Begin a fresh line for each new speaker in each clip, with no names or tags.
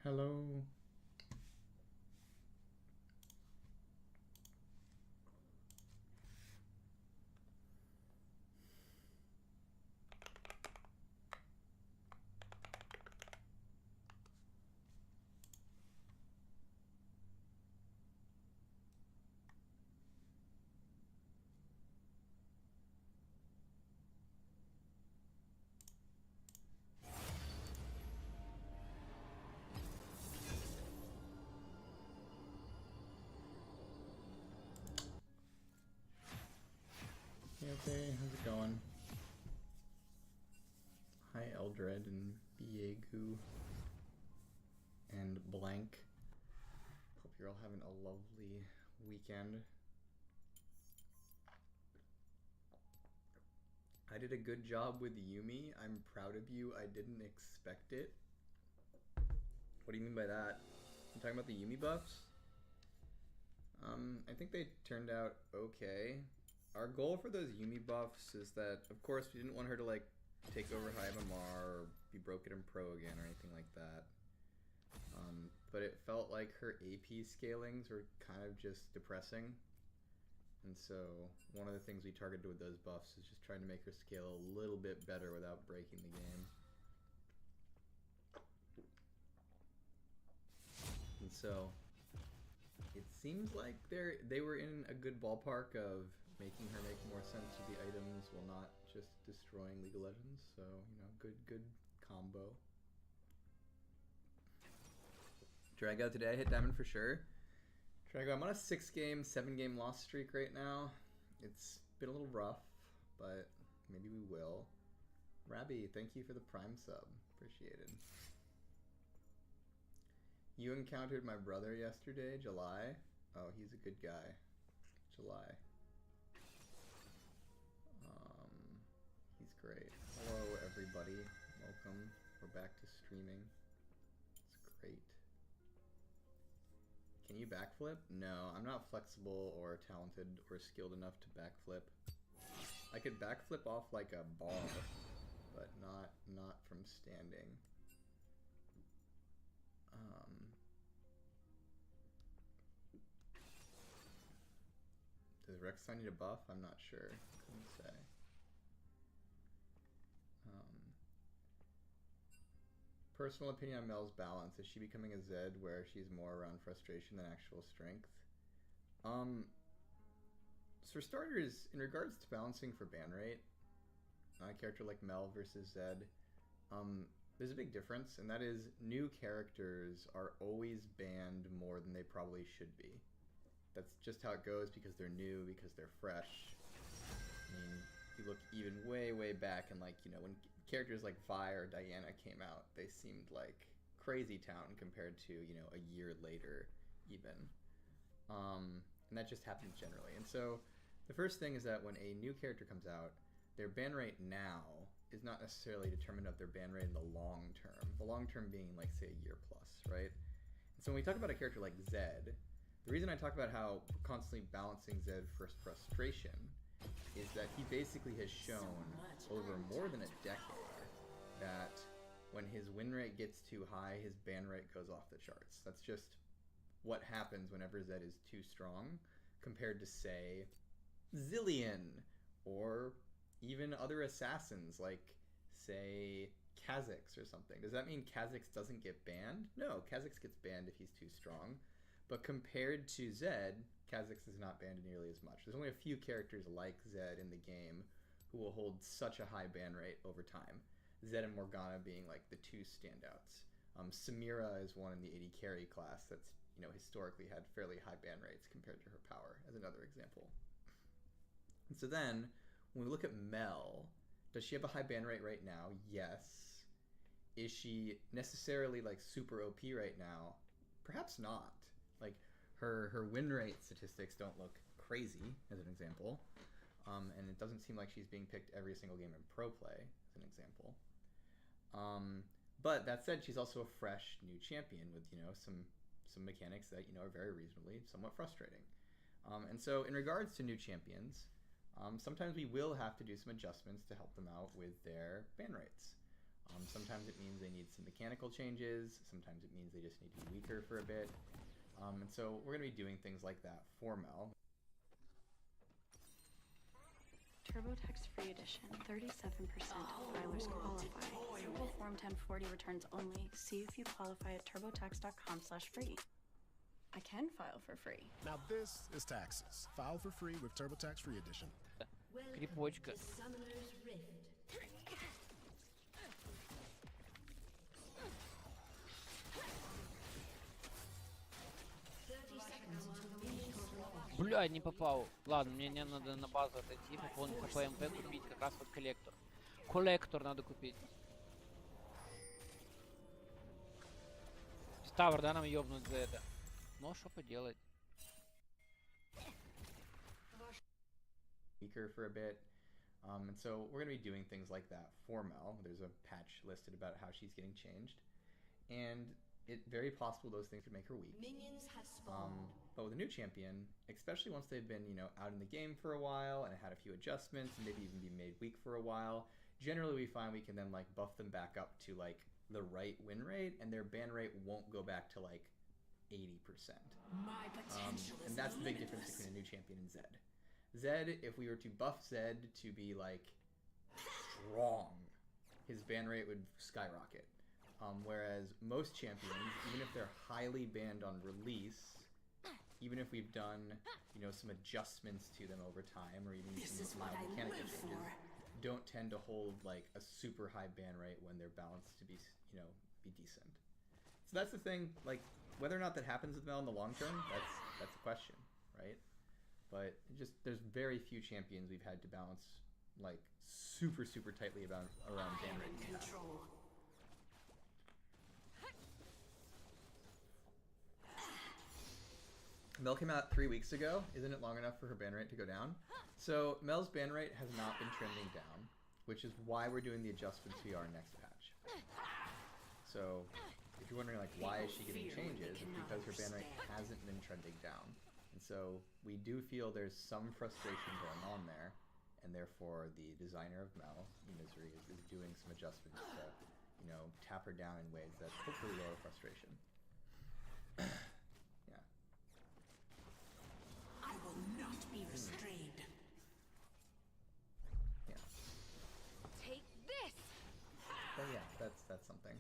Hello. Hey, okay, how's it going? Hi, Eldred and Biegu and Blank. Hope you're all having a lovely weekend. I did a good job with Yumi. I'm proud of you. I didn't expect it. What do you mean by that? I'm talking about the Yumi buffs? I think they turned out okay. Our goal for those Yumi buffs is that, of course, we didn't want her to like take over high MMR or be broken in pro again or anything like that. But it felt like her AP scalings were kind of just depressing. And so one of the things we targeted with those buffs is just trying to make her scale a little bit better without breaking the game. And so it seems like they were in a good ballpark of making her make more sense with the items while not just destroying League of Legends. So, you know, good combo. Drago today, I hit Diamond for sure. Drago, I'm on a 6-game, 7-game loss streak right now. It's been a little rough, but maybe we will. Rabbi, thank you for the Prime sub. Appreciated. You encountered my brother yesterday, July. Oh, he's a good guy. July. He's great. Hello, everybody. Welcome. We're back to streaming. It's great. Can you backflip? No, I'm not flexible or talented or skilled enough to backflip. I could backflip off like a bar, but not from standing. Does Rek'Sai need a buff? I'm not sure. Couldn't say. Personal opinion on Mel's balance. Is she becoming a Zed where she's more around frustration than actual strength? So for starters, in regards to balancing for ban rate, a character like Mel versus Zed, there's a big difference, and that is new characters are always banned more than they probably should be. That's just how it goes because they're new, because they're fresh. I mean, you look even way back and like, you know, when characters like Vi or Diana came out, they seemed like crazy town compared to, you know, a year later even. And that just happens generally. And so the first thing is that when a new character comes out, their ban rate now is not necessarily determined of their ban rate in the long term. The long term being like, say, a year plus, right? And so when we talk about a character like Zed, the reason I talk about how we're constantly balancing Zed for frustration is that he basically has shown over more than a decade that when his win rate gets too high, his ban rate goes off the charts. That's just what happens whenever Zed is too strong compared to, say, Zillion or even other assassins like, say, Kha'Zix or something. Does that mean Kha'Zix doesn't get banned? No, Kha'Zix gets banned if he's too strong. But compared to Zed, Kha'Zix is not banned nearly as much. There's only a few characters like Zed in the game who will hold such a high ban rate over time. Zed and Morgana being like the two standouts. Samira is one in the AD carry class that's, you know, historically had fairly high ban rates compared to her power, as another example. And so then, when we look at Mel, does she have a high ban rate right now? Yes. Is she necessarily like super OP right now? Perhaps not. Like her win rate statistics don't look crazy, as an example, and it doesn't seem like she's being picked every single game in pro play, as an example. But that said, she's also a fresh new champion with, you know, some mechanics that, you know, are very reasonably somewhat frustrating. And so in regards to new champions, sometimes we will have to do some adjustments to help them out with their ban rates. Sometimes it means they need some mechanical changes. Sometimes it means they just need to be weaker for a bit. And so we're going to be doing things like that for Mel.
TurboTax Free Edition. 37% of filers qualify. Simple Form 1040 returns only. See if you qualify at turbotax.com/free. I can file for free.
Now this is taxes. File for free with TurboTax Free Edition.
Крипочка. Бля, не попал. Ладно, мне надо на базу отойти, пополнить ХПМП, купить как раз вот коллектор. Коллектор надо купить. Ставр, да, нам ёбнуть за это? Ну, что поделать?
Weaker for a bit. And so we're going to be doing things like that for Mel. There's a patch listed about how she's getting changed. And it's very possible those things could make her weak.
Minions have spawned.
But with a new champion, especially once they've been, out in the game for a while and had a few adjustments and maybe even be made weak for a while, generally we find we can then like buff them back up to like the right win rate, and their ban rate won't go back to like 80%.
My potential is
and that's the big difference
limitless.
between a new champion and Zed. Zed, if we were to buff Zed to be like strong, his ban rate would skyrocket. Whereas most champions, even if they're highly banned on release, even if we've done, some adjustments to them over time, or even
This is
some
what
mild
I
mechanical
live
changes,
for.
don't tend to hold like a super high ban rate when they're balanced to be, be decent. So that's the thing. Like whether or not that happens with Mel in the long term, that's the question, right? But there's very few champions we've had to balance like super tightly around ban rate.
Control.
Mel came out 3 weeks ago. Isn't it long enough for her ban rate to go down? So Mel's ban rate has not been trending down, which is why we're doing the adjustments we are next patch. So if you're wondering like why is she getting changes, it's because her ban rate hasn't been trending down. And so we do feel there's some frustration going on there, and therefore the designer of Mel, Misery, is doing some adjustments to, tap her down in ways that hopefully lower frustration.
I will not be restrained.
Yeah.
Take this!
But yeah, that's something.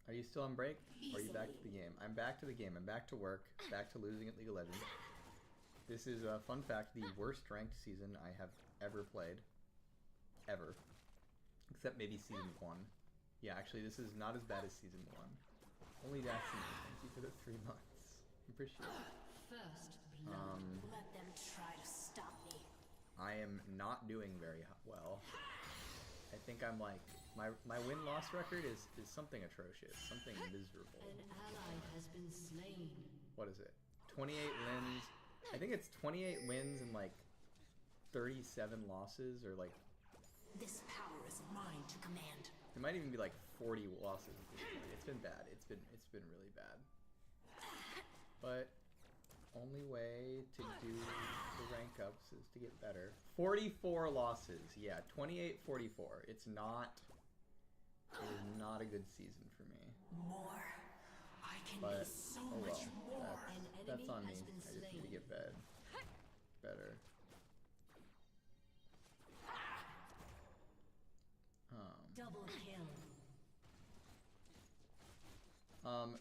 Are you still on break? Or are you back to the game? I'm back to the game. I'm back to work. Back to losing at League of Legends. This is a fun fact, the worst ranked season I have ever played. Ever. Except maybe season 1. Yeah, actually this is not as bad as season 1. Only that's me. Thank you for the 3 months. Appreciate it.
First blood. Let them try to stop me.
I am not doing very well. I think I'm like, my win-loss record is something atrocious, something miserable.
An ally has been slain.
What is it? 28 wins. I think it's 28 wins and like 37 losses, or like
This power is mine to command.
it might even be like 40 losses at this point. It's been bad. It's been really bad. But only way to do the rank ups is to get better. 44 losses. Yeah, 28-44. It is not a good season for me.
More. I can
But
be so
oh well.
much more.
That's on me.
An enemy
I
has
just
been
need to
slain.
get better.
Double kill.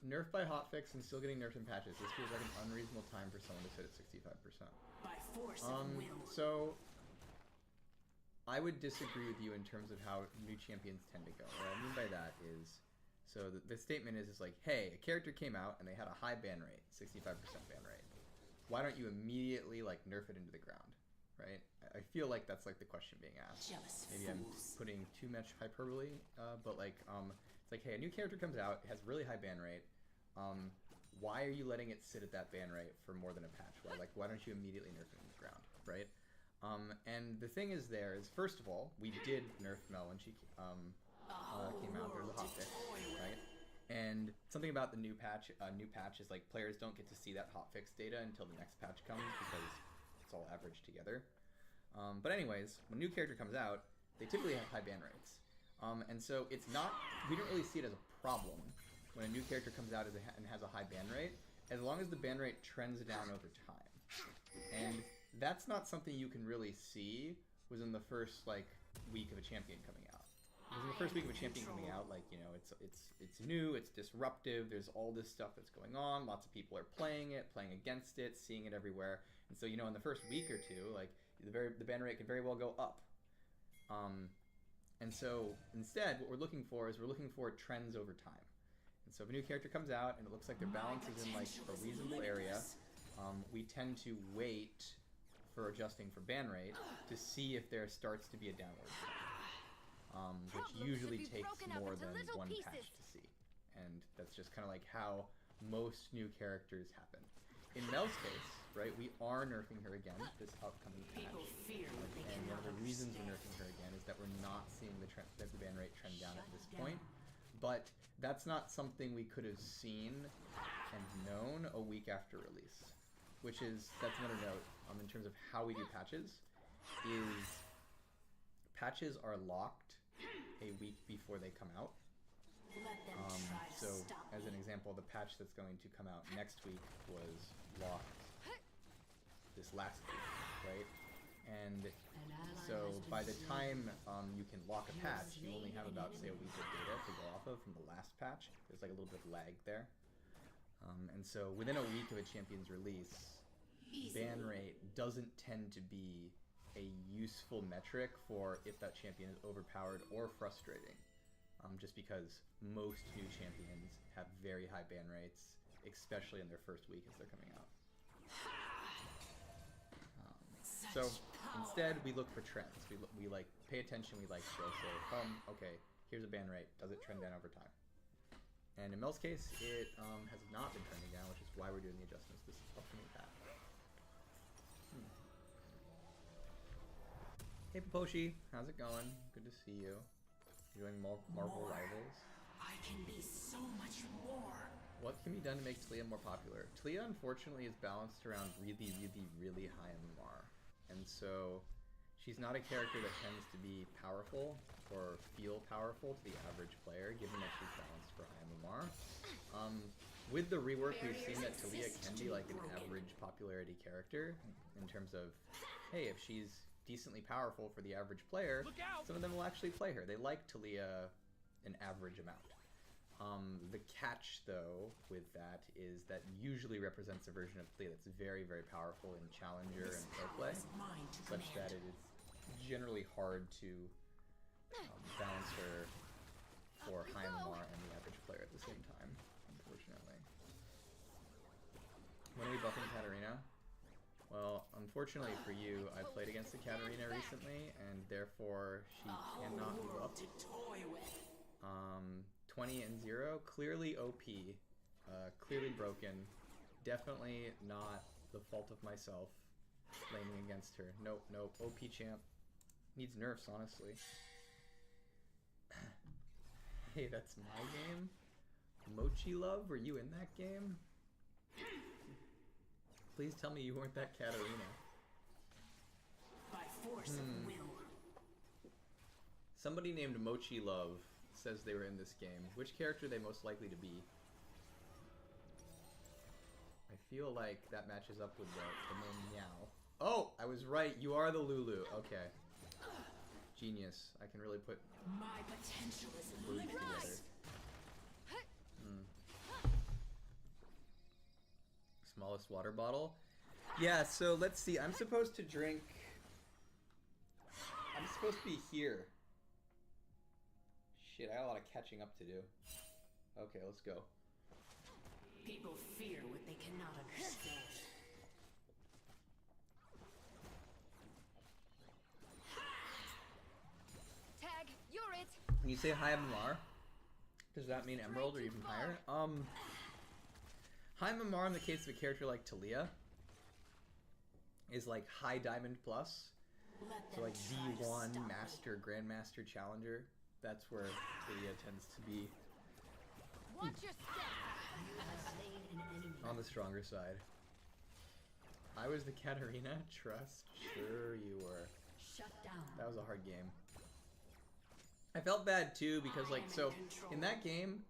Nerf by hotfix and still getting nerfed in patches. This feels like an unreasonable time for someone to sit at 65%.
By force of will.
So I would disagree with you in terms of how new champions tend to go. What I mean by that is, so the statement is like, hey, a character came out and they had a high ban rate, 65% ban rate. Why don't you immediately like nerf it into the ground, right? I feel like that's like the question being asked.
Jealous
Maybe I'm
fools.
putting too much hyperbole, but like, it's like, hey, a new character comes out, it has really high ban rate. Why are you letting it sit at that ban rate for more than a patch? Why don't you immediately nerf it into the ground, right? And the thing is there is, first of all, we did nerf Mel when she came out. There was a hotfix, right? And something about the new patch is like players don't get to see that hotfix data until the next patch comes because it's all averaged together. But anyways, when a new character comes out, they typically have high ban rates. And so it's not, we don't really see it as a problem when a new character comes out and has a high ban rate, as long as the ban rate trends down over time. And that's not something you can really see within the first like week of a champion coming out. Because in the first week of a champion coming out, like, you know, it's new, it's disruptive, there's all this stuff that's going on, lots of people are playing it, playing against it, seeing it everywhere. And so, you know, in the first week or two, like, the ban rate can very well go up. And so instead, what we're looking for trends over time. And so if a new character comes out and it looks like their balance is in like a reasonable area, we tend to wait for adjusting for ban rate to see if there starts to be a downward trend, which usually takes more than one patch to see. And that's just kind of like how most new characters happen. In Mel's case, right, we are nerfing her again this upcoming patch. And one of the reasons we're nerfing her again is that we're not seeing the ban rate trend down at this point. But that's not something we could have seen and known a week after release. That's another note in terms of how we do patches, is patches are locked a week before they come out. So as an example, the patch that's going to come out next week was locked this last week, right? And so by the time you can lock a patch, you only have about, say, a week of data to go off of from the last patch. There's like a little bit of lag there. And so within a week of a champion's release, ban rate doesn't tend to be a useful metric for if that champion is overpowered or frustrating. Just because most new champions have very high ban rates, especially in their first week as they're coming out. So instead, we look for trends. We like pay attention. We like to say, okay, here's a ban rate. Does it trend down over time? And in Mel's case, it has not been trending down, which is why we're doing the adjustments this upcoming patch. Hey Poposhi, how's it going? Good to see you. Doing Marvel Rivals.
I can be so much more.
What can be done to make Talia more popular? Talia, unfortunately, is balanced around really, really, really high MMR. And so she's not a character that tends to be powerful or feel powerful to the average player, given that she's balanced for high MMR. With the rework, we've seen that Talia can be like an average popularity character in terms of, hey, if she's decently powerful for the average player, some of them will actually play her. They like Talia an average amount. The catch, though, with that is that usually represents a version of Talia that's very, very powerful in Challenger and Pro Play, such that it is generally hard to balance her for high MMR and the average player at the same time, unfortunately. When are we buffing Katarina? Well, unfortunately for you, I played against the Katarina recently, and therefore she cannot move up. 20 and 0, clearly OP, clearly broken, definitely not the fault of myself laning against her. Nope, OP champ. Needs nerfs, honestly. Hey, that's my game? Mochi Love, were you in that game? Please tell me you weren't that Katarina.
By force of will.
Somebody named Mochi Love says they were in this game. Which character are they most likely to be? I feel like that matches up with the name Meow. Oh, I was right. You are the Lulu. Okay. Genius. I can really put
My potential is
words together. Smallest water bottle? Yeah, so let's see. I'm supposed to drink... I'm supposed to be here. Shit, I got a lot of catching up to do. Okay, let's go.
People fear what they cannot understand.
Tag, you're it.
When you say high MMR, does that mean Emerald or even higher? High MMR in the case of a character like Talia is like high Diamond plus. So like D1, Master, Grandmaster, Challenger. That's where Talia tends to be.
Watch your step.
on the stronger side. I was the Katarina. Trust. Sure you were.
Shut down.
That was a hard game. I felt bad too because like so in that game,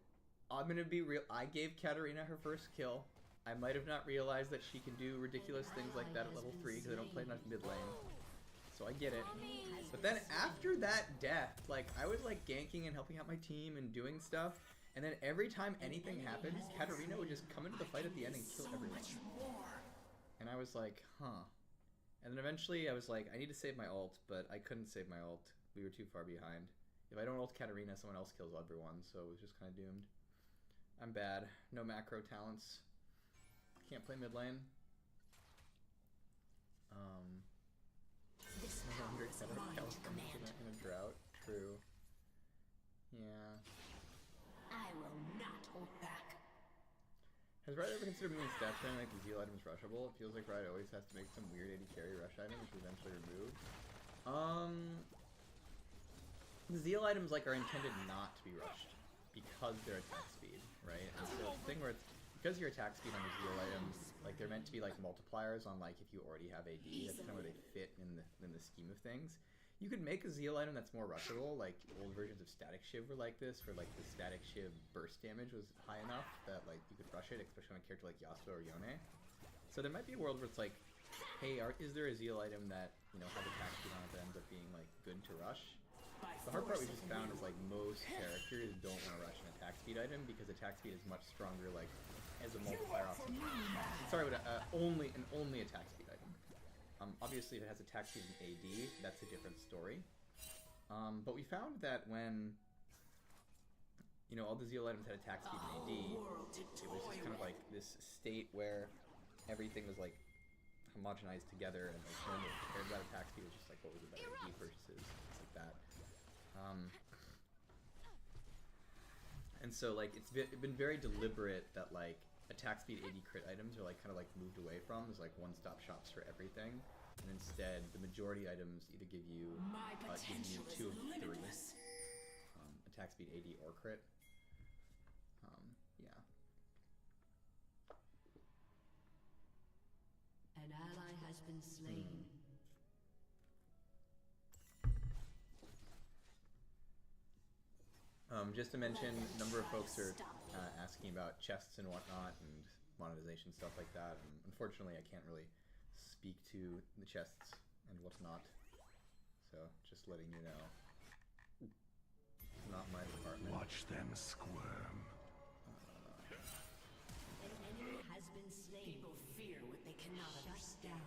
I'm gonna be real. I gave Katarina her first kill. I might have not realized that she can do ridiculous things like that at level 3 because I don't play enough mid lane. So I get it. But then after that death, like I was like ganking and helping out my team and doing stuff. And then every time anything happened, Katarina would just come into the fight at the end and kill everyone. And I was like, huh. And then eventually I was like, I need to save my ult, but I couldn't save my ult. We were too far behind. If I don't ult Katarina, someone else kills everyone, so it was just kind of doomed. I'm bad. No macro talents. Can't play mid lane. No longer in a drought. True. Yeah.
I will not hold back.
Has Riot ever considered moving stats to make the zeal items rushable? It feels like Riot always has to make some weird AD carry rush item, which is eventually removed. The zeal items like are intended not to be rushed because they're attack speed, right? And so the thing where it's because your attack speed on the zeal items, like they're meant to be like multipliers on like if you already have AD. That's kind of where they fit in the scheme of things. You could make a zeal item that's more rushable, like old versions of Static Shiv were like this, where like the Static Shiv burst damage was high enough that like you could rush it, especially on a character like Yasuo or Yone. So there might be a world where it's like, hey, is there a zeal item that, you know, has attack speed on it that ends up being like good to rush? The hard part we just found is like most characters don't want to rush an attack speed item because attack speed is much stronger like as a multiplier off. Sorry, but only attack speed item. Obviously, if it has attack speed and AD, that's a different story. But we found that when, you know, all the zeal items had attack speed and AD, it was just kind of like this state where everything was like homogenized together, and like when it compared that attack speed, it was just like what was the better AD purchases, things like that. And so like it's been very deliberate that like attack speed AD crit items are like kind of like moved away from as like one-stop shops for everything, and instead the majority items either give you 2 of 3 attack speed AD or crit. Yeah.
An ally has been slain.
Just to mention, a number of folks are asking about chests and whatnot and monetization stuff like that. And unfortunately, I can't really speak to the chests and whatnot. So, just letting you know. Not my department.
Watch them squirm.
An enemy has been slain. People fear what they cannot understand.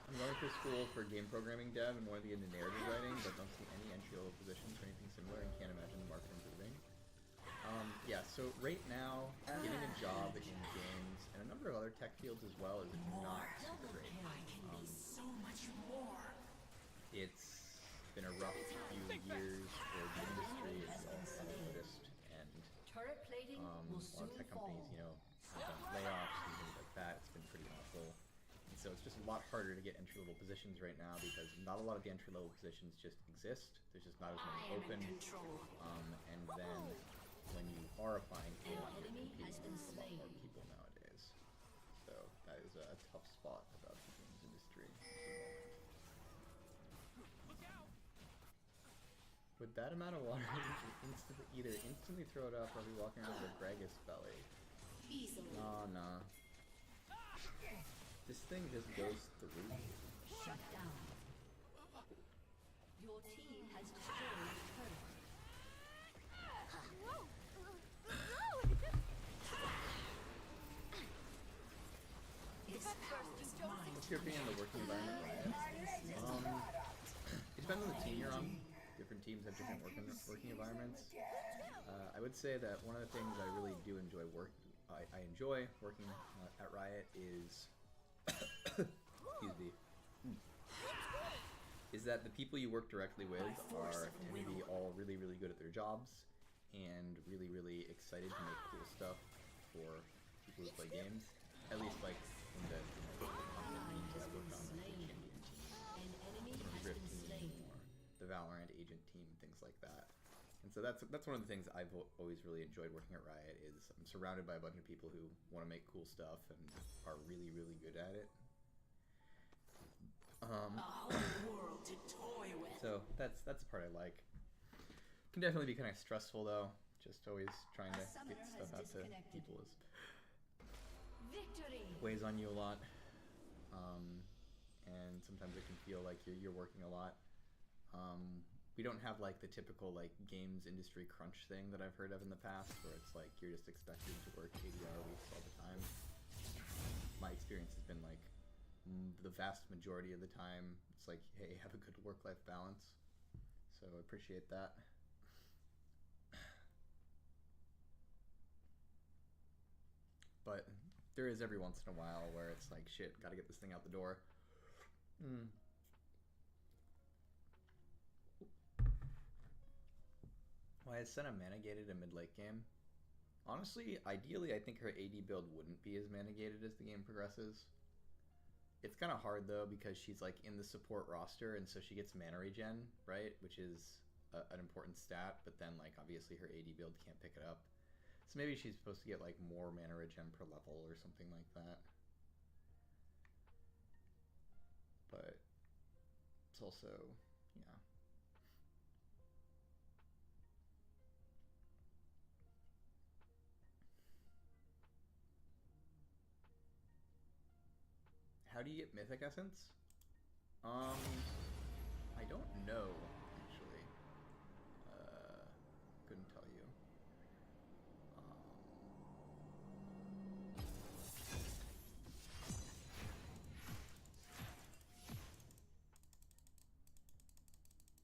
I'm going to school for game programming dev and want to get into narrative writing, but don't see any entry-level positions for anything similar and can't imagine the market improving. Yeah, so right now, getting a job in games and a number of other tech fields as well is not super great. It's been a rough few years for the industry, as you all have noticed, and
Turret plating
a
will
lot
soon
of tech
fall.
companies, you know, have done layoffs and things like that. It's been pretty awful. And so it's just a lot harder to get entry-level positions right now because not a lot of the entry-level positions just exist. There's just not as many open. And then when you are applying for one, you're competing with a lot more people nowadays. So that is a tough spot about the games industry at the moment. With that amount of water, either instantly throw it up or be walking around with a Gragas belly. Oh, no. This thing just goes through.
Shut down. Your team has destroyed a turret.
What's your opinion on the working environment, Riot? It depends on the team you're on. Different teams have different working environments. I would say that one of the things I really do enjoy I enjoy working at Riot is excuse me, is that the people you work directly with tend to be all really, really good at their jobs and really, really excited to make cool stuff for people who play games. At least like in the content teams that I work on, like the Champion team,
An enemy
the
has
Rift
been
team,
slain.
or the Valorant agent team, things like that. And so that's one of the things I've always really enjoyed working at Riot is I'm surrounded by a bunch of people who want to make cool stuff and are really, really good at it.
A whole world to toy with.
So that's the part I like. Can definitely be kind of stressful though. Just always trying to get stuff out to people is
Victory!
weighs on you a lot. And sometimes it can feel like you're working a lot. We don't have like the typical like games industry crunch thing that I've heard of in the past, where it's like you're just expected to work 80-hour weeks all the time. My experience has been like the vast majority of the time, it's like, hey, have a good work-life balance. So I appreciate that. But there is every once in a while where it's like, shit, gotta get this thing out the door. Why is Senna mana-gated in mid-late game? Honestly, ideally, I think her AD build wouldn't be as mana-gated as the game progresses. It's kind of hard, though, because she's, like, in the support roster, and so she gets mana regen, right? Which is an important stat, but then, like, obviously her AD build can't pick it up. So maybe she's supposed to get, like, more mana regen per level or something like that. But it's also, yeah. How do you get Mythic Essence? I don't know, actually. Couldn't tell you.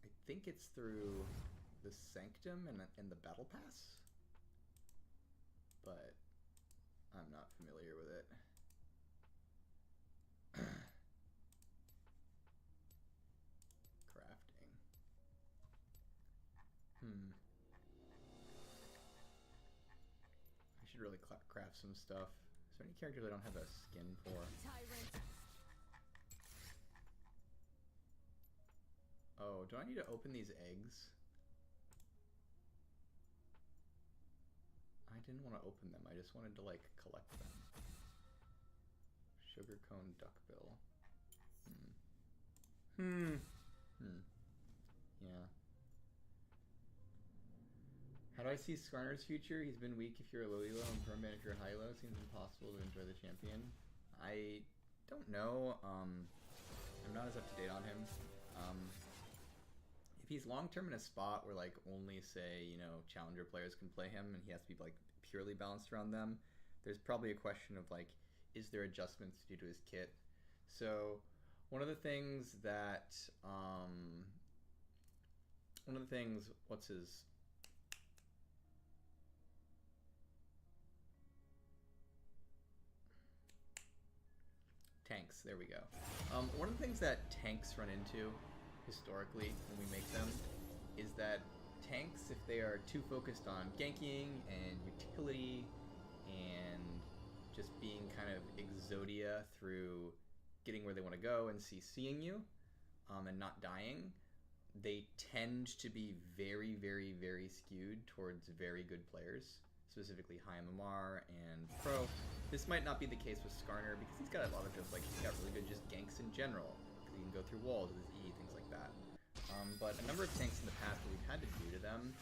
I think it's through the Sanctum and the Battle Pass, but I'm not familiar with it. Crafting. I should really craft some stuff. Is there any characters I don't have a skin for?
Tyrant!
Oh, do I need to open these eggs? I didn't want to open them. I just wanted to, like, collect them. Sugarcone duckbill. Yeah. How do I see Skarner's future? He's been weak if you're a low elo and permanent if you're high low. Seems impossible to enjoy the champion. I don't know. I'm not as up to date on him. If he's long term in a spot where like only say, you know, challenger players can play him and he has to be like purely balanced around them, there's probably a question of like, is there adjustments to do to his kit? So one of the things that what's his tanks, there we go. One of the things that tanks run into historically when we make them is that tanks, if they are too focused on ganking and utility and just being kind of Exodia through getting where they want to go and CCing you and not dying, they tend to be very, very, very skewed towards very good players, specifically high MMR and pro. This might not be the case with Skarner because he's got a lot of just like, he's got really good just ganks in general because he can go through walls with his E, things like that. But a number of tanks in the past that we've had to do to them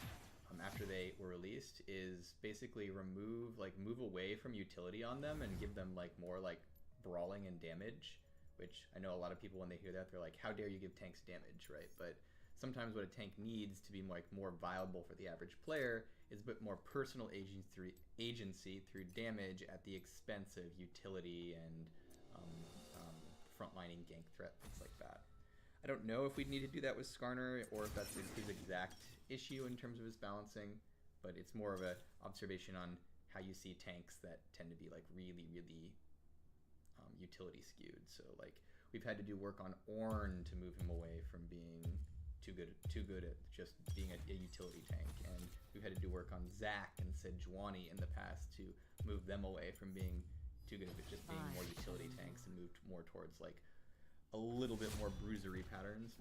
after they were released is basically move away from utility on them and give them like more like brawling and damage, which I know a lot of people when they hear that they're like, how dare you give tanks damage, right? But sometimes what a tank needs to be like more viable for the average player is a bit more personal agency through damage at the expense of utility and frontlining gank threat, things like that. I don't know if we'd need to do that with Skarner or if that's his exact issue in terms of his balancing, but it's more of an observation on how you see tanks that tend to be like really, really utility skewed. So like we've had to do work on Ornn to move him away from being too good at just being a utility tank, and we've had to do work on Zac and Sejuani in the past to move them away from being too good at just being more utility tanks and moved more towards like a little bit more bruisery patterns.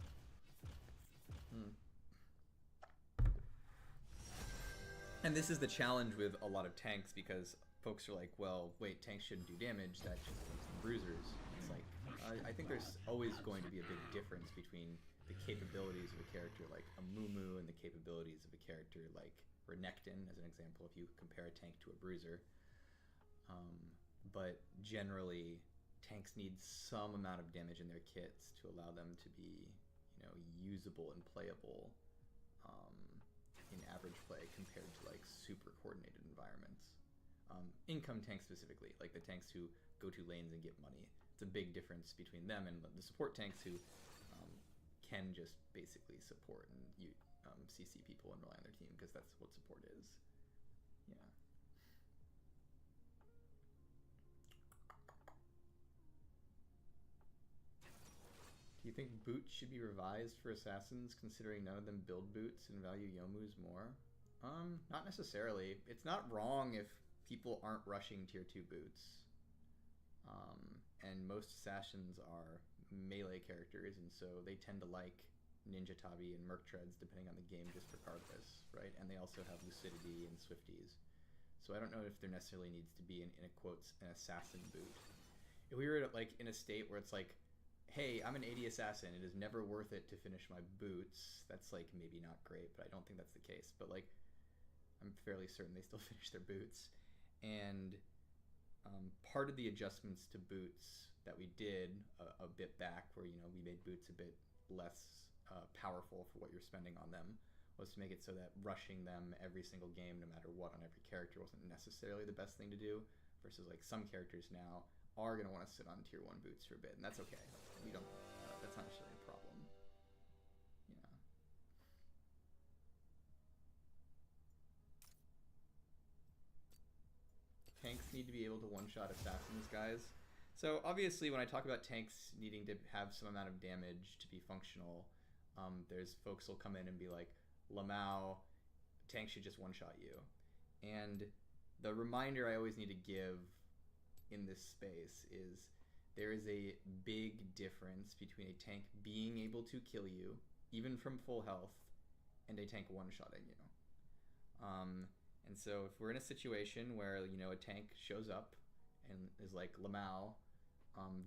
And this is the challenge with a lot of tanks, because folks are like, well, wait, tanks shouldn't do damage, that just makes them bruisers. It's like, I think there's always going to be a big difference between the capabilities of a character like a Mumu and the capabilities of a character like Renekton, as an example, if you compare a tank to a bruiser. But generally, tanks need some amount of damage in their kits to allow them to be, you know, usable and playable in average play compared to like super coordinated environments. Income tanks specifically, like the tanks who go to lanes and get money. It's a big difference between them and the support tanks who can just basically support and CC people and rely on their team, because that's what support is. Yeah. Do you think boots should be revised for assassins, considering none of them build boots and value Yomu's more? Not necessarily. It's not wrong if people aren't rushing tier 2 boots. And most assassins are melee characters, and so they tend to like Ninja Tabi and Merc Treads depending on the game just regardless, right? And they also have Lucidity and Swifties. So I don't know if there necessarily needs to be, in a quotes, an assassin boot. If we were like in a state where it's like, hey, I'm an 80 assassin, it is never worth it to finish my boots, that's like maybe not great, but I don't think that's the case. But like, I'm fairly certain they still finish their boots. And part of the adjustments to boots that we did a bit back, where, you know, we made boots a bit less powerful for what you're spending on them, was to make it so that rushing them every single game, no matter what, on every character wasn't necessarily the best thing to do, versus like some characters now are going to want to sit on tier 1 boots for a bit, and that's okay. We don't, that's not necessarily a problem. Yeah. Tanks need to be able to one-shot assassins, guys. So obviously when I talk about tanks needing to have some amount of damage to be functional, there's folks who'll come in and be like, Lamau, tanks should just one-shot you. And the reminder I always need to give in this space is there is a big difference between a tank being able to kill you, even from full health, and a tank one-shotting you. And so if we're in a situation where, you know, a tank shows up and is like, Lamau,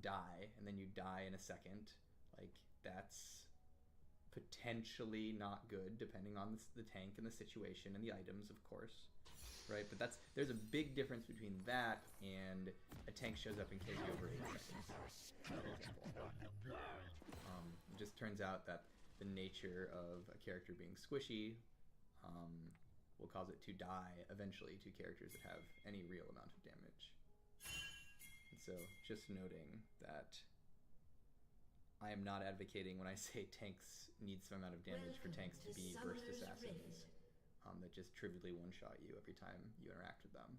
die, and then you die in a second, like, that's potentially not good, depending on the tank and the situation and the items, of course, right? But there's a big difference between that and a tank shows up and kills you over 8 seconds. It just turns out that the nature of a character being squishy will cause it to die eventually to characters that have any real amount of damage. And so just noting that I am not advocating when I say tanks need some amount of damage for tanks to be burst assassins that just trivially one-shot you every time you interact with them.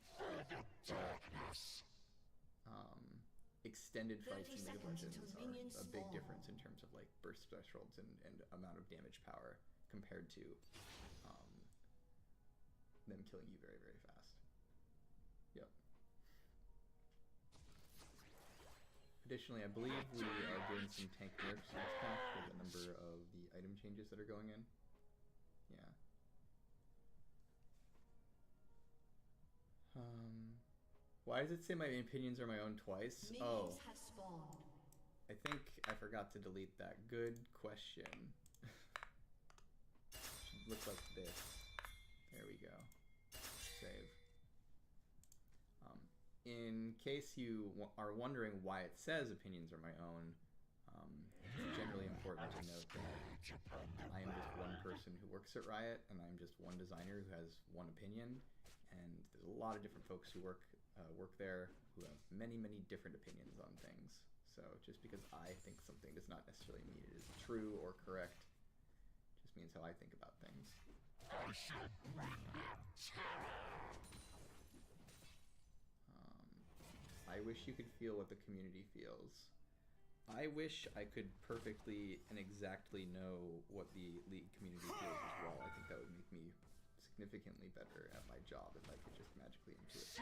Extended fights in League of Legends are a big difference in terms of like burst thresholds and amount of damage power compared to them killing you very, very fast. Yep. Additionally, I believe we are doing some tank nerfs next pack with a number of the item changes that are going in. Yeah. Why does it say my opinions are my own twice?
Minions have spawned.
I think I forgot to delete that. Good question. Should look like this. There we go. Save. In case you are wondering why it says opinions are my own, it's generally important to note that I am just one person who works at Riot, and I'm just one designer who has one opinion, and there's a lot of different folks who work there who have many, many different opinions on things. So just because I think something does not necessarily mean it is true or correct. It just means how I think about things. I wish you could feel what the community feels. I wish I could perfectly and exactly know what the League community feels as well. I think that would make me significantly better at my job if I could just magically intuit.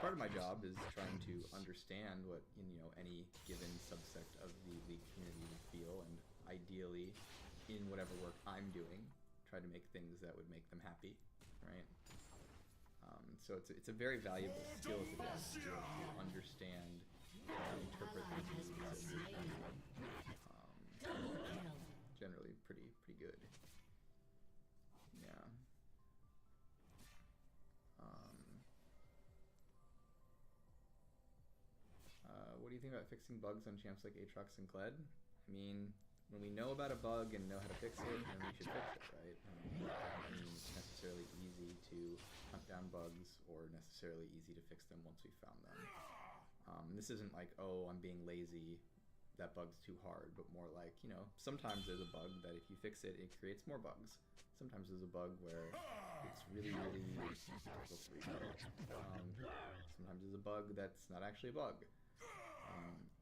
Part of my job is trying to understand what, you know, any given subsect of the League community would feel, and ideally, in whatever work I'm doing, try to make things that would make them happy. right? So it's a very valuable skill to understand how to interpret these moves. Generally pretty good. Yeah. What do you think about fixing bugs on champs like Aatrox and Kled? I mean, when we know about a bug and know how to fix it, then we should fix it, right? It doesn't mean it's necessarily easy to hunt down bugs or necessarily easy to fix them once we found them. This isn't like, oh, I'm being lazy, that bug's too hard, but more like, you know, sometimes there's a bug that if you fix it, it creates more bugs. Sometimes there's a bug where it's really sometimes there's a bug that's not actually a bug.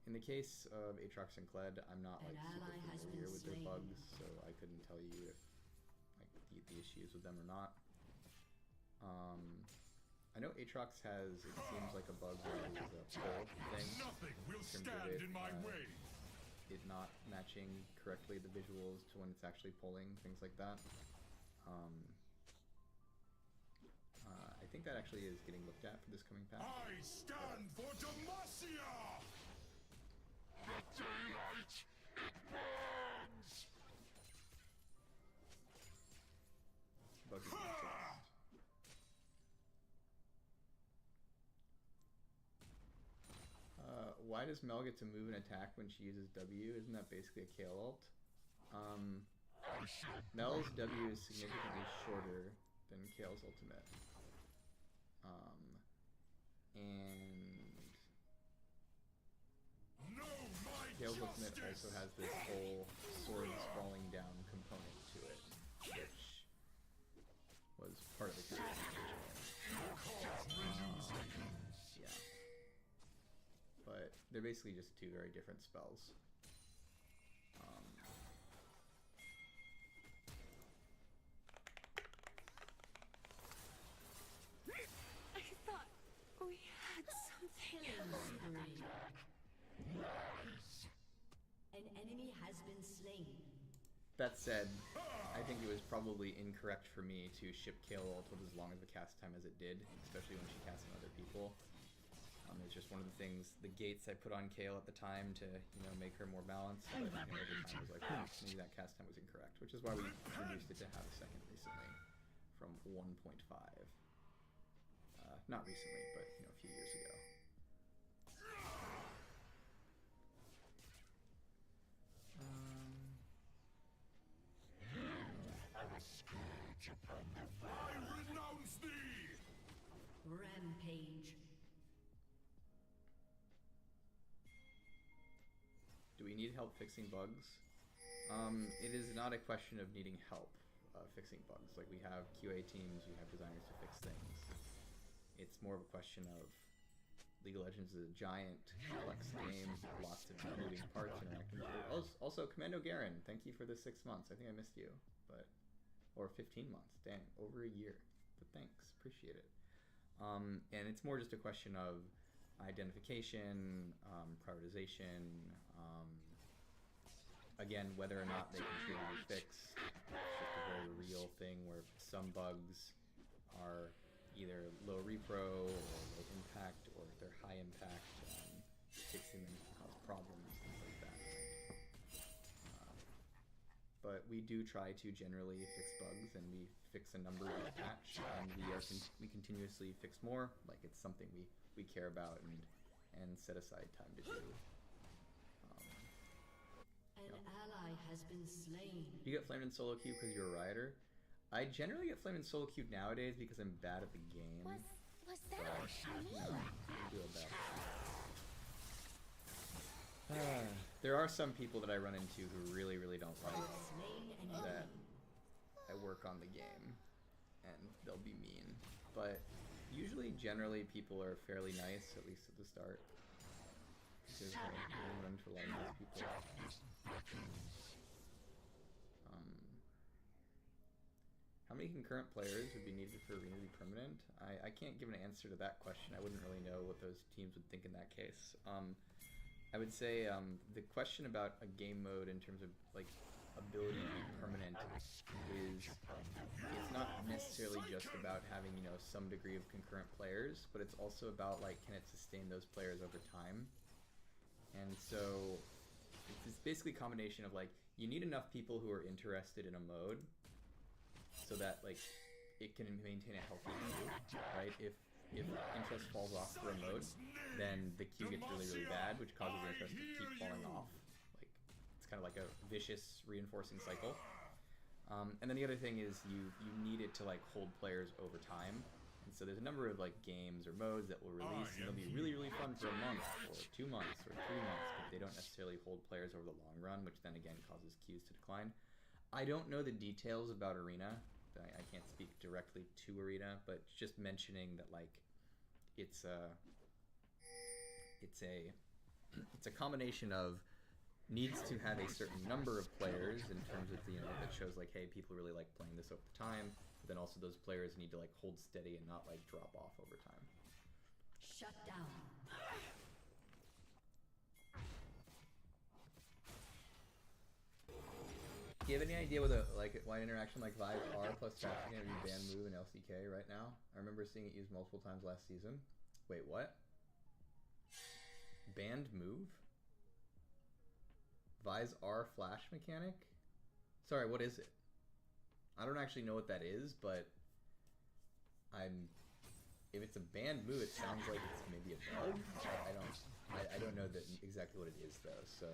In the case of Aatrox and Kled, I'm not like super familiar with their bugs, so I couldn't tell you if like the issues with them or not. I know Aatrox has, it seems like a bug where there's a pull thing in terms of it not matching correctly the visuals to when it's actually pulling, things like that. I think that actually is getting looked at for this coming patch.
I stand for Demacia! The daylight, it burns!
Bug is not fixed. Why does Mel get to move and attack when she uses W? Isn't that basically a Kale ult? Mel's W is significantly shorter than Kale's ultimate. And Kale's ultimate also has this whole swords falling down component to it, which was part of the character. Yeah. But they're basically just two very different spells.
I thought we had something.
An enemy has been slain.
That said, I think it was probably incorrect for me to ship Kale ult with as long of a cast time as it did, especially when she cast on other people. It's just one of the things, the gates I put on Kale at the time to, you know, make her more balanced, but you know, over time I was like, maybe that cast time was incorrect, which is why we reduced it to half a second recently, from 1.5. Not recently, but you know, a few years ago.
I renounce thee!
Rampage.
Do we need help fixing bugs? It is not a question of needing help fixing bugs. Like, we have QA teams, we have designers to fix things. It's more of a question of League of Legends is a giant, complex game, lots of moving parts interacting with it. Also, Commando Garen, thank you for the 6 months. I think I missed you, but or 15 months. Dang, over a year. But thanks, appreciate it. And it's more just a question of identification, prioritization, again, whether or not they can truly be fixed. It's just a very real thing where some bugs are either low repro or low impact, or if they're high impact, fixing them can cause problems, things like that. But we do try to generally fix bugs, and we fix a number each patch, and we continuously fix more. Like, it's something we care about and set aside time to do.
An ally has been slain.
You get flamed in solo queue because you're a rioter? I generally get flamed in solo queue nowadays because I'm bad at the game.
Was that
You know, I do a bad There are some people that I run into who really don't like that I work on the game, and they'll be mean. But usually, generally, people are fairly nice, at least at the start. Because I run into a lot of nice people. How many concurrent players would be needed for Arena to be permanent? I can't give an answer to that question. I wouldn't really know what those teams would think in that case. I would say the question about a game mode in terms of like ability to be permanent is it's not necessarily necessarily just about having, you know, some degree of concurrent players, but it's also about, like, can it sustain those players over time? And so it's basically a combination of, like, you need enough people who are interested in a mode so that, like, it can maintain a healthy queue, right? If interest falls off for a mode, then the queue gets really, really bad, which causes interest to keep falling off. Like, it's kind of like a vicious reinforcing cycle. And then the other thing is you need it to, like, hold players over time. And so there's a number of, like, games or modes that will release, and they'll be really, really fun for a month or 2 months or 3 months, but they don't necessarily hold players over the long run, which then again causes queues to decline. I don't know the details about Arena. I can't speak directly to Arena, but just mentioning that, like, it's a combination of needs to have a certain number of players in terms of the, you know, that shows, like, hey, people really like playing this over time, but then also those players need to, like, hold steady and not, like, drop off over time.
Shut down.
Do you have any idea what why an interaction like Vive R plus Fashion can be banned move in LCK right now? I remember seeing it used multiple times last season. Wait, what? Banned move? Vi's R flash mechanic? Sorry, what is it? I don't actually know what that is, but if it's a banned move, it sounds like it's maybe a bug. I don't know exactly what it is though, so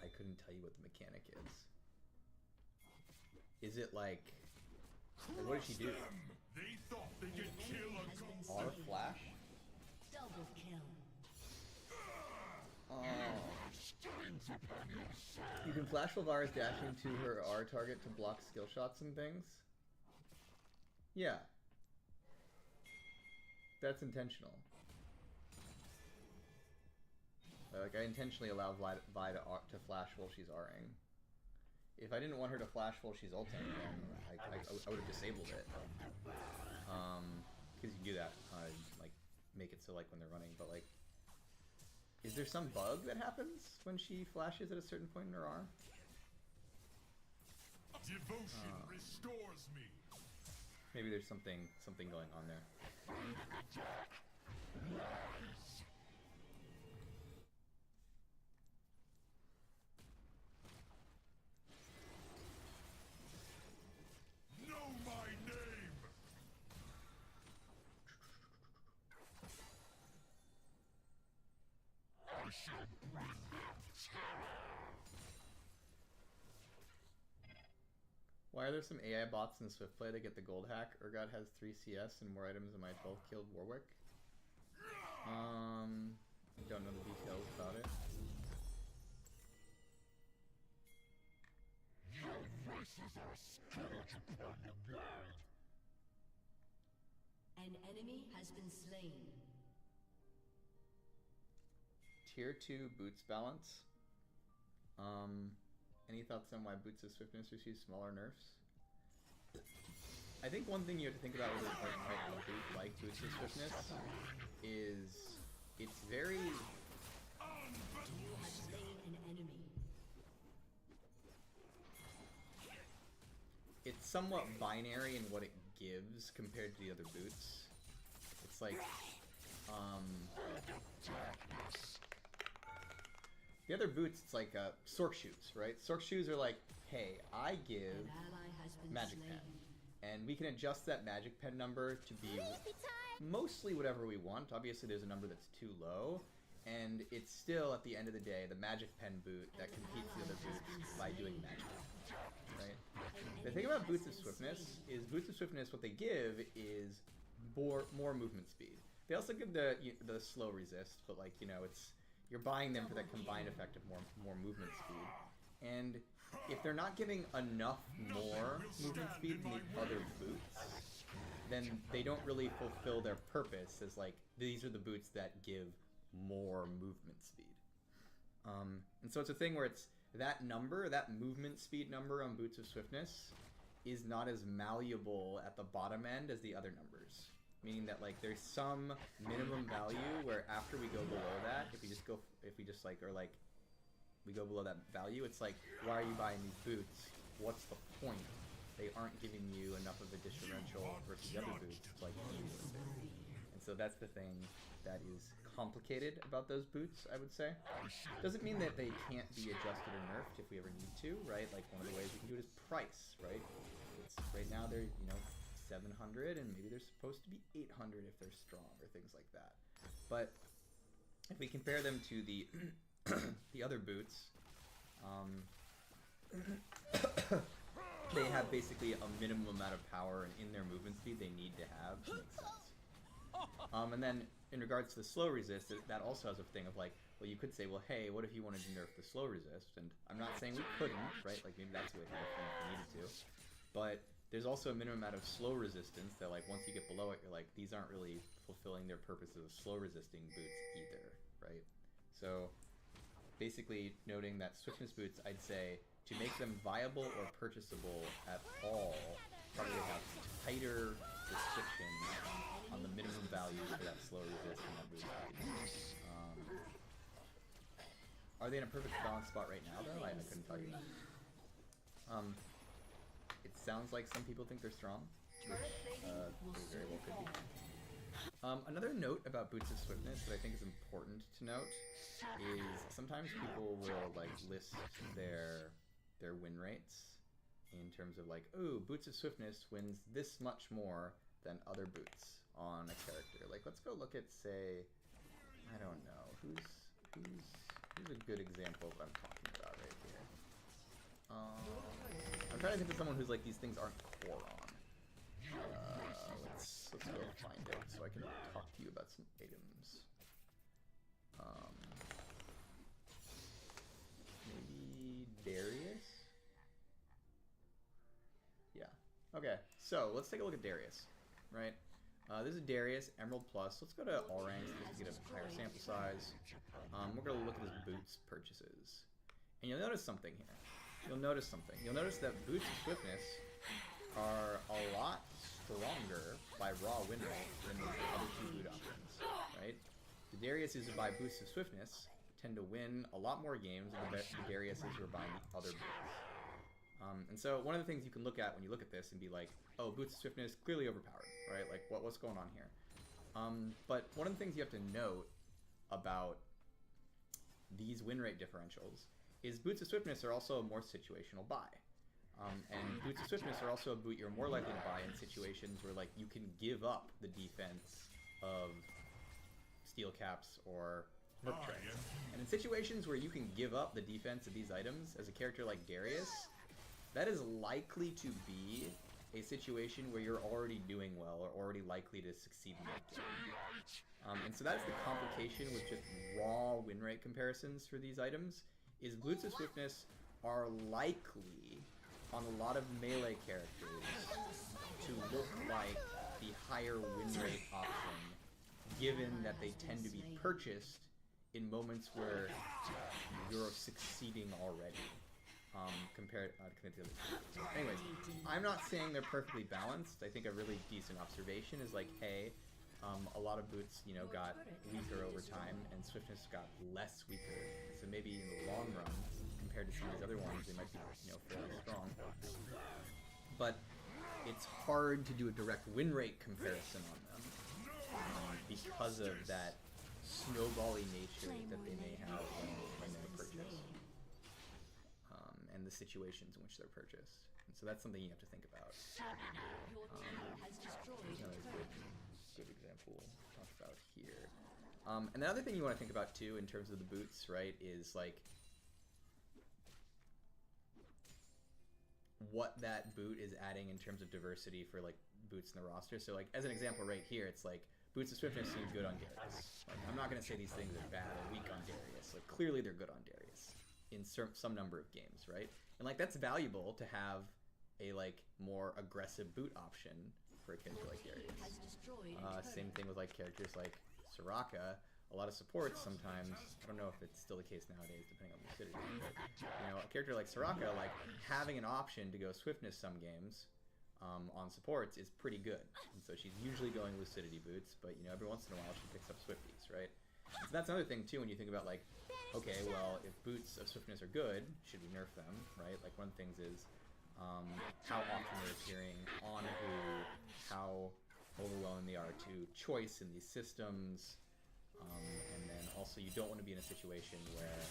I couldn't tell you what the mechanic is. Is it like what did she do?
They thought they could kill a god.
R flash?
Double kill.
You can flash while Vara's dashing to her R target to block skill shots and things. Yeah. That's intentional. Like, I intentionally allow Vi to flash while she's R'ing. If I didn't want her to flash while she's ulting, then I would have disabled it. Because you can do that, like, make it so, like, when they're running, but, like, is there some bug that happens when she flashes at a certain point in her R?
Devotion restores me.
Maybe there's something going on there.
Know my name. I shall bring them terror.
Why are there some AI bots in Swift play that get the gold hack? Urgot has 3 CS and more items than my 12 killed Warwick. I don't know the details about it.
Your voices are scourge upon the world.
An enemy has been slain.
Tier 2 boots balance. Any thoughts on why Boots of Swiftness receives smaller nerfs? I think one thing you have to think about with a boot like Boots of Swiftness is it's very...
You have slain an enemy.
It's somewhat binary in what it gives compared to the other boots. It's like, the other boots, it's like Sork shoes, right? Sork shoes are like, hey, I give
An ally has been
magic
slain.
pen, and we can adjust that magic pen number to be mostly whatever we want. Obviously, there's a number that's too low, and it's still, at the end of the day, the magic pen boot that competes with the other boots by doing magic, right? The thing about Boots of Swiftness is Boots of Swiftness, what they give is more movement speed. They also give the slow resist, but, like, you know, it's you're buying them for that combined effect of more movement speed. And if they're not giving enough more movement speed than the other boots, then they don't really fulfill their purpose as, like, these are the boots that give more movement speed. And so it's a thing where it's that number, that movement speed number on Boots of Swiftness is not as malleable at the bottom end as the other numbers. Meaning that, like, there's some minimum value where after we go below that, if we just we go below that value, it's like, why are you buying these boots? What's the point? they aren't giving you enough of a differential versus the other boots to like be worth it. And so that's the thing that is complicated about those boots, I would say. Doesn't mean that they can't be adjusted or nerfed if we ever need to, right? Like one of the ways we can do it is price, right? It's right now they're, you know, 700 and maybe they're supposed to be 800 if they're strong or things like that. But if we compare them to the the other boots, they have basically a minimum amount of power and in their movement speed they need to have to make sense. And then in regards to the slow resist, that also has a thing of like, well, you could say, well, hey, what if you wanted to nerf the slow resist? And I'm not saying we couldn't, right? Like maybe that's a way to nerf them if we needed to. But there's also a minimum amount of slow resistance that like once you get below it, you're like, these aren't really fulfilling their purpose of slow resisting boots either, right? So basically noting that swiftness boots, I'd say, to make them viable or purchasable at all, probably have tighter restrictions on the minimum value for that slow resist and that boot value. Are they in a perfect balance spot right now, though? I couldn't tell you. It sounds like some people think they're strong, which they very well could be. Another note about Boots of Swiftness that I think is important to note is sometimes people will like list their win rates in terms of like, oh, Boots of Swiftness wins this much more than other boots on a character. Like, let's go look at, say, I don't know, who's a good example of what I'm talking about right here. I'm trying to think of someone who's like these things aren't core on. Let's go find it so I can talk to you about some items. Maybe Darius? Yeah. Okay, so let's take a look at Darius, right? This is Darius, Emerald Plus. Let's go to all ranks just to get a higher sample size. We're going to look at his boots purchases. And you'll notice something here. You'll notice that Boots of Swiftness are a lot stronger by raw win rate than the other two boot options, right? The Dariuses who buy Boots of Swiftness tend to win a lot more games than the Dariuses who are buying the other boots. And so one of the things you can look at when you look at this and be like, oh, Boots of Swiftness, clearly overpowered, right? Like, what's going on here? But one of the things you have to note about these win rate differentials is Boots of Swiftness are also a more situational buy. And Boots of Swiftness are also a boot you're more likely to buy in situations where like you can give up the defense of steel caps or hook treads. And in situations where you can give up the defense of these items as a character like Darius, that is likely to be a situation where you're already doing well or already likely to succeed in that game. And so that's the complication with just raw win rate comparisons for these items, is Boots of Swiftness are likely on a lot of melee characters to look like the higher win rate option, given that they tend to be purchased in moments where you're succeeding already. Compared to the other two. Anyways, I'm not saying they're perfectly balanced. I think a really decent observation is like, hey, a lot of boots, you know, got weaker over time, and Swiftness got less weaker. So maybe in the long run, compared to some of these other ones, they might be, you know, fairly strong. But it's hard to do a direct win rate comparison on them because of that snowbally nature that they may have when they're purchased. And the situations in which they're purchased. And so that's something you have to think about. Another good example we'll talk about here. And the other thing you want to think about too in terms of the boots, right, is like what that boot is adding in terms of diversity for like boots in the roster. So like as an example right here, it's like Boots of Swiftness seem good on Darius. Like, I'm not going to say these things are bad or weak on Darius. Like clearly they're good on Darius in some number of games, right? And like that's valuable to have a like more aggressive boot option for a character like Darius. Same thing with like characters like Soraka. A lot of supports sometimes, I don't know if it's still the case nowadays depending on lucidity, but you know, a character like Soraka, like having an option to go Swiftness some games on supports is pretty good. And so she's usually going lucidity boots, but you know, every once in a while she picks up Swifties, right? And so that's another thing too when you think about like, okay, well, if Boots of Swiftness are good, should we nerf them, right? Like one of the things is how often they're overwhelming the R2 choice in these systems. And then also you don't want to be in a situation where,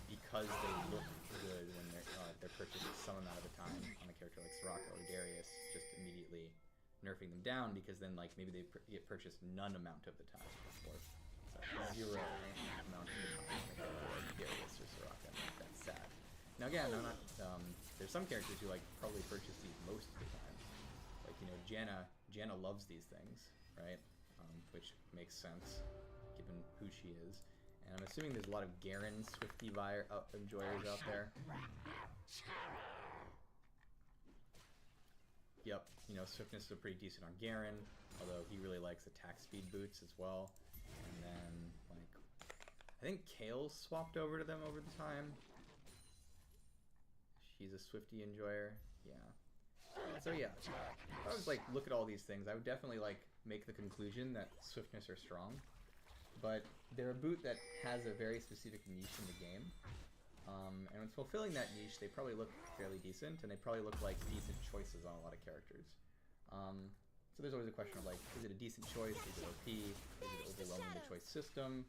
because they look good when they're purchased some amount of the time on a character like Soraka or Darius, just immediately nerfing them down, because then like maybe they get purchased none amount of the time, or zero amount of the time, like Darius or Soraka. That's sad. Now again, I'm not. There's some characters who like probably purchase these most of the time. Like, you know, Janna loves these things, right? Which makes sense given who she is. And I'm assuming there's a lot of Garen Swifty enjoyers out there. Yep, you know, Swiftness is pretty decent on Garen, although he really likes attack speed boots as well. And then, like, I think Kale swapped over to them over the time. She's a Swifty enjoyer, yeah. So yeah, if I was like, look at all these things, I would definitely like make the conclusion that Swiftness are strong. But they're a boot that has a very specific niche in the game. And when fulfilling that niche, they probably look fairly decent, and they probably look like decent choices on a lot of characters. So there's always a question of like, is it a decent choice? Is it OP? Is it overwhelming the choice system?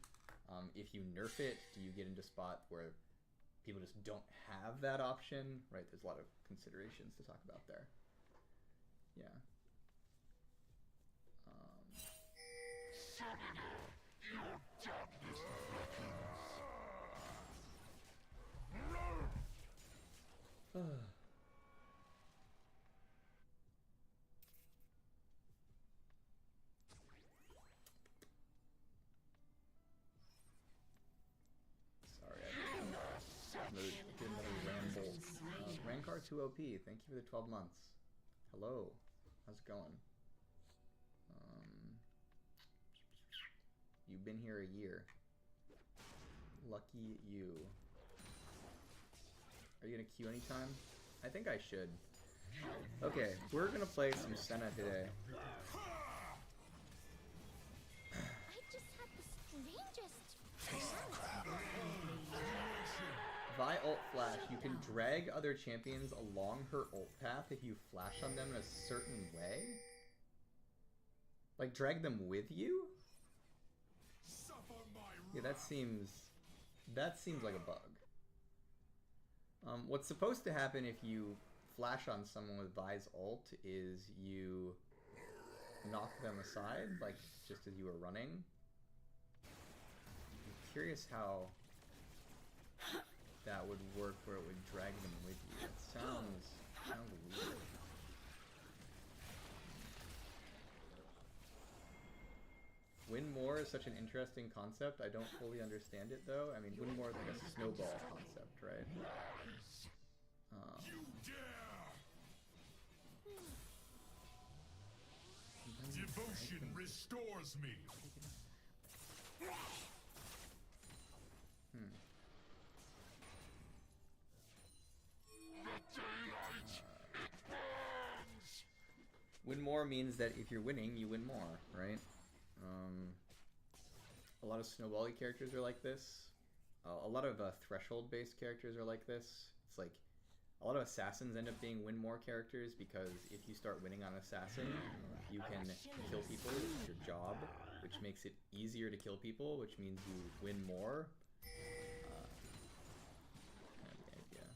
If you nerf it, do you get into a spot where people just don't have that option? Right, there's a lot of considerations to talk about there. Yeah. Sorry, I did another ramble. Rankar 2 OP, thank you for the 12 months. Hello, how's it going? You've been here a year. Lucky you. Are you gonna queue anytime? I think I should. Okay, we're gonna play some Senna today.
I just had the strangest.
Vi ult flash. You can drag other champions along her ult path if you flash on them in a certain way. Like, drag them with you? Yeah, that seems like a bug. What's supposed to happen if you flash on someone with Vi's ult is you knock them aside, like just as you were running. I'm curious how that would work, where it would drag them with you. It sounds weird. Win more is such an interesting concept. I don't fully understand it though. I mean, win more is like a snowball concept, right?
Devotion restores me.
Win more means that if you're winning, you win more, right? A lot of snowbally characters are like this. A lot of threshold-based characters are like this. It's like a lot of assassins end up being win more characters, because if you start winning on assassin, you can kill people. It's your job, which makes it easier to kill people, which means you win more. Kind of the idea.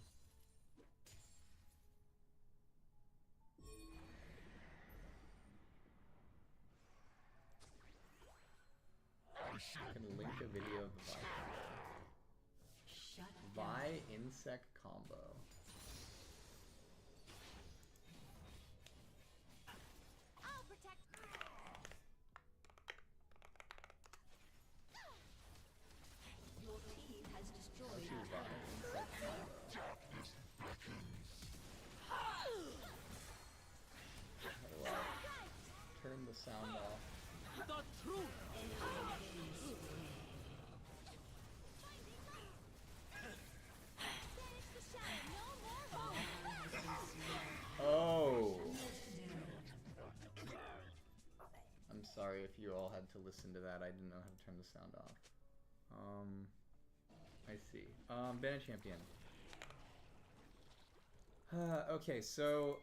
I can link a video of the Vi insect combo.
I'll protect.
Your team has destroyed
Let's do Vi insect combo. How do I turn the sound off? Oh! I'm sorry if you all had to listen to that. I didn't know how to turn the sound off. I see. Ban a champion. Okay, so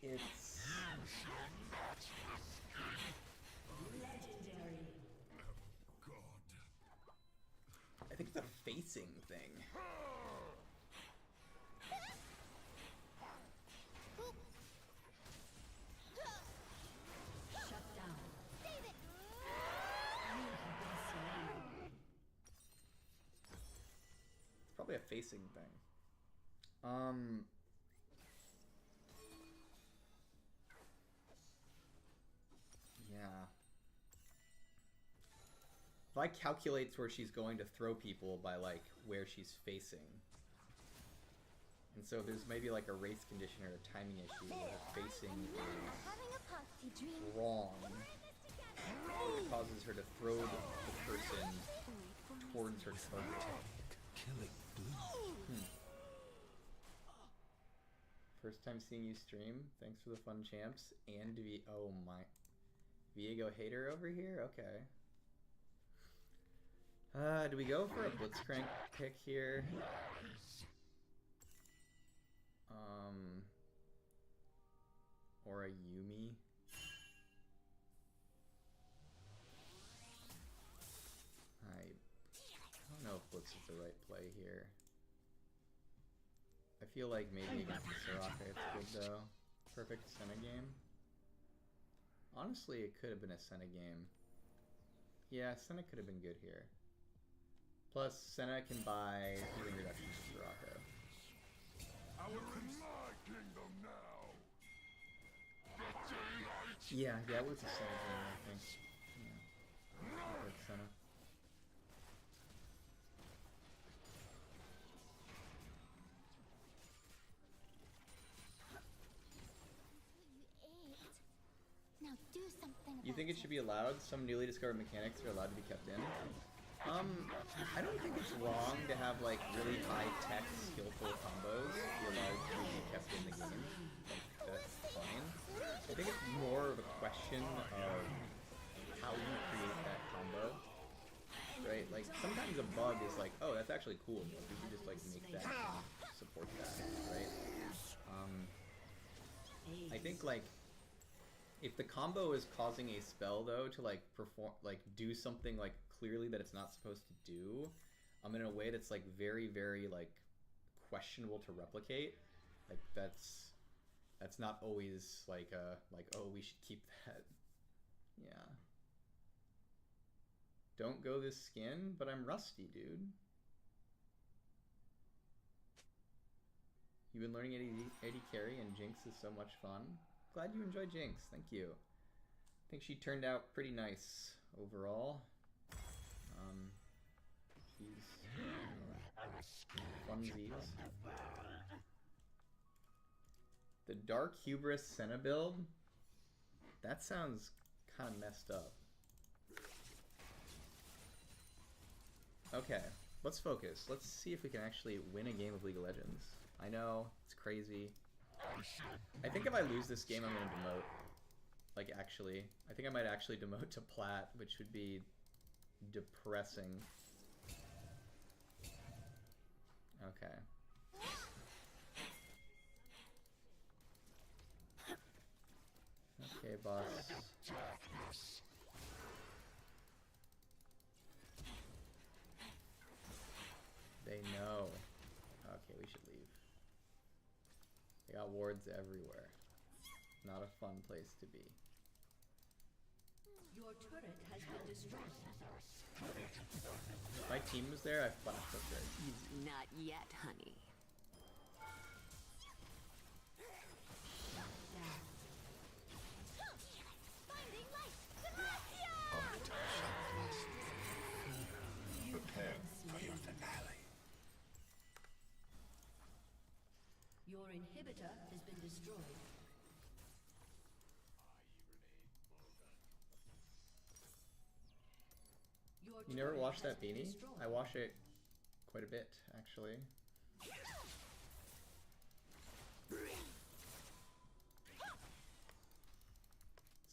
It's
Legendary.
I think it's a facing thing.
Shut down.
Save it!
You have been slain.
It's probably a facing thing. Yeah. If I calculate where she's going to throw people by like where she's facing, and so there's maybe like a race condition or a timing issue where her facing is
Having a party dream.
wrong, it causes her to throw the person towards her target. First time seeing you stream. Thanks for the fun champs. And oh my, Viego hater over here. Okay. Do we go for a Blitzcrank pick here? Or a Yumi? I don't know if Blitz is the right play here. I feel like maybe against the Soraka it's good though. Perfect Senna game. Honestly, it could have been a Senna game. Yeah, Senna could have been good here. Plus, Senna can buy healing reduction to Soraka. Yeah, it was a Senna game, I think. Yeah. Perfect Senna.
You ate. Now do something about
You think it should be allowed? Some newly discovered mechanics are allowed to be kept in? I don't think it's wrong to have like really high-tech, skillful combos be allowed to be kept in the game. Like, that's fine. I think it's more of a question of how you create that combo, right? Like, sometimes a bug is like, oh, that's actually cool. Like, we can just like make that and support that, right? I think like if the combo is causing a spell though to like perform, like do something like clearly that it's not supposed to do, in a way that's like very, very like questionable to replicate, like that's not always like oh, we should keep that. Yeah. Don't go this skin, but I'm rusty, dude. You've been learning AD carry and Jinx is so much fun. Glad you enjoyed Jinx, thank you. I think she turned out pretty nice overall. She's funsies. The Dark Hubris Senna build? That sounds kind of messed up. Okay, let's focus. Let's see if we can actually win a game of League of Legends. I know, it's crazy. I think if I lose this game, I'm gonna demote. Like, actually. I think I might actually demote to plat, which would be depressing. Okay. Okay, boss. They know. Okay, we should leave. They got wards everywhere. Not a fun place to be.
Your turret has been destroyed.
If my team was there, I flashed up there. Easy.
Not yet, honey.
Finding light!
Prepare for your finale.
Your inhibitor has been destroyed.
You never wash that beanie? I wash it quite a bit, actually.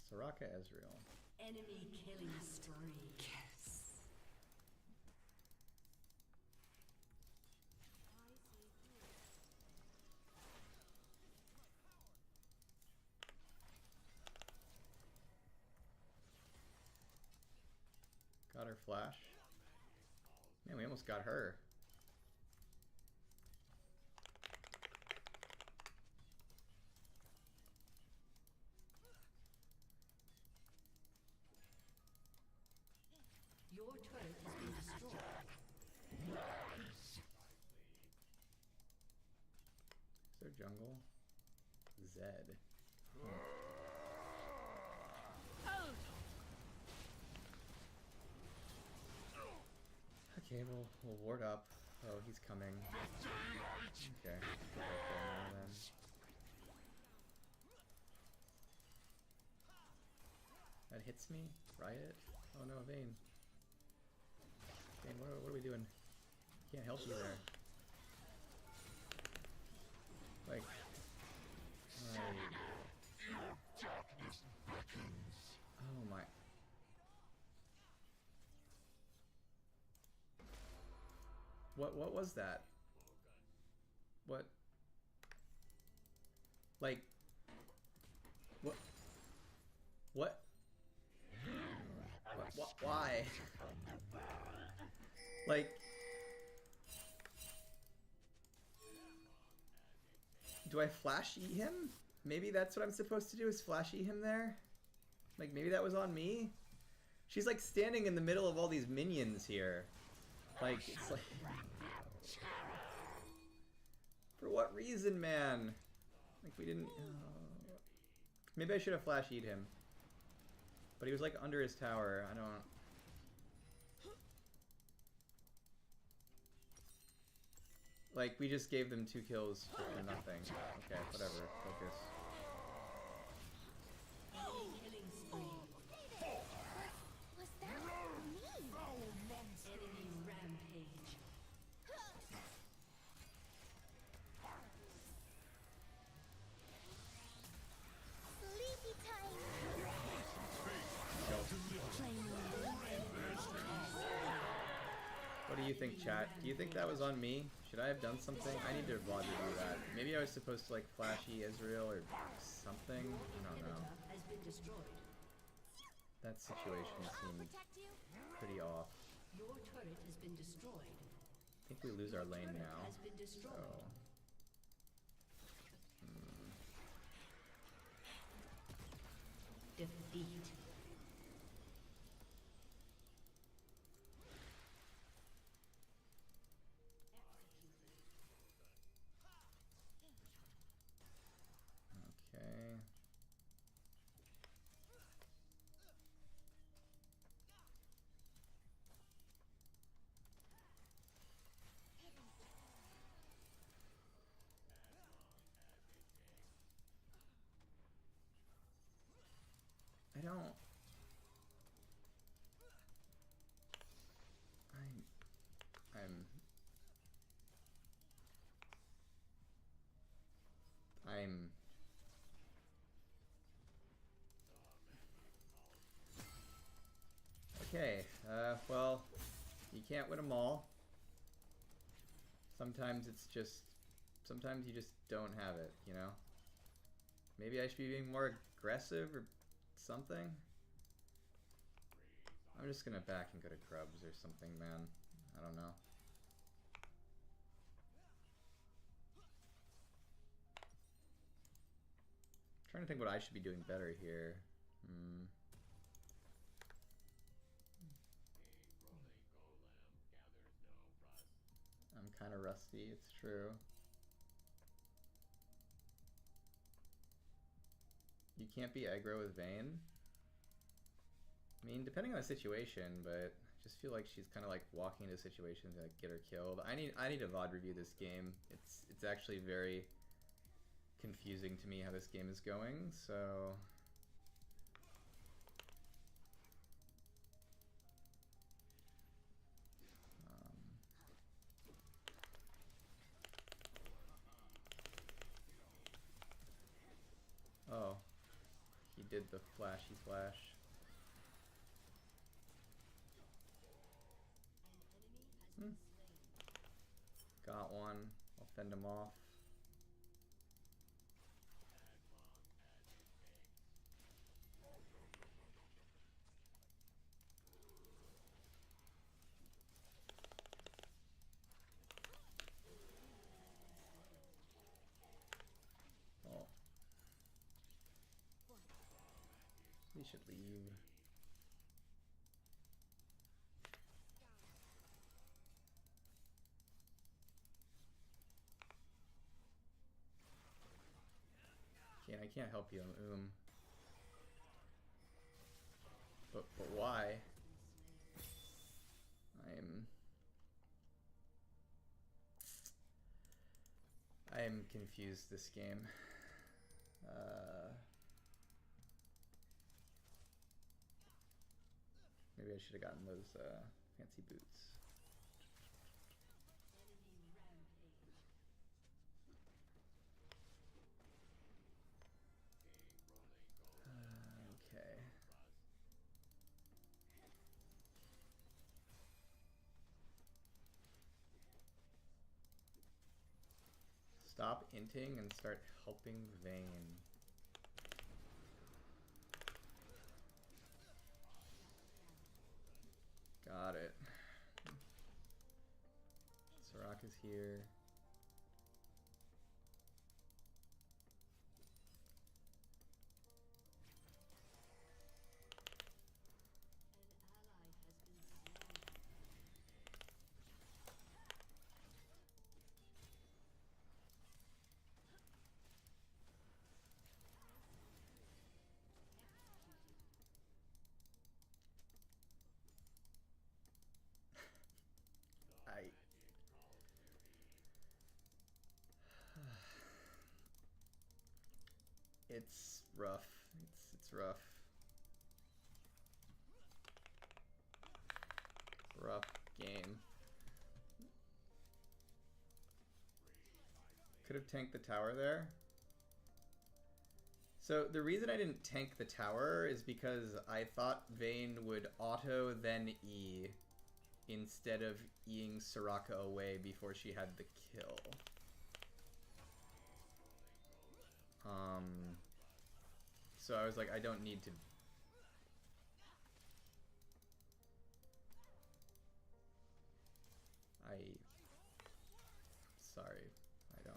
Soraka Ezreal.
Enemy killing spree. Yes.
her flash. Man, we almost got her.
Your turret has been destroyed.
Is there jungle? Zed. Okay, we'll ward up. Oh, he's coming. Okay. Then. That hits me? Riot? Oh no, Vayne. Vayne, what are we doing? Can't help you there. Like... Oh my... What was that? What? Like... What? What? Why? Like... Do I flash E him? Maybe that's what I'm supposed to do, is flash E him there? Like, maybe that was on me? She's like standing in the middle of all these minions here. Like, it's like... For what reason, man? Like, we didn't... Maybe I should have flash E'd him. But he was like under his tower. I don't... Like, we just gave them 2 kills for nothing. Okay, whatever. Focus.
Killing spree.
Was that me?
Enemy rampage.
Sleepy time.
What do you think, chat? Do you think that was on me? Should I have done something? I need to vlog review that. Maybe I was supposed to like flashy Israel or something. I don't know.
Has been destroyed.
That situation seemed
Protect you.
pretty off.
Your turret has been destroyed.
I think we lose our lane now.
Has been destroyed.
So.
Defeat.
Okay. I don't... I'm... Okay, well, you can't win them all. Sometimes it's just... Sometimes you just don't have it, you know? Maybe I should be being more aggressive or something? I'm just gonna back and go to Grubs or something, man. I don't know. Trying to think what I should be doing better here. I'm kind of rusty, it's true. You can't be aggro with Vayne? I mean, depending on the situation, but I just feel like she's kind of like walking into situations to like get her killed. I need to VOD review this game. It's actually very confusing to me how this game is going, so... Oh, he did the flashy flash. Got one. I'll fend him off. He should leave. I can't help you, But why? I am confused this game. Maybe I should have gotten those fancy boots. Okay. Stop inting and start helping Vayne. Got it. Soraka's here. It's rough. It's rough. Rough game. Could have tanked the tower there. So the reason I didn't tank the tower is because I thought Vayne would auto then E instead of Eing Soraka away before she had the kill. So I was like, I don't need to. Sorry, I don't.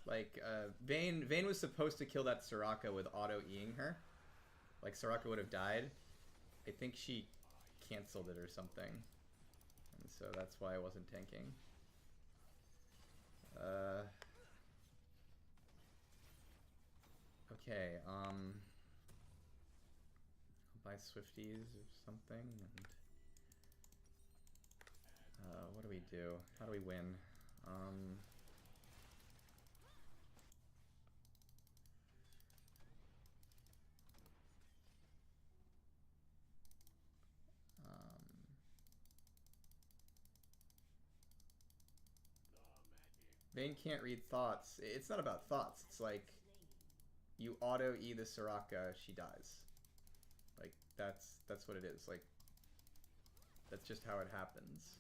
Like, Vayne was supposed to kill that Soraka with auto-Eing her. Like, Soraka would have died. I think she canceled it or something. And so that's why I wasn't tanking. Okay, I'll buy Swifties or something, and what do we do? How do we win? Vayne can't read thoughts. It's not about thoughts. It's like you auto E the Soraka, she dies. Like that's what it is. Like that's just how it happens.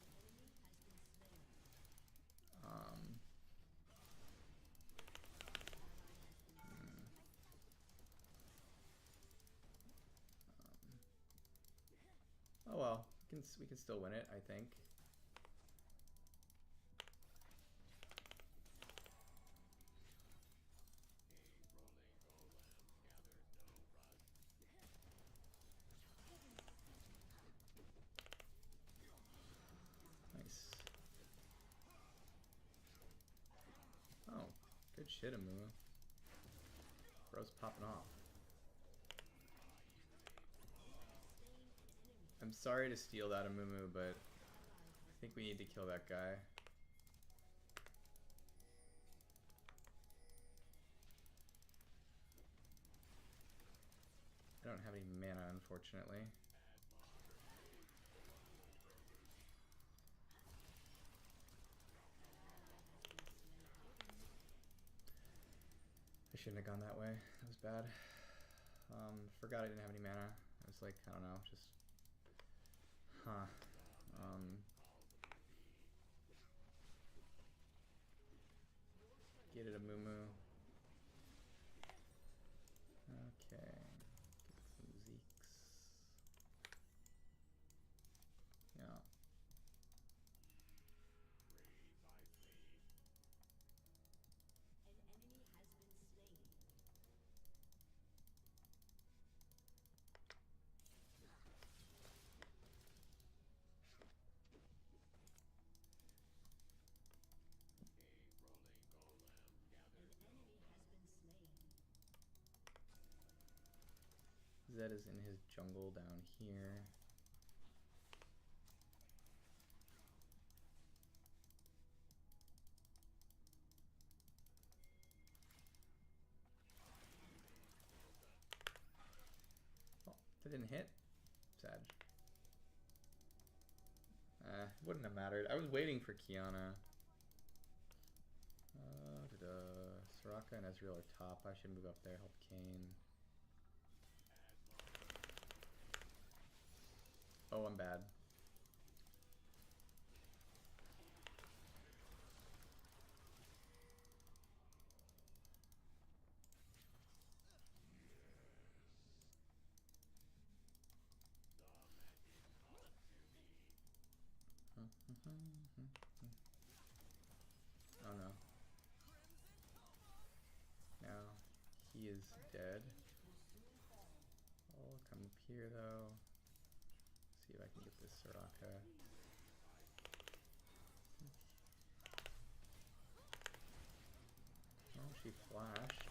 Oh well, we can still win it, I think. Nice. Oh, good shit, Amumu. Bro's popping off. I'm sorry to steal that Amumu, but I think we need to kill that guy. I don't have any mana, unfortunately. I shouldn't have gone that way. That was bad. Forgot I didn't have any mana. I was like, I don't know, just... Huh. Get it, Amumu. Okay. Zed is in his jungle down here. Oh, that didn't hit? Sad. Wouldn't have mattered. I was waiting for Kiana. Soraka and Ezreal are top. I should move up there, help Kane. Oh, I'm bad. Oh no. Now he is dead. I'll come up here though. See if I can get this Soraka. Oh, she flashed.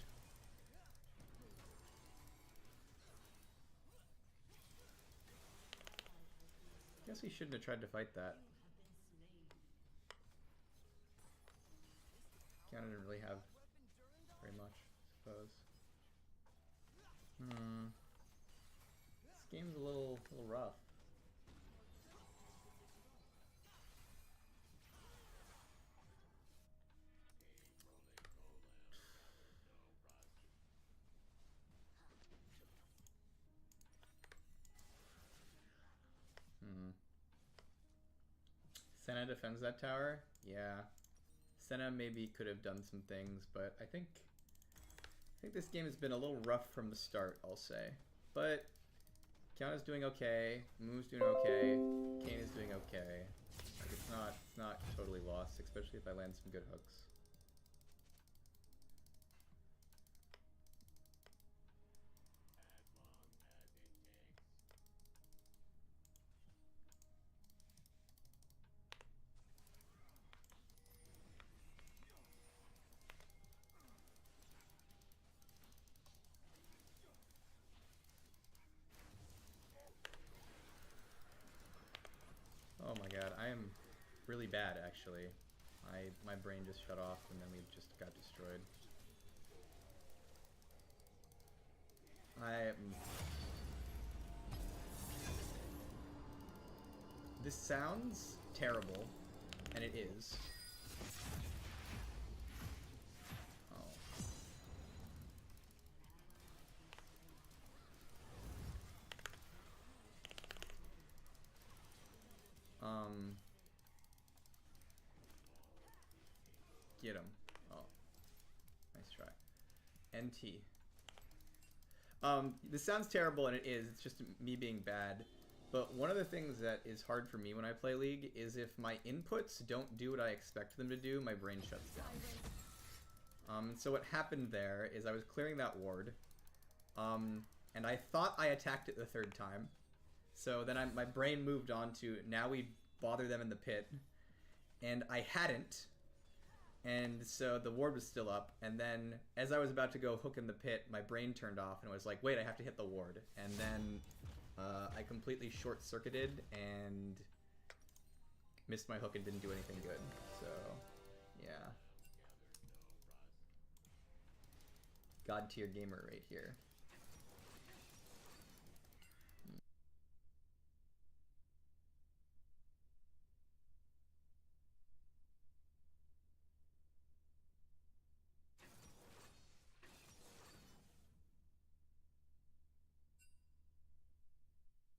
Guess he shouldn't have tried to fight that. Kiana didn't really have very much, I suppose. This game's a little rough. Senna defends that tower? Yeah. Senna maybe could have done some things, but I think this game has been a little rough from the start, I'll say. But Kiana's doing okay, Moo's doing okay, Kane is doing okay. Like it's not totally lost, especially if I land some good hooks. Oh my god, I am really bad actually. My brain just shut off and then we just got destroyed. This sounds terrible, and it is. Get him. Oh. Nice try. NT. This sounds terrible, and it is. It's just me being bad. But one of the things that is hard for me when I play League is if my inputs don't do what I expect them to do, my brain shuts down. So what happened there is I was clearing that ward, and I thought I attacked it the third time. So then my brain moved on to, now we bother them in the pit, and I hadn't. And so the ward was still up, and then as I was about to go hook in the pit, my brain turned off and was like, wait, I have to hit the ward. And then I completely short-circuited and missed my hook and didn't do anything good. So, yeah. God tier gamer right here.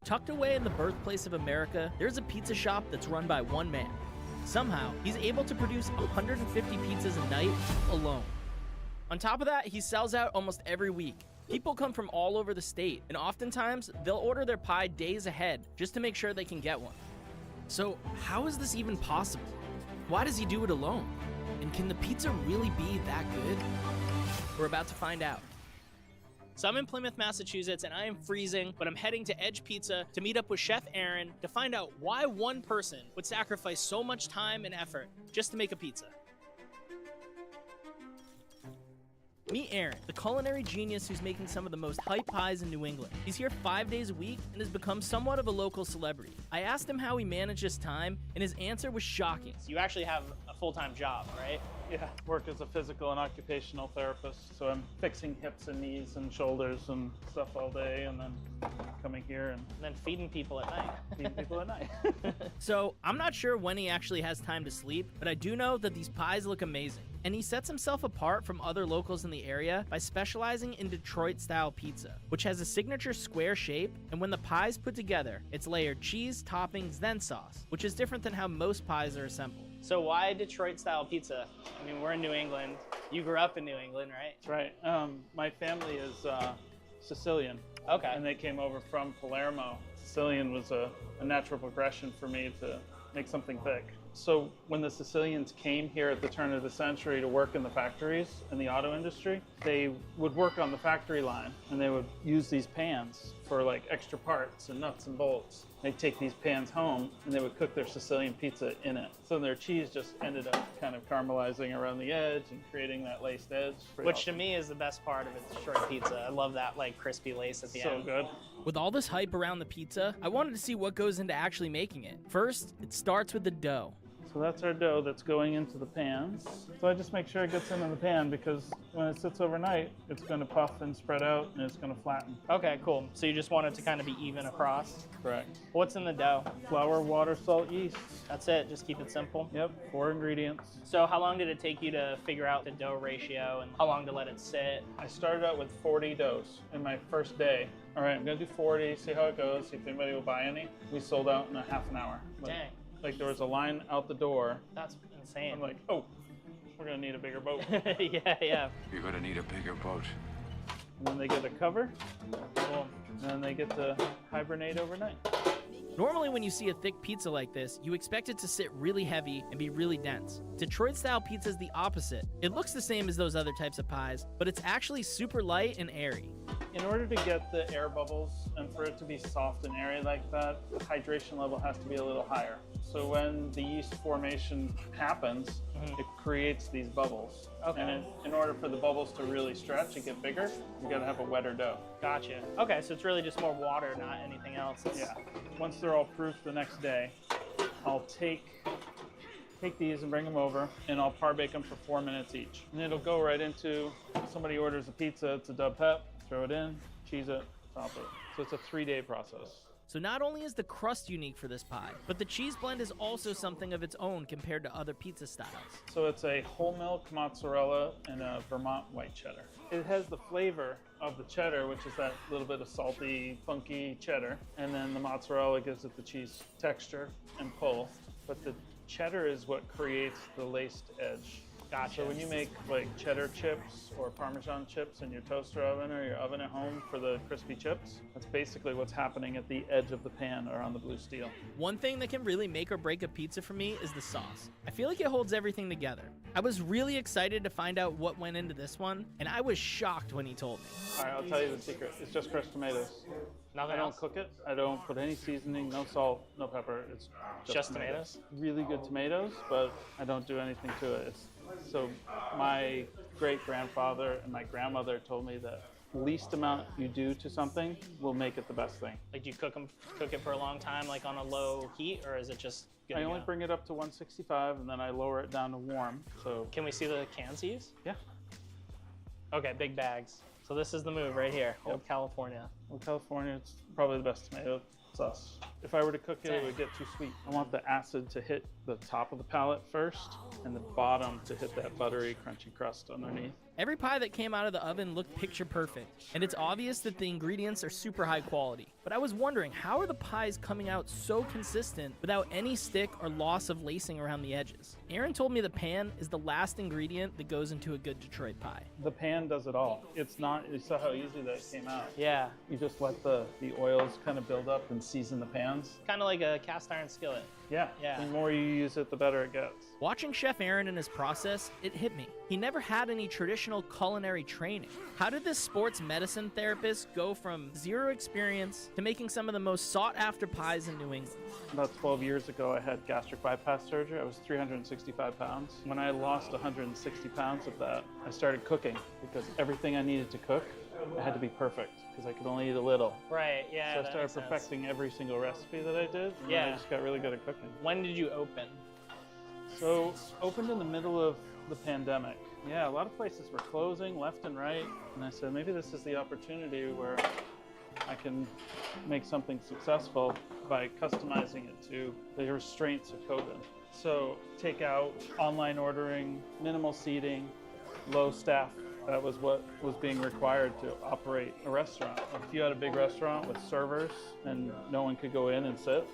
Tucked away in the birthplace of America, there's a pizza shop that's run by one man. Somehow, he's able to produce 150 pizzas a night alone. On top of that, he sells out almost every week. People come from all over the state, and oftentimes, they'll order their pie days ahead just to make sure they can get one. So, how is this even possible? Why does he do it alone? And can the pizza really be that good? We're about to find out. So I'm in Plymouth, Massachusetts, and I am freezing, but I'm heading to Edge Pizza to meet up with Chef Aaron to find out why one person would sacrifice so much time and effort just to make a pizza. Meet Aaron, the culinary genius who's making some of the most hype pies in New England. He's here 5 days a week and has become somewhat of a local celebrity. I asked him how he managed his time, and his answer was shocking.
You actually have a full-time job, right?
Yeah, work as a physical and occupational therapist. So I'm fixing hips and knees and shoulders and stuff all day, and then coming here and
then feeding people at night.
feeding people at night.
So I'm not sure when he actually has time to sleep, but I do know that these pies look amazing. And he sets himself apart from other locals in the area by specializing in Detroit-style pizza, which has a signature square shape, and when the pie's put together, it's layered cheese, toppings, then sauce, which is different than how most pies are assembled.
So why Detroit-style pizza? I mean, we're in New England. You grew up in New England, right?
That's right. My family is Sicilian.
Okay.
And they came over from Palermo. Sicilian was a natural progression for me to make something thick. So when the Sicilians came here at the turn of the century to work in the factories in the auto industry, they would work on the factory line and they would use these pans for like extra parts and nuts and bolts. They'd take these pans home and they would cook their Sicilian pizza in it. So their cheese just ended up kind of caramelizing around the edge and creating that laced edge.
Which to me is the best part of a Detroit pizza. I love that like crispy lace at the end.
So good.
With all this hype around the pizza, I wanted to see what goes into actually making it. First, it starts with the dough.
So that's our dough that's going into the pans. So I just make sure it gets into the pan because when it sits overnight, it's going to puff and spread out and it's going to flatten.
Okay, cool. So you just want it to kind of be even across?
Correct.
What's in the dough?
Flour, water, salt, yeast.
That's it? Just keep it simple?
Yep, 4 ingredients.
So how long did it take you to figure out the dough ratio and how long to let it sit?
I started out with 40 doughs in my first day. All right, I'm going to do 40, see how it goes, see if anybody will buy any. We sold out in a half an hour.
Dang.
Like there was a line out the door.
That's insane.
I'm like, oh, we're gonna need a bigger boat.
yeah.
You're gonna need a bigger boat.
And then they get a cover. Cool. And then they get to hibernate overnight.
Normally when you see a thick pizza like this, you expect it to sit really heavy and be really dense. Detroit-style pizza is the opposite. It looks the same as those other types of pies, but it's actually super light and airy.
In order to get the air bubbles and for it to be soft and airy like that, the hydration level has to be a little higher. So when the yeast formation happens, it creates these bubbles.
Okay.
And in order for the bubbles to really stretch and get bigger, you gotta have a wetter dough.
Gotcha. Okay, so it's really just more water, not anything else.
Yeah. Once they're all proof the next day, I'll take these and bring them over, and I'll par bake them for 4 minutes each. And it'll go right into, somebody orders a pizza, it's a dub pep, throw it in, cheese it, top it. So it's a 3-day process.
So not only is the crust unique for this pie, but the cheese blend is also something of its own compared to other pizza styles.
So it's a whole milk mozzarella and a Vermont white cheddar. It has the flavor of the cheddar, which is that little bit of salty, funky cheddar. And then the mozzarella gives it the cheese texture and pull. But the cheddar is what creates the laced edge.
Gotcha.
So when you make like cheddar chips or Parmesan chips in your toaster oven or your oven at home for the crispy chips, that's basically what's happening at the edge of the pan or on the blue steel.
One thing that can really make or break a pizza for me is the sauce. I feel like it holds everything together. I was really excited to find out what went into this one, and I was shocked when he told me.
All right, I'll tell you the secret. It's just crushed tomatoes.
Nothing
I don't
else?
cook it. I don't put any seasoning, no salt, no pepper. It's
Just tomatoes?
Really good tomatoes, but I don't do anything to it. So my great-grandfather and my grandmother told me that the least amount you do to something will make it the best thing.
Like, do you cook it for a long time, like on a low heat, or is it just good
I
to
only
go?
bring it up to 165 and then I lower it down to warm. So
Can we see the cans you use?
yeah.
Okay, big bags. So this is the move right here, Old California.
Well, California, it's probably the best tomato sauce. If I were to cook it, it would get too sweet. I want the acid to hit the top of the palate first and the bottom to hit that buttery, crunchy crust underneath.
Every pie that came out of the oven looked picture perfect, and it's obvious that the ingredients are super high quality. But I was wondering, how are the pies coming out so consistent without any stick or loss of lacing around the edges? Aaron told me the pan is the last ingredient that goes into a good Detroit pie.
The pan does it all. It's not, you saw how easy that came out.
Yeah.
You just let the oils kind of build up and season the pan. pans.
Kind of like a cast iron skillet.
Yeah.
Yeah.
The more you use it, the better it gets.
Watching Chef Aaron in his process, it hit me. He never had any traditional culinary training. How did this sports medicine therapist go from zero experience to making some of the most sought-after pies in New England?
About 12 years ago, I had gastric bypass surgery. I was 365 pounds. When I lost 160 pounds of that, I started cooking because everything I needed to cook, it had to be perfect because I could only eat a little.
Right, yeah.
So I
that
started
makes sense.
perfecting every single recipe that I did. And
Yeah.
I just got really good at cooking.
When did you open?
So opened in the middle of the pandemic. Yeah, a lot of places were closing left and right. And I said, maybe this is the opportunity where I can make something successful by customizing it to the restraints of COVID. So takeout, online ordering, minimal seating, low staff. That was what was being required to operate a restaurant. If you had a big restaurant with servers and no one could go in and sit,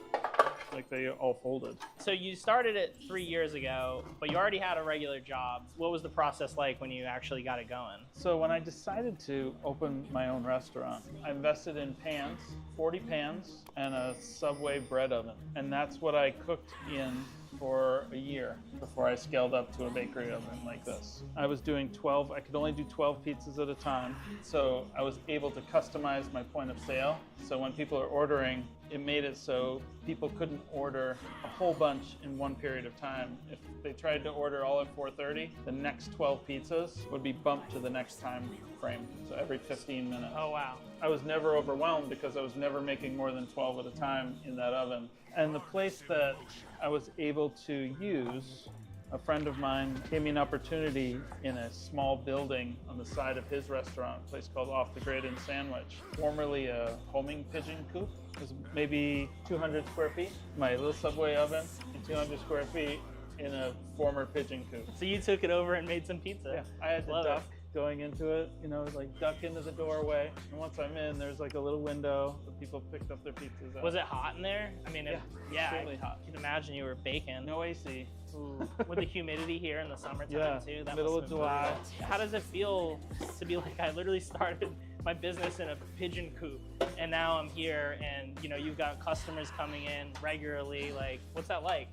like they all folded.
So you started it 3 years ago, but you already had a regular job. What was the process like when you actually got it going?
So when I decided to open my own restaurant, I invested in pans, 40 pans, and a Subway bread oven. And that's what I cooked in for a year before I scaled up to a bakery oven like this. I was doing 12, I could only do 12 pizzas at a time. So I was able to customize my point of sale. So when people are ordering, it made it so people couldn't order a whole bunch in one period of time. If they tried to order all at 4:30, the next 12 pizzas would be bumped to the next time frame, so every 15 minutes.
Oh, wow.
I was never overwhelmed because I was never making more than 12 at a time in that oven. And the place that I was able to use, a friend of mine gave me an opportunity in a small building on the side of his restaurant, a place called Off the Grid in Sandwich, formerly a homing pigeon coop. It was maybe 200 square feet. My little Subway oven and 200 square feet in a former pigeon coop.
So you took it over and made some pizza.
Yeah, I had to
Love
duck going into it, you know, like duck into the doorway. And once I'm in, there's like a little window that people picked up their pizzas at.
Was it hot in there? I mean, yeah,
extremely hot.
I can imagine you were baking.
No AC.
Ooh. With the humidity here in the summertime
Yeah,
too. That
middle
must
of
have been
July.
brutal. How does it feel to be like, I literally started my business in a pigeon coop and now I'm here and you know you've got customers coming in regularly? Like, what's that like?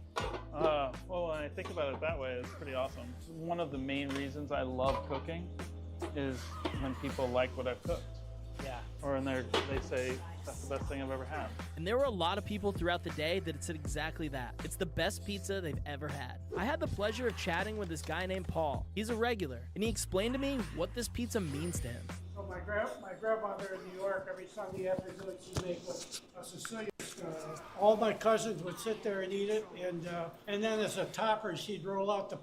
Well, when I think about it that way, it's pretty awesome. One of the main reasons I love cooking is when people like what I've cooked.
Yeah.
Or when they say, that's the best thing I've ever had.
And there were a lot of people throughout the day that said exactly that. It's the best pizza they've ever had. I had the pleasure of chatting with this guy named Paul. He's a regular, and he explained to me what this pizza means to him.
So my grandmother in New York, every Sunday afternoon, she'd make a Sicilian style. All my cousins would sit there and eat it, and then as a topper, she'd roll out the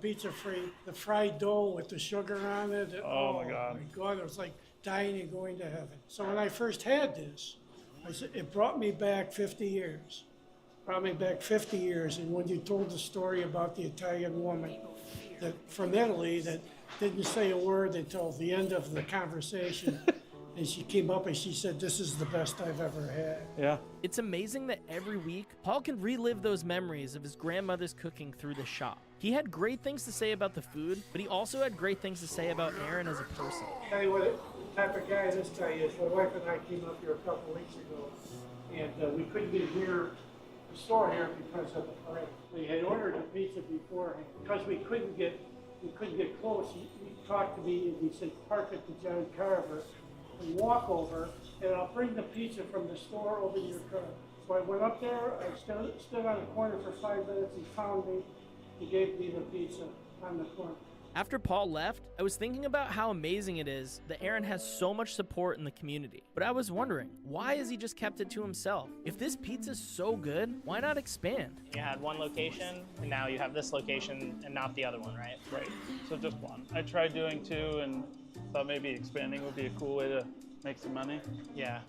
fried dough with the sugar on it. And,
Oh, my God.
My God, it was like dying and going to heaven. So when I first had this, it brought me back 50 years. And when you told the story about the Italian woman that from Italy that didn't say a word until the end of the conversation, and she came up and she said, "This is the best I've ever had."
Yeah.
It's amazing that every week, Paul can relive those memories of his grandmother's cooking through the shop. He had great things to say about the food, but he also had great things to say about Aaron as a person.
Tell you what type of guy this guy is. My wife and I came up here a couple weeks ago, and we couldn't get near the store here because of the parade. We had ordered the pizza beforehand because we couldn't get close. He talked to me and he said, "Park at the John Carver and walk over, and I'll bring the pizza from the store over to your car." So I went up there. I stood on the corner for 5 minutes. He found me. He gave me the pizza on the corner.
After Paul left, I was thinking about how amazing it is that Aaron has so much support in the community. But I was wondering, why has he just kept it to himself? If this pizza's so good, why not expand?
You had one location, and now you have this location and not the other one, right?
Right. So just one. I tried doing two and thought maybe expanding would be a cool way to make some money.
Yeah.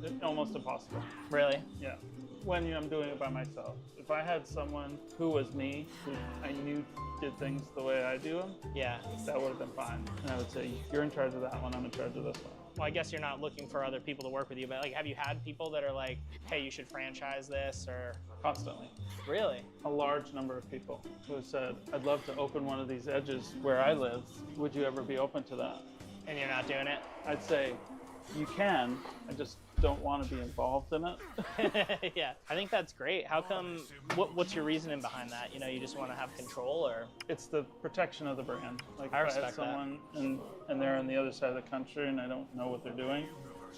It's almost impossible.
Really?
Yeah. When I'm doing it by myself. If I had someone who was me, who I knew did things the way I do them,
Yeah.
that would have been fine. And I would say, you're in charge of that one, I'm in charge of this one.
Well, I guess you're not looking for other people to work with you, but like, have you had people that are like, "Hey, you should franchise this," or?
Constantly.
Really?
A large number of people who said, "I'd love to open one of these edges where I live. Would you ever be open to that?"
And you're not doing it?
I'd say, you can, I just don't want to be involved in it.
Yeah, I think that's great. How come, what's your reasoning behind that? You know, you just want to have control, or?
It's the protection of the brand. Like
I
if I have
respect
someone and they're on the other side of the country and I don't know what they're doing,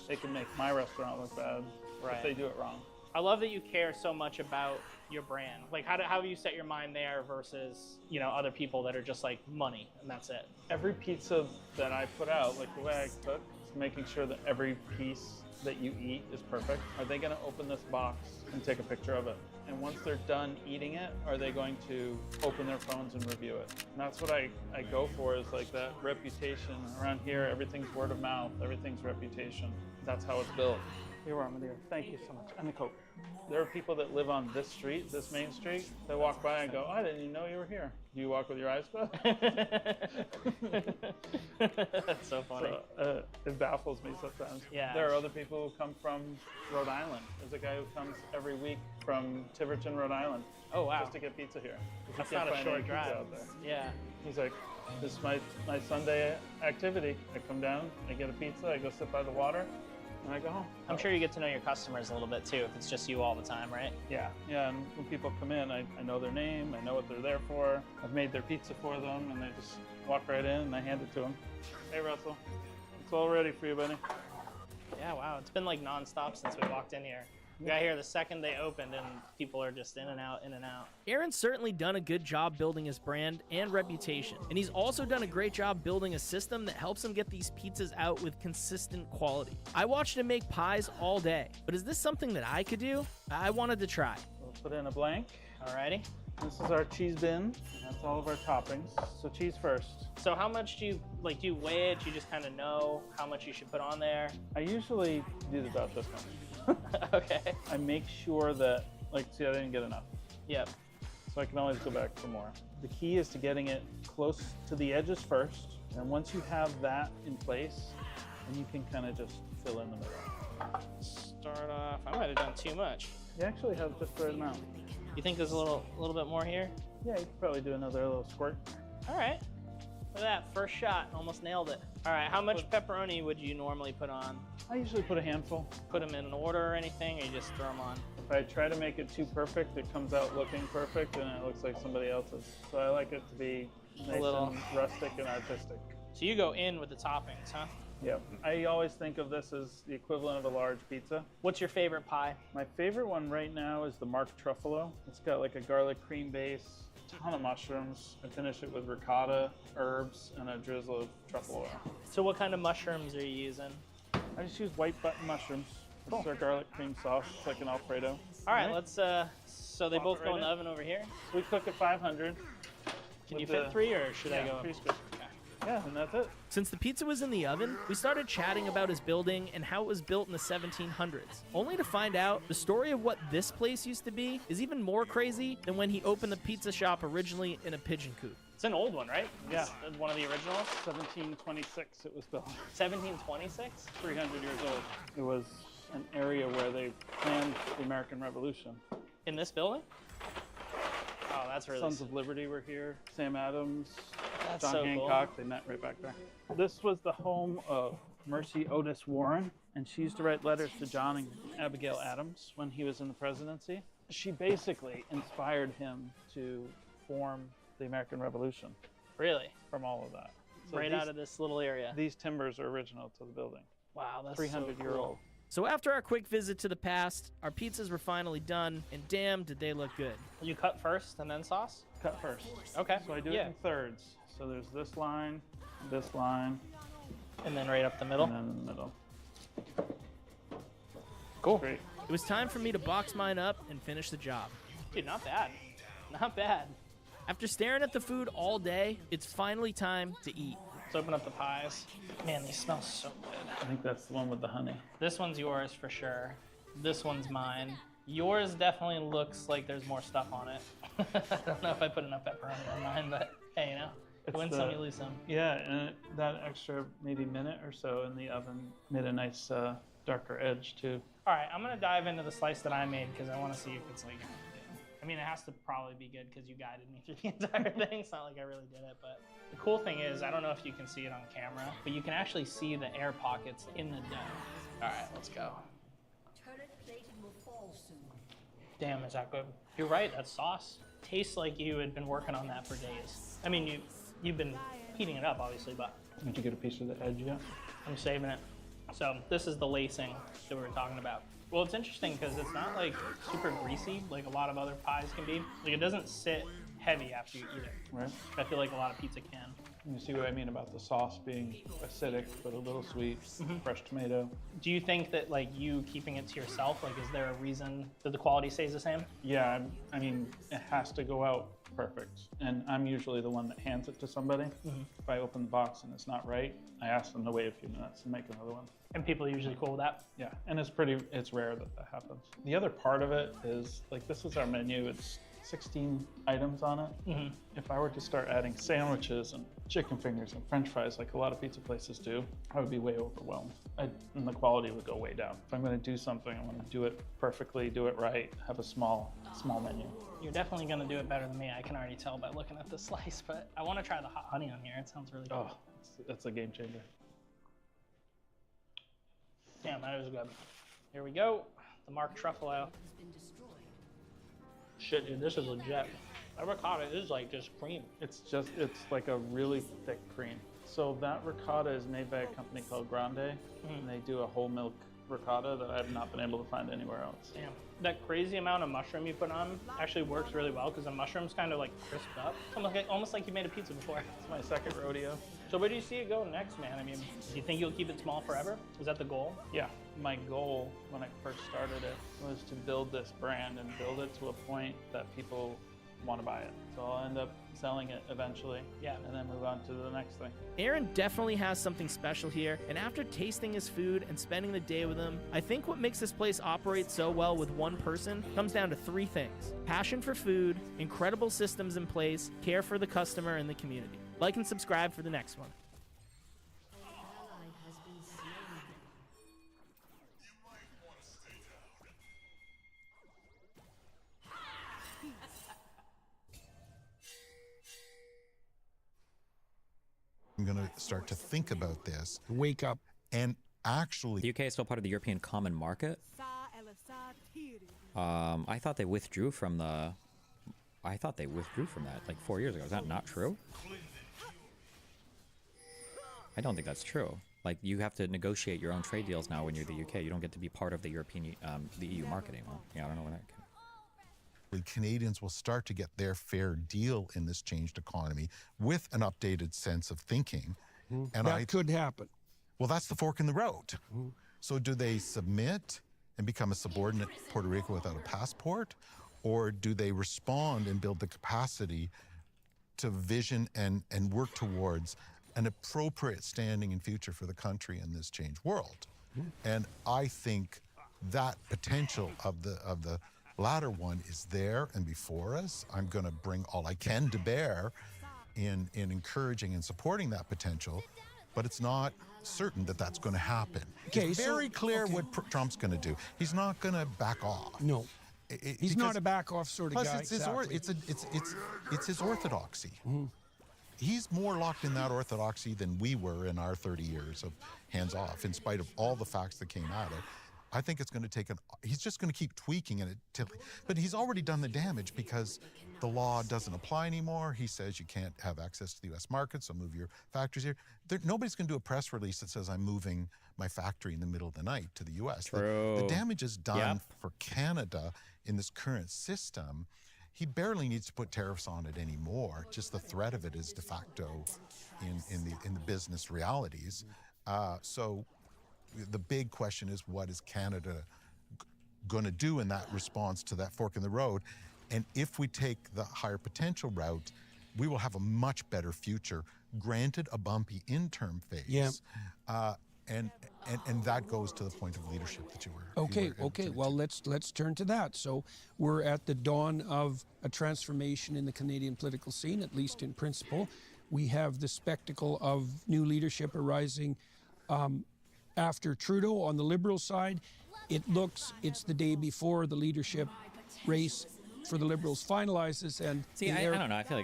they can make my restaurant look bad if they do it wrong.
I love that you care so much about your brand. Like how do you set your mind there versus, you know, other people that are just like money and that's it?
Every pizza that I put out, like the way I cook, is making sure that every piece that you eat is perfect. Are they going to open this box and take a picture of it? And once they're done eating it, are they going to open their phones and review it? And that's what I go for, is like that reputation. Around here, everything's word of mouth, everything's reputation. That's how it's built. Here we are, my dear. Thank you so much. And the Coke. There are people that live on this street, this main street, that walk by and go, oh, I didn't even know you were here. Do you walk with your eyes closed?
That's so funny.
So, it baffles me sometimes.
Yeah.
There are other people who come from Rhode Island. There's a guy who comes every week from Tiverton, Rhode Island.
Oh, wow.
Just to get pizza here.
That's not a short drive.
Out there.
Yeah.
He's like, this is my Sunday activity. I come down, I get a pizza, I go sit by the water, and I go home.
I'm sure you get to know your customers a little bit too, if it's just you all the time, right?
Yeah, and when people come in, I know their name, I know what they're there for, I've made their pizza for them, and they just walk right in and I hand it to them. Hey Russell, it's all ready for you, buddy.
Yeah, wow, it's been like nonstop since we walked in here. We got here the second they opened and people are just in and out, in and out.
Aaron's certainly done a good job building his brand and reputation, and he's also done a great job building a system that helps him get these pizzas out with consistent quality. I watched him make pies all day, but is this something that I could do? I wanted to try.
We'll put in a blank.
Alrighty.
This is our cheese bin. That's all of our toppings. So cheese first.
So how much do you weigh it? Do you just kind of know how much you should put on there?
I usually do about this one.
Okay.
I make sure that, see, I didn't get enough.
Yep.
So I can always go back for more. The key is to getting it close to the edges first. And once you have that in place, then you can kind of just fill in the middle.
Start off, I might have done too much.
You actually have just the right amount.
You think there's a little bit more here?
Yeah, you could probably do another little squirt.
All right. Look at that, first shot, almost nailed it. All right, how much pepperoni would you normally put on?
I usually put a handful.
Put them in an order or anything, or you just throw them on?
If I try to make it too perfect, it comes out looking perfect and it looks like somebody else's. So I like it to be nice and rustic and artistic.
So you go in with the toppings, huh?
Yep. I always think of this as the equivalent of a large pizza.
What's your favorite pie?
My favorite one right now is the Mark Truffalo. It's got like a garlic cream base, ton of mushrooms. I finish it with ricotta, herbs, and a drizzle of truffle oil.
So what kind of mushrooms are you using?
I just use white button mushrooms. This is our garlic cream sauce. It's like an Alfredo.
All right, let's, so they both go in the oven over here?
We cook at 500.
Can you fit 3 or should I go?
3's good. Yeah, and that's it.
Since the pizza was in the oven, we started chatting about his building and how it was built in the 1700s, only to find out the story of what this place used to be is even more crazy than when he opened the pizza shop originally in a pigeon coop.
It's an old one, right?
Yeah.
It's one of the originals?
1726 it was built.
1726?
300 years old. It was an area where they planned the American Revolution.
In this building? Oh, that's really
Sons of Liberty were here. Sam Adams,
That's
John
so
Hancock,
cool.
They met right back there. This was the home of Mercy Otis Warren, and she used to write letters to John and Abigail Adams when he was in the presidency. She basically inspired him to form the American Revolution.
Really?
From all of that. So
right out of this little area.
These timbers are original to the building.
Wow, that's
300-year-old.
So after our quick visit to the past, our pizzas were finally done, and damn, did they look good.
You cut first and then sauce?
Cut first.
Okay.
So I do it in thirds. So there's this line,
and then right up the middle?
and then in the middle.
Cool.
Great.
It was time for me to box mine up and finish the job.
Dude, not bad. Not bad.
After staring at the food all day, it's finally time to eat.
Let's open up the pies. Man, these smell so good.
I think that's the one with the honey.
This one's yours for sure. This one's mine. Yours definitely looks like there's more stuff on it. I don't know if I put enough pepperoni on mine, but hey, you know, you win some, you lose some.
Yeah, and that extra maybe minute or so in the oven made a nice darker edge too.
All right, I'm gonna dive into the slice that I made because I want to see if it's like, I mean, it has to probably be good because you guided me through the entire thing. It's not like I really did it, but the cool thing is, I don't know if you can see it on camera, but you can actually see the air pockets in the dough. All right, let's go. Damn, is that good? You're right, that sauce tastes like you had been working on that for days. I mean, you've been heating it up, obviously, but...
Did you get a piece of the edge yet?
I'm saving it. So this is the lacing that we were talking about. Well, it's interesting because it's not like super greasy like a lot of other pies can be. Like it doesn't sit heavy after you eat it.
Right.
I feel like a lot of pizza can.
You see what I mean about the sauce being acidic but a little sweet, fresh tomato.
Do you think that like you keeping it to yourself, like is there a reason that the quality stays the same?
Yeah, I mean, it has to go out perfect. And I'm usually the one that hands it to somebody. If I open the box and it's not right, I ask them to wait a few minutes and make another one.
And people are usually cool with that?
Yeah, and it's rare that that happens. The other part of it is, like, this is our menu. It's 16 items on it. If I were to start adding sandwiches and chicken fingers and french fries like a lot of pizza places do, I would be way overwhelmed. And the quality would go way down. If I'm gonna do something, I wanna do it perfectly, do it right, have a small menu.
You're definitely gonna do it better than me. I can already tell by looking at the slice, but I wanna try the hot honey on here. It sounds really good.
Oh, it's a game changer.
Damn, that is good. Here we go. The Mark Truffalo. Shit, dude, this is legit. That ricotta is like just cream.
It's like a really thick cream. So that ricotta is made by a company called Grande, and they do a whole milk ricotta that I've not been able to find anywhere else.
Damn. That crazy amount of mushroom you put on actually works really well because the mushrooms kind of like crisp up. Almost like you made a pizza before.
It's my second rodeo.
So where do you see it go next, man? I mean, do you think you'll keep it small forever? Is that the goal?
Yeah. My goal when I first started it was to build this brand and build it to a point that people want to buy it. So I'll end up selling it eventually.
Yeah.
And then move on to the next thing.
Aaron definitely has something special here, and after tasting his food and spending the day with him, I think what makes this place operate so well with one person comes down to three things: passion for food, incredible systems in place, care for the customer and the community. Like and subscribe for the next one.
I'm going to start to think about this.
Wake up.
And actually...
The UK is still part of the European Common Market. I thought they withdrew from the... I thought they withdrew from that like 4 years ago. Is that not true? I don't think that's true. Like, you have to negotiate your own trade deals now when you're the UK. You don't get to be part of the European, the EU market anymore. Yeah, I don't know when that came.
Canadians will start to get their fair deal in this changed economy with an updated sense of thinking. And
that could happen.
Well, that's the fork in the road. So do they submit and become a subordinate Puerto Rico without a passport? Or do they respond and build the capacity to vision and work towards an appropriate standing and future for the country in this changed world? And I think that potential of the latter one is there and before us. I'm going to bring all I can to bear in encouraging and supporting that potential, but it's not certain that that's going to happen. It's very clear what Trump's going to do. He's not going to back off.
No. He's not a back off sort of
plus
guy.
It's his orthodoxy. He's more locked in that orthodoxy than we were in our 30 years of hands off, in spite of all the facts that came at it. I think it's going to take he's just going to keep tweaking it, but he's already done the damage because the law doesn't apply anymore. He says you can't have access to the U.S. market, so move your factories here. Nobody's going to do a press release that says I'm moving my factory in the middle of the night to the U.S. The damage is done for Canada in this current system. He barely needs to put tariffs on it anymore. Just the threat of it is de facto in the business realities. So the big question is, what is Canada going to do in that response to that fork in the road? And if we take the higher potential route, we will have a much better future, granted a bumpy interim phase. And that goes to the point of leadership that you were.
Okay. Well, let's turn to that. So we're at the dawn of a transformation in the Canadian political scene, at least in principle. We have the spectacle of new leadership arising after Trudeau on the Liberal side. It's the day before the leadership race for the Liberals finalizes. And
see, I don't know. I feel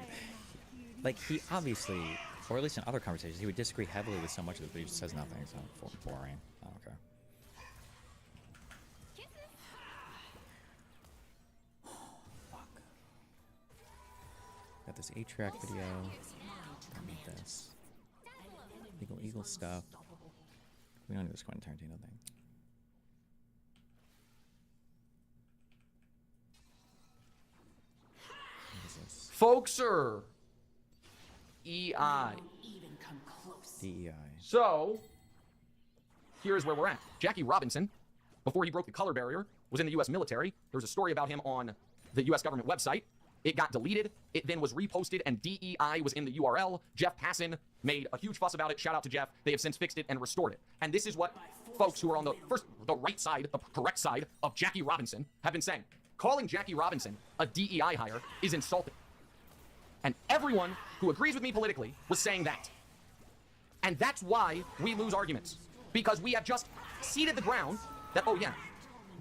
like he obviously, or at least in other conversations, he would disagree heavily with so much of it, but he just says nothing. So boring. I don't care. Got this 8-track video. Don't need this. Eagle stuff. We don't need this Quentin Tarantino thing. What is this?
Folkser. EI.
DEI.
So, here's where we're at. Jackie Robinson, before he broke the color barrier, was in the U.S. military. There was a story about him on the U.S. government website. It got deleted. It then was reposted, and DEI was in the URL. Jeff Passan made a huge fuss about it. Shout out to Jeff. They have since fixed it and restored it. And this is what folks who are on the right side, the correct side of Jackie Robinson have been saying. Calling Jackie Robinson a DEI hire is insulting. And everyone who agrees with me politically was saying that. And that's why we lose arguments. Because we have just seeded the ground that, oh yeah,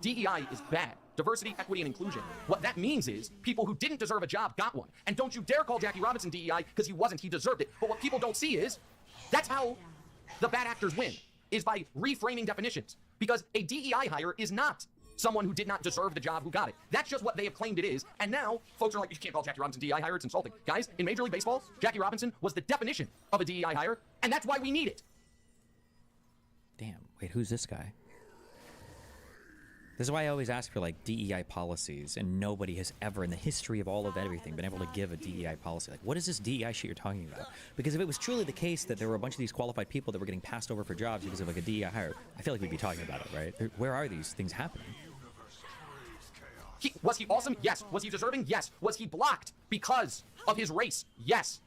DEI is bad. Diversity, equity, and inclusion. What that means is people who didn't deserve a job got one. And don't you dare call Jackie Robinson DEI because he wasn't, he deserved it. But what people don't see is that's how the bad actors win, is by reframing definitions. Because a DEI hire is not someone who did not deserve the job who got it. That's just what they have claimed it is. And now folks are like, you can't call Jackie Robinson DEI hire, it's insulting. Guys, in Major League Baseball, Jackie Robinson was the definition of a DEI hire, and that's why we need it.
Damn, wait, who's this guy? This is why I always ask for like DEI policies, and nobody has ever in the history of all of everything been able to give a DEI policy. Like, what is this DEI shit you're talking about? Because if it was truly the case that there were a bunch of these qualified people that were getting passed over for jobs because of like a DEI hire, I feel like we'd be talking about it, right? Where are these things happening?
Was he awesome? Yes. Was he deserving? Yes. Was he blocked because of his race? Yes.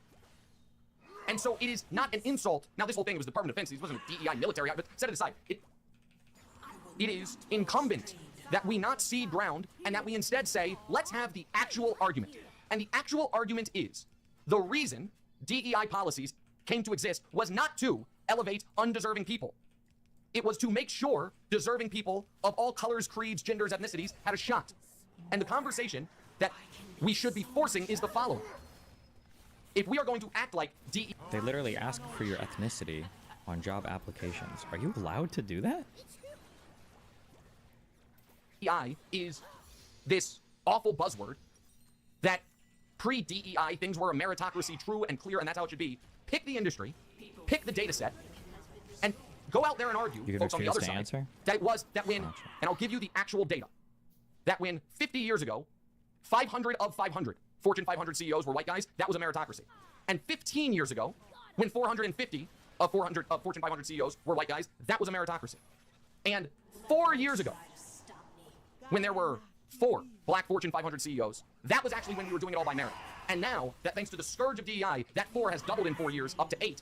And so it is not an insult. Now, this whole thing was the Department of Defense. This wasn't a DEI military, but set it aside. It is incumbent that we not cede ground and that we instead say, let's have the actual argument. And the actual argument is the reason DEI policies came to exist was not to elevate undeserving people. It was to make sure deserving people of all colors, creeds, genders, ethnicities had a shot. And the conversation that we should be forcing is the following. If we are going to act like DEI...
They literally ask for your ethnicity on job applications. Are you allowed to do that?
DEI is this awful buzzword that pre-DEI things were a meritocracy, true and clear, and that's how it should be. Pick the industry, pick the data set, and go out there and argue, folks on the other side, that when, and I'll give you the actual data, that when 50 years ago, 500 of 500 Fortune 500 CEOs were white guys, that was a meritocracy. And 15 years ago, when 450 of Fortune 500 CEOs were white guys, that was a meritocracy. And 4 years ago, when there were 4 black Fortune 500 CEOs, that was actually when we were doing it all by merit. And now, that thanks to the scourge of DEI, that 4 has doubled in 4 years up to 8.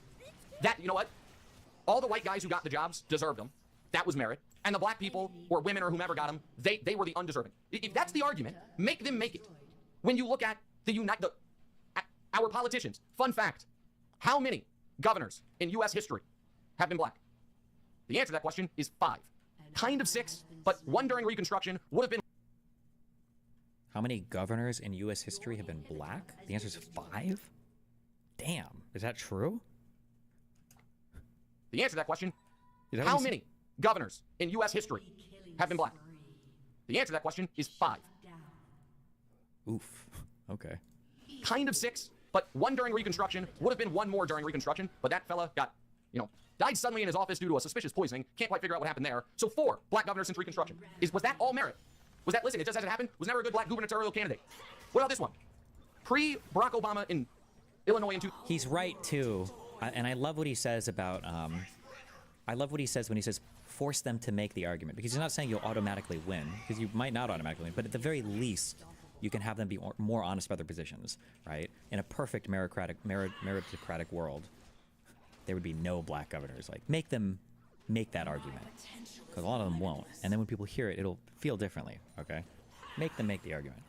That, you know what? All the white guys who got the jobs deserved them. That was merit. And the black people, or women, or whomever got them, they were the undeserving. If that's the argument, make them make it. When you look at our politicians, fun fact, how many governors in U.S. history have been black? The answer to that question is 5. Kind of 6, but 1 during Reconstruction would have been...
How many governors in U.S. history have been black? The answer is 5? Damn, is that true?
The answer to that question, how many governors in U.S. history have been black? The answer to that question is 5.
Oof, okay.
Kind of 6, but 1 during Reconstruction would have been 1 more during Reconstruction, but that fella got, died suddenly in his office due to a suspicious poisoning. Can't quite figure out what happened there. So 4 black governors since Reconstruction. Was that all merit? Was that, listen, it just hasn't happened? Was never a good black gubernatorial candidate. What about this one? Pre-Barack Obama in Illinois in 2...
He's right, too. And I love what he says about, I love what he says when he says, force them to make the argument. Because he's not saying you'll automatically win, because you might not automatically win, but at the very least, you can have them be more honest about their positions, right? In a perfect meritocratic world, there would be no black governors. Like, make them make that argument, because a lot of them won't. And then when people hear it, it'll feel differently, okay? Make them make the argument.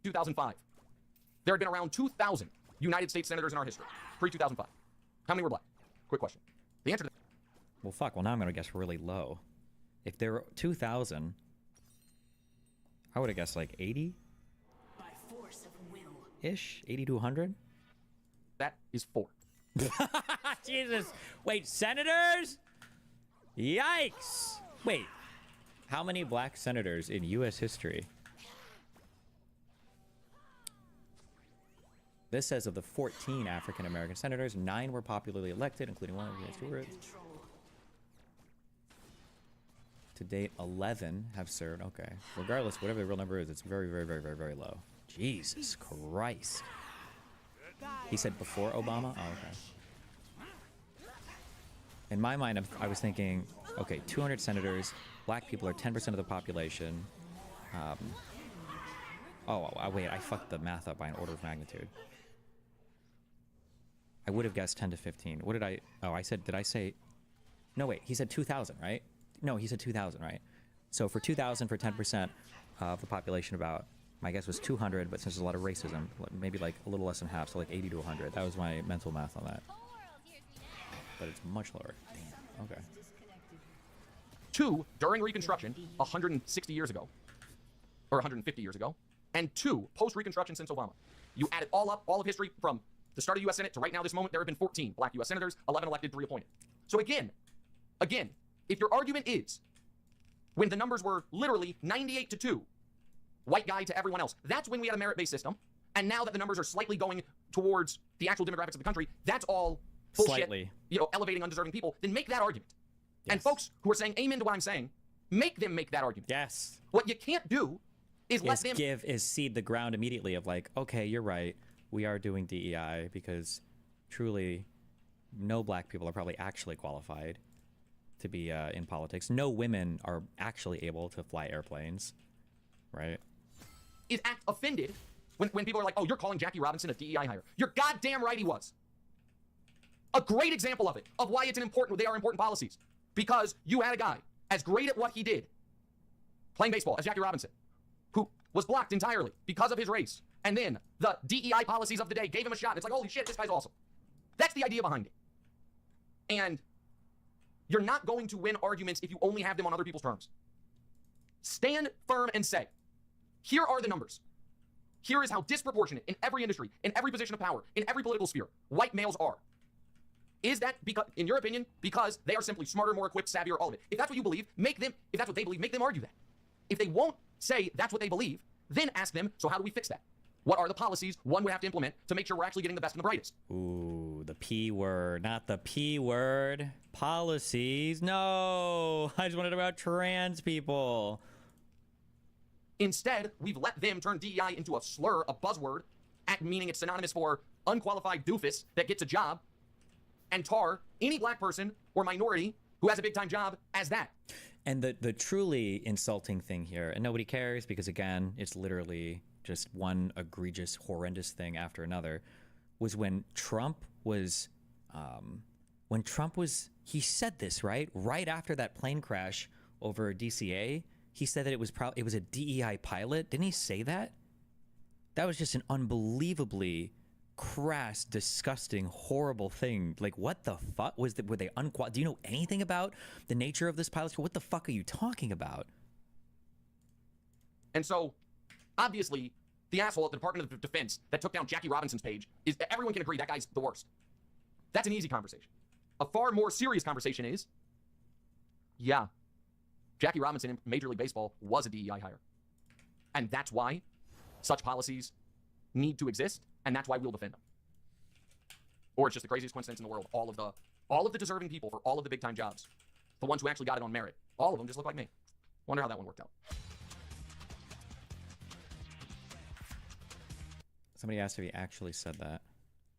2005. There had been around 2,000 United States senators in our history, pre-2005. How many were black? Quick question. The answer to that...
Well, fuck, well now I'm going to guess really low. If there were 2,000, I would have guessed like 80? Ish? 80 to 100?
That is 4.
Jesus. Wait, senators? Yikes. Wait, how many black senators in U.S. history? This says of the 14 African American senators, 9 were popularly elected, including one of the stewards. To date, 11 have served. Okay. Regardless, whatever the real number is, it's very, very, very, very, very low. Jesus Christ. He said before Obama? Oh, okay. In my mind, I was thinking, okay, 200 senators, black people are 10% of the population. Wait, I fucked the math up by an order of magnitude. I would have guessed 10 to 15. What did I... Oh, did I say... No, wait, he said 2,000, right? No, he said 2,000, right? So for 2,000, for 10% of the population, about, my guess was 200, but since there's a lot of racism, maybe like a little less than half, so like 80 to 100. That was my mental math on that. But it's much lower. Damn, okay.
2 during Reconstruction, 160 years ago, or 150 years ago, and 2 post-Reconstruction since Obama. You add it all up, all of history, from the start of the U.S. Senate to right now, this moment, there have been 14 black U.S. senators, 11 elected, 3 appointed. So again, if your argument is, when the numbers were literally 98 to 2, white guy to everyone else, that's when we had a merit-based system, and now that the numbers are slightly going towards the actual demographics of the country, that's all bullshit,
slightly.
Elevating undeserving people, then make that argument.
Yes.
And folks who are saying amen to what I'm saying, make them make that argument.
Yes.
What you can't do is let them...
seed the ground immediately of like, okay, you're right, we are doing DEI because truly no black people are probably actually qualified to be in politics. No women are actually able to fly airplanes, right?
Is act offended when people are like, oh, you're calling Jackie Robinson a DEI hire. You're goddamn right he was. A great example of it, of why they are important policies. Because you had a guy as great at what he did, playing baseball, as Jackie Robinson, who was blocked entirely because of his race. And then the DEI policies of the day gave him a shot. It's like, holy shit, this guy's awesome. That's the idea behind it. And you're not going to win arguments if you only have them on other people's terms. Stand firm and say, here are the numbers. Here is how disproportionate in every industry, in every position of power, in every political sphere, white males are. Is that, because, in your opinion, because they are simply smarter, more equipped, savvier, all of it? If that's what you believe, if that's what they believe, make them argue that. If they won't say that's what they believe, then ask them, so how do we fix that? What are the policies one would have to implement to make sure we're actually getting the best and the brightest?
Ooh, the P word, not the P word. Policies, no. I just wanted about trans people.
Instead, we've let them turn DEI into a slur, a buzzword, meaning it's synonymous for unqualified doofus that gets a job, and tar any black person or minority who has a big-time job as that.
And the truly insulting thing here, and nobody cares because, again, it's literally just one egregious, horrendous thing after another, was when Trump was, he said this, right? Right after that plane crash over DCA, he said that it was a DEI pilot. Didn't he say that? That was just an unbelievably crass, disgusting, horrible thing. Like, what the fuck was that? Were they do you know anything about the nature of this pilot? What the fuck are you talking about?
And so, obviously, the asshole at the Department of Defense that took down Jackie Robinson's page is, everyone can agree that guy's the worst. That's an easy conversation. A far more serious conversation is, yeah, Jackie Robinson in Major League Baseball was a DEI hire. And that's why such policies need to exist, and that's why we'll defend them. Or it's just the craziest coincidence in the world. All of the deserving people for all of the big-time jobs, the ones who actually got it on merit, all of them just look like me. Wonder how that one worked out.
Somebody asked if he actually said that.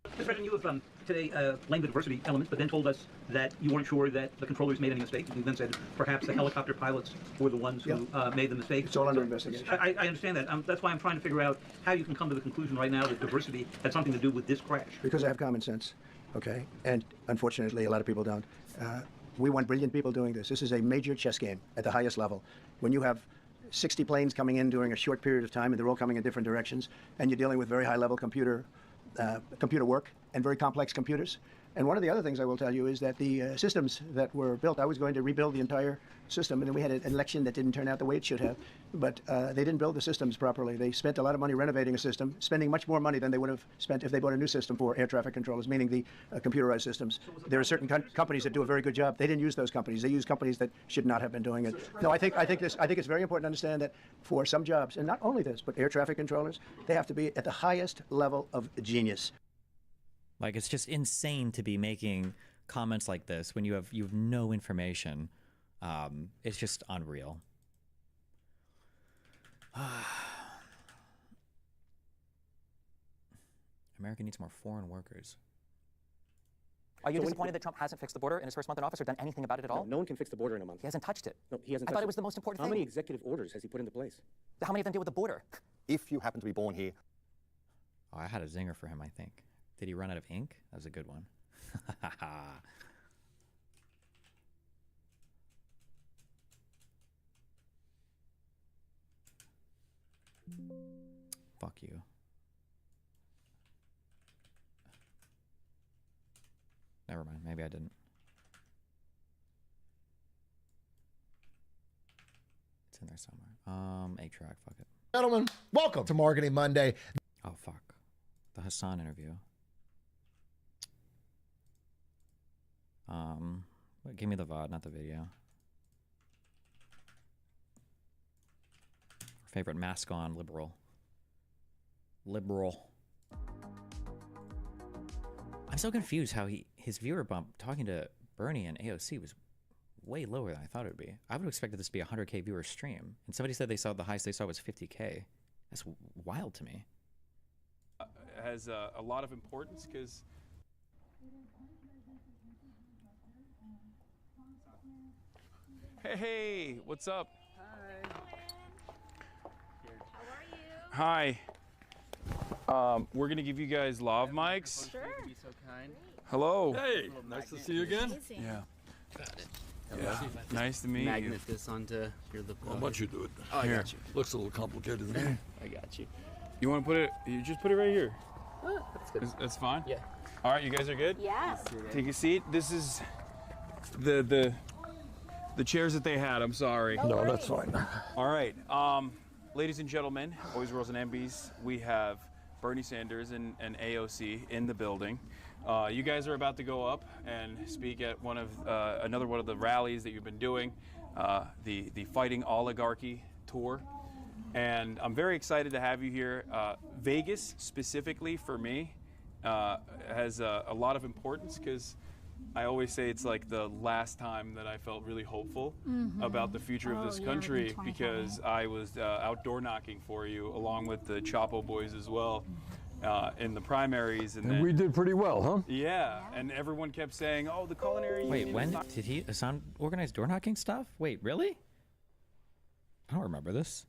Mr. President, you have today blamed the diversity element, but then told us that you weren't sure that the controllers made any mistakes. You then said perhaps the helicopter pilots were the ones who made the mistakes.
It's all under investigation.
I understand that. That's why I'm trying to figure out how you can come to the conclusion right now that diversity had something to do with this crash.
Because I have common sense, okay? And unfortunately, a lot of people don't. We want brilliant people doing this. This is a major chess game at the highest level. When you have 60 planes coming in during a short period of time, and they're all coming in different directions, and you're dealing with very high-level computer work, and very complex computers. And one of the other things I will tell you is that the systems that were built, I was going to rebuild the entire system, and then we had an election that didn't turn out the way it should have. But they didn't build the systems properly. They spent a lot of money renovating a system, spending much more money than they would have spent if they bought a new system for air traffic controllers, meaning the computerized systems. There are certain companies that do a very good job. They didn't use those companies. They used companies that should not have been doing it. No, I think it's very important to understand that for some jobs, and not only this, but air traffic controllers, they have to be at the highest level of genius.
Like, it's just insane to be making comments like this when you have no information. It's just unreal. America needs more foreign workers. Are you disappointed that Trump hasn't fixed the border in his first month in office or done anything about it at all?
No one can fix the border in a month.
He hasn't touched it.
No, he hasn't
I
touched
thought it was the most important
How
thing.
many executive orders has he put into place?
How many of them deal with the border?
If you happen to be born here.
Oh, I had a zinger for him, I think. Did he run out of ink? That was a good one. Fuck you. Never mind. Maybe I didn't. It's in there somewhere. 8-track. Fuck it.
Gentlemen, welcome to Marketing Monday.
Oh, fuck. The Hassan interview. Wait, give me the VOD, not the video. Favorite mask on liberal. Liberal. I'm so confused how his viewer bump talking to Bernie and AOC was way lower than I thought it would be. I would have expected this to be a 100K viewer stream. And somebody said they saw the highest they saw was 50K. That's wild to me.
Has a lot of importance because hey, what's up? Hi. We're gonna give you guys lav mics.
Sure.
Hello.
Hey, nice to see you again.
Yeah. Yeah. Nice to meet you.
Magnet this onto your lip.
How much you do it?
Oh, I
Here.
got you.
Looks a little complicated to me.
I got you.
You want to put it? You just put it right here.
That's good.
That's fine.
Yeah.
All right, you guys are good.
Yeah.
Take a seat. This is the chairs that they had. I'm sorry.
No, that's fine.
All right. Ladies and gentlemen, boys, girls, and MBs, we have Bernie Sanders and AOC in the building. You guys are about to go up and speak at another one of the rallies that you've been doing, the Fighting Oligarchy tour. And I'm very excited to have you here. Vegas, specifically for me, has a lot of importance because I always say it's like the last time that I felt really hopeful about the future of this country because I was outdoor knocking for you along with the Chapo boys as well in the primaries.
And we did pretty well, huh?
Yeah, and everyone kept saying, oh, the culinary
Wait,
union
when
is not
did Hassan organize door knocking stuff? Wait, really? I don't remember this.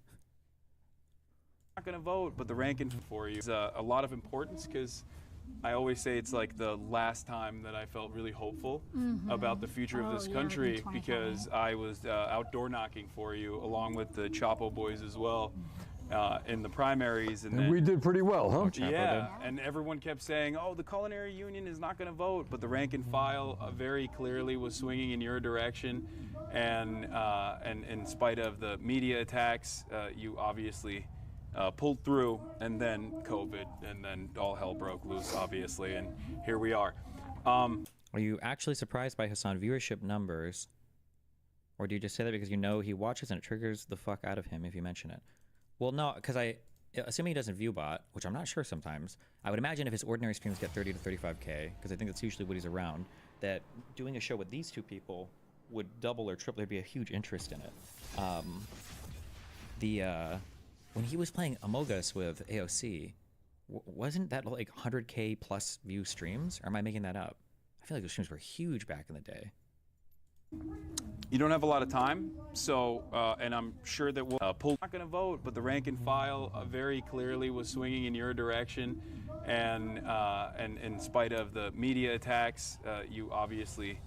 not going to vote, but the ranking for you is a lot of importance because I always say it's like the last time that I felt really hopeful about the future of this country because I was outdoor knocking for you along with the Chapo boys as well in the primaries.
And we did pretty well, huh?
Yeah, and everyone kept saying, oh, the culinary union is not going to vote, but the rank and file very clearly was swinging in your direction. And in spite of the media attacks, you obviously pulled through, and then COVID, and then all hell broke loose, obviously, and here we are.
Are you actually surprised by Hassan viewership numbers, or do you just say that because you know he watches and it triggers the fuck out of him if you mention it? Well, no, because assuming he doesn't view bot, which I'm not sure sometimes, I would imagine if his ordinary streams get 30 to 35K, because I think that's usually what he's around, that doing a show with these two people would double or triple. There'd be a huge interest in it. When he was playing Among Us with AOC, wasn't that like 100K plus view streams? Or am I making that up? I feel like those streams were huge back in the day.
You don't have a lot of time, so, and I'm sure that we'll pull. Not going to vote, but the rank and file very clearly was swinging in your direction, and in spite of the media attacks, you obviously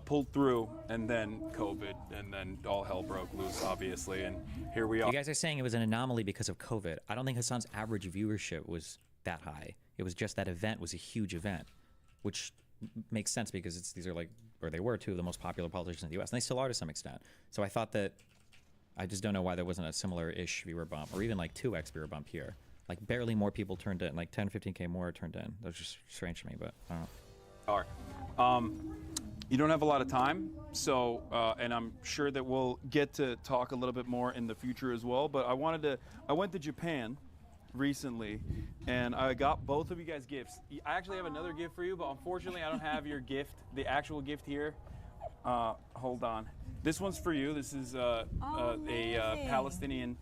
pulled through, and then COVID, and then all hell broke loose, obviously, and here we are.
You guys are saying it was an anomaly because of COVID. I don't think Hassan's average viewership was that high. It was just that event was a huge event, which makes sense because these are like, or they were two of the most popular politicians in the U.S. and they still are to some extent. So I thought that, I just don't know why there wasn't a similar-ish viewer bump, or even like 2x viewer bump here. Like barely more people turned in, like 10, 15K more turned in. That was just strange to me, but I don't know.
All right. You don't have a lot of time, so and I'm sure that we'll get to talk a little bit more in the future as well. But I went to Japan recently, and I got both of you guys gifts. I actually have another gift for you, but unfortunately I don't have your gift, the actual gift here. Hold on. This one's for you. This is a Palestinian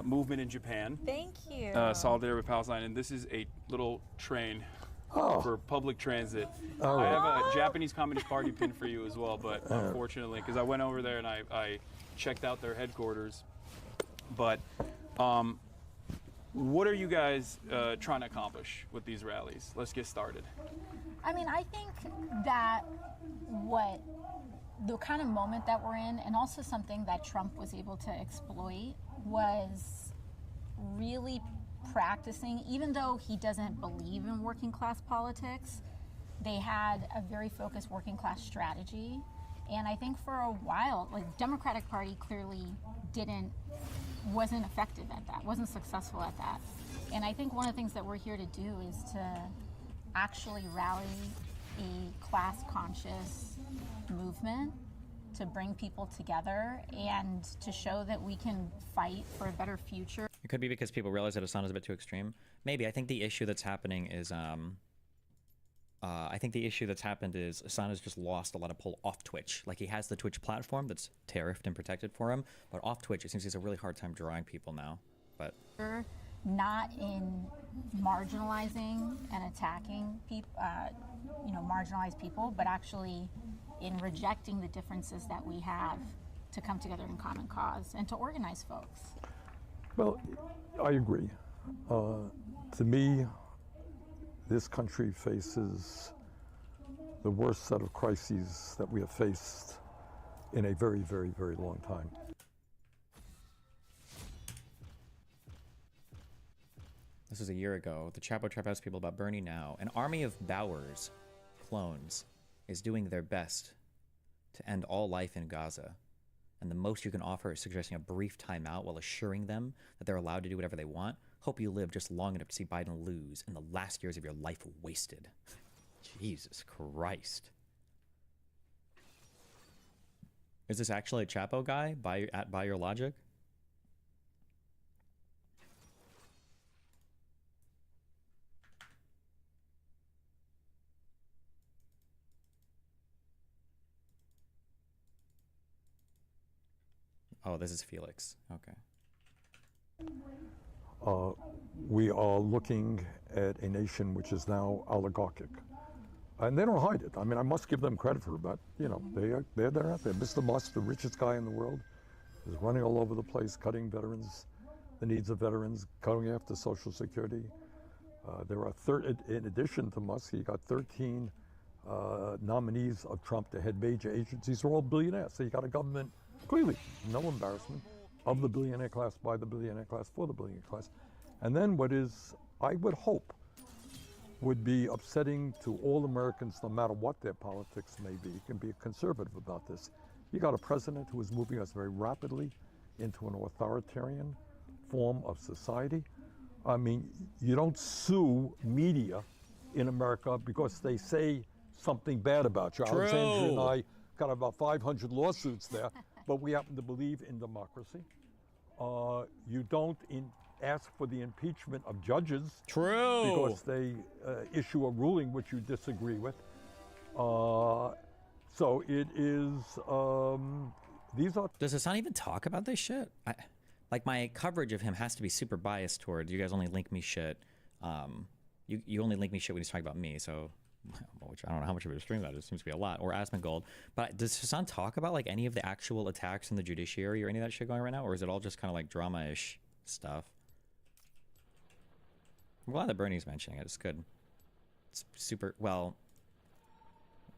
movement in Japan.
Thank you.
Solidarity with Palestine, and this is a little train. For public transit.
All
I
right.
have a Japanese Communist Party pin for you as well, but unfortunately, because I went over there and I checked out their headquarters. But what are you guys trying to accomplish with these rallies? Let's get started.
I mean, I think that the kind of moment that we're in, and also something that Trump was able to exploit, was really practicing, even though he doesn't believe in working class politics, they had a very focused working class strategy. And I think for a while, like, Democratic Party clearly wasn't effective at that, wasn't successful at that. And I think one of the things that we're here to do is to actually rally a class conscious movement to bring people together and to show that we can fight for a better future.
It could be because people realize that Hassan is a bit too extreme. Maybe. I think the issue that's happening is, Hassan has just lost a lot of pull off Twitch. Like, he has the Twitch platform that's tariffed and protected for him, but off Twitch, it seems he has a really hard time drawing people now. But
not in marginalizing and attacking people, marginalized people, but actually in rejecting the differences that we have to come together in common cause and to organize folks.
Well, I agree. To me, this country faces the worst set of crises that we have faced in a very, very, very long time.
this was a year ago. The Chapo Trap House people about Bernie now. An army of Bowers clones is doing their best to end all life in Gaza. And the most you can offer is suggesting a brief timeout while assuring them that they're allowed to do whatever they want. Hope you live just long enough to see Biden lose and the last years of your life wasted. Jesus Christ. Is this actually a Chapo guy by your logic? Oh, this is Felix. Okay.
We are looking at a nation which is now oligarchic. And they don't hide it. I mean, I must give them credit for that. You know, they're out there. Mr. Musk, the richest guy in the world, is running all over the place, cutting veterans, the needs of veterans, going after Social Security. There are, in addition to Musk, he got 13 nominees of Trump to head major agencies. They're all billionaires. So you got a government, clearly, no embarrassment, of the billionaire class, by the billionaire class, for the billionaire class. And then what is, I would hope, would be upsetting to all Americans, no matter what their politics may be. You can be conservative about this. You got a president who is moving us very rapidly into an authoritarian form of society. I mean, you don't sue media in America because they say something bad about you.
True.
Alexandria and I got about 500 lawsuits there, but we happen to believe in democracy. You don't ask for the impeachment of judges.
True.
Because they issue a ruling which you disagree with. So it is, these are...
Does Hassan even talk about this shit? Like, my coverage of him has to be super biased towards, you guys only link me shit. You only link me shit when he's talking about me, so... Which I don't know how much of a stream that is. It seems to be a lot. Or Asmongold. But does Hassan talk about, like, any of the actual attacks in the judiciary or any of that shit going right now? Or is it all just kind of, like, drama-ish stuff? I'm glad that Bernie's mentioning it. It's good. It's super... Well,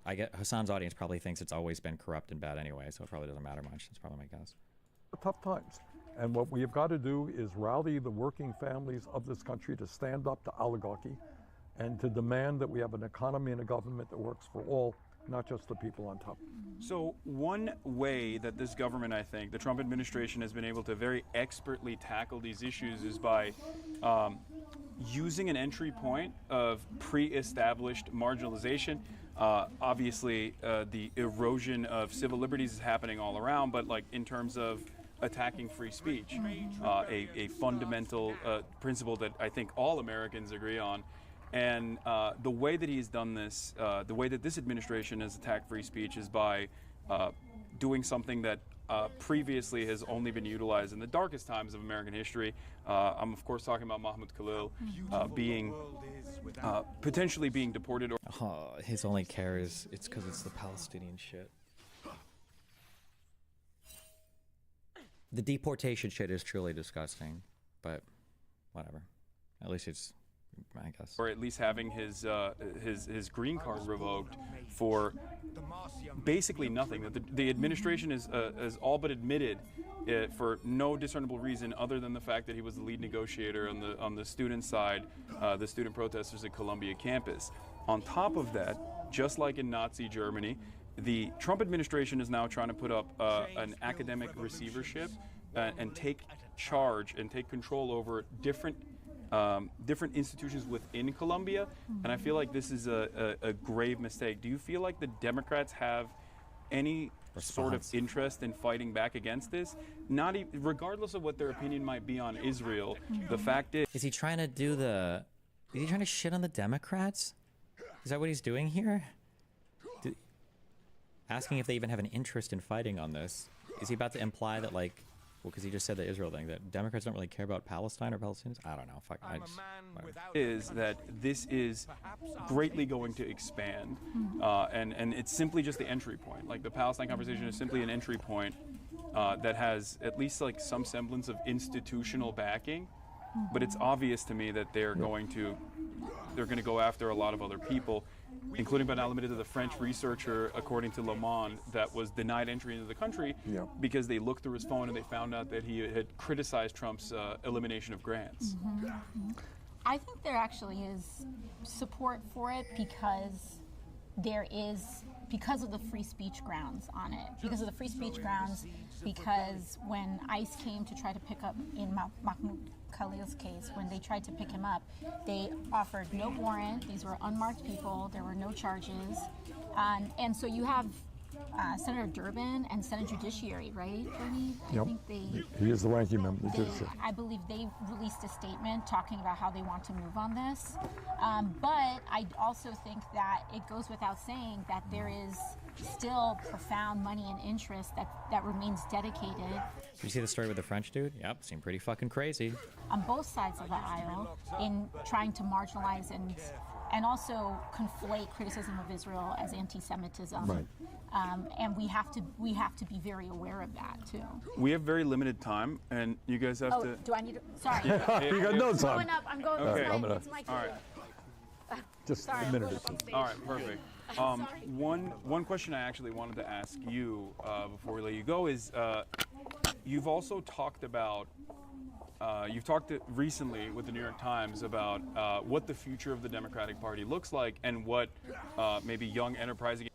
I get Hassan's audience probably thinks it's always been corrupt and bad anyway, so it probably doesn't matter much. That's probably my guess.
Tough times. And what we have got to do is rally the working families of this country to stand up to oligarchy and to demand that we have an economy and a government that works for all, not just the people on top.
So one way that this government, I think, the Trump administration has been able to very expertly tackle these issues is by using an entry point of pre-established marginalization. Obviously, the erosion of civil liberties is happening all around, but like in terms of attacking free speech, a fundamental principle that I think all Americans agree on. And the way that he's done this, the way that this administration has attacked free speech is by doing something that previously has only been utilized in the darkest times of American history. I'm of course talking about Mahmoud Khalil being potentially being deported.
His only care is it's because it's the Palestinian shit. The deportation shit is truly disgusting, but whatever. At least it's, I guess.
Or at least having his green card revoked for basically nothing. That the administration has all but admitted it for no discernible reason other than the fact that he was the lead negotiator on the student side, the student protesters at Columbia campus. On top of that, just like in Nazi Germany, the Trump administration is now trying to put up an academic receivership and take charge and take control over different institutions within Columbia, and I feel like this is a grave mistake. Do you feel like the Democrats have any sort of interest in fighting back against this? Not regardless of what their opinion might be on Israel, the fact is
he trying to do the? Is he trying to shit on the Democrats? Is that what he's doing here? Asking if they even have an interest in fighting on this. Is he about to imply that, like, well, because he just said the Israel thing, that Democrats don't really care about Palestine or Palestinians? I don't know. Fuck.
is that this is greatly going to expand, and it's simply just the entry point. Like the Palestine conversation is simply an entry point that has at least like some semblance of institutional backing, but it's obvious to me that they're going to go after a lot of other people, including but not limited to the French researcher, according to Le Monde, that was denied entry into the country because they looked through his phone and they found out that he had criticized Trump's elimination of grants.
I think there actually is support for it because of the free speech grounds on it. Because of the free speech grounds, because when ICE came to try to pick up in Mahmoud Khalil's case, when they tried to pick him up, they offered no warrant. These were unmarked people. There were no charges. And so you have Senator Durbin and Senate Judiciary, right, Bernie?
Yep.
I think
He is the ranking member.
I believe they released a statement talking about how they want to move on this. But I also think that it goes without saying that there is still profound money and interest that remains dedicated.
Did you see the story with the French dude? Yep, seemed pretty fucking crazy.
On both sides of the aisle in trying to marginalize and also conflate criticism of Israel as anti-Semitism.
Right.
And we have to be very aware of that too.
We have very limited time, and you guys have to.
Do I need to? Sorry.
You got no time.
I'm going up.
Okay.
It's my cue.
All right.
Just a minute or two.
All right, perfect. One question I actually wanted to ask you before we let you go is, you've also talked about, you've talked recently with the New York Times about what the future of the Democratic Party looks like and what maybe young enterprising.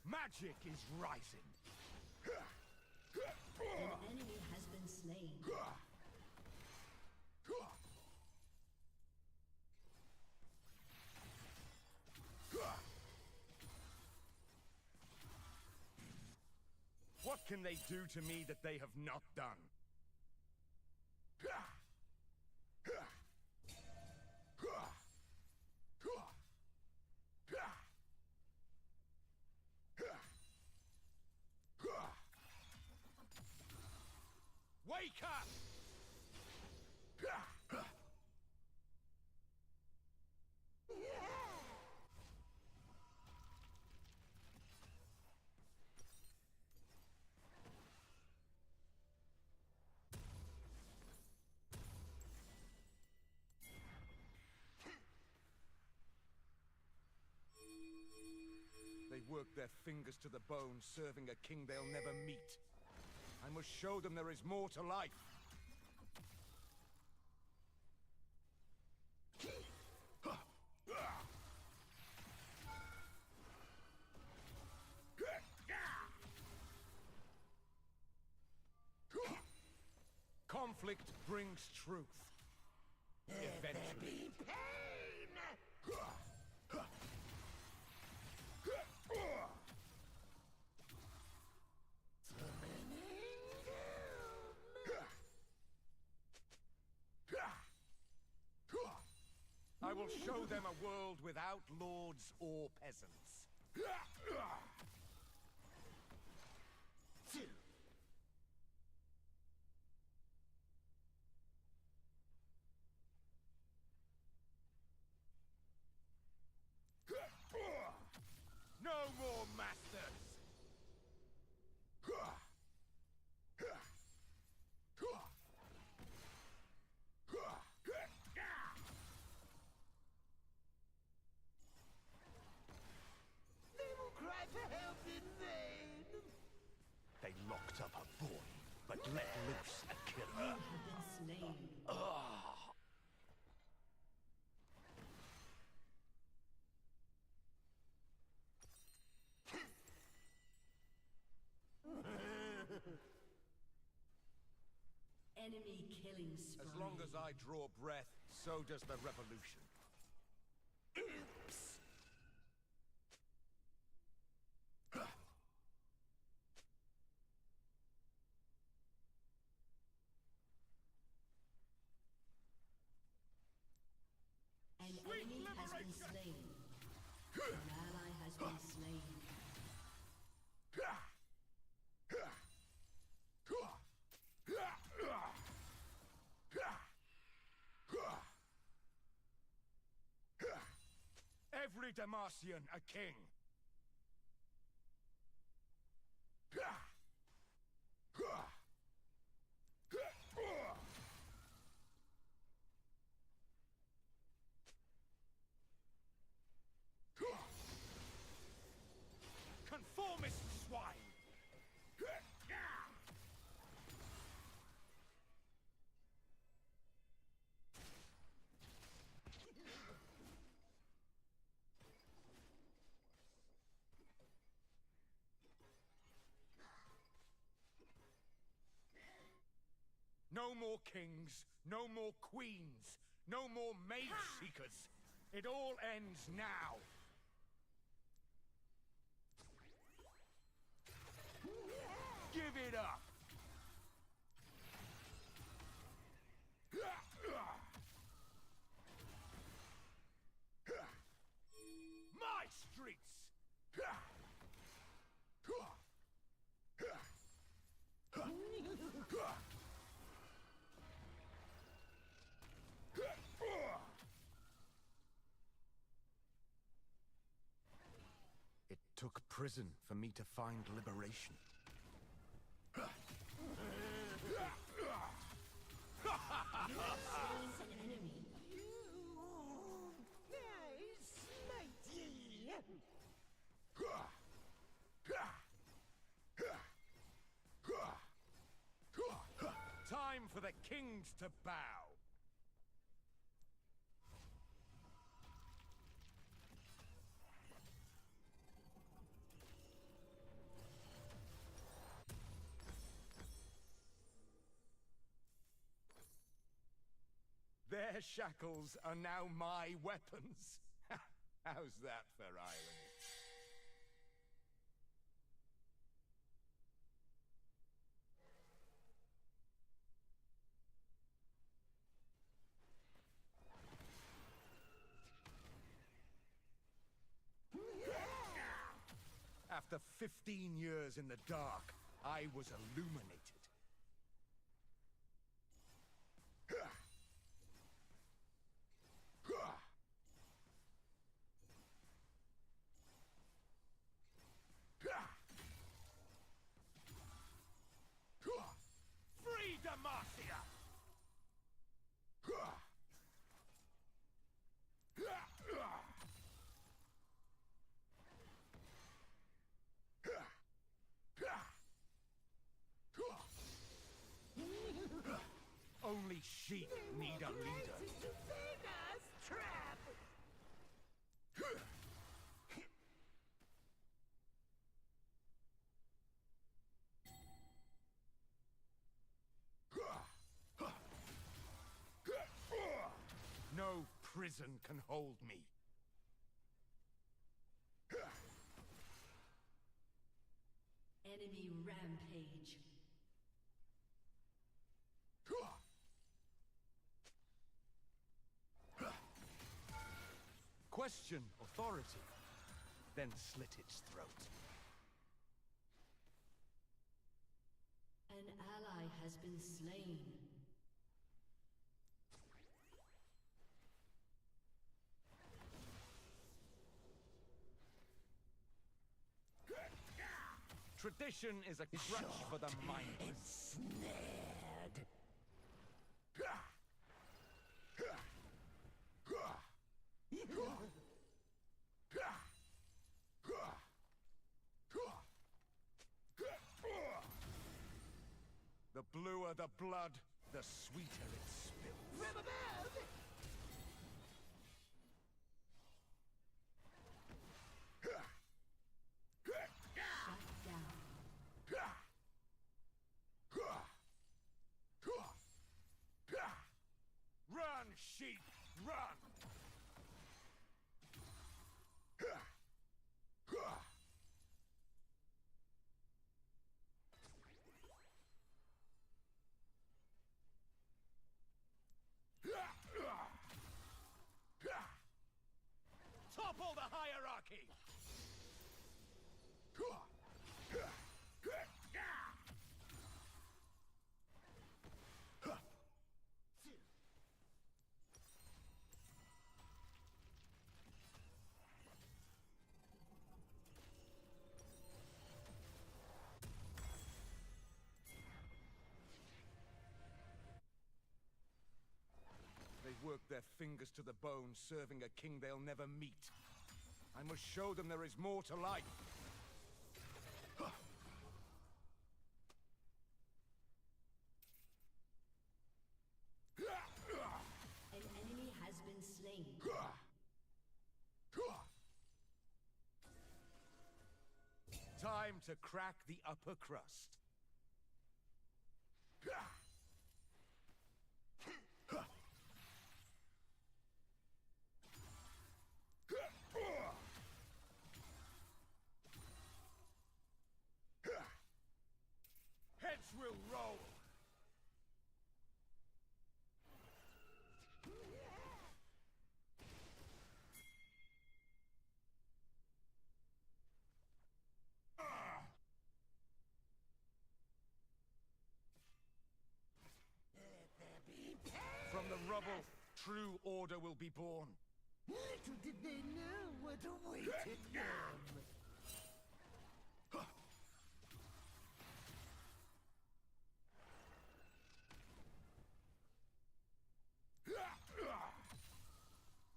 Magic is rising.
An enemy has been slain.
What can they do to me that they have not done? Wake up! They work their fingers to the bone, serving a king they'll never meet. I must show them there is more to life. Conflict brings truth. Eventually. I will show them a world without lords or peasants. No more masters!
They will cry for help in vain.
They locked up a boy, but let loose a killer.
You have been slain. Enemy killing spree.
As long as I draw breath, so does the revolution. Oops!
An enemy has been slain. An ally has been slain.
Every Demacian a king. Conformist swine! No more kings, no more queens, no more mage seekers. It all ends now. Give it up! My streets! It took prison for me to find liberation.
You have slain an enemy.
Time for the kings to bow. Their shackles are now my weapons. How's that for irony? After 15 years in the dark, I was illuminated. Free Demacia! Only sheep need a leader.
Trap!
prison can hold me.
Enemy rampage.
Question authority, then slit its throat.
An ally has been slain.
Tradition is a crutch for the mindless.
Ensnared.
The bluer the blood, the sweeter it spills.
From above!
Run, sheep, run! Topple the hierarchy! They work their fingers to the bone, serving a king they'll never meet. I must show them there is more to life.
An enemy has been slain.
Time to crack the upper crust. Heads will roll. From the rubble, true order will be born.
Little did they know what awaited them.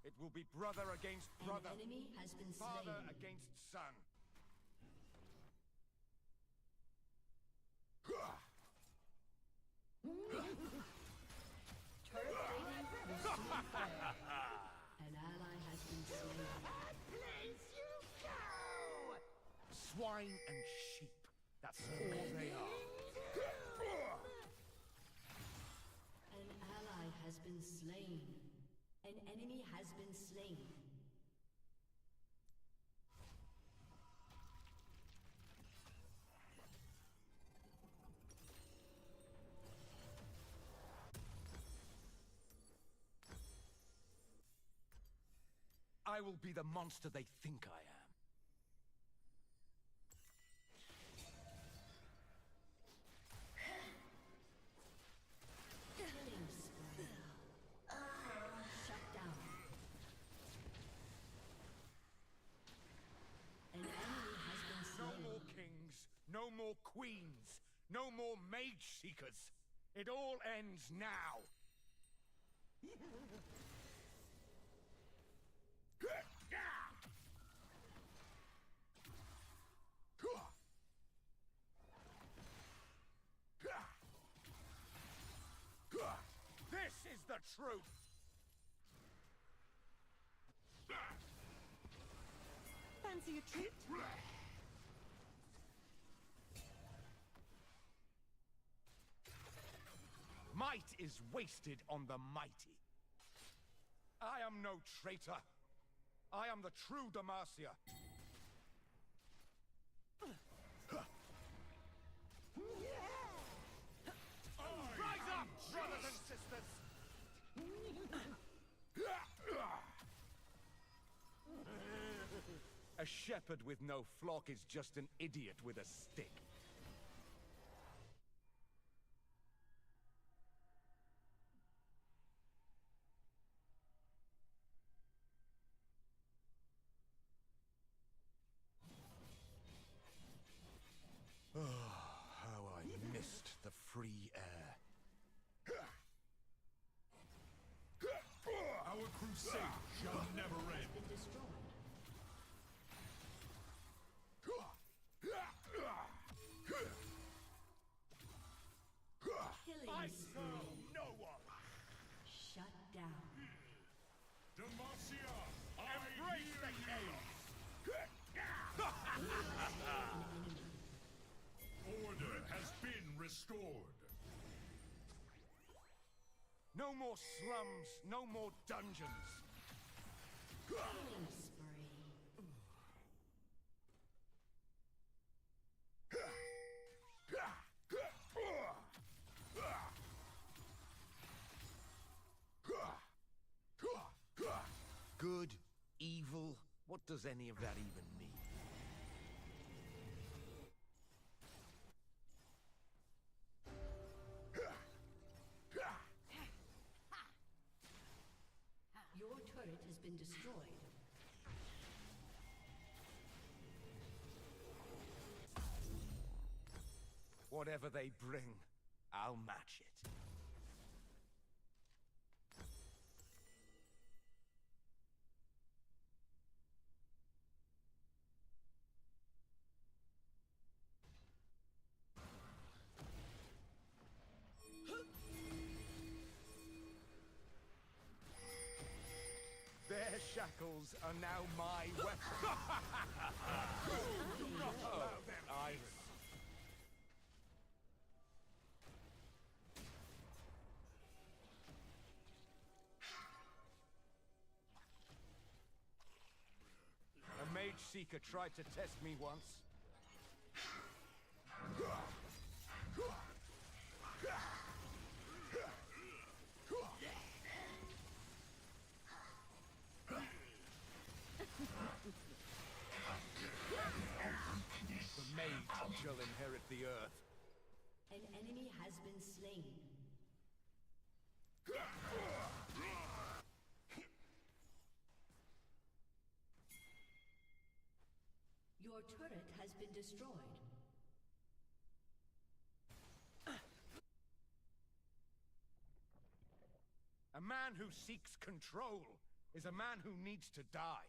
It will be brother against brother.
An enemy has been
Father
slain.
against son.
Turret plating will soon fall. An ally has been slain.
Place you go! Swine and sheep. That's all they are.
An ally has been slain. An enemy has been slain.
I will be the monster they think I am.
Killing spree. Shut down. An enemy has been
No
slain.
more kings, no more queens, no more mage seekers. It all ends now. This is the truth.
Fancy a treat?
Might is wasted on the mighty. I am no traitor. I am the true Demacia. Rise up, brothers and sisters! A shepherd with no flock is just an idiot with a stick. Oh, how I missed the free air.
Our crusade shall never end.
Killing spree.
No one.
Shut down.
Demacia,
Embrace the chaos.
Order has been restored.
No more slums, no more dungeons.
Killing spree.
Good, evil, what does any of that even mean?
Your turret has been destroyed.
Whatever they bring, I'll match it. Their shackles are now my weapon. Oh, Iris. A mage seeker tried to test me once. The mage shall inherit the earth.
An enemy has been slain. Your turret has been destroyed.
A man who seeks control is a man who needs to die.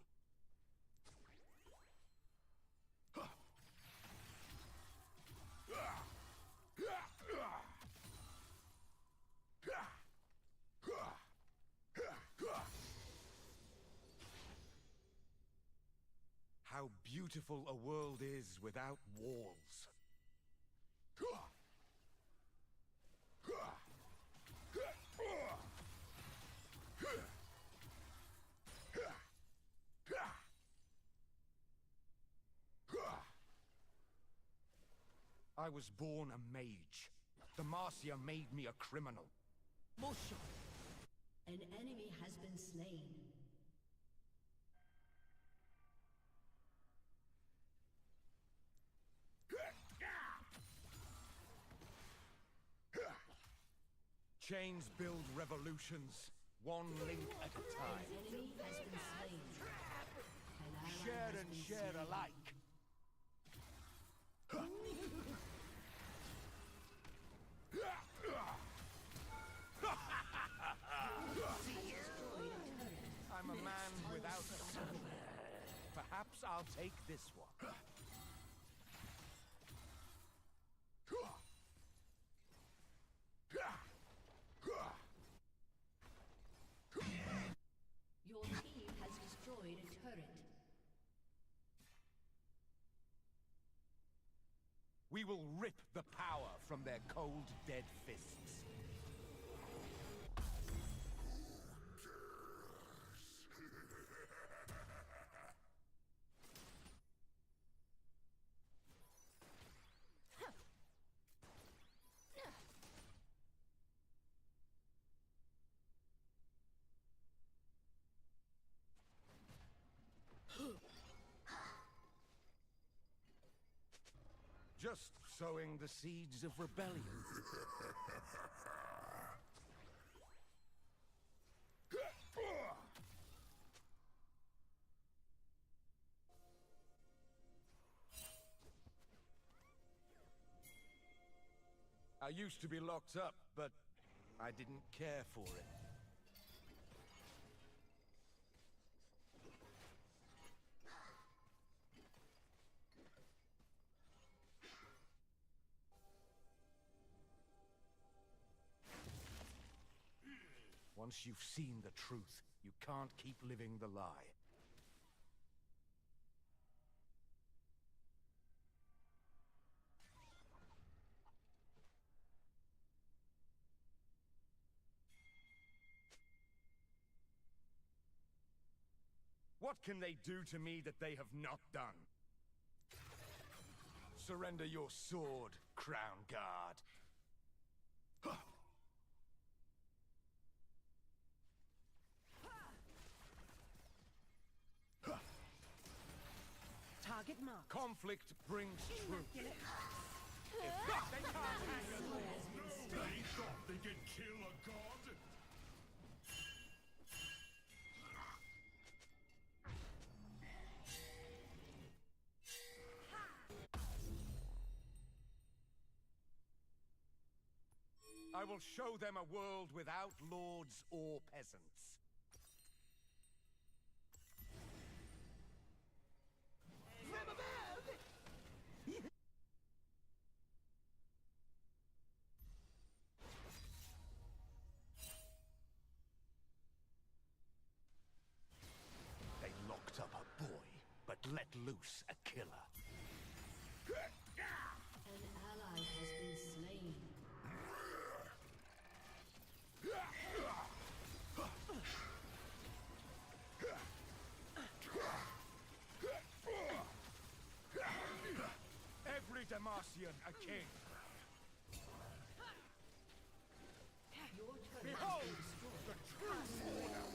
How beautiful a world is without walls. I was born a mage. Demacia made me a criminal.
Mosho. An enemy has been slain.
Chains build revolutions, one link at a time.
An enemy has been slain. An ally
Share
has
and
been
share
slain.
alike. I'm a man without a soul. Perhaps I'll take this one.
Your team has destroyed a turret.
We will rip the power from their cold, dead fists. Just sowing the seeds of rebellion. I used to be locked up, but I didn't care for it. Once you've seen the truth, you can't keep living the lie. What can they do to me that they have not done? Surrender your sword, Crown Guard.
Target mark.
Conflict brings truth.
They thought they could kill a god?
I will show them a world without lords or peasants. They locked up a boy, but let loose a killer.
An ally has been slain.
Every Demacian a king.
Your turret
Behold
has been destroyed.
the true order.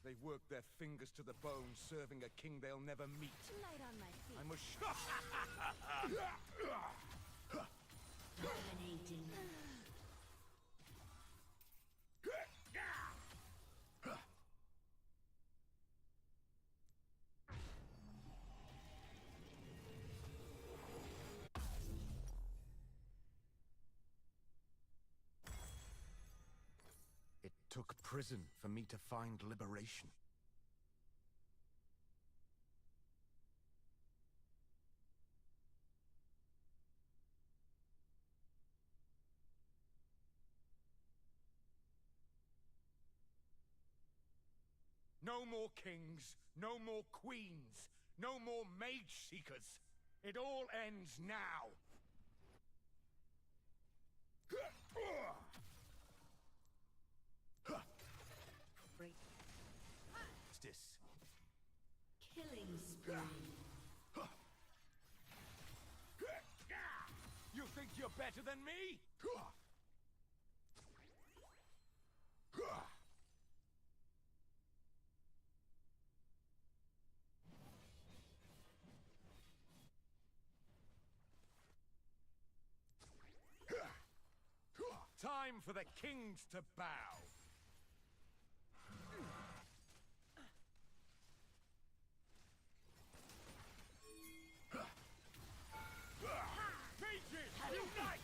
They work their fingers to the bone, serving a king they'll never meet.
Light on my feet.
I must
Dominating.
It took prison for me to find liberation. No more kings, no more queens, no more mage seekers. It all ends now.
Break.
Justice.
Killing spree.
You think you're better than me? Time for the kings to bow. Mages, unite!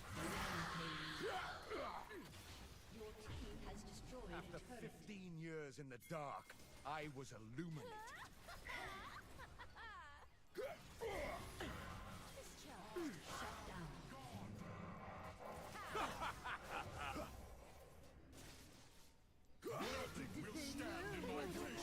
Your team has destroyed
After
a turret.
15 years in the dark, I was illuminated.
Shut down.
Nothing will stand in my way.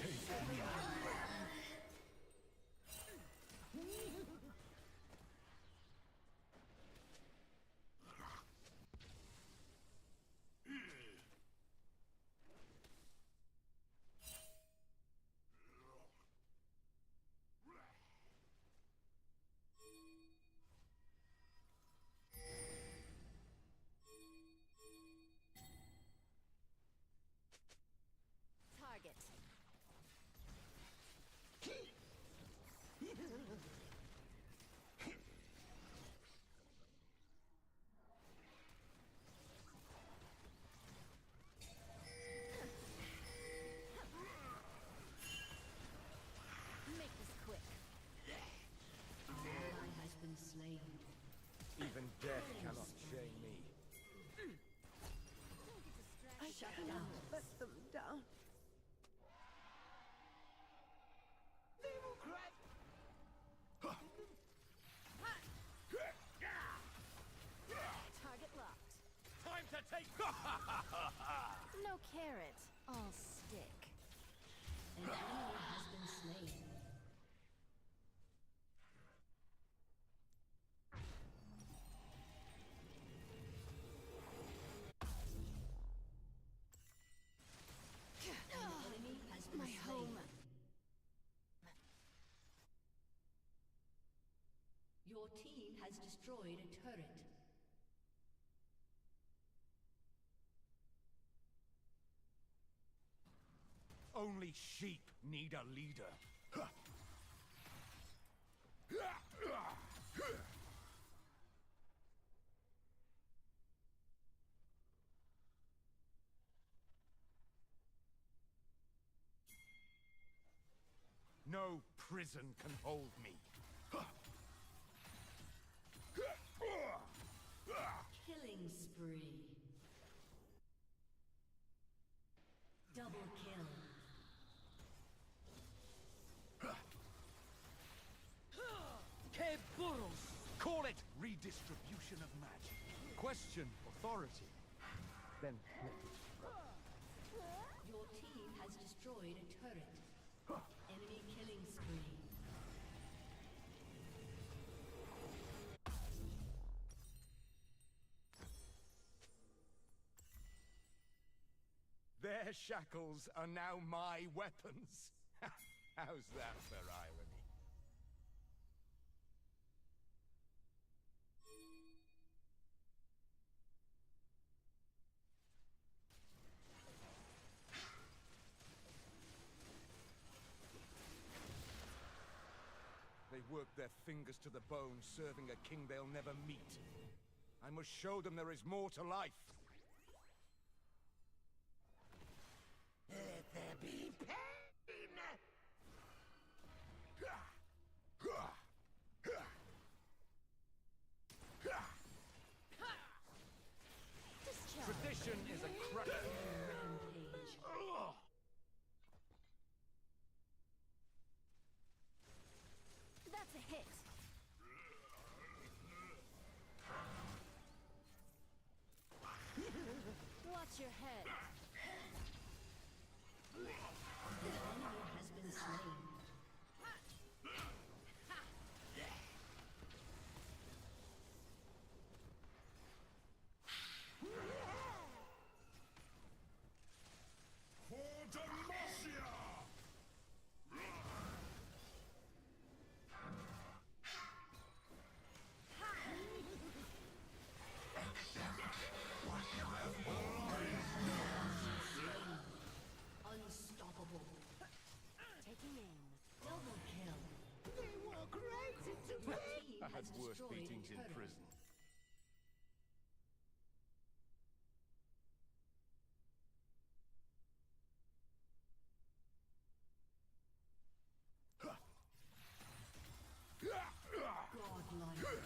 Shut down.
Let them down.
Target locked.
Time to take.
No carrot, all stick. An enemy has been slain. An enemy has been
My
slain.
home.
Your team has destroyed a turret.
Only sheep need a leader. No prison can hold me.
Killing spree. Double kill.
Que burros! Call it redistribution of magic. Question authority. Then
Your team has destroyed a turret. Enemy killing spree.
their shackles are now my weapons. How's that for irony? They work their fingers to the bone, serving a king they'll never meet. I must show them there is more to life.
Let there be pain!
Tradition is a crush.
Rampage. That's a hit. Watch your head. The enemy has been slain.
For Demacia!
Unstoppable. Taking aim. Double kill.
They walk right into me!
I had worse beatings in prison.
Godlike.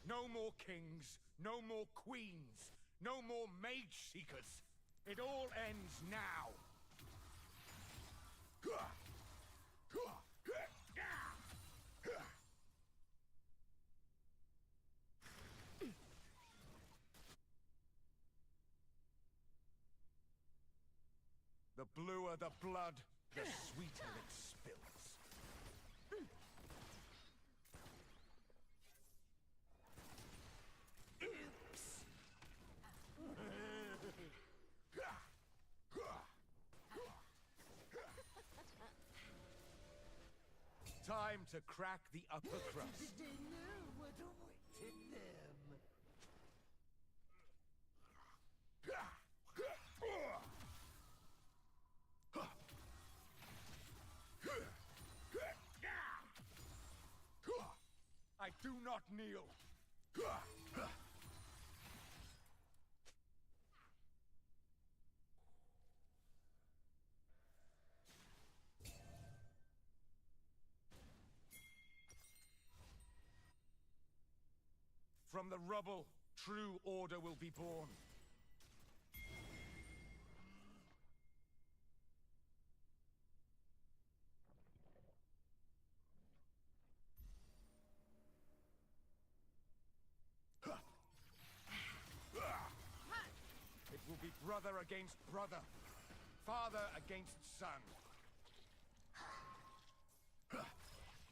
No more kings, no more queens, no more mage seekers. It all ends now. The bluer the blood, the sweeter it spills. Oops. Time to crack the upper crust.
They knew what awaited them.
I do not kneel. From the rubble, true order will be born. Brother against brother. Father against son.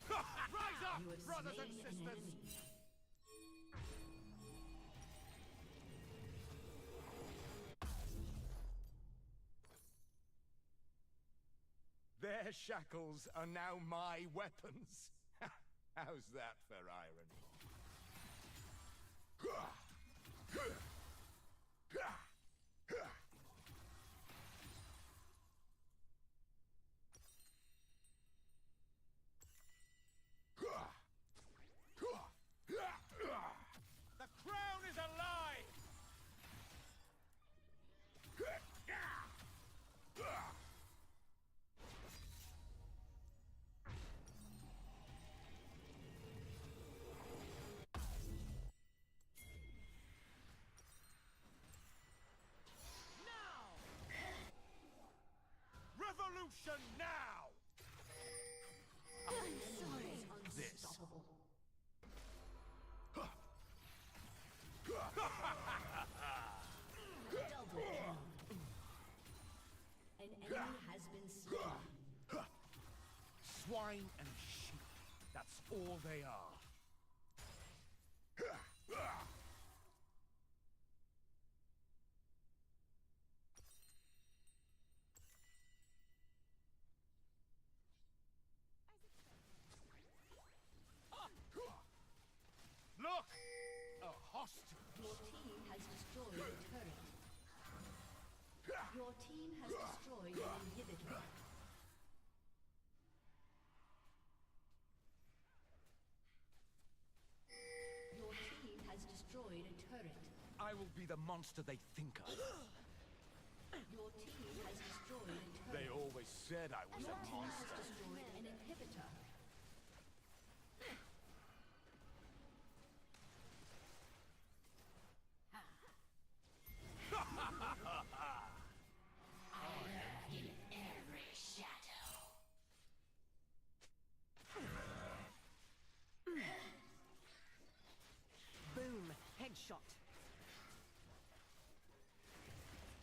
Rise up, brothers and sisters! Their shackles are now my weapons. How's that for irony? The crown is alive! Revolution now! This.
Double kill. An enemy has been slain.
Swine and sheep. That's all they are. Look! A hostage!
Your team has destroyed a turret. Your team has destroyed an inhibitor. Your team has destroyed a turret.
I will be the monster they think I am.
Your team has destroyed a turret.
They always said I was
Your
a
team has
monster.
destroyed an inhibitor.
In every shadow.
Boom! Headshot.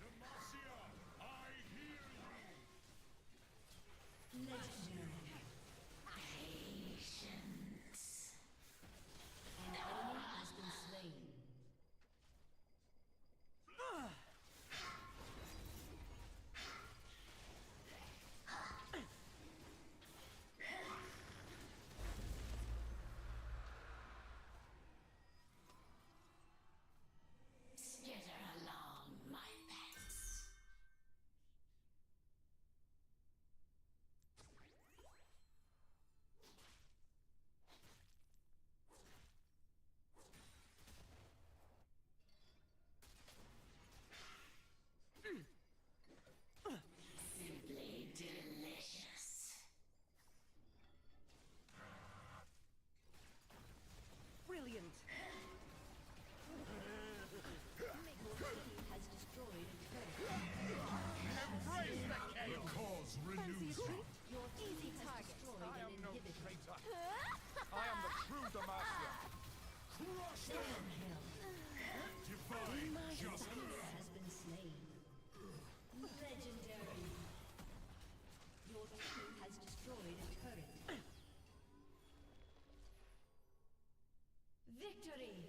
Demacia, I hear you.
Legendary.
Patience.
An enemy has been slain.
Skitter along, my pets. Simply delicious.
Brilliant.
Your team has destroyed a turret.
Embrace the chaos!
The cause renews you.
Your team has destroyed
I
an
am no
inhibitor.
traitor. I am the true Demacia.
Crush them.
Downhill.
Divine justice.
Santa has been slain. Legendary. Your team has destroyed a turret. Victory!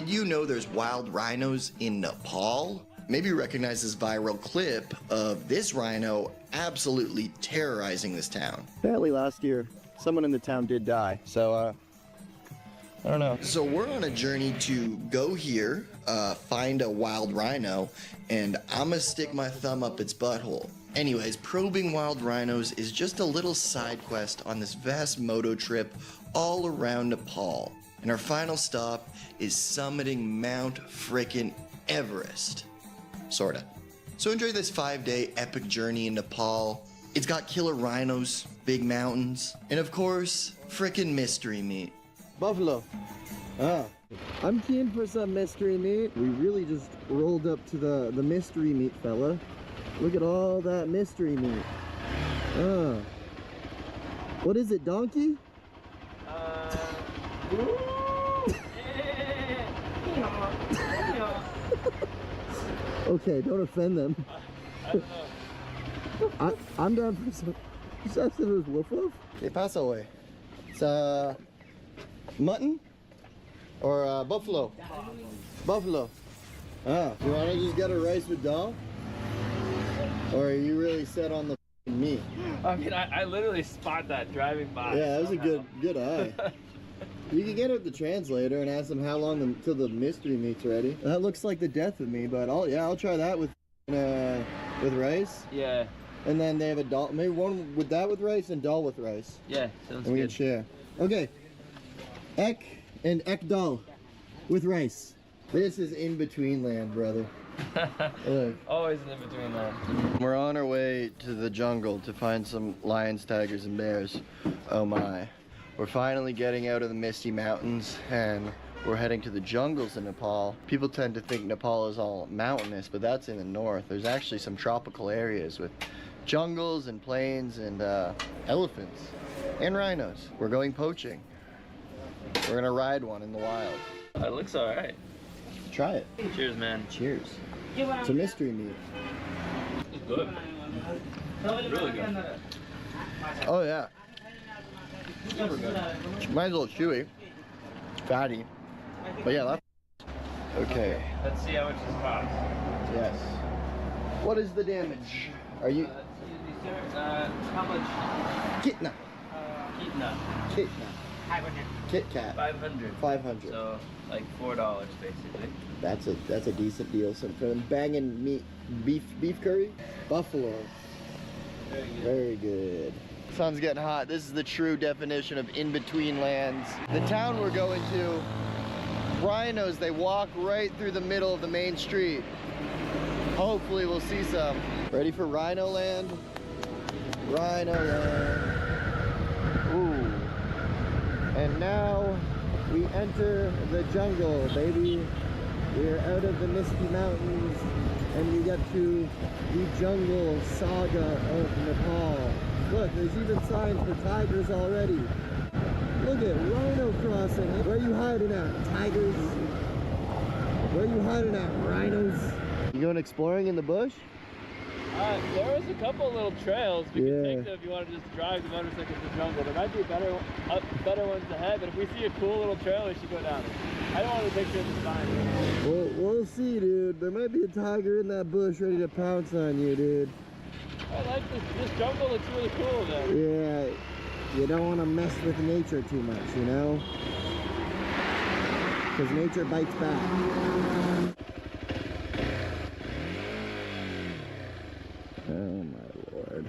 Did you know there's wild rhinos in Nepal? Maybe you recognize this viral clip of this rhino absolutely terrorizing this town.
Apparently last year, someone in the town did die, so I don't know.
So we're on a journey to go here, find a wild rhino, and I'm gonna stick my thumb up its butthole. Anyways, probing wild rhinos is just a little side quest on this vast moto trip all around Nepal. And our final stop is summiting Mount frickin' Everest. Sorta. So enjoy this 5-day epic journey in Nepal. It's got killer rhinos, big mountains, and of course, frickin' mystery meat.
Buffalo. I'm keen for some mystery meat. We really just rolled up to the mystery meat fella. Look at all that mystery meat. What is it, donkey? Okay, don't offend them. I'm down for some. You said it was woof woof? Okay, pass away. It's mutton or buffalo? Buffalo. You wanna just get a rice with dal? Or are you really set on the meat?
I mean, I literally spot that driving by.
Yeah, that was a good eye. You can get it with the translator and ask them how long until the mystery meat's ready. That looks like the death of me, but I'll try that with rice.
Yeah.
And then they have a dal, maybe one with that with rice and dal with rice.
Yeah, sounds
and we
good.
can share. Okay. Ek and ek dal with rice. This is in between land, brother. Look.
Always in between land.
We're on our way to the jungle to find some lions, tigers, and bears. Oh my. We're finally getting out of the misty mountains and we're heading to the jungles in Nepal. People tend to think Nepal is all mountainous, but that's in the north. There's actually some tropical areas with jungles and plains and elephants and rhinos. We're going poaching. We're gonna ride one in the wild.
It looks alright.
Try it.
Cheers, man.
Cheers. It's a mystery meat.
It's good. Really good.
Oh yeah.
Super good.
Mine's a little chewy. Fatty. But yeah, that's okay.
Let's see how much this costs.
Yes. What is the damage? Are you
how much?
Kitna.
Kitna.
Kitna.
500.
Kit Kat.
500.
500.
So like $4 basically.
That's a decent deal. Some banging meat, beef curry, buffalo.
Very good.
Very good. Sun's getting hot. This is the true definition of in between lands. The town we're going to, rhinos, they walk right through the middle of the main street. Hopefully we'll see some. Ready for Rhino Land? Rhino Land. Ooh. And now we enter the jungle, baby. We're out of the misty mountains and we get to the jungle saga of Nepal. Look, there's even signs for tigers already. Look at rhino crossing. Where are you hiding at, tigers? Where are you hiding at, rhinos? You going exploring in the bush?
There was a couple little trails we could take them if you want to just drive the motorcycle to the jungle. There might be better ones ahead, but if we see a cool little trail, we should go down it. I don't want to take sure it's fine.
We'll see, dude. There might be a tiger in that bush ready to pounce on you, dude.
I like this jungle. Looks really cool, though.
Yeah, you don't want to mess with nature too much, you know? Because nature bites back. Oh my lord.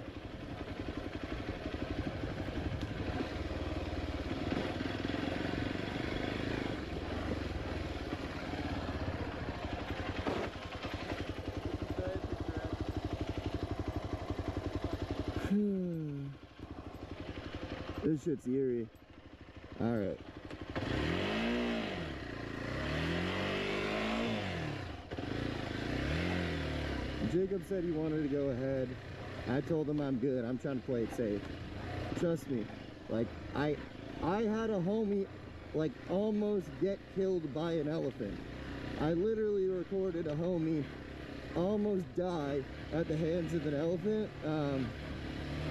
This shit's eerie. Alright. Jacob said he wanted to go ahead. I told him I'm good. I'm trying to play it safe. Trust me. Like, I had a homie, like, almost get killed by an elephant. I literally recorded a homie almost die at the hands of an elephant.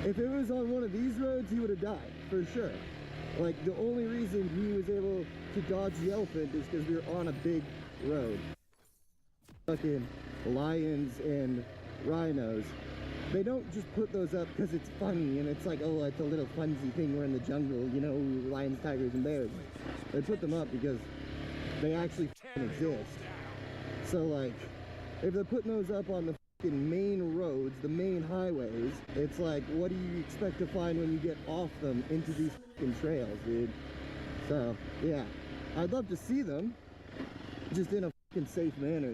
If it was on one of these roads, he would have died, for sure. Like, the only reason he was able to dodge the elephant is because we were on a big road. Fucking lions and rhinos. They don't just put those up because it's funny and it's like, oh, it's a little funsy thing, we're in the jungle, you know, lions, tigers, and bears. They put them up because they actually exist. So, like, if they're putting those up on the main roads, the main highways, it's like, what do you expect to find when you get off them into these trails, dude? So, yeah, I'd love to see them, just in a safe manner.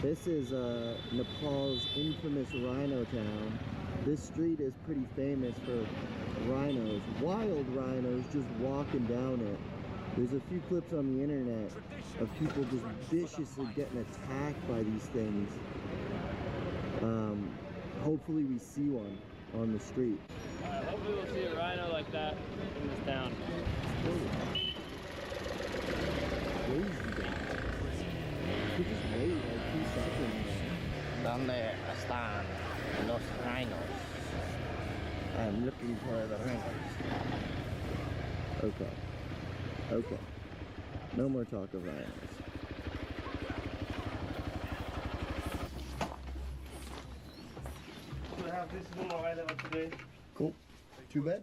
This is Nepal's infamous rhino town. This street is pretty famous for rhinos, wild rhinos, just walking down it. There's a few clips on the internet of people just viciously getting attacked by these things. Hopefully we see one on the street.
Hopefully we'll see a rhino like that in this town.
You just wait like 2 seconds.
¿Dónde están los rhinos?
I'm looking for the rhinos. Okay. Okay. No more talk of rhinos.
We have this room available today.
Cool. 2 bed?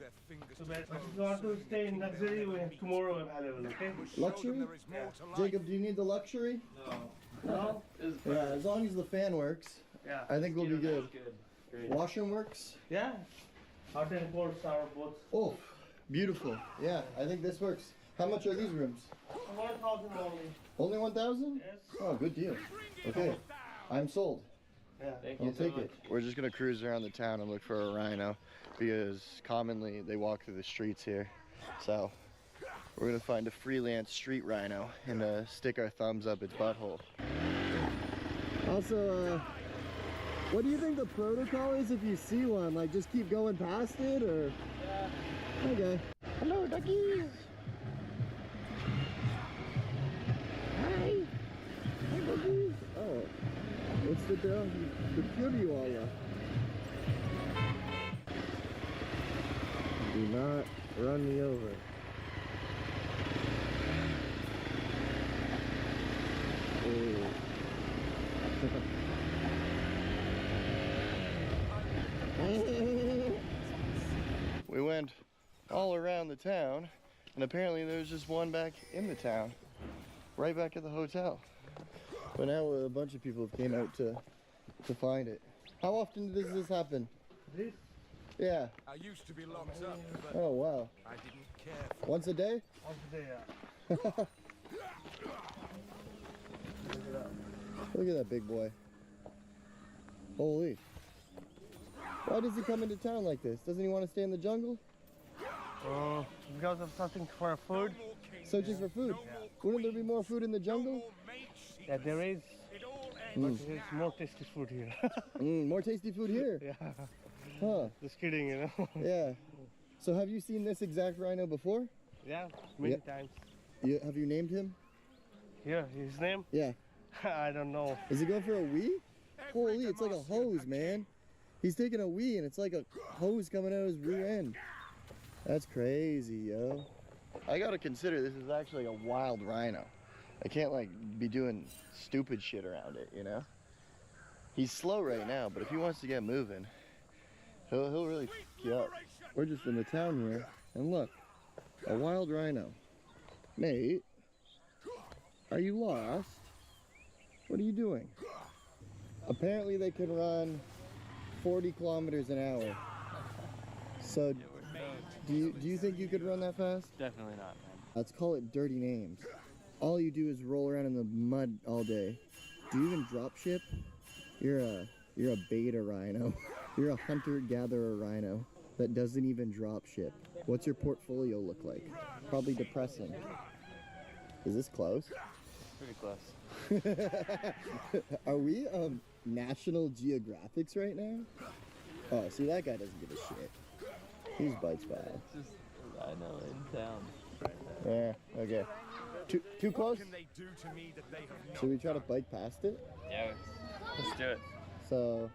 2 bed. But if you want to stay in luxury, we have tomorrow available, okay?
Luxury?
Yeah.
Jacob, do you need the luxury?
No?
Yeah, as long as the fan works,
Yeah.
I think we'll be good.
Great.
Washroom works?
Yeah. Hot and cold shower both.
Oh, beautiful. Yeah, I think this works. How much are these rooms?
1,000 only.
Only 1,000?
Yes.
Oh, good deal. Okay, I'm sold.
Yeah.
I'll take it. We're just gonna cruise around the town and look for a rhino because commonly they walk through the streets here. So we're gonna find a freelance street rhino and stick our thumbs up its butthole. Also, what do you think the protocol is if you see one? Like, just keep going past it, or? Yeah. Okay. Hello, duckies. Hi. Hi, duckies. Oh, what's the deal? The cutie walla. Do not run me over. Oh. We went all around the town, and apparently there's just one back in the town, right back at the hotel. But now a bunch of people came out to find it. How often does this happen?
This?
Yeah.
I used to be locked up, but
Oh, wow.
I didn't care.
Once a day?
Once a day, yeah.
Look at that big boy. Holy. Why does he come into town like this? Doesn't he want to stay in the jungle?
Because of something for food.
Searching for food?
Yeah.
Wouldn't there be more food in the jungle?
Yeah, there is. But there's more tasty food here.
More tasty food here?
Yeah.
Huh.
Just kidding, you know.
Yeah. So have you seen this exact rhino before?
Yeah, many times.
Have you named him?
Here, his name?
Yeah.
I don't know.
Is he going for a wee? Holy, it's like a hose, man. He's taking a wee and it's like a hose coming out of his rear end. That's crazy, yo. I gotta consider this is actually a wild rhino. I can't like be doing stupid shit around it, you know? He's slow right now, but if he wants to get moving, he'll really f you up. We're just in the town here, and look, a wild rhino. Mate, are you lost? What are you doing? Apparently they can run 40 kilometers an hour. So, do you think you could run that fast?
Definitely not, man.
Let's call it dirty names. All you do is roll around in the mud all day. Do you even drop ship? You're a beta rhino. You're a hunter-gatherer rhino that doesn't even drop ship. What's your portfolio look like? Probably depressing. Is this close?
Pretty close.
Are we National Geographics right now? Oh, see, that guy doesn't give a shit. He's bites by.
It's just a rhino in town.
Yeah, okay. Too close? Should we try to bike past it?
Yeah, let's do it.
So.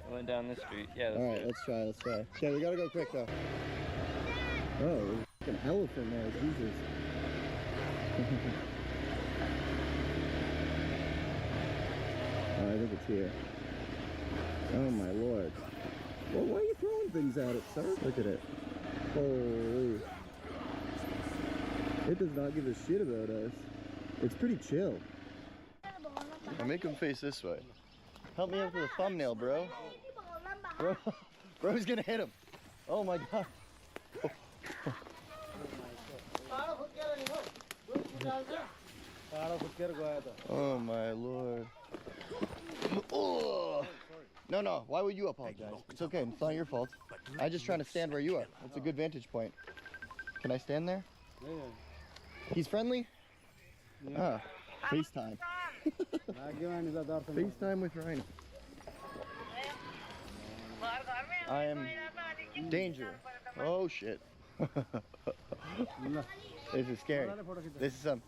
I went down this street. Yeah.
All right, let's try. Okay, we gotta go quick though. Oh, there's an elephant there, Jesus. Oh, I think it's here. Oh my lord. Well, why are you throwing things at it, sir? Look at it. Holy. It does not give a shit about us. It's pretty chill. I make him face this way. Help me out with a thumbnail, bro. Bro's gonna hit him. Oh my god. Oh my lord. Oh. No, why would you apologize? It's okay, it's not your fault. I'm just trying to stand where you are. That's a good vantage point. Can I stand there?
Yeah.
He's friendly? Ah, FaceTime. FaceTime with Rhino. I am danger. Oh shit. This is scary. This is some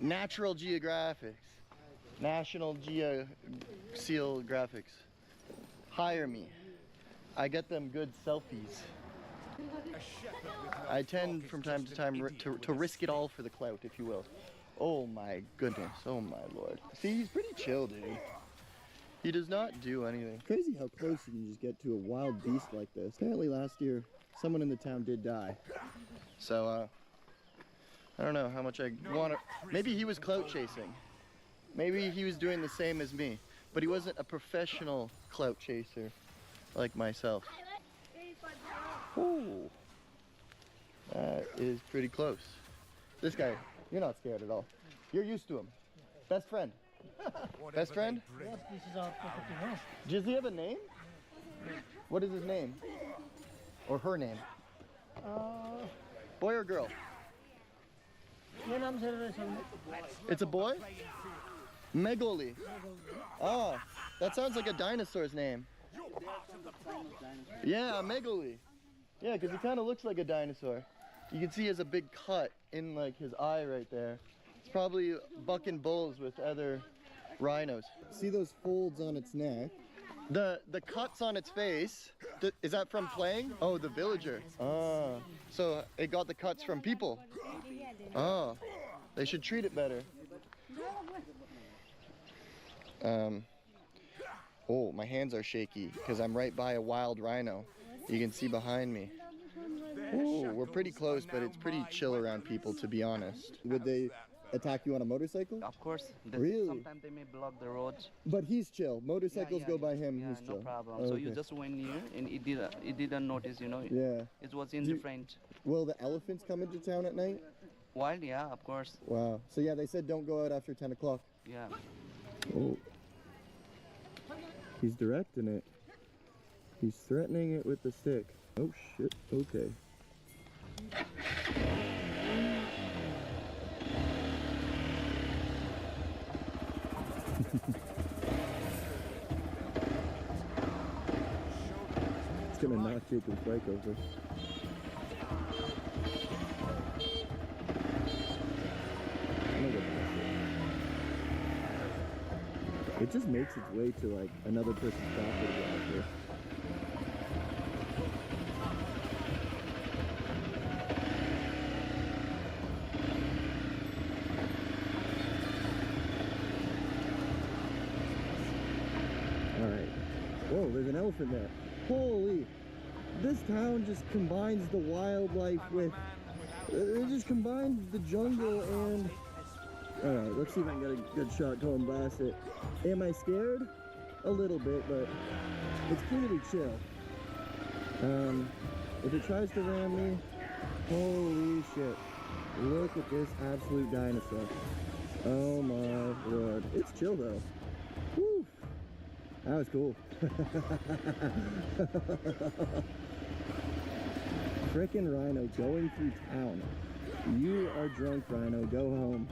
Natural Geographics. National Seal Graphics. Hire me. I get them good selfies. I tend from time to time to risk it all for the clout, if you will. Oh my goodness. Oh my lord. See, he's pretty chill, dude. He does not do anything. Crazy how close you can just get to a wild beast like this. Apparently last year, someone in the town did die. So, I don't know how much I want to... Maybe he was clout chasing. Maybe he was doing the same as me. But he wasn't a professional clout chaser like myself. Ooh. That is pretty close. This guy, you're not scared at all. You're used to him. Best friend. Best friend?
Yes, this is our property house.
Does he have a name? What is his name? Or her name? Boy or girl? It's a boy? Megoli. Oh, that sounds like a dinosaur's name. Yeah, Megoli. Yeah, because he kind of looks like a dinosaur. You can see he has a big cut in like his eye right there. It's probably bucking bulls with other rhinos. See those folds on its neck? The cuts on its face, is that from playing? Oh, the villager. Oh, so it got the cuts from people. Oh, they should treat it better. Oh, my hands are shaky because I'm right by a wild rhino. You can see behind me. Oh, we're pretty close, but it's pretty chill around people, to be honest. Would they attack you on a motorcycle?
Of course.
Really?
Sometimes they may block the roads.
But he's chill. Motorcycles go by him.
Yeah,
he's chill.
no problem.
Oh,
So you
okay.
just went near and it didn't notice, you know.
Yeah.
It was in the front.
Will the elephants come into town at night?
Wild, yeah, of course.
Wow. So yeah, they said don't go out after 10 o'clock.
Yeah.
Oh. He's directing it. He's threatening it with the stick. Oh shit. Okay. It's gonna knock Jacob's bike over. It just makes its way to like another person's property after. Alright. Whoa, there's an elephant there. Holy! This town just combines the wildlife with... It just combines the jungle and... Alright, let's see if I can get a good shot going past it. Am I scared? A little bit, but it's clearly chill. If it tries to ram me, holy shit. Look at this absolute dinosaur. Oh my lord. It's chill though. Woo! That was cool. Frickin' rhino going through town. You are drunk, rhino. Go home.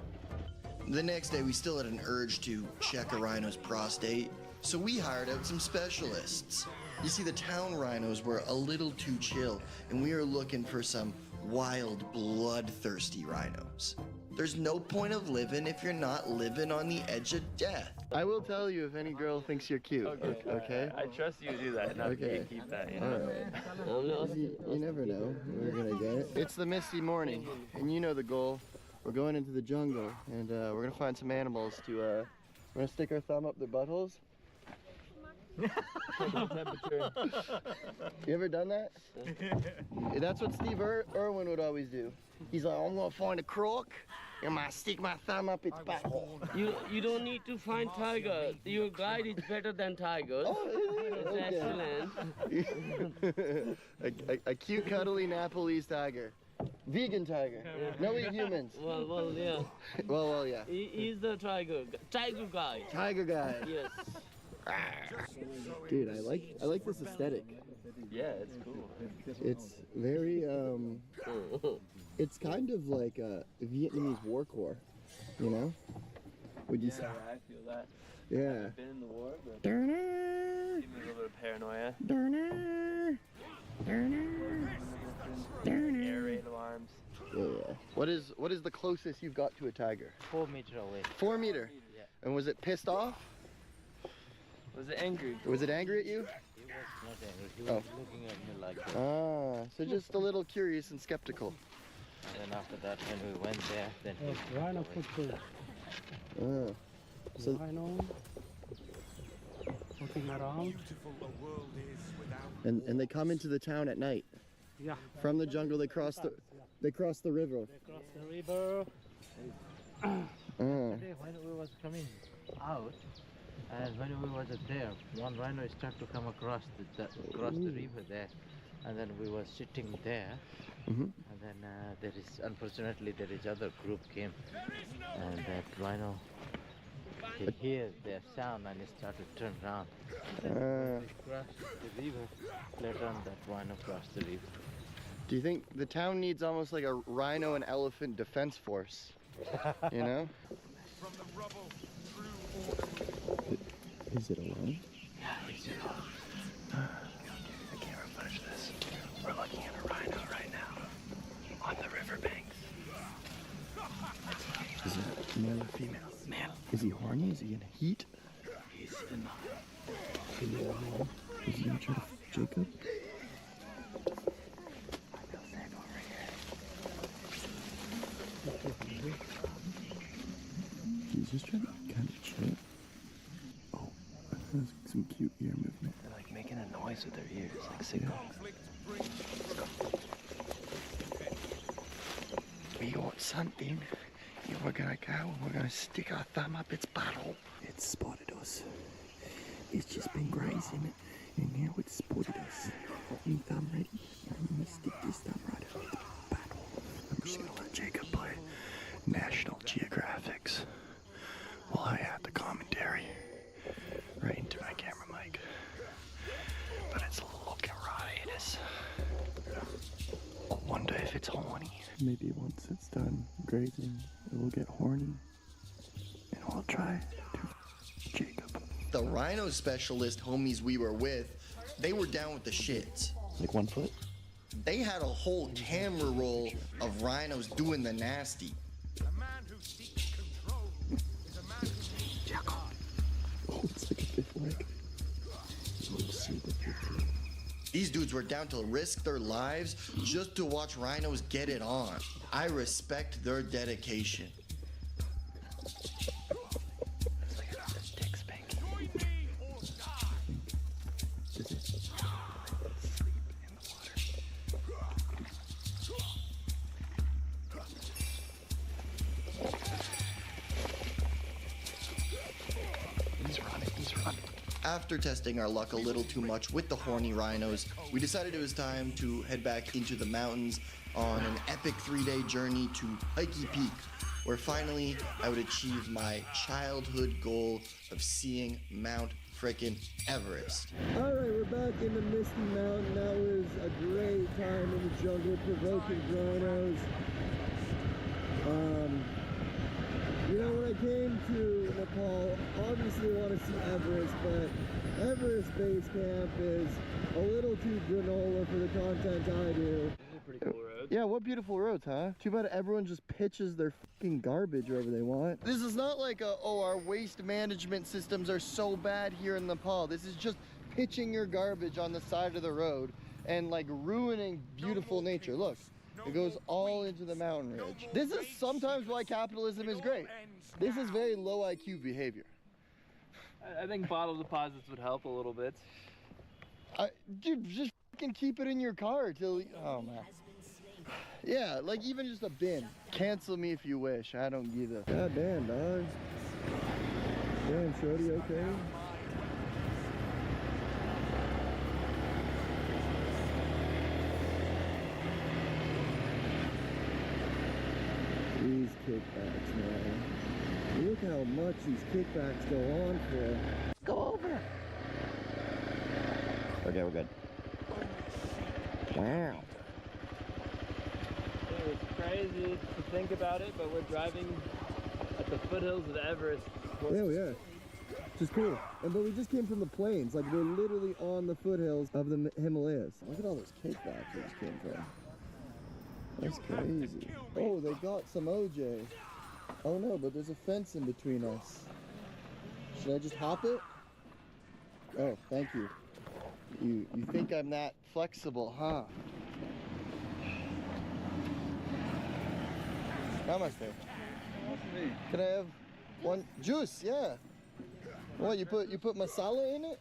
The next day, we still had an urge to check a rhino's prostate, so we hired out some specialists. You see, the town rhinos were a little too chill, and we were looking for some
wild, bloodthirsty rhinos. There's no point of living if you're not living on the edge of death. I will tell you if any girl thinks you're cute. Okay?
I trust you to do that, not
Okay.
keep that. You
All
know?
right. You never know what we're gonna get. It's the misty morning, and you know the goal. We're going into the jungle, and we're gonna find some animals to. We're gonna stick our thumb up their buttholes.
Temperature.
You ever done that? That's what Steve Irwin would always do. He's like, I'm gonna find a croc, and I'm gonna stick my thumb up its butthole.
You don't need to find tiger. Your guide is better than tigers. It's excellent.
a cute, cuddly Nepalese tiger. Vegan tiger. No eat humans.
Well, yeah.
Well, yeah.
He's the tiger guide.
Tiger guide.
Yes.
Dude, I like this aesthetic.
Yeah, it's cool.
It's very it's kind of like a Vietnamese war core, you know? Would you say?
I feel that.
Yeah.
I've been in the war, but
Durner.
give me a little bit of paranoia.
Durner.
Air raid alarms.
Yeah. What is the closest you've got to a tiger?
4 meters away.
4 meter.
Yeah.
And was it pissed off?
Was it angry?
Was it angry at you?
He was not angry. He was looking at me like that.
Ah, so just a little curious and skeptical.
And then after that, when we went there, then he
Rhino footprint.
Ah. So
Rhino looking around.
and they come into the town at night.
Yeah.
From the jungle, they cross the river.
They cross the river.
Today when we was coming out, and when we was there, one rhino started to come across the river there, and then we were sitting there, and then unfortunately there is other group came, and that rhino he heard their sound and he started to turn around. Then we crossed the river. Later on, that rhino crossed the river.
Do you think the town needs almost like a rhino and elephant defense force? You know?
From the rubble
Is it alone?
Yeah, it's alone.
I can't refresh this. We're looking at a rhino right now on the riverbanks. Is it male or female?
Male.
Is he horny? Is he in heat?
He's in
Is he gonna try to Jacob? He's just trying to kind of chill. Oh, that's some cute ear movement.
They're like making a noise with their ears, like signal.
We want something. We're gonna go and we're gonna stick our thumb up its butthole. It's spotted us. It's just been grazing and now it's spotted us. Got my thumb ready. I'm gonna stick this thumb right up its butthole. I'm just gonna let Jacob play National Geographics while I add the commentary right into my camera mic. But it's looking right. It's I wonder if it's horny. Maybe once it's done grazing, it will get horny, and we'll try to Jacob. The rhino specialist homies we were with, they were down with the shits. Like 1 foot? They had a whole camera roll of rhinos doing the nasty.
A man who seeks control is a man who seeks
Jacob. Oh, it's like a fifth leg. Let's see the fifth leg. These dudes were down to risk their lives just to watch rhinos get it on. I respect their dedication.
It's like a dick spanking.
Does it sleep in the water? He's running. After testing our luck a little too much with the horny rhinos, we decided it was time to head back into the mountains on an epic 3-day journey to Pikey Peak, where finally I would achieve my childhood goal of seeing Mount frickin' Everest. Alright, we're back in the Misty Mountain. That was a great time in the jungle provoking rhinos. You know, when I came to Nepal, obviously I want to see Everest, but Everest Base Camp is a little too granola for the content I do.
These are pretty cool roads.
Yeah, what beautiful roads, huh? Too bad everyone just pitches their fucking garbage wherever they want. This is not like our waste management systems are so bad here in Nepal. This is just pitching your garbage on the side of the road and like ruining beautiful nature. Look, it goes all into the mountain ridge. This is sometimes why capitalism is great. This is very low IQ behavior.
I think bottle deposits would help a little bit.
Dude, just fucking keep it in your car till, oh man. Yeah, like even just a bin. Cancel me if you wish, I don't give a. God damn, dogs. Damn, shorty, okay? These kickbacks, man. Look how much these kickbacks go on for. Go over. Okay, we're good. Wow.
It's crazy to think about it, but we're driving at the foothills of Everest.
Oh yeah, which is cool. But we just came from the plains. Like we're literally on the foothills of the Himalayas. Look at all those kickbacks we just came from. That's crazy. Oh, they got some OJ. Oh no, but there's a fence in between us. Should I just hop it? Oh, thank you. You think I'm that flexible, huh? Namaste. Can I have one juice? Yeah. What you put masala in it?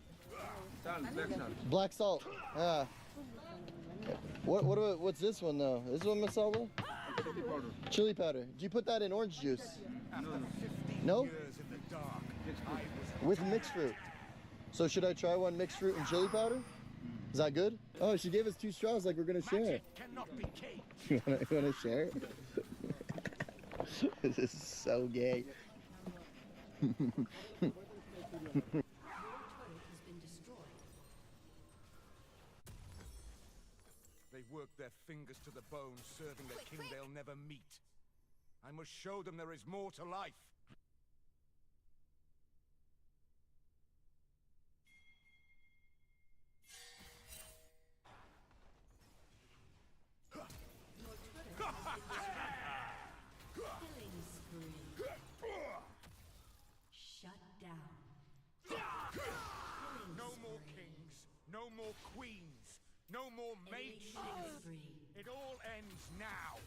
Black salt. Ah. What's this one though? Is this one masala?
Chili powder.
Chili powder. Do you put that in orange juice? No. No? With mixed fruit. So should I try one mixed fruit and chili powder? Is that good? Oh, she gave us 2 straws like we're gonna share. You wanna share? This is so gay.
They work their fingers to the bone, serving a king they'll never meet. I must show them there is more to life.
Killing spree. Shut down.
No more kings, no more queens, no more mates. It all ends now.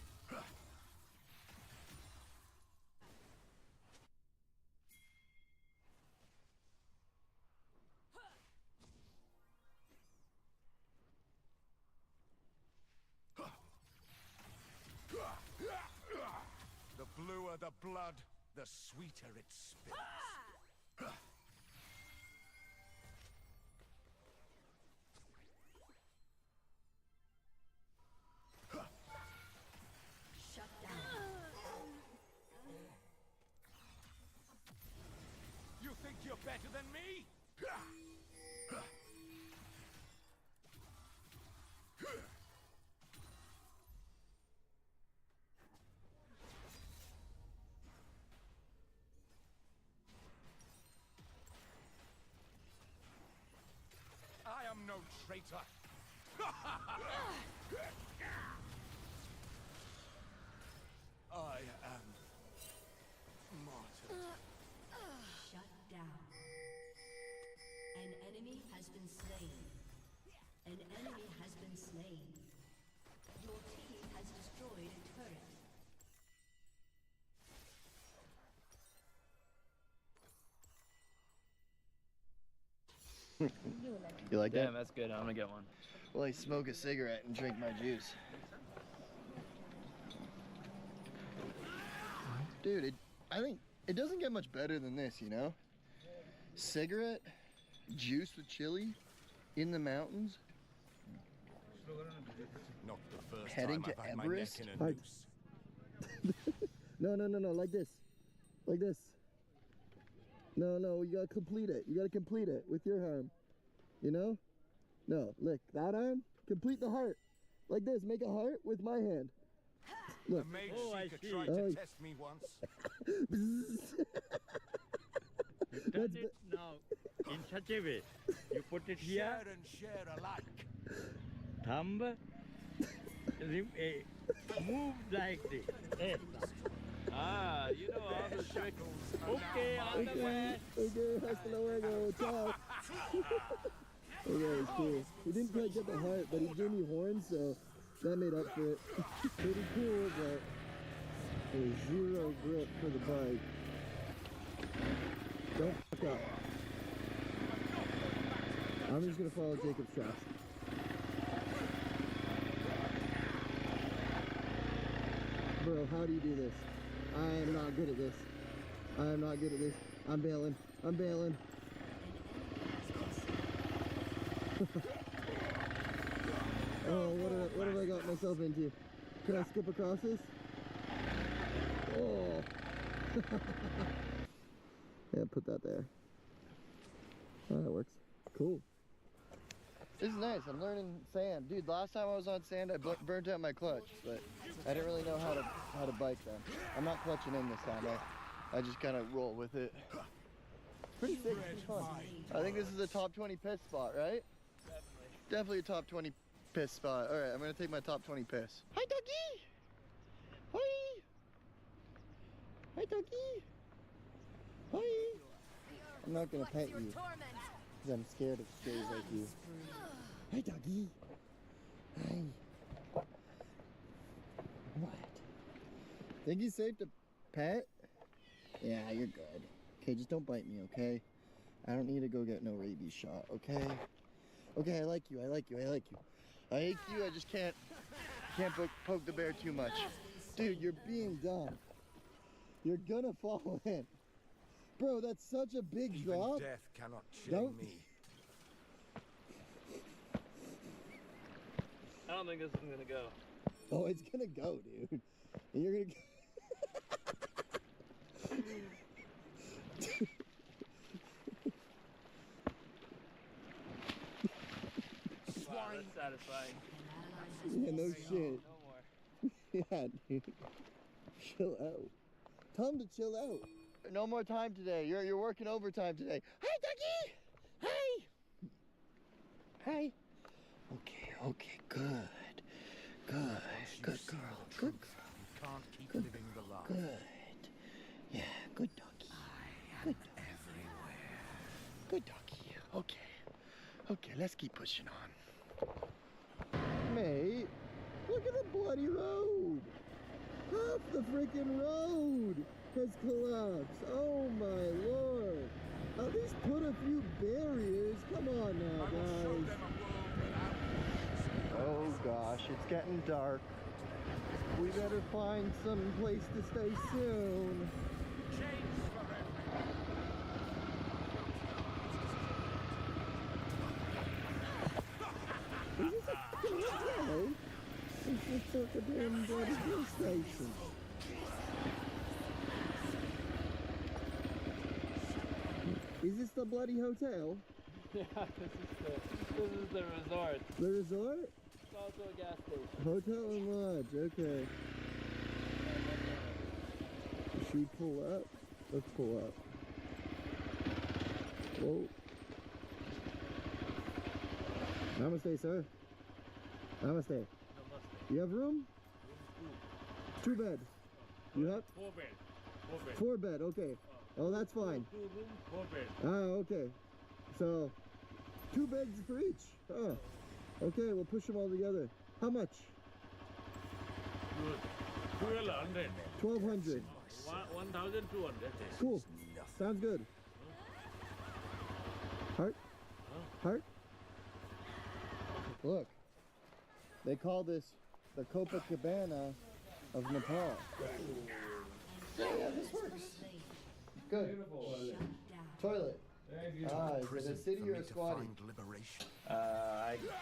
The bluer the blood, the sweeter it spills.
Shut down.
You think you're better than me? I am no traitor. I am martyred.
Shut down. An enemy has been slain. An enemy has been slain. Your team has destroyed a turret.
You like that?
Damn, that's good. I'm gonna get one.
Well, I smoke a cigarette and drink my juice. Dude, I think it doesn't get much better than this, you know? Cigarette, juice with chili, in the mountains.
Not the first
Heading
time
to
I've had my
Everest?
neck in a noose.
No, like this. Like this. No, you gotta complete it. You gotta complete it with your arm. You know? No, look, that arm, complete the heart. Like this, make a heart with my hand. Look.
A mage seeker tried to test me once.
You've done it now in such a way. You put it here.
Share and share alike.
Thumb, Move like this. Yes. Ah, you know all the tricks. Okay, on the way.
Okay, hasta luego, ciao. Okay, it's cool. He didn't quite get the heart, but he gave me horns, so that made up for it. Pretty cool, but there's zero grip for the bike. Don't fuck up. I'm just gonna follow Jacob's tracks. Bro, how do you do this? I am not good at this. I am not good at this. I'm bailing. I'm bailing. Oh, what have I got myself into? Can I skip across this? Oh. Yeah, put that there. Oh, that works. Cool. This is nice. I'm learning sand. Dude, last time I was on sand, I burnt out my clutch, but I didn't really know how to bike then. I'm not clutching in this time. I just kind of roll with it. It's pretty sick. It's pretty fun. I think this is a top 20 piss spot, right? Definitely a top 20 piss spot. All right, I'm gonna take my top 20 piss. Hi, doggy. Hi. Hi, doggy. Hi. I'm not gonna pet you because I'm scared of strays like you. Hi, doggy. Hi. What? Think he's safe to pet? Yeah, you're good. Okay, just don't bite me, okay? I don't need to go get no rabies shot, okay? Okay, I like you, I like you, I like you. I hate you, I just can't poke the bear too much. Dude, you're being dumb. You're gonna fall in. Bro, that's such a big drop.
Death cannot shame me.
I don't think this is gonna go.
Oh, it's gonna go, dude. And you're gonna
Wow, that's satisfying.
Yeah, no shit.
No more.
Yeah, dude. Chill out. Tell him to chill out. No more time today. You're working overtime today. Hi, doggy. Hi. Hi. Okay, good. Good girl. Good girl.
You can't keep living the lie.
Good. Yeah, good doggy. Good doggy.
Everywhere.
Good doggy. Okay, let's keep pushing on. Mate, look at the bloody road. Half the freaking road has collapsed. Oh my lord. At least put a few barriers. Come on now, guys. Oh gosh, it's getting dark. We better find some place to stay soon. Is this a hotel? This looks like a damn bloody hill station. Is this the bloody hotel?
Yeah, this is the resort.
The resort?
It's also a gas station.
Hotel and lodge, okay. Should we pull up? Let's pull up. Whoa. Namaste, sir. Namaste. You have room? 2 bed. You have?
4 bed. 4 bed.
4 bed, okay. Oh, that's fine.
2 room, 4 bed.
Ah, okay. So, 2 beds for each. Oh, okay, we'll push them all together. How much?
Good. 1200.
1200.
1200.
Cool. Sounds good. Heart? Heart? Look, they call this the Copacabana of Nepal. Yeah, this works. Good. Toilet. Is it a city or a squatty?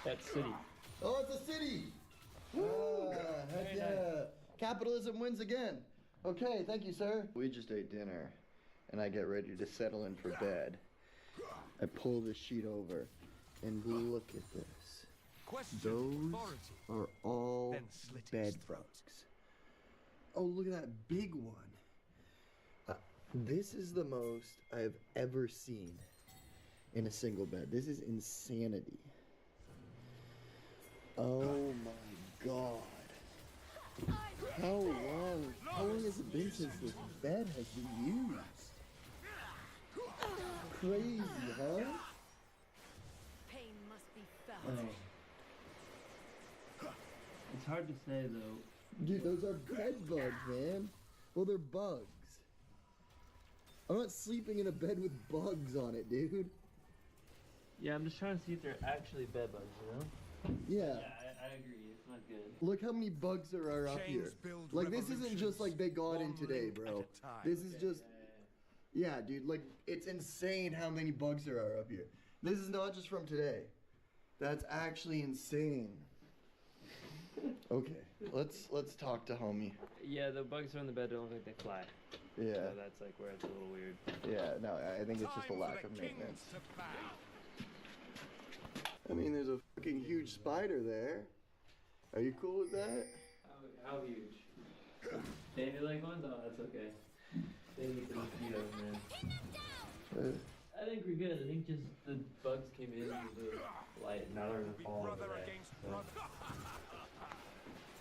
That's city.
Oh, it's a city! Heck yeah. Capitalism wins again. Okay, thank you, sir. We just ate dinner, and I get ready to settle in for bed. I pull this sheet over, and look at this. Those are all bed bugs. Oh, look at that big one. This is the most I've ever seen in a single bed. This is insanity. Oh my god. How long has it been since this bed has been used? Crazy, huh?
Pain must be felt.
It's hard to say though.
Dude, those are bed bugs, man. Well, they're bugs. I'm not sleeping in a bed with bugs on it, dude.
Yeah, I'm just trying to see if they're actually bed bugs, you know?
Yeah.
I agree. It's not good.
Look how many bugs there are up here. Like, this isn't just like they got in today, bro. This is just... Yeah, dude, like, it's insane how many bugs there are up here. This is not just from today. That's actually insane. Okay, let's talk to homie.
Yeah, the bugs on the bed don't look like they fly.
Yeah.
So that's like where it's a little weird.
Yeah, no, I think it's just a lack of maintenance. I mean, there's a fucking huge spider there. Are you cool with that?
How huge? Danny like ones? Oh, that's okay. They need the mosquitoes, man. I think we're good. I think just the bugs came in with the light and now they're gonna fall over there. So.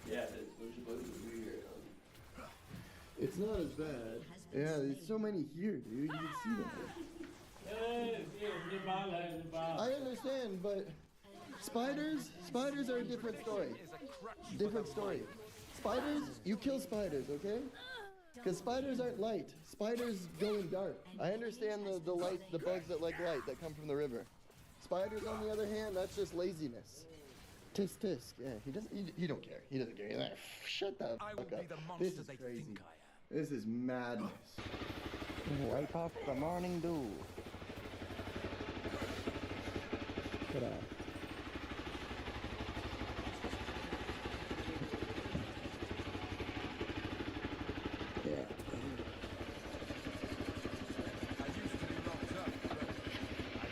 Yeah, there's a bunch of bugs over here.
It's not as bad. Yeah, there's so many here, dude. You can see them. I understand, but spiders are a different story. Different story. Spiders, you kill spiders, okay? Because spiders aren't light. Spiders go in dark. I understand the bugs that like light that come from the river. Spiders, on the other hand, that's just laziness. Tisk tisk. Yeah, he don't care. He doesn't care. He's like, shut the fuck up. This is crazy. This is madness. Wipe off the morning dew. Ta-da. Yeah.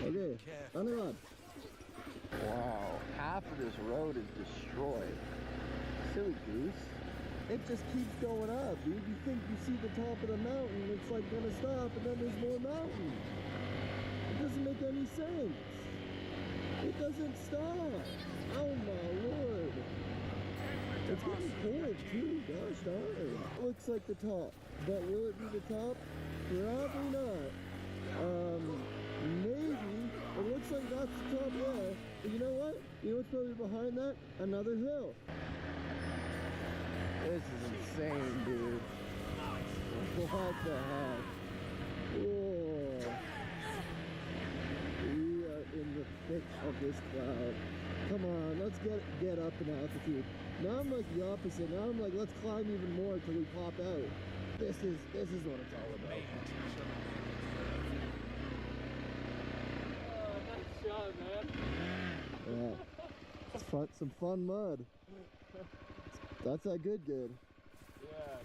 Okay, Anirudh. Wow, half of this road is destroyed. Silly goose. It just keeps going up, dude. You think you see the top of the mountain, it's like gonna stop, and then there's more mountain. It doesn't make any sense. It doesn't stop. Oh my lord. It's getting cold too, gosh darn. It looks like the top, but will it be the top? Probably not. Maybe. It looks like that's the top there. But you know what? You know what's probably behind that? Another hill. This is insane, dude. What the heck? Whoa. We are in the thick of this cloud. Come on, let's get up in altitude. Now I'm like the opposite. Now I'm like, let's climb even more until we pop out. This is what it's all about.
Nice shot, man.
Yeah. It's fun, some fun mud. That's that good.
Yeah,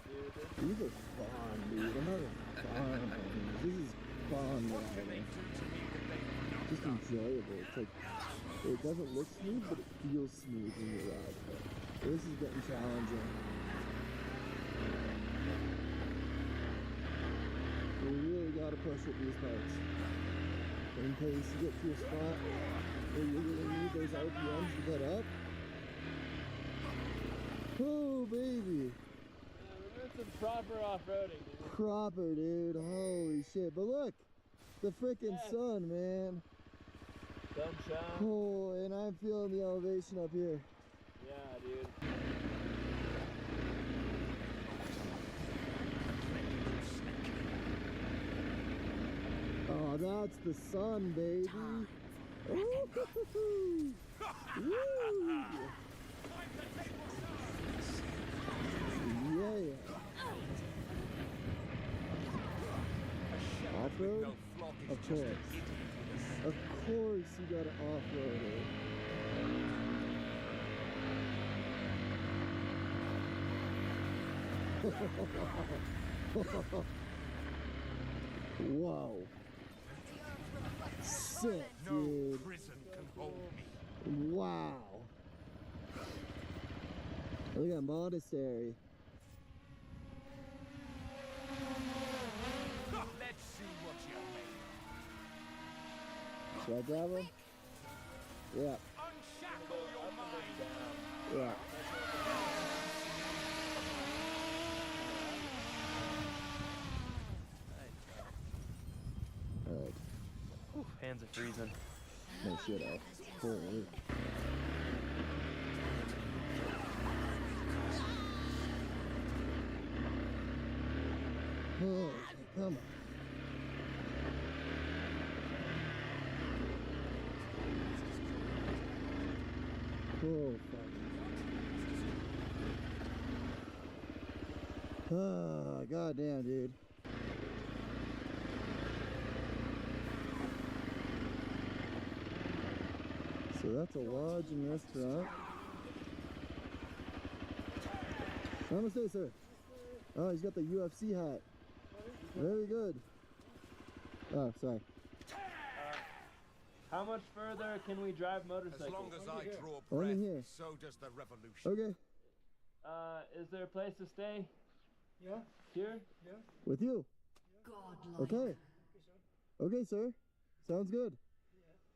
dude.
These are fun, dude. I'm having fun. This is fun, man. Just enjoyable. It's like, it doesn't look smooth, but it feels smooth when you ride. This is getting challenging. We really gotta push at these parts. In case you get to a spot where you really need those RPMs to get up. Oh, baby.
We're doing some proper off-roading, dude.
Proper, dude. Holy shit. But look, the freaking sun, man.
Sunshine.
Oh, and I'm feeling the elevation up here.
Yeah, dude.
Oh, that's the sun, baby. Ooh. Woo. Yeah. Off-road? Of course. Of course you gotta off-road it. Wow. Sick, dude. Wow. Look at Monastery.
Let's see what you made.
Should I grab him? Yeah.
Unshackle your mind.
Yeah.
hands are freezing.
No shit out. Holy. Oh, come on. Oh, fuck. Ah, goddamn, dude. So that's a lodge and restaurant. Namaste, sir. Oh, he's got the UFC hat. Very good. Oh, sorry.
How much further can we drive motorcycles?
As long as I draw
Only
breath,
here.
so does the revolution.
Okay.
Is there a place to stay?
Yeah.
Here?
Yeah.
With you?
Godlike.
Okay. Okay, sir. Sounds good.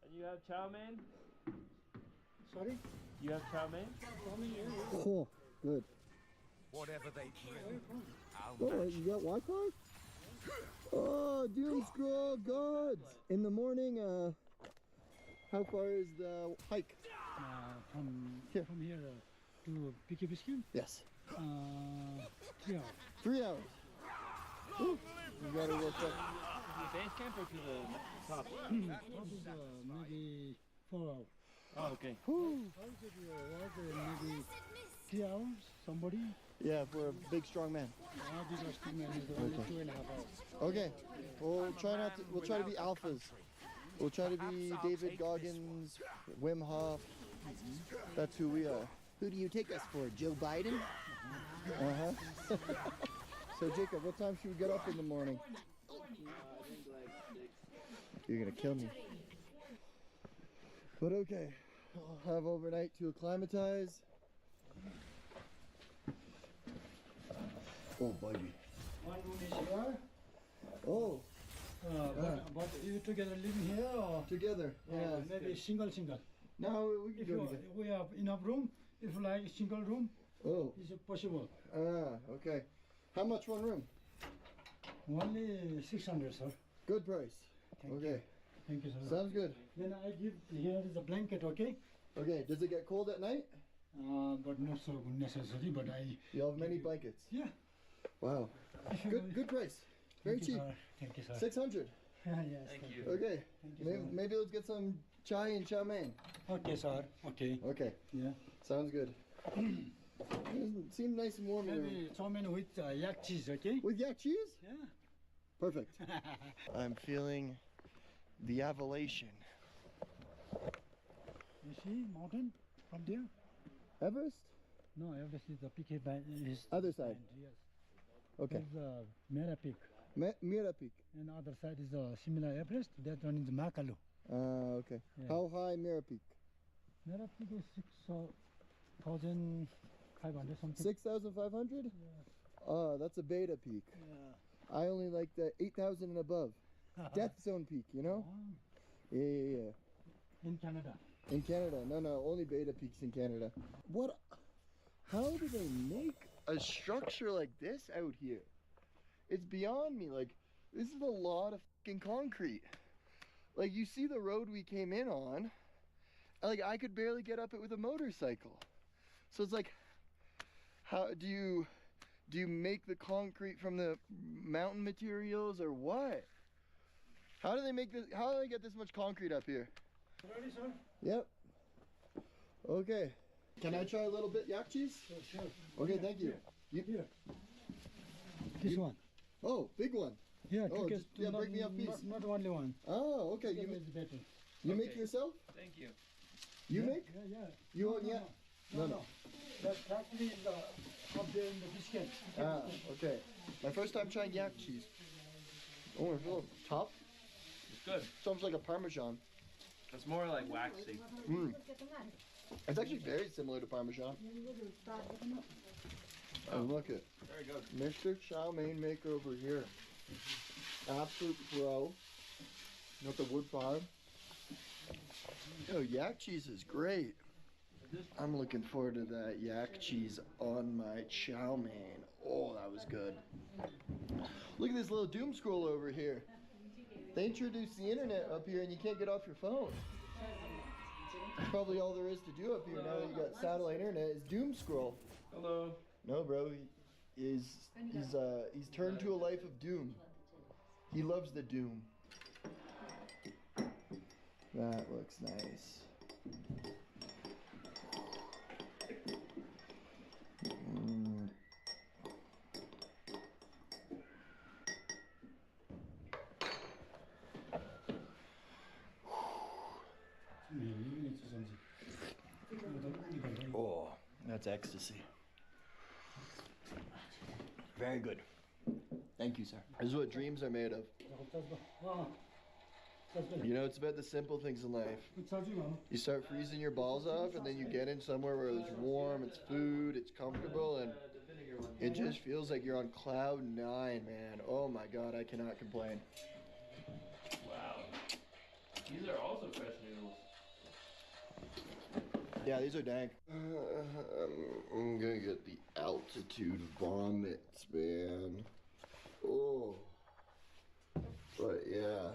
And you have chow mein?
Sorry?
You have chow mein?
Oh, good.
Whatever they bring, I'll
Oh, you got Wi-Fi? Oh, Doom Scroll gods! In the morning, how far is the hike?
From here to Picky Biscuit?
Yes.
3 hours.
3 hours. Woo. You gotta work up.
To the base camp or to the top?
Maybe 4 hours.
Oh, okay.
Woo.
How is it maybe 3 hours? Somebody?
Yeah, for a big strong man.
These are strong men. Only 2.5 hours.
Okay. We'll try not to. We'll try to be alphas. We'll try to be David Goggins, Wim Hof. That's who we are. Who do you take us for, Joe Biden? Uh-huh. So Jacob, what time should we get up in the morning? You're gonna kill me. But okay, I'll have overnight to acclimatize. Oh, baby.
One room is here.
Oh.
But you together living here or?
Together, yeah.
Maybe single.
No, we can
If
go
you,
together.
we have enough room. If you like single room,
Oh.
it's possible.
Okay. How much one room?
Only 600, sir.
Good price. Okay.
Thank you, sir.
Sounds good.
Then I give, here is a blanket, okay?
Okay, does it get cold at night?
But not so necessary, but I...
You have many blankets?
Yeah.
Wow. Good price. Very
Thank you,
cheap.
sir. Thank you, sir.
600.
Yes,
Thank you.
Okay.
Thank you,
Maybe,
sir.
maybe let's get some chai and chow mein.
Okay, sir. Okay.
Okay.
Yeah.
Sounds good. Seems nice and warm in there.
Maybe chow mein with yak cheese, okay?
With yak cheese?
Yeah.
Perfect. I'm feeling the elevation.
You see mountain from there?
Everest?
No, Everest is the peak by is
Other side.
Yes.
Okay.
There's Mera Peak.
Mira Peak.
And other side is similar Everest. That one is Makalu.
Okay.
Yeah.
How high Mira Peak?
Mera Peak is 6,500 something.
6,500?
Yeah.
That's a beta peak.
Yeah.
I only like the 8,000 and above. Death zone peak, you know? Yeah.
In Canada.
In Canada. No, only beta peaks in Canada. How do they make a structure like this out here? It's beyond me. Like, this is a lot of fucking concrete. Like, you see the road we came in on, like, I could barely get up it with a motorcycle. So it's like, how do you make the concrete from the mountain materials or what? How do they make this? How do they get this much concrete up here?
Ready, sir?
Yep. Okay. Can I try a little bit yak cheese?
Sure.
Okay, thank you.
Here. This one.
Oh, big one.
Yeah,
Oh,
take
just, yeah, break me up piece.
Not only one.
Oh, okay.
You make better.
You make yourself?
Thank you.
You make?
Yeah.
You own yak? No.
That factory is up there in the biscuit.
Okay. My first time trying yak cheese. Oh, it's a little tough.
It's good.
Sounds like a Parmesan.
It's more like waxy.
It's actually very similar to Parmesan. Oh, look at
Very good.
Mr. Chow Mein Maker over here. Absolute pro. Not the wood fire. Yo, yak cheese is great. I'm looking forward to that yak cheese on my chow mein. Oh, that was good. Look at this little doom scroll over here. They introduced the internet up here and you can't get off your phone. That's probably all there is to do up here now that you got satellite internet is doom scroll.
Hello.
No, bro, he's turned to a life of doom. He loves the doom. That looks nice. Oh, that's ecstasy. Very good. Thank you, sir. This is what dreams are made of. You know, it's about the simple things in life. You start freezing your balls off, and then you get in somewhere where it's warm, it's food, it's comfortable, and it just feels like you're on cloud 9, man. Oh my God, I cannot complain.
Wow. These are also fresh noodles.
Yeah, these are dank. I'm gonna get the altitude vomits, man. Oh. But yeah.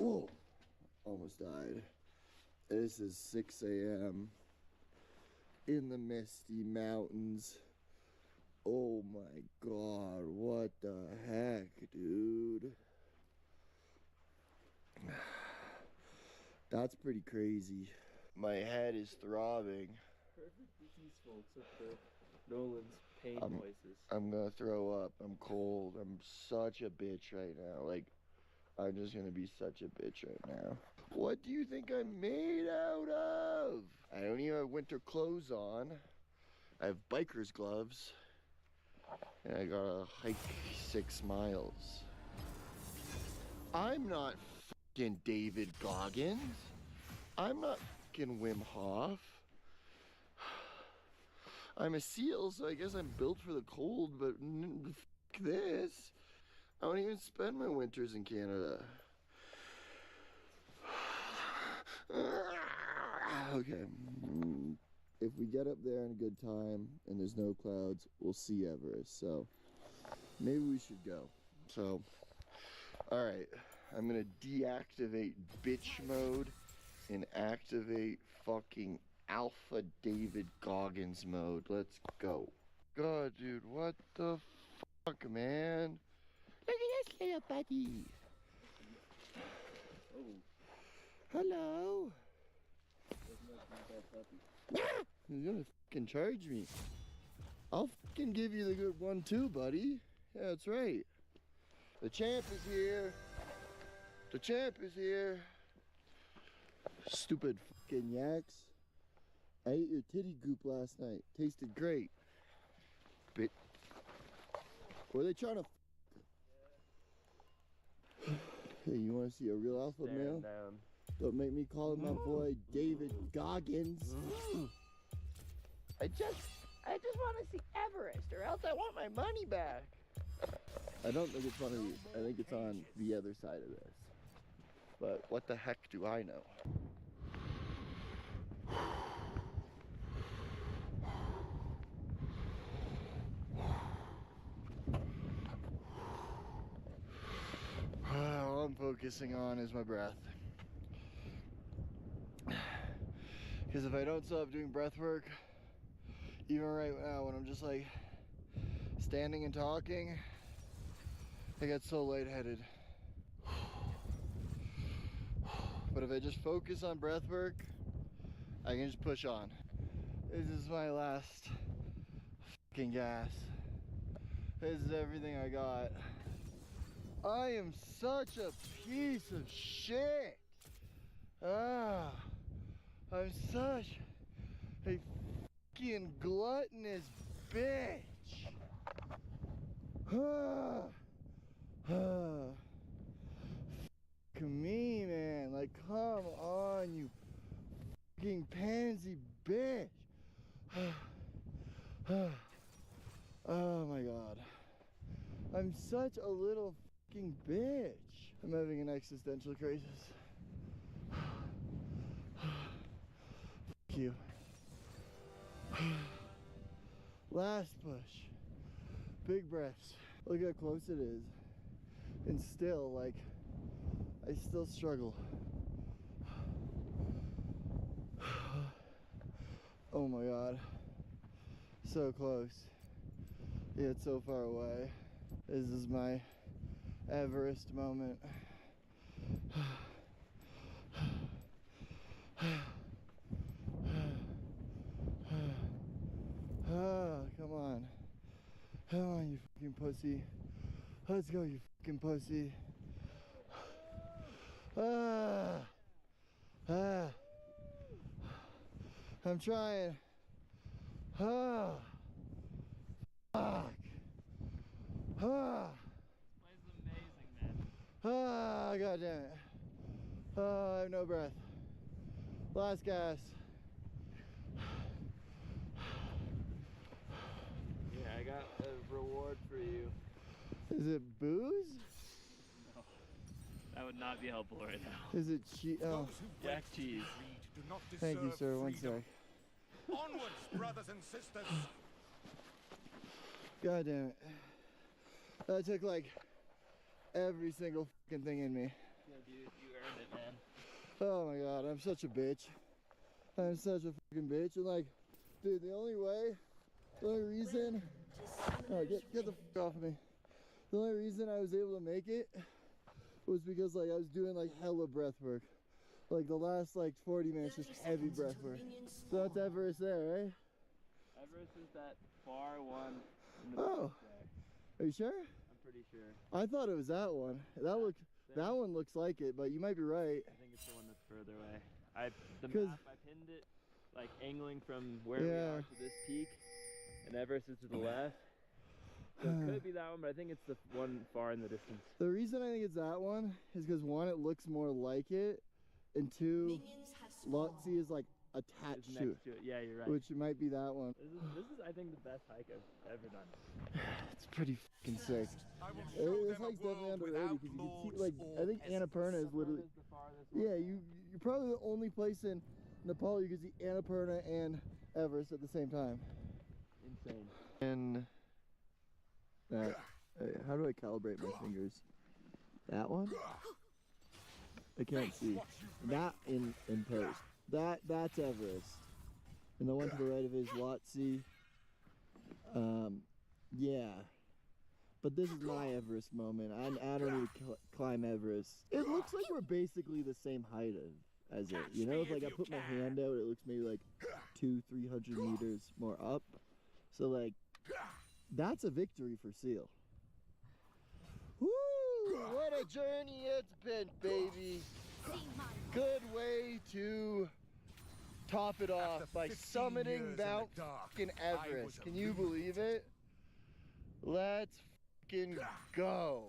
Oh. Almost died. This is 6 a.m. in the misty mountains. Oh my God, what the heck, dude? That's pretty crazy. My head is throbbing.
Perfectly peaceful except for Nolan's pain voices.
I'm gonna throw up. I'm cold. I'm such a bitch right now. Like, I'm just gonna be such a bitch right now. What do you think I'm made out of? I don't even have winter clothes on. I have biker's gloves. And I gotta hike 6 miles. I'm not fucking David Goggins. I'm not fucking Wim Hof. I'm a SEAL, so I guess I'm built for the cold, but fuck this. I don't even spend my winters in Canada. Okay. If we get up there in a good time and there's no clouds, we'll see Everest. So maybe we should go. So, all right. I'm gonna deactivate bitch mode and activate fucking Alpha David Goggins mode. Let's go. God, dude, what the fuck, man? Look at this little buddy. Hello. He's gonna fucking charge me. I'll fucking give you the good one too, buddy. Yeah, that's right. The champ is here. The champ is here. Stupid fucking yaks. I ate your titty goop last night. Tasted great. Bit. Were they trying to Hey, you wanna see a real alpha male?
Down.
Don't make me call him my boy David Goggins. I just want to see Everest, or else I want my money back. I don't think it's one of these. I think it's on the other side of this. But what the heck do I know? All I'm focusing on is my breath. Because if I don't stop doing breath work, even right now when I'm just like standing and talking, I get so lightheaded. But if I just focus on breath work, I can just push on. This is my last fucking gas. This is everything I got. I am such a piece of shit. I'm such a fucking gluttonous bitch. Fuck me, man. Like, come on, you fucking pansy bitch. Oh my God. I'm such a little fucking bitch. I'm having an existential crisis. Fuck you. Last push. Big breaths. Look how close it is. And still, like, I still struggle. Oh my God. So close, yet so far away. This is my Everest moment. Come on. Come on, you fucking pussy. Let's go, you fucking pussy. I'm trying. Fuck.
This place is amazing, man.
God damn it. I have no breath. Last gas.
Yeah, I got a reward for you.
Is it booze?
No, that would not be helpful right now.
Is it cheese? Oh.
Jack cheese.
Thank you, sir. One sec.
Onwards, brothers and sisters.
God damn it. That took like every single fucking thing in me.
Yeah, dude, you earned it, man.
Oh my God, I'm such a bitch. I'm such a fucking bitch. And like, dude, the only reason, oh, get the fuck off of me. The only reason I was able to make it was because like I was doing like hella breath work. Like the last like 40 minutes, just heavy breath work. So that's Everest there, right?
Everest is that far one in the
Oh,
back there.
are you sure?
I'm pretty sure.
I thought it was that one. That one looks like it, but you might be right.
I think it's the one that's further away. The map, I pinned it like angling from where we are to this peak, and Everest is to the left. So it could be that one, but I think it's the one far in the distance.
The reason I think it's that one is because one, it looks more like it, and two, Lhotse is like attached to it.
Yeah, you're right.
Which might be that one.
This is I think, the best hike I've ever done.
It's pretty fucking sick. This hike's definitely underrated because you can see, like, I think Annapurna is literally. Yeah, you're probably the only place in Nepal you can see Annapurna and Everest at the same time.
Insane.
And that, how do I calibrate my fingers? That one? I can't see. That in post. That's Everest. And the one to the right of it is Lhotse. Yeah. But this is my Everest moment. I don't need to climb Everest. It looks like we're basically the same height as it. You know, if like I put my hand out, it looks maybe like 200-300 meters more up. So like, that's a victory for Seal. Woo! What a journey it's been, baby. Good way to top it off by summiting Mount fucking Everest. Can you believe it? Let's fucking go.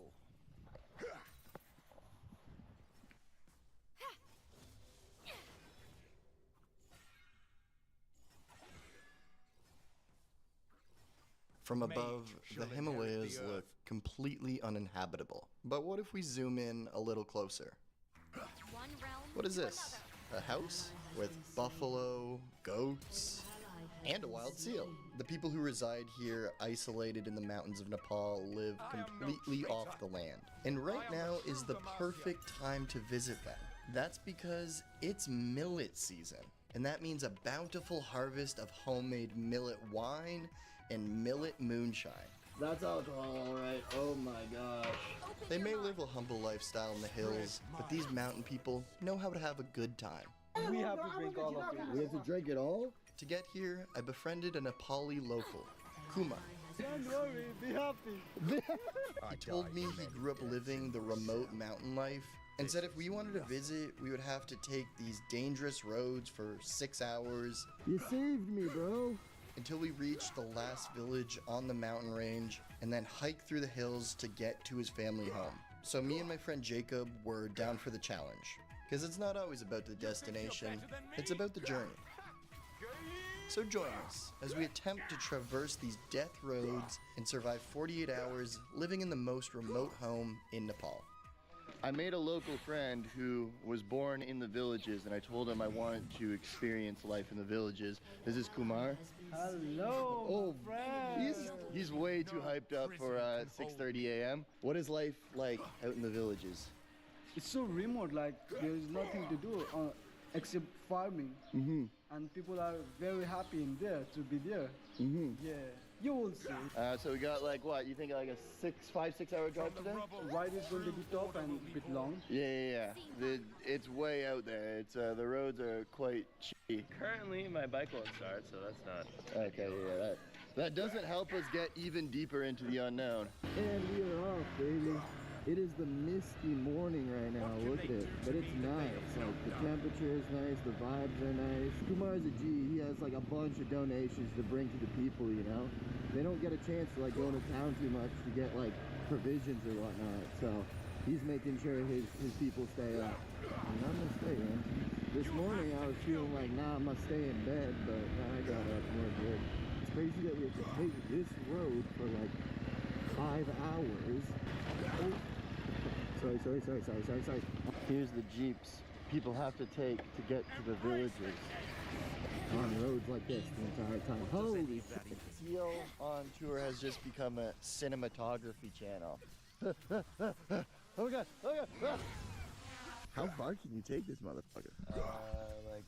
From above, the Himalayas look completely uninhabitable. But what if we zoom in a little closer? What is this? A house with buffalo, goats, and a wild seal. The people who reside here, isolated in the mountains of Nepal, live completely off the land. And right now is the perfect time to visit them. That's because it's millet season. And that means a bountiful harvest of homemade millet wine and millet moonshine.
That's alcohol, all right. Oh my gosh.
They may live a humble lifestyle in the hills, but these mountain people know how to have a good time.
We have to drink all of it. We have to drink it all?
To get here, I befriended a Nepali local, Kumar.
Don't worry, be happy.
He told me he grew up living the remote mountain life and said if we wanted to visit, we would have to take these dangerous roads for 6 hours.
You saved me, bro.
Until we reached the last village on the mountain range and then hike through the hills to get to his family home. So me and my friend Jacob were down for the challenge. Because it's not always about the destination, it's about the journey. So join us as we attempt to traverse these death roads and survive 48 hours living in the most remote home in Nepal.
I made a local friend who was born in the villages, and I told him I wanted to experience life in the villages. This is Kumar.
Hello, friend.
He's way too hyped up for 6:30 a.m. What is life like out in the villages?
it's so remote, like there is nothing to do except farming. And people are very happy in there to be there. Yeah, you will see.
So we got like what? You think like a 5-6 hour drive today?
Ride is going to be tough and a bit long.
Yeah. It's way out there. It's the roads are quite shitty.
Currently, my bike won't start, so that's not.
Okay, yeah, that doesn't help us get even deeper into the unknown. And we are off, baby. It is the misty morning right now, look at it, but it's nice. Like the temperature is nice, the vibes are nice. Kumar's a G, he has like a bunch of donations to bring to the people, you know? They don't get a chance to like go into town too much to get like provisions or whatnot, so he's making sure his people stay up. And I'm gonna stay in. This morning I was feeling like, nah, I'm gonna stay in bed, but I got up and we're good. It's crazy that we have to take this road for like 5 hours. Oh. Sorry. Here's the jeeps people have to take to get to the villages on roads like this the entire time. Holy shit. Teal on Tour has just become a cinematography channel. Oh my god. Ah. How far can you take this motherfucker?
Like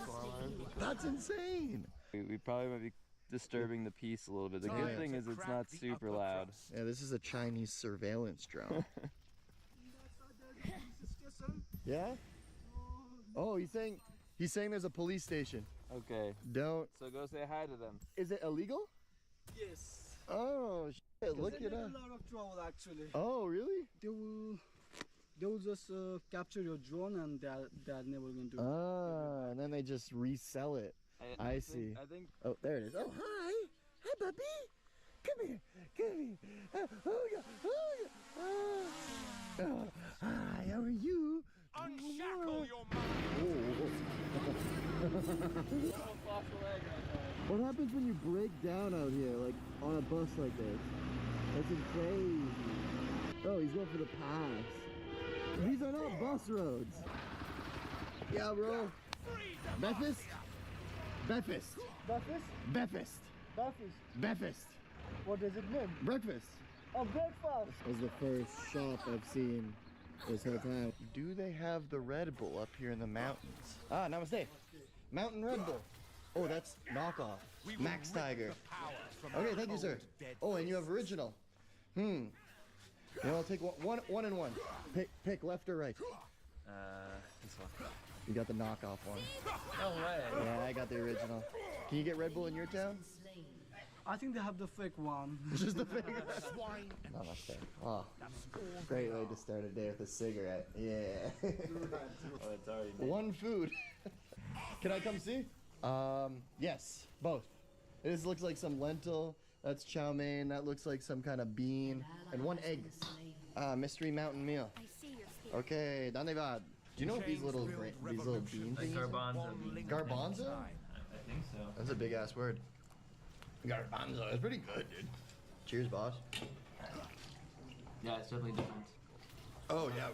4 hours.
That's insane.
We probably might be disturbing the peace a little bit. The good thing is it's not super loud.
Yeah, this is a Chinese surveillance drone. Yeah? Oh, he's saying there's a police station.
Okay.
Don't.
So go say hi to them.
Is it illegal?
Yes.
Oh shit! Look it up.
A lot of trouble actually.
Oh really?
They will just capture your drone and they're never going to.
Ah, and then they just resell it. I see.
I think.
Oh, there it is. Oh hi, puppy. Come here. Oh yeah. Oh, hi, how are you?
Unshackle your mind.
What happens when you break down out here, like on a bus like this? That's crazy. Oh, he's going for the pass. These are not bus roads. Yeah, bro. Breakfast.
What does it mean?
Breakfast.
Oh, breakfast.
That was the first shop I've seen this whole time. Do they have the Red Bull up here in the mountains? Ah, namaste. Mountain Red Bull. Oh, that's knockoff. Max Tiger. Okay, thank you, sir. Oh, and you have original. You know, I'll take one and one. Pick left or right.
This one.
You got the knockoff one.
No way.
Yeah, I got the original. Can you get Red Bull in your town?
I think they have the fake one.
Just the fake one. Namaste. Oh, great way to start a day with a cigarette. Yeah.
Oh, it's already made.
One food. Can I come see? Yes, both. This looks like some lentil. That's chow mein. That looks like some kind of bean. And one egg. Mystery mountain meal. Okay, danevod. Do you know what these little bean things are?
Garbanzo.
Garbanzo?
I think so.
That's a big ass word. Garbanzo. That's pretty good, dude. Cheers, boss.
Yeah, it's definitely different.
Oh yeah,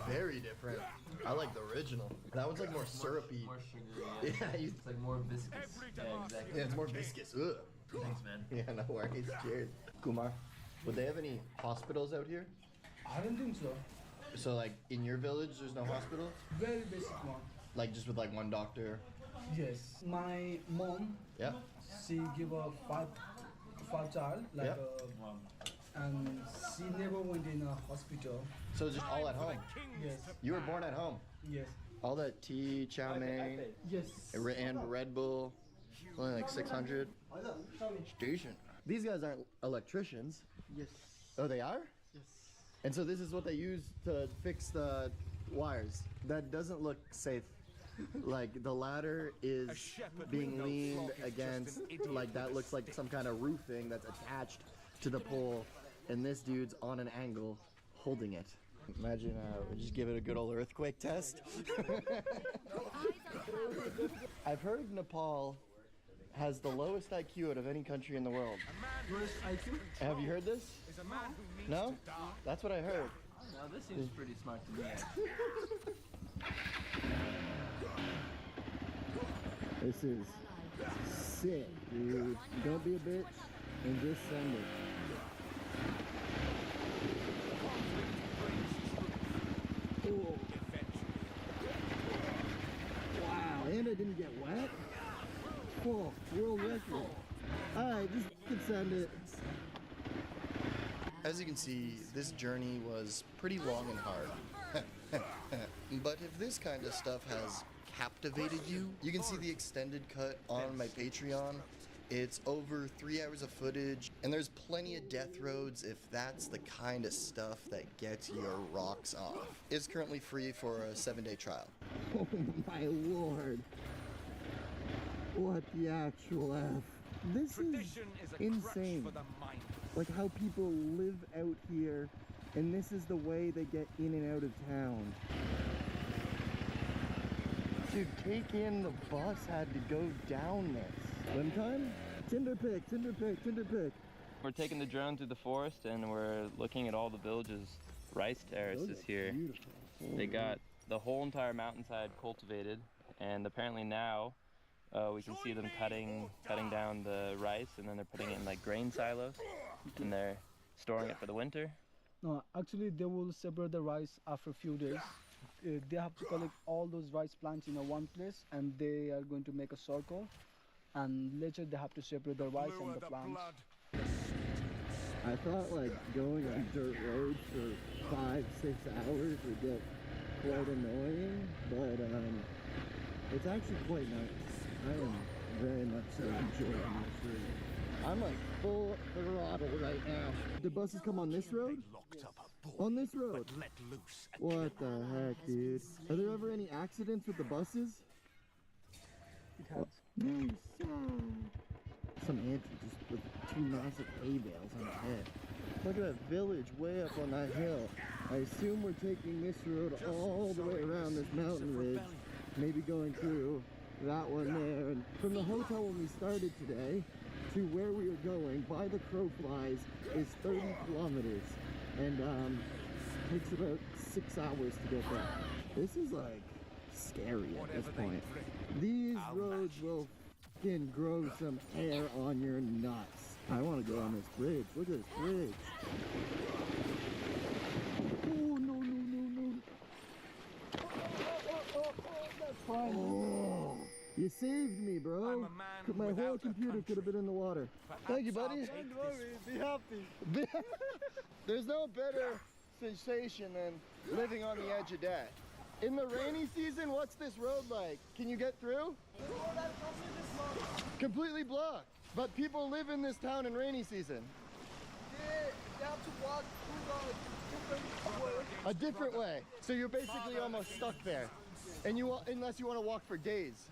very different. I like the original. That one's like more syrupy.
More sugary.
Yeah,
It's like more viscous. Yeah, exactly.
Yeah, it's more viscous. Ugh.
Thanks, man.
Yeah, no worries. Cheers. Kumar, would they have any hospitals out here?
I don't think so.
So like in your village, there's no hospital?
Very basic one.
Like just with like one doctor?
Yes. My mom.
Yeah.
She give a five child like and she never went in a hospital.
So just all at home?
Yes.
You were born at home?
Yes.
All that tea, chow mein,
yes,
and Red Bull, only like 600. Decent. These guys aren't electricians.
Yes.
Oh, they are?
Yes.
And so this is what they use to fix the wires. That doesn't look safe. Like the ladder is being leaned against, like that looks like some kind of roofing that's attached to the pole, and this dude's on an angle holding it. Imagine we just give it a good old earthquake test. I've heard Nepal has the lowest IQ out of any country in the world.
Lowest IQ?
Have you heard this? No? That's what I heard.
No, this seems pretty smart to me.
This is sick, dude. Don't be a bitch and just send it. Oh,
As you can see, this journey was pretty long and hard. But if this kind of stuff has captivated you, you can see the extended cut on my Patreon. It's over 3 hours of footage, and there's plenty of death roads if that's the kind of stuff that gets your rocks off. It's currently free for a 7-day trial.
Oh my lord. What the actual F? This is insane. Like how people live out here, and this is the way they get in and out of town. To take in the bus had to go down this. Swim time? Tinder pick, Tinder pick, Tinder pick.
We're taking the drone through the forest and we're looking at all the villages' rice terraces here.
Beautiful.
They got the whole entire mountainside cultivated, and apparently now we can see them cutting down the rice, and then they're putting it in like grain silos, and they're storing it for the winter.
No, actually they will separate the rice after a few days. They have to collect all those rice plants in one place, and they are going to make a circle, and later they have to separate the rice and the plants.
I thought like going on dirt roads for 5-6 hours would get quite annoying, but it's actually quite nice. I am very much so enjoying this route. I'm like full throttle right now. The buses come on this road? On this road? What the heck, dude? Are there ever any accidents with the buses?
It has.
Nice. Some auntie just with 2 massive hay bales on her head. Look at that village way up on that hill. I assume we're taking this road all the way around this mountain ridge, maybe going through that one there. And from the hotel when we started today to where we are going by the crow flies is 30 kilometers, and takes about 6 hours to get there. This is like scary at this point. These roads will fucking grow some hair on your nuts. I want to go on this bridge. Look at this bridge. Oh, no, no, no, no. That's fine. Oh, you saved me, bro. My whole computer could have been in the water. Thank you, buddy.
Don't worry, be happy.
There's no better sensation than living on the edge of death. In the rainy season, what's this road like? Can you get through? Completely blocked. But people live in this town in rainy season.
They have to walk through the different way.
A different way. So you're basically almost stuck there. And unless you want to walk for days.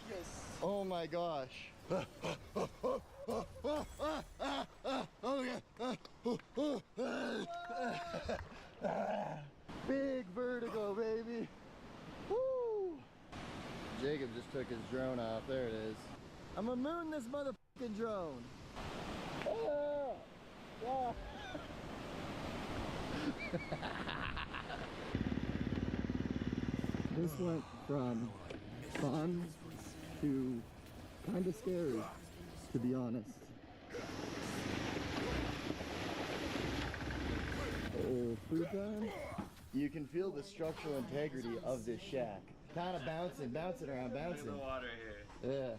Yes.
Oh my gosh. Big vertigo, baby. Woo! Jacob just took his drone off. There it is. I'm gonna moon this motherfucking drone. This went from fun to kind of scary, to be honest. Oh, food time? You can feel the structural integrity of this shack. Kind of bouncing around, bouncing.
Look at the water here.
Yeah.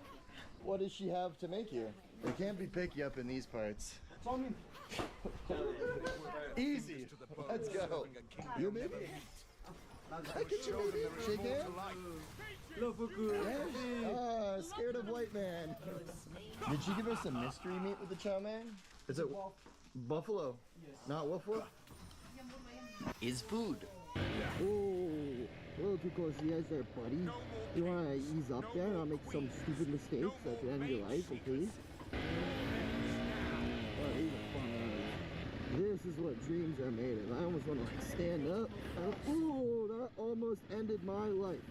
What does she have to make here? They can't be picky up in these parts. Easy. Let's go. You maybe. I get you, baby. Shake hands. Ah, scared of white man. Did she give us a mystery meat with the chow mein? Is it buffalo? Yes. Not woof woof?
Is food.
Oh, a little too close to the edge there, buddy. You want to ease up there and not make some stupid mistakes at the end of your life, okay? Oh, these are fun. This is what dreams are made of. I almost want to like stand up. Oh, that almost ended my life.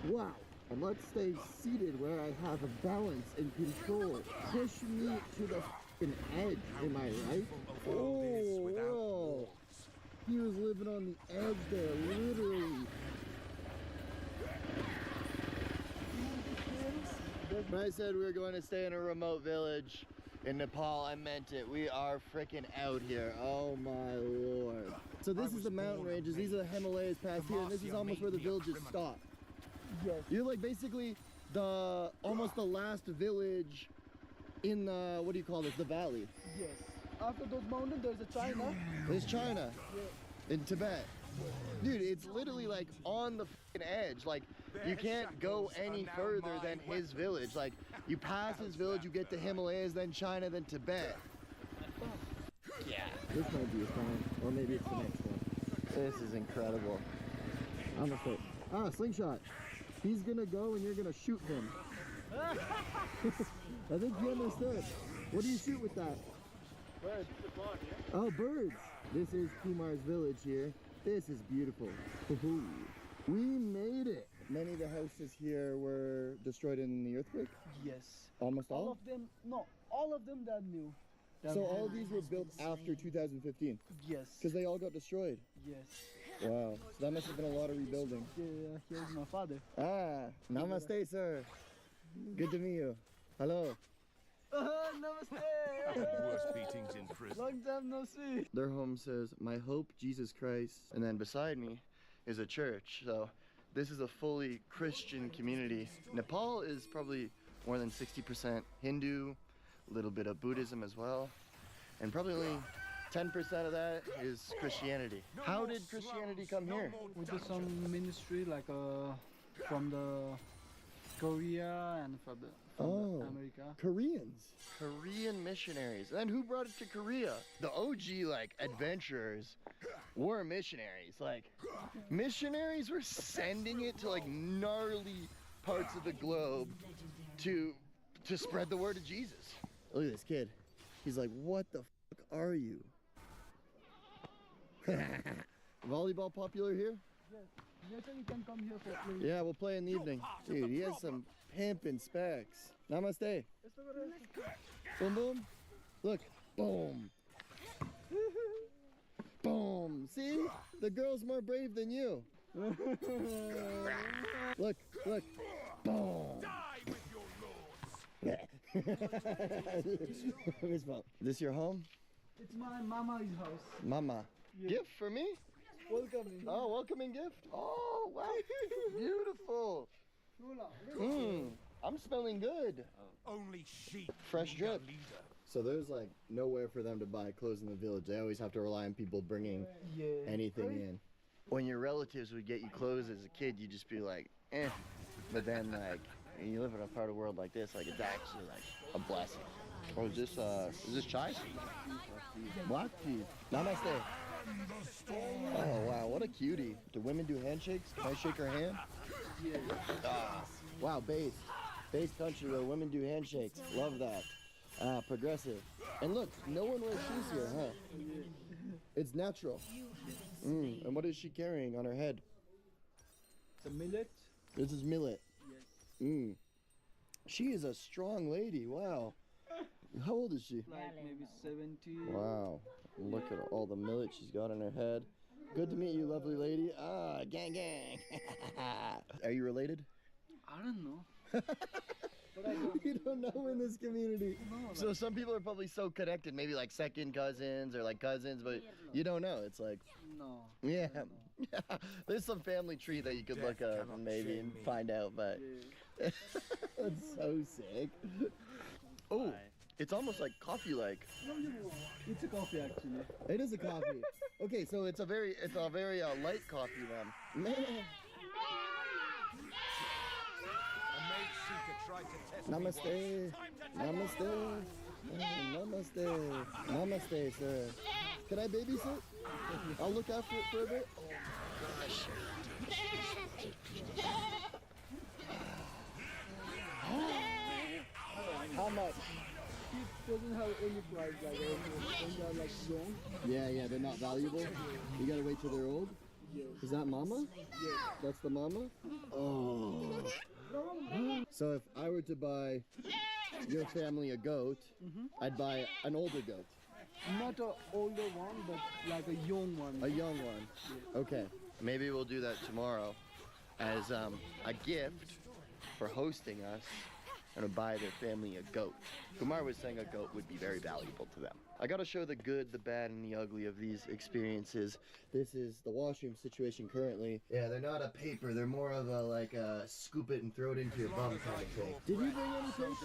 Wow. And let's stay seated where I have a balance and control. Push me to the f***ing edge, am I right? Oh, whoa. He was living on the edge there, literally. When I said we were going to stay in a remote village in Nepal, I meant it. We are freaking out here. Oh my lord. So this is the mountain ranges. These are the Himalayas past here, and this is almost where the villages stop.
Yes.
You're like basically almost the last village in the, what do you call this, the valley?
Yes. after those mountains, there's a China.
There's China.
Yeah.
In Tibet. Dude, it's literally like on the f***ing edge. Like, you can't go any further than his village. Like, you pass his village, you get the Himalayas, then China, then Tibet. Yeah. This might be a sign, or maybe it's the next one. This is incredible. I'm gonna say, slingshot. He's gonna go and you're gonna shoot him. I think you understood. What do you shoot with that?
Birds.
Oh, birds. This is Kumar's village here. This is beautiful. We made it. Many of the houses here were destroyed in the earthquake?
Yes.
Almost all?
All of them, no, all of them they're new.
So all of these were built after 2015?
Yes.
Because they all got destroyed?
Yes.
Wow. So that must have been a lot of rebuilding.
Yeah, here's my father.
Ah, namaste, sir. Good to meet you. Hello.
Namaste.
Worst beatings in prison.
Long time no see.
Their home says, "My hope, Jesus Christ." And then beside me is a church. So this is a fully Christian community. Nepal is probably more than 60% Hindu, a little bit of Buddhism as well. And probably only 10% of that is Christianity. How did Christianity come here?
We do some ministry like from the Korea and from America.
Koreans. Korean missionaries. And then who brought it to Korea? The OG like adventurers were missionaries. Like missionaries were sending it to like gnarly parts of the globe to spread the word of Jesus. Look at this kid. He's like, what the fuck are you? Volleyball popular here?
Yes. Later you can come here for play.
Yeah, we'll play in the evening. Dude, he has some pimpin' specs. Namaste. Boom, boom. Look. Boom. Boom. See? The girl's more brave than you. Look, look. Boom. This your home?
It's my mama's house.
Mama.
Yeah.
Gift for me?
Welcoming.
Oh, welcoming gift. Oh, wow. Beautiful. I'm smelling good.
Only sheep.
Fresh drip. So there's like nowhere for them to buy clothes in the village. They always have to rely on people bringing anything in. When your relatives would get you clothes as a kid, you'd just be like, eh. But then like, when you live in a part of the world like this, like it's actually like a blessing. Oh, is this chai? Black tea. Namaste. Oh wow, what a cutie. Do women do handshakes? Can I shake her hand?
Yeah.
Wow, base country where women do handshakes. Love that. Progressive. And look, no one wears shoes here, huh? It's natural. And what is she carrying on her head?
It's a millet.
This is millet.
Yes.
She is a strong lady. Wow. How old is she?
Like maybe 70.
Wow. Look at all the millet she's got on her head. Good to meet you, lovely lady. Gang, gang. Are you related?
I don't know.
We don't know in this community.
No,
So some people are probably so connected, maybe like second cousins or like cousins, but you don't know. It's like,
no.
yeah. There's some family tree that you could look up and maybe and find out, but that's so sick. Oh, it's almost like coffee-like.
It's a coffee actually.
It is a coffee. Okay, so it's a very light coffee then. Man. Namaste. Namaste. Namaste. Namaste, sir. Can I babysit? I'll look after it for a bit. How much?
It doesn't have any price like when they're like young.
Yeah, they're not valuable. You gotta wait till they're old.
Yes.
Is that mama?
Yes.
That's the mama? Oh. So if I were to buy your family a goat, I'd buy an older goat.
Not an older one, but like a young one.
A young one.
Yeah.
Okay. Maybe we'll do that tomorrow as a gift for hosting us. I'm gonna buy their family a goat. Kumar was saying a goat would be very valuable to them. I gotta show the good, the bad, and the ugly of these experiences. This is the washroom situation currently. Yeah, they're not a paper. They're more of a like scoop it and throw it into your bum kind of thing. Did you bring any paper?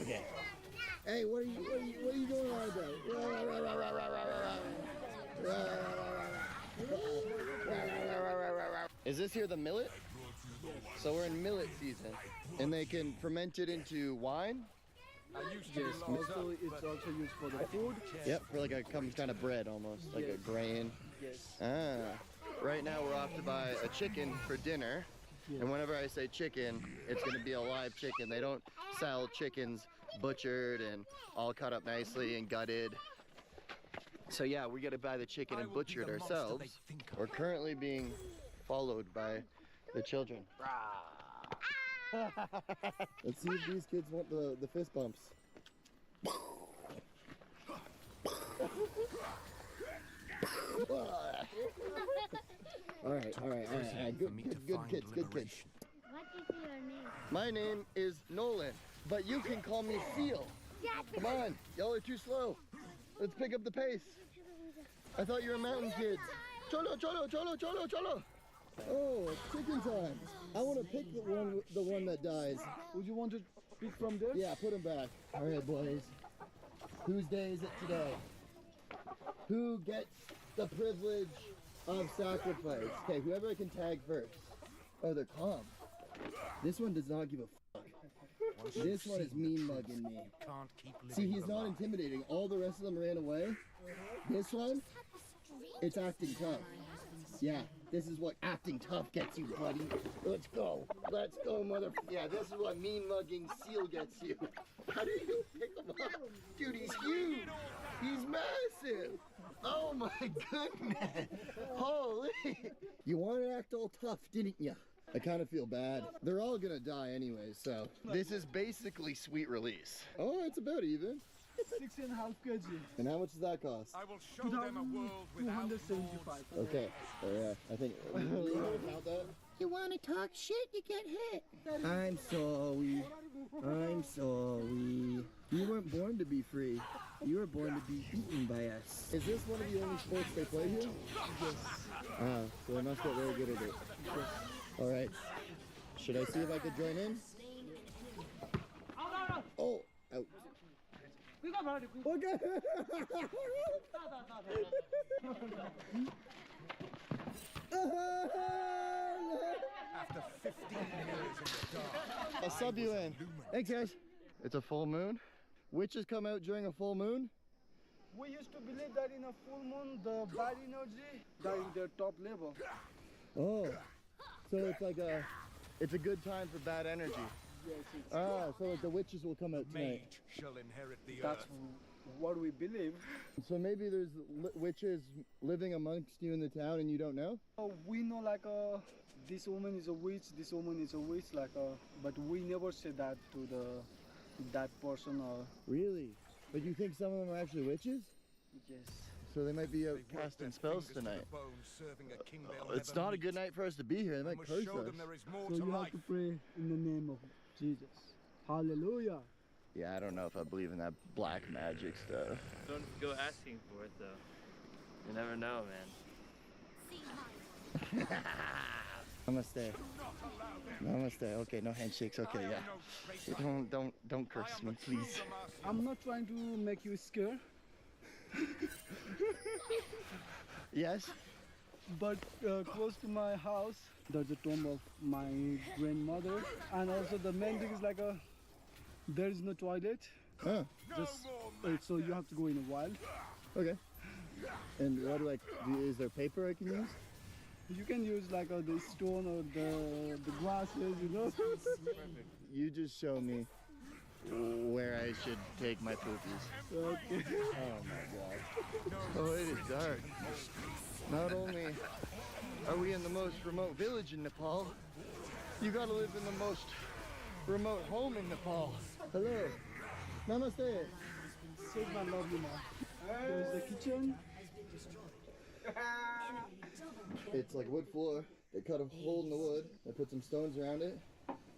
Okay. Hey, what are you going on about? Is this here the millet? So we're in millet season, and they can ferment it into wine.
Yes. Also, it's also used for the food.
Yep, for like some kind of bread almost, like a grain.
Yes.
Ah. Right now we're off to buy a chicken for dinner.
Yeah.
And whenever I say chicken, it's gonna be a live chicken. They don't sell chickens butchered and all cut up nicely and gutted. So yeah, we gotta buy the chicken and butcher it ourselves. We're currently being followed by the children. Let's see if these kids want the fist bumps. All right. Good kids.
What is your name?
My name is Nolan, but you can call me Seal. Come on, y'all are too slow. Let's pick up the pace. I thought you were mountain kids. Cholo. Oh, it's chicken time. I want to pick the one that dies.
Would you want to pick from there?
Yeah, put him back. All right, boys. Whose day is it today? Who gets the privilege of sacrifice? Okay, whoever I can tag first. Oh, they're calm. This one does not give a fuck. This one is mean mugging me. See, he's not intimidating. All the rest of them ran away. This one, it's acting tough. Yeah, this is what acting tough gets you, buddy. Let's go, mother. Yeah, this is what mean mugging Seal gets you. How do you pick him up? Dude, he's huge. He's massive. Oh my goodness. Holy. You wanted to act all tough, didn't you? I kind of feel bad. They're all gonna die anyway, so. This is basically sweet release. Oh, it's about even.
6.5 kg.
And how much does that cost?
I will show them a world without
275.
Okay, so yeah, I think, you want to count that? You want to talk shit, you get hit. I'm sorry. You weren't born to be free. You were born to be beaten by us. Is this one of the only sports they play here?
Yes.
Ah, so they must get very good at it.
Yes.
All right. Should I see if I could join in? Oh, out. Okay.
After 15 years in the dark,
I'll sub you in. Thanks, guys. It's a full moon. Witches come out during a full moon?
We used to believe that in a full moon, the bad energy that is their top level.
Oh, so it's like it's a good time for bad energy.
Yes, it's
So like the witches will come out tonight.
Mage shall inherit the
That's
earth.
what we believe.
So maybe there's witches living amongst you in the town and you don't know?
We know like this woman is a witch, this woman is a witch, like but we never say that to that person.
Really? But you think some of them are actually witches?
Yes.
So they might be out casting spells tonight. It's not a good night for us to be here. They might curse us.
So you have to pray in the name of Jesus. Hallelujah.
Yeah, I don't know if I believe in that black magic stuff.
Don't go asking for it though. You never know, man.
Namaste. Namaste. Okay, no handshakes. Okay, yeah. Don't curse me, please.
I'm not trying to make you scared.
Yes.
But close to my house, there's a tomb of my grandmother, and also the main thing is like there is no toilet.
Huh.
Just so you have to go in a while.
Okay. And what do I do? Is there paper I can use?
You can use like the stone or the glasses, you know.
You just show me where I should take my poopies.
Okay.
Oh my god. Oh, it is dark. Not only are we in the most remote village in Nepal, you gotta live in the most remote home in Nepal. Hello. Namaste.
Say my lovely mom. There's the kitchen.
It's like wood floor. They cut a hole in the wood. They put some stones around it.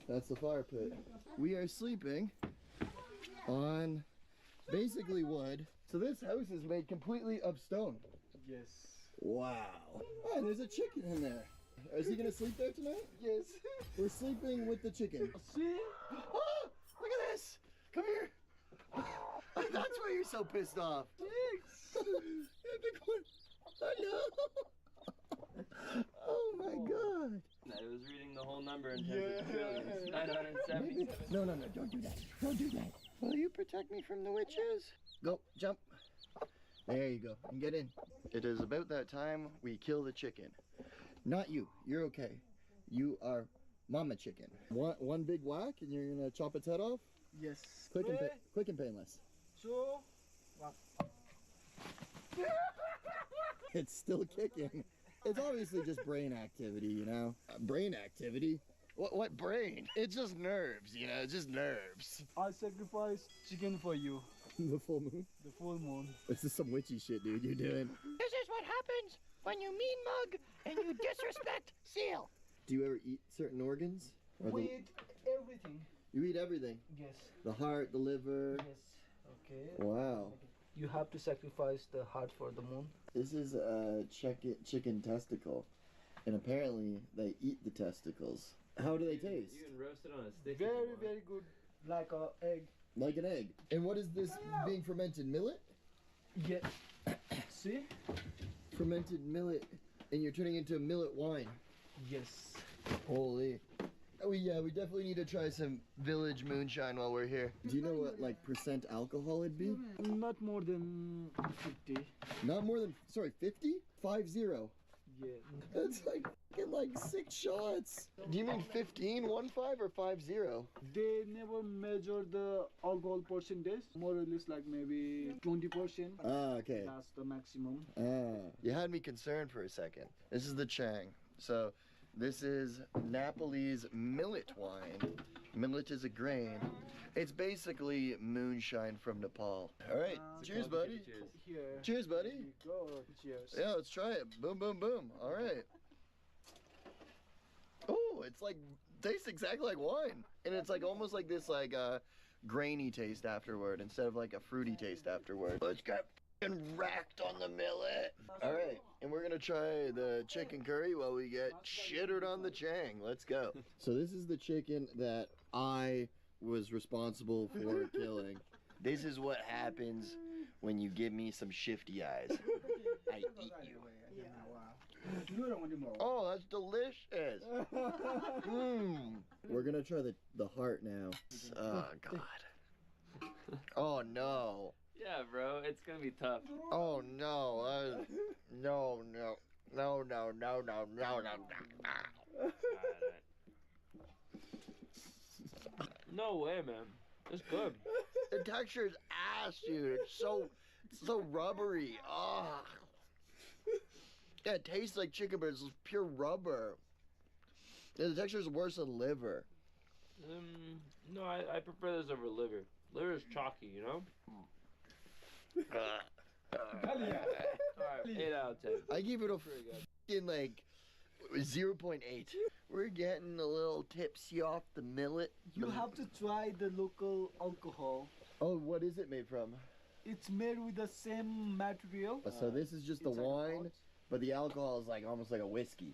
That's the fire pit. We are sleeping on basically wood. So this house is made completely of stone.
Yes.
Wow. Oh, and there's a chicken in there. Is he gonna sleep there tonight?
Yes.
We're sleeping with the chicken.
See?
Oh, look at this. Come here. That's why you're so pissed off. I know. Oh my god.
I was reading the whole number in terms of trillions. 977.
No, don't do that. Don't do that. Will you protect me from the witches? Go, jump. There you go. And get in. It is about that time we kill the chicken. Not you. You're okay. You are mama chicken. One big whack and you're gonna chop its head off?
Yes.
Quick and painless.
2, 1.
It's still kicking. It's obviously just brain activity, you know? Brain activity? What brain? It's just nerves, you know? It's just nerves.
I sacrifice chicken for you.
The full moon?
The full moon.
This is some witchy shit, dude, you're doing.
This is what happens when you mean mug and you disrespect Seal.
Do you ever eat certain organs?
We eat everything.
You eat everything?
Yes.
The heart, the liver?
Yes. Okay.
Wow.
You have to sacrifice the heart for the moon.
This is a chicken testicle. And apparently they eat the testicles. How do they taste?
You can roast it on a stick.
Very, very good. Like an egg.
Like an egg. And what is this being fermented? Millet?
Yeah. See?
Fermented millet. And you're turning into millet wine.
Yes.
Holy. Oh yeah, we definitely need to try some village moonshine while we're here. Do you know what like percent alcohol it'd be?
Not more than 50.
Not more than, sorry, 50? 50.
Yeah.
That's like 6 shots. Do you mean 15, 1-5 or 50?
They never measure the alcohol percentage. More or less like maybe 20%.
Ah, okay.
That's the maximum.
Ah, you had me concerned for a second. This is the Chang. So this is Napoli's millet wine. Millet is a grain. It's basically moonshine from Nepal. All right, cheers, buddy.
Here.
Cheers, buddy.
Here you go. Cheers.
Yeah, let's try it. Boom, boom, boom. All right. Oh, it's like, tastes exactly like wine. And it's like almost like this like grainy taste afterward instead of like a fruity taste afterward. Let's get f***ing racked on the millet. All right, and we're gonna try the chicken curry while we get shittered on the Chang. Let's go. So this is the chicken that I was responsible for killing. This is what happens when you give me some shifty eyes. I eat you. Oh, that's delicious. We're gonna try the heart now. Oh God. Oh no.
Yeah, bro, it's gonna be tough.
Oh no. No.
No way, man. It's good.
The texture is ass, dude. It's so rubbery. Oh. Yeah, it tastes like chicken, but it's pure rubber. Yeah, the texture is worse than liver.
No, I prefer this over liver. Liver is chalky, you know? Alright, 8 out of 10.
I give it a f***ing like 0.8. We're getting a little tipsy off the millet.
You have to try the local alcohol.
Oh, what is it made from?
It's made with the same material.
So this is just the wine, but the alcohol is like almost like a whiskey.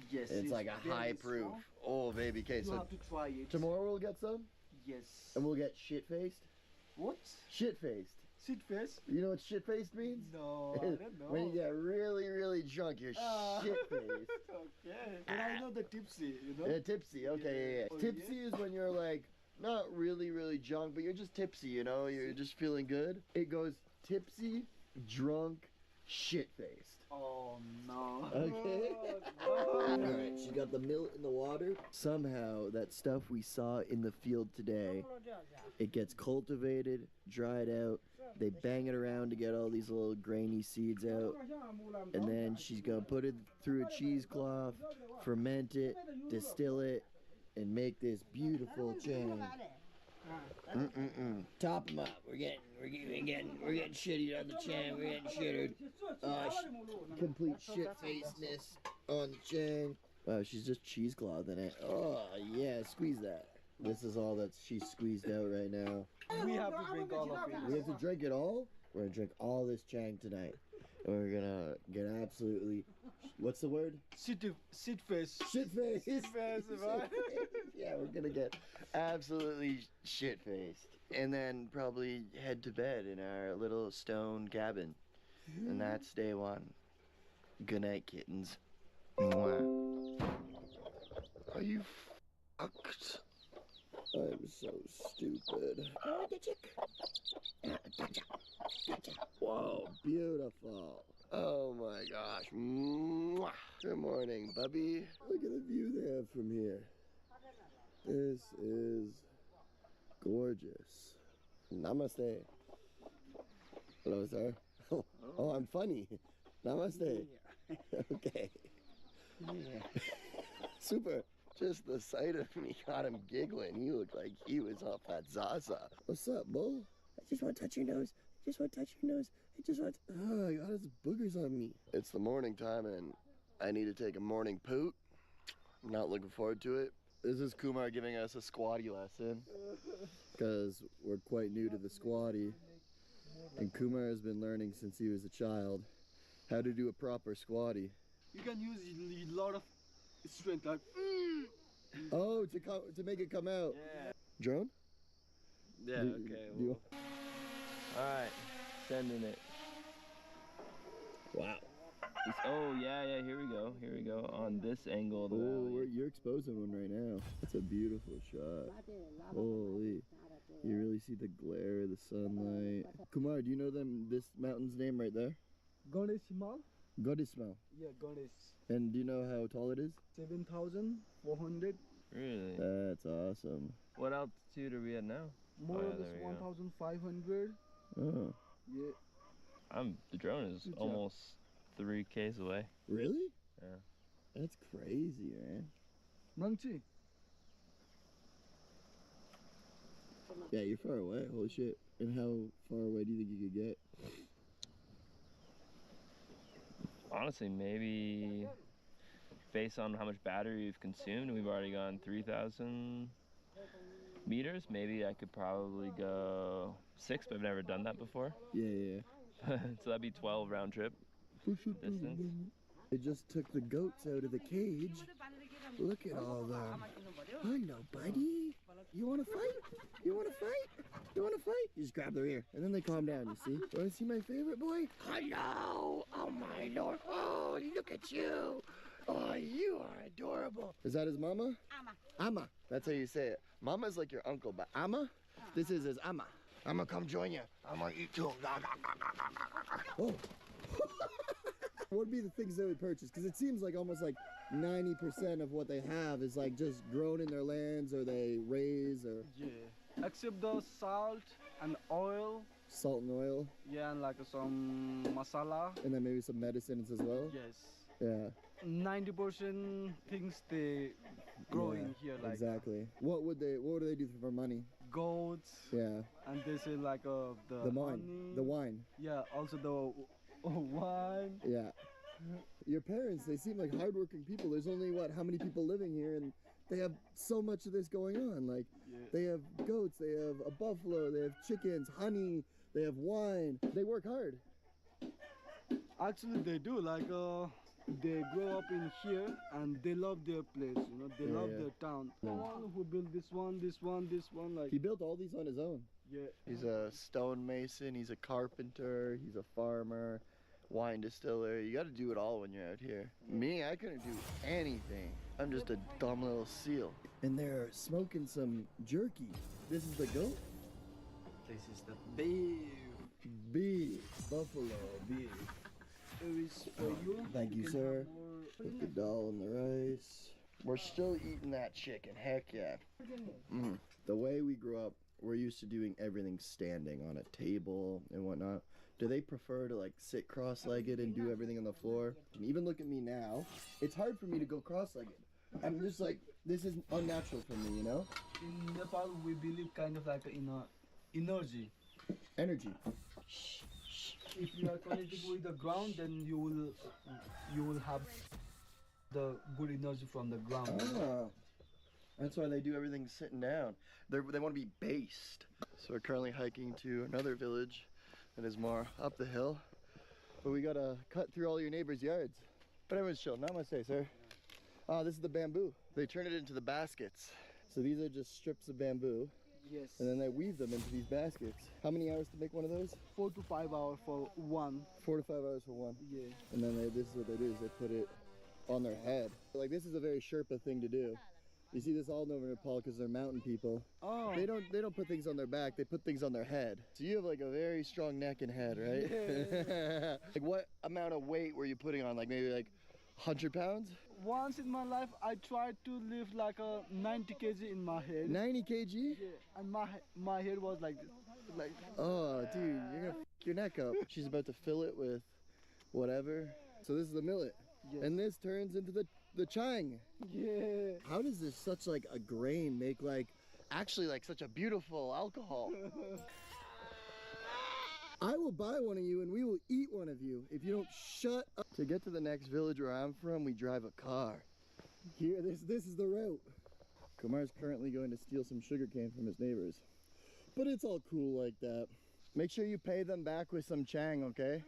Yes.
It's like a high proof.
Strong.
Oh, baby. Okay,
You
so
have to try it.
tomorrow we'll get some?
Yes.
And we'll get shit-faced?
What?
Shit-faced.
Shit-faced?
You know what shit-faced means?
No, I don't know.
When you get really, really drunk, you're shit-faced.
Okay. But I know the tipsy, you know?
Yeah, tipsy. Okay, yeah.
Oh,
Tipsy is when you're like, not really, really drunk, but you're just tipsy, you know? You're just feeling good. It goes tipsy, drunk, shit-faced.
Oh, no.
Okay. Alright, she got the millet in the water. Somehow, that stuff we saw in the field today, it gets cultivated, dried out. They bang it around to get all these little grainy seeds out. And then she's gonna put it through a cheesecloth, ferment it, distill it, and make this beautiful Chang. Top them up. We're getting shitty on the Chang. We're getting shittered. Complete shit-facedness on the Chang. Wow, she's just cheeseclothing it. Oh yeah, squeeze that. This is all that she's squeezed out right now.
We have to drink all of it.
We have to drink it all? We're gonna drink all this Chang tonight. We're gonna get absolutely, what's the word?
Shit face.
Shit face.
Shit face, right?
Yeah, we're gonna get absolutely shit faced. And then probably head to bed in our little stone cabin. And that's day one. Good night, kittens. Mwah. Are you fucked? I'm so stupid. Oh, the chick. Gotcha. Gotcha. Whoa, beautiful. Oh my gosh. Mwah. Good morning, Bubby. Look at the view they have from here. This is gorgeous. Namaste. Hello, sir. Oh, I'm funny. Namaste. Okay. Super. Just the sight of me got him giggling. He looked like he was off that Zaza. What's up, bull? I just want to touch your nose. I just want to touch your nose. I just want to... Oh, I got his boogers on me. It's the morning time and I need to take a morning poot. I'm not looking forward to it. This is Kumar giving us a squatty lesson. Because we're quite new to the squatty. And Kumar has been learning since he was a child how to do a proper squatty.
You can use a lot of strength, like.
Oh, to make it come out.
Yeah.
Drone?
Yeah, okay. Alright, sending it. Wow. Oh, yeah, here we go. Here we go. On this angle of the valley.
You're exposing one right now. That's a beautiful shot. Holy. You really see the glare of the sunlight. Kumar, do you know this mountain's name right there?
Godismal?
Godismal.
Yeah, Godis.
And do you know how tall it is?
7,400.
Really?
That's awesome.
What altitude are we at now?
More or less 1,500.
Oh.
Yeah.
The drone is almost 3 Ks away.
Really?
Yeah.
That's crazy, man.
Mangchi.
Yeah, you're far away. Holy shit. And how far away do you think you could get?
Honestly, maybe based on how much battery you've consumed, we've already gone 3,000 meters. Maybe I could probably go 6, but I've never done that before.
Yeah.
So that'd be 12 round trip distance.
They just took the goats out of the cage. Look at all them. Hello, buddy. You want to fight? You want to fight? You want to fight? You just grab their ear, and then they calm down, you see? Want to see my favorite boy? Hello. Oh, my Lord. Oh, look at you. Oh, you are adorable. Is that his mama? Ama. Ama. That's how you say it. Mama's like your uncle, but Ama? This is his Ama. I'm gonna come join you. I'm gonna eat too. Oh. What would be the things they would purchase? Because it seems like almost like 90% of what they have is like just grown in their lands, or they raise, or...
Yeah, except the salt and oil.
Salt and oil?
Yeah, and like some masala.
And then maybe some medicines as well?
Yes.
Yeah.
90% things they grow in here. Like
exactly. What do they do for money?
Goats.
Yeah.
And they say like the
wine.
honey.
The wine.
Yeah, also the wine.
Yeah. Your parents, they seem like hardworking people. There's only, how many people living here, and they have so much of this going on. Like, they have goats, they have a buffalo, they have chickens, honey, they have wine. They work hard.
Actually, they do. Like, they grow up in here, and they love their place, you know. They love their town. The one who built this one, like...
He built all these on his own.
Yeah.
He's a stonemason, he's a carpenter, he's a farmer, wine distiller. You got to do it all when you're out here. Me, I couldn't do anything. I'm just a dumb little seal. And they're smoking some jerky. This is the goat?
This is the beef.
Beef. Buffalo beef.
It is for you.
Thank you, sir. Put the dal in the rice. We're still eating that chicken. Heck yeah. The way we grew up, we're used to doing everything standing on a table and whatnot. Do they prefer to like sit cross-legged and do everything on the floor? And even look at me now. It's hard for me to go cross-legged. I'm just like, this is unnatural for me, you know?
In Nepal, we believe kind of like in energy.
Energy.
If you are connected with the ground, then you will have the good energy from the ground.
Ah, that's why they do everything sitting down. They want to be based. So we're currently hiking to another village that is more up the hill. But we gotta cut through all your neighbors' yards. But everyone's chill. Namaste, sir. This is the bamboo. They turn it into the baskets. So these are just strips of bamboo.
Yes.
And then they weave them into these baskets. How many hours to make one of those?
4 to 5 hours for one.
4 to 5 hours for one.
Yeah.
And then this is what they do, is they put it on their head. Like, this is a very Sherpa thing to do. You see this all over Nepal because they're mountain people.
Oh.
They don't put things on their back, they put things on their head. So you have like a very strong neck and head, right?
Yeah.
Like, what amount of weight were you putting on? Like maybe like 100 pounds?
Once in my life, I tried to lift like a 90 kg in my head.
90 kg?
Yeah, and my head was like this. Like,
oh, dude, you're gonna f your neck up. She's about to fill it with whatever. So this is the millet. Yes. And this turns into the chang.
Yeah.
How does this such like a grain make like actually like such a beautiful alcohol? I will buy one of you and we will eat one of you if you don't shut up. To get to the next village where I'm from, we drive a car. Here, this is the route. Kumar's currently going to steal some sugarcane from his neighbors. But it's all cool like that. Make sure you pay them back with some chang, okay?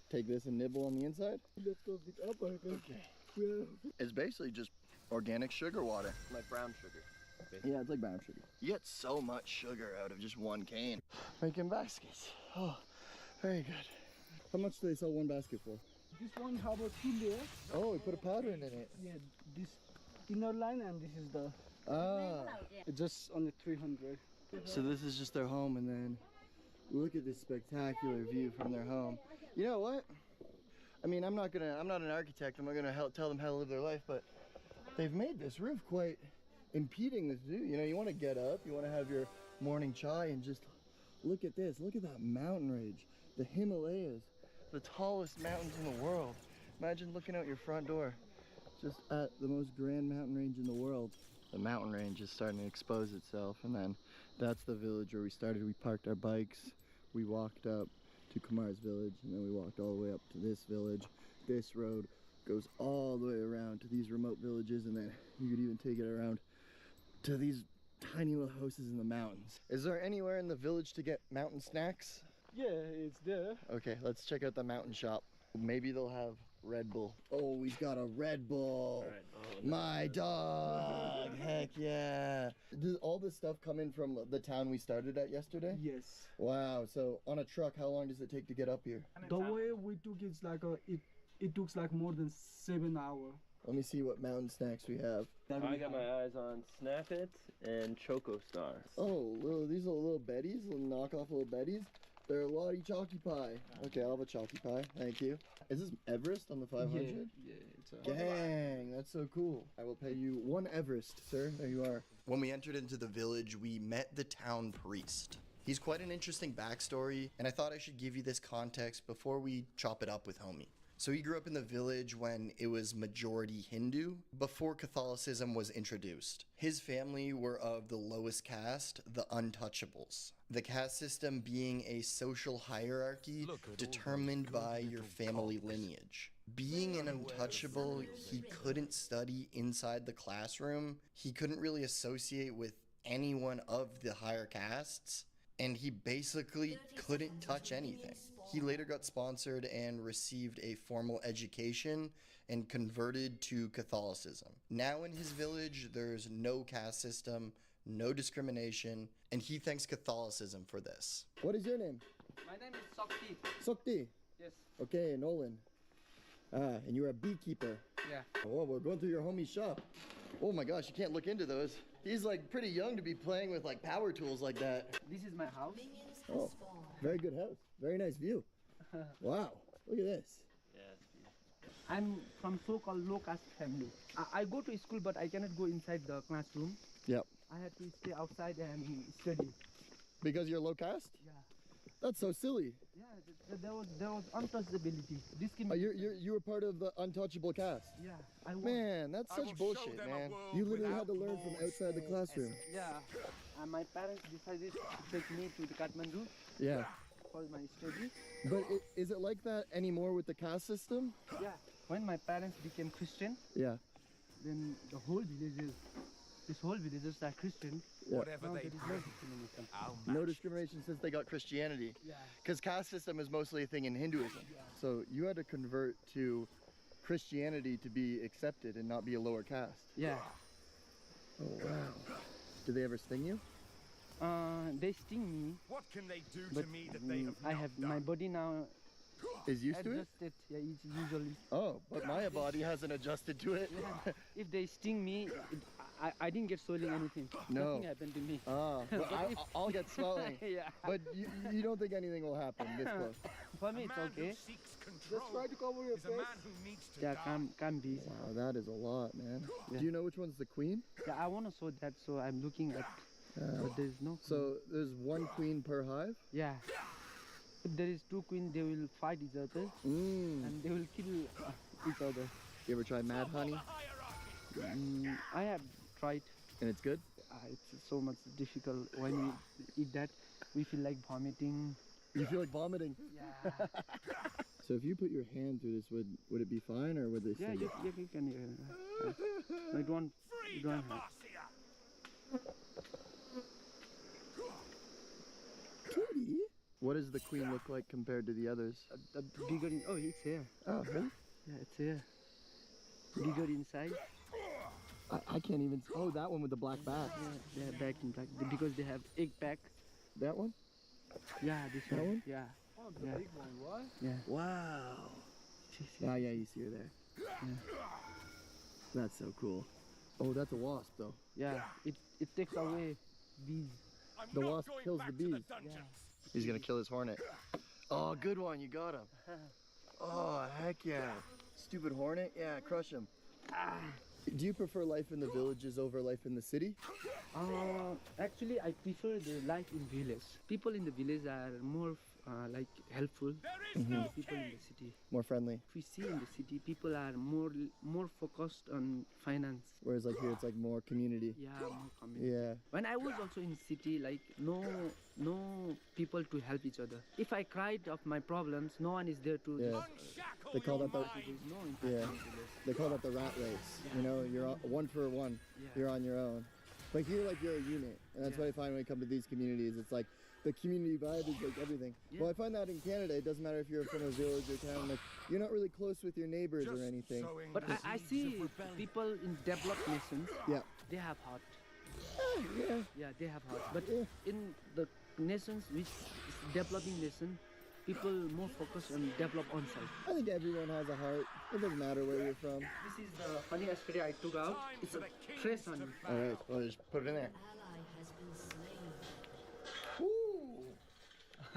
Take this and nibble on the inside.
Let's go pick up.
Okay. Yeah. It's basically just organic sugar water.
Like brown sugar. Basically.
Yeah, it's like brown sugar. You get so much sugar out of just one cane. Making baskets. Oh, very good. How much do they sell one basket for?
This one have a 2 layers.
Oh, we put a powder in it.
Yeah, this inner line and this is the... It's just only 300.
So this is just their home, and then look at this spectacular view from their home. You know what? I mean, I'm not an architect. I'm not gonna tell them how to live their life, but they've made this roof quite impeding this view. You know, you want to get up, you want to have your morning chai, and just look at this. Look at that mountain range, the Himalayas, the tallest mountains in the world. Imagine looking out your front door, just at the most grand mountain range in the world. The mountain range is starting to expose itself, and then that's the village where we started. We parked our bikes, we walked up to Kumar's village, and then we walked all the way up to this village. This road goes all the way around to these remote villages, and then you could even take it around to these tiny little houses in the mountains. Is there anywhere in the village to get mountain snacks?
Yeah, it's there.
Okay, let's check out the mountain shop. Maybe they'll have Red Bull. Oh, he's got a Red Bull.
Right. Oh,
my dog. Heck yeah. Does all this stuff come in from the town we started at yesterday?
Yes.
Wow. So on a truck, how long does it take to get up here?
The way we took it's like it took like more than 7 hours.
Let me see what mountain snacks we have.
I got my eyes on Snap It and Choco Stars.
Oh, these are little Betties, little knockoff little Betties. They're a Lottie Chalky Pie. Okay, I'll have a Chalky Pie. Thank you. Is this Everest on the 500?
Yeah, it's a...
Dang, that's so cool. I will pay you 1 Everest, sir. There you are. When we entered into the village, we met the town priest. He's quite an interesting backstory, and I thought I should give you this context before we chop it up with Homie. So he grew up in the village when it was majority Hindu, before Catholicism was introduced. His family were of the lowest caste, the untouchables. The caste system being a social hierarchy determined by your family lineage. Being an untouchable, he couldn't study inside the classroom. He couldn't really associate with anyone of the higher castes, and he basically couldn't touch anything. He later got sponsored and received a formal education and converted to Catholicism. Now in his village, there's no caste system, no discrimination, and he thanks Catholicism for this. What is your name?
My name is Sakti.
Sakti?
Yes.
Okay, Nolan. And you're a beekeeper.
Yeah.
Oh, we're going through your homie's shop. Oh my gosh, you can't look into those. He's like pretty young to be playing with like power tools like that.
This is my house.
Oh, very good house. Very nice view. Wow, look at this.
I'm from so-called low caste family. I go to school, but I cannot go inside the classroom.
Yep.
I had to stay outside and study.
Because you're low caste?
Yeah.
That's so silly.
Yeah, there was untouchability, discrimination.
You were part of the untouchable caste.
Yeah, I was.
Man, that's such bullshit, man. You literally had to learn from outside the classroom.
Yeah, and my parents decided to take me to the Kathmandu.
Yeah.
For my study.
But is it like that anymore with the caste system?
Yeah. When my parents became Christian.
Yeah.
Then this whole villagers are Christian.
Yeah.
Now there is no discrimination.
No discrimination since they got Christianity.
Yeah.
Because caste system is mostly a thing in Hinduism.
Yeah.
So you had to convert to Christianity to be accepted and not be a lower caste.
Yeah.
Oh wow. Did they ever sting you?
They sting me.
What can they do
But
to me that they have
I have my body now
Is used to it?
adjusted. Yeah, it's usually.
Oh, but my body hasn't adjusted to it.
Yeah. If they sting me, I didn't get swelling anything.
No.
Nothing happened to me.
Ah, but
But if-
I'll get swelling.
Yeah.
But you don't think anything will happen this close?
For me, it's okay.
Just try to cover your face.
Yeah, can be.
Wow, that is a lot, man.
Yeah.
Do you know which one's the queen?
Yeah, I want to show that, so I'm looking at. But there's no.
So there's one queen per hive?
Yeah. If there is two queens, they will fight each other and they will kill each other.
You ever try mad honey?
I have tried.
And it's good?
It's so much difficult. When we eat that, we feel like vomiting.
You feel like vomiting?
Yeah.
So if you put your hand through this, would it be fine or would they
Yeah,
sting
you can. No, it won't have.
Kitty? What does the queen look like compared to the others?
The bigger oh, it's here.
Oh, really?
Yeah, it's here. Bigger inside.
I can't even. Oh, that one with the black back.
Yeah, they are back in black because they have egg pack.
That one?
Yeah, this
That one?
Yeah.
Oh, the big one, what?
Yeah.
Wow. Ah, yeah, you see her there.
Yeah.
That's so cool. Oh, that's a wasp, though.
Yeah, it takes away bees.
The wasp kills the bees.
Yeah.
He's gonna kill his hornet. Oh, good one, you got him. Oh, heck yeah. Stupid hornet, yeah, crush him. Do you prefer life in the villages over life in the city?
Actually, I prefer the life in village. People in the village are more like helpful than the people in the city.
More friendly.
If we see in the city, people are more focused on finance.
Whereas like here, it's like more community.
Yeah, more community.
Yeah.
When I was also in city, like no people to help each other. If I cried of my problems, no one is there to.
Yeah. They call that the
no
They call that the rat race. You know, you're one for one.
Yeah.
You're on your own. But here, like you're a unit, and that's what I find when I come to these communities. It's like the community vibe is like everything.
Yeah.
Well, I find that in Canada, it doesn't matter if you're from a village or town. Like you're not really close with your neighbors or anything.
But I see people in developed nations.
Yeah.
They have heart.
Yeah.
Yeah, they have heart. But in the nations which is developing nation, people more focus on develop on self.
I think everyone has a heart. It doesn't matter where you're from.
This is the honey asphere I took out. It's a fresh honey.
All right, well, just put it in there.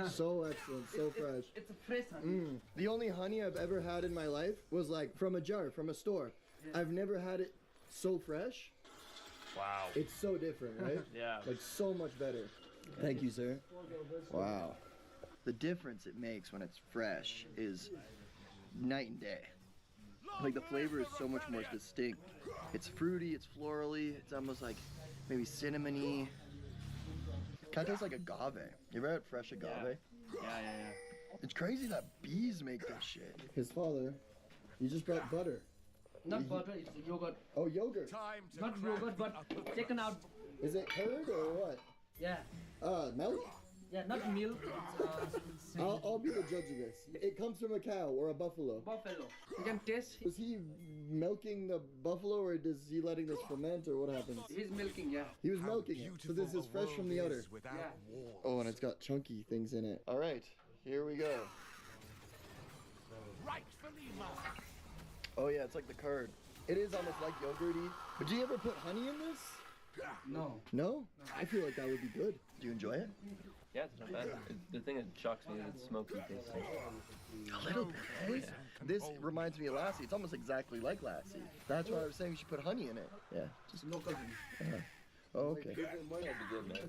So excellent, so fresh.
It's a fresh honey.
The only honey I've ever had in my life was like from a jar, from a store.
Yeah.
I've never had it so fresh.
Wow.
It's so different, right?
Yeah.
Like so much better. Thank you, sir. Wow. The difference it makes when it's fresh is night and day. Like the flavor is so much more distinct. It's fruity, it's florally, it's almost like maybe cinnamony. Kind of tastes like agave. You ever had fresh agave?
Yeah.
It's crazy that bees make this shit. His father, he just brought butter.
Not butter, it's yogurt.
Oh, yogurt.
Not yogurt, but taken out.
Is it curd or what?
Yeah.
Milk?
Yeah, not milk.
I'll be the judge of this. It comes from a cow or a buffalo.
Buffalo. You can taste.
Was he milking the buffalo or is he letting this ferment or what happens?
He's milking, yeah.
He was milking it. So this is fresh from the udder.
Yeah.
Oh, and it's got chunky things in it. All right, here we go. Oh yeah, it's like the curd. It is almost like yogurty. But do you ever put honey in this?
No.
No? I feel like that would be good. Do you enjoy it?
Yeah, it's not bad. The thing that shocks me is it's smoky tasting.
A little bit, eh? This reminds me of lassi. It's almost exactly like lassi. That's why I was saying we should put honey in it. Yeah.
Just local.
Oh, okay.
That'd be good, man.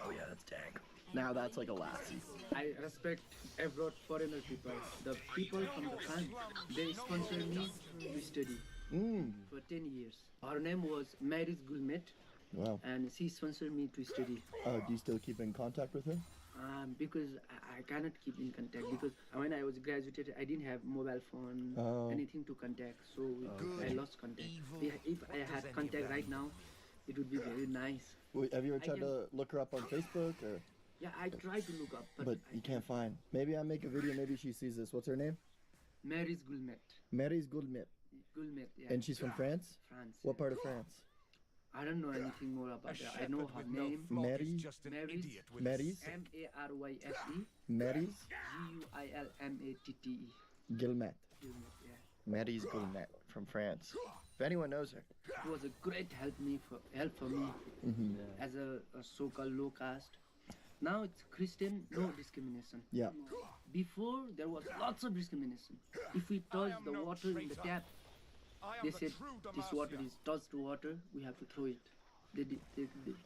Oh yeah, that's dang. Now that's like a lassi.
I respect abroad foreigner people. The people from the country, they sponsored me to study for 10 years. Her name was Mary's Gulmet.
Wow.
And she sponsored me to study.
Do you still keep in contact with her?
Because I cannot keep in contact because when I was graduated, I didn't have mobile phone, anything to contact, so I lost contact. If I had contact right now, it would be very nice.
Wait, have you ever tried to look her up on Facebook or?
Yeah, I try to look up,
but you can't find. Maybe I make a video, maybe she sees this. What's her name?
Mary's Gulmet.
Mary's Gulmet.
Gulmet, yeah.
And she's from France?
France.
What part of France?
I don't know anything more about her. I know her name.
Mary's? Mary's?
M-A-R-Y-S-E.
Mary's?
G-U-I-L-M-A-T-T-E.
Gilmet.
Gulmet, yeah.
Mary's Gulmet from France. If anyone knows her.
It was a great help for me as a so-called low caste. Now it's Christian, no discrimination.
Yeah.
Before there was lots of discrimination. If we touch the water in the tap, they said this water is touched water, we have to throw it.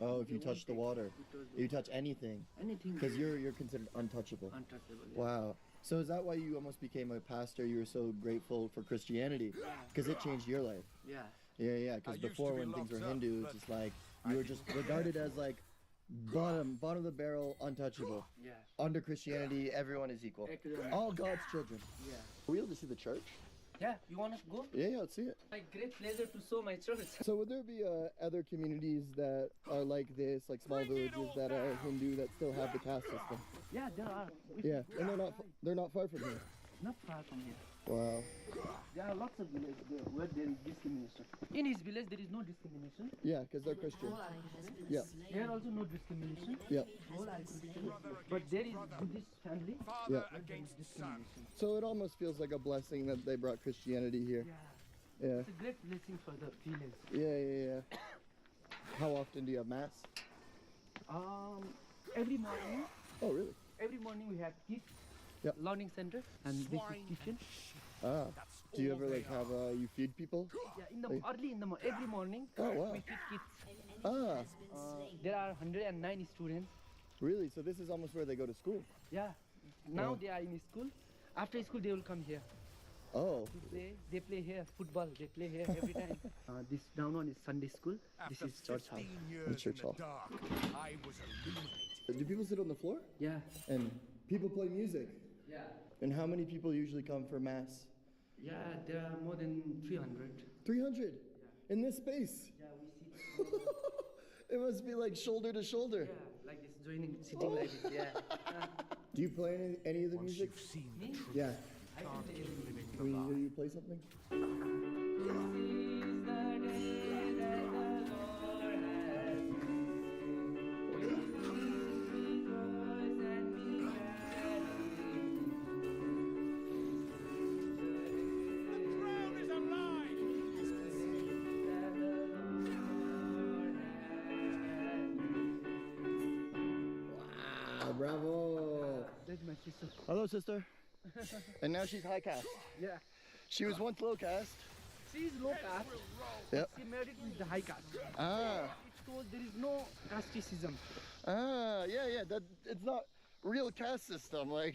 Oh, if you touch the water, you touch anything.
Anything.
Because you're considered untouchable.
Untouchable. Yeah.
Wow. So is that why you almost became a pastor? You were so grateful for Christianity? Because it changed your life.
Yeah.
Yeah. Because before, when things were Hindu, it's just like you were just regarded as like bottom of the barrel, untouchable.
Yeah.
Under Christianity, everyone is equal. All God's children.
Yeah.
Are we able to see the church?
Yeah, you want to go?
Yeah, let's see it.
My great pleasure to show my church.
So would there be other communities that are like this, like small villages that are Hindu that still have the caste system?
Yeah, there are.
Yeah, and they're not far from here.
Not far from here.
Wow.
There are lots of villages there where there is discrimination. In his village there is no discrimination.
Yeah, because they're Christian. Yeah.
There also no discrimination.
Yeah.
All are Christian. But there is Buddhist family.
Yeah.
Where there is discrimination.
So it almost feels like a blessing that they brought Christianity here.
Yeah.
Yeah.
It's a great blessing for the village.
Yeah. How often do you have mass?
Every morning.
Oh, really?
Every morning we have kids.
Yep.
Learning center and this is kitchen.
Ah. Do you ever like have you feed people?
Yeah, early in the morning, every morning.
Oh, wow.
We feed kids.
Ah.
There are 109 students.
Really? So this is almost where they go to school?
Yeah. Now they are in school. After school they will come here.
Oh.
They play here football. They play here every time. This down one is Sunday school. This is church hall.
The church hall.
I was illuminated.
Do people sit on the floor?
Yeah.
And people play music?
Yeah.
And how many people usually come for mass?
Yeah, there are more than 300.
300?
Yeah.
In this space?
Yeah, we sit.
It must be like shoulder to shoulder.
Yeah, like this, sitting like this, yeah.
Do you play any of the music?
Me?
Yeah.
I can play everything.
Can we hear you play something? Bravo!
That's my sister.
Hello, sister. And now she's high caste.
Yeah.
She was once low caste.
She is low caste.
Yep.
She married with the high caste.
Ah.
It shows there is no casteism.
Ah, yeah. That it's not real caste system. Like,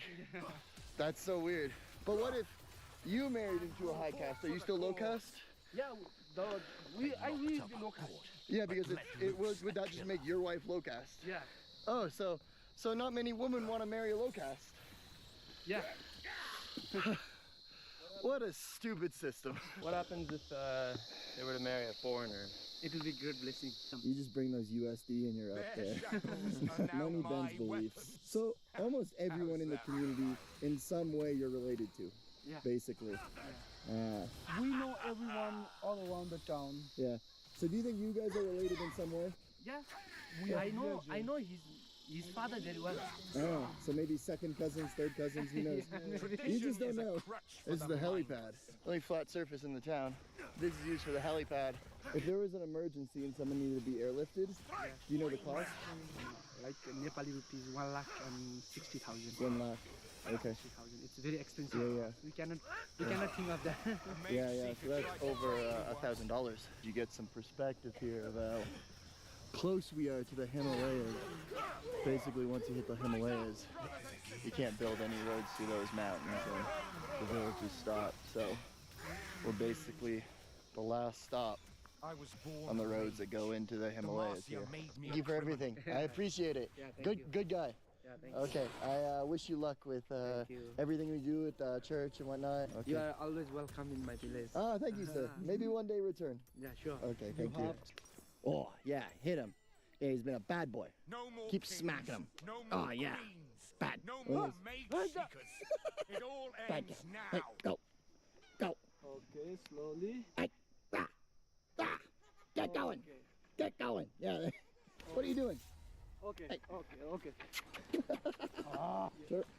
that's so weird. But what if you married into a high caste? Are you still low caste?
Yeah. We used to be low caste.
Yeah, because would that just make your wife low caste?
Yeah.
Oh, so not many women want to marry a low caste.
Yeah.
What a stupid system.
What happens if they were to marry a foreigner?
It will be a great blessing.
You just bring those USD and you're up there. Money bends beliefs. So almost everyone in the community, in some way, you're related to.
Yeah.
Basically.
Yeah.
We know everyone all around the town.
Yeah. So do you think you guys are related in some way?
Yeah. I know his father very well.
Oh, so maybe second cousins, third cousins, who knows? You just don't know. This is the helipad. Only flat surface in the town. This is used for the helipad. If there was an emergency and someone needed to be airlifted, do you know the cost?
Like Nepali rupees, 1,60,000.
1 lakh. Okay.
It's very expensive.
Yeah.
We cannot think of that.
Yeah. So that's over $1,000. You get some perspective here of how close we are to the Himalayas. Basically, once you hit the Himalayas, you can't build any roads through those mountains, and the villages stop. So we're basically the last stop on the roads that go into the Himalayas here. Thank you for everything. I appreciate it.
Yeah,
good guy.
Yeah, thank you.
Okay, I wish you luck with everything we do at the church and whatnot. Okay.
You are always welcome in my village.
Ah, thank you, sir. Maybe one day return.
Yeah, sure.
Okay, thank you. Oh, yeah, hit him. Yeah, he's been a bad boy.
No more
Keep
kings,
smacking him.
No
Oh,
more
yeah.
queens,
Bad.
No
What
more
is-
maid seekers. It all
Bad
ends
guy.
now.
Hey, go. Go.
Okay, slowly.
Hey. Get going.
Okay.
Get going. Yeah. What are you doing?
Okay,
Hey.
okay.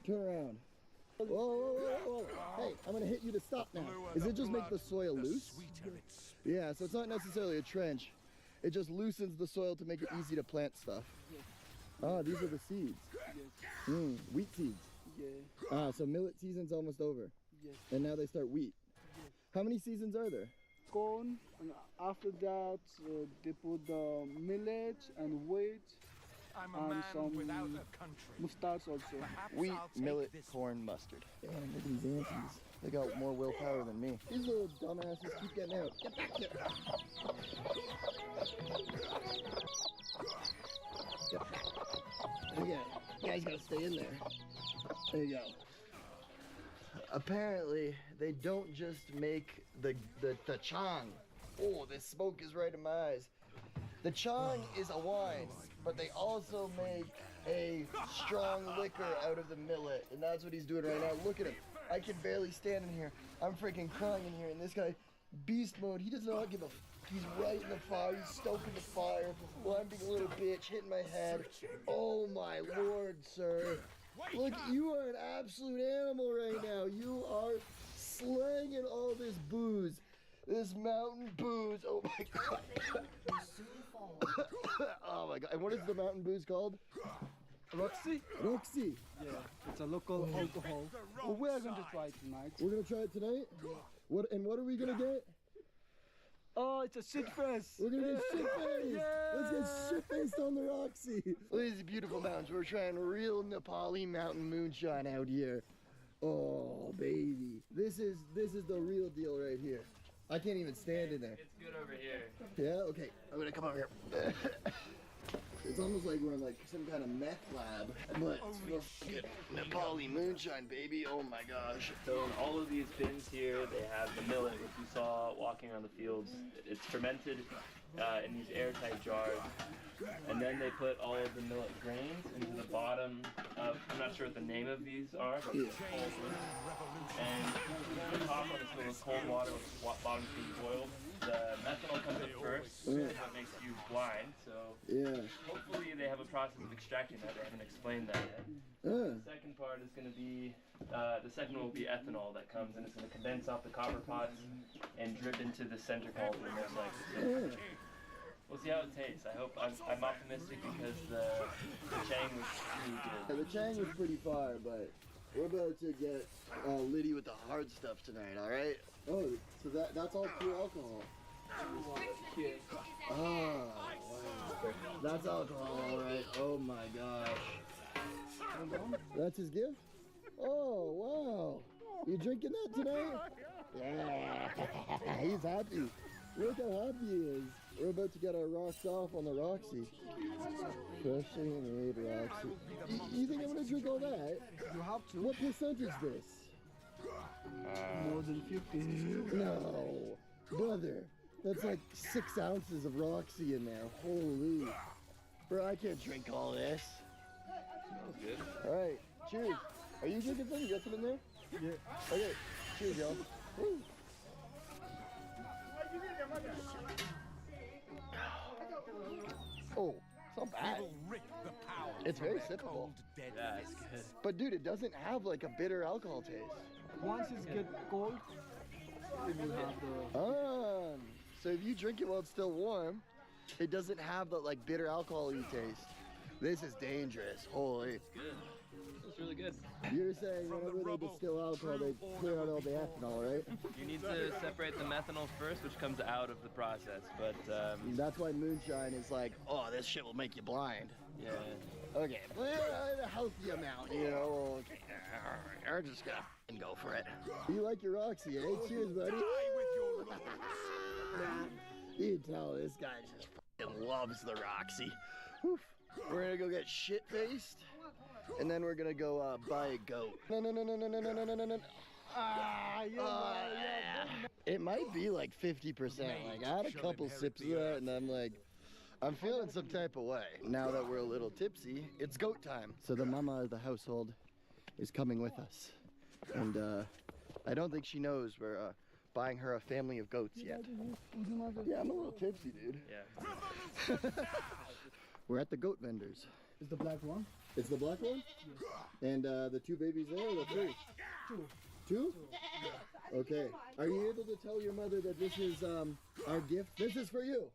Turn around. Whoa, whoa, whoa, whoa. Hey, I'm gonna hit you to stop now. Does it just make the soil loose? Yeah, so it's not necessarily a trench. It just loosens the soil to make it easy to plant stuff. Ah, these are the seeds.
Yes.
Wheat seeds.
Yeah.
Ah, so millet season's almost over.
Yes.
And now they start wheat. How many seasons are there?
Corn, and after that they put the millet and wheat
I'm a
and
man
some
without a country.
mustards also.
Perhaps
Wheat,
I'll take
millet,
this
corn, mustard. Damn, look at these anties. They got more willpower than me. These little dumbasses keep getting out. Get back here. Get back. Okay, you guys gotta stay in there. There you go. Apparently, they don't just make the chang. Oh, this smoke is right in my eyes. The chang is a wine, but they also make a strong liquor out of the millet, and that's what he's doing right now. Look at him. I can barely stand in here. I'm freaking crying in here, and this guy, beast mode, he does not give a f. He's right in the fire. He's stoking the fire. Well, I'm being a little bitch, hitting my head. Oh my lord, sir. Look, you are an absolute animal right now. You are slanging all this booze. This mountain booze. Oh my god. Oh my god. And what is the mountain booze called?
Roxy?
Roxy.
Yeah, it's a local alcohol. Well, we are going to try it tonight.
We're gonna try it tonight? What are we gonna get?
Oh, it's a shit fest.
We're gonna get shit faced.
Yeah.
Let's get shit faced on the Roxy. Look at these beautiful mountains. We're trying real Nepali mountain moonshine out here. Oh baby, this is the real deal right here. I can't even stand in there.
It's good over here.
Yeah. Okay. I'm gonna come over here. It's almost like we're in like some kind of meth lab, but it's Nepali moonshine, baby. Oh my gosh.
So in all of these bins here, they have the millet, which you saw walking around the fields. It's fermented in these airtight jars. And then they put all of the millet grains into the bottom of, I'm not sure what the name of these are, but
Yeah.
And the top one is filled with cold water with bottom being boiled. The methanol comes up first, so it makes you blind. So
Yeah.
hopefully they have a process of extracting that. They haven't explained that yet. The second part is going to be, the second one will be ethanol that comes, and it's going to condense off the copper pots and drip into the center cauldron most likely. So we'll see how it tastes. I'm optimistic because the chang was really good.
Yeah, the chang was pretty fire, but we're about to get litty with the hard stuff tonight, all right? Oh, so that's all pure alcohol. Ah, wow. That's alcohol, all right. Oh my gosh. That's his gift? Oh, wow. You drinking that tonight? Yeah. He's happy. Look how happy he is. We're about to get our rocks off on the Roxy. Freshly made Roxy. You think I'm gonna drink all that?
You have to.
What percent is this?
More than 50.
No, brother. That's like 6 ounces of Roxy in there. Holy. Bro, I can't drink all this.
Smells good.
All right, cheers. Are you drinking some? You got some in there?
Yeah.
Okay, cheers, y'all. Woo. Oh, it's not bad. It's very sippable.
Yeah, it's good.
But dude, it doesn't have like a bitter alcohol taste.
Once it gets cold, it will have the...
So if you drink it while it's still warm, it doesn't have that like bitter alcohol-y taste. This is dangerous. Holy.
It's good. It's really good.
You're saying whenever they distill alcohol, they clear out all the ethanol, right?
You need to separate the methanol first, which comes out of the process, but
that's why moonshine is like, oh, this shit will make you blind.
yeah.
Okay, but a healthy amount, you know. Okay, I'm just gonna go for it. You like your Roxy, eh? Cheers, buddy. You can tell this guy just fucking loves the Roxy. Whew. We're gonna go get shit-faced, and then we're gonna go buy a goat. No. Ah, it might be like 50%. Like I had a couple sips of that, and I'm like, I'm feeling some type of way. Now that we're a little tipsy, it's goat time. So the mama of the household is coming with us. And I don't think she knows we're buying her a family of goats yet. Yeah, I'm a little tipsy, dude.
Yeah.
We're at the goat vendors.
Is the black one?
It's the black one? Yes. And the 2 babies there, or the 3?
2.
2? Okay. Are you able to tell your mother that this is our gift? This is for you.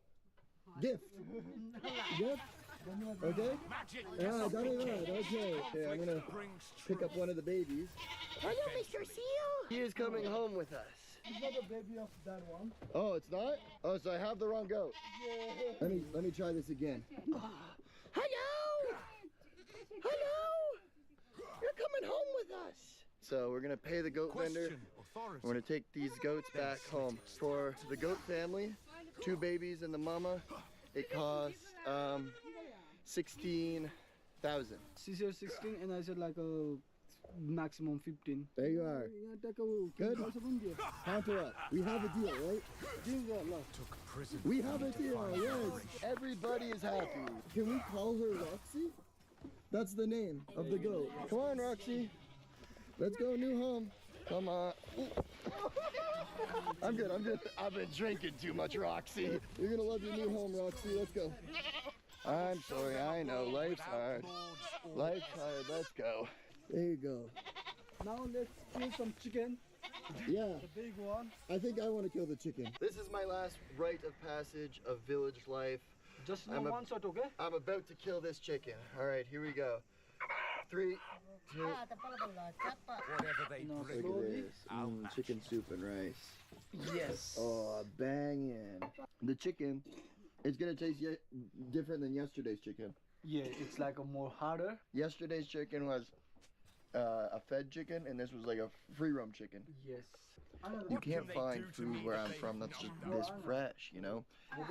Gift. Gift? Okay? Yeah, done it right. Okay. Okay, I'm gonna pick up one of the babies.
Hello, Mr. Seal.
He is coming home with us.
It's not the baby of that one.
Oh, it's not? Oh, so I have the wrong goat.
Yeah.
Let me try this again.
Hello. Hello.
You're coming home with us. So we're gonna pay the goat vendor. We're gonna take these goats back home. For the goat family, 2 babies and the mama, it cost 16,000.
She said 16 and I said like a maximum 15.
There you are. Good. Counter up. We have a deal, right? We have a deal, yes. Everybody is happy. Can we call her Roxy? That's the name of the goat. Come on, Roxy. Let's go, new home. Come on. I'm good. I've been drinking too much, Roxy. You're gonna love your new home, Roxy. Let's go. I'm sorry, I know. Life's hard. Life's hard. Let's go. There you go.
Now let's kill some chicken.
Yeah.
The big one.
I think I want to kill the chicken. This is my last rite of passage of village life.
Just one shot, okay?
I'm about to kill this chicken. All right, here we go. 3, 2.
Whatever they bring.
Look at this. Chicken soup and rice.
Yes.
Oh, banging. The chicken, it's gonna taste different than yesterday's chicken.
Yeah, it's like a more harder.
Yesterday's chicken was a fed chicken, and this was like a free-roam chicken.
Yes.
You can't find food where I'm from that's just this fresh, you know?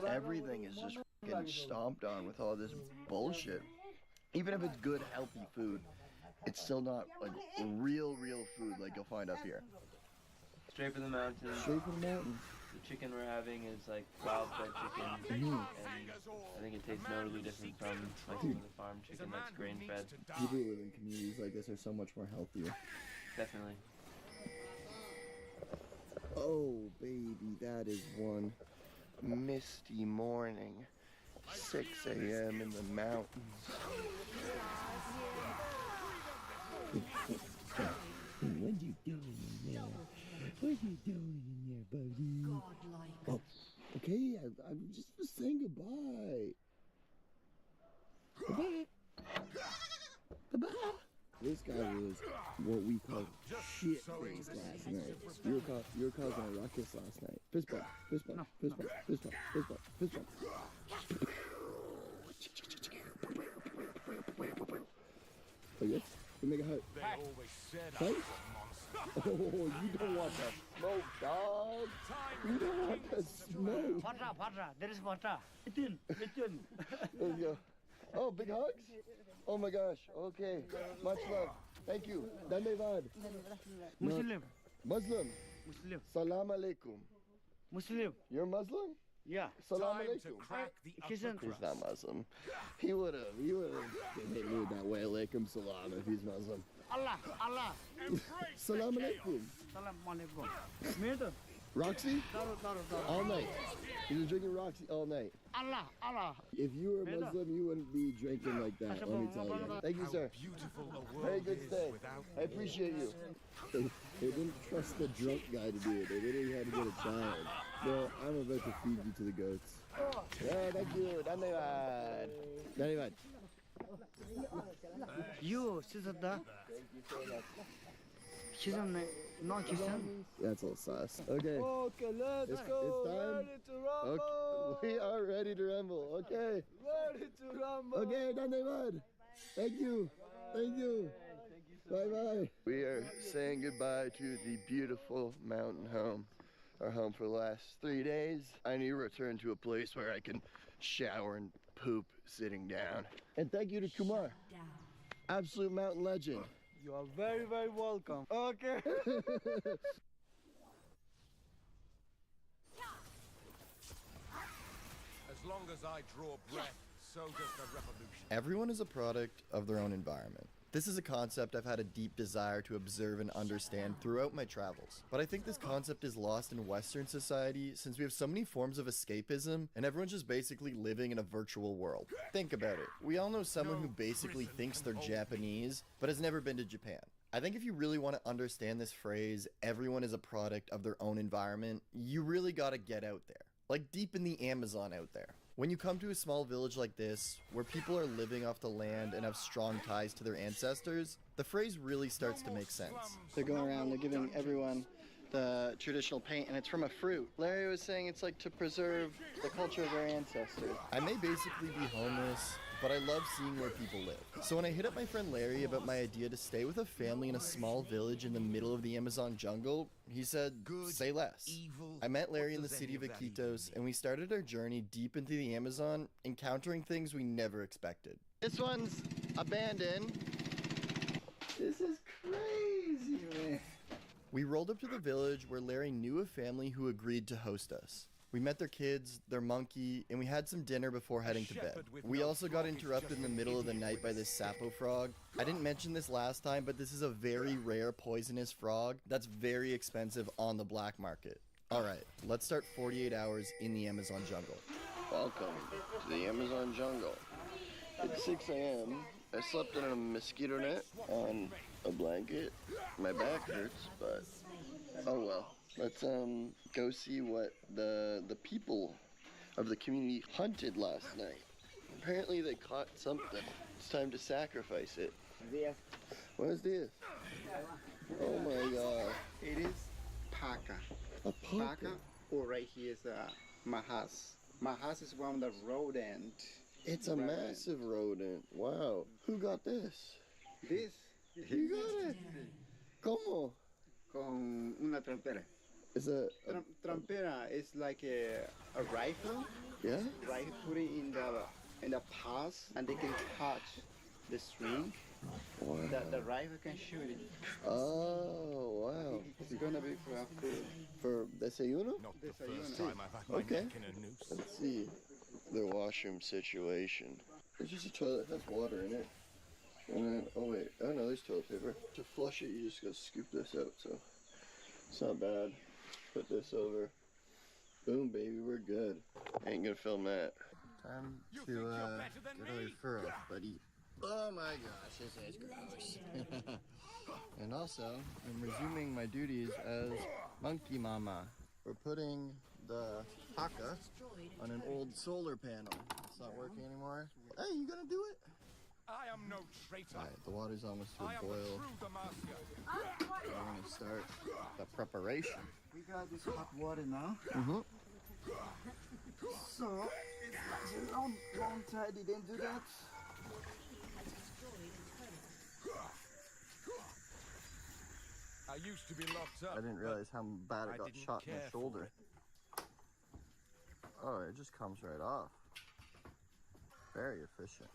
Everything is just fucking stomped on with all this bullshit. Even if it's good, healthy food, it's still not like real food like you'll find up here.
Straight from the mountains.
Straight from the mountains.
The chicken we're having is like wild fed chicken, and I think it tastes notably different from like some of the farm chicken that's grain fed.
People who live in communities like this are so much more healthier.
Definitely.
Oh baby, that is one misty morning. 6 a.m. in the mountains. What you doing in there? What you doing in there, buddy? Oh, okay, I'm just saying goodbye. Goodbye. Goodbye. This guy was what we call shit faced last night. You were causing a ruckus last night. Fist bump, fist bump, fist bump, fist bump, fist bump, fist bump. Oh yes? We make a hut. Fight? Oh, you don't want that smoke, dog. You don't want that smoke.
Patra, there is patra. Listen.
There you go. Oh, big hugs? Oh my gosh. Okay. Much love. Thank you. Dhanyavad.
Muslim.
Muslim.
Muslim.
Salam alaikum.
Muslim.
You're Muslim?
Yeah.
Salam alaikum. He's not Muslim. He would have hit me with that way, alaikum salam, if he's Muslim.
Allah.
Salam alaikum.
Salam alaikum.
Roxy? All night. He was drinking Roxy all night.
Allah.
If you were Muslim, you wouldn't be drinking like that, let me tell you. Thank you, sir. Very good stay. I appreciate you. They didn't trust the drunk guy to do it. They literally had to get a child. Well, I'm about to feed you to the goats. Yeah, thank you. Dhanyavad.
You, sister.
Thank you so much. That's all sauce. Okay.
Okay, let's go.
It's time.
Ready to rumble.
Okay. We are ready to rumble. Okay.
Ready to rumble.
Okay, Dhanyavad. Thank you. Bye-bye. We are saying goodbye to the beautiful mountain home. Our home for the last 3 days. I need to return to a place where I can shower and poop sitting down. And thank you to Kumar. Absolute mountain legend.
You are very, very welcome. Okay.
As long as I draw breath, so does the revolution.
Everyone is a product of their own environment. This is a concept I've had a deep desire to observe and understand throughout my travels. But I think this concept is lost in Western society since we have so many forms of escapism and everyone's just basically living in a virtual world. Think about it. We all know someone who basically thinks they're Japanese but has never been to Japan. I think if you really want to understand this phrase, everyone is a product of their own environment, you really gotta get out there. Like deep in the Amazon out there. When you come to a small village like this, where people are living off the land and have strong ties to their ancestors, the phrase really starts to make sense.
They're going around, they're giving everyone the traditional paint, and it's from a fruit. Larry was saying it's like to preserve the culture of their ancestors.
I may basically be homeless, but I love seeing where people live. So when I hit up my friend Larry about my idea to stay with a family in a small village in the middle of the Amazon jungle, he said, say less. I met Larry in the city of Iquitos, and we started our journey deep into the Amazon, encountering things we never expected.
This one's abandoned. This is crazy, man.
We rolled up to the village where Larry knew a family who agreed to host us. We met their kids, their monkey, and we had some dinner before heading to bed. We also got interrupted in the middle of the night by this sapo frog. I didn't mention this last time, but this is a very rare poisonous frog that's very expensive on the black market. Alright, let's start 48 hours in the Amazon jungle.
Welcome to the Amazon jungle. It's 6 a.m. I slept in a mosquito net on a blanket. My back hurts, but oh well. Let's go see what the people of the community hunted last night. Apparently they caught something. It's time to sacrifice it. What is this? Oh my god.
It is paca.
A
paca, or right here is mahas. Mahas is one of the rodent.
It's a massive rodent. Wow. Who got this?
This?
You got it. ¿Cómo?
Con una trampera.
Is it
trampera is like a rifle.
Yeah.
Right, put it in the pass, and they can touch the string.
Wow.
The rifle can shoot it.
Oh wow.
It's gonna be for food.
For desayuno?
Not the first time I've had my
Okay.
neck in a noose.
Let's see their washroom situation. It's just a toilet that has water in it. And then, oh wait, oh no, there's toilet paper. To flush it, you just gotta scoop this out, so it's not bad. Put this over. Boom, baby, we're good. Ain't gonna film that. Time to get all your fur off, buddy. Oh my gosh, this is gross. And also, I'm resuming my duties as monkey mama. We're putting the paca on an old solar panel. It's not working anymore. Hey, you gonna do it?
I am no traitor.
Alright, the water's almost to
I
a
am
boil.
the true Demacia.
I'm gonna start the preparation.
We got this hot water now.
Mm-hmm.
So it's a long time they didn't do that.
I used to be locked up.
I didn't realize how bad
I
it got
didn't
shot in
care
the
for
shoulder. Oh, it just comes right off. Very efficient.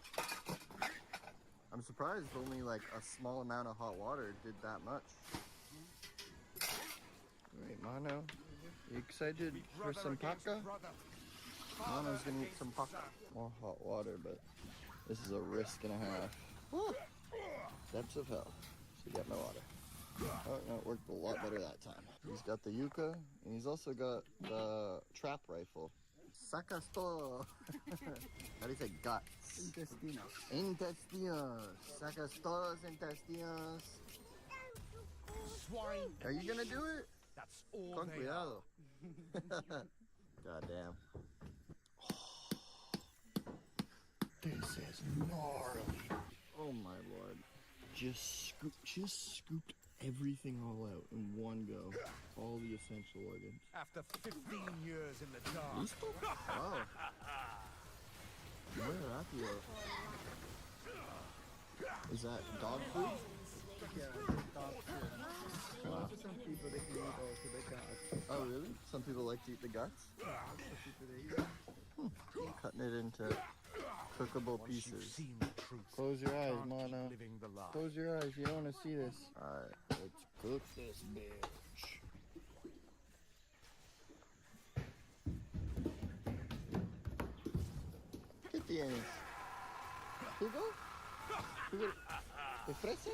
I'm surprised only like a small amount of hot water did that much. Wait, Mono, you excited for some paca? Mono's gonna eat some paca. More hot water, but this is a risk and a half. Woo! Depths of hell. So get my water. Oh, no, it worked a lot better that time. He's got the yucca, and he's also got the trap rifle. Sacasto! How do you say guts?
Intestinos.
Intestinos. Sacastos, intestinos.
Swine.
Are you gonna do it?
That's all
Con
they
cuidado. Goddamn. This is gnarly. Oh my lord. Just scooped everything all out in one go. All the essential organs.
After 15 years in the dark.
Wow. Muy rápido. Is that dog food?
Yeah, dog food.
Wow.
Some people they can eat also the guts.
Oh really? Some people like to eat the guts?
Some people they eat.
Cutting it into cookable pieces. Close your eyes, Mono. Close your eyes, you don't want to see this. Alright, let's cook this bitch. tienes? ¿Jugo? ¿Jugo de fresa?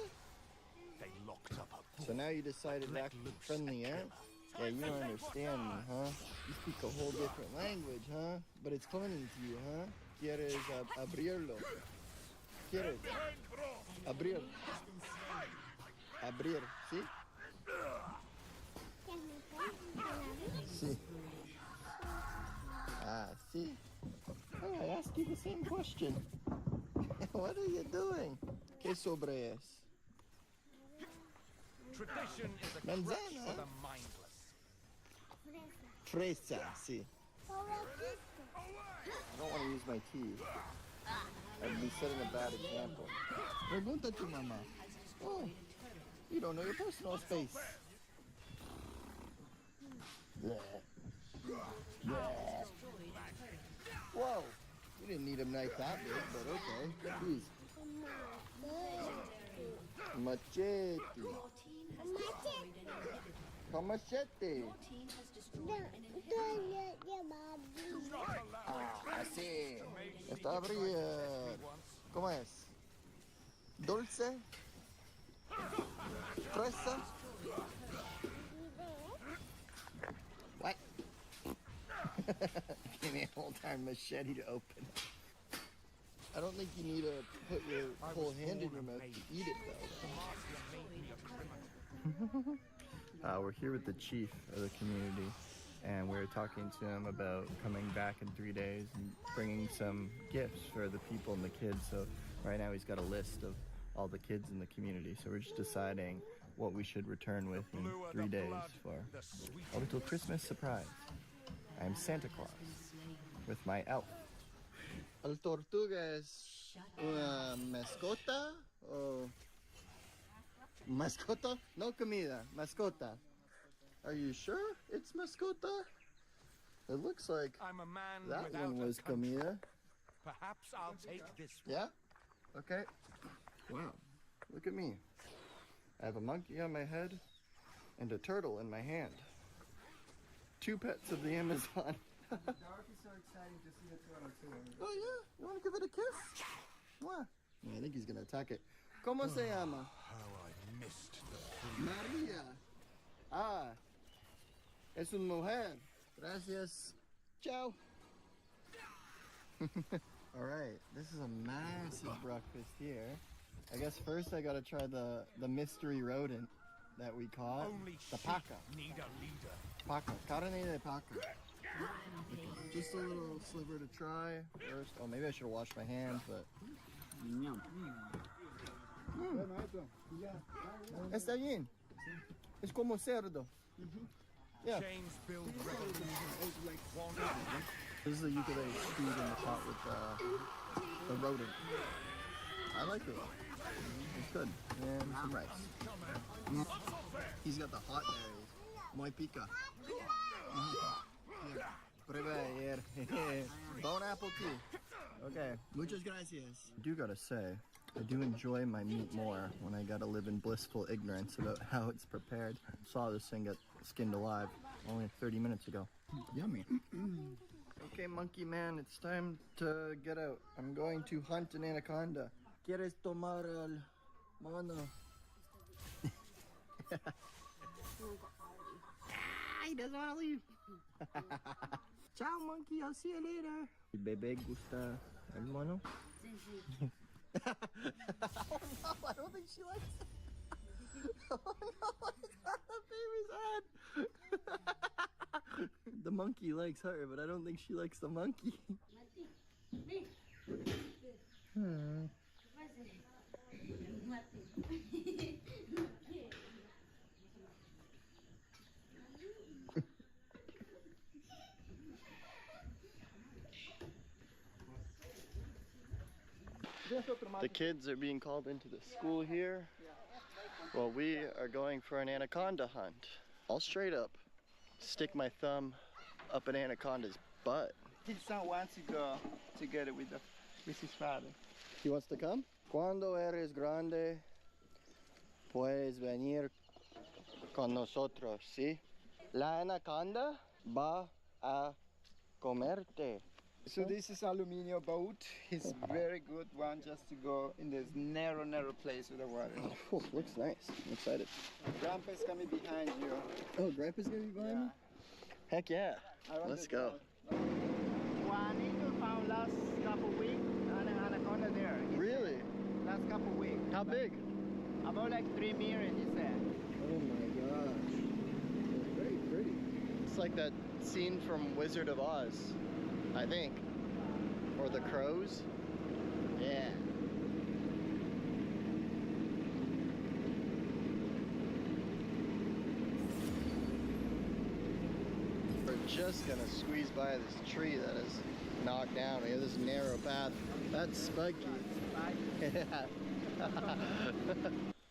They locked up a
So now you decided to act friendly, eh? Yeah, you don't understand me, huh? You speak a whole different language, huh? But it's funny to you, huh? ¿Quieres abrirlo? ¿Quieres? Abrir. Abrir, ¿sí? Sí. Ah, see? I asked you the same question. What are you doing? ¿Qué sobre es?
Tradition is a
Manzana.
crutch for the mindless.
Fresa, sí. I don't want to use my teeth. I'd be setting a bad example. Pregunta tu mamá. Oh, you don't know your personal space. Whoa, you didn't need a knife that big, but okay. Jeez. Machete. Con machete. Ah, así. Está abrir. ¿Cómo es? Dulce. Fresa. What? Give me a whole time machete to open. I don't think you need to put your whole hand in your mouth to eat it, though. We're here with the chief of the community, and we're talking to him about coming back in 3 days and bringing some gifts for the people and the kids. So right now he's got a list of all the kids in the community. So we're just deciding what we should return with in 3 days for a little Christmas surprise. I'm Santa Claus with my elf. ¿El tortuga es una mascota o mascota? No comida, mascota. Are you sure it's mascota? It looks like
I'm a man
that
without
one
a
was
country.
comida.
Perhaps I'll take this one.
Yeah? Okay. Wow, look at me. I have a monkey on my head and a turtle in my hand. 2 pets of the Amazon.
Dark is so exciting to see the turtle too.
Oh yeah? You want to give it a kiss? What? I think he's going to attack it. ¿Cómo se llama?
How I missed the
María. Ah, es una mujer. Gracias. Ciao. All right, this is a massive breakfast here. I guess first I gotta try the mystery rodent that we caught.
Only
the
sheep
paca.
need a leader.
Paca. Carne de paca. Just a little sliver to try first. Oh, maybe I should have washed my hands, but. Está bien. Es como cerdo. Yeah.
Chains build revolutions.
This is the ukulele stewed in the pot with the rodent. I like it. It's good. And some rice. He's got the hot berries. Muy pica. Yeah. Prueba ayer. Bone apple tea. Okay. Muchas gracias. I do gotta say, I do enjoy my meat more when I gotta live in blissful ignorance about how it's prepared. I saw this thing get skinned alive only 30 minutes ago. Yummy. Okay, monkey man, it's time to get out. I'm going to hunt an anaconda. ¿Quieres tomar el mano? He doesn't want to leave. Ciao, monkey. I'll see you later. El bebé gusta el mono? Oh no, I don't think she likes it. Oh no, it's on the baby's head. The monkey likes her, but I don't think she likes the monkey. The kids are being called into the school here. Well, we are going for an anaconda hunt. I'll straight up stick my thumb up an anaconda's butt.
His son wants to go together with his father.
He wants to come? Cuando eres grande, puedes venir con nosotros, ¿sí? La anaconda va a comerte.
So this is aluminum boat. It's very good one just to go in this narrow place with the water.
Oh, looks nice. I'm excited.
Grandpa's coming behind you.
Oh, Grandpa's gonna be behind me? Heck yeah. Let's go.
Juanito found last couple weeks an anaconda there.
Really?
Last couple weeks.
How big?
About like 3 meters, he said.
Oh my gosh. It's very pretty. It's like that scene from Wizard of Oz, I think. Or The Crows. Yeah. We're just gonna squeeze by this tree that is knocked down. We have this narrow path. That's spiky.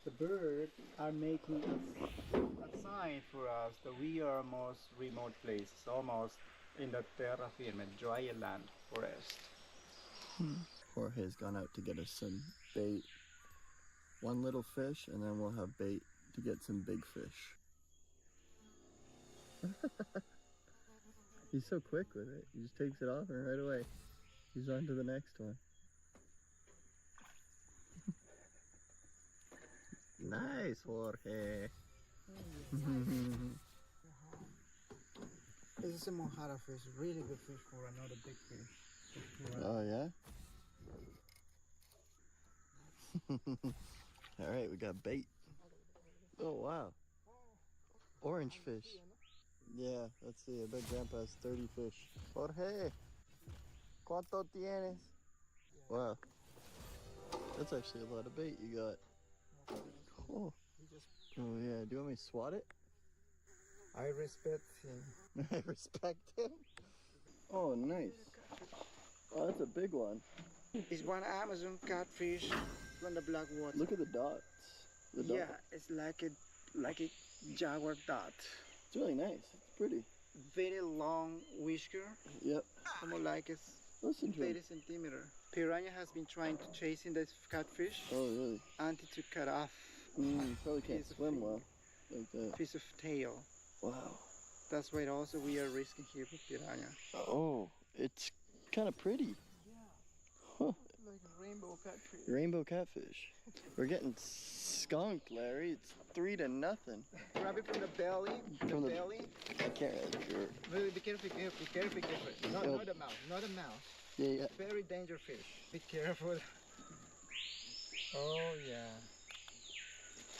The birds are making a sign for us that we are most remote place, almost in the terra firma, dry land forest.
Jorge's gone out to get us some bait. One little fish, and then we'll have bait to get some big fish. He's so quick with it. He just takes it off and right away he's on to the next one. Nice, Jorge.
This is a mohara fish, really good fish for another big fish.
Oh yeah? All right, we got bait. Oh wow. Orange fish. Yeah, let's see. I bet Grandpa has 30 fish. Jorge, ¿cuánto tienes? Wow. That's actually a lot of bait you got. Oh. Oh yeah, do you want me to swat it?
I respect him.
I respect him? Oh, nice. Oh, that's a big one.
It's one Amazon catfish from the black water.
Look at the dots.
Yeah, it's like a jaguar dot.
It's really nice. It's pretty.
Very long whisker.
Yep.
Almost like it's
Listen to
30
him.
centimeter. Piranha has been trying to chasing this catfish.
Oh, really?
Until to cut off.
Probably can't swim well like that.
Piece of tail.
Wow.
That's why also we are risking here with piranha.
Oh, it's kind of pretty. Huh.
Like a rainbow catfish.
Rainbow catfish. We're getting skunked, Larry. It's 3-0.
Grab it from the belly.
From the
belly.
I can't really sure.
Really, be careful, be careful. Not the mouth, not the mouth.
Yeah, yeah.
Very dangerous fish. Be careful. Oh yeah.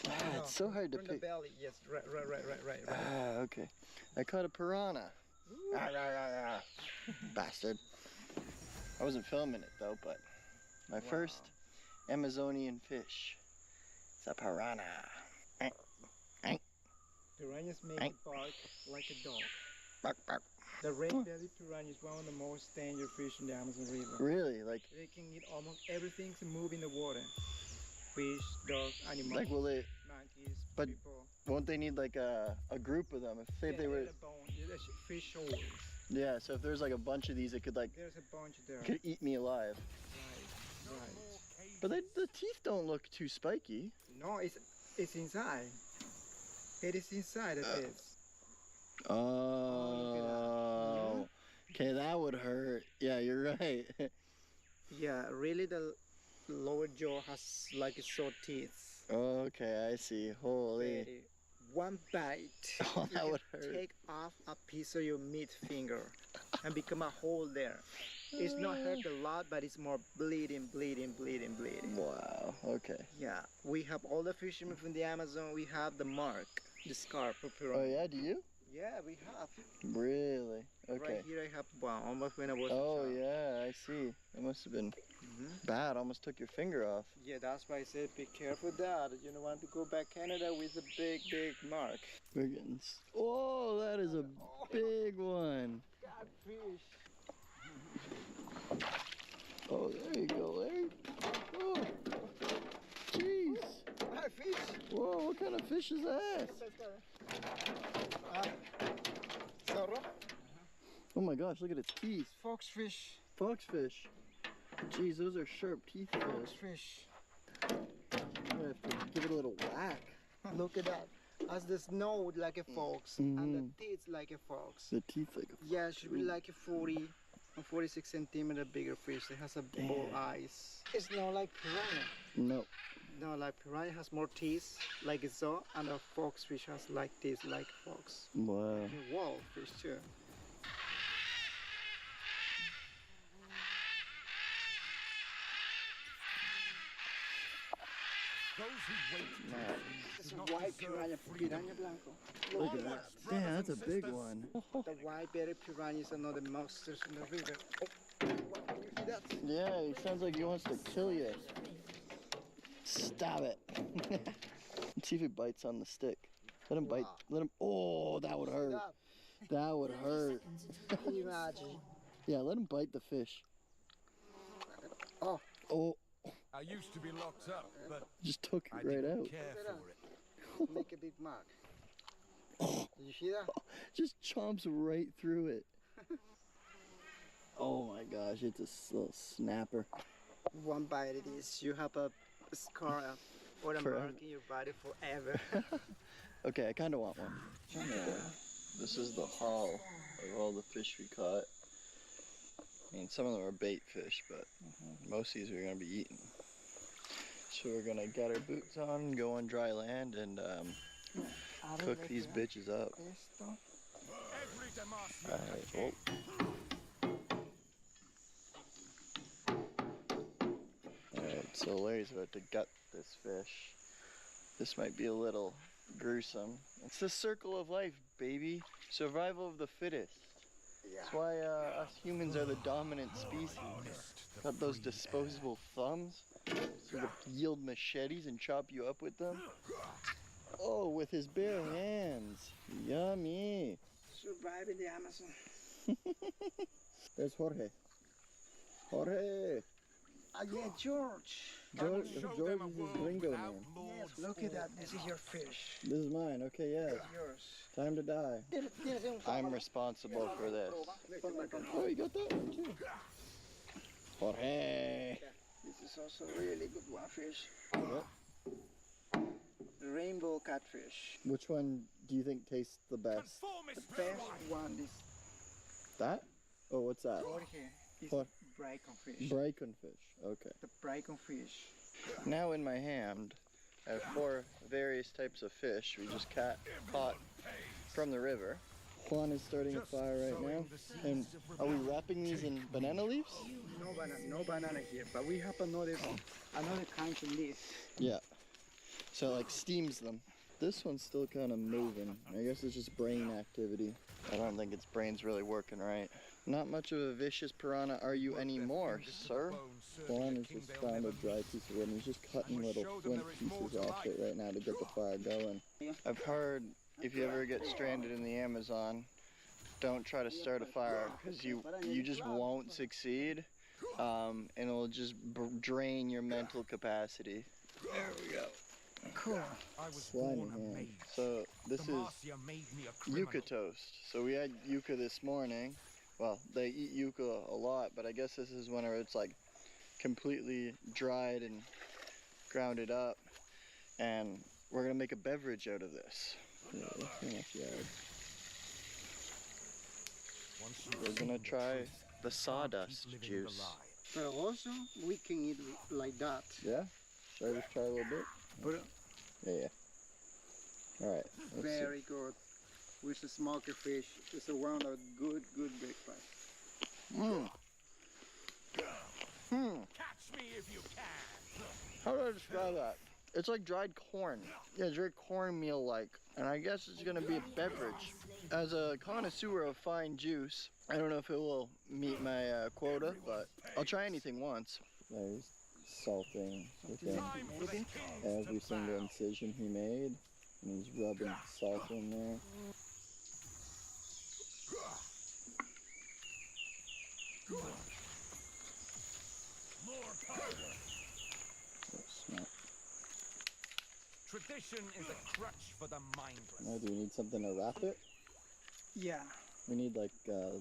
Ah, it's so hard to
from
pick.
The belly, yes, right.
Ah, okay. I caught a piranha. Bastard. I wasn't filming it though, but my first Amazonian fish. It's a piranha.
Piranhas make it bark like a dog.
Bark, bark.
The red-bellied piranha is one of the most dangerous fish in the Amazon River.
Really? Like
they can eat almost everything to move in the water. Fish, dogs, animals,
like will they?
monkeys,
But
people.
won't they need like a group of them? If say they were.
The fish shoals.
Yeah. So if there's like a bunch of these, it could like.
There's a bunch there.
Could eat me alive.
Right.
But the teeth don't look too spiky.
No, it's inside. It is inside of this.
Oh. Okay, that would hurt. Yeah, you're right.
Yeah, really the lower jaw has like sore teeth.
Okay, I see. Holy.
One bite.
Oh, that would hurt.
Take off a piece of your meat finger and become a hole there. It's not hurt a lot, but it's more bleeding.
Wow, okay.
Yeah, we have all the fishermen from the Amazon. We have the mark, the scar for piranha.
Oh yeah, do you?
Yeah, we have.
Really? Okay.
Right here I have one, almost when I was a
Oh
child.
yeah, I see. It must have been bad. Almost took your finger off.
Yeah, that's why I said be careful that you don't want to go back Canada with a big mark.
We're getting. Oh, that is a big one.
Catfish.
Oh, there you go, Larry. Oh, jeez.
Hi, fish.
Whoa, what kind of fish is that?
Sorrow.
Oh my gosh, look at its teeth.
Foxfish.
Foxfish. Jeez, those are sharp teeth.
Foxfish.
I'm gonna have to give it a little whack.
Look at that. As the snow like a fox and the teeth like a fox.
The teeth like a fox.
Yeah, it should be like a 40 a 46 centimeter bigger fish. It has a bull eyes. It's not like piranha.
No.
No, like piranha has more teeth, like it's so, and a fox fish has like teeth, like fox.
Wow.
The wall fish too.
Those who wait
Nice.
It's a white piranha blanco.
Look at that. Damn, that's a big one.
The white-bellied piranha is another monster in the river. Oh, what, you see that?
Yeah, he sounds like he wants to kill you. Stop it. Let's see if he bites on the stick. Let him bite. Let him. Oh, that would hurt. That would hurt.
Can you imagine?
Yeah, let him bite the fish.
Oh.
Oh.
I used to be locked up, but
Just took
I
it right
didn't
out.
care for it.
Make a big mark. Did you see that?
Just chomps right through it. Oh my gosh, it's a little snapper.
One bite it is. You have a scar or a
Forever.
mark in your body forever.
Okay, I kind of want one. This is the haul of all the fish we caught. I mean, some of them are bait fish, but most of these we're going to be eating. So we're going to get our boots on, go on dry land, and cook these bitches up. Alright, well. Alright, so Larry's about to gut this fish. This might be a little gruesome. It's the circle of life, baby. Survival of the fittest. That's why us humans are the dominant species. Got those disposable thumbs, so to yield machetes and chop you up with them. Oh, with his bare hands. Yummy.
Survive in the Amazon.
There's Jorge. Jorge.
Yeah, George.
George is his gringo name.
Yes, look at that. This is your fish.
This is mine. Okay, yes.
Yours.
Time to die. I'm responsible for this. Oh, you got that one too. Jorge.
This is also a really good one fish.
Yep.
Rainbow catfish.
Which one do you think tastes the best?
The best one is
That? Oh, what's that?
Jorge. It's
What?
Bracken fish.
Bracken fish. Okay.
The Bracken fish.
Now in my hand, I have 4 various types of fish we just caught from the river. Juan is starting a fire right now. And are we wrapping these in banana leaves?
No banana here, but we have another kind of leaf.
Yeah. So it like steams them. This one's still kind of moving. I guess it's just brain activity. I don't think its brain's really working right. Not much of a vicious piranha are you anymore, sir? Juan has just found a dry piece of wood and he's just cutting little flint pieces off it right now to get the fire going. I've heard if you ever get stranded in the Amazon, don't try to start a fire because you just won't succeed and it'll just drain your mental capacity. There we go.
Cool.
Slimy hand. So this is yucca toast. So we had yucca this morning. Well, they eat yucca a lot, but I guess this is whenever it's like completely dried and grounded up. And we're gonna make a beverage out of this. We're gonna try the sawdust juice.
But also, we can eat like that.
Yeah? Should I just try a little bit? Yeah. Alright.
Very good. With the smoky fish. It's a one of good breakfast.
Mmm.
Catch me if you can.
How do I describe that? It's like dried corn. Yeah, it's very cornmeal-like. And I guess it's gonna be a beverage. As a connoisseur of fine juice, I don't know if it will meet my quota, but I'll try anything once. There's salting within every single incision he made. And he's rubbing salt in there.
Tradition is a crutch for the mindless.
Now, do we need something to wrap it?
Yeah.
We need like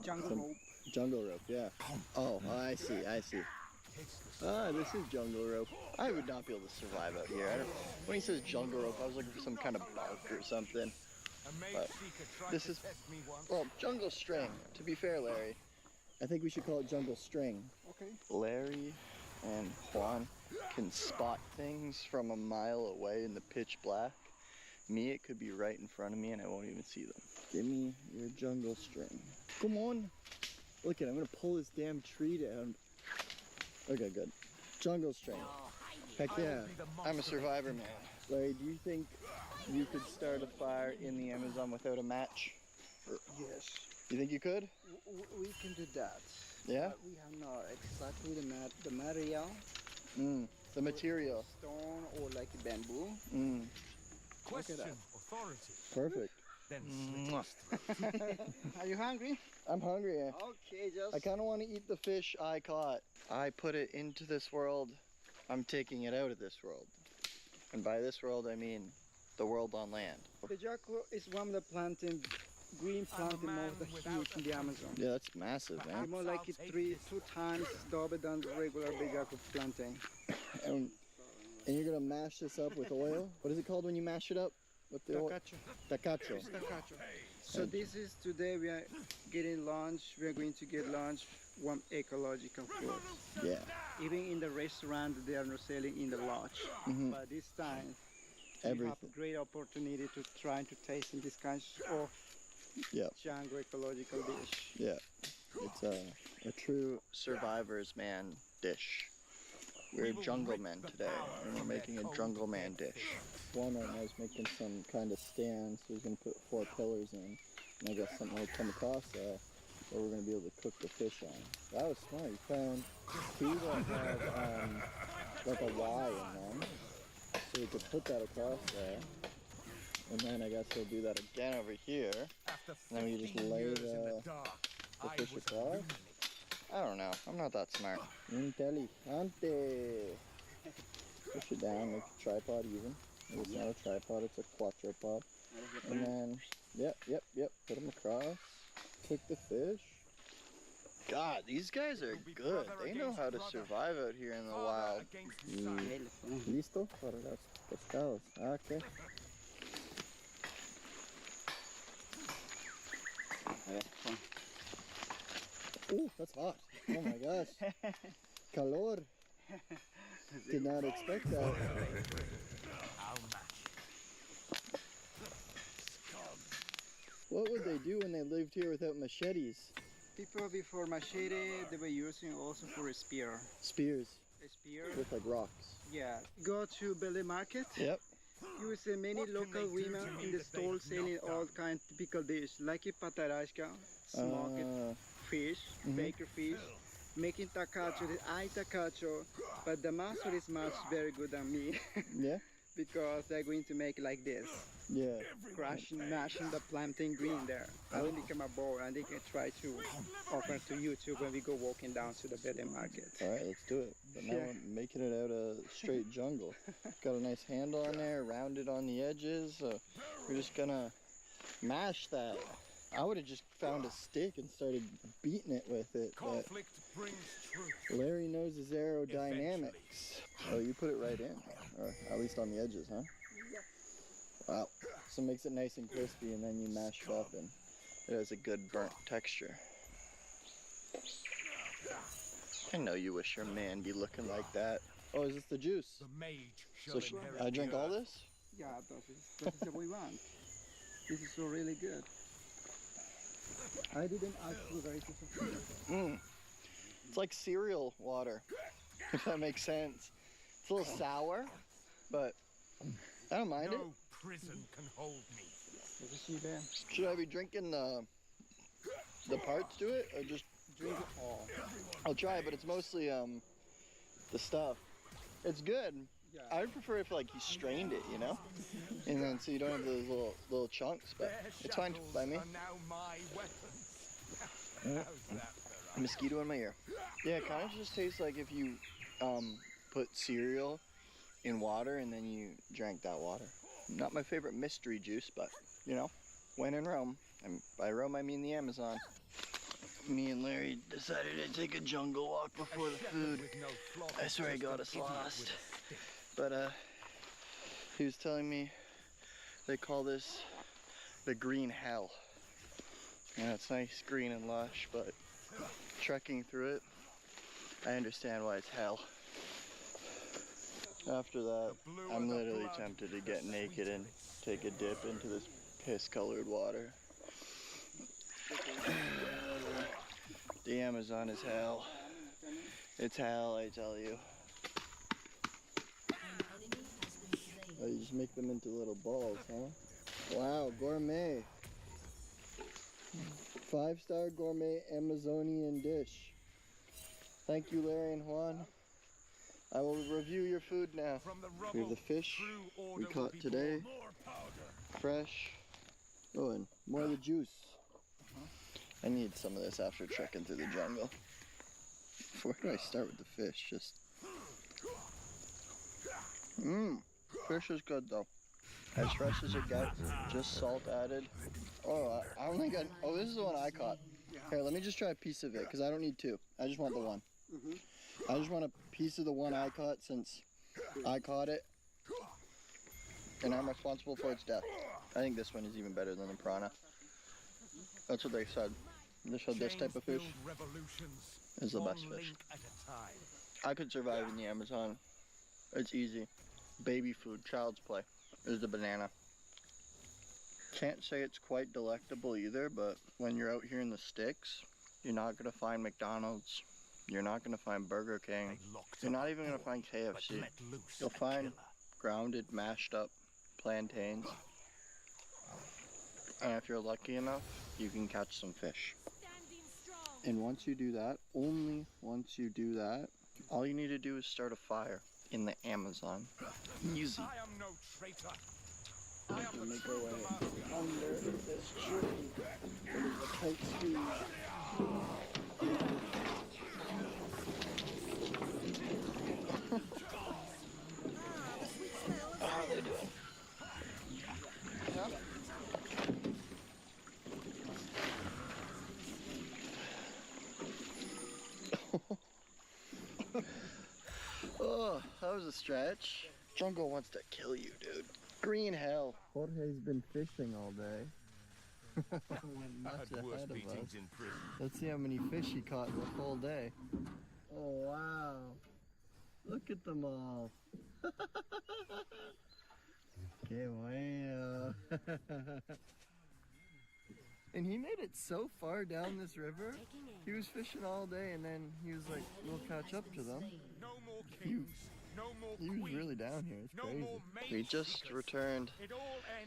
jungle rope.
Jungle rope, yeah. Oh, I see. Ah, this is jungle rope. I would not be able to survive out here. When he says jungle rope, I was looking for some kind of bark or something. But this is, well, jungle string, to be fair, Larry. I think we should call it jungle string.
Okay.
Larry and Juan can spot things from a mile away in the pitch black. Me, it could be right in front of me and I won't even see them. Give me your jungle string. Come on. Look at it, I'm gonna pull this damn tree down. Okay, good. Jungle string. Heck yeah, I'm a survivor, man. Larry, do you think you could start a fire in the Amazon without a match?
Yes.
You think you could?
We can do that.
Yeah?
But we have not exactly the material.
The material.
Stone or like bamboo.
Question authority.
Perfect.
Then
Are you hungry?
I'm hungry. Yeah.
Okay, just.
I kind of want to eat the fish I caught. I put it into this world. I'm taking it out of this world. And by this world, I mean the world on land.
The jaco is one of the green planting most huge in the Amazon.
Yeah, that's massive, man.
It's more like it's two times double than the regular big jaco planting.
And you're gonna mash this up with oil? What is it called when you mash it up? With the oil?
Tacacho. So this is today we are getting lunch. We are going to get lunch from ecological food.
Yeah.
Even in the restaurant they are not selling in the lodge. But this time we have a great opportunity to try to taste in this kind of jungle ecological dish.
Yeah. It's a true survivor's man dish. We're jungle men today, and we're making a jungle man dish. One right now is making some kind of stand, so he's going to put 4 pillars in. And I guess something will come across there where we're going to be able to cook the fish on. That was smart. You found 2 that had like a Y in them, so we could put that across there. And then I guess we'll do that again over here. And then we just lay the fish across. I don't know. I'm not that smart. Intelligente. Push it down, make the tripod even. It's not a tripod, it's a quadrupod. And then, yep. Put them across. Cook the fish. God, these guys are good. They know how to survive out here in the wild. Listo para los pescados. Okay. Ooh, that's hot. Oh my gosh. Calor. Did not expect that. What would they do when they lived here without machetes?
People before machete, they were using also for a spear.
Spears.
A spear?
With like rocks.
Yeah. Go to Belly Market.
Yep.
You will see many local women in the store selling all kind of typical dish, like a patarasca, smoked fish, baker fish, making tacacho. I tacacho, but the master is much very good than me.
Yeah.
Because they're going to make like this.
Yeah.
Crushing, mashing the plantain green there. And then become a bowl, and they can try to offer to YouTube when we go walking down to the Belly Market.
All right, let's do it. But now we're making it out of straight jungle. Got a nice handle on there, rounded on the edges. So we're just gonna mash that. I would have just found a stick and started beating it with it. But Larry knows his aerodynamics. Oh, you put it right in, or at least on the edges, huh? Wow. So it makes it nice and crispy, and then you mash it up, and it has a good burnt texture. I know you wish your man be looking like that. Oh, is this the juice?
The mage
So I drink all this?
Yeah, that is what we want. This is so really good. I didn't ask for very
It's like cereal water, if that makes sense. It's a little sour, but I don't mind it.
No prison can hold me.
Should I be drinking the parts to it, or just
drink it all?
I'll try it, but it's mostly the stuff. It's good.
Yeah.
I would prefer if like you strained it, you know, and then so you don't have those little chunks. But it's fine by me. Mosquito in my ear. Yeah, it kind of just tastes like if you put cereal in water and then you drank that water. Not my favorite mystery juice, but you know, when in Rome, and by Rome I mean the Amazon. Me and Larry decided to take a jungle walk before the food. I swear he got us lost. But he was telling me they call this the green hell. Yeah, it's nice, green and lush, but trekking through it, I understand why it's hell. After that, I'm literally tempted to get naked and take a dip into this piss-colored water. The Amazon is hell. It's hell, I tell you. Oh, you just make them into little balls, huh? Wow, gourmet. 5-star gourmet Amazonian dish. Thank you, Larry and Juan. I will review your food now. We have the fish we caught today. Fresh. Oh, and more of the juice. I need some of this after trekking through the jungle. Where do I start with the fish? Just... Fish is good though. As fresh as it gets, just salt added. Oh, I don't think oh, this is the one I caught. Here, let me just try a piece of it, because I don't need two. I just want the one. I just want a piece of the one I caught since I caught it. And I'm responsible for its death. I think this one is even better than the piranha. That's what they said. They said this type of fish is the best fish. I could survive in the Amazon. It's easy. Baby food, child's play, is the banana. Can't say it's quite delectable either, but when you're out here in the sticks, you're not gonna find McDonald's. You're not gonna find Burger King. You're not even gonna find KFC. You'll find grounded, mashed up plantains. And if you're lucky enough, you can catch some fish. And once you do that, only once you do that, all you need to do is start a fire in the Amazon. Easy.
I am no traitor.
We'll make our way under this tree. It is a tight squeeze. How are they doing? Yeah. Oh, that was a stretch. Jungle wants to kill you, dude. Green hell. Jorge's been fishing all day. Much ahead of us. Let's see how many fish he caught in the whole day. Oh, wow. Look at them all. Que bueno. And he made it so far down this river. He was fishing all day and then he was like, we'll catch up to them. He was really down here. It's crazy. We just returned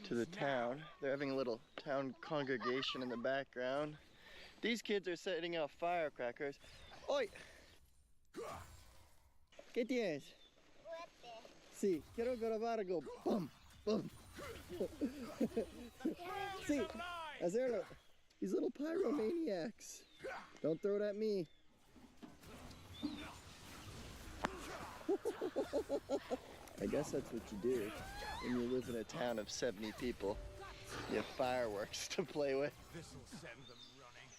to the town. They're having a little town congregation in the background. These kids are setting off firecrackers. Oi! ¿Qué tienes? Sí, quiero grabar algo. Boom, boom. Sí, hacerlo. These little pyromaniacs. Don't throw it at me. I guess that's what you do when you live in a town of 70 people. You have fireworks to play with.
This'll send them running.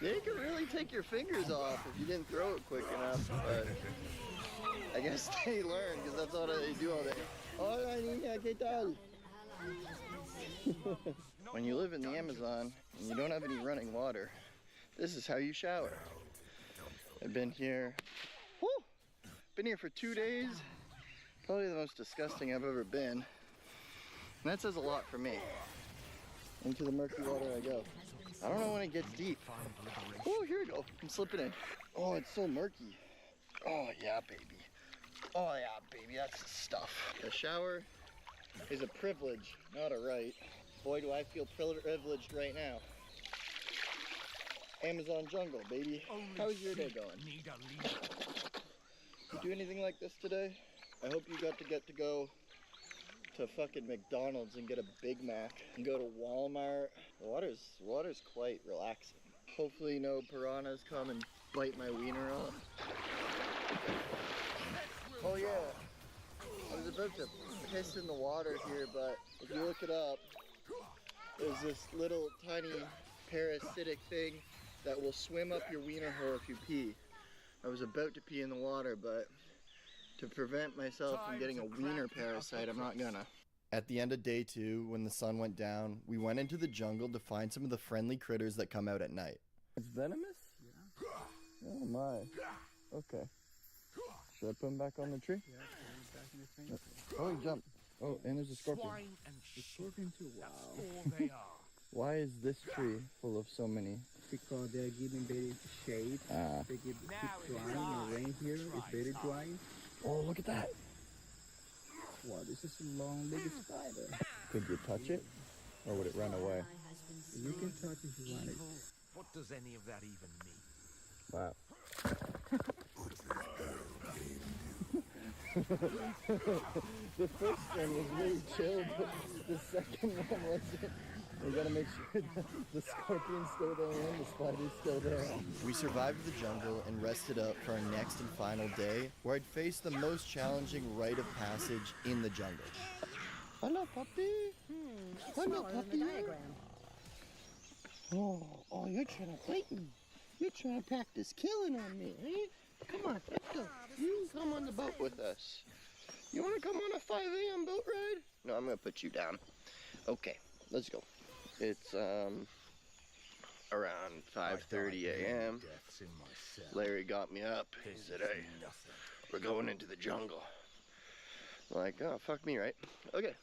Yeah, you can really take your fingers off if you didn't throw it quick enough, but I guess they learn because that's all they do all day. Hola niña, ¿qué tal? When you live in the Amazon and you don't have any running water, this is how you shower. I've been here, been here for 2 days. Probably the most disgusting I've ever been. And that says a lot for me. Into the murky water I go. I don't know when it gets deep. Oh, here we go. I'm slipping in. Oh, it's so murky. Oh, yeah, baby. Oh, yeah, baby. That's the stuff. The shower is a privilege, not a right. Boy, do I feel privileged right now. Amazon jungle, baby. How's your day going? You do anything like this today? I hope you got to go to fucking McDonald's and get a Big Mac and go to Walmart. The water's quite relaxing. Hopefully no piranhas come and bite my wiener off. Oh yeah, I was about to piss in the water here, but if you look it up, there's this little tiny parasitic thing that will swim up your wiener hole if you pee. I was about to pee in the water, but to prevent myself from getting a wiener parasite, I'm not gonna. At the end of day 2, when the sun went down, we went into the jungle to find some of the friendly critters that come out at night. It's venomous? Yeah. Oh my. Okay. Should I put him back on the tree?
Yeah, put him back in the tree.
Oh, he jumped. Oh, and there's a scorpion.
Swine and
Scorpion too, wow.
That's all they are.
Why is this tree full of so many?
Because they're giving very shade. They keep drying and rain here. It's very dry.
Oh, look at that.
Wow, this is a long-legged spider.
Could you touch it? Or would it run away?
You can touch it if you want it.
What does any of that even mean?
Wow. The first one was really chill, but the second one wasn't. We gotta make sure that the scorpion's still there and the spider's still there. We survived the jungle and rested up for our next and final day, where I'd face the most challenging rite of passage in the jungle. Hello, puppy. Hello, puppy. Oh, you're trying to bite me. You're trying to practice killing on me, eh? Come on, let's go. You come on the boat with us. You want to come on a 5 a.m. boat ride? No, I'm going to put you down. Okay, let's go. It's around 5:30 a.m. Larry got me up. He said, hey, we're going into the jungle. I'm like, oh, fuck me, right? Okay,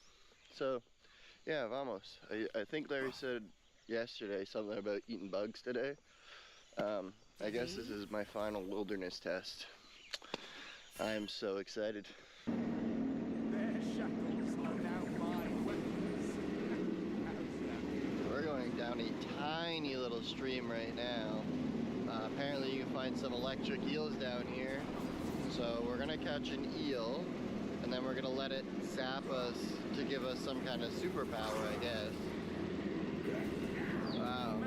so, yeah, vamos. I think Larry said yesterday something about eating bugs today. I guess this is my final wilderness test. I am so excited.
Their shackles are now my weapons.
We're going down a tiny little stream right now. Apparently you can find some electric eels down here. So we're gonna catch an eel and then we're gonna let it zap us to give us some kind of superpower, I guess. Wow.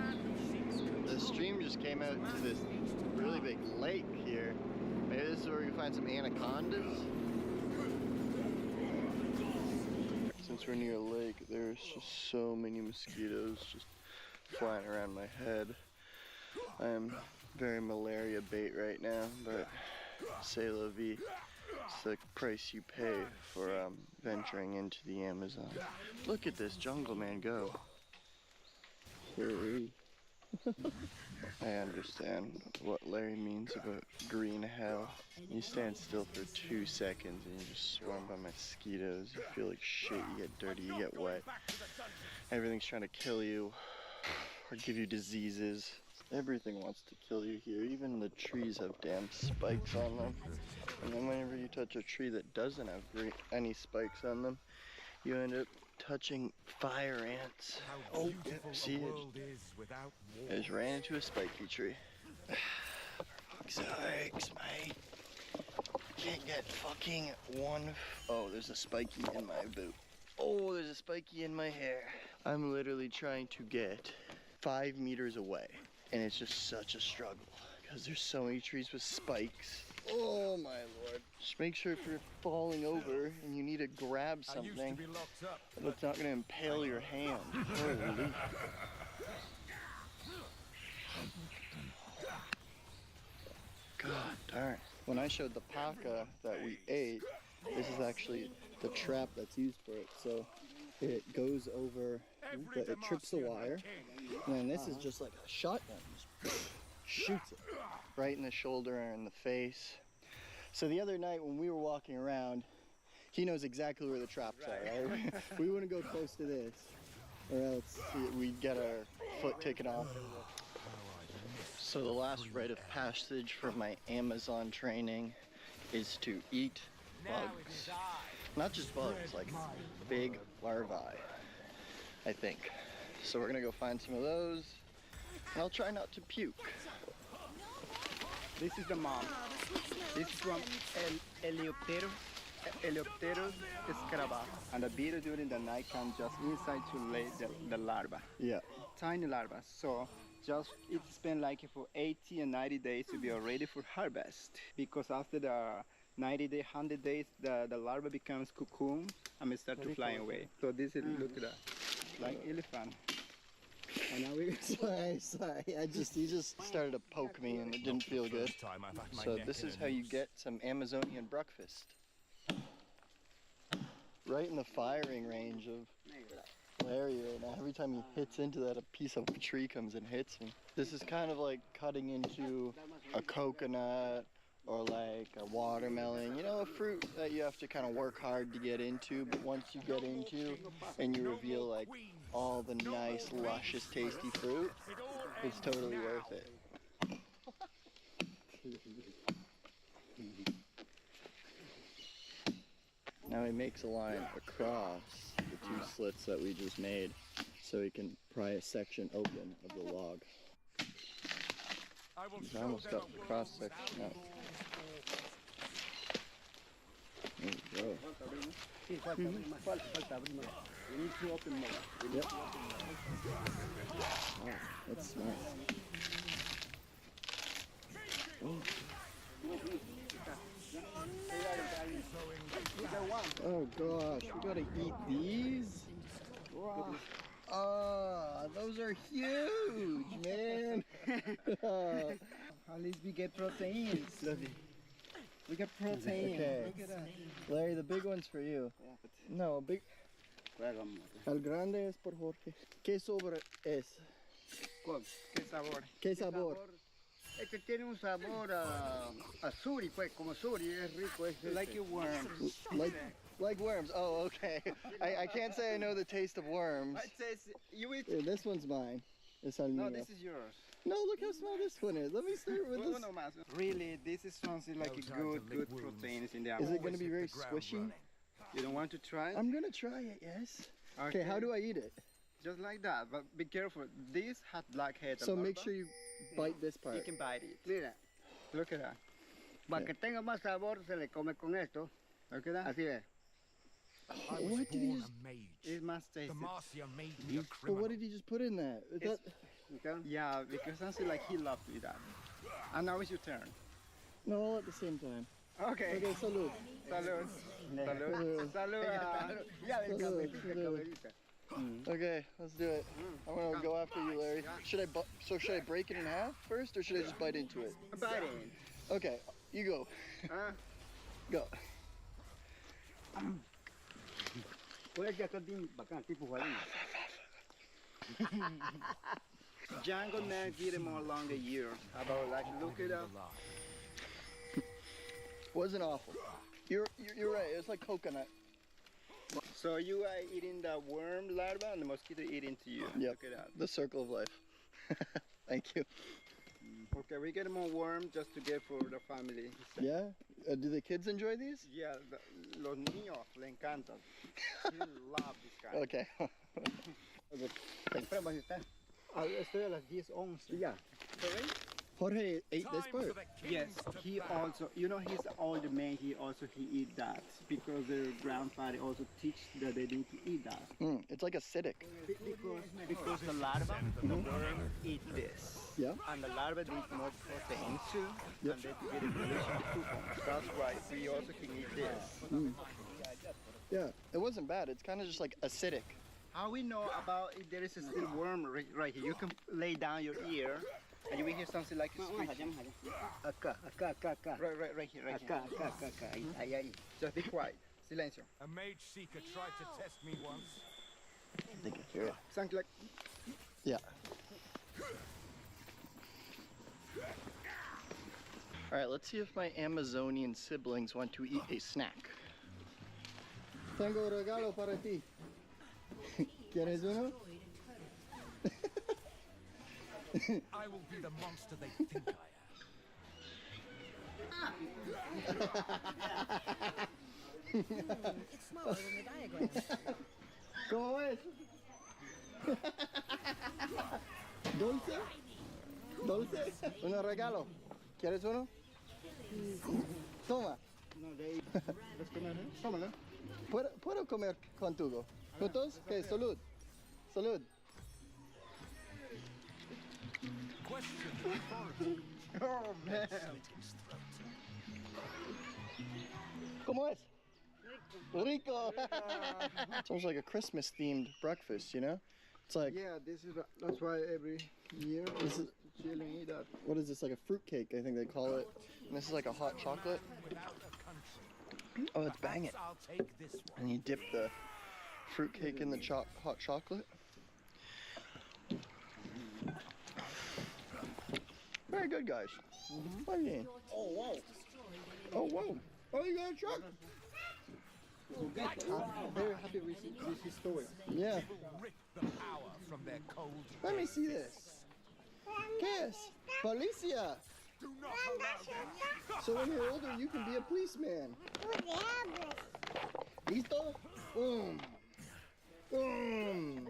The stream just came out to this really big lake here. Maybe this is where we can find some anacondas. Since we're near a lake, there's just so many mosquitoes just flying around my head. I am very malaria bait right now, but c'est la vie. It's the price you pay for venturing into the Amazon. Look at this jungle man go. Hey. I understand what Larry means about green hell. You stand still for 2 seconds and you're just swarmed by mosquitoes. You feel like shit, you get dirty, you get wet. Everything's trying to kill you or give you diseases. Everything wants to kill you here. Even the trees have damn spikes on them. And then whenever you touch a tree that doesn't have any spikes on them, you end up touching fire ants. Oh, yeah, see it? I just ran into a spiky tree. For fuck's sakes, mate. Can't get fucking one. Oh, there's a spiky in my boot. Oh, there's a spiky in my hair. I'm literally trying to get 5 meters away. And it's just such a struggle because there's so many trees with spikes. Oh my lord. Just make sure if you're falling over and you need to grab something, that it's not going to impale your hand. Holy. God darn. When I showed the paca that we ate, this is actually the trap that's used for it. So it goes over, it trips the wire, and then this is just like a shotgun. Just shoots it right in the shoulder or in the face. So the other night when we were walking around, he knows exactly where the traps are, right? We wouldn't go close to this, or else we'd get our foot taken off. So the last rite of passage for my Amazon training is to eat bugs. Not just bugs, like big larvae, I think. So we're gonna go find some of those, and I'll try not to puke.
This is the mom. This is from Eleopterus escaraba. And the beetle during the night comes just inside to lay the larva.
Yeah.
Tiny larvae. So just it spends like for 80 and 90 days to be ready for harvest. Because after the 90 days, 100 days, the larva becomes cocoon and start to fly away. So this is, look at that, like elephant. And now we sorry, he just started to poke me and it didn't feel good. So this is how you get some Amazonian breakfast.
right in the firing range of Larry right now. Every time he hits into that, a piece of tree comes and hits him. This is kind of like cutting into a coconut or like a watermelon, you know, a fruit that you have to kind of work hard to get into, but once you get into and you reveal like all the nice, luscious, tasty fruit, it's totally worth it. Now he makes a line across the two slits that we just made so he can pry a section open of the log. He's almost got the cross section out. There you go. Yep. Wow, that's smart. Oh gosh, we gotta eat these? Wow. Oh, those are huge, man.
At least we get proteins. We get protein.
Okay.
Look at that.
Larry, the big one's for you. No, big. El grande es por Jorge. ¿Qué sabor es?
¿Qué sabor?
¿Qué sabor?
Este tiene un sabor a suri, pues, como suri, es rico. Es like a worm.
Like worms. Oh, okay. I can't say I know the taste of worms.
It says you eat.
Here, this one's mine.
No, this is yours.
No, look how small this one is. Let me start with this.
Really, this is something like a good proteins in there.
Is it going to be very squishy?
You don't want to try it?
I'm going to try it, yes. Okay, how do I eat it?
Just like that, but be careful. This has black head.
So make sure you bite this part.
You can bite it.
Mira,
Look at that.
para que tenga más sabor se le come con esto.
Look at that.
Así es.
What did he just...
It must taste it.
But what did he just put in that?
Yeah, because something like he loved me that. And now it's your turn.
No, all at the same time.
Okay.
Okay, salud.
Salud. Salud. Salud.
Salud. Okay, let's do it. I'm gonna go after you, Larry. Should I break it in half first, or should I just bite into it?
Bite in.
Okay, you go. Go.
Jungle man get him all along the year. About like look it up.
Wasn't awful. You're right. It's like coconut.
So you are eating the worm larva and the mosquito eating to you.
Yep.
Look it up.
The circle of life. Thank you.
Okay, we get more worm just to get for the family.
Yeah? Do the kids enjoy these?
Yeah, los niños le encantan. They love this kind.
Okay.
Estoy a las 10:11.
Ya.
Jorge ate this part.
Yes, he also, you know, he's the older man, he eat that because their grandfather also teach that they need to eat that.
It's like acidic.
Because the larva, the worm eat this.
Yeah.
And the larva need more protein too, and they get a delicious food. That's why we also can eat this.
Yeah, it wasn't bad. It's kind of just like acidic.
How we know about if there is a still worm right here? You can lay down your ear and you will hear something like a screeching.
Acá.
Right here.
Acá. Ahí.
Just be quiet. Silencio.
A mage seeker tried to test me once.
I think I hear it.
Something like...
Yeah. All right, let's see if my Amazonian siblings want to eat a snack. Tengo un regalo para ti. ¿Quieres uno?
I will be the monster they think I am.
It's smaller than the diagram.
¿Cómo es? ¿Dulce? ¿Dulce? Un regalo. ¿Quieres uno? Toma.
Tómalo.
¿Puedo comer contigo? ¿Juntos? ¿Qué? Salud. Salud.
Oh man.
¿Cómo es? Rico. Sounds like a Christmas themed breakfast, you know? It's like,
yeah, that's why every year children eat that.
What is this, like a fruit cake, I think they call it. And this is like a hot chocolate. Oh, it's banging.
I'll take this one.
And you dip the fruitcake in the hot chocolate. Very good, guys. Mm-hmm. Oh, wow. Oh, wow. Oh, you got a truck?
I'm very happy with this story.
Yeah.
Rip the power from their cold.
Let me see this. Kiss. Policia.
Do not allow them.
So when you're older, you can be a policeman. Listo? Boom. Boom.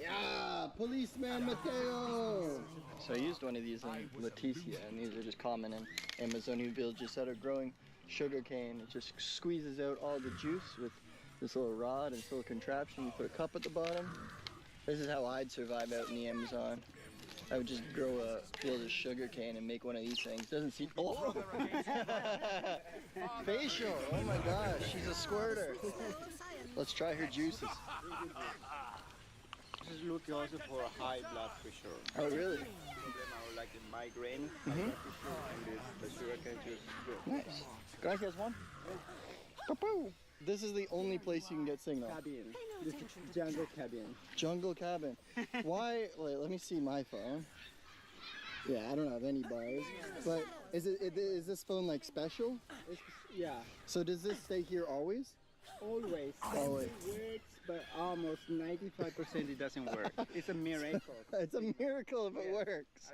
Yeah, policeman Mateo. So I used one of these in Leticia, and these are just common in Amazonian villages that are growing sugarcane. It just squeezes out all the juice with this little rod and this little contraption. You put a cup at the bottom. This is how I'd survive out in the Amazon. I would just grow a field of sugarcane and make one of these things. Doesn't seem. Oh! Facial! Oh my gosh, she's a squirter. Let's try her juices.
This is looking also for a high blood pressure.
Oh, really?
Them are like a migraine,
Mhm.
blood pressure, and the sugarcane juice is good.
Nice. Gracias, Juan. Kapoo! This is the only place you can get signal.
Cabin. This is jungle cabin.
Jungle cabin. Why? Wait, let me see my phone. Yeah, I don't have any bars. But is this phone like special?
Yeah.
So does this stay here always?
Always.
Always.
It works, but almost 95% it doesn't work. It's a miracle.
It's a miracle if it works.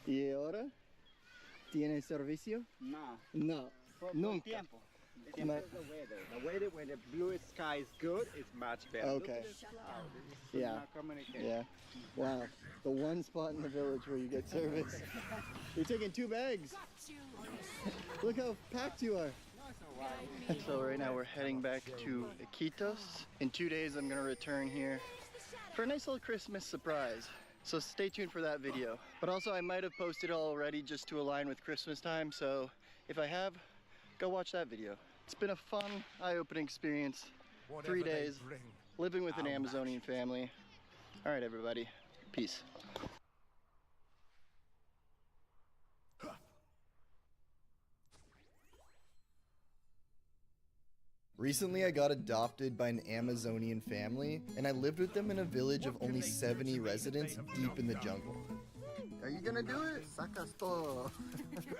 ¿Y ahora? ¿Tiene servicio?
No.
No.
Por
Nunca.
tiempo. The tiempo is the weather. The weather when the blue sky is good, it's much better.
Okay.
Look at this cloud. This is
Yeah.
not communication.
Yeah. Wow. The one spot in the village where you get service. You're taking 2 bags. Look how packed you are. So right now we're heading back to Iquitos. In 2 days I'm gonna return here for a nice little Christmas surprise. So stay tuned for that video. But also I might have posted it already just to align with Christmas time. So if I have, go watch that video. It's been a fun, eye-opening experience. 3 days living with an Amazonian family. All right, everybody. Peace. Recently I got adopted by an Amazonian family, and I lived with them in a village of only 70 residents deep in the jungle. Are you gonna do it? Sacas todo.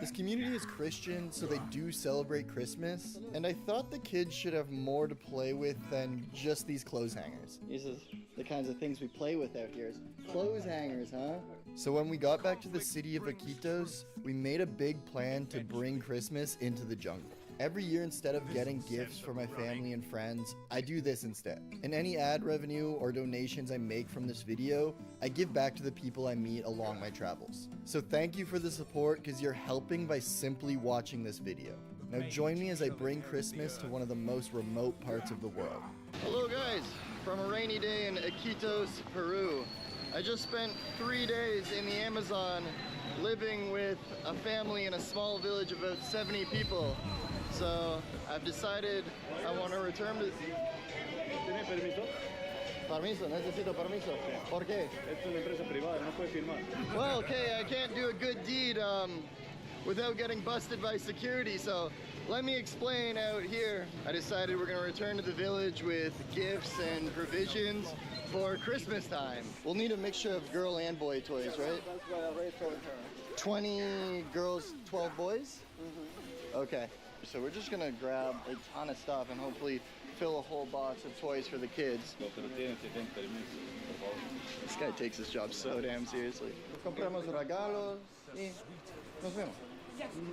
This community is Christian, so they do celebrate Christmas, and I thought the kids should have more to play with than just these clothes hangers. These are the kinds of things we play with out here. Clothes hangers, huh? So when we got back to the city of Iquitos, we made a big plan to bring Christmas into the jungle. Every year, instead of getting gifts for my family and friends, I do this instead. And any ad revenue or donations I make from this video, I give back to the people I meet along my travels. So thank you for the support, because you're helping by simply watching this video. Now join me as I bring Christmas to one of the most remote parts of the world. Hello guys, from a rainy day in Iquitos, Peru. I just spent 3 days in the Amazon living with a family in a small village of about 70 people. So I've decided I want to return to... ¿Tiene permiso? Permiso, necesito permiso. ¿Por qué? Es una empresa privada, no puede firmar. Well, okay, I can't do a good deed without getting busted by security, so let me explain out here. I decided we're going to return to the village with gifts and provisions for Christmas time. We'll need a mixture of girl and boy toys, right?
That's what I already told her.
20 girls, 12 boys? Mm-hmm. Okay. So we're just gonna grab a ton of stuff and hopefully fill a whole box of toys for the kids. This guy takes his job so damn seriously. Compramos regalos y nos vemos.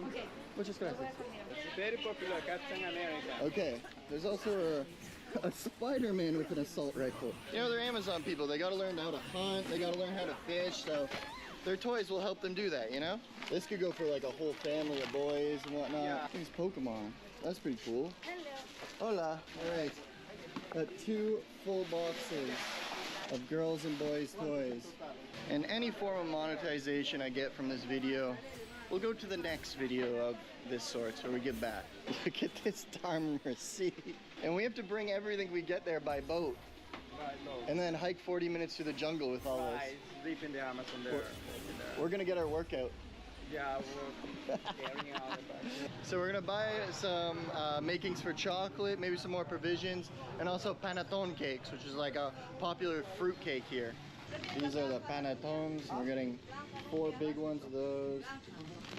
Okay.
Muchas gracias.
It's very popular cats in America.
Okay, there's also a Spider-Man with an assault rifle. You know, they're Amazon people. They gotta learn how to hunt, they gotta learn how to fish, so their toys will help them do that, you know? This could go for like a whole family of boys and whatnot.
Yeah.
These Pokemon. That's pretty cool.
Hello.
Hola. All right. Got 2 full boxes of girls and boys toys. And any form of monetization I get from this video will go to the next video of this sort where we get back. Look at this darn receipt. And we have to bring everything we get there by boat. And then hike 40 minutes through the jungle with all this.
Deep in the Amazon there.
We're gonna get our workout.
Yeah, we're carrying out the bag.
So we're gonna buy some makings for chocolate, maybe some more provisions, and also panettone cakes, which is like a popular fruit cake here. These are the panettones. We're getting 4 big ones of those,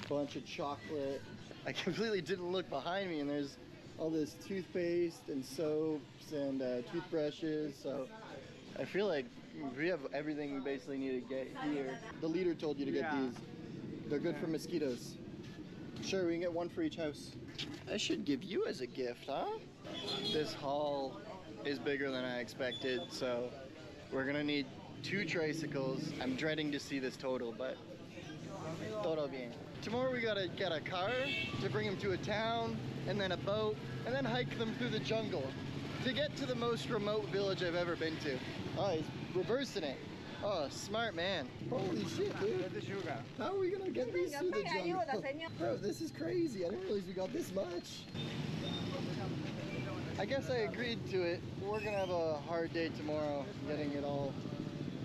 a bunch of chocolate. I completely didn't look behind me, and there's all this toothpaste and soaps and toothbrushes. So I feel like we have everything we basically need to get here. The leader told you to get these. They're good for mosquitoes. Sure, we can get one for each house. I should give you as a gift, huh? This haul is bigger than I expected, so we're gonna need 2 tricycles. I'm dreading to see this total, but todo bien. Tomorrow we gotta get a car to bring them to a town, and then a boat, and then hike them through the jungle to get to the most remote village I've ever been to. Oh, he's reversing it. Oh, smart man. Holy shit, dude. How are we gonna get these through the jungle? Bro, this is crazy. I didn't realize we got this much. I guess I agreed to it. We're gonna have a hard day tomorrow getting it all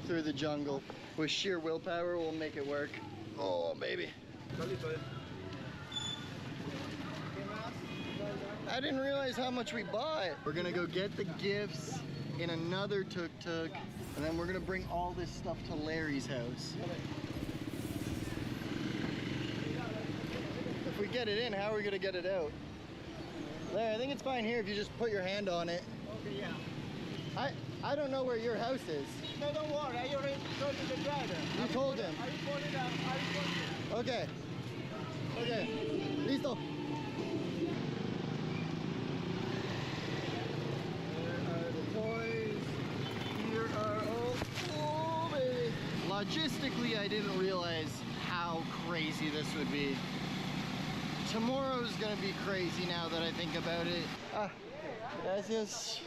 through the jungle. With sheer willpower, we'll make it work. Oh, baby. I didn't realize how much we bought. We're gonna go get the gifts in another tuk-tuk, and then we're gonna bring all this stuff to Larry's house. If we get it in, how are we gonna get it out? Larry, I think it's fine here if you just put your hand on it.
Okay, yeah.
I don't know where your house is.
No, don't worry. I already told the driver.
You told him?
I reported it.
Okay. Okay. Listo. Logistically, I didn't realize how crazy this would be. Tomorrow's gonna be crazy now that I think about it. Ah, gracias.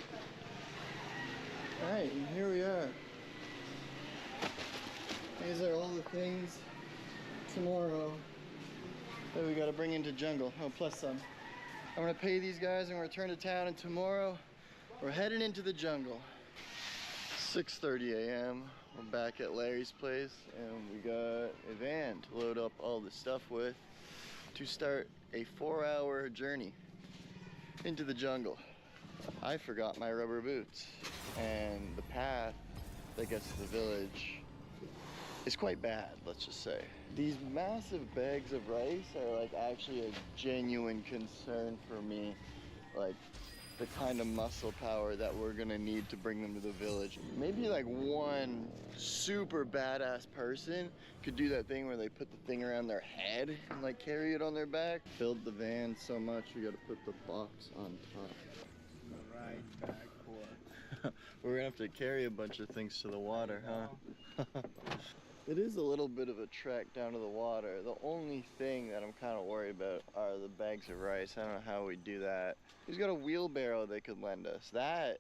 All right, and here we are. These are all the things tomorrow that we gotta bring into jungle. Oh, plus some. I'm gonna pay these guys and return to town, and tomorrow we're heading into the jungle. 6:30 a.m. We're back at Larry's place, and we got a van to load up all the stuff with to start a 4-hour journey into the jungle. I forgot my rubber boots, and the path that gets to the village is quite bad, let's just say. These massive bags of rice are like actually a genuine concern for me. Like, the kind of muscle power that we're gonna need to bring them to the village. Maybe like one super badass person could do that thing where they put the thing around their head and like carry it on their back. Filled the van so much we gotta put the box on top.
The right bag for.
We're gonna have to carry a bunch of things to the water, huh? It is a little bit of a trek down to the water. The only thing that I'm kind of worried about are the bags of rice. I don't know how we do that. Who's got a wheelbarrow they could lend us? That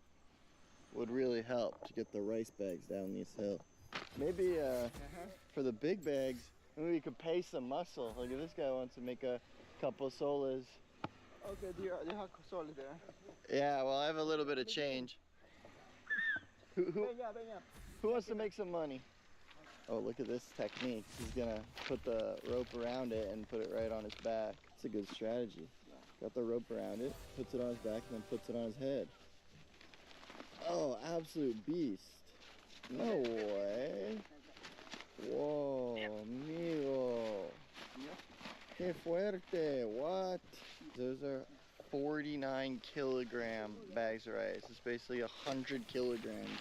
would really help to get the rice bags down this hill. Maybe for the big bags, maybe we could pay some muscle. Like if this guy wants to make a couple solas.
Okay, do you have solid there?
Yeah, well I have a little bit of change. Who wants to make some money? Oh, look at this technique. He's gonna put the rope around it and put it right on his back. It's a good strategy. Got the rope around it, puts it on his back, and then puts it on his head. Oh, absolute beast. No way. Whoa, amigo. Que fuerte, what? Those are 49 kilogram bags of rice. It's basically 100 kilograms.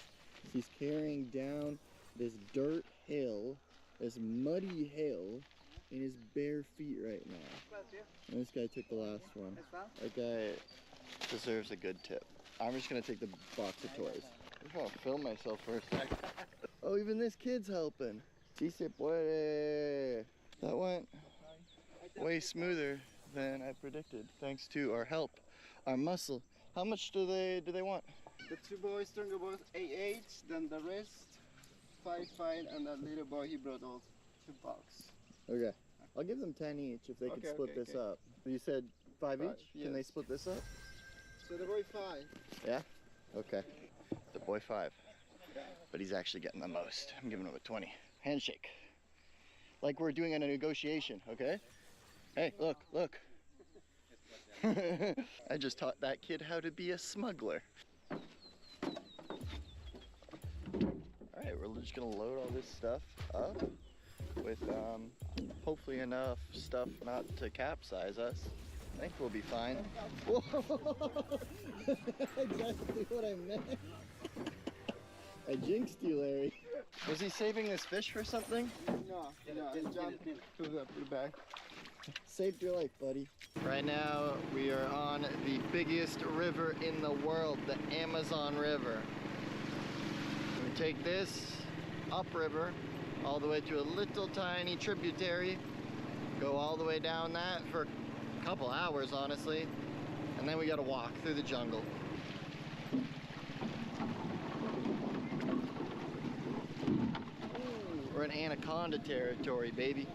He's carrying down this dirt hill, this muddy hill, in his bare feet right now. And this guy took the last one. That guy deserves a good tip. I'm just gonna take the box of toys. I'm just gonna film myself for a second. Oh, even this kid's helping. Si se puede. That went way smoother than I predicted, thanks to our help, our muscle. How much do they want?
The 2 boys, stronger boys, 8, then the rest 5, and that little boy, he brought all 2 bucks.
Okay, I'll give them 10 each if they can split this up. You said 5 each?
Yes.
Can they split this up?
So the boy 5.
Yeah? Okay. The boy 5. But he's actually getting the most. I'm giving him a 20. Handshake. like we're doing a negotiation, okay? Hey, look. I just taught that kid how to be a smuggler. Alright, we're just gonna load all this stuff up with hopefully enough stuff not to capsize us. I think we'll be fine. Whoa! Exactly what I meant. I jinxed you, Larry. Was he saving this fish for something?
No, he jumped into the bag.
Saved your life, buddy. Right now, we are on the biggest river in the world, the Amazon River. We take this upriver all the way to a little tiny tributary, go all the way down that for a couple hours, honestly, and then we gotta walk through the jungle. We're in anaconda territory, baby.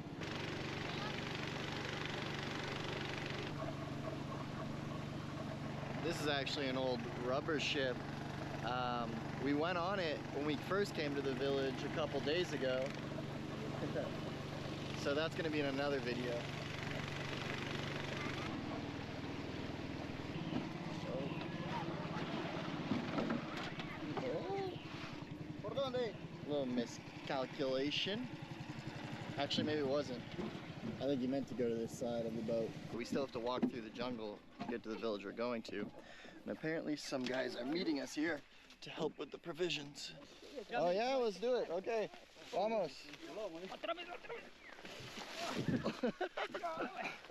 This is actually an old rubber ship. We went on it when we first came to the village a couple days ago. So that's gonna be in another video. Little miscalculation. Actually, maybe it wasn't. I think you meant to go to this side of the boat. But we still have to walk through the jungle to get to the village we're going to. And apparently some guys are meeting us here to help with the provisions. Oh yeah, let's do it. Okay, vamos.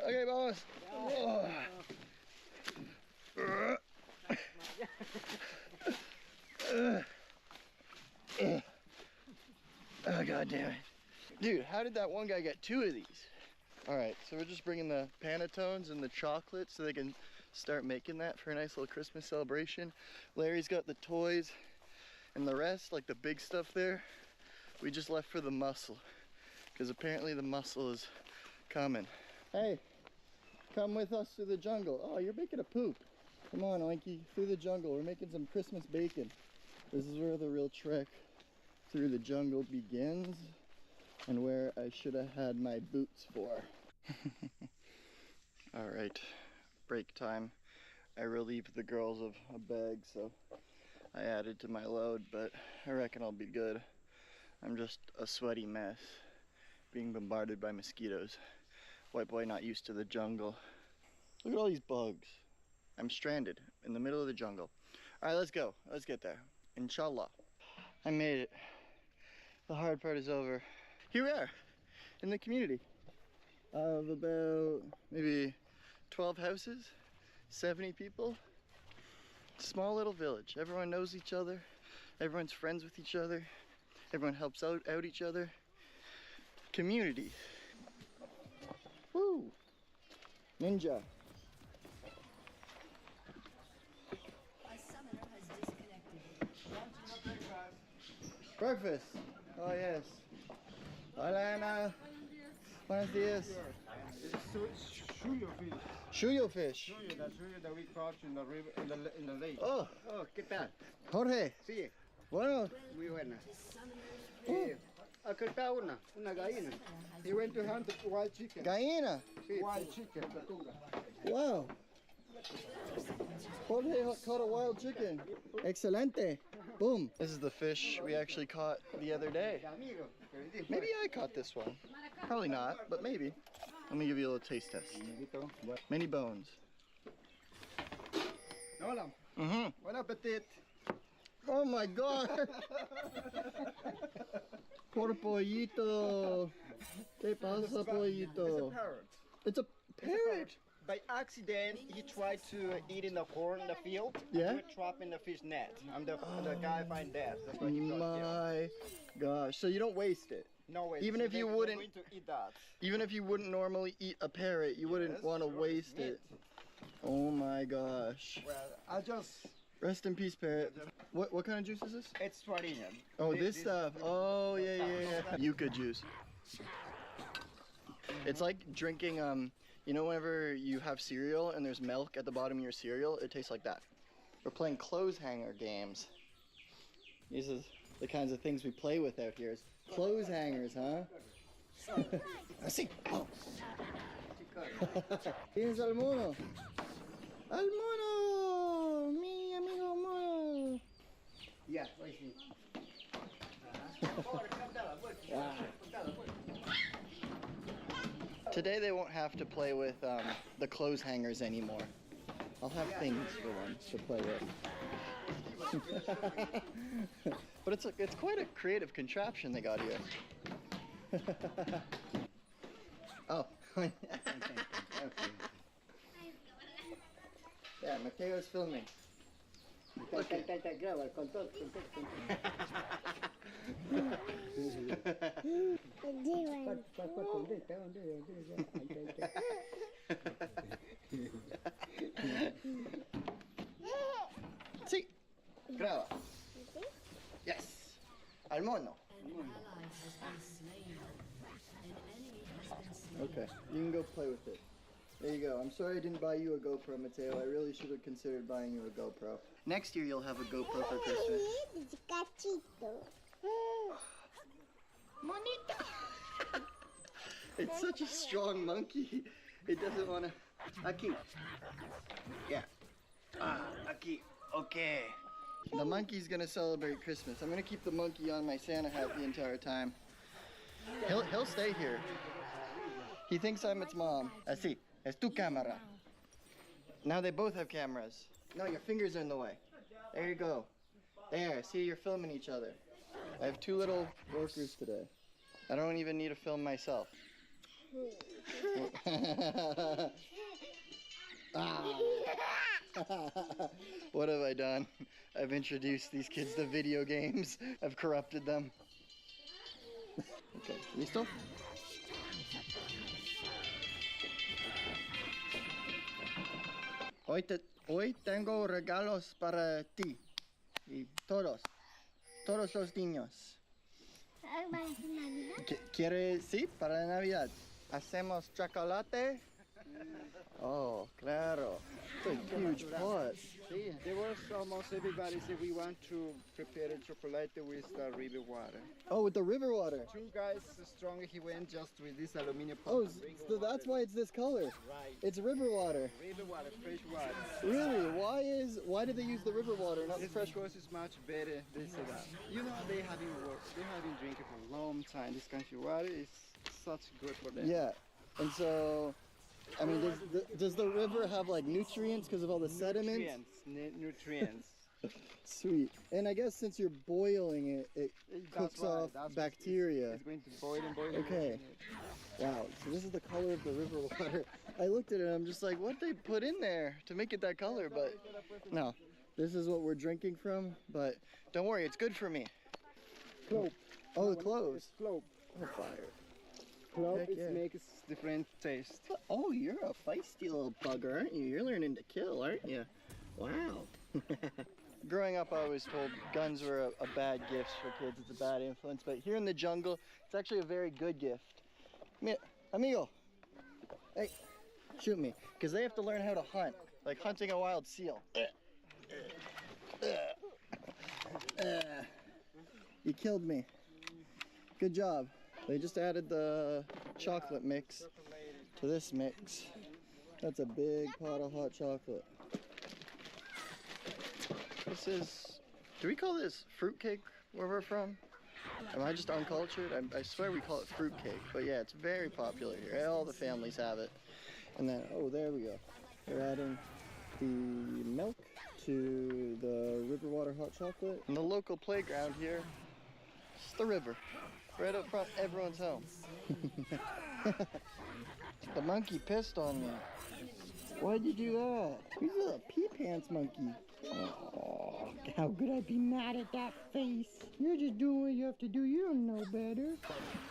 Okay, vamos. Oh, god damn it. Dude, how did that one guy get 2 of these? All right, so we're just bringing the Panettones and the chocolate so they can start making that for a nice little Christmas celebration. Larry's got the toys and the rest, like the big stuff there, we just left for the mussel because apparently the mussel is coming. Hey, come with us through the jungle. Oh, you're making a poop. Come on, Oinky, through the jungle. We're making some Christmas bacon. This is where the real trek through the jungle begins and where I should have had my boots for. All right, break time. I relieved the girls of a bag, so I added to my load, but I reckon I'll be good. I'm just a sweaty mess, being bombarded by mosquitoes. White boy not used to the jungle. Look at all these bugs. I'm stranded in the middle of the jungle. All right, let's go. Let's get there. Inshallah. I made it. The hard part is over. Here we are, in the community of about maybe 12 houses, 70 people. Small little village. Everyone knows each other. Everyone's friends with each other. Everyone helps out each other. Community. Woo! Ninja. Breakfast. Oh yes. Hola Ana. Buenos dias.
It's suyo fish.
Shuyo fish.
Suyo, the suyo that we caught in the river, in the lake.
Oh.
Oh, ¿qué tal?
Jorge.
Sí,
Bueno.
muy buena. Acá está una gallina.
He went to hunt wild chicken.
Gallina.
Sí,
Wild chicken, tortuga.
Wow. Jorge caught a wild chicken. Excelente. Boom. This is the fish we actually caught the other day. Maybe I caught this one. Probably not, but maybe. Let me give you a little taste test. Many bones.
Hola.
Mm-hmm.
Bon appetit.
Oh my god. Poor pollito. ¿Qué pasa, pollito?
It's a parrot.
It's a parrot.
By accident, he tried to eat in the corn in the field.
Yeah?
And we trap in the fish net. I'm the guy find that. That's why he got killed.
My gosh. So you don't waste it.
No way.
Even if you wouldn't,
going to eat that.
even if you wouldn't normally eat a parrot, you wouldn't want to waste it. Oh my gosh.
Well, I just...
Rest in peace, parrot. What kind of juice is this?
It's tradition.
Oh, this stuff. Oh, yeah. Yucca juice. It's like drinking, you know whenever you have cereal and there's milk at the bottom of your cereal? It tastes like that. We're playing clothes hanger games. These are the kinds of things we play with out here. Clothes hangers, huh? Así. Oh. ¿Tienes al mono? ¡Al mono! ¡Mi amigo mono!
Yeah, right here.
Today they won't have to play with the clothes hangers anymore. I'll have things for them to play with. But it's quite a creative contraption they got here. Oh. Yeah, Mateo's filming. Okay. Sí. Graba. Yes. Al mono. Okay, you can go play with it. There you go. I'm sorry I didn't buy you a GoPro, Mateo. I really should have considered buying you a GoPro. Next year you'll have a GoPro for Christmas. Monita! It's such a strong monkey. It doesn't want to... Aquí. Yeah. Aquí. Okay. The monkey's gonna celebrate Christmas. I'm gonna keep the monkey on my Santa hat the entire time. He'll stay here. He thinks I'm its mom. Así. Es tu cámara. Now they both have cameras. No, your fingers are in the way. There you go. There, see, you're filming each other. I have two little workers today. I don't even need to film myself. What have I done? I've introduced these kids to video games. I've corrupted them. Okay, ¿listo? Hoy tengo regalos para ti y todos los niños. ¿Quiere? Sí, para Navidad. Hacemos chocolate. Oh, claro. It's a huge pot.
See, there was almost everybody said we want to prepare a chocolate with the river water.
Oh, with the river water.
Two guys strong, he went just with this aluminum pot.
Oh, so that's why it's this color.
Right.
It's river water.
River water, fresh water.
Really? Why did they use the river water, not the fresh?
Because it's much better. They say that. You know, they have been drinking for a long time. This kind of water is such good for them.
Yeah, and so, I mean, does the river have like nutrients because of all the sediment?
Nutrients.
Sweet. And I guess since you're boiling it, it cooks off bacteria.
It's going to boil and boil.
Okay. Wow. So this is the color of the river water. I looked at it and I'm just like, what they put in there to make it that color? But no, this is what we're drinking from. But don't worry, it's good for me.
Clove.
Oh, the cloves.
Clove.
Oh, fire.
Clove
yeah.
makes different taste.
Oh, you're a feisty little bugger, aren't you? You're learning to kill, aren't you? Wow. Growing up, I was told guns were a bad gift for kids. It's a bad influence. But here in the jungle, it's actually a very good gift. Amigo. Hey, shoot me. Because they have to learn how to hunt, like hunting a wild seal. You killed me. Good job. They just added the chocolate mix to this mix. That's a big pot of hot chocolate. This is, do we call this fruitcake where we're from? Am I just uncultured? I swear we call it fruitcake, but yeah, it's very popular here. All the families have it. And then, oh, there we go. They're adding the milk to the river water hot chocolate. And the local playground here, it's the river. Right up front, everyone's home. The monkey pissed on me. Why'd you do that? He's a little pee pants monkey. Oh, how could I be mad at that face? You're just doing what you have to do. You don't know better.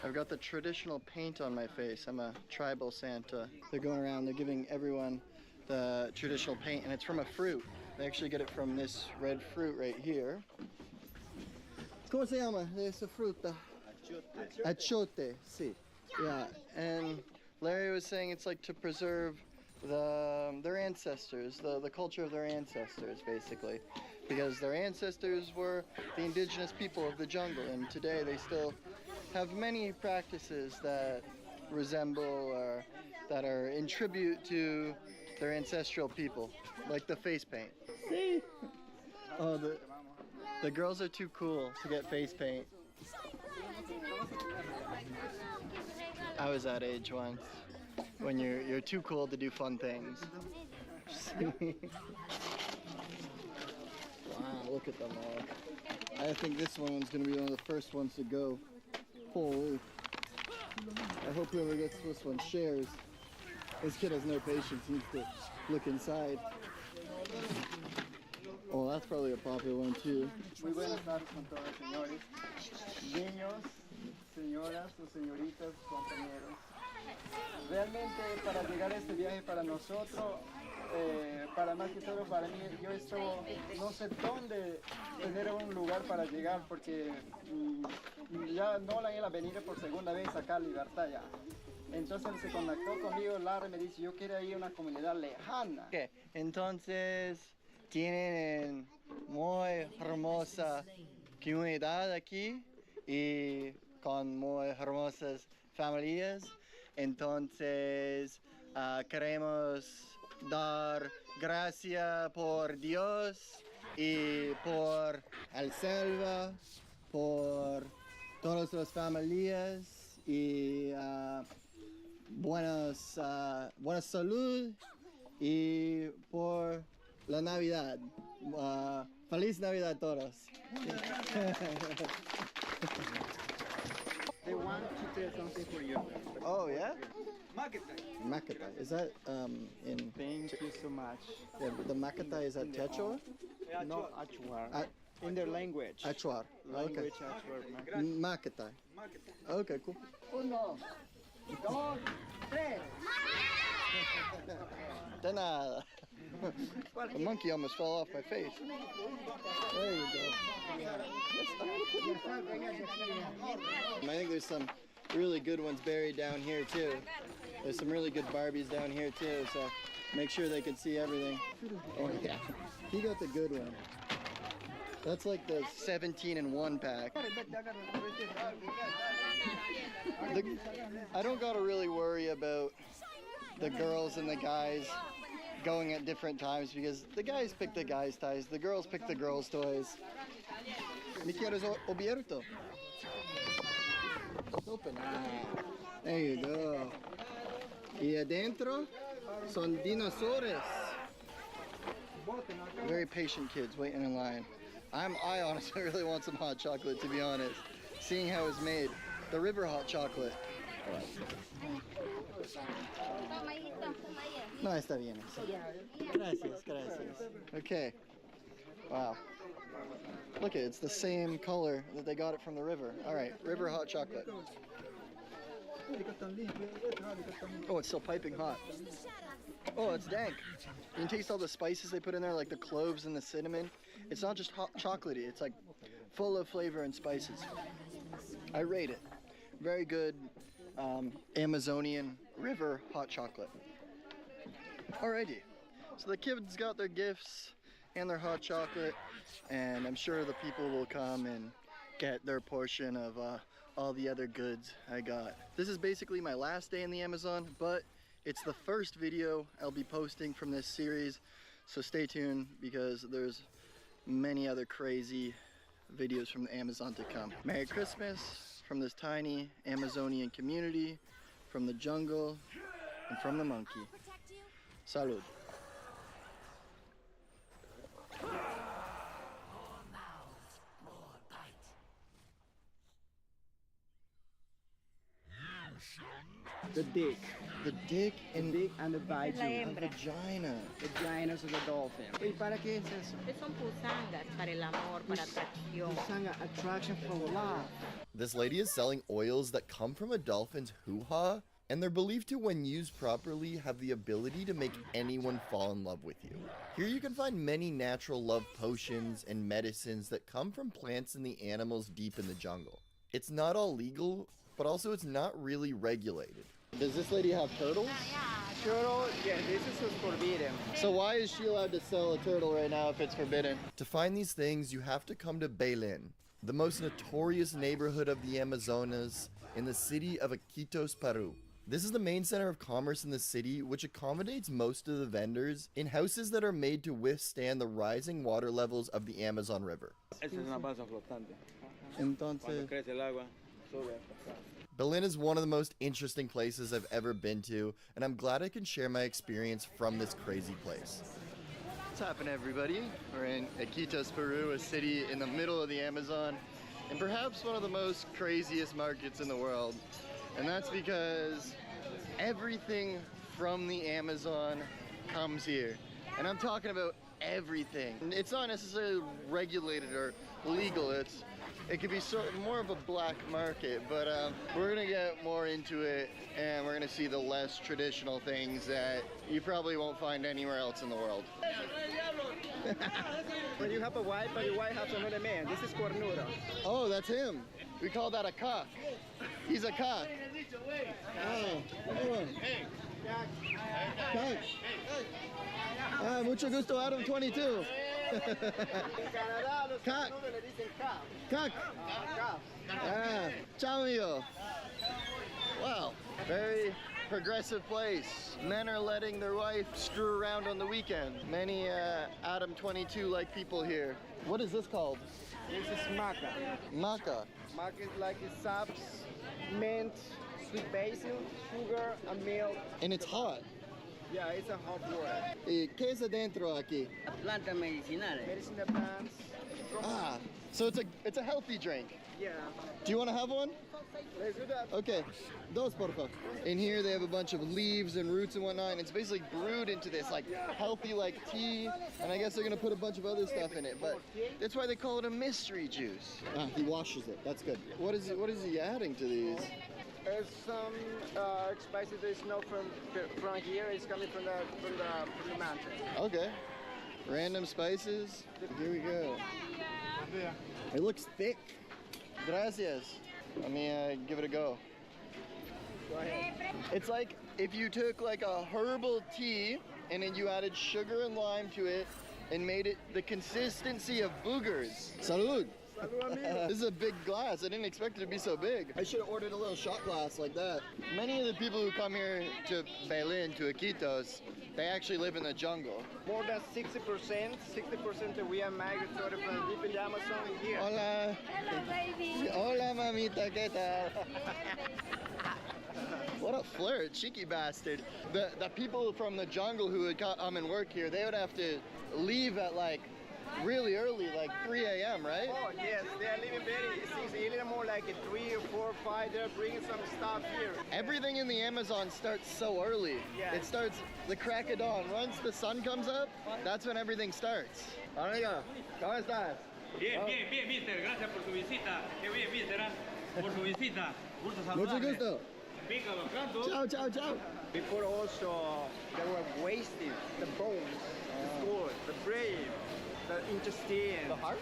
I've got the traditional paint on my face. I'm a tribal Santa. They're going around, they're giving everyone the traditional paint, and it's from a fruit. They actually get it from this red fruit right here. ¿Cómo se llama esa fruta? Achote, sí. Yeah, and Larry was saying it's like to preserve their ancestors, the culture of their ancestors, basically, because their ancestors were the indigenous people of the jungle, and today they still have many practices that resemble or that are in tribute to their ancestral people, like the face paint. See? Oh, the girls are too cool to get face paint. I was that age once, when you're too cool to do fun things. Wow, look at them all. I think this one's gonna be one of the first ones to go. Holy. I hope whoever gets this one shares. This kid has no patience, he needs to look inside. Oh, that's probably a popular one too.
Muy buenas tardes con todos, señores. Niños, señoras o señoritas, compañeros. Realmente para llegar a este viaje para nosotros, para más que todo para mí, yo esto no sé dónde tener un lugar para llegar porque ya no la iba a venir por segunda vez acá a Libertad ya. Entonces se contactó conmigo Lara y me dice, yo quiero ir a una comunidad lejana.
Okay. Entonces tienen muy hermosa comunidad aquí y con muy hermosas familias. Entonces queremos dar gracias por Dios y por el selva, por todas las familias y buena salud y por la Navidad. Feliz Navidad a todos.
They want to tell something for you.
Oh yeah?
Makata.
Makata. Is that in?
Thank you so much.
Yeah, the Makata is that Techo?
No, Achuar. In their language.
Achuar. Okay.
Language Achuar.
Makata. Okay, cool.
Uno, dos, tres.
De nada. The monkey almost fell off my face. There you go. I think there's some really good ones buried down here too. There's some really good Barbies down here too, so make sure they can see everything. Oh yeah, he got the good one. That's like the 17-in-1 pack. I don't gotta really worry about the girls and the guys going at different times because the guys pick the guys' toys, the girls pick the girls' toys. ¿Me quieres abierto? Open. There you go. Y adentro son dinosaurs. Very patient kids waiting in line. I honestly really want some hot chocolate, to be honest. Seeing how it's made. The river hot chocolate. No, está bien. Gracias, gracias. Okay. Wow. Look, it's the same color that they got it from the river. All right, river hot chocolate. Oh, it's still piping hot. Oh, it's dank. You can taste all the spices they put in there, like the cloves and the cinnamon. It's not just hot chocolatey, it's like full of flavor and spices. I rate it. Very good Amazonian river hot chocolate. Alrighty, so the kids got their gifts and their hot chocolate, and I'm sure the people will come and get their portion of all the other goods I got. This is basically my last day in the Amazon, but it's the first video I'll be posting from this series, so stay tuned because there's many other crazy videos from the Amazon to come. Merry Christmas from this tiny Amazonian community, from the jungle, and from the monkey. Salud.
The dick.
The dick and
the vagina.
The vagina.
Vaginas of the dolphin. ¿Y para qué es eso?
Son pusangas para el amor, para atracción.
Pusanga, attraction for love.
This lady is selling oils that come from a dolphin's hoo-ha, and they're believed to, when used properly, have the ability to make anyone fall in love with you. Here you can find many natural love potions and medicines that come from plants and the animals deep in the jungle. It's not all legal, but also it's not really regulated.
Does this lady have turtles?
Turtle, yeah, this is forbidden.
So why is she allowed to sell a turtle right now if it's forbidden?
To find these things, you have to come to Bailin.
the most notorious neighborhood of the Amazonas in the city of Iquitos, Peru. This is the main center of commerce in the city, which accommodates most of the vendors in houses that are made to withstand the rising water levels of the Amazon River. Berlin is one of the most interesting places I've ever been to, and I'm glad I can share my experience from this crazy place. What's happening, everybody? We're in Iquitos, Peru, a city in the middle of the Amazon, and perhaps one of the most craziest markets in the world. And that's because everything from the Amazon comes here. And I'm talking about everything. It's not necessarily regulated or legal. It could be more of a black market, but we're gonna get more into it, and we're gonna see the less traditional things that you probably won't find anywhere else in the world.
When you have a wife and your wife has another man, this is cornudo.
Oh, that's him. We call that a cock. He's a cock. Oh, cock. Ah, mucho gusto, Adam 22. Cock. Cock. Ah, ciao, amigo. Wow, very progressive place. Men are letting their wife screw around on the weekend. Many Adam 22-like people here. What is this called?
This is maca.
Maca.
Maca is like saps, mint, sweet basil, sugar, and milk.
And it's hot.
Yeah, it's a hot water.
¿Qué es adentro aquí?
Plantas medicinales.
Medicinal plants.
Ah, so it's a healthy drink.
Yeah.
Do you want to have one?
Let's do that.
Okay, dos por favor. In here they have a bunch of leaves and roots and whatnot, and it's basically brewed into this like healthy like tea, and I guess they're gonna put a bunch of other stuff in it, but that's why they call it a mystery juice. Ah, he washes it. That's good. What is he adding to these?
There's some spices that's not from here. It's coming from the mountain.
Okay. Random spices. Here we go. It looks thick. Gracias. Let me give it a go.
Go ahead.
It's like if you took like a herbal tea and then you added sugar and lime to it and made it the consistency of boogers. Salud. This is a big glass. I didn't expect it to be so big. I should have ordered a little shot glass like that. Many of the people who come here to Berlin, to Iquitos, they actually live in the jungle.
More than 60% that we are migratory from deep in the Amazon here.
Hola.
Hello, baby.
Hola, mamita, ¿qué tal? What a flirt, cheeky bastard. The people from the jungle who would come and work here, they would have to leave at like really early, like 3 a.m., right?
Oh, yes, they are leaving very early, more like at 3 or 4 or 5. They're bringing some stuff here.
Everything in the Amazon starts so early.
Yes.
It starts the crack of dawn. Once the sun comes up, that's when everything starts. Amigo, ¿cómo estás?
Bien, mister. Gracias por su visita. Qué bien, mister. Por su visita. Gusto
Mucho
saludarle.
gusto.
Venga, los cantos.
Ciao, ciao, ciao.
Before also, they were wasting the bones, the skull, the brain, the intestine.
The heart?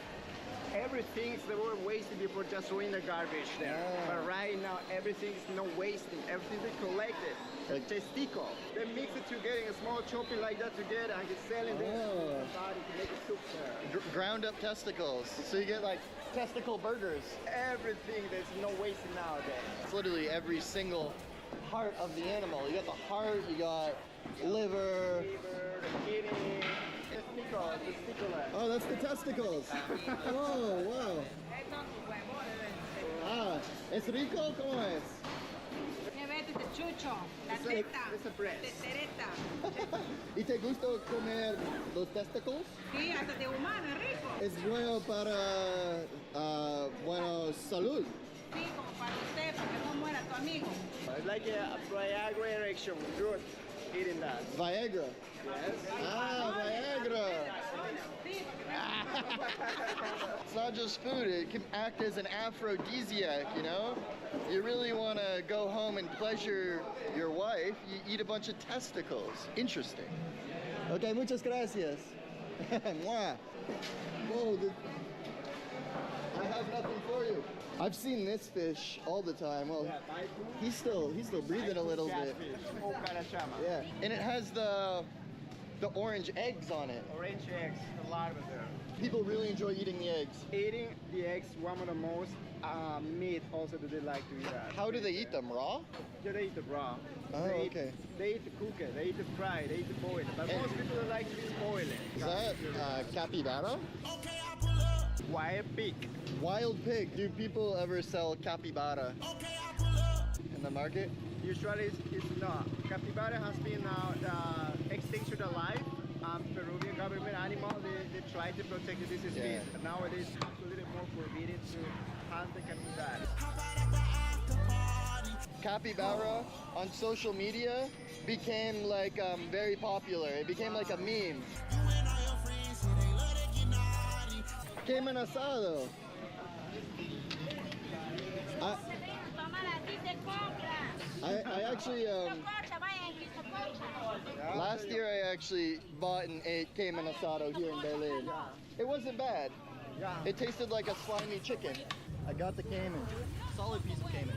Everything they were wasting before just throwing the garbage there. But right now, everything is not wasting. Everything they collected. The testicle. They mix it together in a small chopping like that together and get selling them to the body to make a soup there.
Ground up testicles. So you get like testicle burgers.
Everything that's no wasting nowadays.
It's literally every single part of the animal. You got the heart, you got liver.
The kidney, testicle.
Oh, that's the testicles. Oh, wow. Ah, ¿es rico? ¿Cómo es?
It's a breast.
¿Y te gusta comer los testicles?
Sí, hasta de humano, es rico.
Es bueno para, bueno, salud.
Sí, como para usted, para que no muera tu amigo.
It's like a Viagra erection. Good. Eating that.
Viagra.
Yes.
Ah, Viagra. It's not just food, it can act as an aphrodisiac, you know? You really want to go home and pleasure your wife, you eat a bunch of testicles. Interesting. Okay, muchas gracias. Mwah. Whoa, I have nothing for you. I've seen this fish all the time. Well, he's still breathing a little bit. Yeah, and it has the orange eggs on it.
Orange eggs, a lot of them there.
people really enjoy eating the eggs.
Eating the eggs, one of the most meat also that they like to eat.
How do they eat them? Raw?
Yeah, they eat it raw.
Oh, okay.
They eat the cook it, they eat the fry, they eat the boil it. But most people like to boil it.
Is that capybara?
Wild pig.
Wild pig. Do people ever sell capybara in the market?
Usually it's not. Capybara has been extinction alive. Peruvian government animal, they try to protect this species.
Yeah.
Nowadays it's a little more forbidden to hunt the capybara.
Capybara on social media became like very popular. It became like a meme. Cayman asado. I actually last year I actually bought and ate Cayman asado here in Berlin. It wasn't bad. It tasted like a slimy chicken. I got the Cayman. Solid piece of Cayman.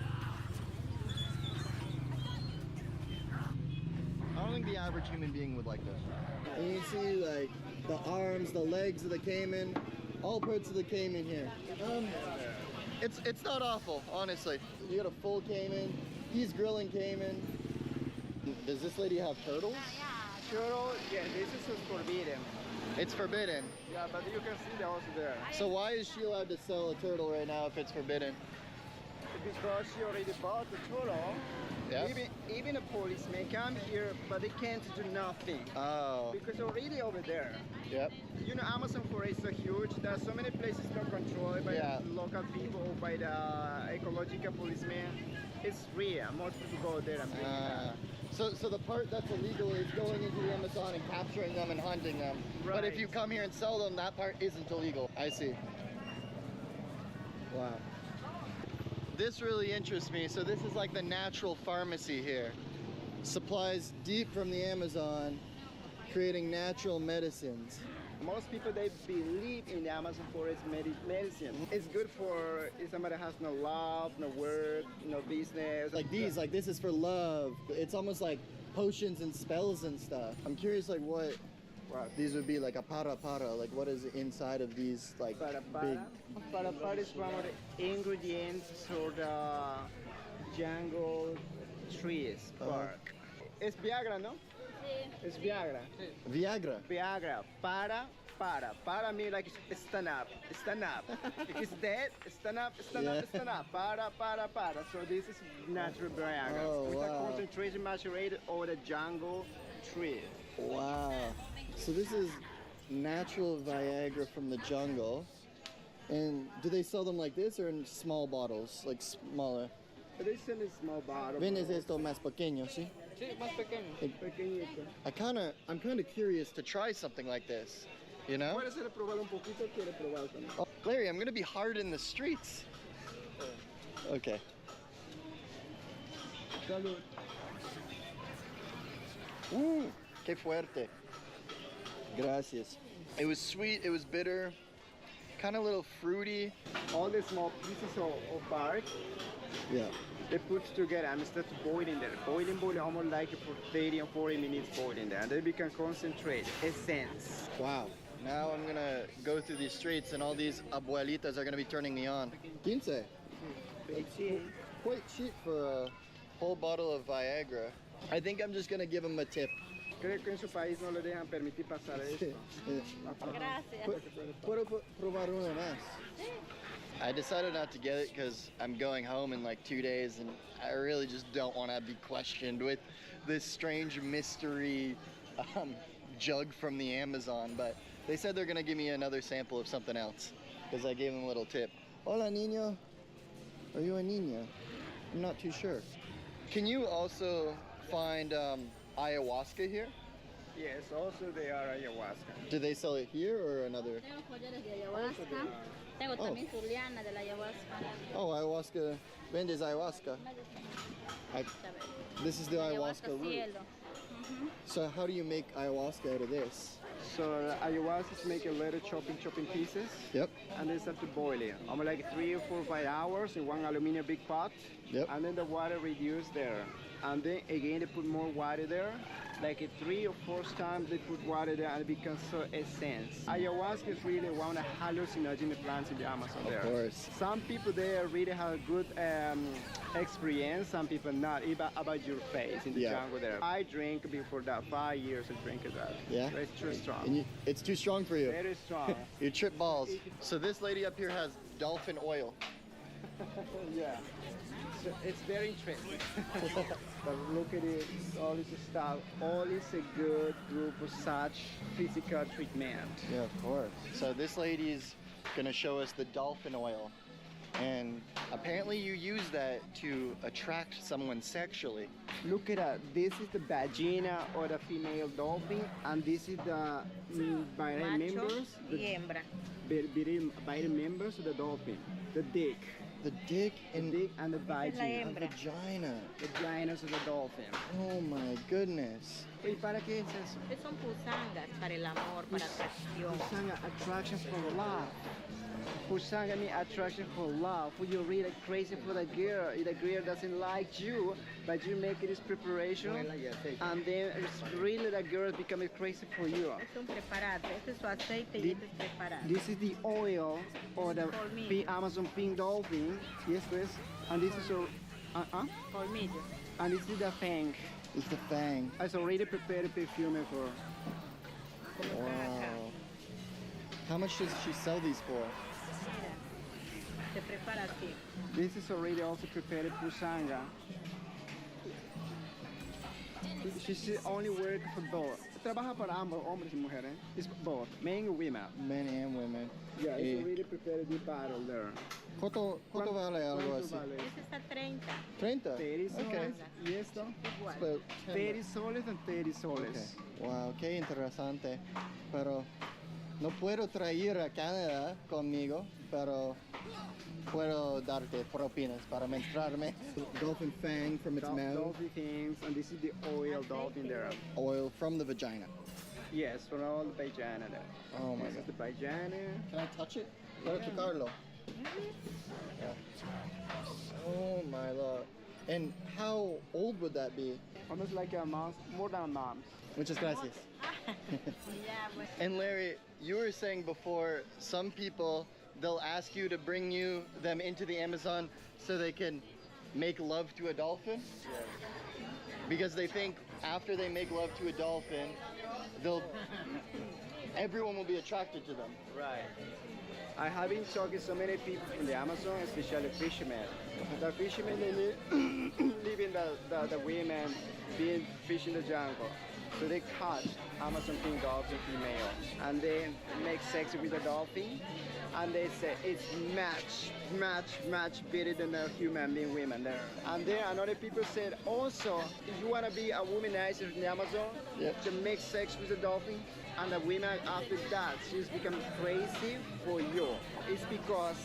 I don't think the average human being would like this. And you see like the arms, the legs of the Cayman, all parts of the Cayman here. It's not awful, honestly. You got a full Cayman. He's grilling Cayman. Does this lady have turtles?
Turtle, yeah, this is forbidden.
It's forbidden.
Yeah, but you can see they're also there.
So why is she allowed to sell a turtle right now if it's forbidden?
Because she already bought the turtle.
Yeah.
Even a policeman come here, but they can't do nothing.
Oh.
Because already over there.
Yep.
You know, Amazon forest is so huge. There are so many places not controlled by local people or by the ecological policemen. It's real. Most people go there and bring it.
So the part that's illegal is going into the Amazon and capturing them and hunting them.
Right.
But if you come here and sell them, that part isn't illegal. I see. Wow. This really interests me. So this is like the natural pharmacy here. Supplies deep from the Amazon, creating natural medicines.
Most people, they believe in the Amazon forest medicine. It's good for if somebody has no love, no work, no business.
Like these, like this is for love. It's almost like potions and spells and stuff. I'm curious like what these would be, like a para, like what is inside of these like big...
Para is one of the ingredients for the jungle trees bark. It's Viagra, no? It's Viagra.
Viagra?
Viagra. Para means like stand up. If it's dead, stand up. Para. So this is natural Viagra.
Oh,
with
wow.
a concentration macerated over the jungle tree.
Wow. So this is natural Viagra from the jungle. And do they sell them like this or in small bottles, like smaller?
They sell in small bottles.
¿Vendes esto más pequeño, sí?
Sí, más pequeño. Pequeñito.
I'm kind of curious to try something like this, you know?
Puedes probar un poquito, quiere probar también.
Oh, Larry, I'm going to be hard in the streets. Okay.
Salud.
Qué fuerte. Gracias. It was sweet, it was bitter, kind of a little fruity.
All the small pieces of bark, they put together and start boiling there. Boiling, almost like for 30 or 40 minutes boiling there. And they become concentrate, essence.
Wow. Now I'm going to go through these streets and all these abuelitas are going to be turning me on. 15. It's quite cheap for a whole bottle of Viagra. I think I'm just going to give them a tip.
Creo que en su país no le dejan permitir pasar esto.
Gracias. ¿Puedo probar uno más? I decided not to get it because I'm going home in like 2 days and I really just don't want to be questioned with this strange mystery jug from the Amazon. But they said they're going to give me another sample of something else because I gave them a little tip. Hola, niño. Are you a niña? I'm not too sure. Can you also find ayahuasca here?
Yes, also they are ayahuasca.
Do they sell it here or another?
Tengo collares de ayahuasca. Tengo también su liana de la ayahuasca.
Oh, ayahuasca. Vendes ayahuasca. This is the ayahuasca root. So how do you make ayahuasca out of this?
So ayahuasca is make a little chopping pieces.
Yep.
And then start to boil it. Like 3 or 4 or 5 hours in one aluminum big pot.
Yep.
And then the water reduced there. and then again they put more water there. Like 3 or 4 times they put water there and it becomes so essence. Ayahuasca is really one of the hallucinogenic plants in the Amazon there.
Of course.
Some people there really have a good experience, some people not, even about your face in the jungle there. I drink before that, 5 years I drink that.
Yeah?
It's too strong.
And it's too strong for you?
Very strong.
You trip balls. So this lady up here has dolphin oil.
Yeah. So it's very interesting. But look at it, all this stuff, all is a good group of such physical treatment.
Yeah, of course. So this lady's gonna show us the dolphin oil. And apparently you use that to attract someone sexually.
Look at that. This is the vagina or the female dolphin, and this is the viral members. The viral members of the dolphin. The dick.
The dick and
the vagina.
The vagina.
The vaginas of the dolphin.
Oh my goodness.
¿Y para qué es eso?
Son pusangas para el amor, para atracción.
Pusanga, attraction for love. Pusanga means attraction for love. When you're really crazy for the girl doesn't like you, but you make this preparation, and then it's really the girl becomes crazy for you.
Es un preparado, este es su aceite y este es preparado.
This is the oil or the Amazon pink dolphin. Yes, please. And this is your
colmillo.
And this is the fang.
It's the fang.
It's already prepared perfume for.
Wow. How much does she sell these for?
Se prepara así.
This is already also prepared pusanga. She's only working for both. Trabaja para ambos, hombres y mujeres. It's both, men and women.
Men and women.
Yeah, it's already prepared the bottle there.
¿Cuánto vale algo así?
Este está 30.
30?
30 soles.
Okay.
¿Y esto?
Igual.
30 soles and 30 soles.
Okay. Wow, qué interesante. Pero no puedo traer a Canadá conmigo, pero puedo darte propinas para mostrarme. Dolphin fang from its mouth.
Dolphin fangs, and this is the oil dolphin there.
Oil from the vagina.
Yes, from all the vagina there.
Oh my
God. This is the vagina.
Can I touch it? Puedo tocarlo. Yeah. Oh my lord. And how old would that be?
Almost like a month, more than a month.
Muchas gracias. And Larry, you were saying before, some people, they'll ask you to bring them into the Amazon so they can make love to a dolphin?
Yes.
Because they think after they make love to a dolphin, everyone will be attracted to them.
Right. I have been talking to so many people from the Amazon, especially fishermen. The fishermen, they live in the women being fish in the jungle. So they catch Amazon pink dolphin female and they make sex with the dolphin, and they say it's much better than a human being women there. And then another people said also, if you want to be a womanizer in the Amazon, to make sex with the dolphin, and the women after that, she's become crazy for you. It's because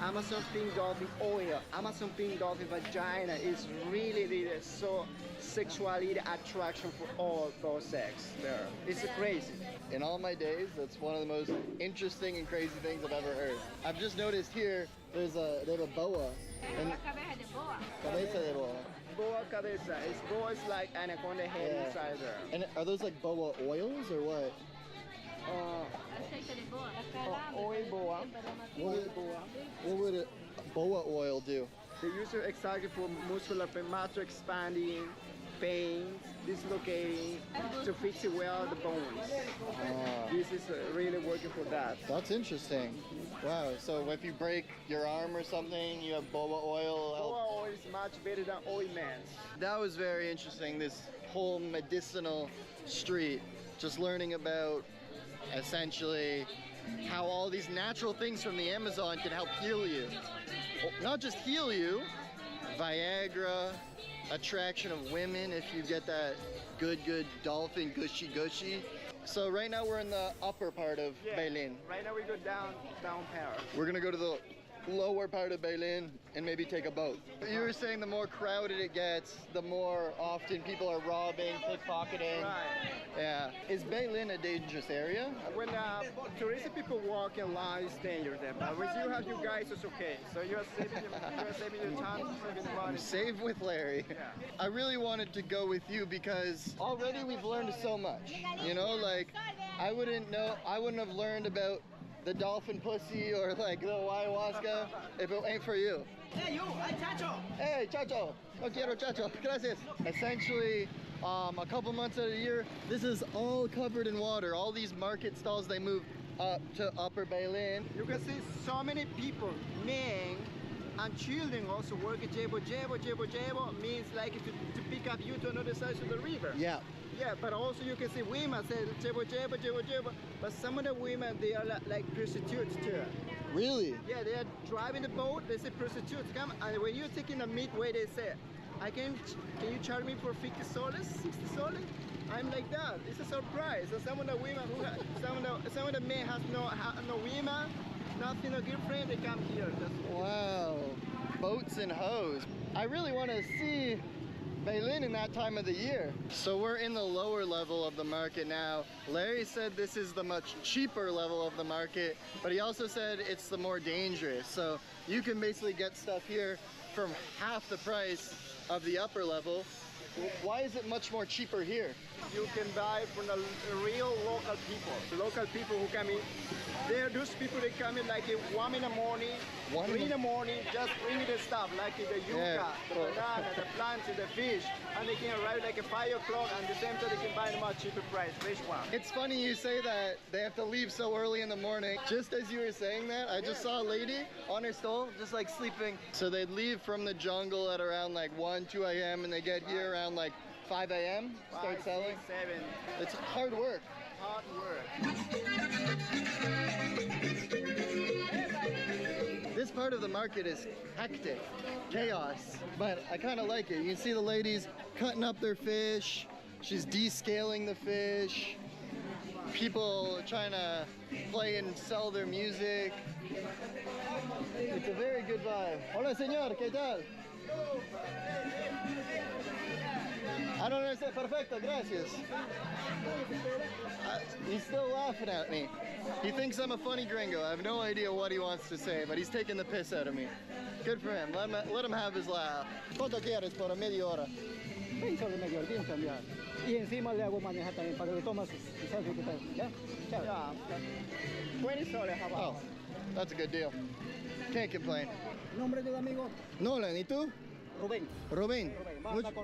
Amazon pink dolphin oil, Amazon pink dolphin vagina is really so sexuality attraction for all those sex there. It's crazy.
In all my days, that's one of the most interesting and crazy things I've ever heard. I've just noticed here, they have a boa. And cabeza de boa.
Boa cabeza. Boa is like anaconda head inside there.
And are those like boa oils or what?
Oil boa.
What would a boa oil do?
They use it exactly for muscular muscle expanding, pain, dislocating, to fix it well the bones. This is really working for that.
That's interesting. Wow, so if you break your arm or something, you have boa oil.
Boa oil is much better than ointments.
That was very interesting, this whole medicinal street. Just learning about essentially how all these natural things from the Amazon can help heal you. Well, not just heal you, Viagra, attraction of women if you get that good dolphin gushy. So right now we're in the upper part of Bailén.
Right now we go down here.
We're gonna go to the lower part of Bailén and maybe take a boat. You were saying the more crowded it gets, the more often people are robbing, pickpocketing.
Right.
Yeah. Is Beilin a dangerous area?
When touristic people walk in line, it's dangerous there. But with you have you guys, it's okay. So you're saving your time, saving the money.
I'm safe with Larry.
Yeah.
I really wanted to go with you because already we've learned so much. You know, like I wouldn't have learned about the dolphin pussy or like the ayahuasca if it ain't for you.
Hey, you! Hey, Chacho!
Hey, Chacho! No quiero Chacho. Gracias. Essentially, a couple months out of the year, this is all covered in water. All these market stalls, they move up to Upper Beilin.
You can see so many people, men and children also working jebo means like to pick up you to another side of the river.
Yeah.
Yeah, but also you can see women say jebo. But some of the women, they are like prostitutes too.
Really?
Yeah, they are driving the boat, they say prostitutes come, and when you're taking the midway, they say, can you charge me for 50 soles, 60 soles? I'm like that. It's a surprise. So some of the women some of the men have no women, nothing, no girlfriend, they come here.
Wow. Boats and hoes. I really want to see Beilin in that time of the year. So we're in the lower level of the market now. Larry said this is the much cheaper level of the market, but he also said it's the more dangerous. So you can basically get stuff here from half the price of the upper level. Why is it much more cheaper here?
You can buy from the real local people. The local people who come in, those people, they come in like 1 in the morning, 3 in the morning, just bringing the stuff like the yucca, the banana, the plants, the fish, and they can arrive like at 5 o'clock, and at the same time they can buy them at cheaper price, fresh one.
It's funny you say that they have to leave so early in the morning. Just as you were saying that, I just saw a lady on her stall, just like sleeping. So they'd leave from the jungle at around like 1, 2 a.m. and they get here around like 5 a.m. start selling.
6, 7.
It's hard work.
Hard work.
This part of the market is hectic, chaos, but I kind of like it. You can see the ladies cutting up their fish. She's descaling the fish. People trying to play and sell their music. It's a very good vibe. Hola, señor, ¿qué tal? I don't understand. Perfecto, gracias. He's still laughing at me. He thinks I'm a funny gringo. I have no idea what he wants to say, but he's taking the piss out of me. Good for him. Let him have his laugh. ¿Cuánto quieres por media hora?
20 soles medio, bien cambiar. Y encima le hago manejar también para que le tomas y sabes qué tal. ¿Ya? Chao.
Yeah. 20 soles, how about?
Oh, that's a good deal. Can't complain.
¿Nombre del amigo?
Nolan, ¿y tú?
Rubén.
Rubén.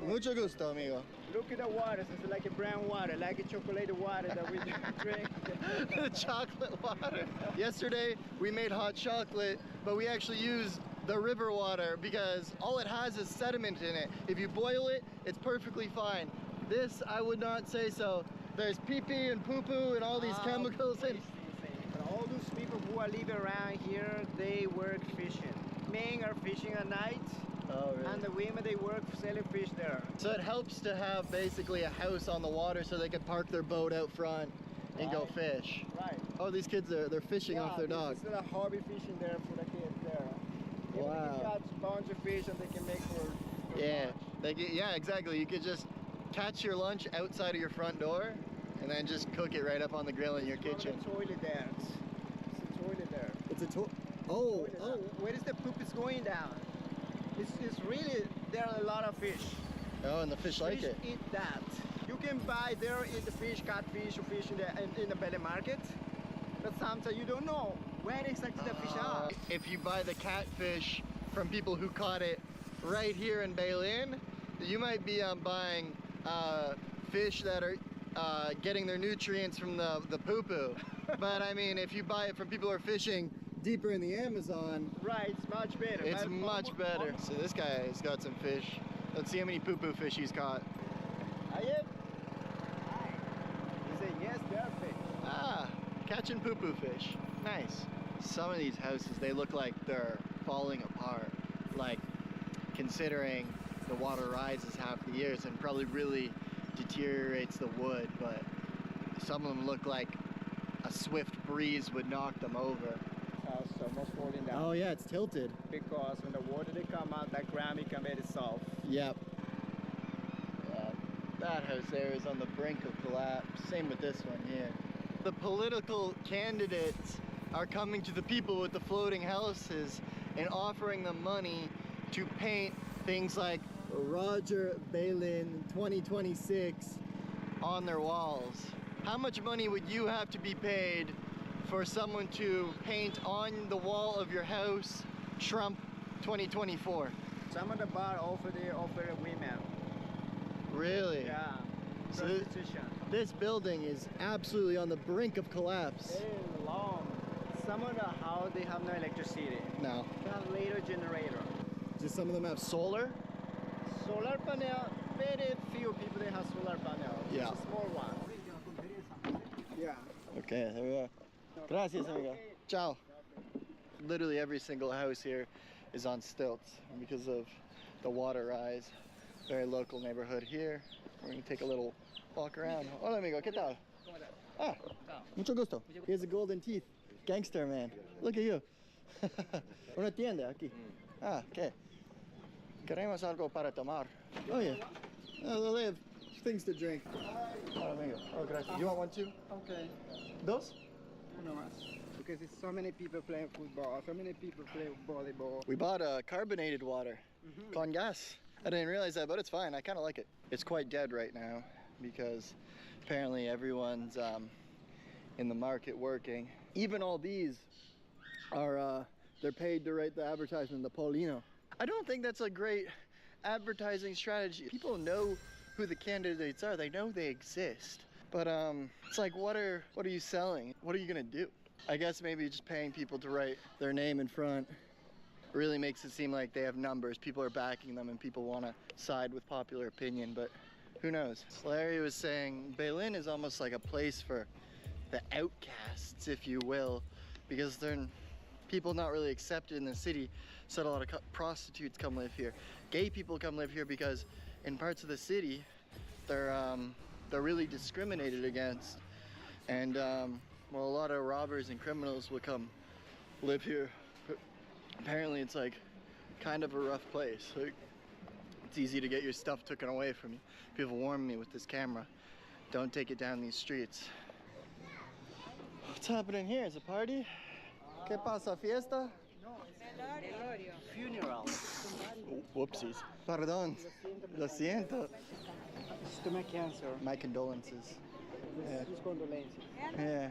Mucho gusto, amigo.
Look at the water. It's like a brown water, like a chocolate water that we drink.
The chocolate water. Yesterday, we made hot chocolate, but we actually used the river water because all it has is sediment in it. If you boil it, it's perfectly fine. This, I would not say so. There's pee-pee and poo-poo and all these chemicals in.
But all those people who are living around here, they work fishing. Men are fishing at night.
Oh, really?
And the women, they work selling fish there.
So it helps to have basically a house on the water so they can park their boat out front and go fish.
Right.
Oh, these kids, they're fishing off their dog.
This is a hobby fishing there for the kids there.
Wow.
They catch a bunch of fish and they can make for
yeah, yeah, exactly. You could just catch your lunch outside of your front door and then just cook it right up on the grill in your kitchen.
There's a toilet there. It's a toilet there.
It's a toilet. Oh, oh.
Where is the poop is going down? It's really, there are a lot of fish.
Oh, and the fish like it.
Eat that. You can buy there, eat the fish, catfish, or fish in the belly market. But sometimes you don't know where exactly the fish are.
If you buy the catfish from people who caught it right here in Beilin, you might be buying fish that are getting their nutrients from the poo-poo. But I mean, if you buy it from people who are fishing deeper in the Amazon,
right, it's much better.
It's much better. So this guy has got some fish. Let's see how many poo-poo fish he's caught.
He said yes, they're fish.
Ah, catching poo-poo fish. Nice. Some of these houses, they look like they're falling apart. Like, considering the water rises half the years and probably really deteriorates the wood, but some of them look like a swift breeze would knock them over.
It's almost falling down.
Oh yeah, it's tilted.
Because when the water they come out, that ground become very soft.
Yep. That house there is on the brink of collapse. Same with this one here. The political candidates are coming to the people with the floating houses and offering them money to paint things like Roger Balin 2026 on their walls. How much money would you have to be paid for someone to paint on the wall of your house Trump 2024?
Some of the bar offer women.
Really?
Yeah.
So
Prostitution.
this building is absolutely on the brink of collapse.
Very long. Some of the house they have no electricity.
No.
They have later generator.
Just some of them have solar?
Solar panel. Very few people they have solar panel.
Yeah.
Just a small one. Yeah.
Okay, there we go. Gracias, amigo. Ciao. Literally every single house here is on stilts because of the water rise. Very local neighborhood here. We're gonna take a little walk around. Hola, amigo, ¿qué tal? Ah, mucho gusto. He has a golden teeth. Gangster man. Look at you. Una tienda aquí. Ah, ¿qué? Queremos algo para tomar. Oh, yeah. Oh, they have things to drink. Hola, amigo. Oh, gracias. You want one too?
Okay.
Dos?
No más. Because there's so many people playing football, so many people play volleyball.
We bought carbonated water. Con gas. I didn't realize that, but it's fine. I kind of like it. It's quite dead right now because apparently everyone's in the market working. Even all these are, they're paid to write the advertisement, the Paulino. I don't think that's a great advertising strategy. People know who the candidates are. They know they exist. But it's like, what are you selling? What are you gonna do? I guess maybe just paying people to write their name in front really makes it seem like they have numbers. People are backing them and people want to side with popular opinion, but who knows? Larry was saying Berlin is almost like a place for the outcasts, if you will, because they're people not really accepted in the city. So a lot of prostitutes come live here. Gay people come live here because in parts of the city, they're really discriminated against. And well, a lot of robbers and criminals will come live here. But apparently it's like kind of a rough place. Like, it's easy to get your stuff taken away from you. People warn me with this camera, don't take it down these streets. What's happening here? Is a party? ¿Qué pasa? ¿Fiesta?
Funeral.
Whoopsies. Pardon. Lo siento.
Stomach cancer.
My condolences. Yeah.
Sus condolences.
Yeah.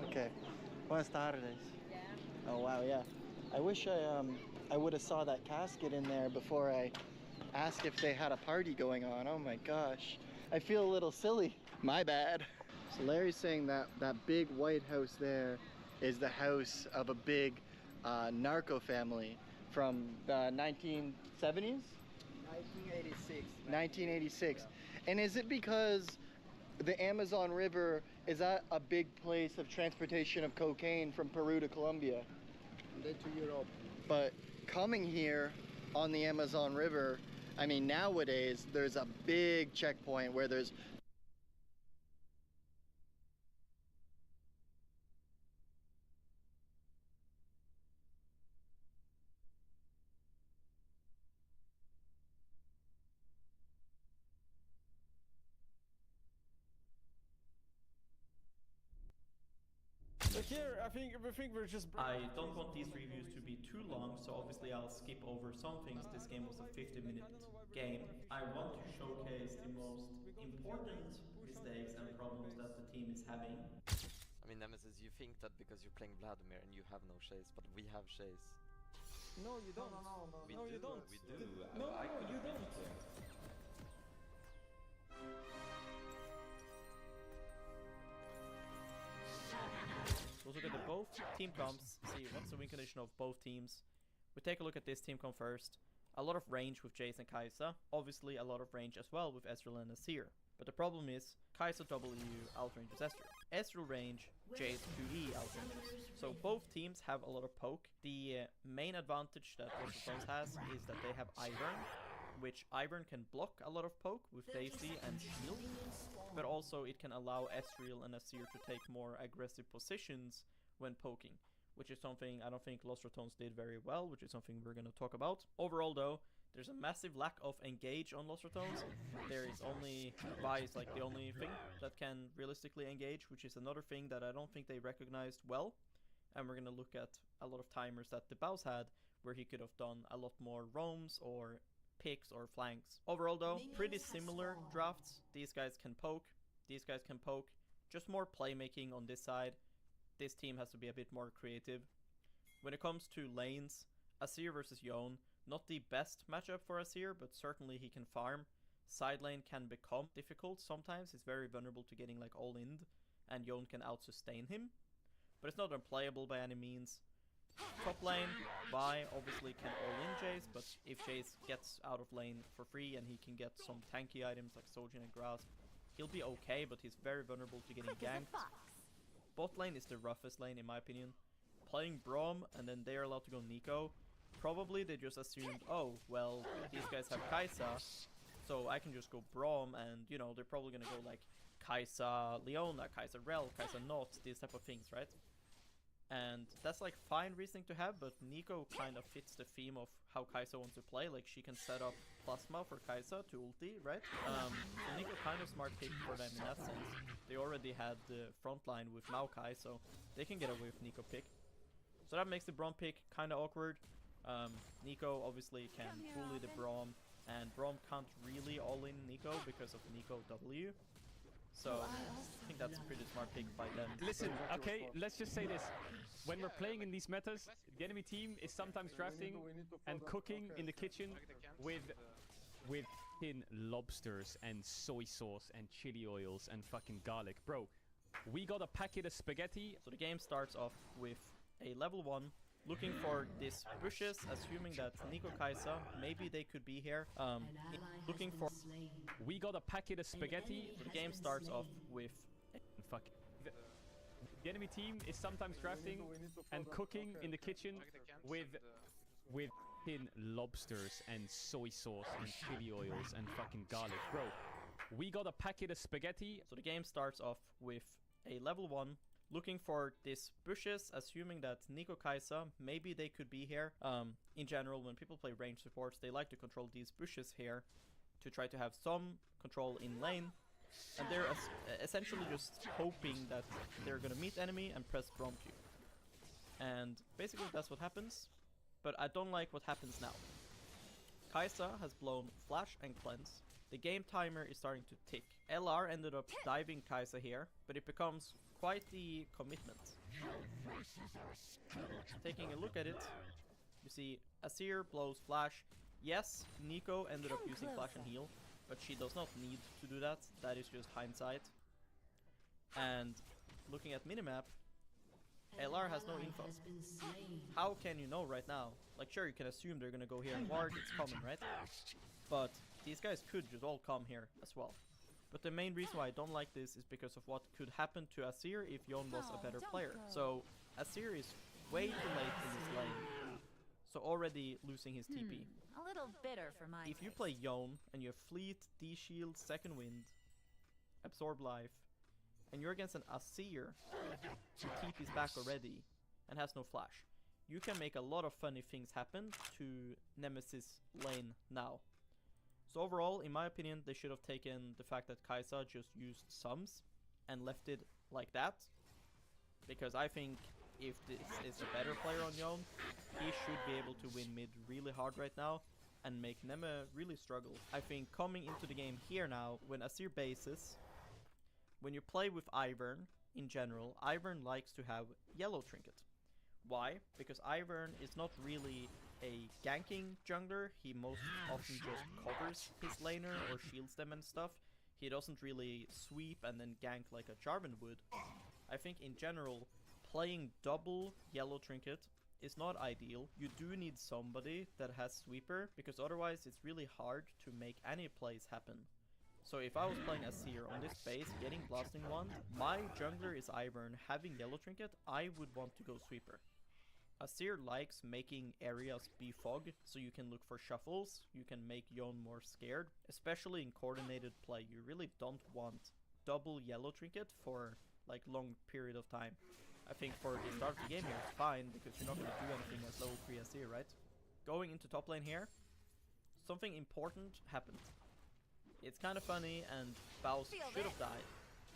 Okay. Buenas tardes. Oh wow, yeah. I wish I would have saw that casket in there before I asked if they had a party going on. Oh my gosh. I feel a little silly. My bad. So Larry's saying that that big white house there is the house of a big narco family from the 1970s?
1986.
1986. And is it because the Amazon River, is that a big place of transportation of cocaine from Peru to Colombia?
And then to Europe.
But coming here on the Amazon River, I mean, nowadays there's a big checkpoint where there's
So here, I think we're just... I don't want these reviews to be too long, so obviously I'll skip over some things. This game was a 50-minute game. I want to showcase the most important mistakes and problems that the team is having.
I mean, Nemesis, you think that because you're playing Vladimir and you have no Shays, but we have Shays.
No, you don't. No, you don't.
We do.
No, you don't. We'll look at the both team comps, see what's the win condition of both teams. We take a look at this team comp first. A lot of range with Jace and Kai'Sa. Obviously a lot of range as well with Ezreal and Azir. But the problem is, Kai'Sa W outranges Ezreal. Ezreal range, Jace QE outranges. So both teams have a lot of poke. The main advantage that both of those has is that they have Ivern, which Ivern can block a lot of poke with Daisy and Shield, but also it can allow Ezreal and Azir to take more aggressive positions when poking, which is something I don't think Lost Rotones did very well, which is something we're going to talk about. Overall though, there's a massive lack of engage on Lost Rotones. There is only Vi is like the only thing that can realistically engage, which is another thing that I don't think they recognized well. And we're going to look at a lot of timers that the Baus had, where he could have done a lot more roams or picks or flanks. Overall though, pretty similar drafts. These guys can poke, these guys can poke. Just more playmaking on this side. This team has to be a bit more creative. When it comes to lanes, Azir versus Yone, not the best matchup for Azir, but certainly he can farm. Side lane can become difficult sometimes. He's very vulnerable to getting like all in, and Yone can out-sustain him. But it's not unplayable by any means. Top lane, Vi obviously can all-in Jace, but if Jace gets out of lane for free and he can get some tanky items like Sojin and Grasp, he'll be okay, but he's very vulnerable to getting ganked. Bot lane is the roughest lane in my opinion. Playing Braum and then they are allowed to go Nico. Probably they just assumed, oh, well, these guys have Kai'Sa, so I can just go Braum, and, you know, they're probably gonna go like Kai'Sa Leona, Kai'Sa Rel, Kai'Sa Not, these type of things, right? And that's like fine reasoning to have, but Nico kind of fits the theme of how Kai'Sa wants to play. Like she can set up Plasma for Kai'Sa to ulti, right? So Nico kind of smart pick for them in that sense. They already had the front line with Maokai, so they can get away with Nico pick. So that makes the Braum pick kind of awkward. Nico obviously can bully the Braum, and Braum can't really all-in Nico because of Nico W. So I think that's a pretty smart pick by them.
Listen, okay, let's just say this. When we're playing in these metas, the enemy team is sometimes drafting and cooking in the kitchen with fucking lobsters and soy sauce and chili oils and fucking garlic. Bro, we got a packet of spaghetti.
So the game starts off with a level 1 looking for these bushes, assuming that Nico Kai'Sa, maybe they could be here. Looking for...
We got a packet of spaghetti.
So the game starts off with...
Fuck. The enemy team is sometimes drafting and cooking in the kitchen with fucking lobsters and soy sauce and chili oils and fucking garlic. Bro, we got a packet of spaghetti.
So the game starts off with a level 1 looking for these bushes, assuming that Nico Kai'Sa, maybe they could be here. In general, when people play range supports, they like to control these bushes here to try to have some control in lane. And they're essentially just hoping that they're gonna meet enemy and press Braum Q. And basically that's what happens. But I don't like what happens now. Kai'Sa has blown Flash and Cleanse. The game timer is starting to tick. LR ended up diving Kai'Sa here, but it becomes quite the commitment. Taking a look at it, you see Azir blows Flash. Yes, Nico ended up using Flash and heal, but she does not need to do that. That is just hindsight. And looking at minimap, LR has no info. How can you know right now? Like sure, you can assume they're gonna go here and ward, it's common, right? But these guys could just all come here as well. But the main reason why I don't like this is because of what could happen to Azir if Yone was a better player. So Azir is way too late in this lane, so already losing his TP.
A little bitter for my
If you play Yone and you have Fleet, D-Shield, Second Wind, Absorb Life, and you're against an Azir who TP's back already and has no flash, you can make a lot of funny things happen to Nemesis lane now. So overall, in my opinion, they should have taken the fact that Kai'Sa just used sums and left it like that. Because I think if this is a better player on Yone, he should be able to win mid really hard right now and make Neme really struggle. I think coming into the game here now, when Azir bases, when you play with Ivern in general, Ivern likes to have yellow trinket. Why? Because Ivern is not really a ganking jungler. He most often just covers his laner or shields them and stuff. He doesn't really sweep and then gank like a Jarvan would. I think in general, playing double yellow trinket is not ideal. You do need somebody that has sweeper, because otherwise it's really hard to make any plays happen. So if I was playing Azir on this base, getting Blasting Wand, my jungler is Ivern, having yellow trinket, I would want to go sweeper. Azir likes making areas be fog, so you can look for shuffles, you can make Yone more scared. Especially in coordinated play, you really don't want double yellow trinket for like long period of time. I think for the start of the game here, it's fine, because you're not going to do anything as level 3 as here, right? Going into top lane here, something important happened. It's kind of funny, and Baus should have died,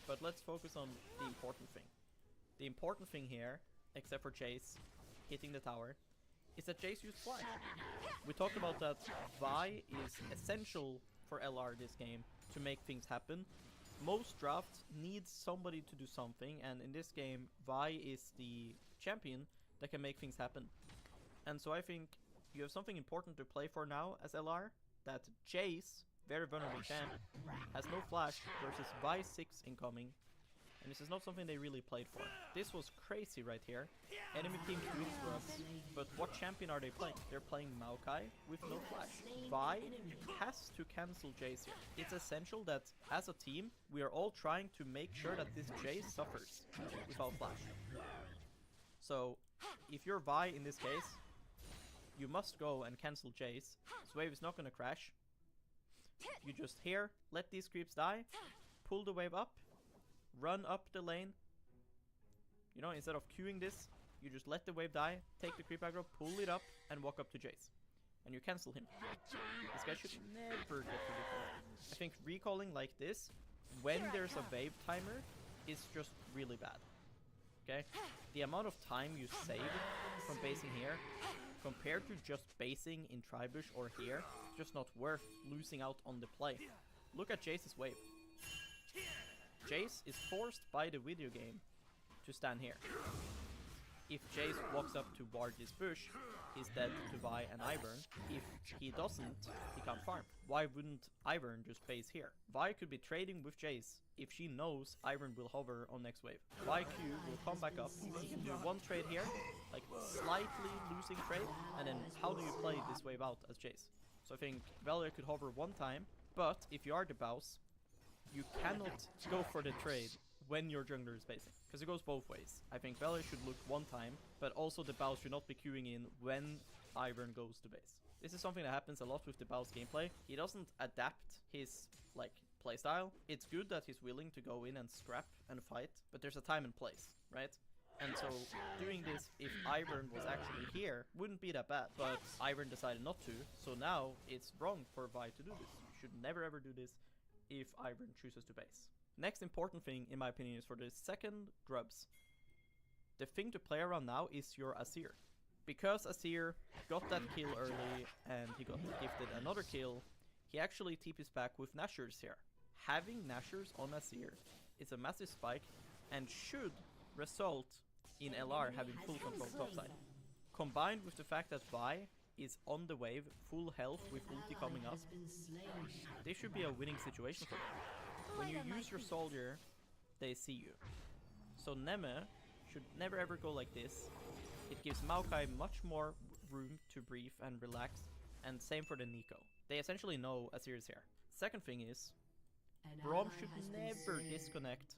but let's focus on the important thing. The important thing here, except for Jace hitting the tower, is that Jace used flash. We talked about that Vi is essential for LR this game to make things happen. Most drafts need somebody to do something, and in this game, Vi is the champion that can make things happen. And so I think you have something important to play for now as LR, that Jace, very vulnerable champ, has no flash versus Vi 6 incoming, and this is not something they really played for. This was crazy right here. Enemy team doing scrubs, but what champion are they playing? They're playing Maokai with no flash. Vi has to cancel Jace here. It's essential that as a team, we are all trying to make sure that this Jace suffers without flash. So, if you're Vi in this case, you must go and cancel Jace. This wave is not gonna crash. You just here, let these creeps die, pull the wave up, run up the lane. You know, instead of queuing this, you just let the wave die, take the creep aggro, pull it up, and walk up to Jace. And you cancel him. This guy should never get to recall. I think recalling like this, when there's a wave timer, is just really bad. Okay? The amount of time you save from basing here, compared to just basing in Tribush or here, it's just not worth losing out on the play. Look at Jace's wave. Jace is forced by the video game to stand here. If Jace walks up to ward this bush, he's dead to Vi and Ivern. If he doesn't, he can't farm. Why wouldn't Ivern just base here? Vi could be trading with Jace if she knows Ivern will hover on next wave. Vi Q will come back up, he can do one trade here, like slightly losing trade, and then how do you play this wave out as Jace? So I think Valier could hover one time, but if you are the Baus, you cannot go for the trade when your jungler is basing, because it goes both ways. I think Valier should look one time, but also the Baus should not be queuing in when Ivern goes to base. This is something that happens a lot with the Baus gameplay. He doesn't adapt his playstyle. It's good that he's willing to go in and scrap and fight, but there's a time and place, right? And so doing this if Ivern was actually here wouldn't be that bad, but Ivern decided not to, so now it's wrong for Vi to do this. You should never ever do this if Ivern chooses to base. Next important thing, in my opinion, is for the second grubs. The thing to play around now is your Azir. Because Azir got that kill early and he got gifted another kill, he actually TPs back with Nashers here. Having Nashers on Azir is a massive spike and should result in LR having full control topside. Combined with the fact that Vi is on the wave, full health with ulti coming up, this should be a winning situation for them. When you use your soldier, they see you. So Neme should never ever go like this. It gives Maokai much more room to breathe and relax, and same for the Nico. They essentially know Azir is here. Second thing is, Braum should never disconnect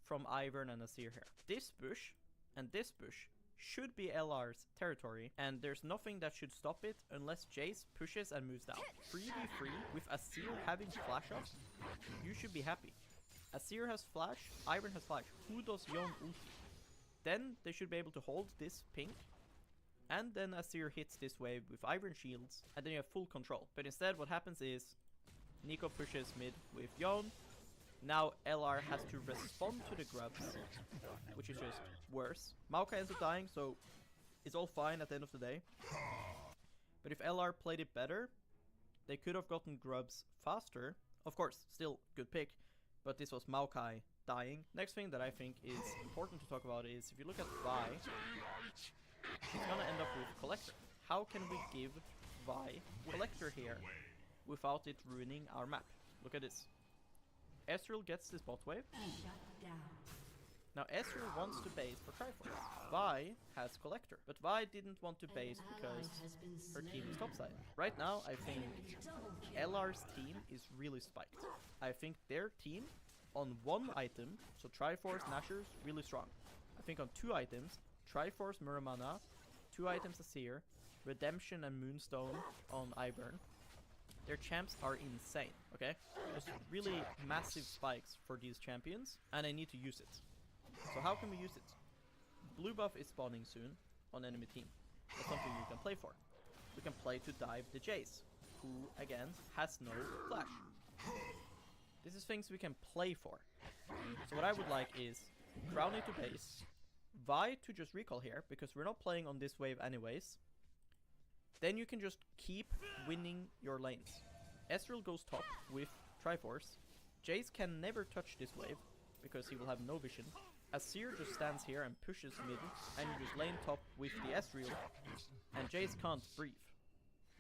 from Ivern and Azir here. This bush and this bush should be LR's territory, and there's nothing that should stop it unless Jace pushes and moves down. 3v3 with Azir having flash up, you should be happy. Azir has flash, Ivern has flash. Who does Yone ulti? Then they should be able to hold this pink, and then Azir hits this wave with Ivern shields, and then you have full control. But instead what happens is, Nico pushes mid with Yone. Now LR has to respond to the grubs, which is just worse. Maokai ends up dying, so it's all fine at the end of the day. But if LR played it better, they could have gotten grubs faster. Of course, still good pick, but this was Maokai dying. Next thing that I think is important to talk about is, if you look at Vi, he's gonna end up with Collector. How can we give Vi Collector here without it ruining our map? Look at this. Ezreal gets this bot wave. Now Ezreal wants to base for Triforce. Vi has Collector, but Vi didn't want to base because her team is topside. Right now, I think LR's team is really spiked. I think their team on one item, so Triforce, Nashers, really strong. I think on two items, Triforce, Muramana, two items Azir, Redemption and Moonstone on Ivern. Their champs are insane, okay? Just really massive spikes for these champions, and I need to use it. So how can we use it? blue buff is spawning soon on enemy team. That's something we can play for. We can play to dive the Jace, who again has no flash. This is things we can play for. So what I would like is Crowny to base, Vi to just recall here, because we're not playing on this wave anyways. Then you can just keep winning your lanes. Ezreal goes top with Triforce. Jace can never touch this wave, because he will have no vision. Azir just stands here and pushes mid, and you just lane top with the Ezreal, and Jace can't breathe.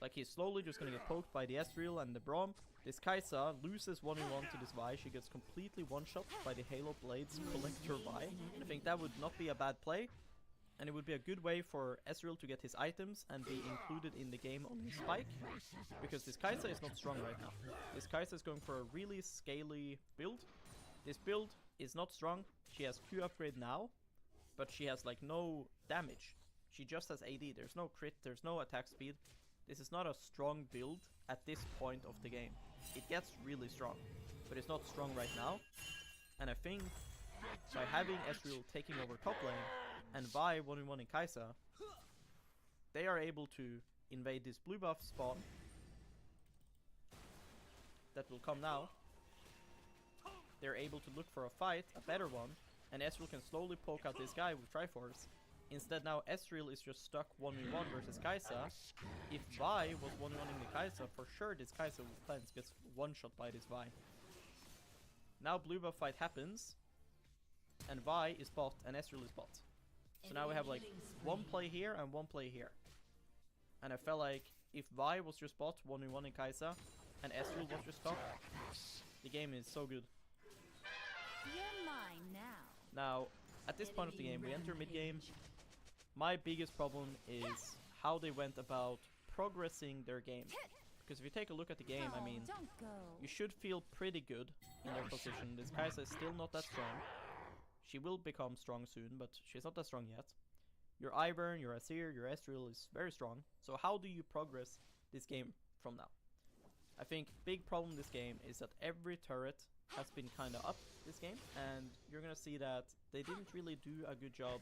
Like, he's slowly just gonna get poked by the Ezreal and the Braum. This Kai'Sa loses 1v1 to this Vi. She gets completely one-shot by the Halo Blades Collector Vi. I think that would not be a bad play, and it would be a good way for Ezreal to get his items and be included in the game on his spike, because this Kai'Sa is not strong right now. This Kai'Sa is going for a really scaly build. This build is not strong. She has Q upgrade now, but she has like no damage. She just has AD. There's no crit, there's no attack speed. This is not a strong build at this point of the game. It gets really strong, but it's not strong right now. And I think by having Ezreal taking over top lane and Vi 1v1 in Kai'Sa, they are able to invade this blue buff spawn that will come now. They're able to look for a fight, a better one, and Ezreal can slowly poke out this guy with Triforce. Instead now Ezreal is just stuck 1v1 versus Kai'Sa. If Vi was 1v1ing the Kai'Sa, for sure this Kai'Sa with cleanse gets one-shot by this Vi. Now blue buff fight happens, and Vi is bot and Ezreal is bot. So now we have like one play here and one play here. And I felt like if Vi was just bot 1v1 in Kai'Sa and Ezreal was just top, the game is so good.
You're mine now.
Now, at this point of the game, we enter mid-game. My biggest problem is how they went about progressing their game. Because if you take a look at the game, I mean, you should feel pretty good in their position. This Kai'Sa is still not that strong. She will become strong soon, but she's not that strong yet. Your Ivern, your Azir, your Ezreal is very strong. So how do you progress this game from now? I think big problem this game is that every turret has been kind of up this game, and you're gonna see that they didn't really do a good job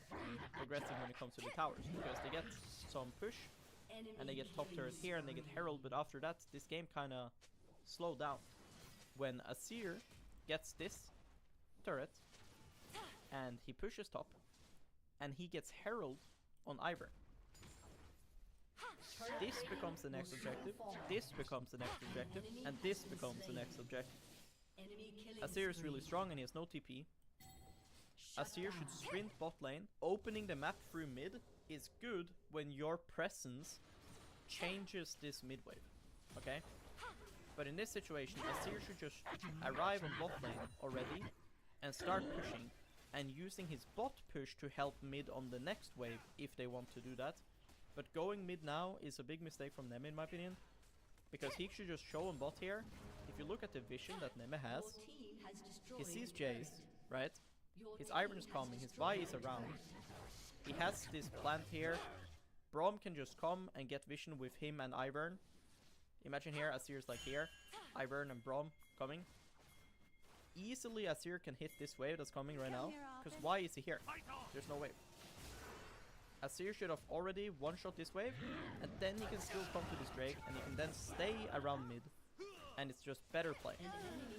progressing when it comes to the towers, because they get some push and they get top turret here and they get herald, but after that this game kind of slowed down. When Azir gets this turret and he pushes top and he gets herald on Ivern, this becomes the next objective, this becomes the next objective, and this becomes the next objective. Azir is really strong and he has no TP. Azir should sprint bot lane. Opening the map through mid is good when your presence changes this mid wave, okay? But in this situation, Azir should just arrive on bot lane already and start pushing, and using his bot push to help mid on the next wave if they want to do that. But going mid now is a big mistake from Neme in my opinion, because he should just show on bot here. If you look at the vision that Neme has, he sees Jace, right? His Ivern is coming, his Vi is around. He has this plant here. Braum can just come and get vision with him and Ivern. Imagine here, Azir is like here, Ivern and Braum coming. Easily Azir can hit this wave that's coming right now, because why is he here? There's no wave. Azir should have already one-shot this wave, and then he can still come to this Drake, and he can then stay around mid, and it's just better play.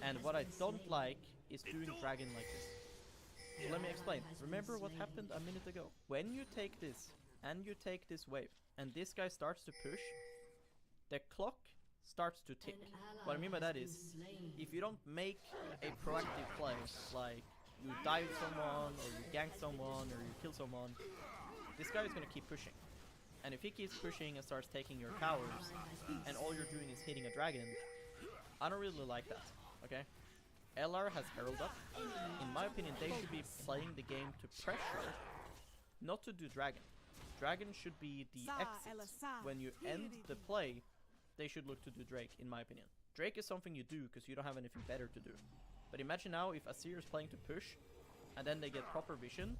And what I don't like is doing dragon like this. So let me explain. Remember what happened a minute ago? When you take this, and you take this wave, and this guy starts to push, the clock starts to tick. What I mean by that is, if you don't make a proactive play, like you dive someone, or you gank someone, or you kill someone, this guy is going to keep pushing. And if he keeps pushing and starts taking your towers, and all you're doing is hitting a dragon, I don't really like that, okay? LR has Herald up. In my opinion, they should be playing the game to pressure, not to do dragon. Dragon should be the exit. When you end the play, they should look to do Drake, in my opinion. Drake is something you do because you don't have anything better to do. But imagine now if Azir is playing to push, and then they get proper vision,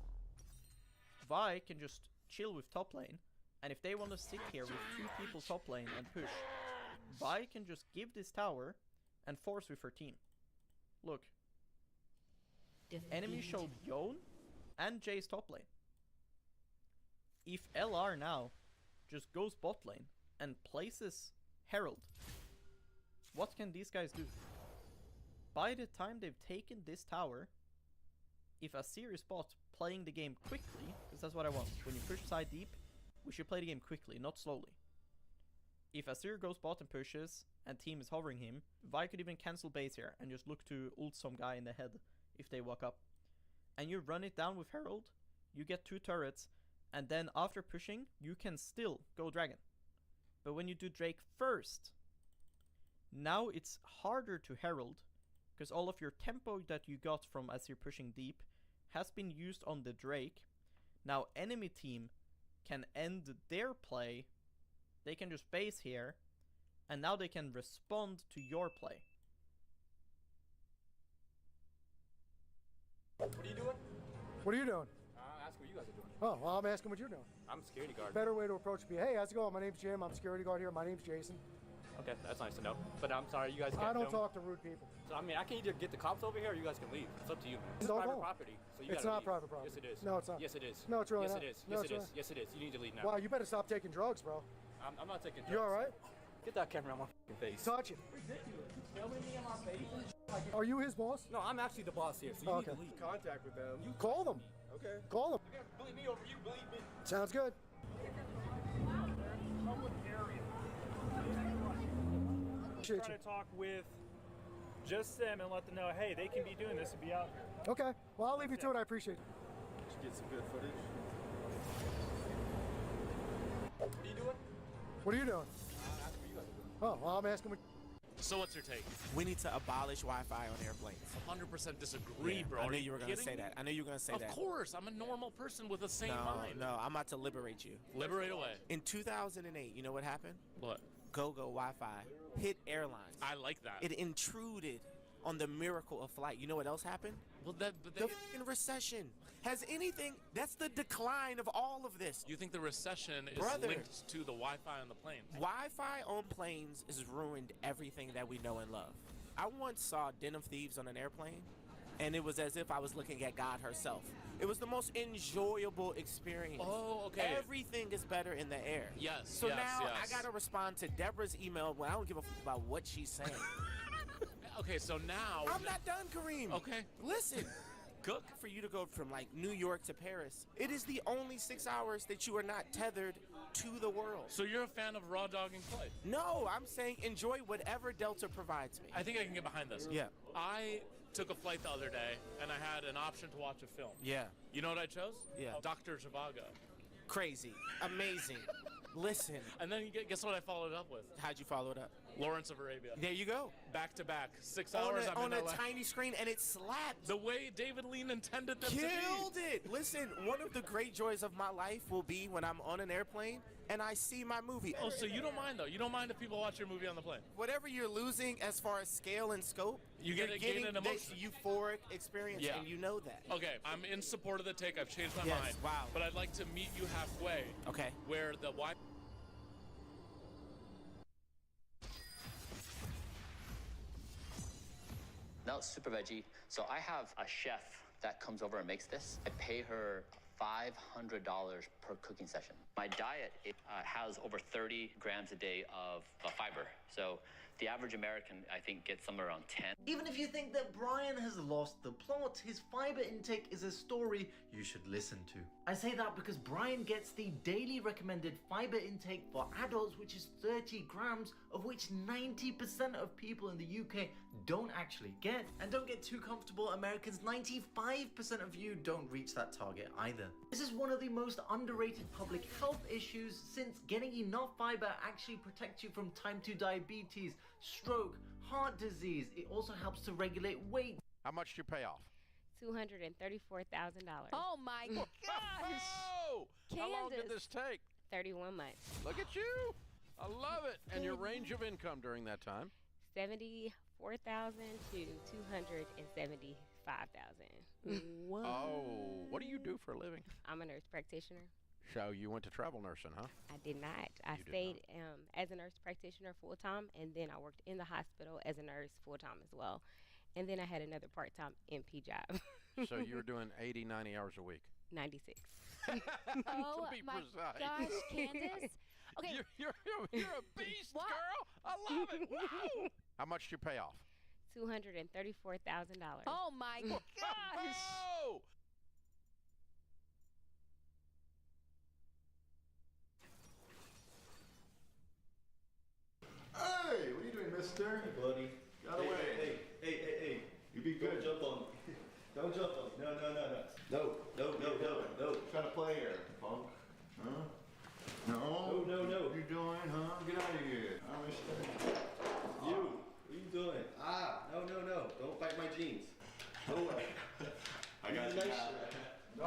Vi can just chill with top lane, and if they want to sit here with 2 people top lane and push, Vi can just give this tower and force with her team. Look. Enemy showed Yone and Jay's top lane. if LR now just goes bot lane and places Herald, what can these guys do? By the time they've taken this tower, if Azir is bot playing the game quickly, because that's what I want, when you push side deep, we should play the game quickly, not slowly. If Azir goes bot and pushes, and team is hovering him, Vi could even cancel base here and just look to ult some guy in the head if they walk up. And you run it down with Herald, you get 2 turrets, and then after pushing, you can still go Dragon. But when you do Drake first, now it's harder to Herald, because all of your tempo that you got from as you're pushing deep has been used on the Drake. Now enemy team can end their play, they can just base here, and now they can respond to your play.
What are you doing?
What are you doing?
I'm asking what you guys are doing.
Oh, well, I'm asking what you're doing.
I'm security guard.
Better way to approach me. Hey, how's it going? My name's Jim. I'm security guard here. My name's Jason.
Okay, that's nice to know. But I'm sorry, you guys can't
I don't
film.
talk to rude people.
So, I mean, I can either get the cops over here or you guys can leave. It's up to you. This is
Don't
private
go.
property, so you
It's
gotta
not
leave.
private property.
Yes, it is.
No, it's not.
Yes, it is.
No, it's really
yes,
not.
It is.
No,
Yes,
it's
it is.
really-
Yes, it is. You need to leave now.
Wow, you better stop taking drugs, bro.
I'm not taking drugs.
You all right?
Get that camera on my f***ing face.
Touch it.
Ridiculous. You filming me in my face?
Are you his boss?
No, I'm actually the boss here, so you
Okay.
need to leave. Contact with them. You
Call them.
Okay.
Call them.
Believe me over you, believe me.
Sounds good.
Try to talk with just them and let them know, hey, they can be doing this and be out here.
Okay. Well, I'll leave you to it. I appreciate it.
Should get some good footage. What are you doing?
What are you doing?
I'm asking what you guys are doing.
Oh, well, I'm asking what...
So what's your take? We need to abolish Wi-Fi on airplanes.
100% disagree, bro.
I
Are
knew
you
you were going to
kidding
say
me?
that. I knew you were going to say that.
Of course, I'm a normal person with the same
No,
mind.
no, I'm about to liberate you.
Liberate away.
In 2008, you know what happened?
What?
Go-Go Wi-Fi hit airlines.
I like that.
It intruded on the miracle of flight. You know what else happened?
Well,
The f***ing recession. Has anything... That's the decline of all of this.
You think the recession is
Brother.
linked to the Wi-Fi on the planes?
Wi-Fi on planes has ruined everything that we know and love. I once saw Den of Thieves on an airplane, and it was as if I was looking at God herself. It was the most enjoyable experience.
Oh, okay.
Everything is better in the air.
Yes,
So
yes,
now
yes.
I gotta respond to Deborah's email when I don't give a f about what she's saying.
Okay, so now...
I'm not done, Kareem.
Okay.
Listen.
Cook.
For you to go from like New York to Paris, it is the only 6 hours that you are not tethered to the world.
So you're a fan of raw dogging flight?
No, I'm saying enjoy whatever Delta provides me.
I think I can get behind this.
Yeah.
I took a flight the other day, and I had an option to watch a film.
Yeah.
You know what I chose?
Yeah.
Dr. Zhivago.
Crazy. Amazing. Listen.
And then guess what I followed up with?
How'd you follow it up?
Lawrence of Arabia.
There you go.
Back to back. 6 hours I'm
on
in
a
LA.
tiny screen, and it slapped.
The way David Lean intended them to be.
Killed it. Listen, one of the great joys of my life will be when I'm on an airplane and I see my movie.
Oh, so you don't mind though? You don't mind if people watch your movie on the plane?
Whatever you're losing as far as scale and scope,
You
you're
get
getting
an
this
emotion.
euphoric experience,
Yeah.
and you know that.
Okay, I'm in support of the take. I've changed my
Yes,
mind.
wow.
But I'd like to meet you halfway.
Okay.
Where the Wi.
Now it's super veggie. So I have a chef that comes over and makes this. I pay her $500 per cooking session. My diet has over 30 grams a day of fiber. So the average American, I think, gets somewhere around 10.
Even if you think that Brian has lost the plot, his fiber intake is a story you should listen to. I say that because Brian gets the daily recommended fiber intake for adults, which is 30 grams, of which 90% of people in the UK don't actually get. And don't get too comfortable, Americans, 95% of you don't reach that target either. This is one of the most underrated public health issues, since getting enough fiber actually protects you from type 2 diabetes, stroke, heart disease. It also helps to regulate weight.
How much do you pay off?
$234,000.
Oh my gosh! How long did this take?
31 months.
Look at you! I love it. And your range of income during that time?
74,000 to 275,000.
What? Oh, what do you do for a living?
I'm a nurse practitioner.
So you went to travel nursing, huh?
I did not. I stayed as a nurse practitioner full-time, and then I worked in the hospital as a nurse full-time as well. And then I had another part-time MP job.
So you were doing 80, 90 hours a week?
96.
Oh
be
my
precise.
gosh, Candace. Okay.
You're a beast, girl. I love it. Wow. How much did you pay off?
$234,000.
Oh my gosh.
Oh!
Hey, what are you doing, mister? Hey, buddy. Got away. Hey. You be good. Don't jump on me. Don't jump on me. No. Trying to play here, punk. Huh? No. No. What are you doing, huh? Get out of here. I mister.
You. What are you doing? No. Don't bite my jeans. No way.
I got you.
Nice
No.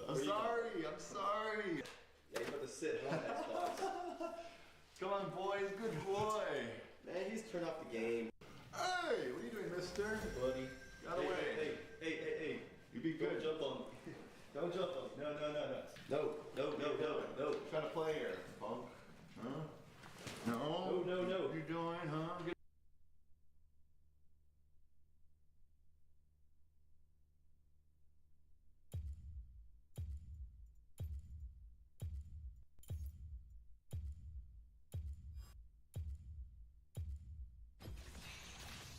I'm sorry.
Yeah, you have to sit on that spot.
Come on, boys. Good boy.
Man, he's turned off the game.
Hey, what are you doing, mister?
Hey, buddy.
Got away.
Hey.
You be good.
Don't jump on me. Don't jump on me. No.
Trying to play here, punk. Huh? No.
No.
What are you doing, huh?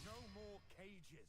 No more cages.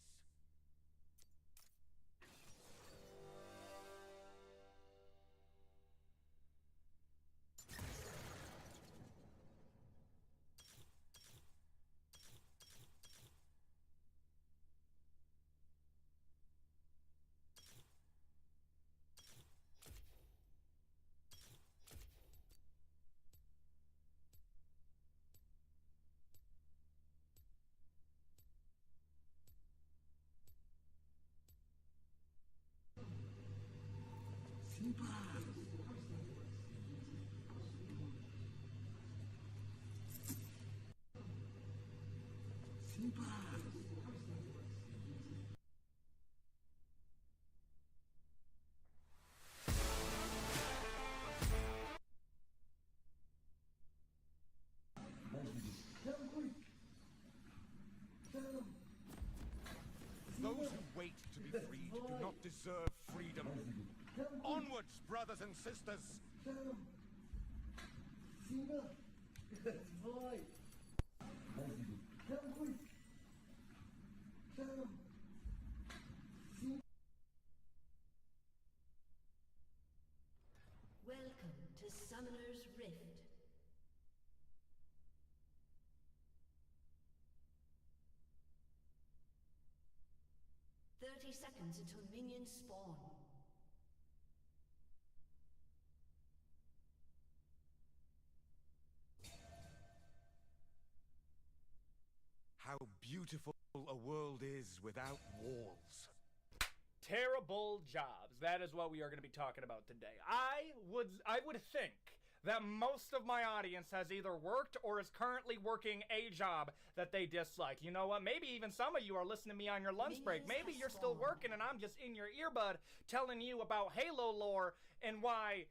Those who wait to be freed do not deserve freedom. Onwards, brothers and sisters!
Welcome to Summoner's Rift. "30 seconds until minions spawn.
How beautiful a world is without walls.
Terrible jobs. That is what we are going to be talking about today. I would think that most of my audience has either worked or is currently working a job that they dislike. You know what? Maybe even some of you are listening to me on your lunch break. Maybe you're still working and I'm just in your earbud telling you about Halo lore and why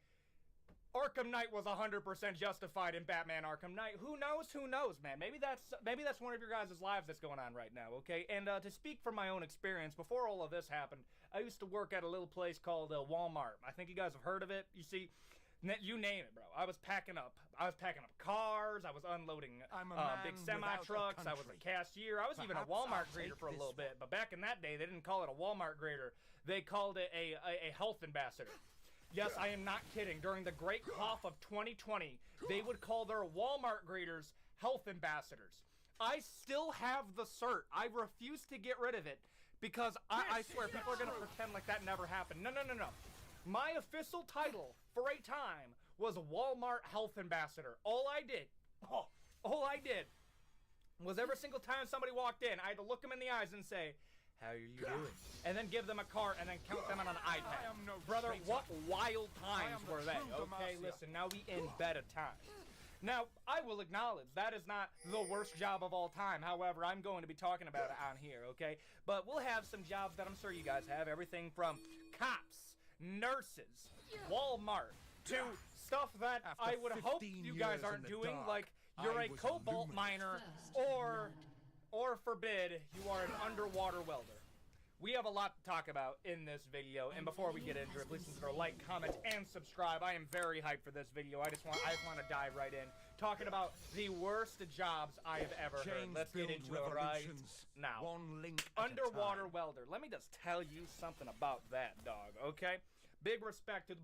Arkham Knight was 100% justified in Batman Arkham Knight. Who knows, man? Maybe that's one of your guys' lives that's going on right now, okay? And to speak from my own experience, before all of this happened, I used to work at a little place called Walmart. I think you guys have heard of it. You see, you name it, bro. I was packing up cars. I was unloading big semi-trucks. I was a cashier. I was even a Walmart grader for a little bit. But back in that day, they didn't call it a Walmart grader. They called it a health ambassador. Yes, I am not kidding. During the Great Cough of 2020, they would call their Walmart graders health ambassadors. I still have the cert. I refuse to get rid of it because I swear people are going to pretend like that never happened. No. My official title for a time was Walmart Health Ambassador. All I did was every single time somebody walked in, I had to look them in the eyes and say, "How are you doing?" And then give them a cart and then count them on an iPad. Brother, what wild times were they? Okay, listen, now we in better times. Now, I will acknowledge that is not the worst job of all time. However, I'm going to be talking about it on here, okay? But we'll have some jobs that I'm sure you guys have. Everything from cops, nurses, Walmart, to stuff that I would hope you guys aren't doing, like you're a cobalt miner or forbid, you are an underwater welder. we have a lot to talk about in this video, and before we get into it, please consider like, comment, and subscribe. I am very hyped for this video. I just want to dive right in, talking about the worst jobs I have ever heard. Let's get into it right now. Underwater welder. Let me just tell you something about that, dog, okay? Big respect to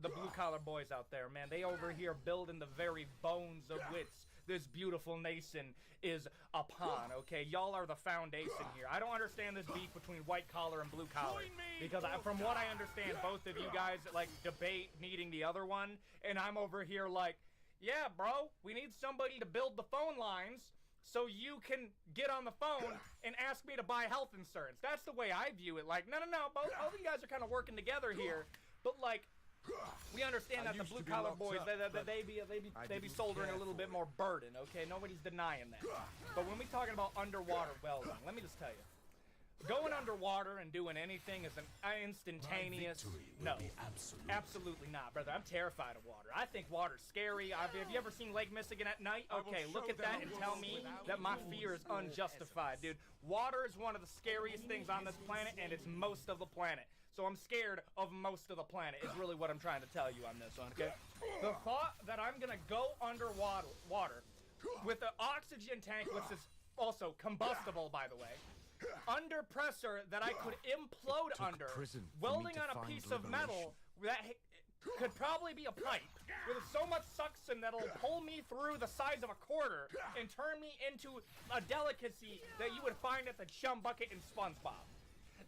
the blue-collar boys out there, man. They over here building the very bones of which this beautiful nation is upon, okay? Y'all are the foundation here. I don't understand this beef between white-collar and blue-collar, because from what I understand, both of you guys, like, debate needing the other one, and I'm over here like, yeah, bro, we need somebody to build the phone lines so you can get on the phone and ask me to buy health insurance. That's the way I view it. Like, no, both of you guys are kind of working together here. But, like, we understand that the blue-collar boys, they be shouldering a little bit more burden, okay? Nobody's denying that. But when we're talking about underwater welding, let me just tell you. Going underwater and doing anything is an instantaneous... No, absolutely not, brother. I'm terrified of water. I think water's scary. Have you ever seen Lake Michigan at night? Okay, look at that and tell me that my fear is unjustified, dude. Water is one of the scariest things on this planet, and it's most of the planet. So I'm scared of most of the planet is really what I'm trying to tell you on this one, okay? The thought that I'm gonna go underwater with an oxygen tank, which is also combustible, by the way, under pressure that I could implode under, welding on a piece of metal that could probably be a pipe with so much suction that'll pull me through the size of a quarter and turn me into a delicacy that you would find at the Chum Bucket in SpongeBob.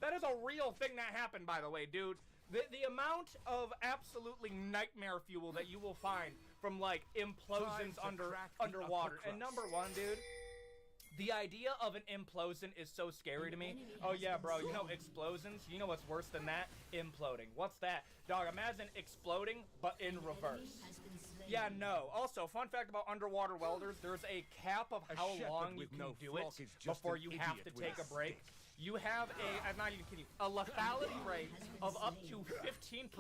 That is a real thing that happened, by the way, dude. The amount of absolutely nightmare fuel that you will find from, like, implosions underwater. And number one, dude, the idea of an implosion is so scary to me. Oh, yeah, bro, you know explosions? You know what's worse than that? Imploding. What's that? Dog, imagine exploding, but in reverse. Yeah, no. Also, fun fact about underwater welders, there's a cap of how long you can do it before you have to take a break. You have I'm not even kidding you, a lethality rate of up to 15%.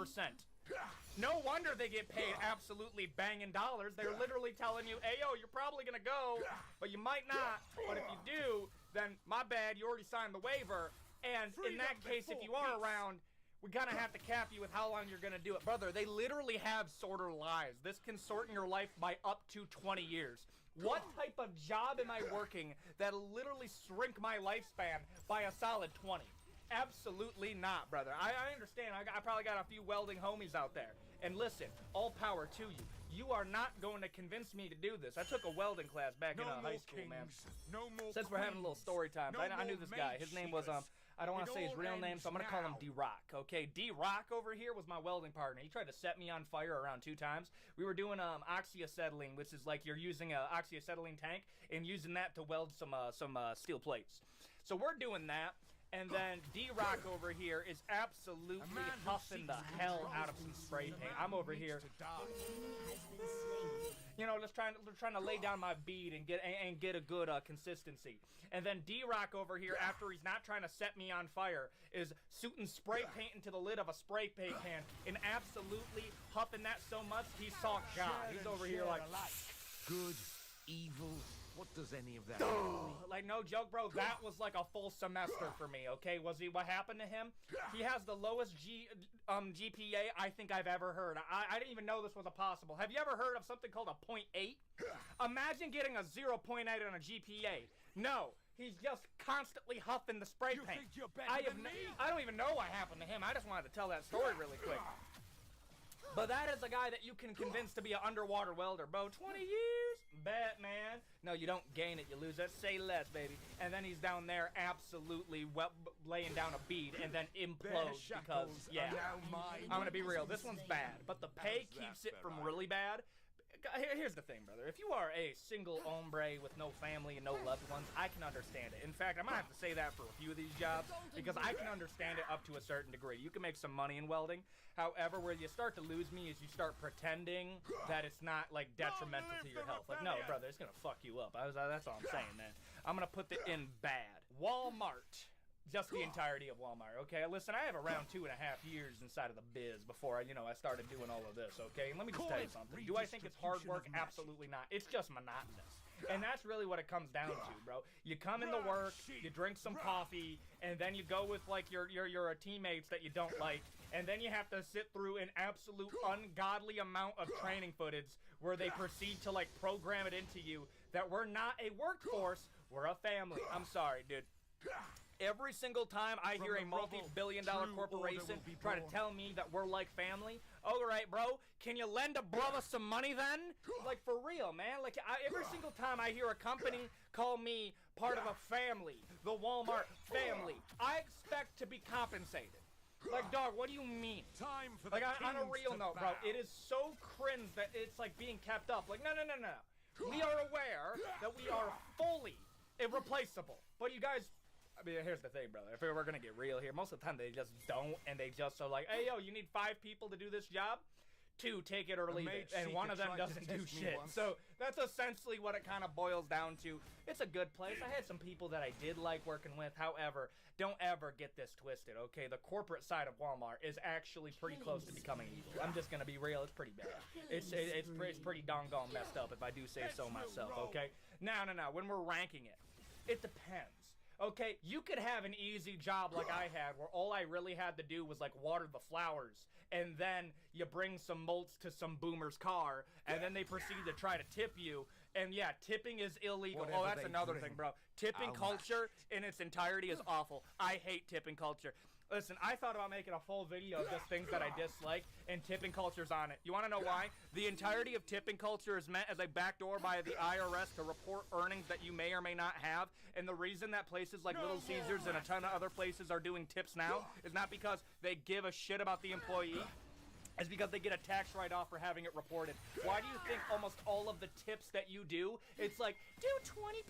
No wonder they get paid absolutely banging dollars. They're literally telling you, hey, yo, you're probably gonna go, but you might not. But if you do, then my bad, you already signed the waiver. And in that case, if you are around, we're gonna have to cap you with how long you're gonna do it. Brother, they literally have sorter lives. This can shorten your life by up to 20 years. What type of job am I working that'll literally shrink my lifespan by a solid 20? Absolutely not, brother. I understand. I probably got a few welding homies out there. And listen, all power to you. You are not going to convince me to do this. I took a welding class back in high school, man. Since we're having a little story time, I knew this guy. His name was, I don't want to say his real name, so I'm going to call him D-Rock, okay? D-Rock over here was my welding partner. He tried to set me on fire around 2 times. We were doing oxyacetylene, which is like you're using an oxyacetylene tank and using that to weld some steel plates. So we're doing that. And then D-Rock over here is absolutely huffing the hell out of some spray paint. I'm over here, you know, just trying to lay down my bead and get a good consistency. And then D-Rock over here, after he's not trying to set me on fire, is shooting spray paint into the lid of a spray paint can and absolutely huffing that so much he saw God. He's over here like
good, evil. What does any of that mean?
Like, no joke, bro, that was like a full semester for me, okay? What happened to him? He has the lowest GPA I think I've ever heard. I didn't even know this was possible. Have you ever heard of something called a 0.8? Imagine getting a 0.8 on a GPA. No, he's just constantly huffing the spray paint.
You think you're better than me?
I don't even know what happened to him. I just wanted to tell that story really quick. But that is a guy that you can convince to be an underwater welder, bro. 20 years? Bet, man. No, you don't gain it, you lose it. Say less, baby. And then he's down there absolutely laying down a bead and then implodes because, yeah, I'm going to be real. This one's bad, but the pay keeps it from really bad. Here's the thing, brother. If you are a single hombre with no family and no loved ones, I can understand it. In fact, I might have to say that for a few of these jobs because I can understand it up to a certain degree. You can make some money in welding. However, where you start to lose me is you start pretending that it's not, like, detrimental to your health. Like, no, brother, it's going to fuck you up. That's all I'm saying, man. I'm going to put it in bad. Walmart. Just the entirety of Walmart, okay? Listen, I have around 2.5 years inside of the biz before I started doing all of this, okay? And let me just tell you something. Do I think it's hard work? Absolutely not. It's just monotonous. And that's really what it comes down to, bro. You come into work, you drink some coffee, and then you go with like your teammates that you don't like, and then you have to sit through an absolute ungodly amount of training footage where they proceed to like program it into you that we're not a workforce, we're a family. I'm sorry, dude. Every single time I hear a multi-billion-dollar corporation try to tell me that we're like family, all right, bro, can you lend a brother some money then? Like, for real, man. Like, every single time I hear a company call me part of a family, the Walmart family, I expect to be compensated. Like, dog, what do you mean? Like, on a real note, bro, it is so cringe that it's, like, being kept up. Like, no. We are aware that we are fully irreplaceable. But you guys... I mean, here's the thing, brother. If we're gonna get real here, most of the time they just don't, and they just are like, hey, yo, you need 5 people to do this job? 2, take it or leave it, and one of them doesn't do shit. So that's essentially what it kind of boils down to. It's a good place. I had some people that I did like working with. However, don't ever get this twisted, okay? The corporate side of Walmart is actually pretty close to becoming evil. I'm just gonna be real. It's pretty bad. It's pretty doggone messed up, if I do say so myself, okay? No. When we're ranking it, it depends. Okay, you could have an easy job like I had where all I really had to do was like water the flowers, and then you bring some mulch to some boomer's car, and then they proceed to try to tip you. And yeah, tipping is illegal.
Whatever
that's
they
another
bring,
thing, bro. Tipping
I'll
culture in its entirety is awful. I hate tipping culture. Listen, I thought about making a full video of just things that I dislike, and tipping culture's on it. You want to know why? The entirety of tipping culture is meant as a backdoor by the IRS to report earnings that you may or may not have, and the reason that places like Little Caesars and a ton of other places are doing tips now is not because they give a shit about the employee. It's because they get a tax write-off for having it reported. Why do you think almost all of the tips that you do, it's like, do 20%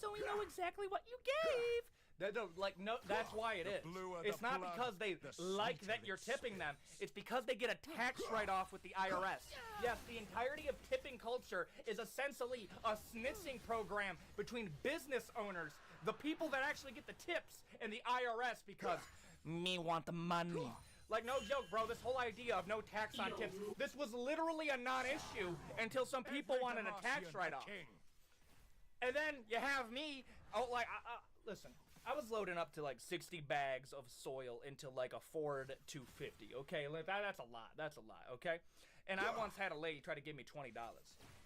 so we know exactly what you gave? That's why it is. It's not because they like that you're tipping them. It's because they get a tax write-off with the IRS. Yes, the entirety of tipping culture is essentially a snitching program between business owners, the people that actually get the tips, and the IRS because me want the money. Like, no joke, bro, this whole idea of no tax on tips, this was literally a non-issue until some people wanted a tax write-off. And then you have me, listen, I was loading up to like 60 bags of soil into like a Ford 250, okay? That's a lot, okay? And I once had a lady try to give me $20,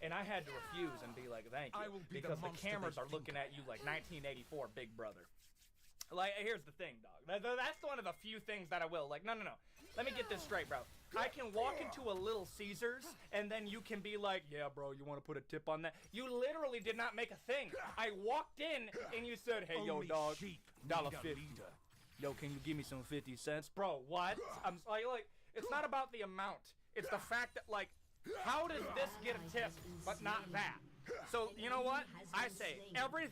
and I had to refuse and be like, thank you, because the cameras are looking at you like 1984 Big Brother. Like, here's the thing, dog. That's one of the few things that I will. Like, no. Let me get this straight, bro. I can walk into a Little Caesars, and then you can be like, yeah, bro, you want to put a tip on that? You literally did not make a thing. I walked in, and you said, hey, yo, dog, $1.50. Yo, can you give me some 50 cents? Bro, what? I'm like, it's not about the amount. It's the fact that, like, how does this get a tip, but not that? So, you know what? I say, every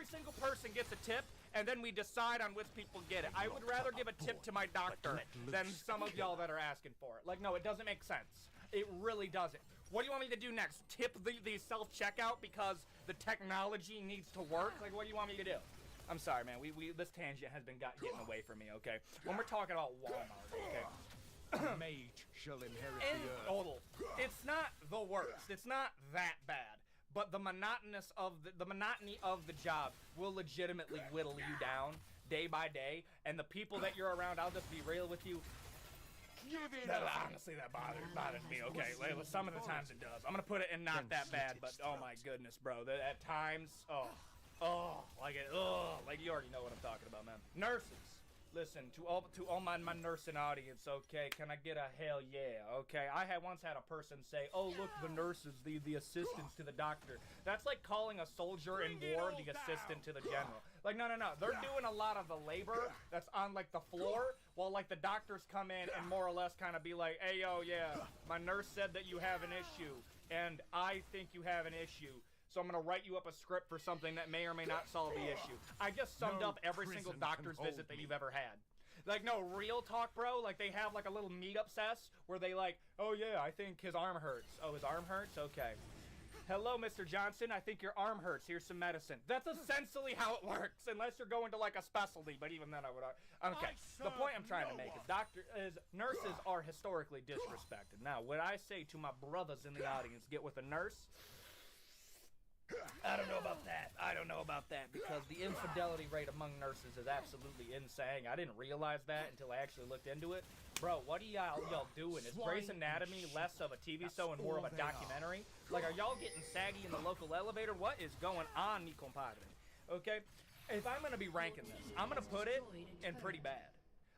single person gets a tip, and then we decide on which people get it. I would rather give a tip to my doctor than some of y'all that are asking for it. Like, no, it doesn't make sense. It really doesn't. What do you want me to do next? Tip the self-checkout because the technology needs to work? Like, what do you want me to do? I'm sorry, man. This tangent has been getting away from me, okay? When we're talking about Walmart, okay?
A mage shall inherit the earth.
It's not the worst. It's not that bad. But the monotony of the job will legitimately whittle you down day by day, and the people that you're around, I'll just be real with you. Honestly, that bothers me. Okay, some of the times it does. I'm gonna put it in not that bad, but oh my goodness, bro. At times, like you already know what I'm talking about, man. Nurses. Listen, to all my nursing audience, okay, can I get a hell yeah, okay? I once had a person say, oh, look, the nurses, the assistants to the doctor. That's like calling a soldier in war the assistant to the general. Like, no. They're doing a lot of the labor that's on, like, the floor, while, like, the doctors come in and more or less kind of be like, hey, yo, yeah, my nurse said that you have an issue, and I think you have an issue. So I'm going to write you up a script for something that may or may not solve the issue. I just summed up every single doctor's visit that you've ever had. Like, no, real talk, bro. Like, they have, like, a little meetup sess where they, like, oh, yeah, I think his arm hurts. Oh, his arm hurts? Okay. Hello, Mr. Johnson. I think your arm hurts. Here's some medicine. That's essentially how it works, unless you're going to, like, a specialty. But even then, I would... Okay, the point I'm trying to make is nurses are historically disrespected. Now, when I say to my brothers in the audience, get with a nurse... I don't know about that. I don't know about that because the infidelity rate among nurses is absolutely insane. I didn't realize that until I actually looked into it. Bro, what are y'all doing? Is Grey's Anatomy less of a TV show and more of a documentary? Like, are y'all getting saggy in the local elevator? What is going on, mi compadre? Okay? If I'm going to be ranking this, I'm going to put it in pretty bad.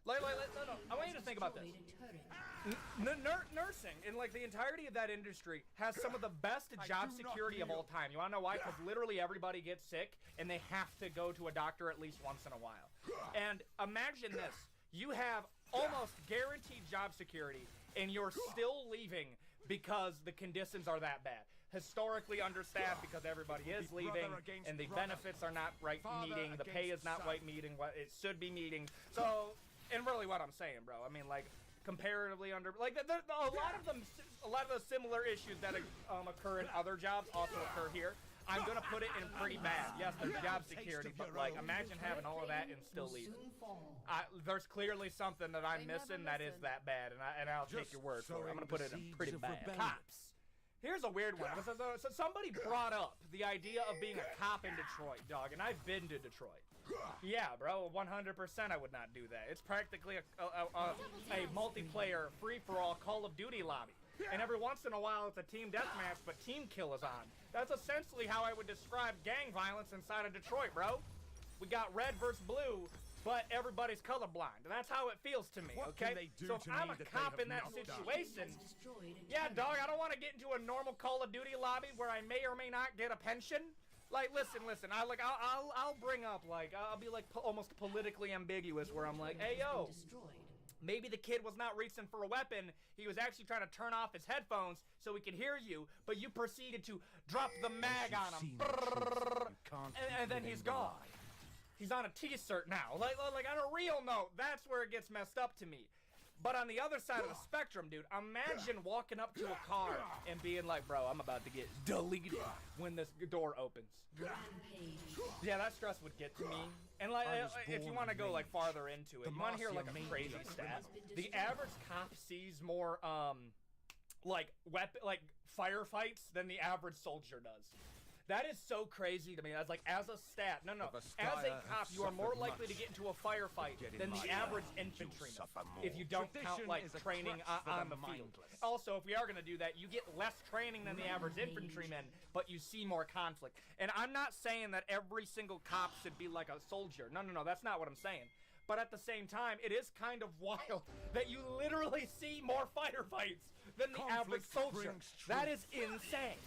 No, I want you to think about this. Nursing, and like the entirety of that industry, has some of the best job security of all time. You want to know why? Because literally everybody gets sick, and they have to go to a doctor at least once in a while. And imagine this. You have almost guaranteed job security, and you're still leaving because the conditions are that bad. Historically understaffed because everybody is leaving, and the benefits are not meeting, the pay is not meeting what it should be meeting. So, and really what I'm saying, bro, I mean, like, comparatively a lot of the similar issues that occur in other jobs also occur here. I'm gonna put it in pretty bad. Yes, there's job security, but like, imagine having all of that and still leaving. There's clearly something that I'm missing that is that bad, and I'll take your word for it. I'm gonna put it in pretty bad. Cops. Here's a weird one. So somebody brought up the idea of being a cop in Detroit, dog, and I've been to Detroit. Yeah, bro, 100% I would not do that. It's practically a multiplayer, free-for-all Call of Duty lobby. And every once in a while it's a team deathmatch, but team kill is on. That's essentially how I would describe gang violence inside of Detroit, bro. We got red versus blue, but everybody's colorblind. And that's how it feels to me, okay? So if I'm a cop in that situation, yeah, dog, I don't want to get into a normal Call of Duty lobby where I may or may not get a pension. Like, listen, I'll bring up, like, I'll be, like, almost politically ambiguous where I'm like, hey, yo, maybe the kid was not reaching for a weapon. He was actually trying to turn off his headphones so he could hear you, but you proceeded to drop the mag on him. And then he's gone. He's on a T-shirt now. Like, on a real note, that's where it gets messed up to me. But on the other side of the spectrum, dude, imagine walking up to a car and being like, bro, I'm about to get deleted when this door opens. Yeah, that stress would get to me. And like, if you want to go like farther into it, you want to hear like a crazy stat. The average cop sees more like firefights than the average soldier does. That is so crazy to me. That's like, as a stat. No. As a cop, you are more likely to get into a firefight than the average infantryman if you don't count, like, training on the field. Also, if we are going to do that, you get less training than the average infantryman, but you see more conflict. And I'm not saying that every single cop should be like a soldier. No, that's not what I'm saying. But at the same time, it is kind of wild that you literally see more firefights than the average soldier. That is insane.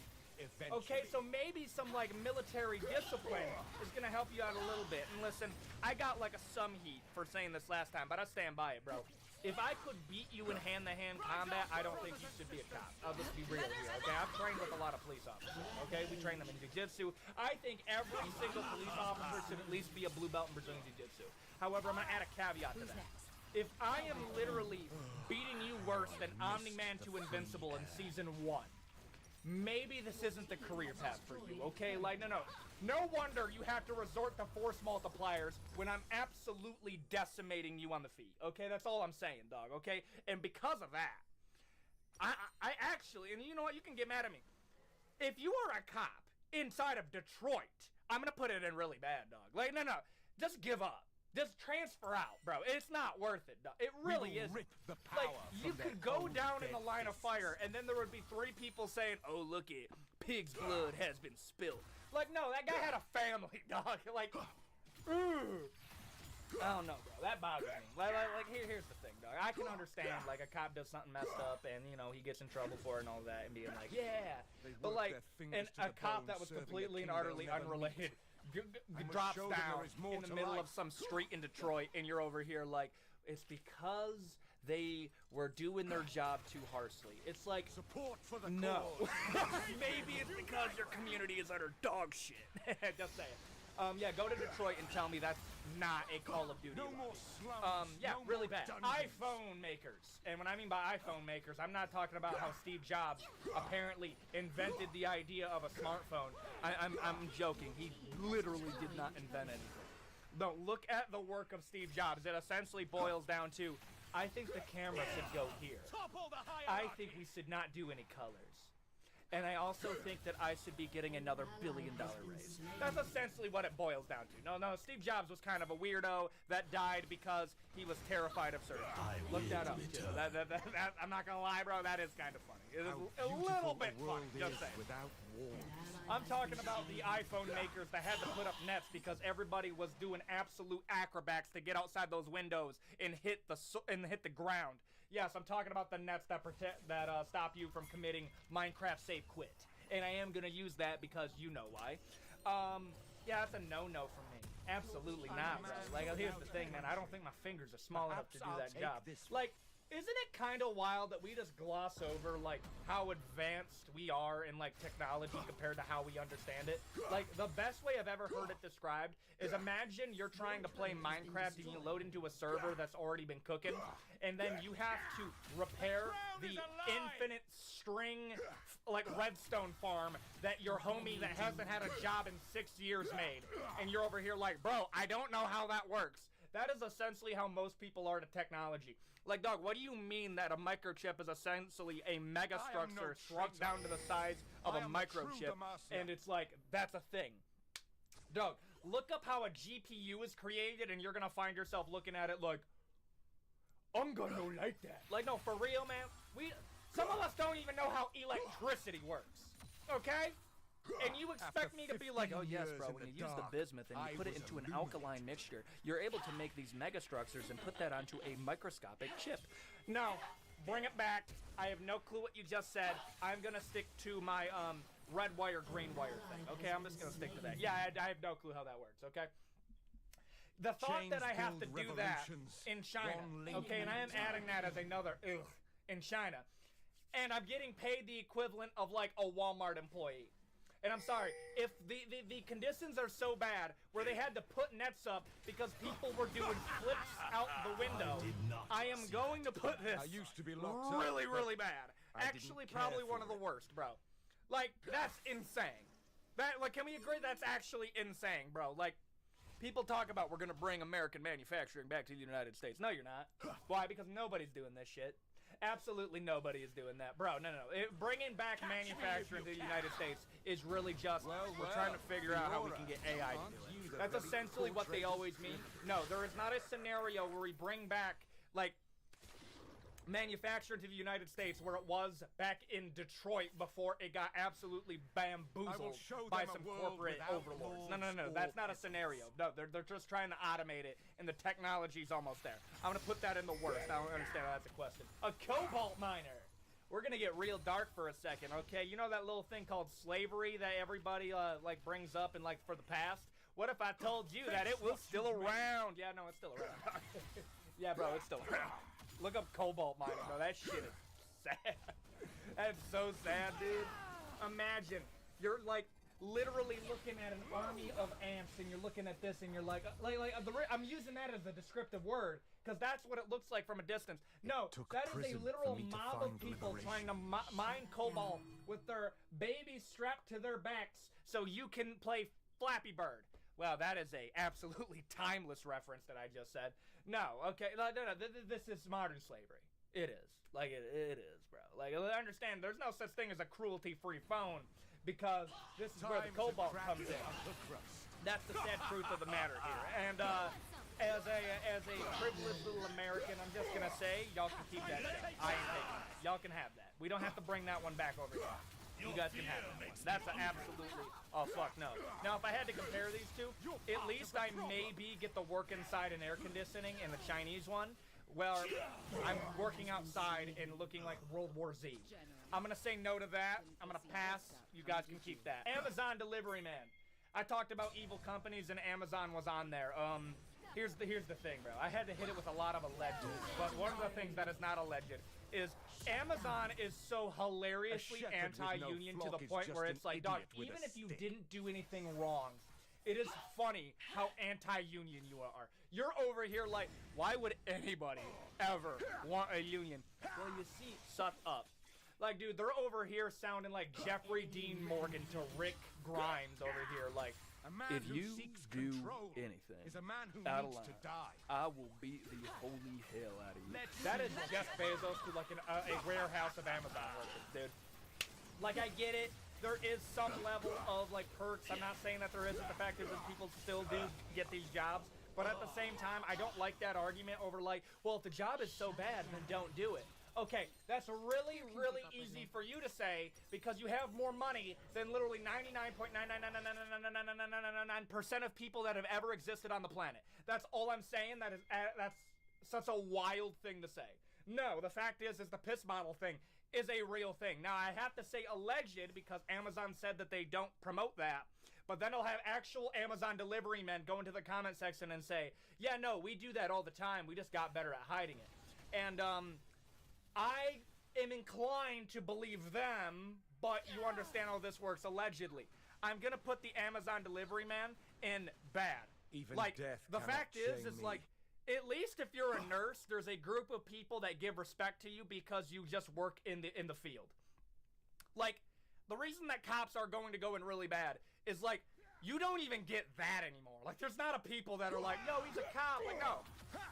Okay, so maybe some like military discipline is gonna help you out a little bit. And listen, I got like some heat for saying this last time, but I stand by it, bro. If I could beat you in hand-to-hand combat, I don't think you should be a cop. I'll just be real here, okay? I've trained with a lot of police officers, okay? We train them in jiu-jitsu. I think every single police officer should at least be a blue belt in Brazilian jiu-jitsu. However, I'm gonna add a caveat to that. If I am literally beating you worse than Omni-Man to Invincible in Season 1, maybe this isn't the career path for you, okay? Like, no wonder you have to resort to force multipliers when I'm absolutely decimating you on the feet, okay? That's all I'm saying, dog, okay? And because of that, I actually, and you know what? You can get mad at me. If you are a cop inside of Detroit, I'm gonna put it in really bad, dog. Like, no, just give up. Just transfer out, bro. It's not worth it, dog. It really isn't. Like, you could go down in the line of fire, and then there would be 3 people saying, oh, look it, pig's blood has been spilled. Like, no, that guy had a family, dog. Like, I don't know, bro. That bothers me. Like here's the thing, dog. I can understand, like, a cop does something messed up, and, you know, he gets in trouble for it and all that, and being like, yeah. But, like, and a cop that was completely and utterly unrelated drops down in the middle of some street in Detroit, and you're over here like, it's because they were doing their job too harshly. It's like, support for the cause. Maybe it's because your community is utter dog shit. Just saying. Yeah, go to Detroit and tell me that's not a Call of Duty lobby. Yeah, really bad. iPhone makers. And when I mean by iPhone makers, I'm not talking about how Steve Jobs apparently invented the idea of a smartphone. I'm joking. He literally did not invent anything. No, look at the work of Steve Jobs. It essentially boils down to, I think the camera should go here. I think we should not do any colors. And I also think that I should be getting another $1 billion raise. That's essentially what it boils down to. No, Steve Jobs was kind of a weirdo that died because he was terrified of surgery. Look that up, too. I'm not gonna lie, bro, that is kind of funny. It is a little bit funny, just saying. I'm talking about the iPhone makers that had to put up nets because everybody was doing absolute acrobats to get outside those windows and hit the ground. Yes, I'm talking about the nets that stop you from committing Minecraft save quit. And I am gonna use that because you know why. Yeah, that's a no-no for me. Absolutely not, bro. Like, here's the thing, man. I don't think my fingers are small enough to do that job. Like, isn't it kind of wild that we just gloss over, like, how advanced we are in, like, technology compared to how we understand it? Like, the best way I've ever heard it described is imagine you're trying to play Minecraft and you load into a server that's already been cooking, and then you have to repair the infinite string, like, redstone farm that your homie that hasn't had a job in 6 years made. And you're over here like, bro, I don't know how that works. That is essentially how most people are to technology. Like, dog, what do you mean that a microchip is essentially a megastructure shrunk down to the size of a microchip? And it's like, that's a thing. Dog, look up how a GPU is created and you're gonna find yourself looking at it like, I'm gonna like that. Like, no, for real, man. Some of us don't even know how electricity works. Okay? And you expect me to be like, oh yes, bro, when you use the bismuth and you put it into an alkaline mixture, you're able to make these megastructures and put that onto a microscopic chip. No, bring it back. I have no clue what you just said. I'm gonna stick to my red wire, green wire thing. Okay, I'm just gonna stick to that. Yeah, I have no clue how that works, okay? The thought that I have to do that in China, okay, and I am adding that as another in China, and I'm getting paid the equivalent of like a Walmart employee. And I'm sorry, if the conditions are so bad where they had to put nets up because people were doing flips out the window, I am going to put this really, really bad. Actually, probably one of the worst, bro. Like, that's insane. Can we agree that's actually insane, bro? Like, people talk about we're going to bring American manufacturing back to the United States. No, you're not. Why? Because nobody's doing this shit. Absolutely nobody is doing that. Bro, no. Bringing back manufacturing to the United States is really just, we're trying to figure out how we can get AI to do it. That's essentially what they always mean. No, there is not a scenario where we bring back, like, manufacturing to the United States where it was back in Detroit before it got absolutely bamboozled by some corporate overlords. No. That's not a scenario. No, they're just trying to automate it, and the technology's almost there. I'm gonna put that in the worst. I don't understand how that's a question. A cobalt miner. We're gonna get real dark for a second, okay? You know that little thing called slavery that everybody like brings up and like for the past? What if I told you that it was still around? Yeah, no, it's still around. Yeah, bro, it's still around. Look up cobalt mining, bro. That shit is sad. That's so sad, dude. Imagine you're like literally looking at an army of ants, and you're looking at this, and you're like I'm using that as a descriptive word because that's what it looks like from a distance. No, that is a literal mob of people trying to mine cobalt with their babies strapped to their backs so you can play Flappy Bird. Well, that is a absolutely timeless reference that I just said. No, okay, no, this is modern slavery. It is. Like, it is, bro. Like, understand, there's no such thing as a cruelty-free phone because this is where the cobalt comes in. That's the sad truth of the matter here. And, as a privileged little American, I'm just gonna say, y'all can keep that shit. I ain't taking it. Y'all can have that. We don't have to bring that one back over here. You guys can have it. That's an absolutely, oh fuck no. Now if I had to compare these two, at least I maybe get the work inside and air conditioning in the Chinese one, where I'm working outside and looking like World War Z. I'm gonna say no to that. I'm gonna pass. You guys can keep that. Amazon delivery man. I talked about evil companies and Amazon was on there. Here's the thing, bro. I had to hit it with a lot of alleged, but one of the things that is not alleged is Amazon is so hilariously anti-union to the point where it's like, dog, even if you didn't do anything wrong, it is funny how anti-union you are. You're over here like, why would anybody ever want a union? Well, you see, suck up. Like, dude, they're over here sounding like Jeffrey Dean Morgan to Rick Grimes over here, like, if you do anything out of line, I will beat the holy hell out of you. That is Jeff Bezos to like a warehouse of Amazon workers, dude. Like, I get it. There is some level of, like, perks. I'm not saying that there isn't. The fact is that people still do get these jobs. But at the same time, I don't like that argument over, like, well, if the job is so bad, then don't do it. Okay, that's really, really easy for you to say because you have more money than literally 99.999999999% of people that have ever existed on the planet. That's all I'm saying. That's such a wild thing to say. No, the fact is the piss bottle thing is a real thing. Now, I have to say alleged because Amazon said that they don't promote that. But then I'll have actual Amazon delivery men go into the comment section and say, yeah, no, we do that all the time. We just got better at hiding it. And, I am inclined to believe them, but you understand how this works, allegedly. I'm gonna put the Amazon delivery man in bad.
Even
like,
death
the
cannot
fact is
shame me.
like, at least if you're a nurse, there's a group of people that give respect to you because you just work in the field. Like, the reason that cops are going to go in really bad is like, you don't even get that anymore. Like, there's not a people that are like, no, he's a cop. Like, no.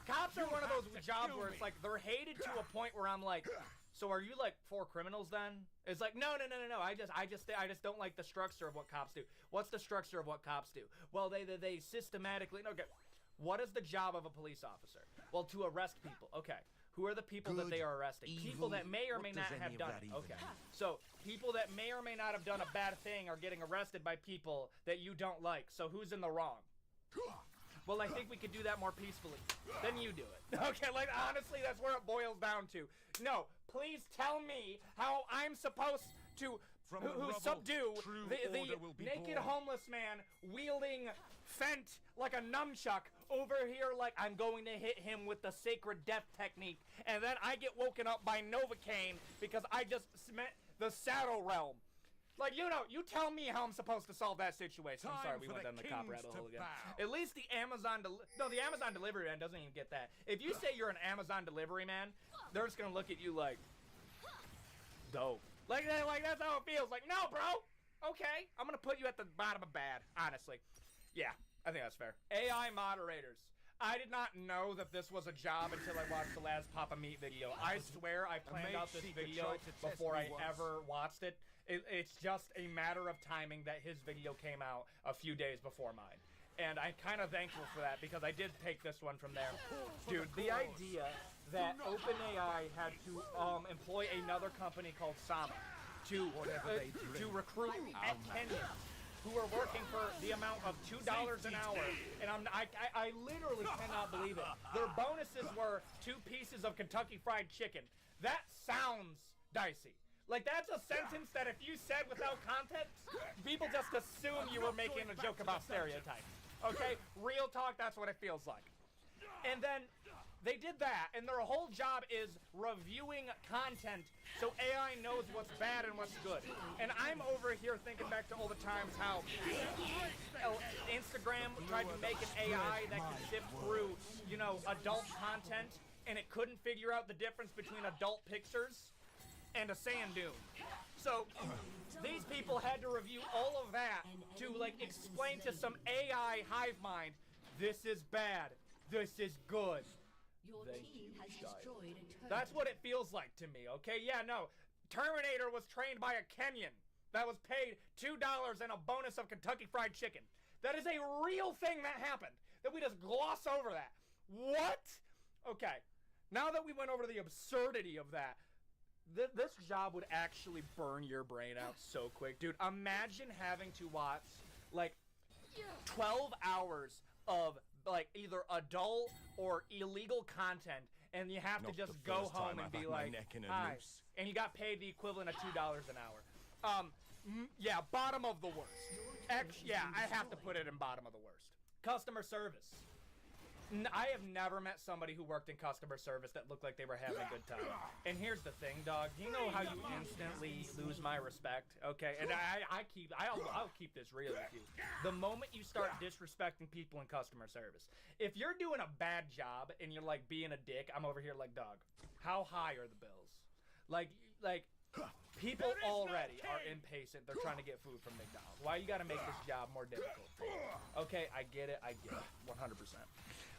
Cops are one of those jobs where it's like, they're hated to a point where I'm like, so are you like for criminals then? It's like, no. I just don't like the structure of what cops do. What's the structure of what cops do? Well, they systematically, okay. What is the job of a police officer? Well, to arrest people. Okay. Who are the people that they are arresting? People that may or may not have done it. Okay. So, people that may or may not have done a bad thing are getting arrested by people that you don't like. So, who's in the wrong? Well, I think we could do that more peacefully. Then you do it. Okay, like, honestly, that's where it boils down to. No, please tell me how I'm supposed to subdue the naked homeless man wielding Fent like a nunchuck over here like I'm going to hit him with the sacred death technique, and then I get woken up by Novocaine because I just met the Saddle Realm. Like, you know, you tell me how I'm supposed to solve that situation. I'm sorry, we went down the cop rabbit hole again. At least the Amazon delivery man doesn't even get that. If you say you're an Amazon delivery man, they're just gonna look at you like, dope. Like that's how it feels. Like, no, bro. Okay, I'm gonna put you at the bottom of bad, honestly. Yeah, I think that's fair. AI moderators. I did not know that this was a job until I watched the last Papa Meat video. I swear I planned out this video before I ever watched it. It's just a matter of timing that his video came out a few days before mine. And I'm kind of thankful for that because I did take this one from there. Dude, the idea that OpenAI had to employ another company called Sama to recruit Kenyans who are working for the amount of $2 an hour, and I literally cannot believe it. Their bonuses were 2 pieces of Kentucky Fried Chicken. That sounds dicey. Like, that's a sentence that if you said without context, people just assume you were making a joke about stereotypes. Okay? Real talk, that's what it feels like. And then they did that, and their whole job is reviewing content so AI knows what's bad and what's good. And I'm over here thinking back to all the times how Instagram tried to make an AI that could sift through, you know, adult content, and it couldn't figure out the difference between adult pictures and a sand dune. So these people had to review all of that to like explain to some AI hive mind, this is bad, this is good.
Your team has destroyed a turret.
That's what it feels like to me, okay? Yeah, no. Terminator was trained by a Kenyan that was paid $2 and a bonus of Kentucky Fried Chicken. That is a real thing that happened. That we just gloss over that. What? Okay. Now that we went over the absurdity of that, this job would actually burn your brain out so quick. Dude, imagine having to watch, like, 12 hours of, like, either adult or illegal content, and you have to just go home and be like, hi. And you got paid the equivalent of $2 an hour. Yeah, bottom of the worst. Yeah, I have to put it in bottom of the worst. Customer service. I have never met somebody who worked in customer service that looked like they were having a good time. And here's the thing, dog. You know how you instantly lose my respect, okay? And I'll keep this real with you. The moment you start disrespecting people in customer service, if you're doing a bad job and you're like being a dick, I'm over here like, dog, how high are the bills? Like, People already are impatient. They're trying to get food from McDonald's. Why you gotta make this job more difficult? Okay, I get it, 100%.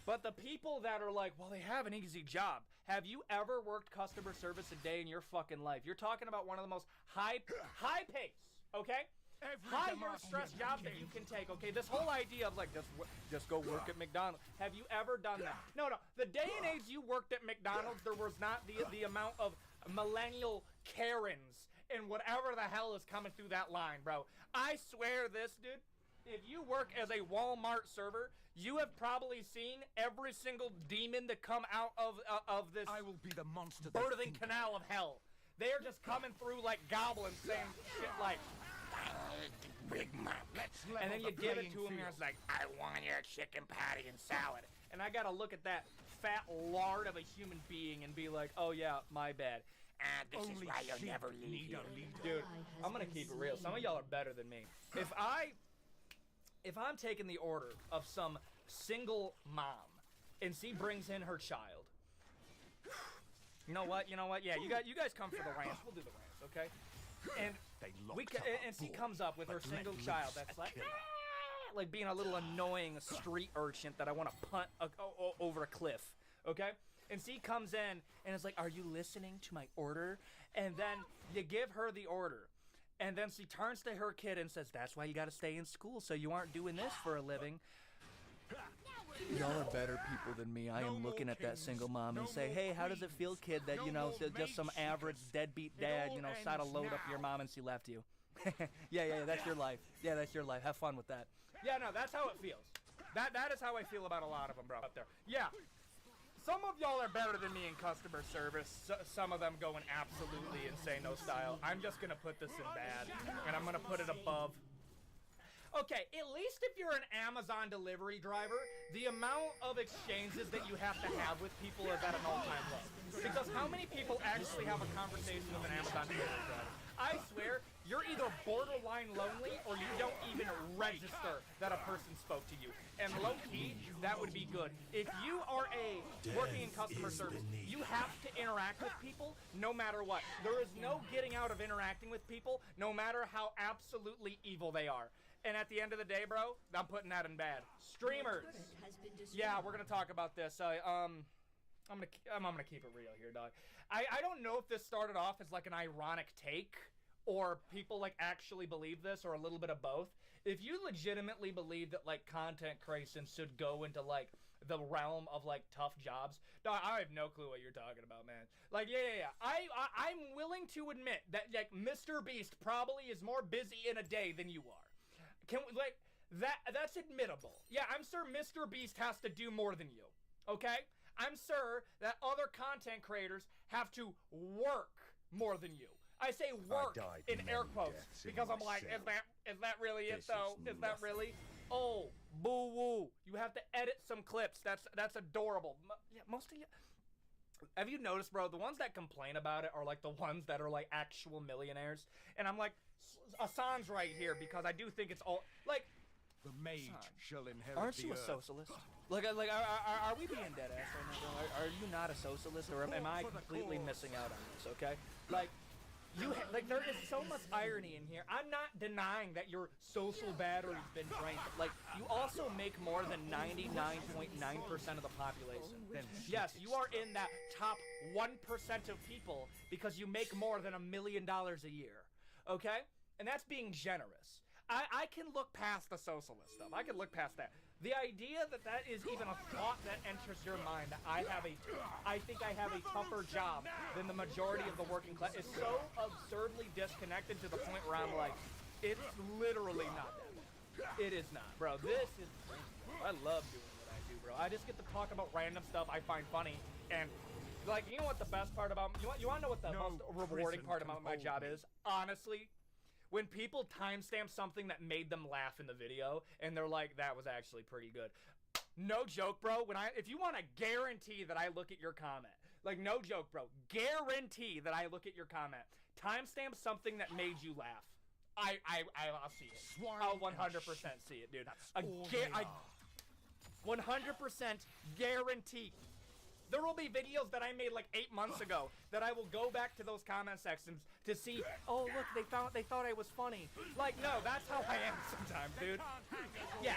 But the people that are like, well, they have an easy job. Have you ever worked customer service a day in your fucking life? You're talking about one of the most high pace, okay? High stress jobs that you can take, okay? This whole idea of like, just go work at McDonald's. Have you ever done that? No. The day and age you worked at McDonald's, there was not the amount of millennial Karens and whatever the hell is coming through that line, bro. I swear this, dude. If you work as a Walmart server, you have probably seen every single demon that come out of this
I will be the monster
birthing canal of hell. They are just coming through like goblins saying shit like, Big Mac. And then you give it to him and it's like, I want your chicken patty and salad. And I gotta look at that fat lard of a human being and be like, oh yeah, my bad. This is why you'll never leave here. Dude, I'm gonna keep it real. Some of y'all are better than me. If I'm taking the order of some single mom and she brings in her child, you know what? Yeah, you guys come for the rants. We'll do the rants, okay? And she comes up with her single child that's like being a little annoying street urchin that I want to punt over a cliff, okay? And she comes in and is like, are you listening to my order? And then you give her the order. And then she turns to her kid and says, that's why you gotta stay in school, so you aren't doing this for a living. Y'all are better people than me. I am looking at that single mom and say, hey, how does it feel, kid, that, just some average deadbeat dad, decided to load up your mom and she left you? Yeah, that's your life. Yeah, that's your life. Have fun with that. Yeah, no, that's how it feels. That is how I feel about a lot of them, bro, up there. Yeah. Some of y'all are better than me in customer service. Some of them going absolutely insane-no style. I'm just gonna put this in bad, and I'm gonna put it above. Okay, at least if you're an Amazon delivery driver, the amount of exchanges that you have to have with people is at an all-time low. Because how many people actually have a conversation with an Amazon delivery driver? I swear, you're either borderline lonely or you don't even register that a person spoke to you. And low-key, that would be good. If you are working in customer service, you have to interact with people no matter what. There is no getting out of interacting with people no matter how absolutely evil they are. And at the end of the day, bro, I'm putting that in bad. Streamers. Yeah, we're gonna talk about this. I'm gonna keep it real here, dog. I don't know if this started off as like an ironic take or people like actually believe this or a little bit of both. If you legitimately believe that like content creation should go into like the realm of like tough jobs, dog, I have no clue what you're talking about, man. Like, yeah. I'm willing to admit that like Mr. Beast probably is more busy in a day than you are. Can we, like, that's admittable. Yeah, I'm sure Mr. Beast has to do more than you, okay? I'm sure that other content creators have to work more than you. I say work in air quotes because I'm like, is that really it though? Is that really? Oh, boo-woo. You have to edit some clips. That's adorable. Yeah, most of you. Have you noticed, bro, the ones that complain about it are like the ones that are like actual millionaires. And I'm like, Assange right here because I do think it's all like
the mage shall inherit.
Aren't you a socialist? Like are we being dead ass right now, bro? Are you not a socialist, or am I completely missing out on this? Okay, like there is so much irony in here. I'm not denying that your social battery's been drained. Like, you also make more than 99.9% of the population. Yes, you are in that top 1% of people because you make more than $1 million a year. Okay? And that's being generous. I can look past the socialist stuff. I can look past that. The idea that is even a thought that enters your mind, that I think I have a tougher job than the majority of the working class, is so absurdly disconnected to the point where I'm like, it's literally not that bad. It is not, bro. This is, I love doing what I do, bro. I just get to talk about random stuff I find funny, and like, you know what the best part about, you want to know what the most rewarding part about my job is? Honestly, when people timestamp something that made them laugh in the video, and they're like, that was actually pretty good. No joke, bro. If you want to guarantee that I look at your comment, like, no joke, bro, guarantee that I look at your comment, timestamp something that made you laugh. I'll see it. I'll 100% see it, dude. I 100% guarantee. There will be videos that I made like 8 months ago that I will go back to those comment sections to see, oh look, they thought I was funny. Like, no, that's how I am sometimes, dude. Yeah.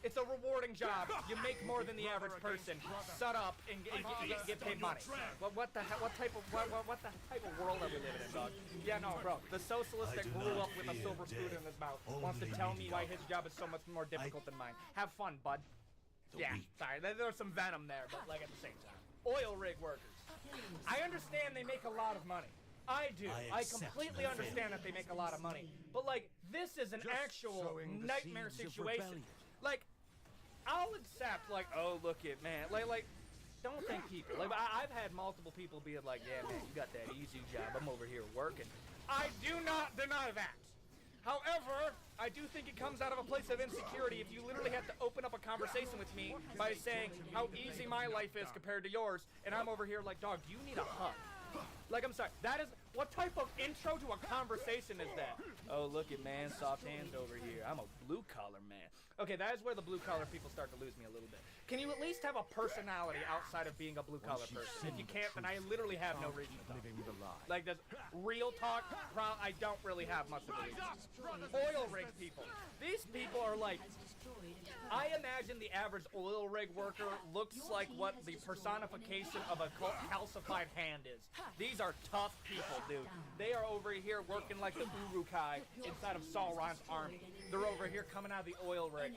It's a rewarding job. You make more than the average person. Shut up and get paid money. What the type of world are we living in, dog? Yeah, no, bro. The socialist that grew up with a silver spoon in his mouth wants to tell me why his job is so much more difficult than mine. Have fun, bud. Yeah, sorry. There's some venom there, but like at the same time. Oil rig workers. I understand they make a lot of money. I do. I completely understand that they make a lot of money. But like, this is an actual nightmare situation. Like, I'll accept, like, oh, look it, man. Like, don't think people. Like, I've had multiple people be like, yeah, man, you got that easy job. I'm over here working. I do not deny that. However, I do think it comes out of a place of insecurity if you literally have to open up a conversation with me by saying how easy my life is compared to yours, and I'm over here like, dog, do you need a hug? Like, I'm sorry, that is, what type of intro to a conversation is that? Oh, look at man, soft hands over here. I'm a blue-collar man. Okay, that is where the blue-collar people start to lose me a little bit. Can you at least have a personality outside of being a blue-collar person? If you can't, then I literally have no reason to talk. Like, this real talk, I don't really have much of a reason. Oil rig people. These people are like, I imagine the average oil rig worker looks like what the personification of a calcified hand is. These are tough people, dude. They are over here working like the Uruk-hai inside of Sauron's army. They're over here coming out of the oil rig,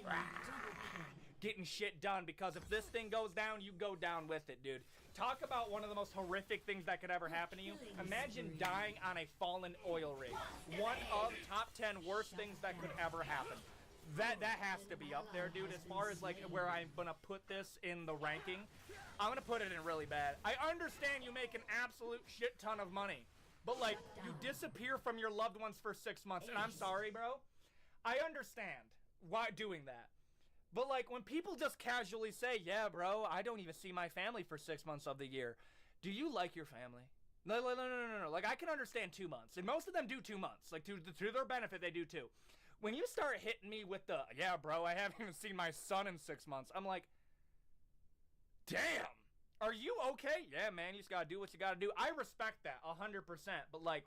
getting shit done, because if this thing goes down, you go down with it, dude. Talk about one of the most horrific things that could ever happen to you. Imagine dying on a fallen oil rig. One of top 10 worst things that could ever happen. That has to be up there, dude. As far as like where I'm gonna put this in the ranking, I'm gonna put it in really bad. I understand you make an absolute shit ton of money, but like, you disappear from your loved ones for 6 months, and I'm sorry, bro. I understand why doing that. But like, when people just casually say, yeah, bro, I don't even see my family for 6 months of the year. Do you like your family? No. Like, I can understand 2 months, and most of them do 2 months. Like, to their benefit, they do too. When you start hitting me with the, yeah, bro, I haven't even seen my son in 6 months, I'm like, damn, are you okay? Yeah, man, you just gotta do what you gotta do. I respect that 100%, but like,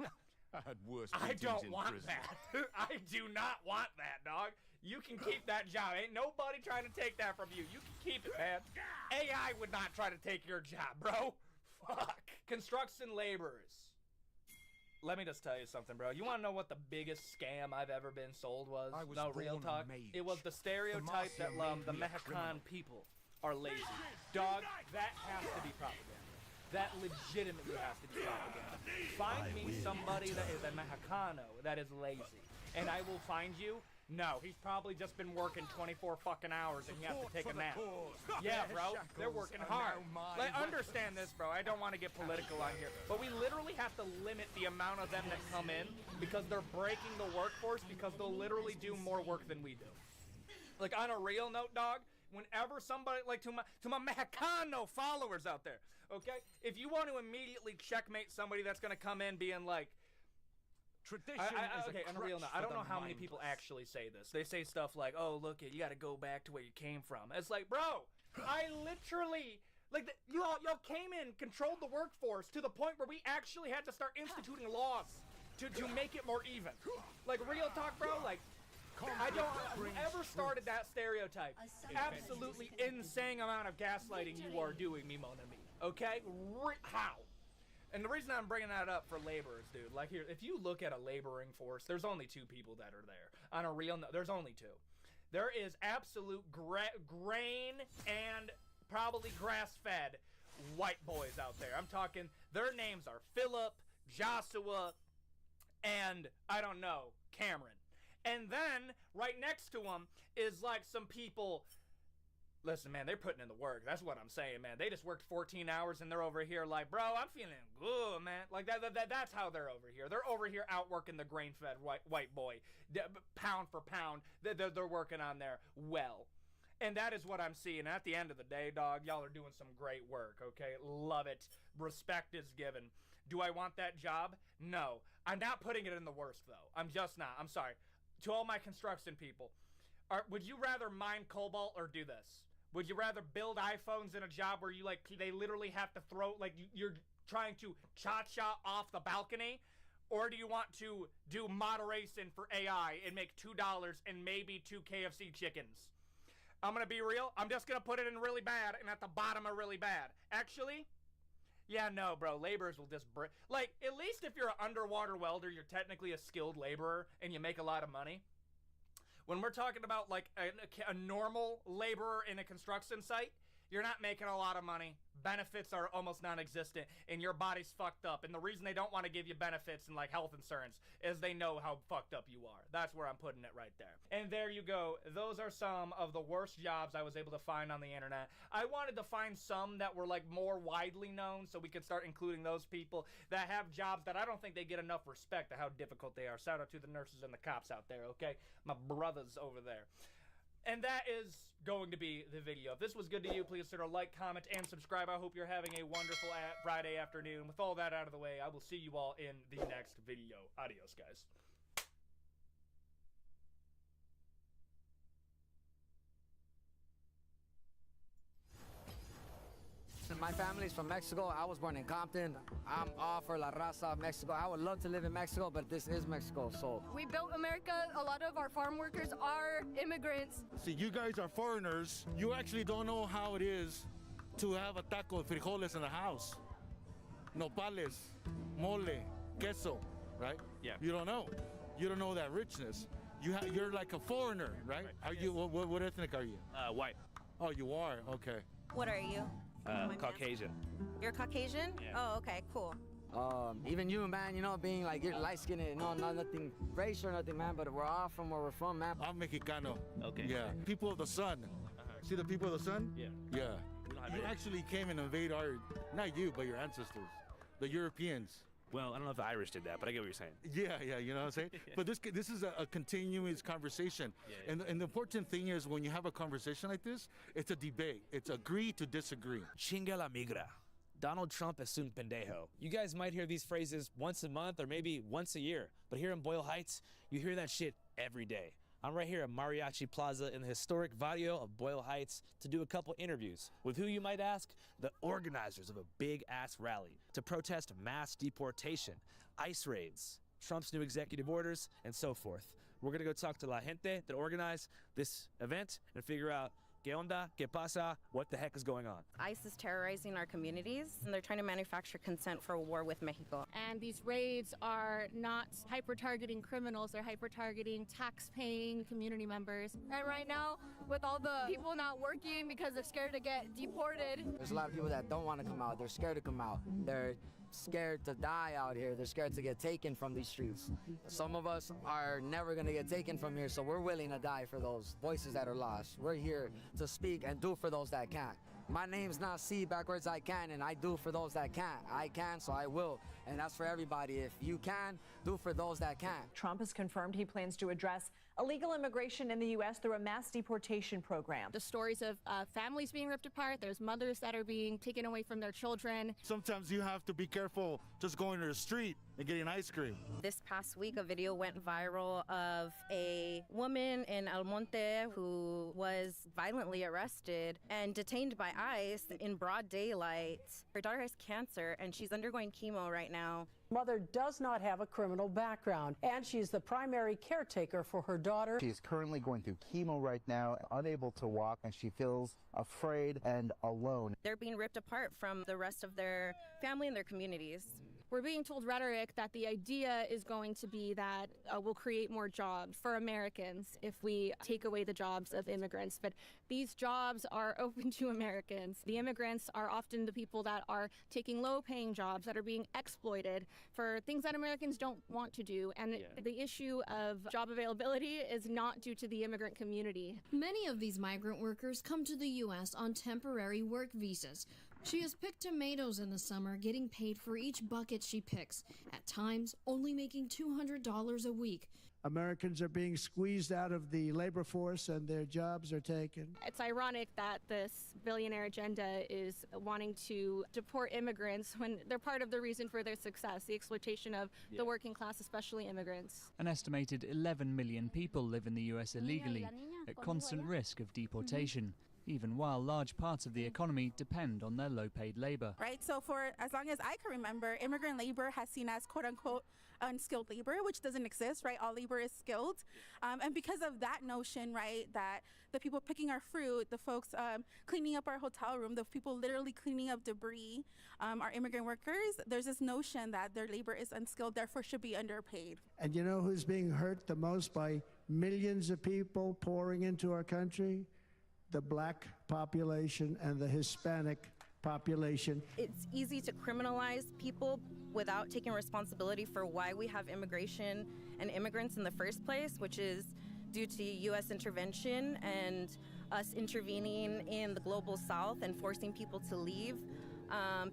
I don't want that. I do not want that, dog. You can keep that job. Ain't nobody trying to take that from you. You can keep it, man. AI would not try to take your job, bro. Fuck. Construction laborers. Let me just tell you something, bro. You want to know what the biggest scam I've ever been sold was? No, real talk. It was the stereotype that the Mexican people are lazy. Dog, that has to be propaganda. That legitimately has to be propaganda. Find me somebody that is a Mexicano that is lazy, and I will find you. No, he's probably just been working 24 fucking hours and he has to take a nap. Yeah, bro, they're working hard. Like, understand this, bro. I don't want to get political on here, but we literally have to limit the amount of them that come in because they're breaking the workforce, because they'll literally do more work than we do. Like, on a real note, dog, whenever somebody, like, to my Mexicano followers out there, okay? If you want to immediately checkmate somebody that's going to come in being like, okay, on a real note, I don't know how many people actually say this. They say stuff like, oh, look, you gotta go back to where you came from. It's like, bro, I literally, like, y'all came in, controlled the workforce to the point where we actually had to start instituting laws to make it more even. Like, real talk, bro, like, whoever started that stereotype, absolutely insane amount of gaslighting you are doing me, mon ami, okay? How? And the reason I'm bringing that up for laborers, dude, like here, if you look at a laboring force, there's only 2 people that are there. On a real note, there's only 2. There is absolute grain and probably grass-fed white boys out there. I'm talking, their names are Philip, Joshua, and, I don't know, Cameron. And then, right next to them is like some people. Listen, man, they're putting in the work. That's what I'm saying, man. They just worked 14 hours and they're over here like, bro, I'm feeling good, man. Like, that's how they're over here. They're over here outworking the grain-fed white boy. Pound for pound, they're working on there well. And that is what I'm seeing. At the end of the day, dog, y'all are doing some great work, okay? Love it. Respect is given. Do I want that job? No. I'm not putting it in the worst, though. I'm just not. I'm sorry. To all my construction people, would you rather mine cobalt or do this? Would you rather build iPhones in a job where they literally have to throw, like, you're trying to cha-cha off the balcony? Or do you want to do moderation for AI and make $2 and maybe 2 KFC chickens? I'm gonna be real. I'm just gonna put it in really bad and at the bottom of really bad. Actually, yeah, no, bro. Laborers will just like, at least if you're an underwater welder, you're technically a skilled laborer and you make a lot of money. When we're talking about like a normal laborer in a construction site, you're not making a lot of money. Benefits are almost non-existent, and your body's fucked up. And the reason they don't want to give you benefits and like health insurance is they know how fucked up you are. That's where I'm putting it right there. And there you go. Those are some of the worst jobs I was able to find on the internet. I wanted to find some that were like more widely known so we could start including those people that have jobs that I don't think they get enough respect to how difficult they are. Shout out to the nurses and the cops out there, okay? My brothers over there. And that is going to be the video. If this was good to you, please consider like, comment, and subscribe. I hope you're having a wonderful Friday afternoon. With all that out of the way, I will see you all in the next video. Adios, guys.
My family's from Mexico. I was born in Compton. I'm all for La Raza of Mexico. I would love to live in Mexico, but this is Mexico, so.
We built America. A lot of our farm workers are immigrants.
See, you guys are foreigners. You actually don't know how it is to have a taco of frijoles in the house. Nopales, mole, queso, right?
Yeah.
You don't know. You don't know that richness. You're like a foreigner, right? Are you? What ethnic are you?
White.
Oh, you are? Okay.
What are you?
Caucasian.
You're Caucasian?
Yeah.
Oh, okay, cool.
Even you, man, you know, being like, you're light-skinned, no, nothing racial or nothing, man, but we're all from where we're from, man.
I'm Mexicano.
Okay.
Yeah. People of the sun. See the people of the sun?
Yeah.
Yeah.
You
actually came and invade not you, but your ancestors, the Europeans.
Well, I don't know if the Irish did that, but I get what you're saying.
Yeah, you know what I'm saying? But this is a continuous conversation.
Yeah.
And the important thing is when you have a conversation like this, it's a debate. It's agree to disagree.
Chinga la migra. Donald Trump es un pendejo. You guys might hear these phrases once a month or maybe once a year, but here in Boyle Heights, you hear that shit every day. I'm right here at Mariachi Plaza in the historic barrio of Boyle Heights to do a couple interviews. With who, you might ask? The organizers of a big-ass rally to protest mass deportation, ICE raids, Trump's new executive orders, and so forth. We're gonna go talk to la gente that organized this event and figure out ¿qué onda? ¿Qué pasa? What the heck is going on?
ICE is terrorizing our communities, and they're trying to manufacture consent for a war with Mexico.
And these raids are not hyper-targeting criminals, they're hyper-targeting tax-paying community members. And right now, with all the people not working because they're scared to get deported.
There's a lot of people that don't want to come out. They're scared to come out. They're scared to die out here. They're scared to get taken from these streets. Some of us are never going to get taken from here, so we're willing to die for those voices that are lost. We're here to speak and do for those that can't. My name's not C backwards, I can, and I do for those that can't. I can, so I will. And that's for everybody. If you can, do for those that can't.
Trump has confirmed he plans to address illegal immigration in the U.S. through a mass deportation program.
The stories of families being ripped apart, there's mothers that are being taken away from their children.
Sometimes you have to be careful just going to the street and getting ice cream.
This past week, a video went viral of a woman in El Monte who was violently arrested and detained by ICE in broad daylight. Her daughter has cancer and she's undergoing chemo right now.
Mother does not have a criminal background, and she's the primary caretaker for her daughter.
She is currently going through chemo right now, unable to walk, and she feels afraid and alone.
They're being ripped apart from the rest of their family and their communities.
We're being told rhetoric that the idea is going to be that we'll create more jobs for Americans if we take away the jobs of immigrants. But these jobs are open to Americans. The immigrants are often the people that are taking low-paying jobs that are being exploited for things that Americans don't want to do. And the issue of job availability is not due to the immigrant community.
Many of these migrant workers come to the U.S. on temporary work visas. She has picked tomatoes in the summer, getting paid for each bucket she picks, at times only making $200 a week.
Americans are being squeezed out of the labor force and their jobs are taken.
It's ironic that this billionaire agenda is wanting to deport immigrants when they're part of the reason for their success, the exploitation of the working class, especially immigrants.
An estimated 11 million people live in the US illegally, at constant risk of deportation.
even while large parts of the economy depend on their low-paid labor.
Right, so for as long as I can remember, immigrant labor has seen as quote-unquote unskilled labor, which doesn't exist, right? All labor is skilled. And because of that notion, right, that the people picking our fruit, the folks cleaning up our hotel room, the people literally cleaning up debris, are immigrant workers, there's this notion that their labor is unskilled, therefore should be underpaid.
And you know who's being hurt the most by millions of people pouring into our country? The black population and the Hispanic population.
It's easy to criminalize people without taking responsibility for why we have immigration and immigrants in the first place, which is due to U.S. intervention and us intervening in the global south and forcing people to leave.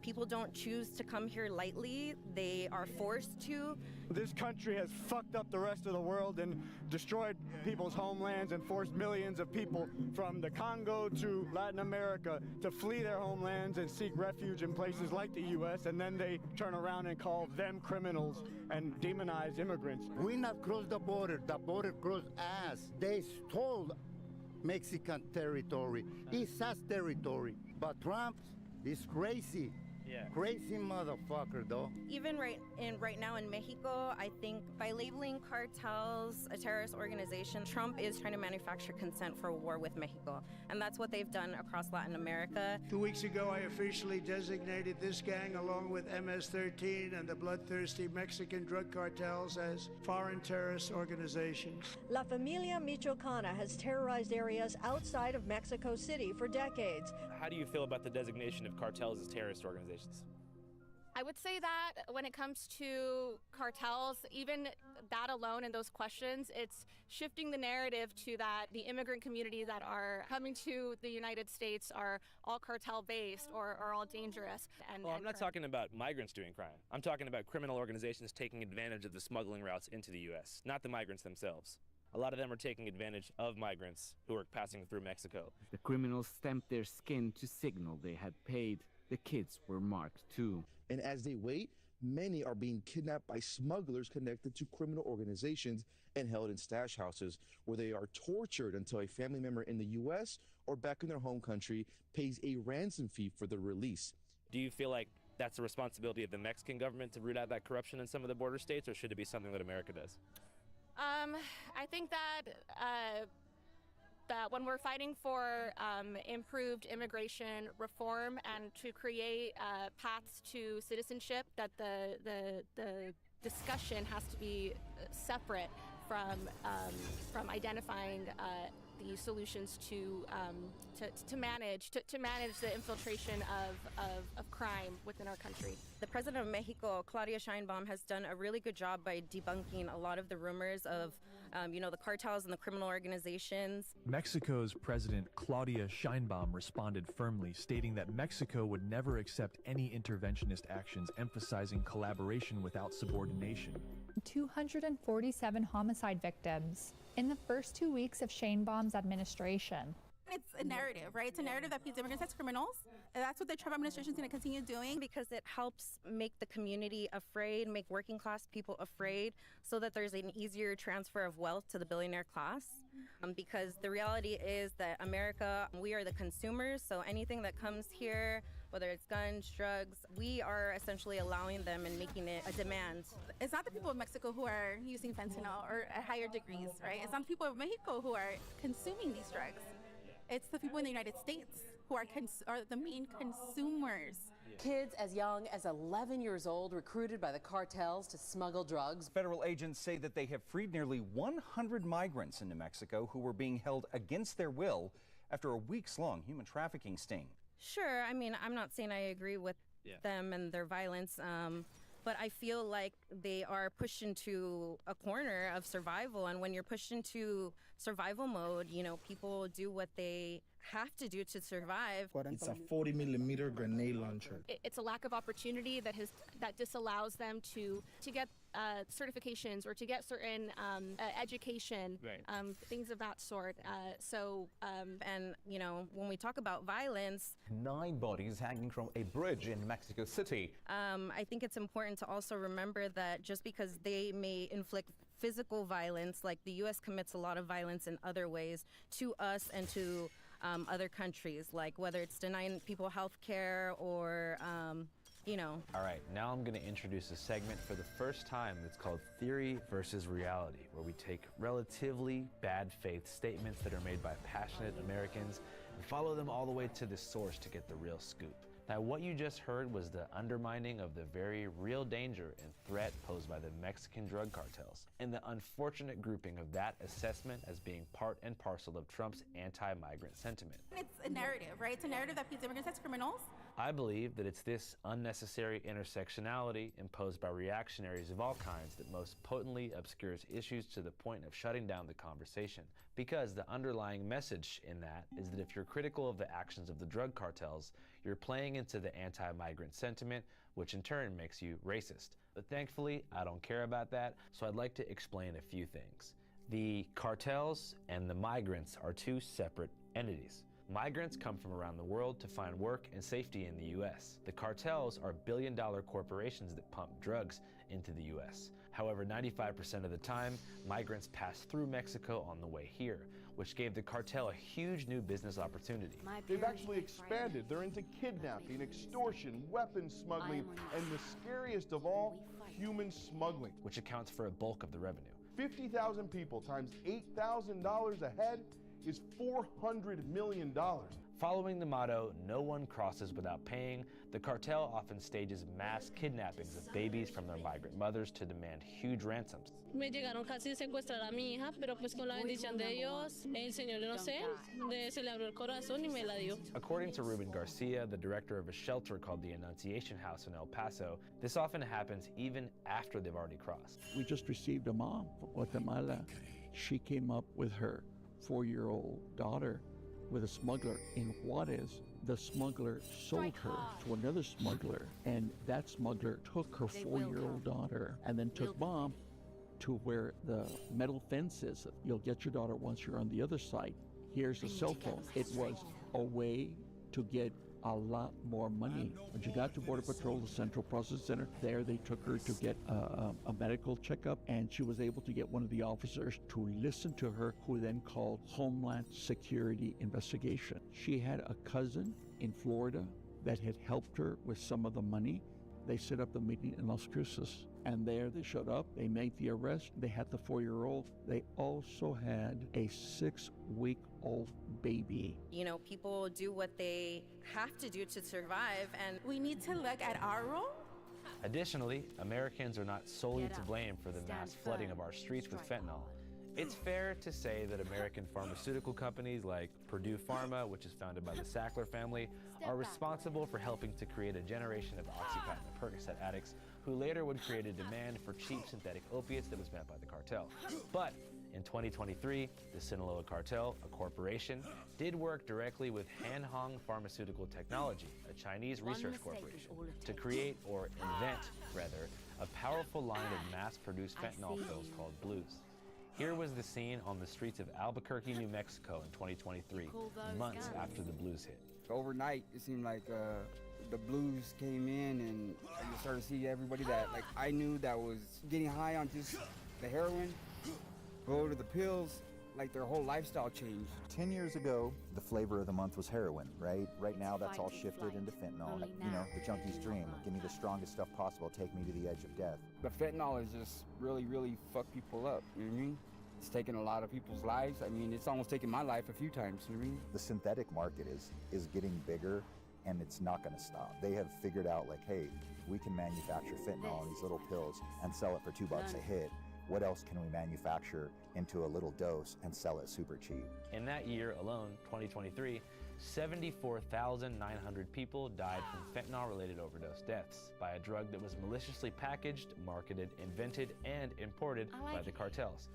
People don't choose to come here lightly. They are forced to.
This country has fucked up the rest of the world and destroyed people's homelands and forced millions of people from the Congo to Latin America to flee their homelands and seek refuge in places like the U.S., and then they turn around and call them criminals and demonize immigrants.
We not cross the border crossed us. They stole Mexican territory. It's us territory. But Trump is crazy.
Yeah.
Crazy motherfucker, though.
Even right now in Mexico, I think by labeling cartels a terrorist organization, Trump is trying to manufacture consent for war with Mexico. And that's what they've done across Latin America.
2 weeks ago, I officially designated this gang, along with MS-13 and the bloodthirsty Mexican drug cartels, as foreign terrorist organizations.
La Familia Michoacana has terrorized areas outside of Mexico City for decades.
How do you feel about the designation of cartels as terrorist organizations?
I would say that when it comes to cartels, even that alone and those questions, it's shifting the narrative to that the immigrant community that are coming to the United States are all cartel-based or are all dangerous.
Well, I'm not talking about migrants doing crime. I'm talking about criminal organizations taking advantage of the smuggling routes into the U.S., not the migrants themselves. A lot of them are taking advantage of migrants who are passing through Mexico.
The criminals stamped their skin to signal they had paid. The kids were marked too.
And as they wait, many are being kidnapped by smugglers connected to criminal organizations and held in stash houses, where they are tortured until a family member in the U.S. or back in their home country pays a ransom fee for their release.
Do you feel like that's a responsibility of the Mexican government to root out that corruption in some of the border states, or should it be something that America does?
I think that when we're fighting for improved immigration reform and to create paths to citizenship, that the discussion has to be separate from identifying the solutions to manage the infiltration of crime within our country.
The president of Mexico, Claudia Sheinbaum, has done a really good job by debunking a lot of the rumors of, the cartels and the criminal organizations.
Mexico's President Claudia Sheinbaum responded firmly, stating that Mexico would never accept any interventionist actions emphasizing collaboration without subordination.
247 homicide victims in the first 2 weeks of Sheinbaum's administration.
It's a narrative, right? It's a narrative that paints immigrants as criminals. And that's what the Trump administration is going to continue doing.
Because it helps make the community afraid, make working class people afraid, so that there's an easier transfer of wealth to the billionaire class. Because the reality is that America, we are the consumers, so anything that comes here, whether it's guns, drugs, we are essentially allowing them and making it a demand.
It's not the people of Mexico who are using fentanyl or at higher degrees, right? It's not the people of Mexico who are consuming these drugs. It's the people in the United States who are the main consumers.
Kids as young as 11 years old recruited by the cartels to smuggle drugs.
Federal agents say that they have freed nearly 100 migrants into Mexico who were being held against their will after a weeks-long human trafficking sting.
Sure, I mean, I'm not saying I agree with them and their violence, but I feel like they are pushed into a corner of survival. And when you're pushed into survival mode, people do what they have to do to survive.
It's a 40-millimeter grenade launcher.
It's a lack of opportunity that disallows them to get certifications or to get certain education, things of that sort.
And when we talk about violence,
9 bodies hanging from a bridge in Mexico City.
I think it's important to also remember that just because they may inflict physical violence, like the U.S. commits a lot of violence in other ways to us and to other countries, like whether it's denying people health care or, you know.
All right, now I'm gonna introduce a segment for the first time that's called Theory versus Reality, where we take relatively bad faith statements that are made by passionate Americans and follow them all the way to the source to get the real scoop. Now, what you just heard was the undermining of the very real danger and threat posed by the Mexican drug cartels, and the unfortunate grouping of that assessment as being part and parcel of Trump's anti-migrant sentiment.
It's a narrative, right? It's a narrative that paints immigrants as criminals.
I believe that it's this unnecessary intersectionality imposed by reactionaries of all kinds that most potently obscures issues to the point of shutting down the conversation. Because the underlying message in that is that if you're critical of the actions of the drug cartels, you're playing into the anti-migrant sentiment, which in turn makes you racist. But thankfully, I don't care about that, so I'd like to explain a few things. The cartels and the migrants are two separate entities. Migrants come from around the world to find work and safety in the U.S. The cartels are billion-dollar corporations that pump drugs into the U.S. However, 95% of the time, migrants pass through Mexico on the way here, which gave the cartel a huge new business opportunity.
They've actually expanded. They're into kidnapping, extortion, weapons smuggling, and the scariest of all, human smuggling.
Which accounts for a bulk of the revenue.
50,000 people times $8,000 a head is $400 million.
Following the motto, no one crosses without paying, the cartel often stages mass kidnappings of babies from their migrant mothers to demand huge ransoms.
Me llegaron casi a secuestrar a mi hija, pero pues con la bendición de Dios, el Señor, no sé, se le abrió el corazón y me la dio.
According to Ruben Garcia, the director of a shelter called the Annunciation House in El Paso, this often happens even after they've already crossed.
We just received a mom from Guatemala. She came up with her 4-year-old daughter with a smuggler in Juarez. The smuggler sold her to another smuggler, and that smuggler took her 4-year-old daughter and then took mom to where the metal fence is. You'll get your daughter once you're on the other side. Here's a cell phone. It was a way to get a lot more money. When she got to Border Patrol, the Central Processing Center, there they took her to get a medical checkup, and she was able to get one of the officers to listen to her, who then called Homeland Security investigation. She had a cousin in Florida that had helped her with some of the money. They set up the meeting in Las Cruces, and there they showed up. They made the arrest. They had the 4-year-old. They also had a 6-week-old baby.
You know, people do what they have to do to survive, and
we need to look at our role.
Additionally, Americans are not solely to blame for the mass flooding of our streets with fentanyl. It's fair to say that American pharmaceutical companies like Purdue Pharma, which is founded by the Sackler family, are responsible for helping to create a generation of Oxycontin and Percocet addicts who later would create a demand for cheap synthetic opiates that was met by the cartel. But in 2023, the Sinaloa cartel, a corporation, did work directly with Hanhong Pharmaceutical Technology, a Chinese research corporation, to create, or invent, rather, a powerful line of mass-produced fentanyl pills called blues. Here was the scene on the streets of Albuquerque, New Mexico in 2023, months after the blues hit.
Overnight, it seemed like the blues came in, and you started to see everybody that I knew that was getting high on just the heroin, go to the pills, like their whole lifestyle changed.
10 years ago, the flavor of the month was heroin, right? Right now, that's all shifted into fentanyl. You know, the junkie's dream. Give me the strongest stuff possible, take me to the edge of death.
The fentanyl is just really, really fucked people up, you know what I mean? It's taken a lot of people's lives. I mean, it's almost taken my life a few times, you know what I mean?
The synthetic market is getting bigger, and it's not gonna stop. They have figured out, like, hey, we can manufacture fentanyl in these little pills and sell it for $2 a hit. What else can we manufacture into a little dose and sell it super cheap?
In that year alone, 2023, 74,900 people died from fentanyl-related overdose deaths by a drug that was maliciously packaged, marketed, invented, and imported by the cartels.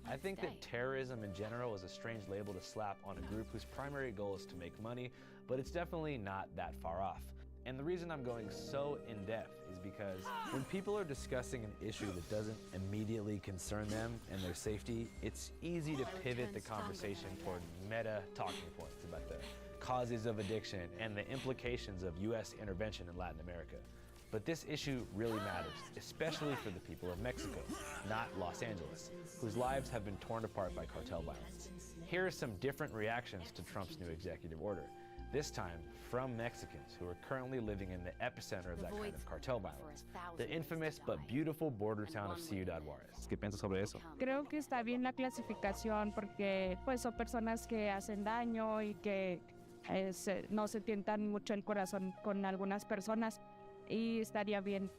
I think that terrorism in general is a strange label to slap on a group whose primary goal is to make money, but it's definitely not that far off. And the reason I'm going so in-depth is because when people are discussing an issue that doesn't immediately concern them and their safety, it's easy to pivot the conversation toward meta talking points about the causes of addiction and the implications of U.S. intervention in Latin America. But this issue really matters, especially for the people of Mexico, not Los Angeles, whose lives have been torn apart by cartel violence. Here are some different reactions to Trump's new executive order, this time from Mexicans who are currently living in the epicenter of that kind of cartel violence, the infamous but beautiful border town of Ciudad Juárez.
¿Qué piensas sobre eso?
Creo que está bien la clasificación porque pues son personas que hacen daño y que no se tientan mucho el corazón con algunas personas y estaría bien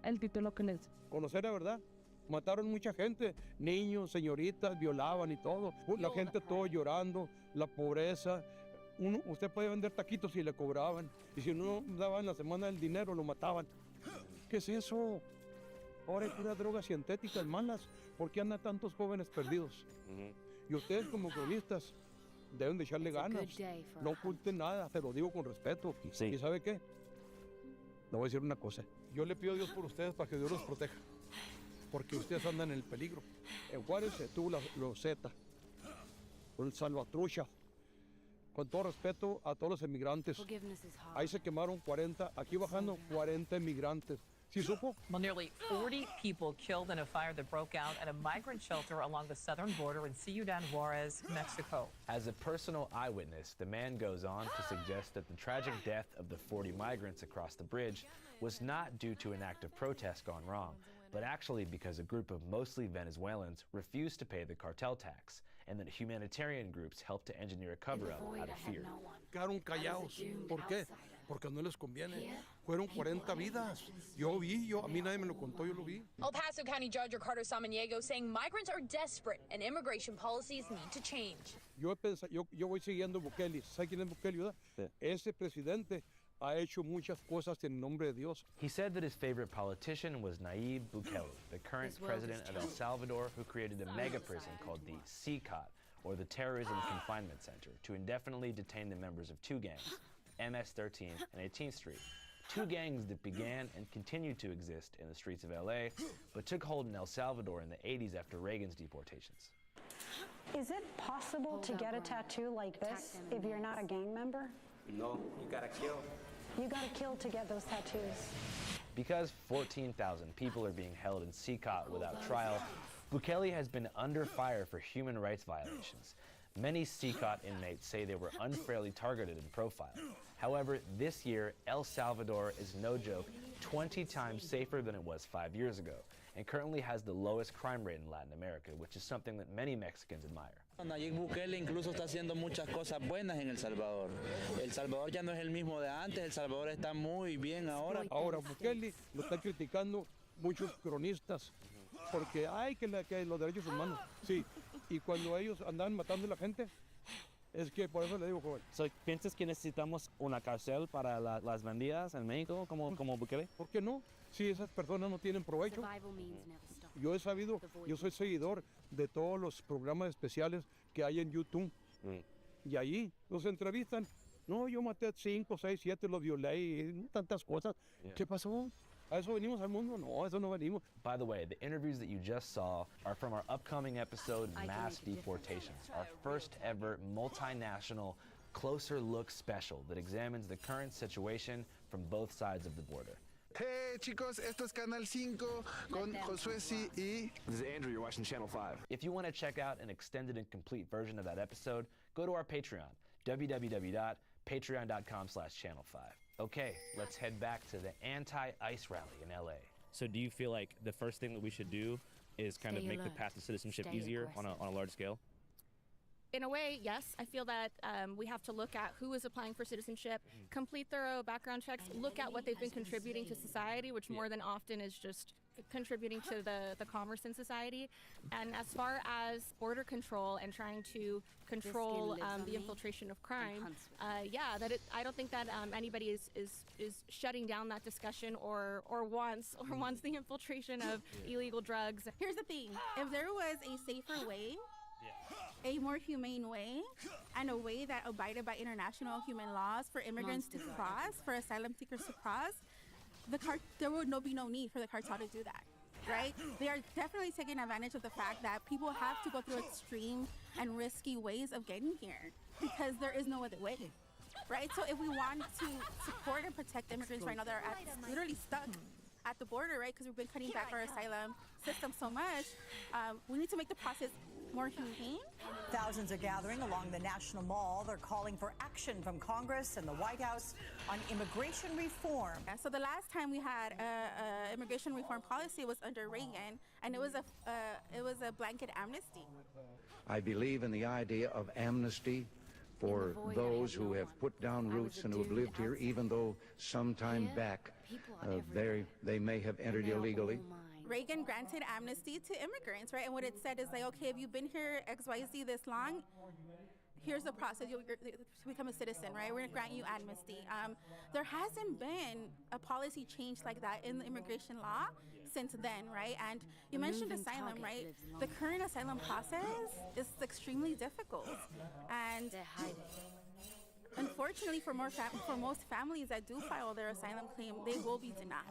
el título que les...
Conocer la verdad. Mataron mucha gente, niños, señoritas, violaban y todo. La gente todo llorando, la pobreza. Usted puede vender taquitos y le cobraban. Y si no daban la semana el dinero, lo mataban. ¿Qué es eso? Ahora hay puras drogas sintéticas malas. ¿Por qué andan tantos jóvenes perdidos? Y ustedes como cronistas deben de echarle ganas. No oculten nada, se lo digo con respeto.
Sí.
¿Y sabe qué? Le voy a decir una cosa. Yo le pido a Dios por ustedes para que Dios los proteja. Porque ustedes andan en el peligro. En Juárez se tuvo los Z, el salvatrucha. Con todo respeto a todos los emigrantes. Ahí se quemaron 40, aquí bajando 40 emigrantes. ¿Sí supo?
Well, nearly 40 people killed in a fire that broke out at a migrant shelter along the southern border in Ciudad Juárez, Mexico.
As a personal eyewitness, the man goes on to suggest that the tragic death of the 40 migrants across the bridge was not due to an act of protest gone wrong, but actually because a group of mostly Venezuelans refused to pay the cartel tax, and that humanitarian groups helped to engineer a cover-up out of fear.
Quedaron callados. ¿Por qué? Porque no les conviene. Fueron 40 vidas. A mí nadie me lo contó, yo lo vi.
El Paso County Judge Ricardo Samaniego saying migrants are desperate and immigration policies need to change.
Yo voy siguiendo Bukele. ¿Sabe quién es Bukele, verdad? Sí. Ese presidente ha hecho muchas cosas en nombre de Dios.
He said that his favorite politician was Nayib Bukele, the current president of El Salvador, who created a mega prison called the CCOT, or the Terrorism Confinement Center, to indefinitely detain the members of two gangs, MS-13 and 18th Street. Two gangs that began and continued to exist in the streets of LA, but took hold in El Salvador in the 80s after Reagan's deportations.
Is it possible to get a tattoo like this if you're not a gang member?
No, you gotta kill.
You gotta kill to get those tattoos.
Because 14,000 people are being held in CCOT without trial, Bukele has been under fire for human rights violations. Many CCOT inmates say they were unfairly targeted and profiled. However, this year, El Salvador is no joke, 20 times safer than it was 5 years ago, and currently has the lowest crime rate in Latin America, which is something that many Mexicans admire.
Nayib Bukele incluso está haciendo muchas cosas buenas en El Salvador. El Salvador ya no es el mismo de antes, El Salvador está muy bien ahora.
Ahora Bukele lo están criticando muchos cronistas porque hay que los derechos humanos. Sí, y cuando ellos andaban matando a la gente, es que por eso le digo, joven.
¿Piensas que necesitamos una cárcel para las bandidas en México como Bukele?
¿Por qué no? Si esas personas no tienen provecho. Yo he sabido, yo soy seguidor de todos los programas especiales que hay en YouTube. Y allí los entrevistan. No, yo maté a 5, 6, 7, los violé y tantas cosas. ¿Qué pasó? ¿A eso venimos al mundo? No, a eso no venimos.
By the way, the interviews that you just saw are from our upcoming episode, Mass Deportations, our first ever multinational closer look special that examines the current situation from both sides of the border.
Hey chicos, esto es Canal 5 con Josué C. y...
This is Andrew, you're watching Channel 5. If you want to check out an extended and complete version of that episode, go to our Patreon, www.patreon.com/channel5. Okay, let's head back to the anti-ICE rally in LA.
So do you feel like the first thing that we should do is kind of make the path to citizenship easier on a large scale?
In a way, yes. I feel that we have to look at who is applying for citizenship, complete thorough background checks, look at what they've been contributing to society, which more than often is just contributing to the commerce in society. And as far as border control and trying to control the infiltration of crime, I don't think that anybody is shutting down that discussion or wants the infiltration of illegal drugs.
Here's the thing: if there was a safer way, a more humane way, and a way that abided by international human laws for immigrants to cross, for asylum seekers to cross, there would be no need for the cartel to do that, right? They are definitely taking advantage of the fact that people have to go through extreme and risky ways of getting here because there is no other way, right? So if we want to support and protect immigrants right now that are literally stuck at the border, right, because we've been cutting back our asylum system so much, we need to make the process more humane.
Thousands are gathering along the National Mall. They're calling for action from Congress and the White House on immigration reform.
Yeah, so the last time we had a immigration reform policy was under Reagan, and it was a blanket amnesty.
I believe in the idea of amnesty for those who have put down roots and who have lived here, even though some time back they may have entered illegally.
Reagan granted amnesty to immigrants, right? And what it said is like, okay, if you've been here XYZ this long, here's the process. You'll become a citizen, right? We're going to grant you amnesty. There hasn't been a policy change like that in the immigration law since then, right? And you mentioned asylum, right? The current asylum process is extremely difficult. And unfortunately, for most families that do file their asylum claim, they will be denied.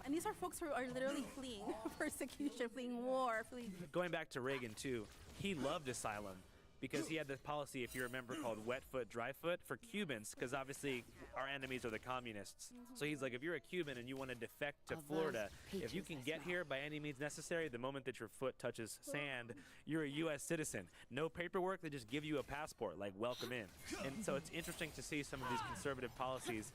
And these are folks who are literally fleeing persecution, fleeing war, fleeing.
Going back to Reagan, too, he loved asylum because he had this policy, if you remember, called wet foot, dry foot for Cubans, because obviously our enemies are the communists. So he's like, if you're a Cuban and you want to defect to Florida, if you can get here by any means necessary, the moment that your foot touches sand, you're a U.S. citizen. No paperwork, they just give you a passport, like welcome in. And so it's interesting to see some of these conservative policies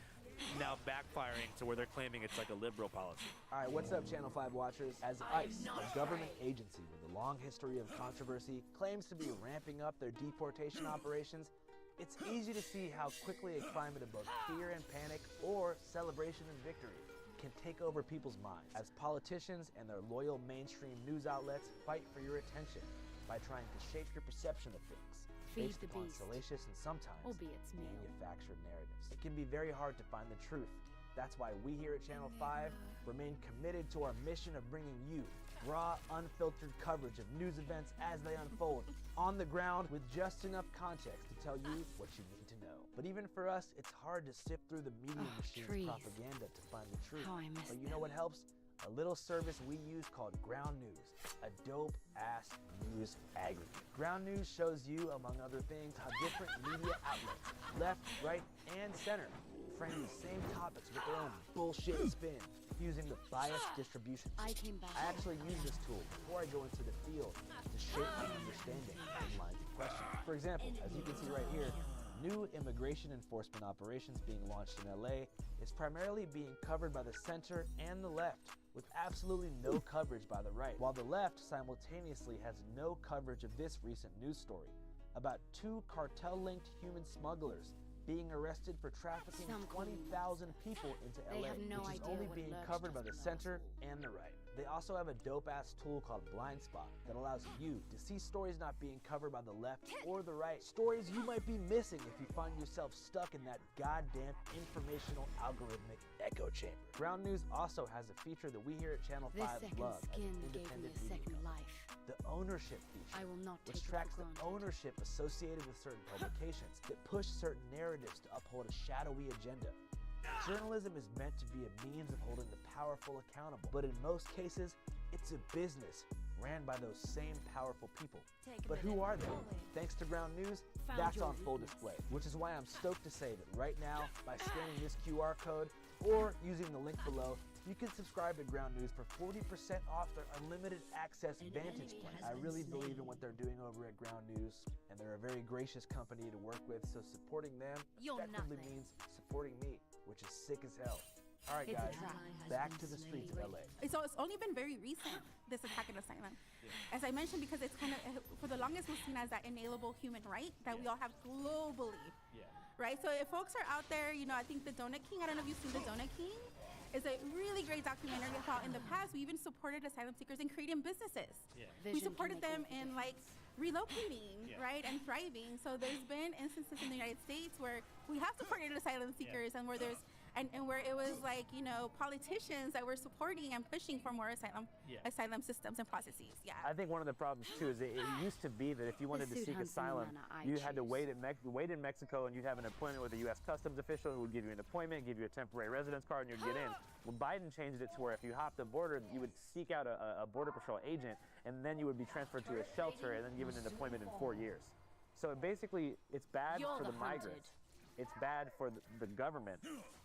now backfiring to where they're claiming it's like a liberal policy.
All right, what's up, Channel 5 watchers? As ICE, a government agency with a long history of controversy, claims to be ramping up their deportation operations, it's easy to see how quickly a climate of both fear and panic or celebration and victory can take over people's minds as politicians and their loyal mainstream news outlets fight for your attention by trying to shape your perception of things based upon salacious and sometimes manufactured narratives. It can be very hard to find the truth. That's why we here at Channel 5 remain committed to our mission of bringing you raw, unfiltered coverage of news events as they unfold, on the ground with just enough context to tell you what you need to know. But even for us, it's hard to sift through the media machine's propaganda to find the truth. But you know what helps? A little service we use called Ground News, a dope-ass news aggregate. Ground News shows you, among other things, how different media outlets, left, right, and center, frame the same topics with their own bullshit spin, using the biased distribution. I actually use this tool before I go into the field to shape my understanding in lines of questions. For example, as you can see right here, new immigration enforcement operations being launched in LA is primarily being covered by the center and the left, with absolutely no coverage by the right, while the left simultaneously has no coverage of this recent news story about 2 cartel-linked human smugglers being arrested for trafficking 20,000 people into LA, which is only being covered by the center and the right. They also have a dope-ass tool called Blind Spot that allows you to see stories not being covered by the left or the right. Stories you might be missing if you find yourself stuck in that goddamn informational algorithmic echo chamber. Ground News also has a feature that we here at Channel 5 love as an independent media company. The ownership feature, which tracks the ownership associated with certain publications that push certain narratives to uphold a shadowy agenda. Journalism is meant to be a means of holding the powerful accountable, but in most cases, it's a business ran by those same powerful people. But who are they? Thanks to Ground News, that's on full display, which is why I'm stoked to say that right now, by scanning this QR code or using the link below, you can subscribe to Ground News for 40% off their unlimited access Vantage plan. I really believe in what they're doing over at Ground News, and they're a very gracious company to work with, so supporting them effectively means supporting me, which is sick as hell. All right, guys, back to the streets of LA.
So it's only been very recent, this attack on asylum. As I mentioned, because it's kind of, for the longest, was seen as that inalienable human right that we all have globally. Right? So if folks are out there, you know, I think The Donut King, I don't know if you've seen The Donut King, is a really great documentary about in the past we even supported asylum seekers in creating businesses. We supported them in like relocating, right, and thriving. So there's been instances in the United States where we have supported asylum seekers and where there's and where it was like, you know, politicians that were supporting and pushing for more asylum systems and processes.
I think one of the problems too is it used to be that if you wanted to seek asylum, you had to wait in Mexico, and you'd have an appointment with a U.S. Customs official who would give you an appointment, give you a temporary residence card, and you'd get in. Well, Biden changed it to where if you hopped the border, you would seek out a Border Patrol agent, and then you would be transferred to a shelter and then given an appointment in 4 years. So basically, it's bad for the migrants. It's bad for the government.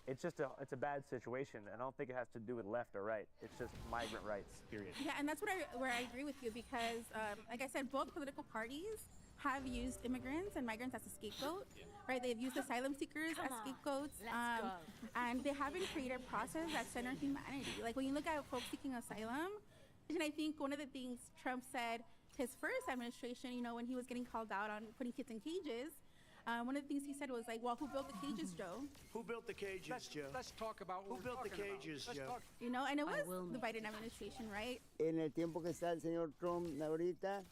It's just it's a bad situation. I don't think it has to do with left or right. It's just migrant rights, period.
Yeah, and that's where I agree with you because, like I said, both political parties have used immigrants and migrants as a scapegoat, right? They've used asylum seekers as scapegoats, and they haven't created a process that centers humanity. Like when you look at folks seeking asylum, and I think one of the things Trump said his first administration, you know, when he was getting called out on putting kids in cages, one of the things he said was like, well, who built the cages, Joe?
Who built the cages, Joe? Let's talk about who built the cages, Joe.
You know, and it was the Biden administration, right?
En el tiempo que está el señor Trump ahorita,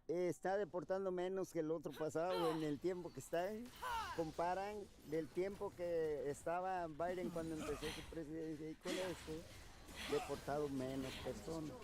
está deportando menos que el otro pasado. En el tiempo que está, comparan del tiempo que estaba Biden cuando empezó su presidencia y con esto, deportado menos personas.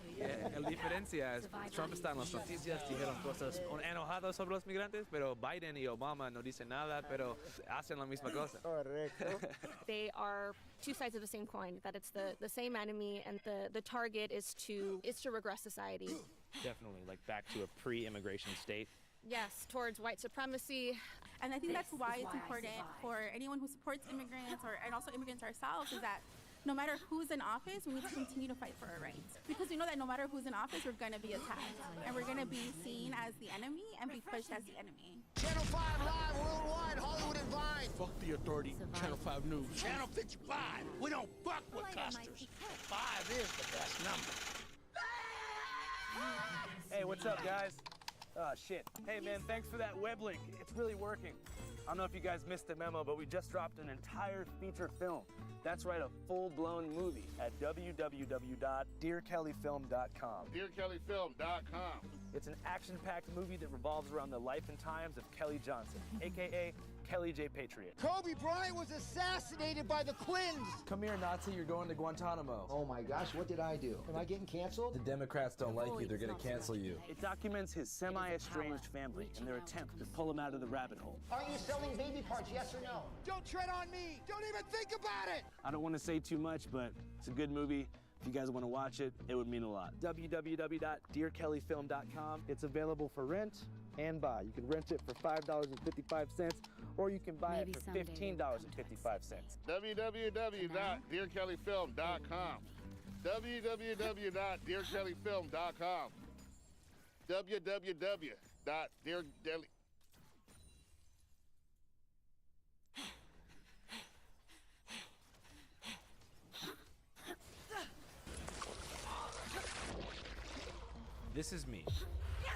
La diferencia es Trump está en las noticias, dijeron cosas enojadas sobre los migrantes, pero Biden y Obama no dicen nada, pero hacen la misma cosa.
Correcto.
They are two sides of the same coin, that it's the same enemy, and the target is to regress society.
Definitely, like back to a pre-immigration state.
Yes, towards white supremacy.
And I think that's why it's important for anyone who supports immigrants and also immigrants ourselves is that no matter who's in office, we need to continue to fight for our rights. Because we know that no matter who's in office, we're going to be attacked. And we're going to be seen as the enemy and be pushed as the enemy.
Channel 5 live worldwide, Hollywood and Vine. Fuck the authority, Channel 5 News. Channel 55, we don't fuck with custers. 5 is the best number.
Hey, what's up, guys? Oh, shit. Hey, man, thanks for that web link. It's really working. I don't know if you guys missed the memo, but we just dropped an entire feature film. That's right, a full-blown movie at www.dearkellyfilm.com.
DearKellyFilm.com.
It's an action-packed movie that revolves around the life and times of Kelly Johnson, a.k.a. Kelly J. Patriot.
Kobe Bryant was assassinated by the Clintons.
Come here, Nazi, you're going to Guantanamo.
Oh my gosh, what did I do? Am I getting canceled?
The Democrats don't like you, they're gonna cancel you. It documents his semi-estranged family and their attempt to pull him out of the rabbit hole.
Are you selling baby parts, yes or no? Don't tread on me! Don't even think about it!
I don't want to say too much, but it's a good movie. If you guys want to watch it, it would mean a lot. www.dearkellyfilm.com. It's available for rent and buy. You can rent it for $5.55, or you can buy it for $15.55.
www.dearkellyfilm.com. www.dearkellyfilm.com. www.dearkelly.
This is me,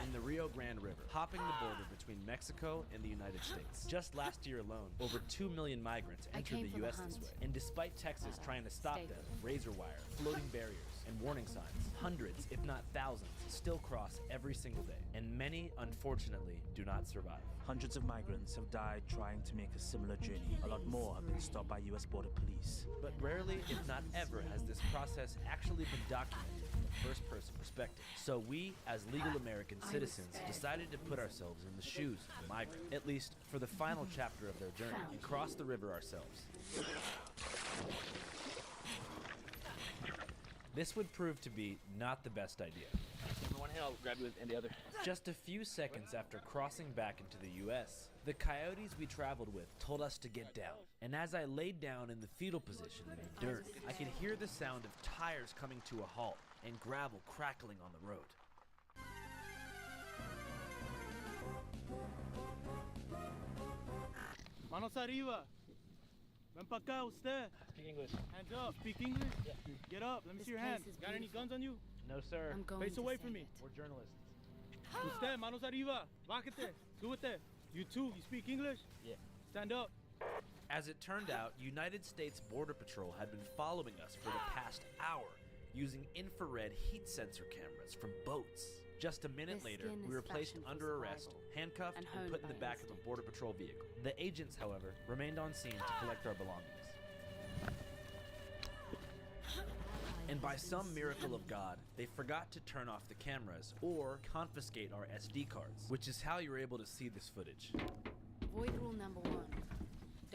in the Rio Grande River, hopping the border between Mexico and the United States. Just last year alone, over 2 million migrants entered the U.S. this way. And despite Texas trying to stop them, razor wire, floating barriers, and warning signs, hundreds, if not thousands, still cross every single day. And many, unfortunately, do not survive.
Hundreds of migrants have died trying to make a similar journey. A lot more have been stopped by U.S. border police.
But rarely, if not ever, has this process actually been documented from a first-person perspective. So we, as legal American citizens, decided to put ourselves in the shoes of the migrant, at least for the final chapter of their journey, and cross the river ourselves. This would prove to be not the best idea.
One hand, I'll grab you in the other.
Just a few seconds after crossing back into the U.S., the coyotes we traveled with told us to get down. And as I laid down in the fetal position in the dirt, I could hear the sound of tires coming to a halt and gravel crackling on the road.
Manos arriba. Ven pa' acá, usted.
Speak English.
Hands up. Speak English?
Yeah.
Get up. Let me see your hands. Got any guns on you?
No, sir.
Face away from me.
We're journalists.
Usted, manos arriba. Bájate. Súbete. You too. You speak English?
Yeah.
Stand up.
As it turned out, United States Border Patrol had been following us for the past hour using infrared heat sensor cameras from boats. Just a minute later, we were placed under arrest, handcuffed, and put in the back of a Border Patrol vehicle. The agents, however, remained on scene to collect our belongings. And by some miracle of God, they forgot to turn off the cameras or confiscate our SD cards, which is how you're able to see this footage.
Void rule number 1.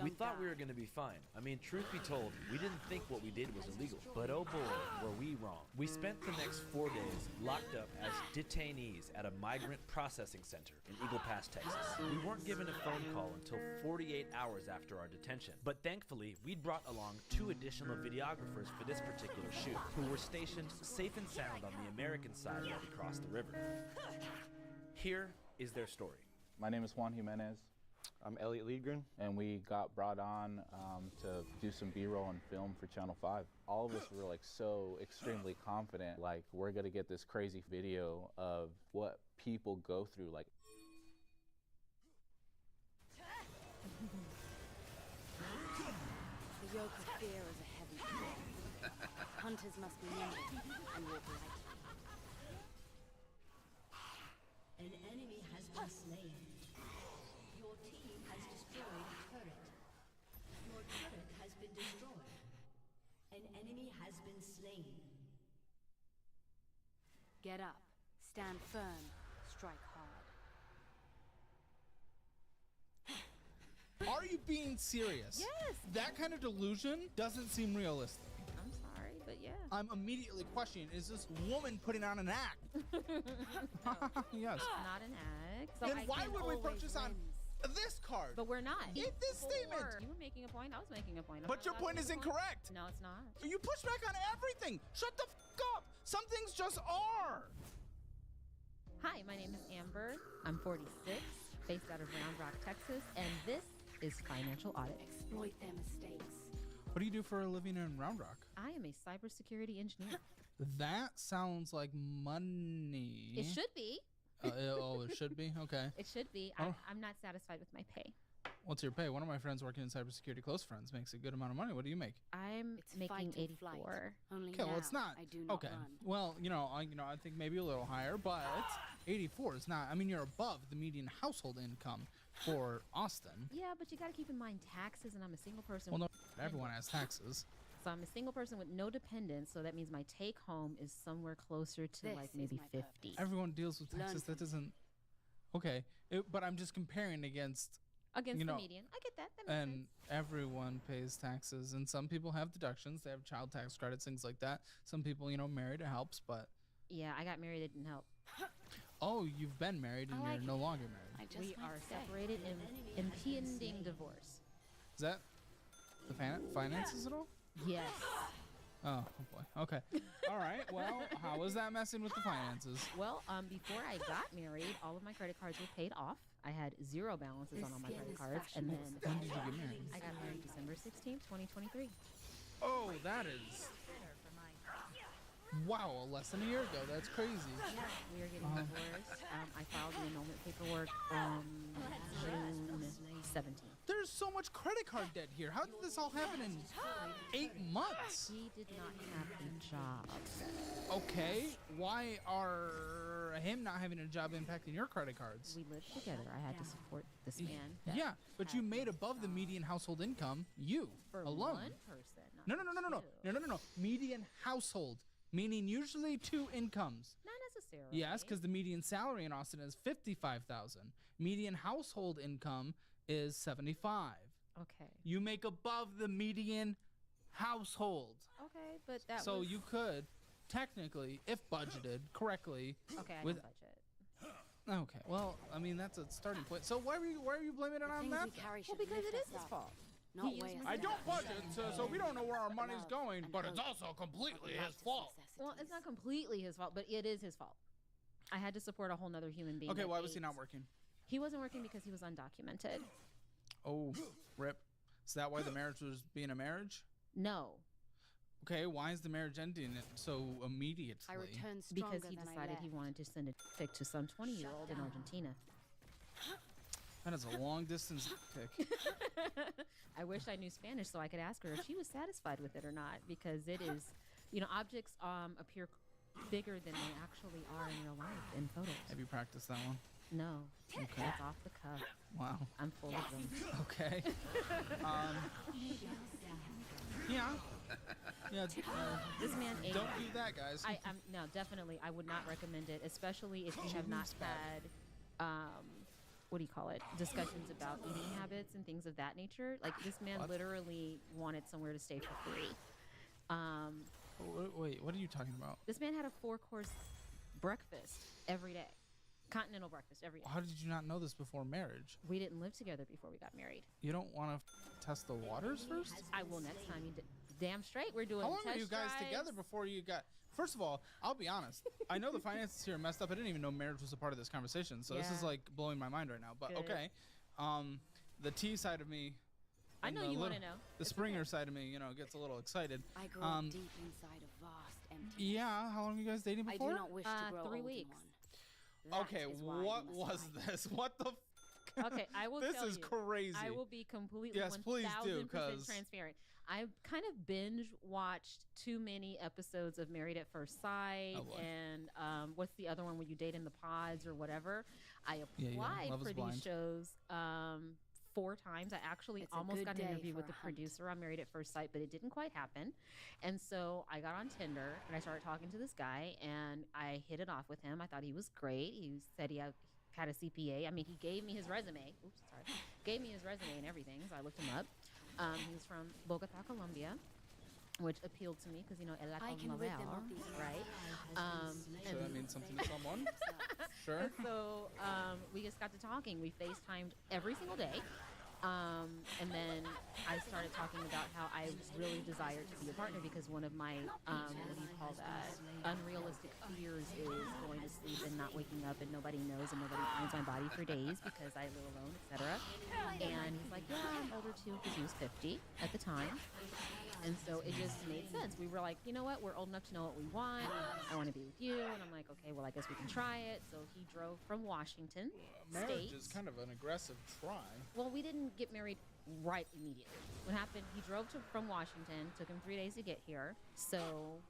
We thought we were going to be fine. I mean, truth be told, we didn't think what we did was illegal. But oh boy, were we wrong. We spent the next 4 days locked up as detainees at a migrant processing center in Eagle Pass, Texas. We weren't given a phone call until 48 hours after our detention. But thankfully, we'd brought along 2 additional videographers for this particular shoot, who were stationed safe and sound on the American side while we crossed the river. Here is their story.
My name is Juan Jimenez.
I'm Elliot Liedgren.
And we got brought on to do some B-roll and film for Channel 5. All of us were like so extremely confident, like we're gonna get this crazy video of what people go through. Like,
the yoke of fear is a heavy yoke. Hunters must be nimble and walk lightly.
An enemy has been slain. Your team has destroyed a turret. Your turret has been destroyed. An enemy has been slain.
Get up, stand firm, strike hard.
Are you being serious?
Yes.
That kind of delusion doesn't seem realistic.
I'm sorry, but yeah.
I'm immediately questioning, is this woman putting on an act? Yes.
Not an act. So
Then why would we purchase on this card?
But we're not.
In this statement.
You were making a point. I was making a point.
But your point is incorrect.
No, it's not.
You push back on everything. Shut the f up. Some things just are.
Hi, my name is Amber. I'm 46, based out of Round Rock, Texas, and this is Financial Audit. Exploit their mistakes.
What do you do for a living in Round Rock?
I am a cybersecurity engineer.
That sounds like money.
It should be.
It should be? Okay.
It should be.
Oh.
I'm not satisfied with my pay.
What's your pay? One of my friends working in cybersecurity, close friends, makes a good amount of money. What do you make?
I'm making 84.
Okay, well, it's not.
I do not
okay.
run.
Well, I think maybe a little higher, but 84 is not. I mean, you're above the median household income for Austin.
Yeah, but you got to keep in mind taxes, and I'm a single person.
Well, no, everyone has taxes.
So I'm a single person with no dependents, so that means my take home is somewhere closer to like maybe 50.
Everyone deals with taxes. That doesn't. Okay, but I'm just comparing against
the median. I get that. That makes
and
sense.
everyone pays taxes, and some people have deductions. They have child tax credits, things like that. Some people, married, it helps, but.
Yeah, I got married. It didn't help.
Oh, you've been married and you're no longer married.
We are separated in impending divorce.
Is that the finances at all?
Yes.
Oh boy. Okay. All right. Well, how was that messing with the finances?
Well, before I got married, all of my credit cards were paid off. I had 0 balances on all my credit cards, and then
when did you get married?
I got married December 16th, 2023.
Oh, that is. Wow, less than a year ago. That's crazy.
Yeah, we are getting divorced. I filed the annulment paperwork June 17th.
There's so much credit card debt here. How did this all happen in 8 months?
He did not have a job.
Okay, why are him not having a job impacting your credit cards?
We lived together. I had to support this man.
Yeah, but you made above the median household income. You
For
alone.
one person.
No. Median household. Meaning usually 2 incomes.
Not necessarily.
Yes, because the median salary in Austin is $55,000. Median household income is $75,000.
Okay.
You make above the median household.
Okay, but that
so
was...
you could technically, if budgeted correctly.
Okay, I
with
can budget.
Okay, well, I mean that's a starting point. So why are you blaming it on that?
Well, because it is his fault.
I don't budget, so we don't know where our money's going, but it's also completely his fault.
Well, it's not completely his fault, but it is his fault. I had to support a whole nother human being.
Okay, why was he not working?
He wasn't working because he was undocumented.
Oh, rip. Is that why the marriage was being a marriage?
No.
Okay, why is the marriage ending so immediately?
I returned stronger because he decided he wanted to send a pic to some 20-year-old in Argentina.
That is a long distance pic.
I wish I knew Spanish so I could ask her if she was satisfied with it or not, because it is, objects appear bigger than they actually are in real life in photos.
Have you practiced that one?
No.
Okay.
That's off the cuff.
Wow.
I'm full of them.
Okay. Yeah.
This man ate.
Don't do that, guys.
No, definitely. I would not recommend it, especially if you have not had what do you call it, discussions about eating habits and things of that nature. Like, this man literally wanted somewhere to stay for free.
Wait, what are you talking about?
This man had a 4-course breakfast every day. Continental breakfast every day.
How did you not know this before marriage?
We didn't live together before we got married.
You don't want to test the waters first?
I will next time. Damn straight, we're doing
How long
test
were you guys
drives.
together before you got... First of all, I'll be honest. I know the finances here are messed up. I didn't even know marriage was a part of this conversation. So this is like blowing my mind right now. But
Good.
okay. The T side of me...
I know you want to know.
The Springer side of me, you know, gets a little excited.
I grew up deep inside a vast emptiness.
Yeah, how long are you guys dating before?
I do not wish to grow
3
old in
weeks.
one.
Okay, what was this? What the
Okay, I will
This
tell
is
you.
crazy.
I will be completely
Yes, please do,
1000% transparent. I kind of binge watched too many episodes of Married at First Sight and what's the other one where you date in the pods or whatever. I applied
Love
for
is
these
Blind.
shows 4 times. I actually
It's a
almost
good
got an
day
interview
for
with
a
the
hunt.
producer on Married at First Sight, but it didn't quite happen. And so I got on Tinder and I started talking to this guy and I hit it off with him. I thought he was great. He said he had a CPA. I mean, he gave me his resume. Oops, sorry. Gave me his resume and everything. So I looked him up. He's from Bogota, Colombia, which appealed to me because, you know, el
I can rid them of these
right?
So that means something to someone? Sure.
And so we just got to talking. We FaceTimed every single day. And then I started talking about how I really desired to be a partner because one of my, what do you call that, unrealistic fears is going to sleep and not waking up and nobody knows and nobody finds my body for days because I live alone, etc. And he's like, yeah, I'm older too, because he was 50 at the time. And so it just made sense. We were like, you know what? We're old enough to know what we want. I want to be with you. And I'm like, okay, well, I guess we can try it. So he drove from Washington
Marriage
State.
is kind of an aggressive try.
Well, we didn't get married right immediately. What happened, he drove from Washington, took him 3 days to get here. So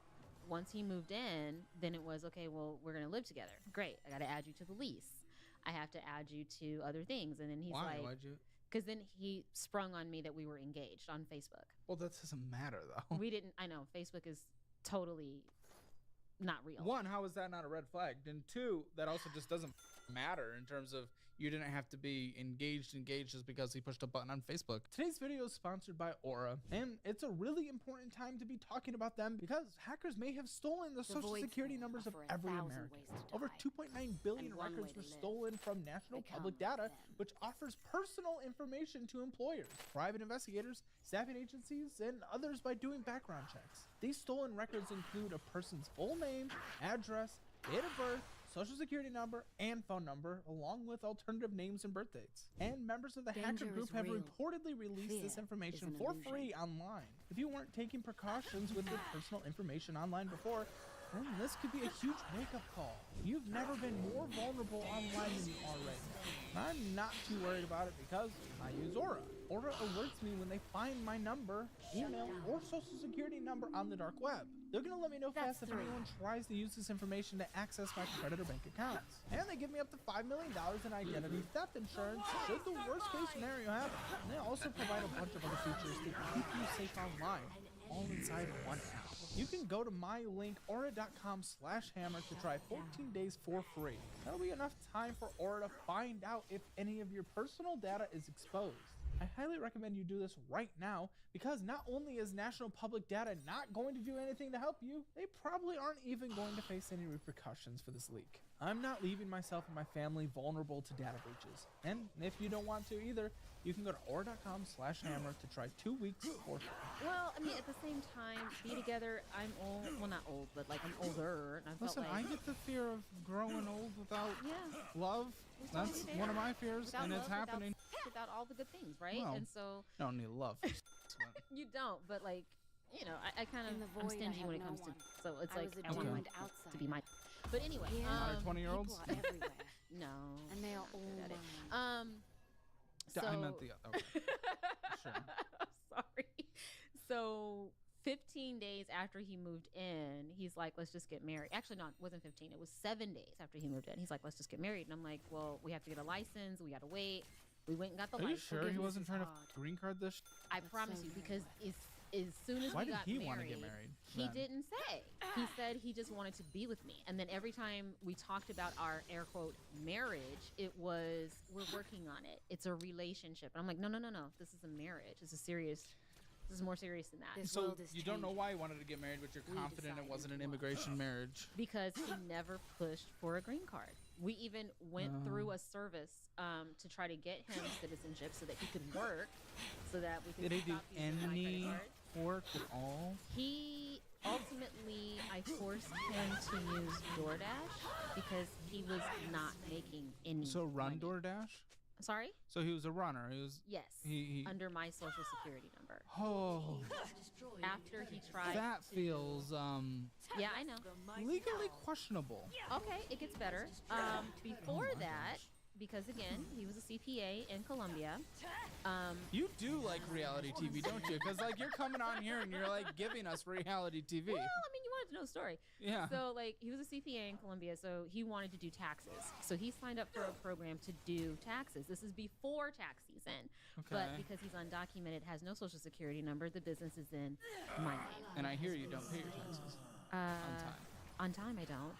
once he moved in, then it was, okay, well, we're going to live together. Great. I got to add you to the lease. I have to add you to other things. And then he's
Why?
like...
Why'd you...
Because then he sprung on me that we were engaged on Facebook.
Well, that doesn't matter, though.
We didn't... I know. Facebook is totally not real.
One, how is that not a red flag? And two, that also just doesn't matter in terms of you didn't have to be engaged just because he pushed a button on Facebook. Today's video is sponsored by Aura, and it's a really important time to be talking about them because hackers may have stolen the social security numbers of every American. Over 2.9 billion records were stolen from national public data, which offers personal information to employers, private investigators, staffing agencies, and others by doing background checks. These stolen records include a person's full name, address, date of birth, social security number, and phone number, along with alternative names and birth dates. And members of the hacker group have reportedly released this information for free online. If you weren't taking precautions with your personal information online before, then this could be a huge wake-up call. You've never been more vulnerable online than you are right now. I'm not too worried about it because I use Aura. Aura alerts me when they find my number, email, or social security number on the dark web. They're gonna let me know fast if anyone tries to use this information to access my credit or bank accounts. And they give me up to $5 million in identity theft insurance should the worst case scenario happen. And they also provide a bunch of other features to keep you safe online, all inside one app. You can go to my link, aura.com/hammer to try 14 days for free. That'll be enough time for Aura to find out if any of your personal data is exposed. I highly recommend you do this right now because not only is national public data not going to do anything to help you, they probably aren't even going to face any repercussions for this leak. I'm not leaving myself and my family vulnerable to data breaches. And if you don't want to either, you can go to aura.com/hammer to try 2 weeks for free.
Well, I mean, at the same time, be together, I'm old. Well, not old, but like I'm older. And I felt
Listen,
like...
I get the fear of growing old without love. That's one of my fears,
Without
and it's
love,
happening.
Without all the good things, right?
Well,
and so...
You don't need love.
You don't, but like, you know, I kind of, I'm stingy when it comes to... So it's like, I want mine to be mine. But anyway...
Not 20-year-olds?
No.
And they are all mine.
So,
I meant the okay. Sure.
Sorry. So 15 days after he moved in, he's like, let's just get married. Actually, no, it wasn't 15. It was 7 days after he moved in. He's like, let's just get married. And I'm like, well, we have to get a license. We got to wait. We went and got the
Are you
license.
sure he wasn't trying to green card this?
I promise you, because as soon as
Why
we
did
got
he
married,
want to get married?
he
then?
didn't say. He said he just wanted to be with me. And then every time we talked about our air quote marriage, it was, we're working on it. It's a relationship. And I'm like, no. This is a marriage. This is more serious than that.
So you don't know why he wanted to get married, but you're confident it wasn't an immigration marriage.
Because he never pushed for a green card. We even went through a service to try to get him citizenship so that he could work, so that we could
Did he do
stop using my credit
any
card.
work at all?
He ultimately, I forced him to use DoorDash because he was not making any.
So run DoorDash?
Sorry?
So he was a runner. He was.
Yes.
He
under my social security number.
Oh.
After he tried.
That feels
Yeah, I know.
legally questionable.
Okay, it gets better. Before that, because again, he was a CPA in Colombia.
You do like reality TV, don't you? Because like you're coming on here and you're like giving us reality TV.
Well, I mean, you wanted to know the story.
Yeah.
So like he was a CPA in Colombia, so he wanted to do taxes. So he signed up for a program to do taxes. This is before tax season. But
Okay.
because he's undocumented, has no social security number, the business is in my name.
And I hear you don't pay your taxes on time.
On time, I don't.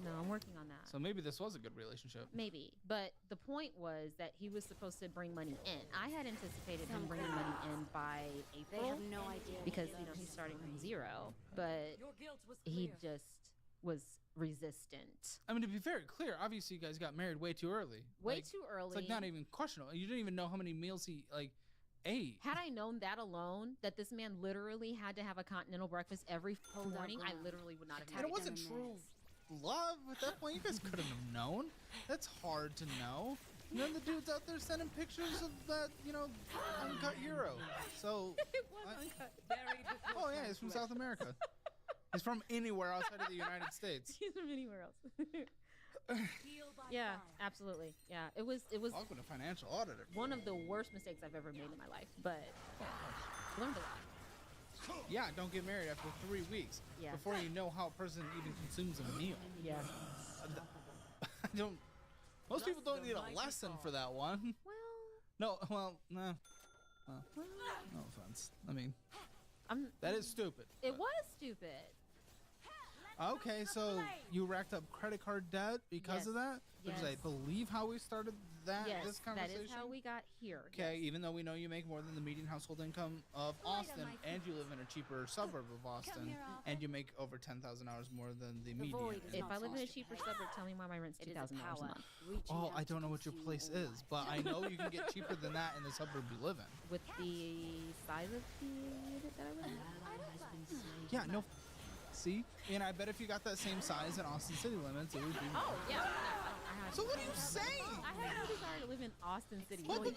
No, I'm working on that.
So maybe this was a good relationship.
Maybe, but the point was that he was supposed to bring money in. I had anticipated him bringing money in by April.
They have no idea
because he's starting from zero, but he just was resistant.
I mean, to be very clear, obviously you guys got married way too early.
Way
Like,
too early.
It's like not even questionable. You didn't even know how many meals he ate.
Had I known that alone, that this man literally had to have a continental breakfast every morning, I literally would not have.
And it wasn't true love at that point. You guys couldn't have known. That's hard to know. And then the dude's out there sending pictures of that, uncut hero. So, oh yeah, he's from South America. He's from anywhere outside of the United States.
He's from anywhere else. Yeah, absolutely. Yeah, it was.
I've been a financial auditor.
One of the worst mistakes I've ever made in my life, but learned a lot.
Yeah, don't get married after 3 weeks
Yeah.
before you know how a person even consumes a meal.
Yeah.
I don't. Most people don't need a lesson for that one. No, no offense. I mean, that is stupid.
It was stupid.
Okay, so you racked up credit card debt because of that? Which is, I
Yes.
believe, how we started
Yes,
this
that
conversation?
is how we got here.
Okay, even though we know you make more than the median household income of Austin, and you live in a cheaper suburb of Austin, and you make over $10,000 more than the median.
If I live in a cheaper suburb, tell me why my rent's $2,000 a month.
Oh, I don't know what your place is, but I know you can get cheaper than that in the suburb you live in.
With the size of the unit that I live in?
Yeah, no. See? And I bet if you got that same size in Austin city limits, it would be more.
Oh, yeah. I have
So what are you saying?
I have no desire to live in Austin City.
But that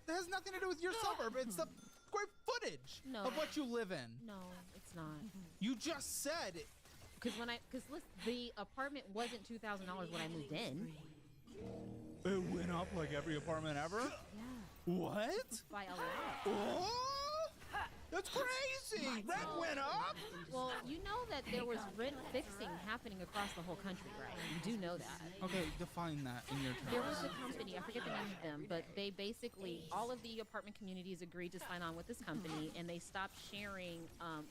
has nothing to do with your suburb. It's the square footage of what you live in.
No, it's not.
You just said it.
Because the apartment wasn't $2,000 when I moved in.
It went up like every apartment ever?
Yeah.
What?
By a lot.
Oh, that's crazy! Rent went up?
Well, you know that there was rent fixing happening across the whole country, right? You do know that.
Okay, define that in your terms.
There was a company, I forget the name of them, but they basically, all of the apartment communities agreed to sign on with this company, and they stopped sharing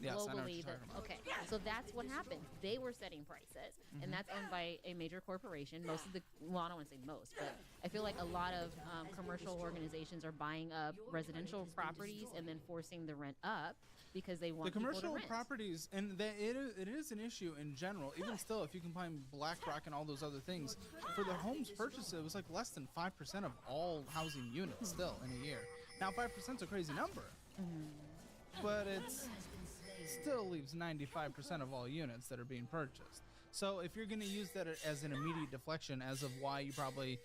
Yes, I know what
globally.
you're talking about.
Okay, so that's what happened. They were setting prices, and that's owned by a major corporation. Most of the, well, I don't want to say most, but I feel like a lot of commercial organizations are buying up residential properties and then forcing the rent up because they want
The
people to
commercial
rent.
properties, and it is an issue in general. Even still, if you combine BlackRock and all those other things, for the homes purchased, it was like less than 5% of all housing units still in a year. Now, 5% is a crazy number, but it's still leaves 95% of all units that are being purchased. So if you're going to use that as an immediate deflection as of why you probably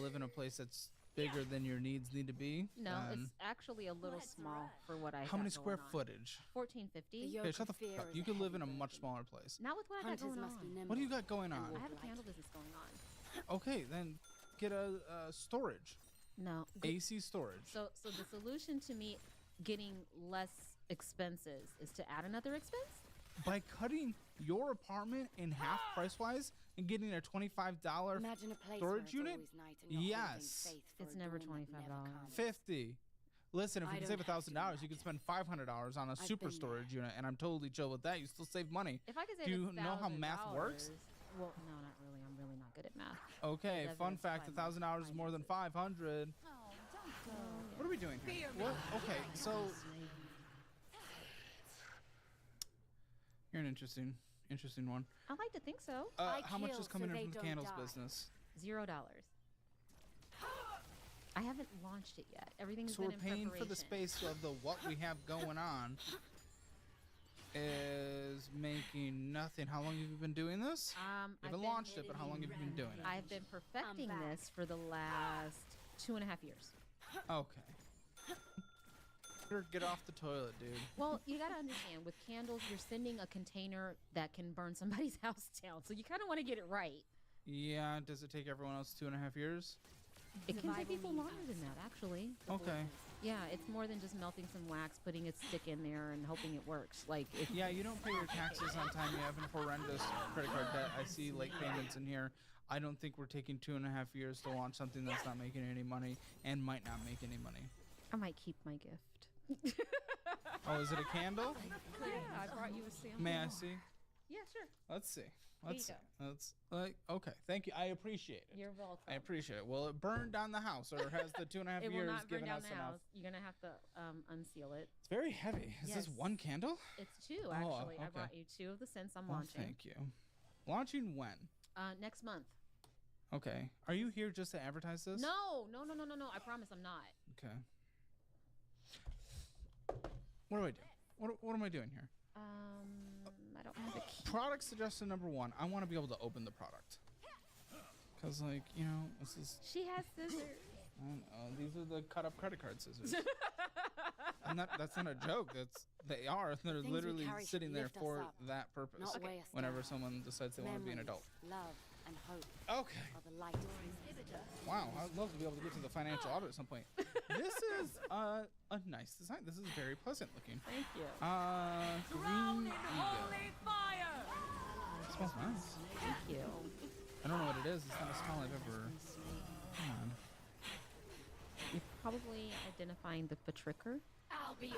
live in a place that's bigger than your needs need to be.
No, it's actually a little small for what I
How many
got
square
going on.
footage?
1450.
Okay, shut the fuck up. You could live in a much smaller place.
Not with what I got going on.
What do you got going on?
I have a candle business going on.
Okay, then get a storage.
No.
AC storage.
So the solution to me getting less expenses is to add another expense?
By cutting your apartment in half price-wise and getting a $25
Imagine a place where
storage
it's
unit?
always night and you're holding
Yes.
faith for
It's
a
never
dawn that
$25.
never comes.
50. Listen, if
I
we can
don't
save $1,000, you could spend $500 on a super
been
storage unit, and I'm totally chill with that. You still save money.
If I could save
Do you know how math works?
Well, no, not really. I'm really not good at math.
Okay,
As
fun
evidenced
fact:
by my
$1,000 is more than 500. What are we doing here? What? Okay, so you're an interesting one.
I like to think so.
How much is coming in from the candles business?
$0. I haven't launched it yet. Everything's
So
been
we're
in
paying
preparation.
for the space of the what we have going on is making nothing. How long have you been doing this? You
I've
haven't
been-
launched it, but how long have you been doing it?
I've been perfecting this for the last 2.5 years.
Okay. Get off the toilet, dude.
Well, you gotta understand, with candles, you're sending a container that can burn somebody's house down, so you kind of want to get it right.
Yeah, does it take everyone else 2.5 years?
It can take people longer than that, actually.
Okay.
Yeah, it's more than just melting some wax, putting a stick in there, and hoping it works. Like, if
Yeah, you don't pay your taxes on time. You have a horrendous credit card debt. I see late payments in here. I don't think we're taking 2.5 years to launch something that's not making any money and might not make any money.
I might keep my gift.
Oh, is it a candle?
Yeah, I brought you a sample.
May I see?
Yeah, sure.
Let's see.
Here
Let's
you
see. Let's okay. Thank you. I appreciate it.
You're welcome.
I appreciate it. Will it burn down the house, or has the 2.5
It will
years
not burn
given
down
us
the
enough?
house. You're gonna have to unseal it.
It's very heavy. Is this
Yes.
one candle?
It's 2
Oh,
actually. I
okay.
brought you 2 of the scents I'm
Well,
launching.
thank you. Launching when?
Next month.
Okay. Are you here just to advertise this?
No. I promise I'm not.
Okay. What do I do? What am I doing here?
I don't have a key.
Product suggestion number 1. I want to be able to open the product. Cause like, you know, this is.
She has scissors.
I don't know. These are the cut up credit card scissors. That's not a joke. They are. They're
things we
literally
carry should
sitting there
lift us
for
up,
that purpose.
not weigh us
Whenever
down.
someone decides they want to be an
Memories,
adult.
Love and hope.
Okay.
Are the light.
Wow, I'd love to be able to get to the financial audit at some point. This is a nice design. This is very pleasant looking.
Thank you.
Green Eagle.
fire.
It smells nice.
Thank you.
I don't know what it is. It's not a smell I've ever. Come on.
You're probably identifying the patricker.
I'll be your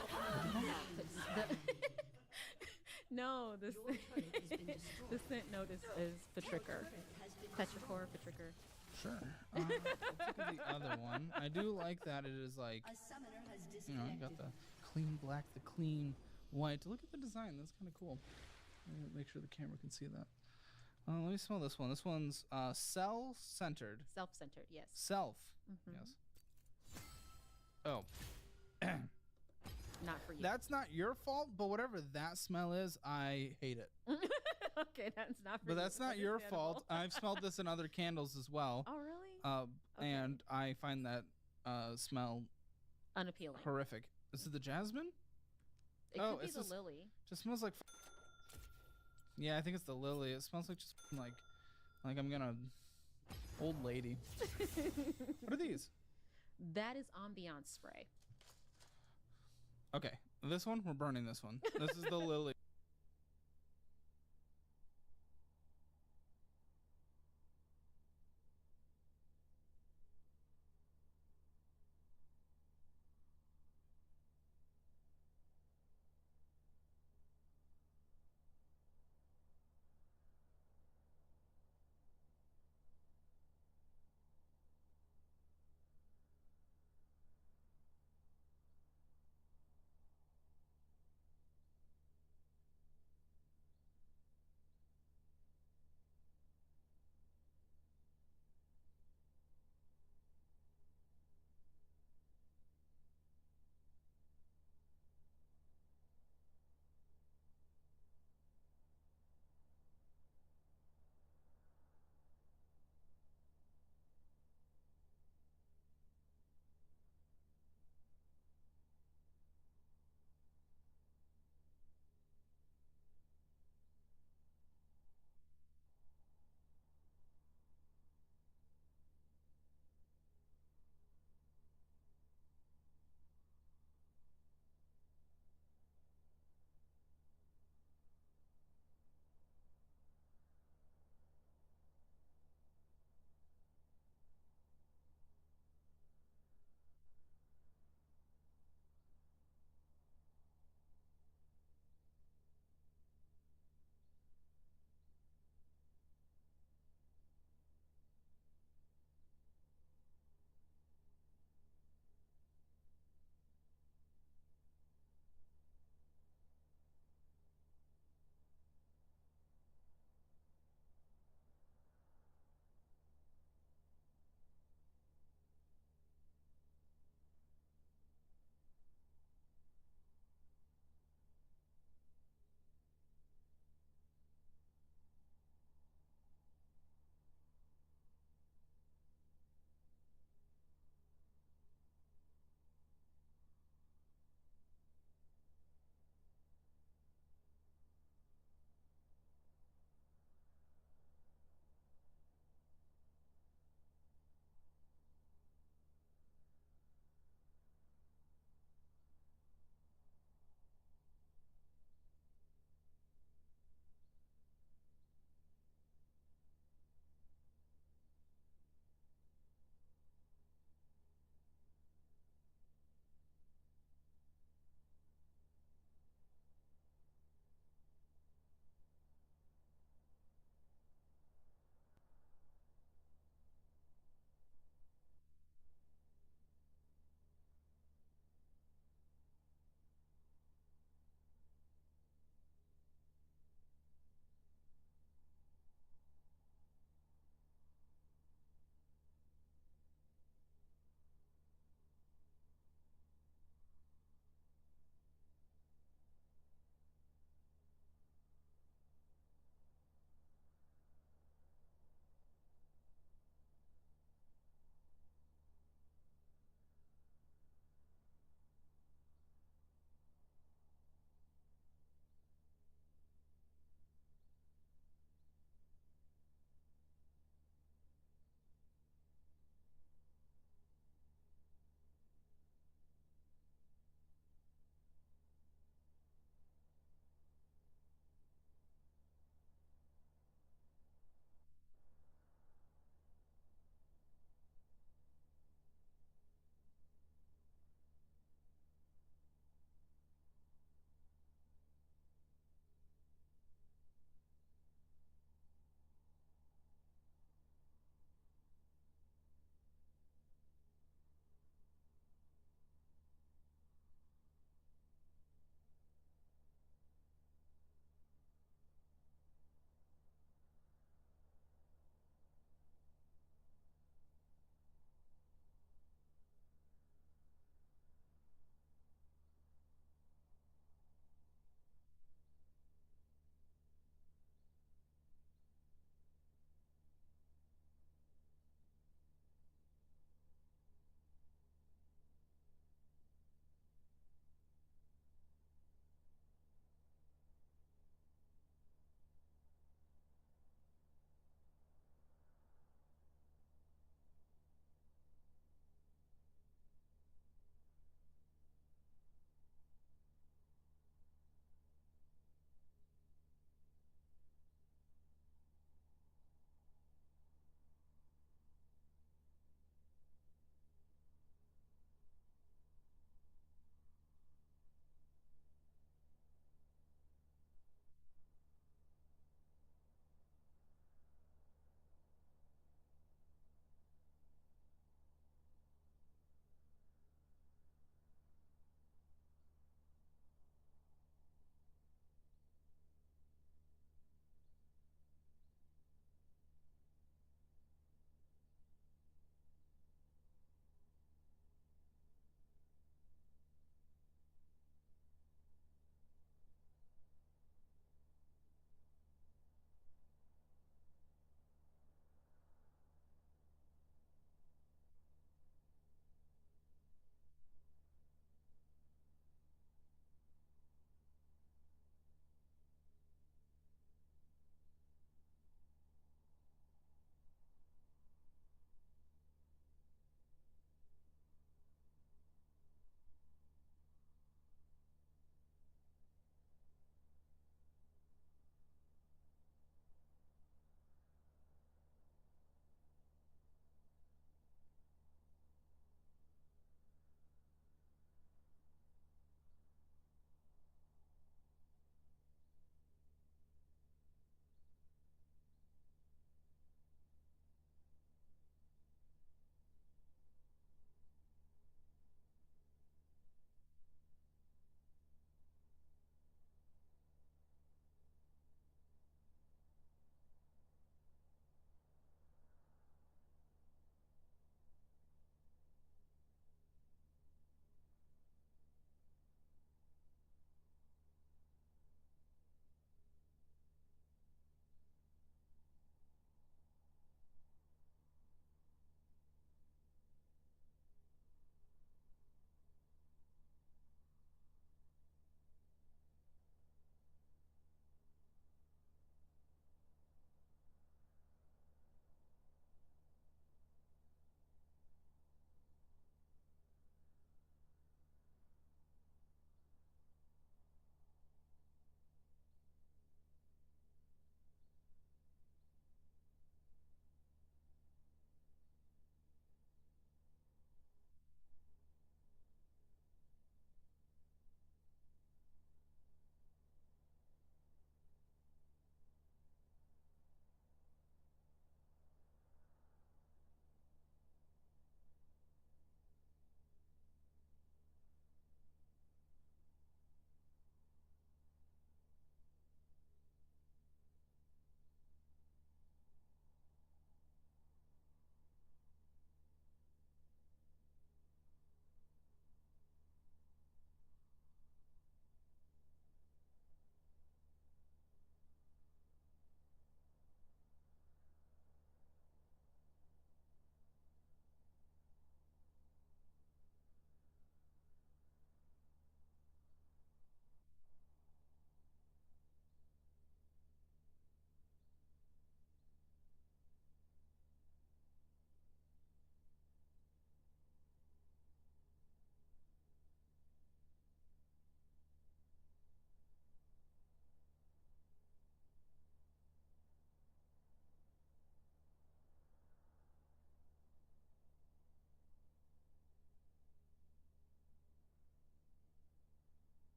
No, the scent note is patricker. Petrichor, patricker.
Sure. Let's look at the other one. I do like that it is like, you know, you got the clean black, the clean white. Look at the design. That's kind of cool. Make sure the camera can see that. Let me smell this one. This one's self-centered.
Self-centered, yes.
Self.
Mhm.
Yes. Oh.
Not for you.
That's not your fault, but whatever that smell is, I hate it.
Okay, that's not for
But
you.
that's not your fault. I've smelled this in other candles as well.
Oh, really? Okay.
And I find that smell
Unappealing.
horrific. Is it the jasmine?
It
Oh,
could be
it's
the
just-
lily.
Just smells like. Yeah, I think it's the lily. It smells like just like I'm gonna old lady. What are these?
That is ambiance spray.
Okay, this one we're burning. This one. This is the lily.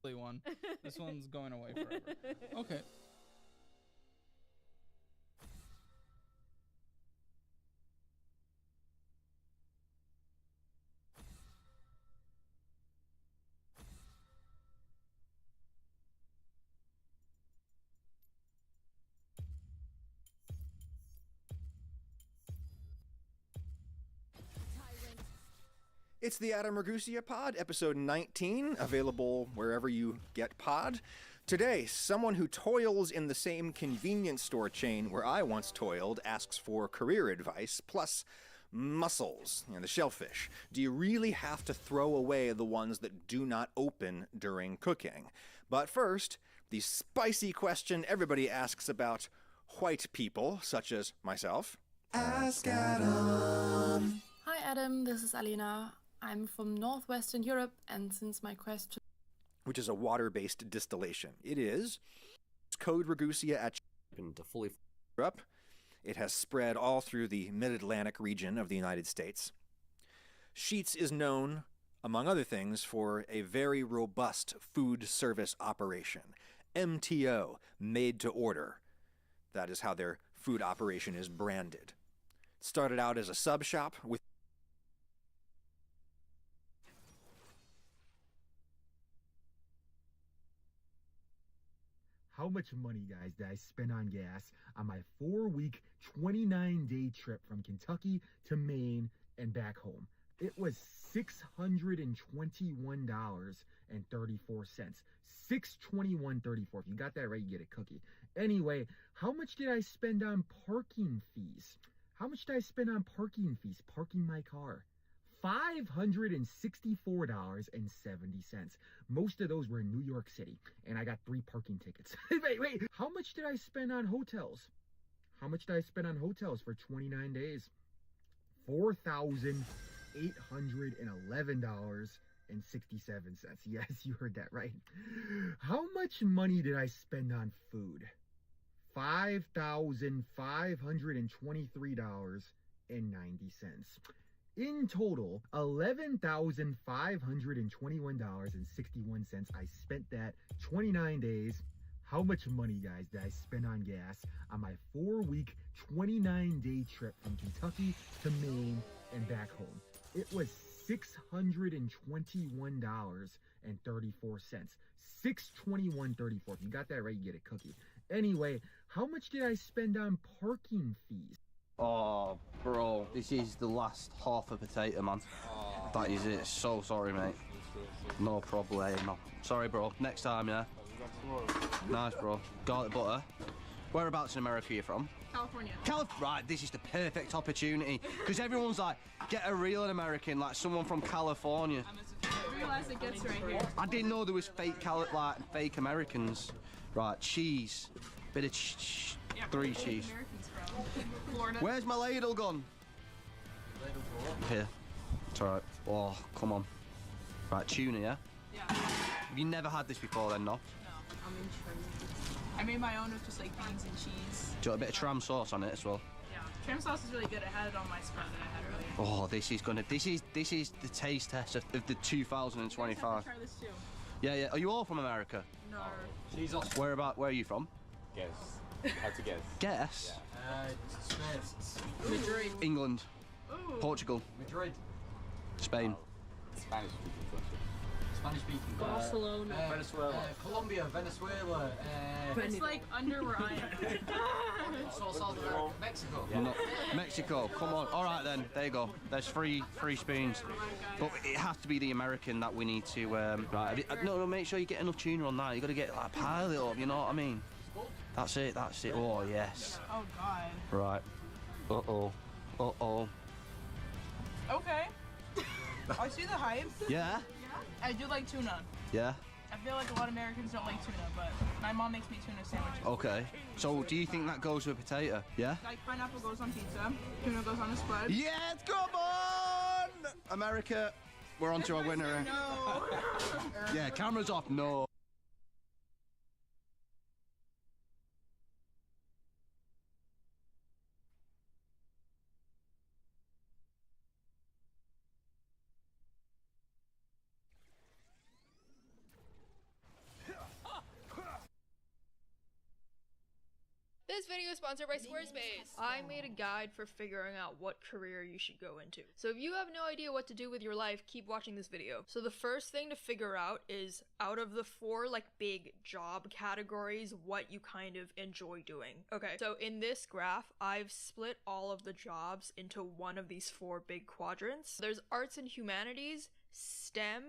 one. This one's going away forever. Okay.
It's the Adam Ragusia Pod, episode 19, available wherever you get pod. Today, someone who toils in the same convenience store chain where I once toiled asks for career advice, plus mussels and the shellfish. Do you really have to throw away the ones that do not open during cooking? But first, the spicy question everybody asks about white people, such as myself. Ask Adam.
Hi Adam, this is Alina. I'm from Northwestern Europe, and since my question...
Which is a water-based distillation. It is code Ragusia at to fully up. It has spread all through the mid-Atlantic region of the United States. Sheetz is known, among other things, for a very robust food service operation. MTO, made to order. That is how their food operation is branded. It started out as a sub shop with
how much money, guys, did I spend on gas on my 4-week, 29-day trip from Kentucky to Maine and back home? It was $621.34. $621.34. If you got that right, you get a cookie. Anyway, how much did I spend on parking fees? How much did I spend on parking fees parking my car? $564.70. Most of those were in New York City, and I got 3 parking tickets. Wait, how much did I spend on hotels? How much did I spend on hotels for 29 days? $4,811.67. Yes, you heard that right. How much money did I spend on food? $5,523.90. In total, $11,521.61. I spent that 29 days. How much money, guys, did I spend on gas on my 4-week, 29-day trip from Kentucky to Maine and back home? It was $621.34. $621.34. If you got that right, you get a cookie. Anyway, how much did I spend on parking fees?
Oh, bro, this is the last half a potato, man. That is it. So sorry, mate. No problemo. Sorry, bro. Next time, yeah? Nice, bro. Garlic butter. Whereabouts in America are you from?
California.
Right, this is the perfect opportunity. Because everyone's like, get a real American, like someone from California.
I realize it gets right here.
I didn't know there was fake fake Americans. Right, cheese. Bit of 3 cheese.
Florida.
Where's my ladle gone? Here. It's alright. Oh, come on. Right, tuna, yeah?
Yeah.
Have you never had this before then, no?
No, I'm intrigued. I made my own with just like beans and cheese.
Do you want a bit of tram sauce on it as well?
Yeah. Tram sauce is really good. I had it on my spread that I had earlier.
Oh, this is the taste test of the 2025.
Try this too.
Yeah. Are you all from America?
No.
She's off. Where are you from?
Guess. How to guess?
Guess?
Madrid.
England.
Ooh.
Portugal.
Madrid.
Spain.
Spanish speaking country.
Spanish speaking.
Barcelona.
Venezuela. Colombia, Venezuela.
It's like under where I am.
South America. Mexico.
Yeah. No, Mexico. Come on. All right then. There you go. There's three spoons. But it has to be the American that we need to. Right. No. Make sure you get enough tuna on that. You got to get like pile it up. You know what I mean? That's it. Oh yes.
Oh God.
Right. Uh oh.
Okay. I see the hype.
Yeah.
I do like tuna.
Yeah.
I feel like a lot of Americans don't like tuna, but my mom makes me tuna sandwiches.
Okay. So do you think that goes with potato? Yeah.
Like pineapple goes on pizza, tuna goes on a spread.
Yes, come on! America, we're on to our winner.
No.
Yeah, camera's off. No.
This video is sponsored by Squarespace. I made a guide for figuring out what career you should go into. So if you have no idea what to do with your life, keep watching this video. So the first thing to figure out is, out of the 4 like big job categories, what you kind of enjoy doing. Okay, so in this graph, I've split all of the jobs into one of these 4 big quadrants. There's arts and humanities, STEM,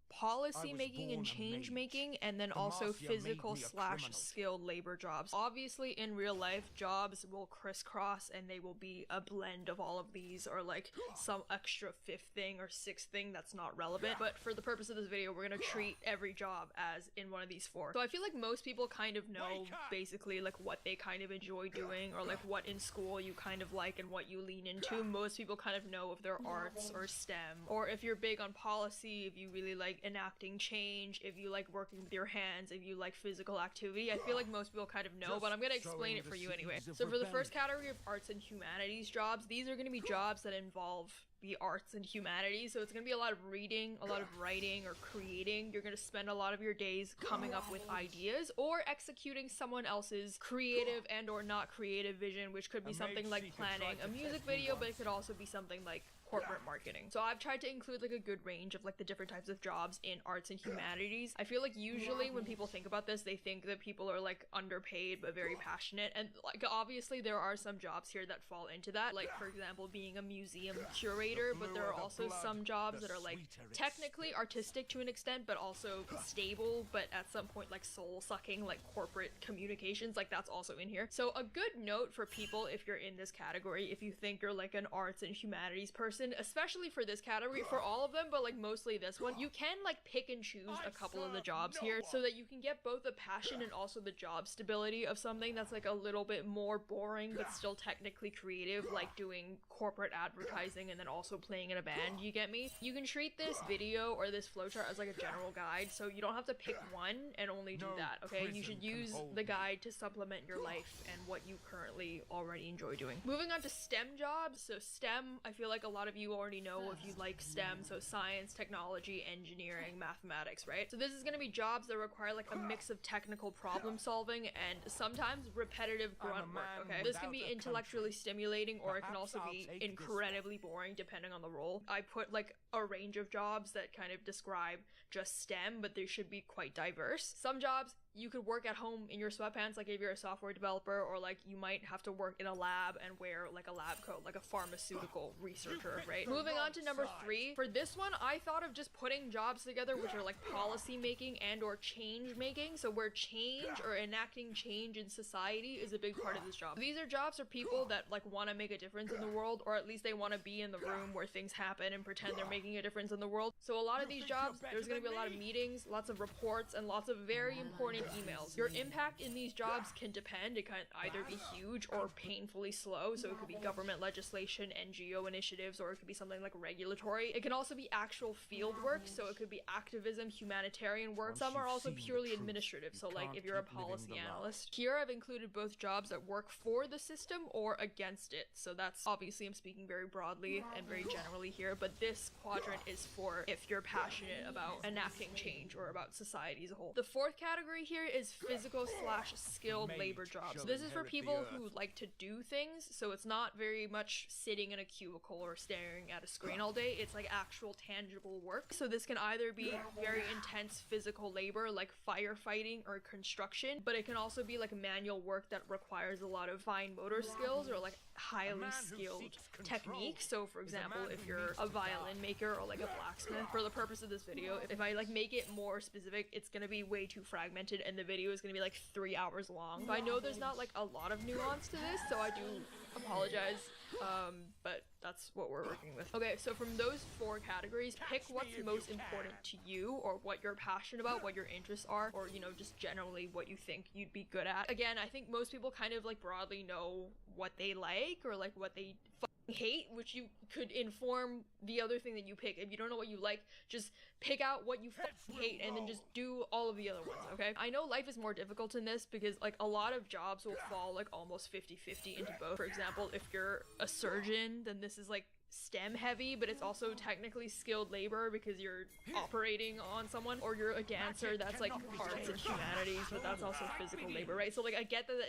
policy making and change making, and then also physical / skilled labor jobs. Obviously in real life, jobs will crisscross and they will be a blend of all of these, or like some extra 5th thing or 6th thing that's not relevant. But for the purpose of this video, we're gonna treat every job as in one of these 4. So I feel like most people kind of know basically like what they kind of enjoy doing, or like what in school you kind of like and what you lean into. Most people kind of know if they're arts or STEM, or if you're big on policy, if you really like enacting change, if you like working with your hands, if you like physical activity. I feel like most people kind of know, but I'm gonna explain it for you anyway. So for the first category of arts and humanities jobs, these are gonna be jobs that involve the arts and humanities. So it's gonna be a lot of reading, a lot of writing or creating. You're gonna spend a lot of your days coming up with ideas or executing someone else's creative and or not creative vision, which could be something like planning a music video, but it could also be something like corporate marketing. So I've tried to include like a good range of like the different types of jobs in arts and humanities. I feel like usually when people think about this, they think that people are like underpaid but very passionate, and like obviously there are some jobs here that fall into that, like for example being a museum curator, but there are also some jobs that are like technically artistic to an extent but also stable, but at some point like soul-sucking, like corporate communications, like that's also in here. So a good note for people if you're in this category, if you think you're like an arts and humanities person, especially for this category, for all of them, but like mostly this one, you can like pick and choose a couple of the jobs here so that you can get both the passion and also the job stability of something that's like a little bit more boring but still technically creative, like doing corporate advertising and then also playing in a band. You get me? You can treat this video or this flowchart as like a general guide, so you don't have to pick one and only do that, okay? You should use the guide to supplement your life and what you currently already enjoy doing. Moving on to STEM jobs. So STEM, I feel like a lot of you already know if you like STEM, so science, technology, engineering, mathematics, right? So this is going to be jobs that require like a mix of technical problem solving and sometimes repetitive grunt work, okay? This can be intellectually stimulating, or it can also be incredibly boring depending on the role. I put like a range of jobs that kind of describe just STEM, but they should be quite diverse. Some jobs you could work at home in your sweatpants, like if you're a software developer, or like you might have to work in a lab and wear like a lab coat, like a pharmaceutical researcher, right? Moving on to number 3. For this one, I thought of just putting jobs together which are like policy making and or change making. So where change or enacting change in society is a big part of this job. These are jobs for people that like want to make a difference in the world, or at least they want to be in the room where things happen and pretend they're making a difference in the world. So a lot of these jobs, there's going to be a lot of meetings, lots of reports, and lots of very important emails. Your impact in these jobs can depend. It can either be huge or painfully slow. So it could be government legislation, NGO initiatives, or it could be something like regulatory. It can also be actual field work. So it could be activism, humanitarian work. Some are also purely administrative. So like if you're a policy analyst. Here I've included both jobs that work for the system or against it. So that's obviously, I'm speaking very broadly and very generally here, but this quadrant is for if you're passionate about enacting change or about society as a whole. The 4th category here is physical / skilled labor jobs. So this is for people who like to do things, so it's not very much sitting in a cubicle or staring at a screen all day. It's like actual tangible work. So this can either be very intense physical labor like firefighting or construction, but it can also be like manual work that requires a lot of fine motor skills or like highly skilled technique. So for example, if you're a violin maker or like a blacksmith, for the purpose of this video, if I like make it more specific, it's gonna be way too fragmented and the video is gonna be like 3 hours long. So I know there's not like a lot of nuance to this, so I do apologize, but that's what we're working with. Okay, so from those 4 categories, pick what's most important to you, or what you're passionate about, what your interests are, or you know, just generally what you think you'd be good at. Again, I think most people kind of like broadly know what they like or like what they hate, which you could inform the other thing that you pick. If you don't know what you like, just pick out what you hate and then just do all of the other ones, okay? I know life is more difficult in this because like a lot of jobs will fall like almost 50-50 into both. For example, if you're a surgeon, then this is like STEM heavy, but it's also technically skilled labor because you're operating on someone, or you're a dancer that's like arts and humanities, but that's also physical labor, right? So like I get that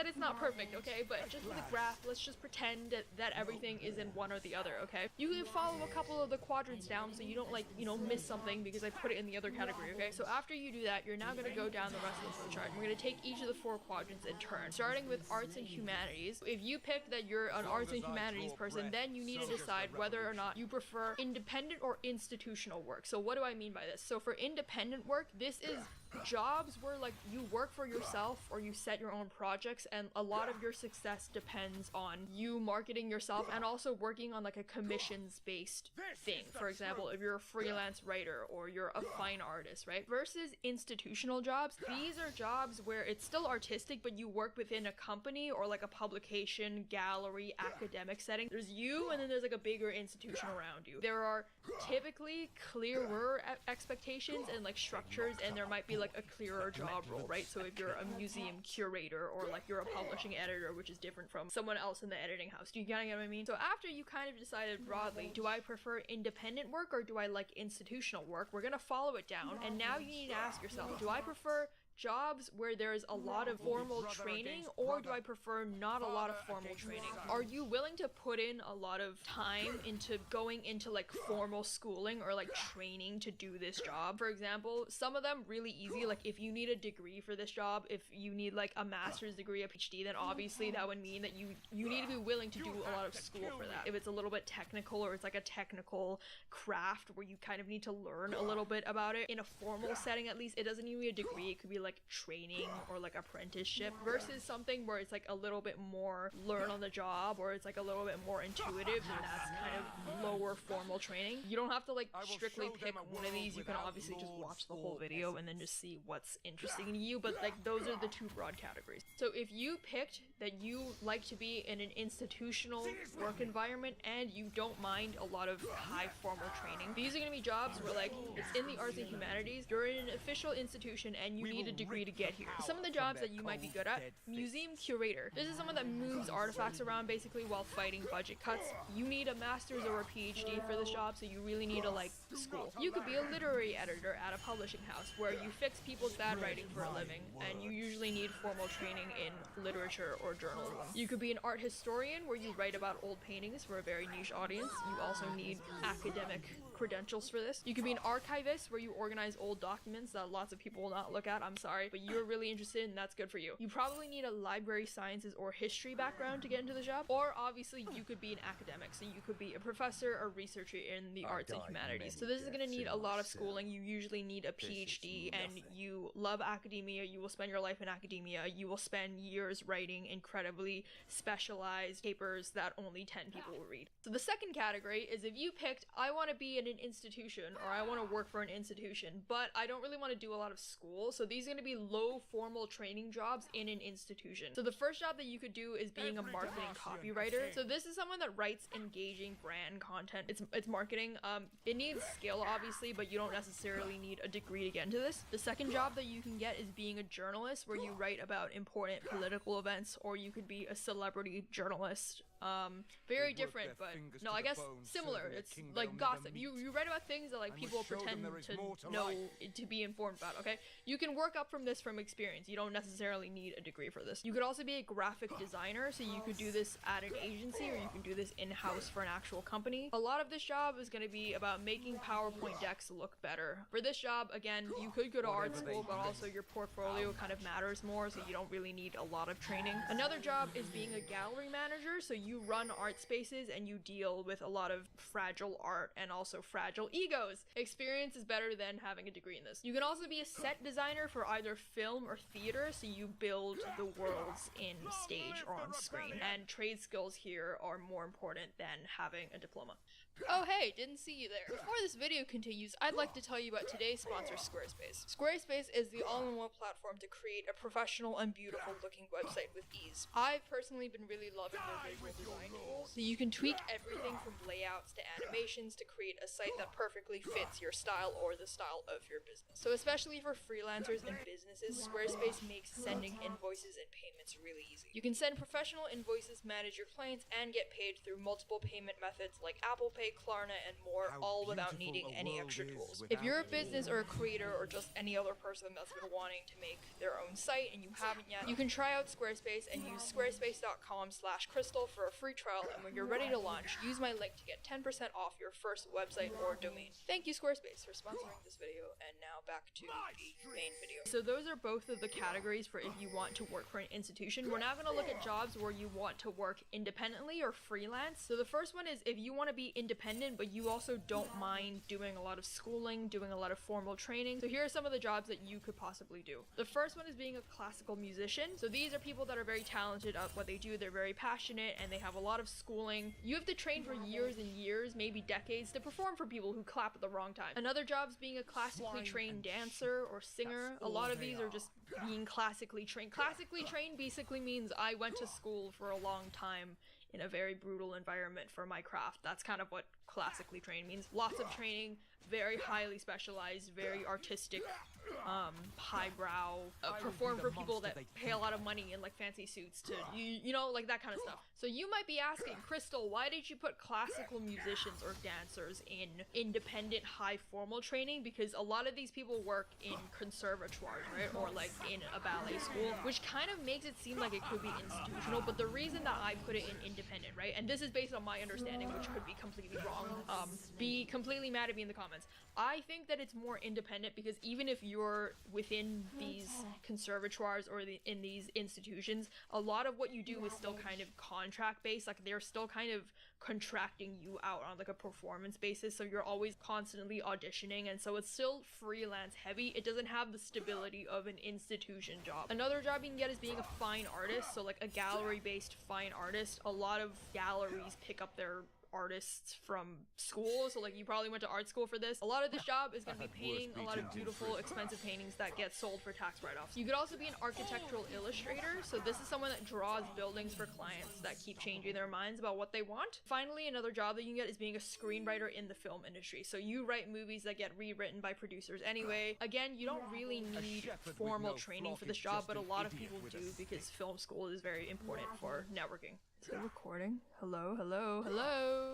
it's not perfect, okay, but just for the graph, let's just pretend that everything is in one or the other, okay? You can follow a couple of the quadrants down so you don't like, you know, miss something because I put it in the other category, okay? So after you do that, you're now going to go down the rest of the flow chart. We're going to take each of the 4 quadrants in turn, starting with arts and humanities. If you pick that you're an arts and humanities person, then you need to decide whether or not you prefer independent or institutional work. So what do I mean by this? So for independent work, this is jobs where like you work for yourself or you set your own projects, and a lot of your success depends on you marketing yourself and also working on like a commissions based thing. For example, if you're a freelance writer or you're a fine artist, right? Versus institutional jobs, these are jobs where it's still artistic, but you work within a company or like a publication, gallery, academic setting. There's you, and then there's like a bigger institution around you. There are typically clearer expectations and like structures, and there might be like a clearer job role, right? So if you're a museum curator or like you're a publishing editor, which is different from someone else in the editing house. Do you kind of get what I mean? So after you kind of decided broadly, do I prefer independent work or do I like institutional work? We're gonna follow it down, and now you need to ask yourself, do I prefer jobs where there's a lot of formal training, or do I prefer not a lot of formal training? Are you willing to put in a lot of time into going into like formal schooling or like training to do this job? For example, some of them really easy, like if you need a degree for this job, if you need like a master's degree, a PhD, then obviously that would mean that you need to be willing to do a lot of school for that. If it's a little bit technical or it's like a technical craft where you kind of need to learn a little bit about it in a formal setting, at least, it doesn't need to be a degree, it could be like training or like apprenticeship, versus something where it's like a little bit more learn on the job, or it's like a little bit more intuitive, and that's kind of lower formal training. You don't have to like strictly pick one of these. You can obviously just watch the whole video and then just see what's interesting to you, but like those are the 2 broad categories. So if you picked that you like to be in an institutional work environment and you don't mind a lot of high formal training, these are going to be jobs where like it's in the arts and humanities, you're in an official institution and you need a degree to get here. Some of the jobs that you might be good at: museum curator. This is someone that moves artifacts around basically while fighting budget cuts. You need a master's or a PhD for this job, so you really need to like school. You could be a literary editor at a publishing house where you fix people's bad writing for a living, and you usually need formal training in literature or journalism. You could be an art historian where you write about old paintings for a very niche audience. You also need academic credentials for this. You could be an archivist where you organize old documents that lots of people will not look at, I'm sorry, but you're really interested and that's good for you. You probably need a library sciences or history background to get into the job, or obviously you could be an academic, so you could be a professor or researcher in the arts and humanities. So this is going to need a lot of schooling. You usually need a PhD, and you love academia, you will spend your life in academia, you will spend years writing incredibly specialized papers that only 10 people will read. So the second category is if you picked, I want to be in an institution, or I want to work for an institution, but I don't really want to do a lot of school, so these are going to be low formal training jobs in an institution. So the first job that you could do is being a marketing copywriter. So this is someone that writes engaging brand content. It's marketing. It needs skill obviously, but you don't necessarily need a degree to get into this. The second job that you can get is being a journalist, where you write about important political events, or you could be a celebrity journalist. Very different, but no, I guess similar. It's like gossip. You write about things that like people pretend to know, to be informed about, okay? You can work up from this from experience. You don't necessarily need a degree for this. You could also be a graphic designer, so you could do this at an agency, or you can do this in-house for an actual company. A lot of this job is going to be about making PowerPoint decks look better. For this job, again, you could go to art school, but also your portfolio kind of matters more, so you don't really need a lot of training. Another job is being a gallery manager, so you run art spaces and you deal with a lot of fragile art and also fragile egos. Experience is better than having a degree in this. You can also be a set designer for either film or theater, so you build the worlds in stage or on screen, and trade skills here are more important than having a diploma. Oh hey, didn't see you there. Before this video continues, I'd like to tell you about today's sponsor, Squarespace. Squarespace is the all-in-one platform to create a professional and beautiful looking website with ease. I've personally been really loving their visual design tools, so you can tweak everything from layouts to animations to create a site that perfectly fits your style or the style of your business. So especially for freelancers and businesses, Squarespace makes sending invoices and payments really easy. You can send professional invoices, manage your clients, and get paid through multiple payment methods like Apple Pay, Klarna, and more, all without needing any extra tools. If you're a business or a creator or just any other person that's been wanting to make their own site and you haven't yet, you can try out Squarespace and use squarespace.com/crystal for a free trial, and when you're ready to launch, use my link to get 10% off your first website or domain. Thank you, Squarespace, for sponsoring this video, and now back to the main video. So those are both of the categories for if you want to work for an institution. We're now going to look at jobs where you want to work independently or freelance. So the first one is if you want to be independent, but you also don't mind doing a lot of schooling, doing a lot of formal training. So here are some of the jobs that you could possibly do. The first one is being a classical musician. So these are people that are very talented at what they do. They're very passionate and they have a lot of schooling. You have to train for years and years, maybe decades, to perform for people who clap at the wrong time. Another job is being a classically trained dancer or singer. A lot of these are just being classically trained. Classically trained basically means I went to school for a long time in a very brutal environment for my craft. That's kind of what classically trained means. Lots of training, very highly specialized, very artistic, highbrow, perform for people that pay a lot of money in like fancy suits to, you know, like that kind of stuff. So you might be asking, Crystal, why did you put classical musicians or dancers in independent high formal training? Because a lot of these people work in conservatoires, right? Or like in a ballet school, which kind of makes it seem like it could be institutional, but the reason that I put it in independent, right? And this is based on my understanding, which could be completely wrong. Be completely mad at me in the comments. I think that it's more independent because even if you're within these conservatoires or in these institutions, a lot of what you do is still kind of contract based. Like they're still kind of contracting you out on like a performance basis, so you're always constantly auditioning, and so it's still freelance heavy. It doesn't have the stability of an institution job. Another job you can get is being a fine artist, so like a gallery based fine artist. A lot of galleries pick up their artists from school, so like you probably went to art school for this. A lot of this job is going to be painting a lot of beautiful, expensive paintings that get sold for tax write-offs. You could also be an architectural illustrator, so this is someone that draws buildings for clients that keep changing their minds about what they want. Finally, another job that you can get is being a screenwriter in the film industry. So you write movies that get rewritten by producers anyway. Again, you don't really need formal training for this job, but a lot of people do because film school is very important for networking. Is it recording? Hello, hello, hello?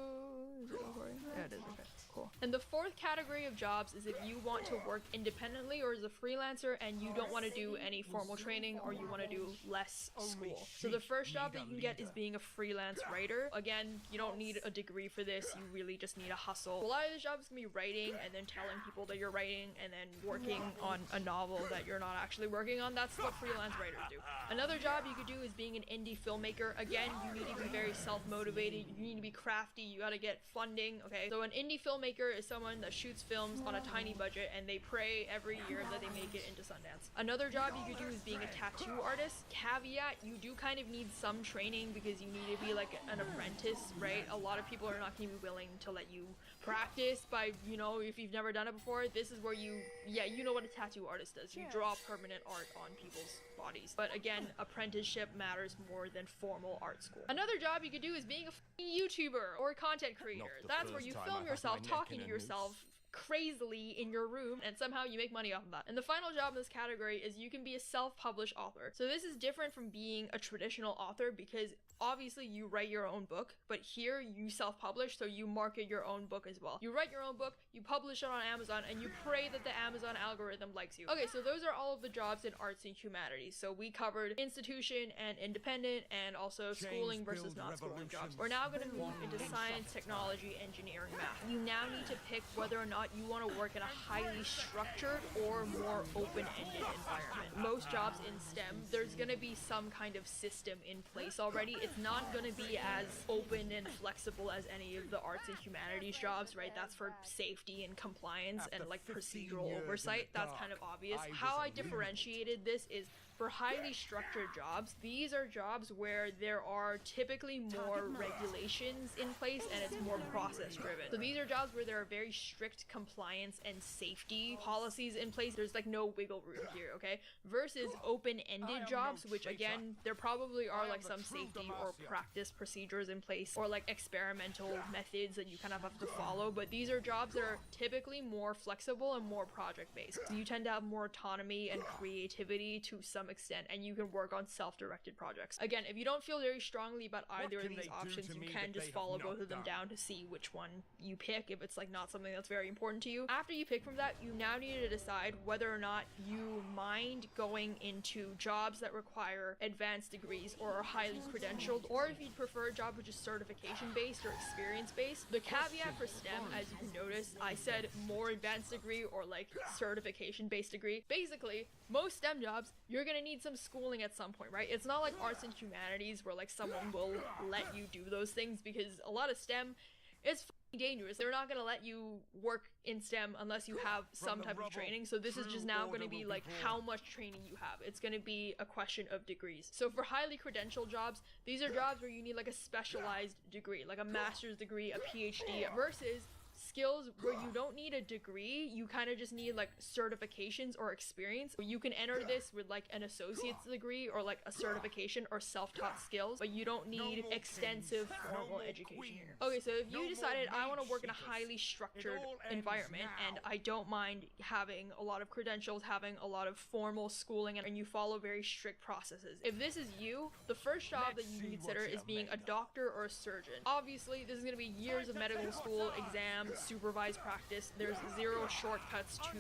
Is it recording? Yeah, it is. Okay, cool. And the fourth category of jobs is if you want to work independently or as a freelancer and you don't want to do any formal training or you want to do less school. So the first job that you can get is being a freelance writer. Again, you don't need a degree for this. You really just need a hustle. A lot of the jobs can be writing and then telling people that you're writing and then working on a novel that you're not actually working on. That's what freelance writers do. Another job you could do is being an indie filmmaker. Again, you need to be very self-motivated. You need to be crafty. You got to get funding. Okay, so an indie filmmaker is someone that shoots films on a tiny budget and they pray every year that they make it into Sundance. Another job you could do is being a tattoo artist. Caveat, you do kind of need some training because you need to be like an apprentice, right? A lot of people are not going to be willing to let you practice by, you know, if you've never done it before. This is where you know what a tattoo artist does. You draw permanent art on people's bodies. But again, apprenticeship matters more than formal art school. Another job you could do is being a YouTuber or content creator. That's where you film yourself talking to yourself crazily in your room and somehow you make money off of that. And the final job in this category is you can be a self-published author. So this is different from being a traditional author because obviously you write your own book, but here you self-publish, so you market your own book as well. You write your own book, you publish it on Amazon, and you pray that the Amazon algorithm likes you. Okay, so those are all of the jobs in arts and humanities. So we covered institution and independent and also schooling versus not schooling jobs. We're now going to move into science, technology, engineering, math. You now need to pick whether or not you want to work in a highly structured or more open-ended environment. Most jobs in STEM, there's going to be some kind of system in place already. It's not going to be as open and flexible as any of the arts and humanities jobs, right? That's for safety and compliance and like procedural oversight. That's kind of obvious. How I differentiated this is For highly structured jobs, these are jobs where there are typically more regulations in place and it's more process driven. So these are jobs where there are very strict compliance and safety policies in place. There's like no wiggle room here, okay? Versus open-ended jobs, which again, there probably are like some safety or practice procedures in place or like experimental methods that you kind of have to follow, but these are jobs that are typically more flexible and more project-based. So you tend to have more autonomy and creativity to some extent, and you can work on self-directed projects. Again, if you don't feel very strongly about either of these options, you can just follow both of them down to see which one you pick if it's like not something that's very important to you. After you pick from that, you now need to decide whether or not you mind going into jobs that require advanced degrees or are highly credentialed, or if you'd prefer a job which is certification-based or experience-based. The caveat for STEM, as you can notice, I said more advanced degree or like certification-based degree. Basically, most STEM jobs, you're gonna need some schooling at some point, right? It's not like arts and humanities where like someone will let you do those things, because a lot of STEM is dangerous. They're not gonna let you work in STEM unless you have some type of training. So this is just now going to be like how much training you have. It's going to be a question of degrees. So for highly credentialed jobs, these are jobs where you need like a specialized degree, like a master's degree, a PhD, versus skills where you don't need a degree, you kind of just need like certifications or experience. You can enter this with like an associate's degree or like a certification or self-taught skills, but you don't need extensive formal education here. Okay, so if you decided I want to work in a highly structured environment and I don't mind having a lot of credentials, having a lot of formal schooling, and you follow very strict processes, if this is you, the first job that you can consider is being a doctor or a surgeon. Obviously, this is going to be years of medical school, exams, supervised practice. There's zero shortcuts to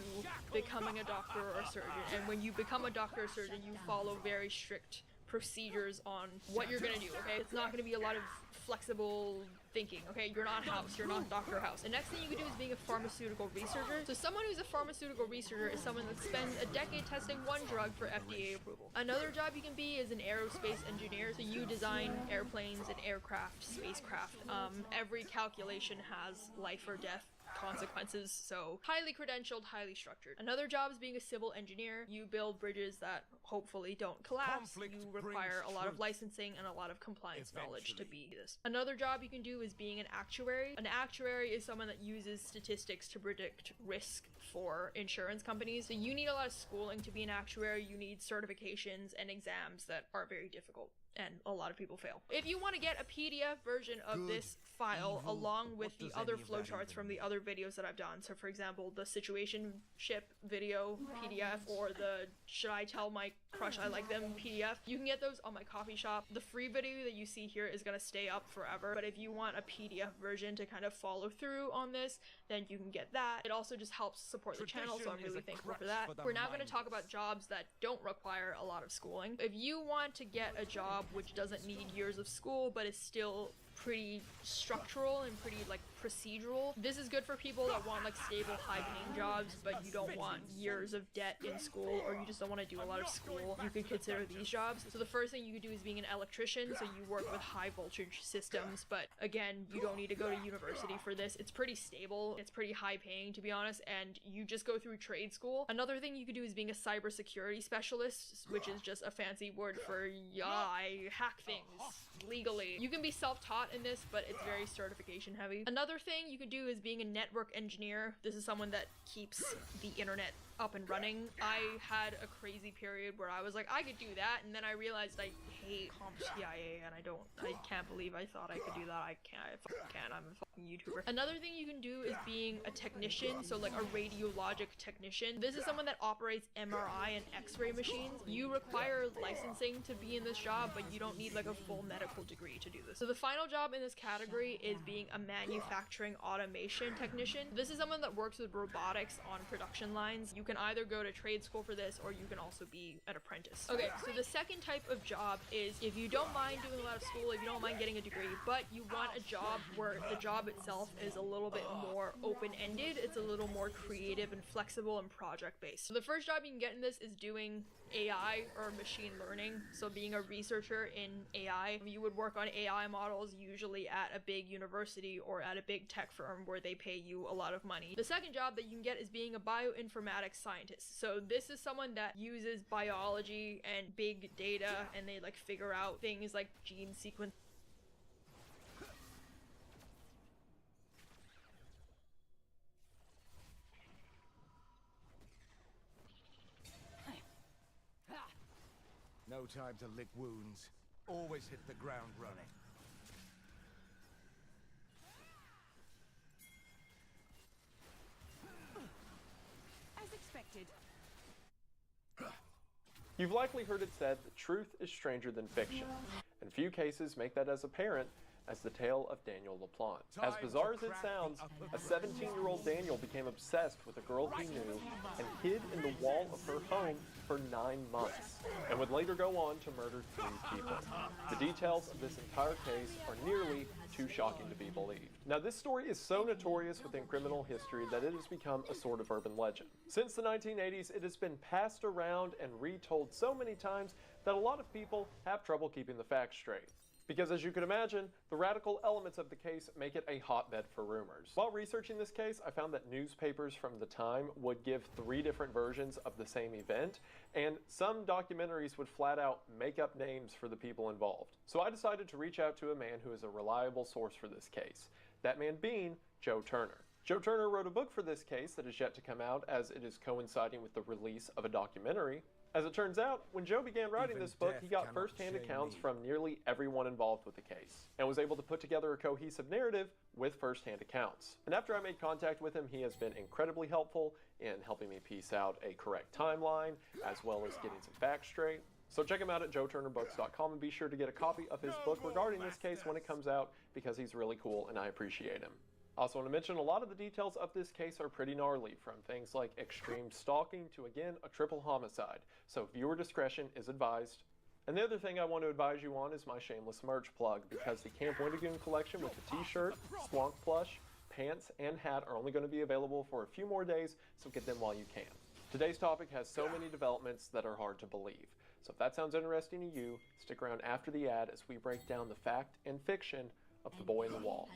becoming a doctor or a surgeon, and when you become a doctor or surgeon, you follow very strict procedures on what you're gonna do, okay? It's not gonna be a lot of flexible thinking, okay? You're not House, you're not Dr. House. The next thing you can do is being a pharmaceutical researcher. So someone who's a pharmaceutical researcher is someone that spends a decade testing one drug for FDA approval. Another job you can be is an aerospace engineer. So you design airplanes and aircraft, spacecraft. Every calculation has life or death consequences, so highly credentialed, highly structured. Another job is being a civil engineer. You build bridges that hopefully don't collapse. You require a lot of licensing and a lot of compliance knowledge to be this. Another job you can do is being an actuary. An actuary is someone that uses statistics to predict risk for insurance companies. So you need a lot of schooling to be an actuary. You need certifications and exams that are very difficult, and a lot of people fail. If you want to get a PDF version of this file along with the other flowcharts from the other videos that I've done, so for example the situationship video PDF or the should I tell my crush I like them PDF, you can get those on my coffee shop. The free video that you see here is going to stay up forever, but if you want a PDF version to kind of follow through on this, then you can get that. It also just helps support the channel, so I'm really thankful for that. We're now going to talk about jobs that don't require a lot of schooling. If you want to get a job which doesn't need years of school but is still pretty structural and pretty like procedural, this is good for people that want like stable, high-paying jobs, but you don't want years of debt in school, or you just don't want to do a lot of school. You could consider these jobs. So the first thing you could do is being an electrician, so you work with high voltage systems, but again, you don't need to go to university for this. It's pretty stable, it's pretty high-paying to be honest, and you just go through trade school. Another thing you could do is being a cybersecurity specialist, which is just a fancy word for I hack things legally. You can be self-taught in this, but it's very certification heavy. Another thing you could do is being a network engineer. This is someone that keeps the internet up and running. I had a crazy period where I was like, I could do that, and then I realized I hate CompTIA, and I can't believe I thought I could do that. I fucking can't. I'm a fucking YouTuber. Another thing you can do is being a technician, so like a radiologic technician. This is someone that operates MRI and X-ray machines. You require licensing to be in this job, but you don't need like a full medical degree to do this. So the final job in this category is being a manufacturing automation technician. This is someone that works with robotics on production lines. You can either go to trade school for this, or you can also be an apprentice. Okay, so the second type of job is if you don't mind doing a lot of school, if you don't mind getting a degree, but you want a job where the job itself is a little bit more open-ended, it's a little more creative and flexible and project-based. So the first job you can get in this is doing AI or machine learning. So being a researcher in AI, you would work on AI models usually at a big university or at a big tech firm where they pay you a lot of money. The second job that you can get is being a bioinformatics scientist. So this is someone that uses biology and big data, and they like figure out things like gene sequence.
No time to lick wounds. Always hit the ground running.
As expected.
You've likely heard it said that truth is stranger than fiction, and few cases make that as apparent as the tale of Daniel LaPlante. As bizarre as it sounds, a 17-year-old Daniel became obsessed with a girl he knew and hid in the wall of her home for 9 months, and would later go on to murder 3 people. The details of this entire case are nearly too shocking to be believed. Now, this story is so notorious within criminal history that it has become a sort of urban legend. Since the 1980s, it has been passed around and retold so many times that a lot of people have trouble keeping the facts straight. Because as you can imagine, the radical elements of the case make it a hotbed for rumors. While researching this case, I found that newspapers from the time would give 3 different versions of the same event, and some documentaries would flat out make up names for the people involved. So I decided to reach out to a man who is a reliable source for this case, that man being Joe Turner. Joe Turner wrote a book for this case that is yet to come out, as it is coinciding with the release of a documentary. As it turns out, when Joe began writing this book, he got first-hand accounts from nearly everyone involved with the case, and was able to put together a cohesive narrative with first-hand accounts. And after I made contact with him, he has been incredibly helpful in helping me piece out a correct timeline, as well as getting some facts straight. So check him out at joeturnerbooks.com and be sure to get a copy of his book regarding this case when it comes out, because he's really cool and I appreciate him. I also want to mention a lot of the details of this case are pretty gnarly, from things like extreme stalking to, again, a triple homicide, so viewer discretion is advised. And the other thing I want to advise you on is my shameless merch plug, because the Camp Wendigoon collection with the t-shirt, Swank plush, pants, and hat are only going to be available for a few more days, so get them while you can. Today's topic has so many developments that are hard to believe, so if that sounds interesting to you, stick around after the ad as we break down the fact and fiction of The Boy in the Wall.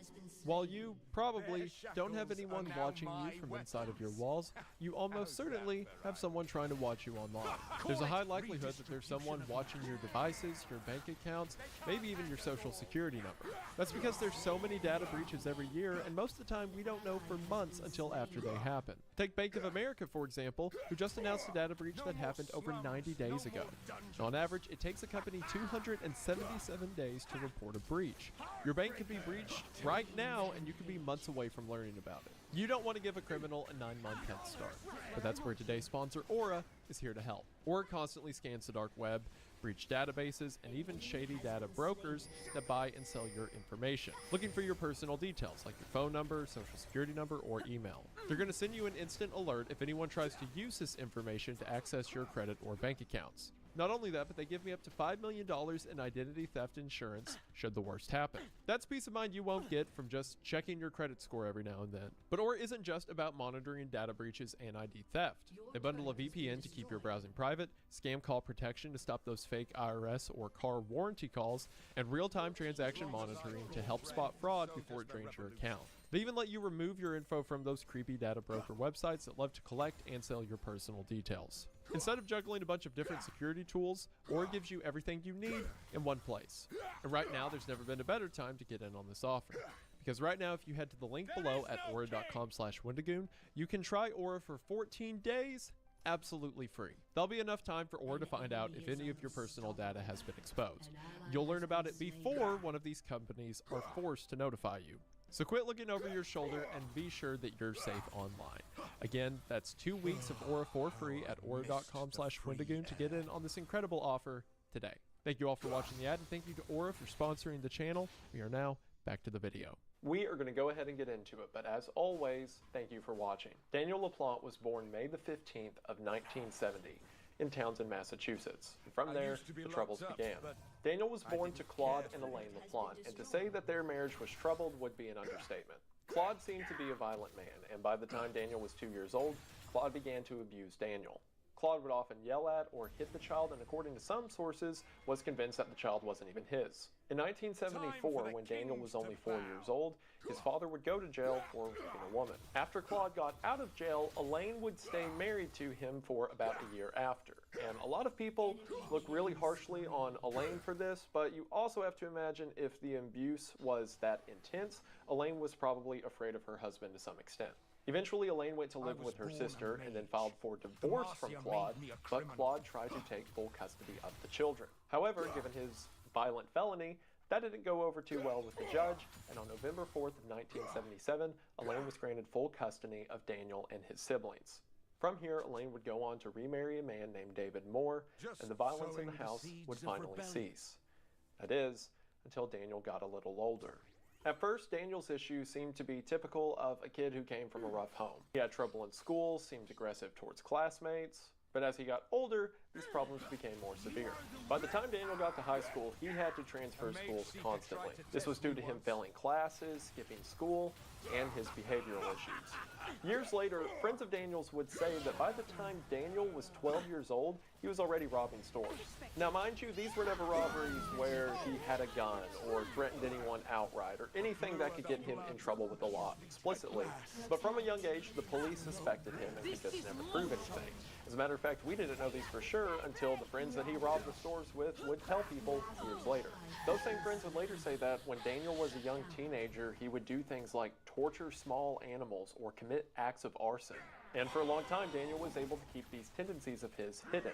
While you probably don't have anyone watching you from inside of your walls, you almost certainly have someone trying to watch you online. There's a high likelihood that there's someone watching your devices, your bank accounts, maybe even your social security number. That's because there's so many data breaches every year, and most of the time we don't know for months until after they happen. Take Bank of America, for example, who just announced a data breach that happened over 90 days ago. On average, it takes a company 277 days to report a breach. Your bank could be breached right now, and you could be months away from learning about it. You don't want to give a criminal a 9-month head start, but that's where today's sponsor, Aura, is here to help. Aura constantly scans the dark web, breach databases, and even shady data brokers that buy and sell your information, looking for your personal details like your phone number, social security number, or email. They're going to send you an instant alert if anyone tries to use this information to access your credit or bank accounts. Not only that, but they give me up to $5 million in identity theft insurance should the worst happen. That's peace of mind you won't get from just checking your credit score every now and then. But Aura isn't just about monitoring data breaches and ID theft. They bundle a VPN to keep your browsing private, scam call protection to stop those fake IRS or car warranty calls, and real-time transaction monitoring to help spot fraud before it drains your account. They even let you remove your info from those creepy data broker websites that love to collect and sell your personal details. Instead of juggling a bunch of different security tools, Aura gives you everything you need in one place. And right now, there's never been a better time to get in on this offer. Because right now, if you head to the link below at aura.com/Wendigoon, you can try Aura for 14 days absolutely free. There'll be enough time for Aura to find out if any of your personal data has been exposed. You'll learn about it before one of these companies are forced to notify you. So quit looking over your shoulder and be sure that you're safe online. Again, that's 2 weeks of Aura for free at aura.com/Wendigoon to get in on this incredible offer today. Thank you all for watching the ad, and thank you to Aura for sponsoring the channel. We are now back to the video.
We are going to go ahead and get into it, but as always, thank you for watching. Daniel LaPlante was born May the 15th of 1970 in Townsend, Massachusetts. And from there, the troubles began. Daniel was born to Claude and Elaine LaPlante, and to say that their marriage was troubled would be an understatement. Claude seemed to be a violent man, and by the time Daniel was 2 years old, Claude began to abuse Daniel. Claude would often yell at or hit the child, and according to some sources, was convinced that the child wasn't even his. In 1974, when Daniel was only 4 years old, his father would go to jail for raping a woman. After Claude got out of jail, Elaine would stay married to him for about a year after. And a lot of people look really harshly on Elaine for this, but you also have to imagine if the abuse was that intense, Elaine was probably afraid of her husband to some extent. Eventually, Elaine went to live with her sister and then filed for divorce from Claude, but Claude tried to take full custody of the children. However, given his violent felony, that didn't go over too well with the judge, and on November 4th of 1977, Elaine was granted full custody of Daniel and his siblings. From here, Elaine would go on to remarry a man named David Moore, and the violence in the house would finally cease. That is, until Daniel got a little older. At first, Daniel's issues seemed to be typical of a kid who came from a rough home. He had trouble in school, seemed aggressive towards classmates, but as he got older, these problems became more severe. By the time Daniel got to high school, he had to transfer schools constantly. This was due to him failing classes, skipping school, and his behavioral issues. Years later, friends of Daniel's would say that by the time Daniel was 12 years old, he was already robbing stores. Now mind you, these were never robberies where he had a gun or threatened anyone outright or anything that could get him in trouble with the law explicitly. But from a young age, the police suspected him and could just never prove anything. As a matter of fact, we didn't know these for sure until the friends that he robbed the stores with would tell people years later. Those same friends would later say that when Daniel was a young teenager, he would do things like torture small animals or commit acts of arson. And for a long time, Daniel was able to keep these tendencies of his hidden,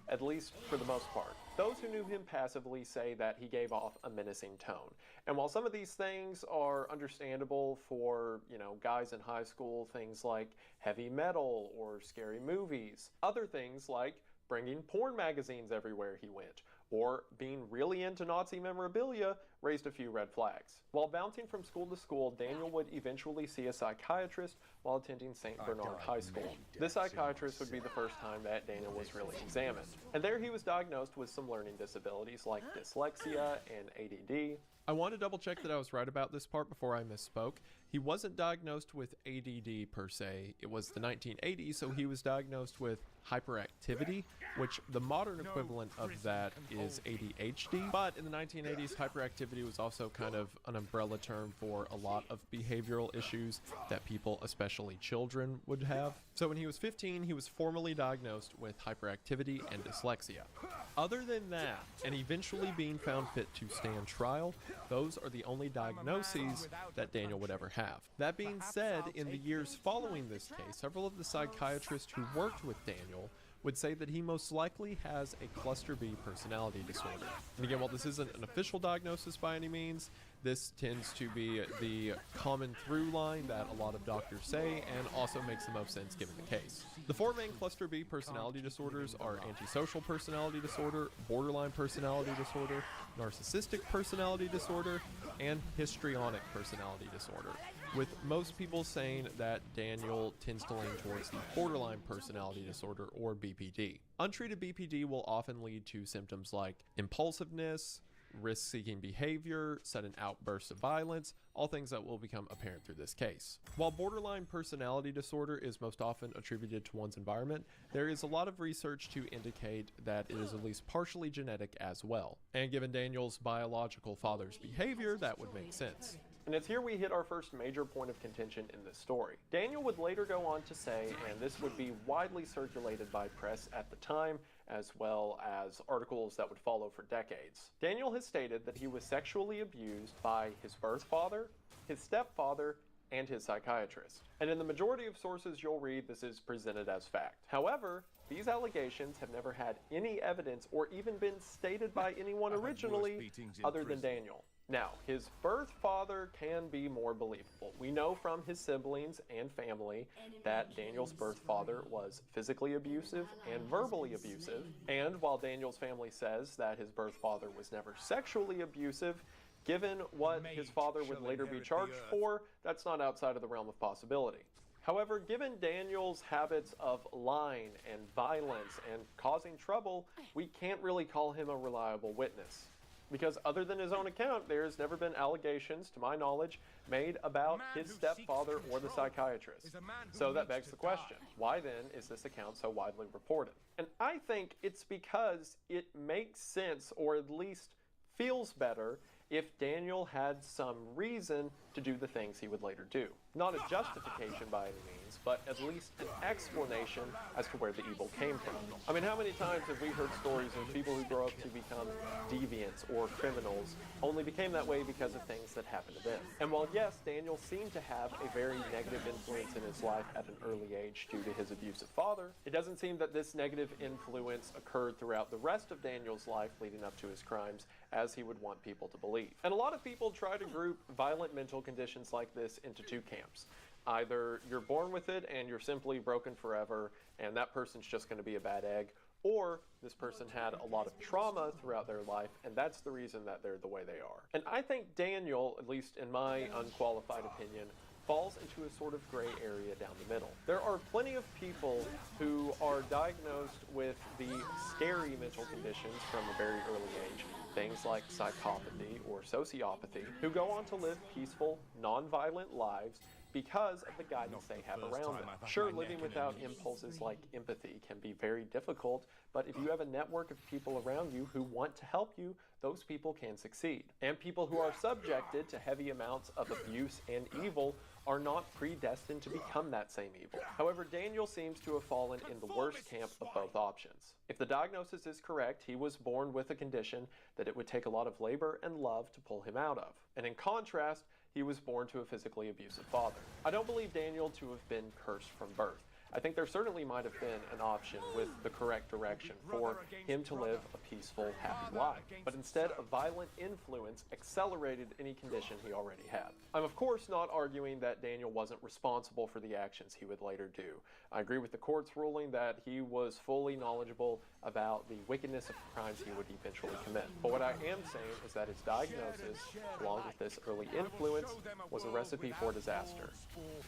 at least for the most part. Those who knew him passively say that he gave off a menacing tone. And while some of these things are understandable for, guys in high school, things like heavy metal or scary movies, other things like bringing porn magazines everywhere he went, or being really into Nazi memorabilia raised a few red flags. While bouncing from school to school, Daniel would eventually see a psychiatrist while attending St. Bernard High School. This psychiatrist would be the first time that Daniel was really examined. And there he was diagnosed with some learning disabilities like dyslexia and ADD.
I want to double check that I was right about this part before I misspoke. He wasn't diagnosed with ADD per se. It was the 1980s, so he was diagnosed with hyperactivity, which the modern equivalent of that is ADHD. But in the 1980s, hyperactivity was also kind of an umbrella term for a lot of behavioral issues that people, especially children, would have. So when he was 15, he was formally diagnosed with hyperactivity and dyslexia. Other than that, and eventually being found fit to stand trial, those are the only diagnoses that Daniel would ever have. That being said, in the years following this case, several of the psychiatrists who worked with Daniel would say that he most likely has a cluster B personality disorder. And again, while this isn't an official diagnosis by any means, this tends to be the common through line that a lot of doctors say and also makes the most sense given the case. The four main cluster B personality disorders are antisocial personality disorder, borderline personality disorder, narcissistic personality disorder, and histrionic personality disorder, with most people saying that Daniel tends to lean towards the borderline personality disorder, or BPD. Untreated BPD will often lead to symptoms like impulsiveness, risk-seeking behavior, sudden outbursts of violence, all things that will become apparent through this case. While borderline personality disorder is most often attributed to one's environment, there is a lot of research to indicate that it is at least partially genetic as well. And given Daniel's biological father's behavior, that would make sense.
And it's here we hit our first major point of contention in this story. Daniel would later go on to say, and this would be widely circulated by press at the time, as well as articles that would follow for decades. Daniel has stated that he was sexually abused by his birth father, his stepfather, and his psychiatrist. And in the majority of sources you'll read, this is presented as fact. However, these allegations have never had any evidence or even been stated by anyone originally other than Daniel. Now, his birth father can be more believable. We know from his siblings and family that Daniel's birth father was physically abusive and verbally abusive. And while Daniel's family says that his birth father was never sexually abusive, given what his father would later be charged for, that's not outside of the realm of possibility. However, given Daniel's habits of lying and violence and causing trouble, we can't really call him a reliable witness. because other than his own account, there's never been allegations, to my knowledge, made about his stepfather or the psychiatrist. So that begs the question, why then is this account so widely reported? And I think it's because it makes sense, or at least feels better, if Daniel had some reason to do the things he would later do. Not a justification by any means, but at least an explanation as to where the evil came from. I mean, how many times have we heard stories of people who grow up to become deviants or criminals only became that way because of things that happened to them? And while yes, Daniel seemed to have a very negative influence in his life at an early age due to his abusive father, it doesn't seem that this negative influence occurred throughout the rest of Daniel's life leading up to his crimes, as he would want people to believe. And a lot of people try to group violent mental conditions like this into two camps. Either you're born with it and you're simply broken forever and that person's just going to be a bad egg, or this person had a lot of trauma throughout their life and that's the reason that they're the way they are. And I think Daniel, at least in my unqualified opinion, falls into a sort of gray area down the middle. There are plenty of people who are diagnosed with the scary mental conditions from a very early age, things like psychopathy or sociopathy, who go on to live peaceful, non-violent lives because of the guidance they have around them. Sure, living without impulses like empathy can be very difficult, but if you have a network of people around you who want to help you, those people can succeed. And people who are subjected to heavy amounts of abuse and evil are not predestined to become that same evil. However, Daniel seems to have fallen in the worst camp of both options. If the diagnosis is correct, he was born with a condition that it would take a lot of labor and love to pull him out of. And in contrast, he was born to a physically abusive father. I don't believe Daniel to have been cursed from birth. I think there certainly might have been an option with the correct direction for him to live a peaceful, happy life. But instead, a violent influence accelerated any condition he already had. I'm of course not arguing that Daniel wasn't responsible for the actions he would later do. I agree with the court's ruling that he was fully knowledgeable about the wickedness of the crimes he would eventually commit. But what I am saying is that his diagnosis, along with this early influence, was a recipe for disaster,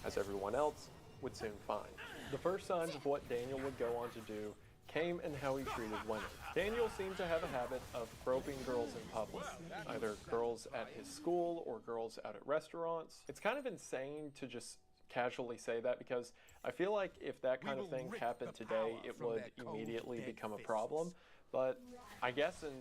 as everyone else would soon find. The first signs of what Daniel would go on to do came in how he treated women. Daniel seemed to have a habit of groping girls in public, either girls at his school or girls out at restaurants. It's kind of insane to just casually say that because I feel like if that kind of thing happened today, it would immediately become a problem. But I guess in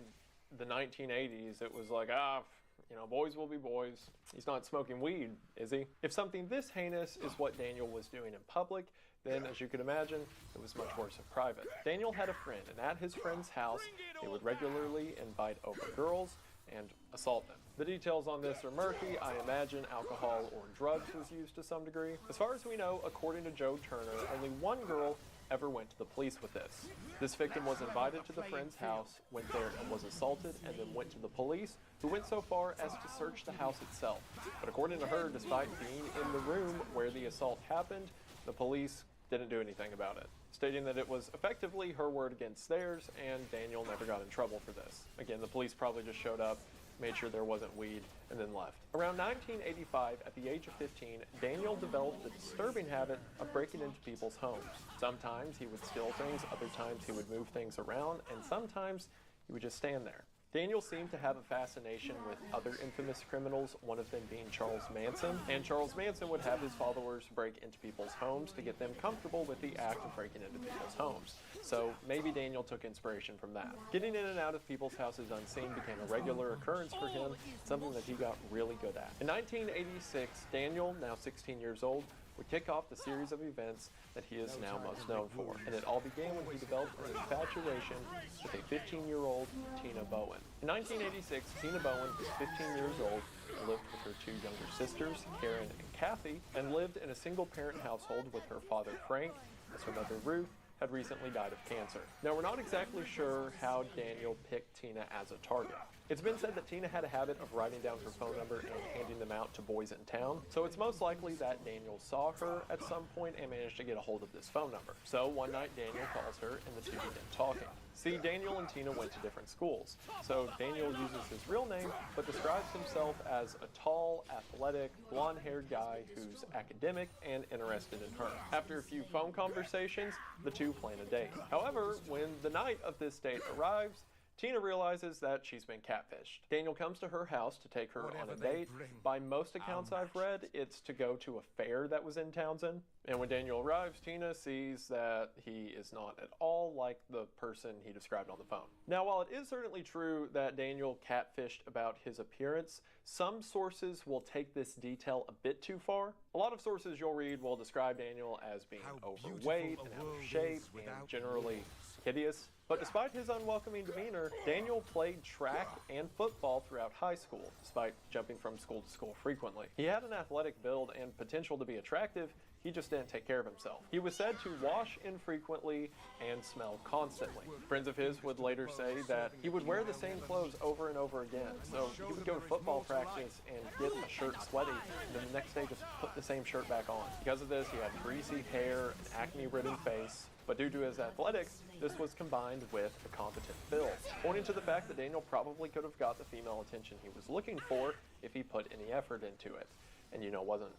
the 1980s, it was like, you know, boys will be boys. He's not smoking weed, is he? If something this heinous is what Daniel was doing in public, then, as you can imagine, it was much worse in private. Daniel had a friend, and at his friend's house, they would regularly invite over girls and assault them. The details on this are murky. I imagine alcohol or drugs was used to some degree. As far as we know, according to Joe Turner, only one girl ever went to the police with this. This victim was invited to the friend's house, went there and was assaulted, and then went to the police, who went so far as to search the house itself. But according to her, despite being in the room where the assault happened, the police didn't do anything about it, stating that it was effectively her word against theirs, and Daniel never got in trouble for this. Again, the police probably just showed up, made sure there wasn't weed, and then left. Around 1985, at the age of 15, Daniel developed the disturbing habit of breaking into people's homes. Sometimes he would steal things, other times he would move things around, and sometimes he would just stand there. Daniel seemed to have a fascination with other infamous criminals, one of them being Charles Manson, and Charles Manson would have his followers break into people's homes to get them comfortable with the act of breaking into people's homes. So maybe Daniel took inspiration from that. Getting in and out of people's houses unseen became a regular occurrence for him, something that he got really good at. In 1986, Daniel, now 16 years old, would kick off the series of events that he is now most known for. And it all began when he developed an infatuation with a 15-year-old Tina Bowen. In 1986, Tina Bowen was 15 years old and lived with her two younger sisters, Karen and Kathy, and lived in a single-parent household with her father, Frank, as her mother, Ruth, had recently died of cancer. Now, we're not exactly sure how Daniel picked Tina as a target. It's been said that Tina had a habit of writing down her phone number and handing them out to boys in town, so it's most likely that Daniel saw her at some point and managed to get a hold of this phone number. So one night Daniel calls her and the two begin talking. See, Daniel and Tina went to different schools, so Daniel uses his real name but describes himself as a tall, athletic, blonde-haired guy who's academic and interested in her. After a few phone conversations, the two plan a date. However, when the night of this date arrives, Tina realizes that she's been catfished. Daniel comes to her house to take her on a date. By most accounts I've read, it's to go to a fair that was in Townsend. And when Daniel arrives, Tina sees that he is not at all like the person he described on the phone. Now, while it is certainly true that Daniel catfished about his appearance, some sources will take this detail a bit too far. A lot of sources you'll read will describe Daniel as being overweight and out of shape and generally hideous. But despite his unwelcoming demeanor, Daniel played track and football throughout high school, despite jumping from school to school frequently. He had an athletic build and potential to be attractive, he just didn't take care of himself. He was said to wash infrequently and smell constantly. Friends of his would later say that he would wear the same clothes over and over again. So he would go to football practice and get a shirt sweaty, and then the next day just put the same shirt back on. Because of this, he had greasy hair, an acne-ridden face, but due to his athletics, this was combined with a competent build, pointing to the fact that Daniel probably could have got the female attention he was looking for if he put any effort into it, and wasn't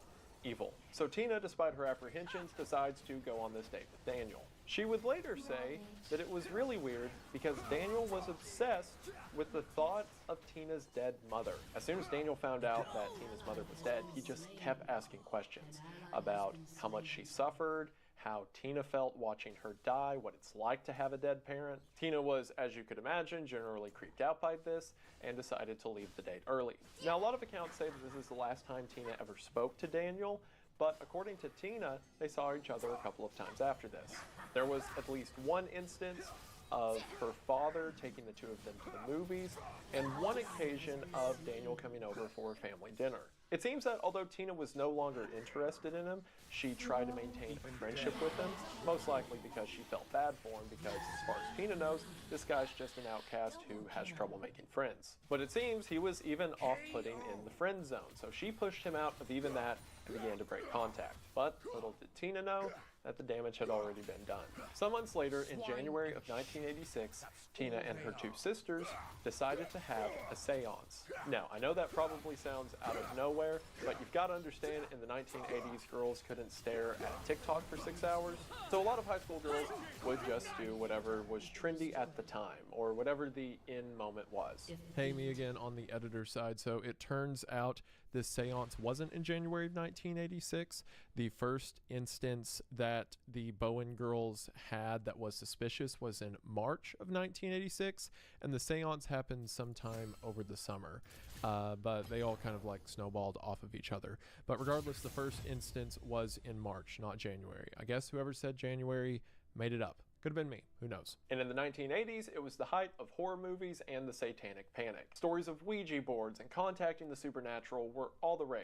evil. So Tina, despite her apprehensions, decides to go on this date with Daniel. She would later say that it was really weird because Daniel was obsessed with the thought of Tina's dead mother. As soon as Daniel found out that Tina's mother was dead, he just kept asking questions about how much she suffered, how Tina felt watching her die, what it's like to have a dead parent. Tina was, as you could imagine, generally creeped out by this and decided to leave the date early. Now, a lot of accounts say that this is the last time Tina ever spoke to Daniel, but according to Tina, they saw each other a couple of times after this. There was at least one instance of her father taking the two of them to the movies, and one occasion of Daniel coming over for a family dinner. It seems that although Tina was no longer interested in him, she tried to maintain a friendship with him, most likely because she felt bad for him because, as far as Tina knows, this guy's just an outcast who has trouble making friends. But it seems he was even off-putting in the friend zone, so she pushed him out of even that and began to break contact. But little did Tina know that the damage had already been done. Some months later, in January of 1986, Tina and her two sisters decided to have a seance. Now, I know that probably sounds out of nowhere, but you've got to understand in the 1980s, girls couldn't stare at TikTok for 6 hours. So a lot of high school girls would just do whatever was trendy at the time, or whatever the in moment was.
Hey, me again on the editor side. So it turns out this seance wasn't in January of 1986. The first instance that the Bowen girls had that was suspicious was in March of 1986, and the seance happened sometime over the summer. But they all kind of like snowballed off of each other. But regardless, the first instance was in March, not January. I guess whoever said January made it up. Could have been me. Who knows?
And in the 1980s, it was the height of horror movies and the satanic panic. Stories of Ouija boards and contacting the supernatural were all the rage.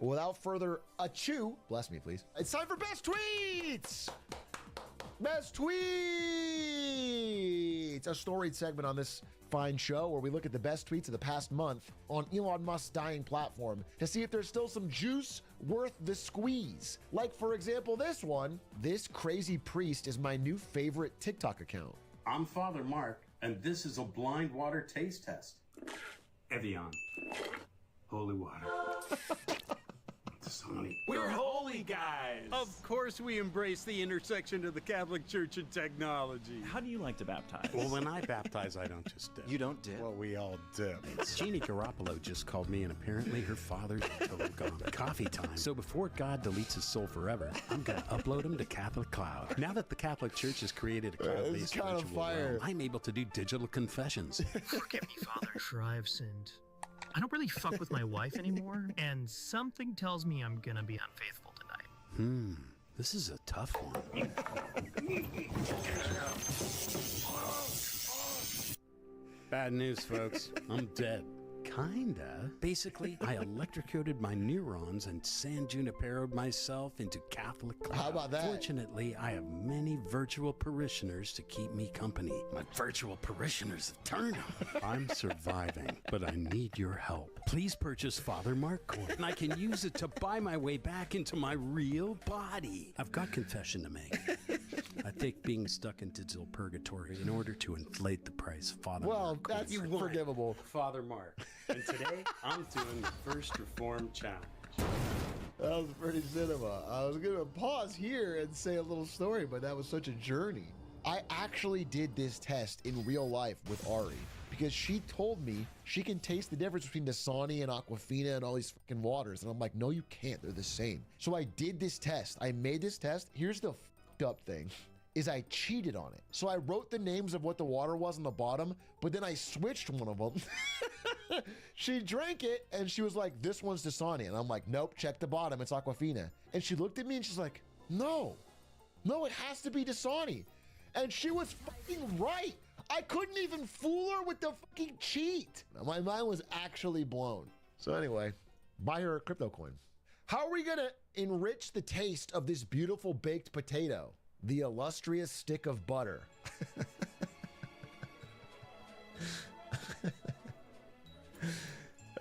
Without further ado, bless me, please. It's time for Best Tweets! Best Tweets! A storied segment on this fine show where we look at the best tweets of the past month on Elon Musk's dying platform to see if there's still some juice worth the squeeze. Like, for example, this one. This crazy priest is my new favorite TikTok account.
I'm Father Mark, and this is a blind water taste test. Evian. Holy water.
We're holy guys! Of course we embrace the intersection of the Catholic Church and technology.
How do you like to baptize?
Well, when I baptize, I don't just dip.
You don't dip?
Well, we all dip. Jeannie Garoppolo just called me, and apparently her father's totally gone. Coffee time. So before God deletes his soul forever, I'm going to upload him to Catholic Cloud. Now that the Catholic Church has created a cloud-based ritual realm, I'm able to do digital confessions.
Forgive me, Father. Sure, I've sinned. I don't really fuck with my wife anymore, and something tells me I'm gonna be unfaithful tonight.
This is a tough one. Bad news, folks. I'm dead. Kinda. Basically, I electrocuted my neurons and San Junipero'd myself into Catholic cloud.
How about that?
Fortunately, I have many virtual parishioners to keep me company. My virtual parishioners have turned on. I'm surviving, but I need your help. Please purchase Father Mark coin, and I can use it to buy my way back into my real body. I've got confession to make. I think being stuck in digital purgatory in order to inflate the price. Father Mark.
Well, that's forgivable.
Father Mark. And today, I'm doing the First Reform Challenge.
That was pretty cinema. I was going to pause here and say a little story, but that was such a journey. I actually did this test in real life with Ari because she told me she can taste the difference between Dasani and Aquafina and all these fucking waters. And I'm like, no, you can't. They're the same. So I did this test. I made this test. Here's the fucked up thing. Is I cheated on it. So I wrote the names of what the water was on the bottom, but then I switched one of them. She drank it and she was like, this one's Dasani. And I'm like, nope, check the bottom, it's Aquafina. And she looked at me and she's like, no, it has to be Dasani. And she was fucking right. I couldn't even fool her with the fucking cheat. My mind was actually blown. So anyway, buy her a crypto coin. How are we gonna enrich the taste of this beautiful baked potato? The illustrious stick of butter.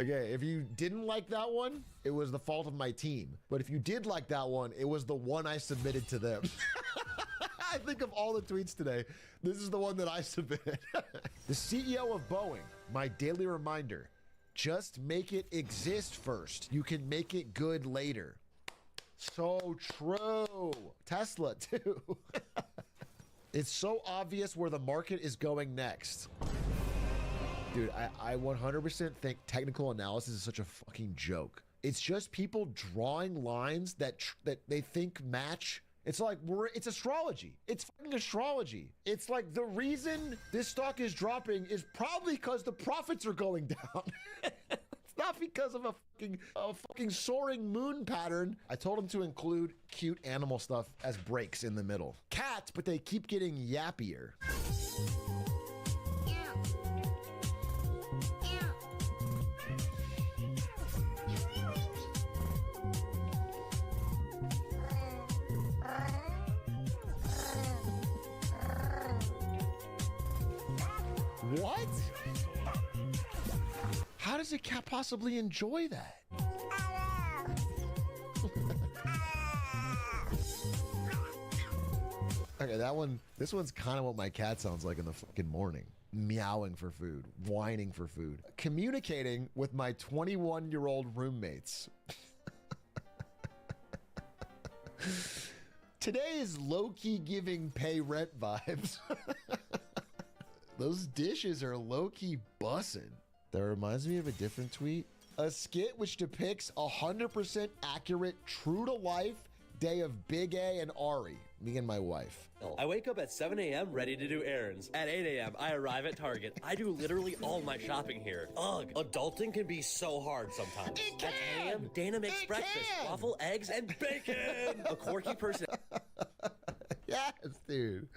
Okay, if you didn't like that one, it was the fault of my team. But if you did like that one, it was the one I submitted to them. I think of all the tweets today, this is the one that I submitted. The CEO of Boeing, my daily reminder, just make it exist first. You can make it good later. So true. Tesla, too. It's so obvious where the market is going next. Dude, I 100% think technical analysis is such a fucking joke. It's just people drawing lines that they think match. It's like, it's astrology. It's fucking astrology. It's like the reason this stock is dropping is probably because the profits are going down. Not because of a fucking soaring moon pattern. I told him to include cute animal stuff as breaks in the middle. Cats, but they keep getting yappier. What? How does a cat possibly enjoy that? Okay, this one's kind of what my cat sounds like in the fucking morning. Meowing for food, whining for food, communicating with my 21-year-old roommates. Today is low-key giving pay rent vibes. Those dishes are low-key bussin'. That reminds me of a different tweet. A skit which depicts 100% accurate, true-to-life day of Big A and Ari, me and my wife.
I wake up at 7 a.m. ready to do errands. At 8 a.m., I arrive at Target. I do literally all my shopping here. Ugh, adulting can be so hard sometimes. At 10 a.m., Dana makes breakfast, waffle, eggs, and bacon. A quirky person.
Yes, dude.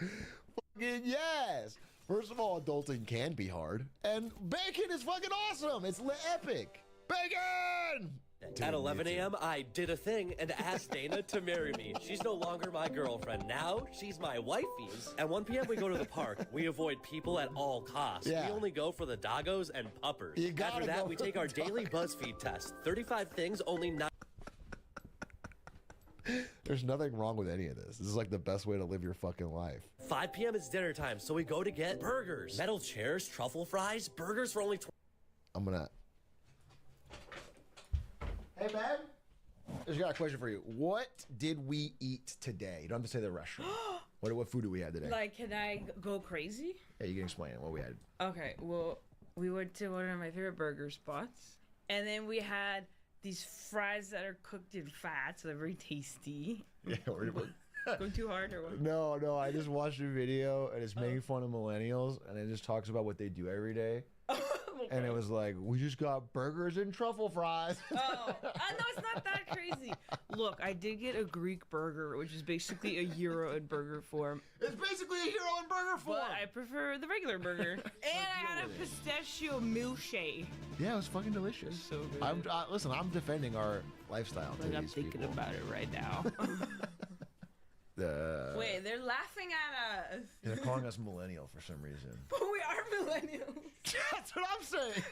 Fucking yes. First of all, adulting can be hard. And bacon is fucking awesome. It's epic. Bacon!
At 11 a.m., I did a thing and asked Dana to marry me. She's no longer my girlfriend. Now, she's my wifey. At 1 p.m., we go to the park. We avoid people at all costs.
Yeah.
We only go for the doggos and puppers.
You gotta
After that,
go
we
for
take
the
our daily BuzzFeed test. 35 things, only 9.
There's nothing wrong with any of this. This is like the best way to live your fucking life.
5 p.m. is dinner time, so we go to get burgers. Metal chairs, truffle fries, burgers for only
I'm gonna... Hey, man. I just got a question for you. What did we eat today? You don't have to say the restaurant. What food did we have today?
Like, can I go crazy?
Yeah, you can explain what we had.
Okay, well, we went to one of my favorite burger spots, and then we had these fries that are cooked in fat, so they're very tasty.
Yeah,
going too hard or what?
No, I just watched a video and it's making fun of millennials and it just talks about what they do every day. And it was like, we just got burgers and truffle fries.
Oh, no, it's not that crazy. Look, I did get a Greek burger, which is basically a gyro in burger form.
It's basically a gyro in burger form.
But I prefer the regular burger. And I had a pistachio milkshake.
Yeah, it was fucking delicious.
So good.
Listen, I'm defending our lifestyle.
Like, I'm thinking about it right now. Wait, they're laughing at us.
They're calling us millennial for some reason.
But we are millennials.
That's what I'm saying.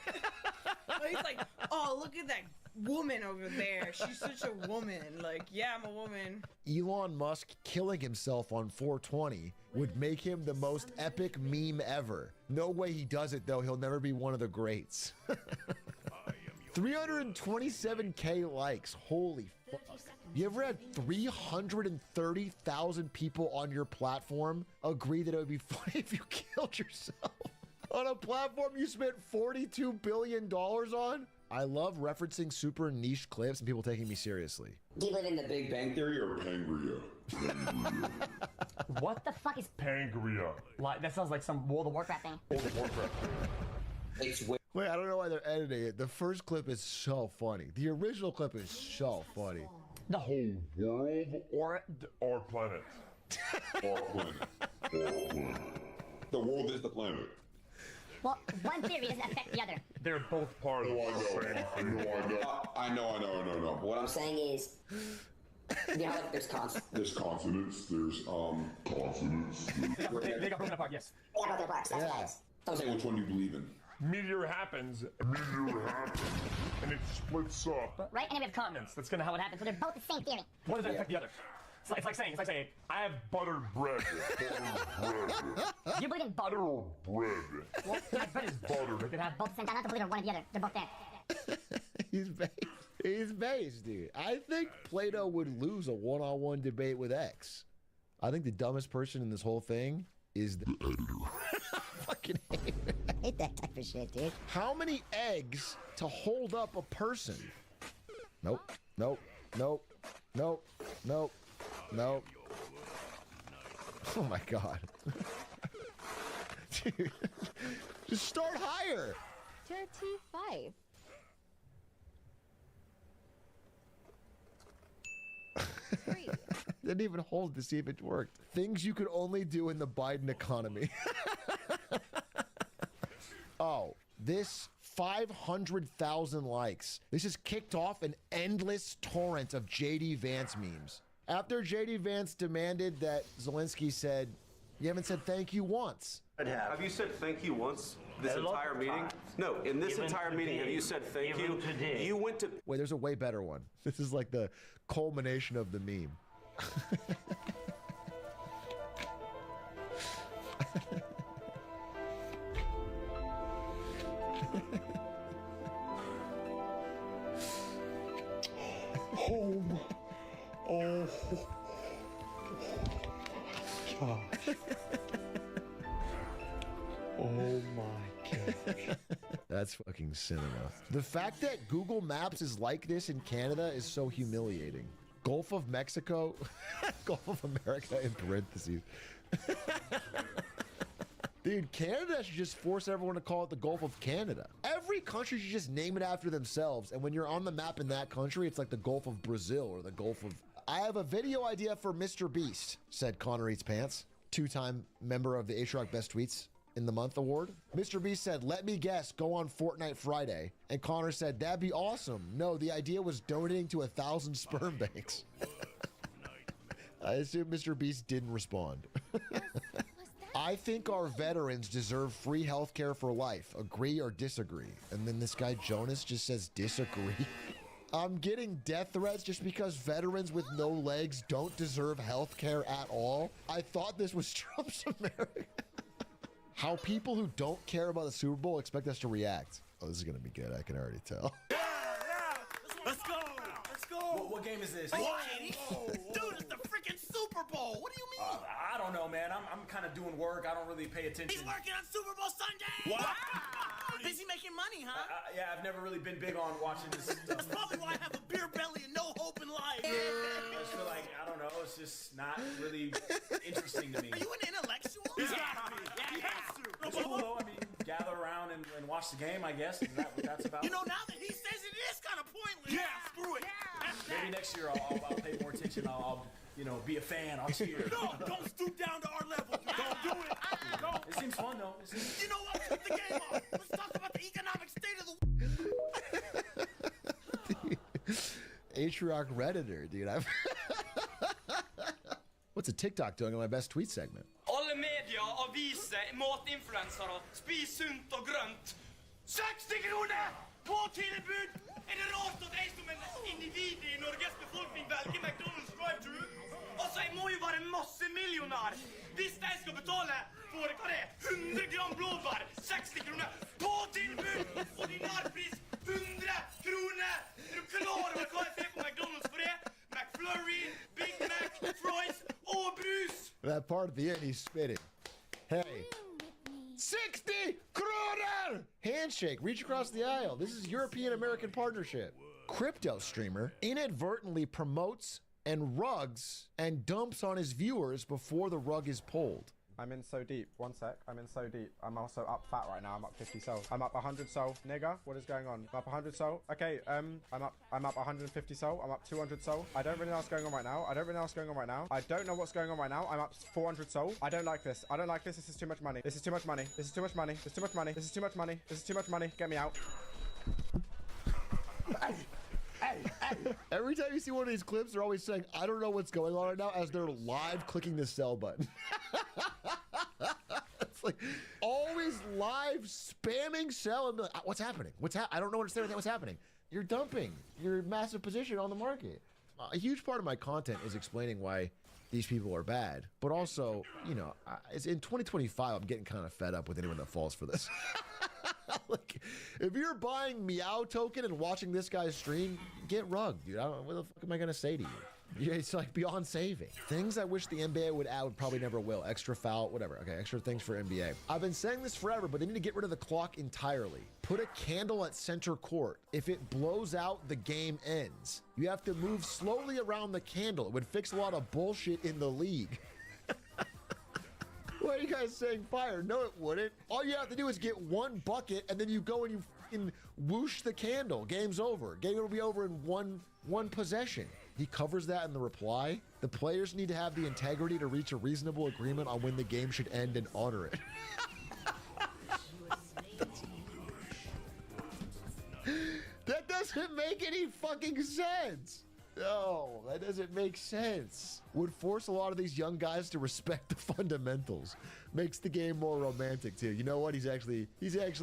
He's like, oh, look at that woman over there. She's such a woman. Like, yeah, I'm a woman.
Elon Musk killing himself on 420 would make him the most epic meme ever. No way he does it, though. He'll never be one of the greats. 327K likes. Holy fuck. You ever had 330,000 people on your platform agree that it would be funny if you killed yourself? On a platform you spent $42 billion on? I love referencing super niche clips and people taking me seriously.
Do you live in the Big Bang Theory or Pangria?
What the fuck is
Pangria?
Like, that sounds like some World of Warcraft thing.
World of Warcraft.
Wait, I don't know why they're editing it. The first clip is so funny. The original clip is so funny.
The whole world or
our planet. Our planet. Our planet. The world is the planet.
Well, one theory doesn't affect the other.
They're both part of the same thing. I know.
What I'm saying is, you know, like there's consonants.
There's consonants. There's consonants.
They got broken apart, yes.
They got broken apart. That's what it is.
I'm saying which one do you believe in? Meteor happens, and it splits up.
Right, and then we have continents. That's kind of how it happens. So they're both the same theory. What does that affect the other? It's like saying,
I have buttered bread.
You believe in butter?
Bread.
Well, bread is
butter.
They have both the same time. I don't believe in one or the other. They're both there.
He's based, dude. I think Plato would lose a one-on-one debate with X. I think the dumbest person in this whole thing is the editor. Fucking hate it.
I hate that type of shit, dude.
How many eggs to hold up a person? Nope. Oh my god. Dude, just start higher.
35.
Didn't even hold to see if it worked. Things you could only do in the Biden economy. Oh, this 500,000 likes. This has kicked off an endless torrent of JD Vance memes. After JD Vance demanded that Zelensky said, you haven't said thank you once.
Have you said thank you once this entire meeting? No, in this entire meeting, have you said thank you? You went to...
Wait, there's a way better one. This is like the culmination of the meme.
Oh gosh. Oh my gosh.
That's fucking cinema. The fact that Google Maps is like this in Canada is so humiliating. Gulf of Mexico, Gulf of America in parentheses. Dude, Canada should just force everyone to call it the Gulf of Canada. Every country should just name it after themselves. And when you're on the map in that country, it's like the Gulf of Brazil or the Gulf of... I have a video idea for Mr. Beast, said Connor Eats Pants, two-time member of the H-Rock Best Tweets in the Month Award. Mr. Beast said, let me guess, go on Fortnite Friday. And Connor said, that'd be awesome. No, the idea was donating to 1,000 sperm banks. I assume Mr. Beast didn't respond. I think our veterans deserve free healthcare for life. Agree or disagree? And then this guy Jonas just says disagree. I'm getting death threats just because veterans with no legs don't deserve healthcare at all. I thought this was Trump's America. How people who don't care about the Super Bowl expect us to react. Oh, this is gonna be good. I can already tell.
Let's go! Let's go! What game is this?
What? Dude, it's the freaking Super Bowl. What do you mean?
I don't know, man. I'm kind of doing work. I don't really pay attention.
He's working on Super Bowl Sunday.
Wow.
Busy making money, huh?
Yeah, I've never really been big on watching this stuff.
That's probably why I have a beer belly and no hope in life.
I just feel like, I don't know, it's just not really interesting to me.
Are you an intellectual?
He's gotta be. Yeah, he has to. It's cool though. I mean,
gather around and watch the game, I guess. Is that what that's about?
You know, now that he says it is kind of pointless. Yeah, screw it.
Maybe next year I'll pay more attention. I'll be a fan. I'll cheer.
No, don't stoop down to our level. Don't do it. No.
It seems fun, though.
You know what? Put the game off. Let's talk about the economic state of the...
Atrioc Redditor, dude. What's a TikTok doing on my best tweet segment?
Alle media, aviser, matinfluensere, spis sunt og grønt. 60 kroner på tilbud! Er det rart at jeg som en individ i Norges befolkning velger McDonald's drive-thru? Altså, jeg må jo være massemillionær hvis jeg skal betale for hva det er, 100 gram blåbær, 60 kroner på tilbud! Ordinærpris 100 kroner! Er du klar over hva jeg får på McDonald's for det? McFlurry, Big Mac, fries og brus!
That part at the end, he's spitting. Hey. 60 kroner! Handshake, reach across the aisle. This is European-American partnership. Crypto streamer inadvertently promotes and rugs and dumps on his viewers before the rug is pulled.
I'm in so deep. One sec. I'm in so deep. I'm also up fat right now. I'm up 50 soul. I'm up 100 soul. Nigga, what is going on? I'm up 100 soul. Okay, I'm up 150 soul. I'm up 200 soul. I don't really know what's going on right now. I don't know what's going on right now. I'm up 400 soul. I don't like this. This is too much money. This is too much money. This is too much money. This is too much money. This is too much money. This is too much money. Get me out.
Every time you see one of these clips, they're always saying, I don't know what's going on right now, as they're live clicking the sell button. It's like always live spamming sell and be like, what's happening? I don't understand what's happening. You're dumping your massive position on the market. A huge part of my content is explaining why these people are bad, but also, it's in 2025, I'm getting kind of fed up with anyone that falls for this. Like, if you're buying Meow token and watching this guy's stream, get rugged, dude. What the fuck am I gonna say to you? It's like beyond saving. Things I wish the NBA would add, would probably never will. Extra foul, whatever. Okay, extra things for NBA. I've been saying this forever, but they need to get rid of the clock entirely. Put a candle at center court. If it blows out, the game ends. You have to move slowly around the candle. It would fix a lot of bullshit in the league. Why are you guys saying fire? No, it wouldn't. All you have to do is get one bucket, and then you go and you fucking whoosh the candle. Game's over. Game will be over in one possession. He covers that in the reply. The players need to have the integrity to reach a reasonable agreement on when the game should end and honor it. That doesn't make any fucking sense. No, that doesn't make sense. Would force a lot of these young guys to respect the fundamentals. Makes the game more romantic too. You know what? He's actually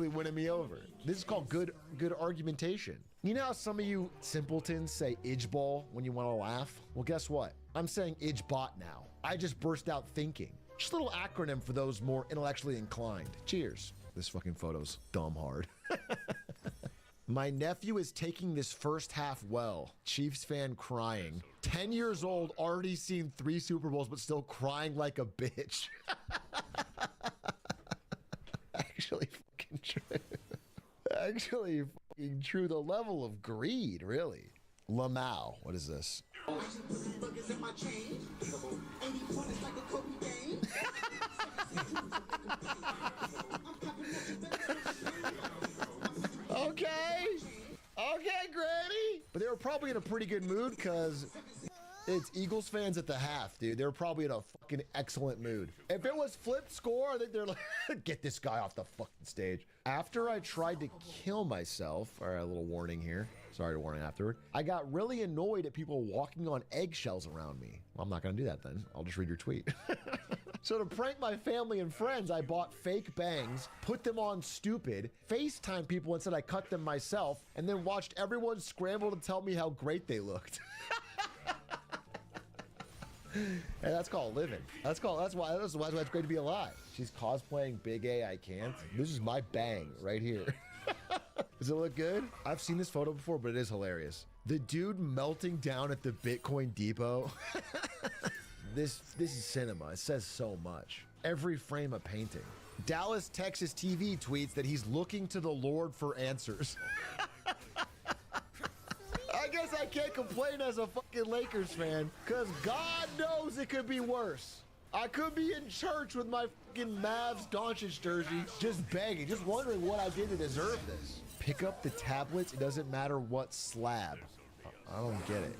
winning me over. This is called good argumentation. You know how some of you simpletons say idgeball when you want to laugh? Well, guess what? I'm saying idgebot now. I just burst out thinking. Just a little acronym for those more intellectually inclined. Cheers. This fucking photo's dumb hard. My nephew is taking this first half well. Chiefs fan crying. 10 years old, already seen 3 Super Bowls, but still crying like a bitch. Actually fucking true. Actually fucking true. The level of greed, really. Lamau, what is this? Okay, Granny. But they were probably in a pretty good mood because it's Eagles fans at the half, dude. They were probably in a fucking excellent mood. If it was flipped score, I think they're like, get this guy off the fucking stage. After I tried to kill myself, all right, a little warning here. Sorry to warn afterward. I got really annoyed at people walking on eggshells around me. Well, I'm not gonna do that then. I'll just read your tweet. So to prank my family and friends, I bought fake bangs, put them on stupid, FaceTime people and said I cut them myself, and then watched everyone scramble to tell me how great they looked. And that's called living. That's why it's great to be alive. She's cosplaying Big A, I can't. This is my bang right here. Does it look good? I've seen this photo before, but it is hilarious. The dude melting down at the Bitcoin depot. This is cinema. It says so much. Every frame a painting. Dallas, Texas TV tweets that he's looking to the Lord for answers. I guess I can't complain as a fucking Lakers fan, because God knows it could be worse. I could be in church with my fucking Mavs Doncic jersey, just begging, just wondering what I did to deserve this. Pick up the tablets, it doesn't matter what slab. I don't get it.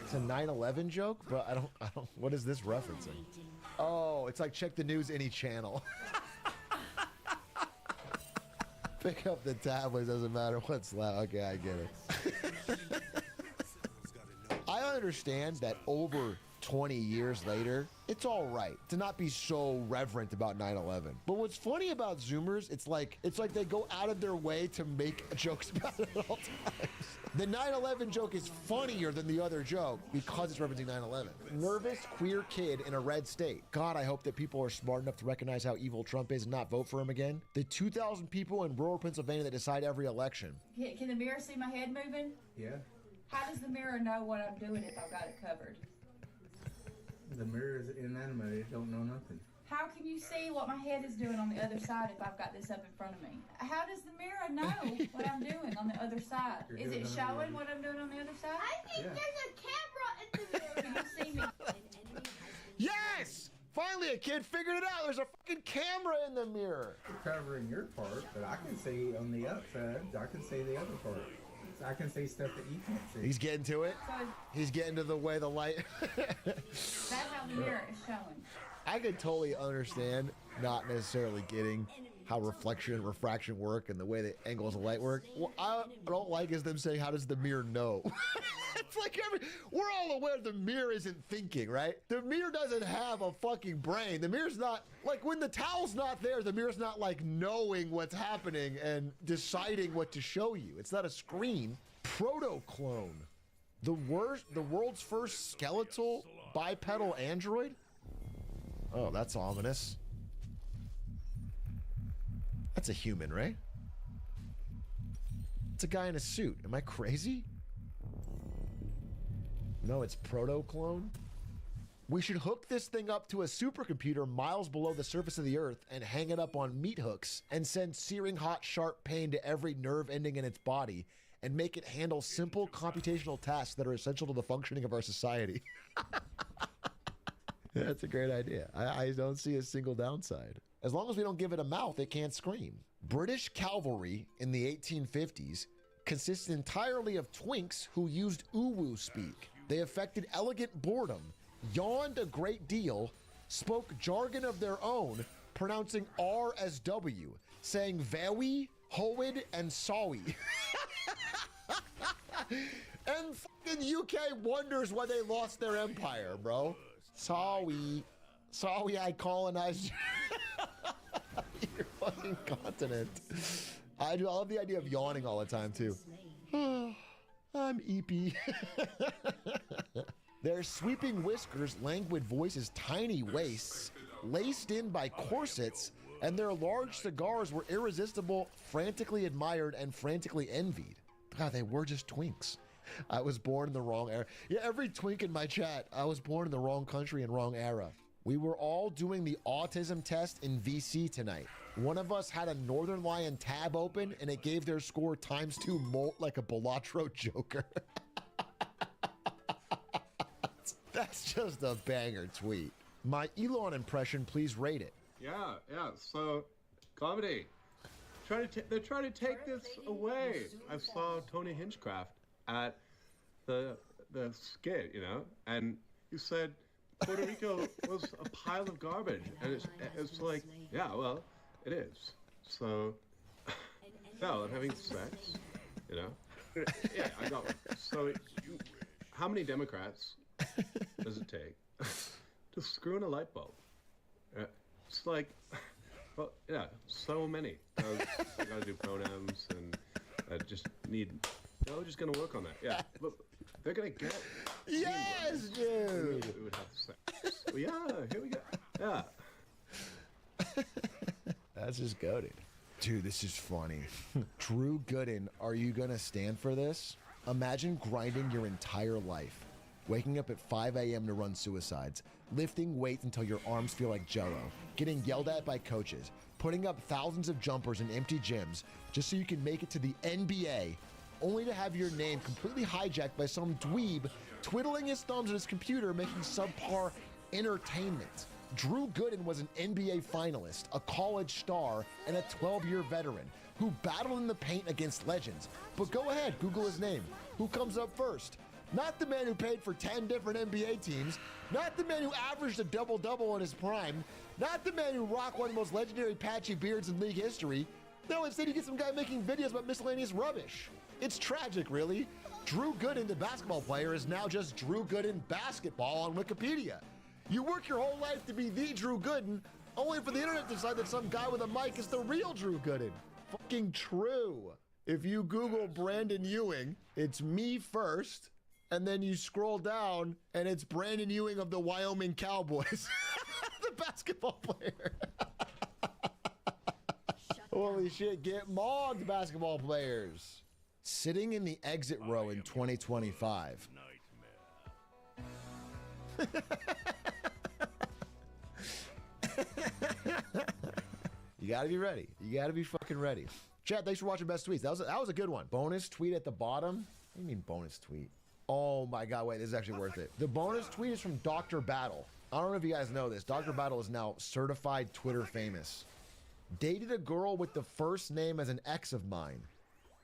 It's a 9/11 joke, but I don't, what is this referencing? Oh, it's like check the news any channel. Pick up the tablets, doesn't matter what slab. Okay, I get it. I understand that over 20 years later, it's all right to not be so reverent about 9/11. But what's funny about Zoomers, it's like they go out of their way to make jokes about it at all times. The 9/11 joke is funnier than the other joke because it's referencing 9/11. Nervous queer kid in a red state. God, I hope that people are smart enough to recognize how evil Trump is and not vote for him again. The 2,000 people in rural Pennsylvania that decide every election.
Can the mirror see my head moving?
Yeah.
How does the mirror know what I'm doing if I've got it covered?
The mirror is inanimate. It don't know nothing.
How can you see what my head is doing on the other side if I've got this up in front of me? How does the mirror know what I'm doing on the other side? Is it showing what I'm doing on the other side? I think there's a camera in the mirror. Can you see me?
Yes! Finally, a kid figured it out. There's a fucking camera in the mirror.
You're covering your part, but I can see on the outside. I can see the other part. I can see stuff that you can't see.
He's getting to it. He's getting to the way the light.
That's how the mirror is showing.
I could totally understand not necessarily getting how reflection and refraction work and the way the angles of light work. What I don't like is them saying, how does the mirror know? It's like we're all aware the mirror isn't thinking, right? The mirror doesn't have a fucking brain. The mirror's not, like when the towel's not there, the mirror's not like knowing what's happening and deciding what to show you. It's not a screen. Proto-clone. The world's first skeletal bipedal android? Oh, that's ominous. That's a human, right? It's a guy in a suit. Am I crazy? No, it's proto-clone. We should hook this thing up to a supercomputer miles below the surface of the Earth and hang it up on meat hooks and send searing hot, sharp pain to every nerve ending in its body and make it handle simple computational tasks that are essential to the functioning of our society. That's a great idea. I don't see a single downside. As long as we don't give it a mouth, it can't scream. British cavalry in the 1850s consisted entirely of twinks who used uwu speak. They affected elegant boredom, yawned a great deal, spoke jargon of their own, pronouncing R as W, saying very, hoid, and sawi. And fucking UK wonders why they lost their empire, bro. Sorry, I colonized your fucking continent. I love the idea of yawning all the time too. I'm eepy. Their sweeping whiskers, languid voices, tiny waists, laced in by corsets, and their large cigars were irresistible, frantically admired, and frantically envied. God, they were just twinks. I was born in the wrong era. Yeah, every twink in my chat, I was born in the wrong country and wrong era. We were all doing the autism test in VC tonight. One of us had a Northern Lion tab open and it gave their score ×2 molt like a Balatro Joker. That's just a banger tweet. My Elon impression, please rate it.
Yeah. So, comedy. They're trying to take this away. I saw Tony Hinchcraft at the skit, and he said Puerto Rico was a pile of garbage, and it's like, yeah, well, it is. So, no, I'm having sex, Yeah, I got one. So, how many Democrats does it take to screw in a light bulb? It's like, well, yeah, so many. I gotta do pronouns and I just need. We're just gonna work on that. Yeah, look, they're gonna get.
Yes, dude.
We would have sex. Well, yeah, here we go. Yeah.
That's just goated. Dude, this is funny. Drew Gooden, are you gonna stand for this? Imagine grinding your entire life, waking up at 5 a.m. to run suicides, lifting weights until your arms feel like jello, getting yelled at by coaches, putting up thousands of jumpers in empty gyms just so you can make it to the NBA, only to have your name completely hijacked by some dweeb twiddling his thumbs at his computer making subpar entertainment. Drew Gooden was an NBA finalist, a college star, and a 12-year veteran who battled in the paint against legends. But go ahead, Google his name. Who comes up first? Not the man who paid for 10 different NBA teams, not the man who averaged a double-double in his prime, not the man who rocked one of the most legendary patchy beards in league history. No, instead you get some guy making videos about miscellaneous rubbish. It's tragic, really. Drew Gooden, the basketball player, is now just Drew Gooden basketball on Wikipedia. You work your whole life to be the Drew Gooden, only for the internet to decide that some guy with a mic is the real Drew Gooden. Fucking true. If you Google Brandon Ewing, it's me first, and then you scroll down, and it's Brandon Ewing of the Wyoming Cowboys, the basketball player. Holy shit, get mogged, basketball players. Sitting in the exit row in 2025. You gotta be ready. You gotta be fucking ready. Chat, thanks for watching Best Tweets. That was a good one. Bonus tweet at the bottom. What do you mean bonus tweet? Oh my god, wait, this is actually worth it. The bonus tweet is from Dr. Battle. I don't know if you guys know this. Dr. Battle is now certified Twitter famous. Dated a girl with the first name as an ex of mine.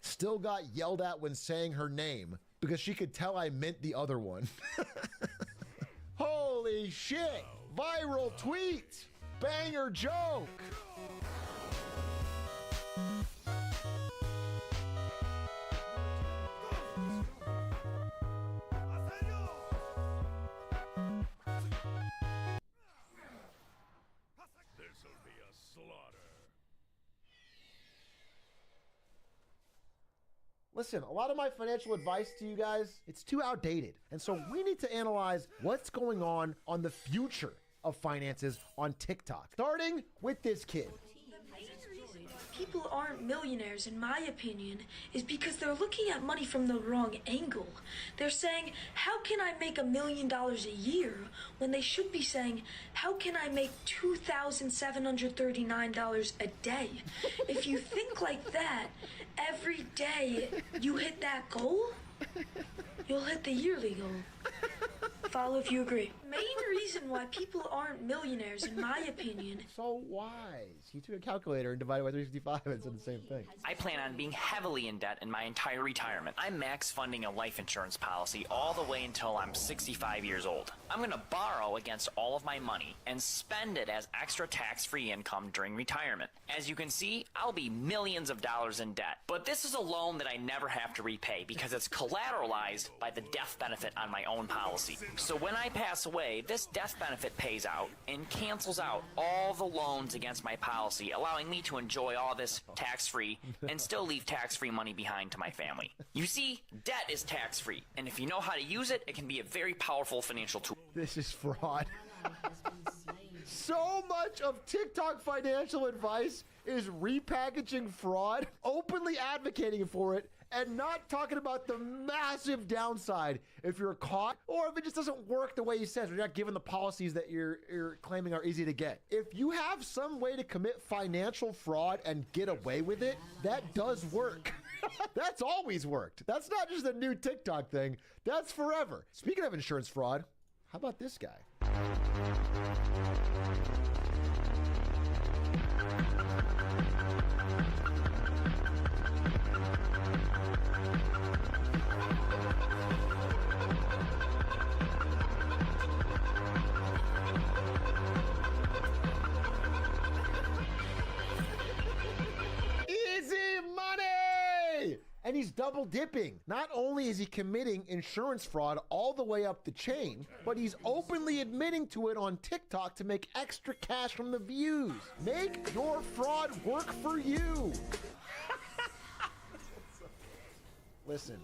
Still got yelled at when saying her name because she could tell I meant the other one. Holy shit! Viral tweet! Banger joke!
This'll be a slaughter.
Listen, a lot of my financial advice to you guys, it's too outdated. And so we need to analyze what's going on the future of finances on TikTok. Starting with this kid.
People aren't millionaires, in my opinion, is because they're looking at money from the wrong angle. They're saying, how can I make $1 million a year? When they should be saying, how can I make $2,739 a day? If you think like that, every day you hit that goal, you'll hit the yearly goal. Follow if you agree. Main reason why people aren't millionaires, in my opinion.
So wise. He took a calculator and divided by 365 and said the same thing.
I plan on being heavily in debt in my entire retirement. I'm max funding a life insurance policy all the way until I'm 65 years old. I'm gonna borrow against all of my money and spend it as extra tax-free income during retirement. As you can see, I'll be millions of dollars in debt. But this is a loan that I never have to repay because it's collateralized by the death benefit on my own policy. So when I pass away, this death benefit pays out and cancels out all the loans against my policy, allowing me to enjoy all this tax-free and still leave tax-free money behind to my family. You see, debt is tax-free, and if you know how to use it, it can be a very powerful financial tool.
This is fraud. So much of TikTok financial advice is repackaging fraud, openly advocating for it, and not talking about the massive downside if you're caught or if it just doesn't work the way you said. You're not given the policies that you're claiming are easy to get. If you have some way to commit financial fraud and get away with it, that does work. That's always worked. That's not just a new TikTok thing. That's forever. Speaking of insurance fraud, how about this guy? And he's double dipping. Not only is he committing insurance fraud all the way up the chain, but he's openly admitting to it on TikTok to make extra cash from the views. Make your fraud work for you. Listen.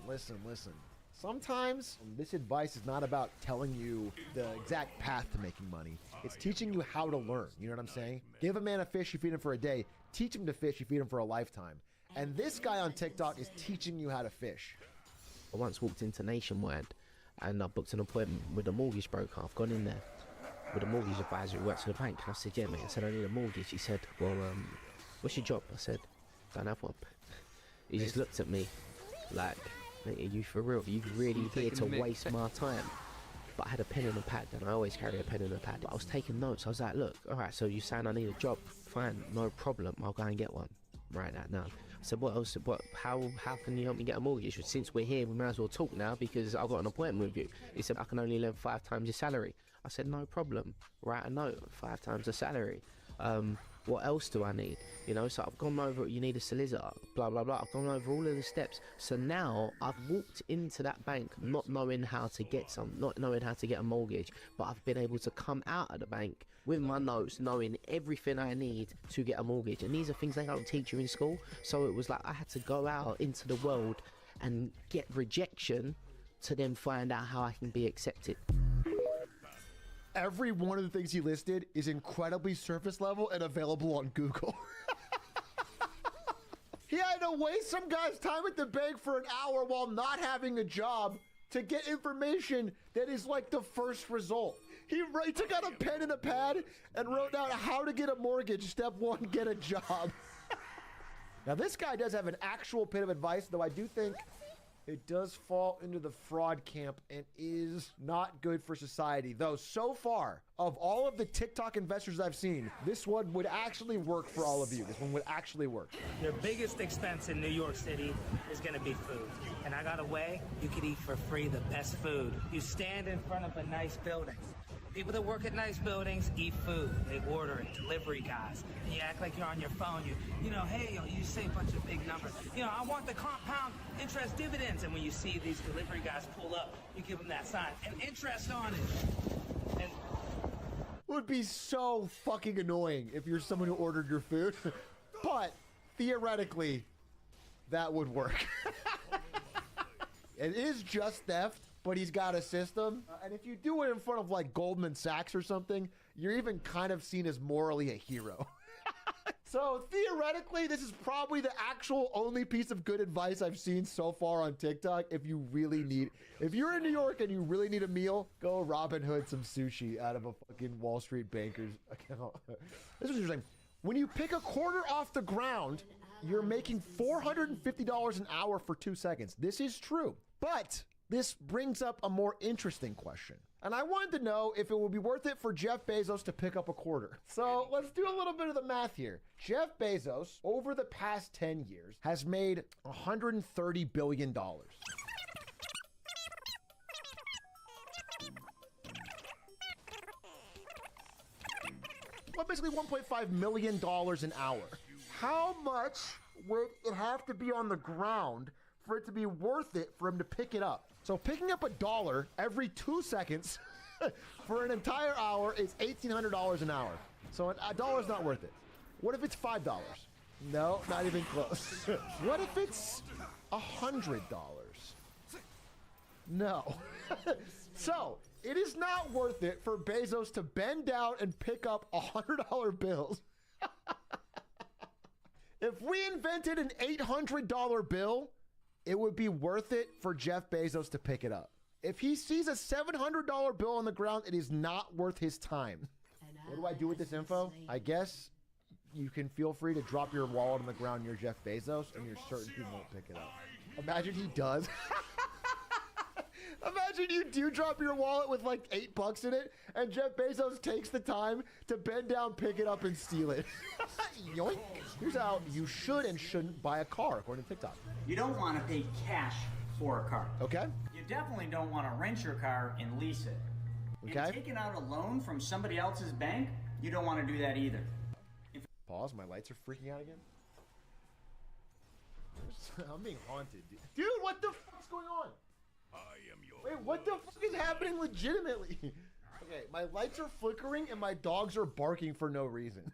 Sometimes this advice is not about telling you the exact path to making money. It's teaching you how to learn. You know what I'm saying? Give a man a fish, you feed him for a day. Teach him to fish, you feed him for a lifetime. And this guy on TikTok is teaching you how to fish.
I once walked into Nationwide and I booked an appointment with a mortgage broker. I've gone in there with a mortgage advisor who works for the bank. And I said, yeah, mate. I said, I need a mortgage. He said, well, what's your job? I said, don't have one. He just looked at me like, mate, are you for real? Are you really here to waste my time? but I had a pen and a pad, and I always carry a pen and a pad. But I was taking notes. I was like, look, all right, so you're saying I need a job? Fine, no problem. I'll go and get one. Write that down. I said, what else? How can you help me get a mortgage? Since we're here, we might as well talk now because I've got an appointment with you. He said, I can only lend 5 times your salary. I said, no problem. Write a note, 5 times the salary. What else do I need? You know, so I've gone over, you need a solicitor, blah, blah, blah. I've gone over all of the steps. So now I've walked into that bank not knowing how to get not knowing how to get a mortgage, but I've been able to come out of the bank with my notes, knowing everything I need to get a mortgage. And these are things they don't teach you in school. So it was like I had to go out into the world and get rejection to then find out how I can be accepted.
Every one of the things he listed is incredibly surface level and available on Google. He had to waste some guy's time at the bank for an hour while not having a job to get information that is like the first result. He took out a pen and a pad and wrote down how to get a mortgage. Step 1, get a job. Now this guy does have an actual bit of advice, though I do think it does fall into the fraud camp and is not good for society. Though so far, of all of the TikTok investors I've seen, this one would actually work for all of you. This one would actually work.
Your biggest expense in New York City is gonna be food. And I got a way you could eat for free the best food. You stand in front of a nice building. People that work at nice buildings eat food. They order it, delivery guys. And you act like you're on your phone. You know, hey, you say a bunch of big numbers. You know, I want the compound interest dividends. And when you see these delivery guys pull up, you give them that sign. And interest on it. And
would be so fucking annoying if you're someone who ordered your food. But theoretically, that would work. It is just theft, but he's got a system. And if you do it in front of like Goldman Sachs or something, you're even kind of seen as morally a hero. So theoretically, this is probably the actual only piece of good advice I've seen so far on TikTok. If you're in New York and you really need a meal, go Robin Hood some sushi out of a fucking Wall Street banker's account. This is interesting. When you pick a quarter off the ground, you're making $450 an hour for 2 seconds. This is true, but this brings up a more interesting question. And I wanted to know if it would be worth it for Jeff Bezos to pick up a quarter. So let's do a little bit of the math here. Jeff Bezos, over the past 10 years, has made $130 billion. Well, basically $1.5 million an hour. How much would it have to be on the ground for it to be worth it for him to pick it up? So picking up $1 every 2 seconds for an entire hour is $1,800 an hour. So $1 is not worth it. What if it's $5? No, not even close. What if it's $100? No. So it is not worth it for Bezos to bend down and pick up $100 bills. If we invented an $800 bill, it would be worth it for Jeff Bezos to pick it up. If he sees a $700 bill on the ground, it is not worth his time. What do I do with this info? I guess you can feel free to drop your wallet on the ground near Jeff Bezos, and you're certain he won't pick it up. Imagine he does. Imagine you do drop your wallet with like $8 in it, and Jeff Bezos takes the time to bend down, pick it up, and steal it. Yoink. Here's how you should and shouldn't buy a car, according to TikTok.
You don't want to pay cash for a car.
Okay.
You definitely don't want to rent your car and lease it.
Okay.
And taking out a loan from somebody else's bank, you don't want to do that either.
Pause, my lights are freaking out again. I'm being haunted, dude. Dude, what the fuck's going on? Wait, what the fuck is happening legitimately? Okay, my lights are flickering and my dogs are barking for no reason.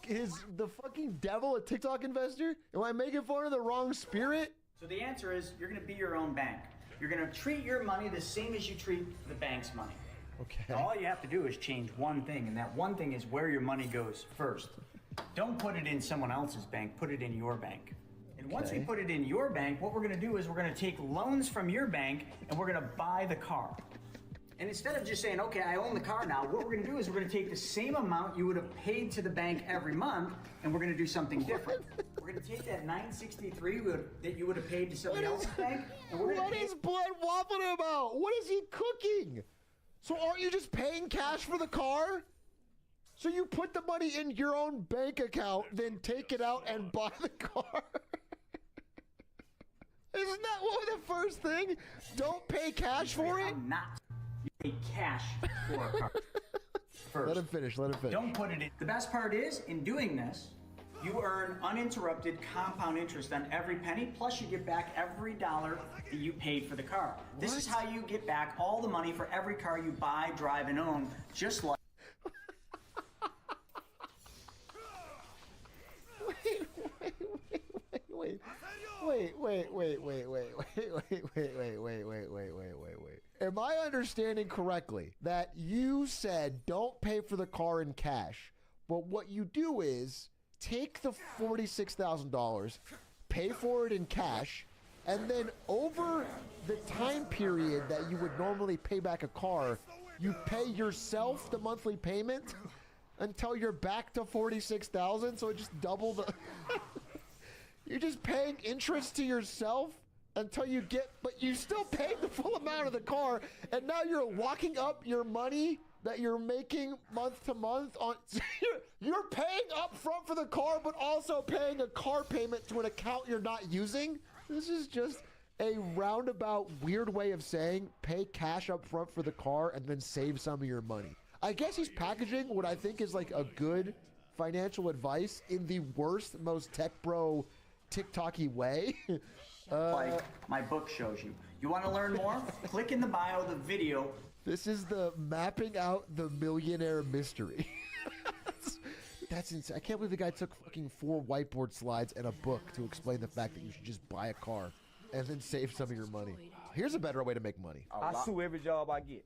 Is the fucking devil a TikTok investor? Am I making fun of the wrong spirit?
So the answer is you're going to be your own bank. You're going to treat your money the same as you treat the bank's money.
Okay.
Now, all you have to do is change one thing, and that one thing is where your money goes first. Don't put it in someone else's bank, put it in your bank. And once we put it in your bank, what we're going to do is we're going to take loans from your bank and we're going to buy the car. And instead of just saying, okay, I own the car now, what we're going to do is we're going to take the same amount you would have paid to the bank every month and we're going to do something different. We're We're gonna take that $963 that you would have paid to somebody else's bank, and we're gonna
What is Blood waffling about? What is he cooking? So aren't you just paying cash for the car? So you put the money in your own bank account, then take it out and buy the car? Isn't that what the first thing? Don't pay cash for it?
I'm not. You pay cash for a car. First.
Let him finish, let him finish.
Don't put it in. The best part is, in doing this, you earn uninterrupted compound interest on every penny, plus you get back every dollar that you paid for the car. This is how you get back all the money for every car you buy, drive, and own, just like...
Wait. Am I understanding correctly that you said don't pay for the car in cash, but what you do is take the $46,000, pay for it in cash, and then over the time period that you would normally pay back a car, you pay yourself the monthly payment until you're back to $46,000, so it just double the... You're just paying interest to yourself until you get, but you still paid the full amount of the car, and now you're locking up your money that you're making month to month on. You're paying up front for the car, but also paying a car payment to an account you're not using. This is just a roundabout, weird way of saying pay cash up front for the car and then save some of your money. I guess he's packaging what I think is like a good financial advice in the worst, most tech bro TikTok-y way.
Like my book shows you. You want to learn more? Click in the bio of the video.
This is the mapping out the millionaire mystery. That's insane. I can't believe the guy took fucking 4 whiteboard slides and a book to explain the fact that you should just buy a car and then save some of your money. Here's a better way to make money.
I sue every job I get.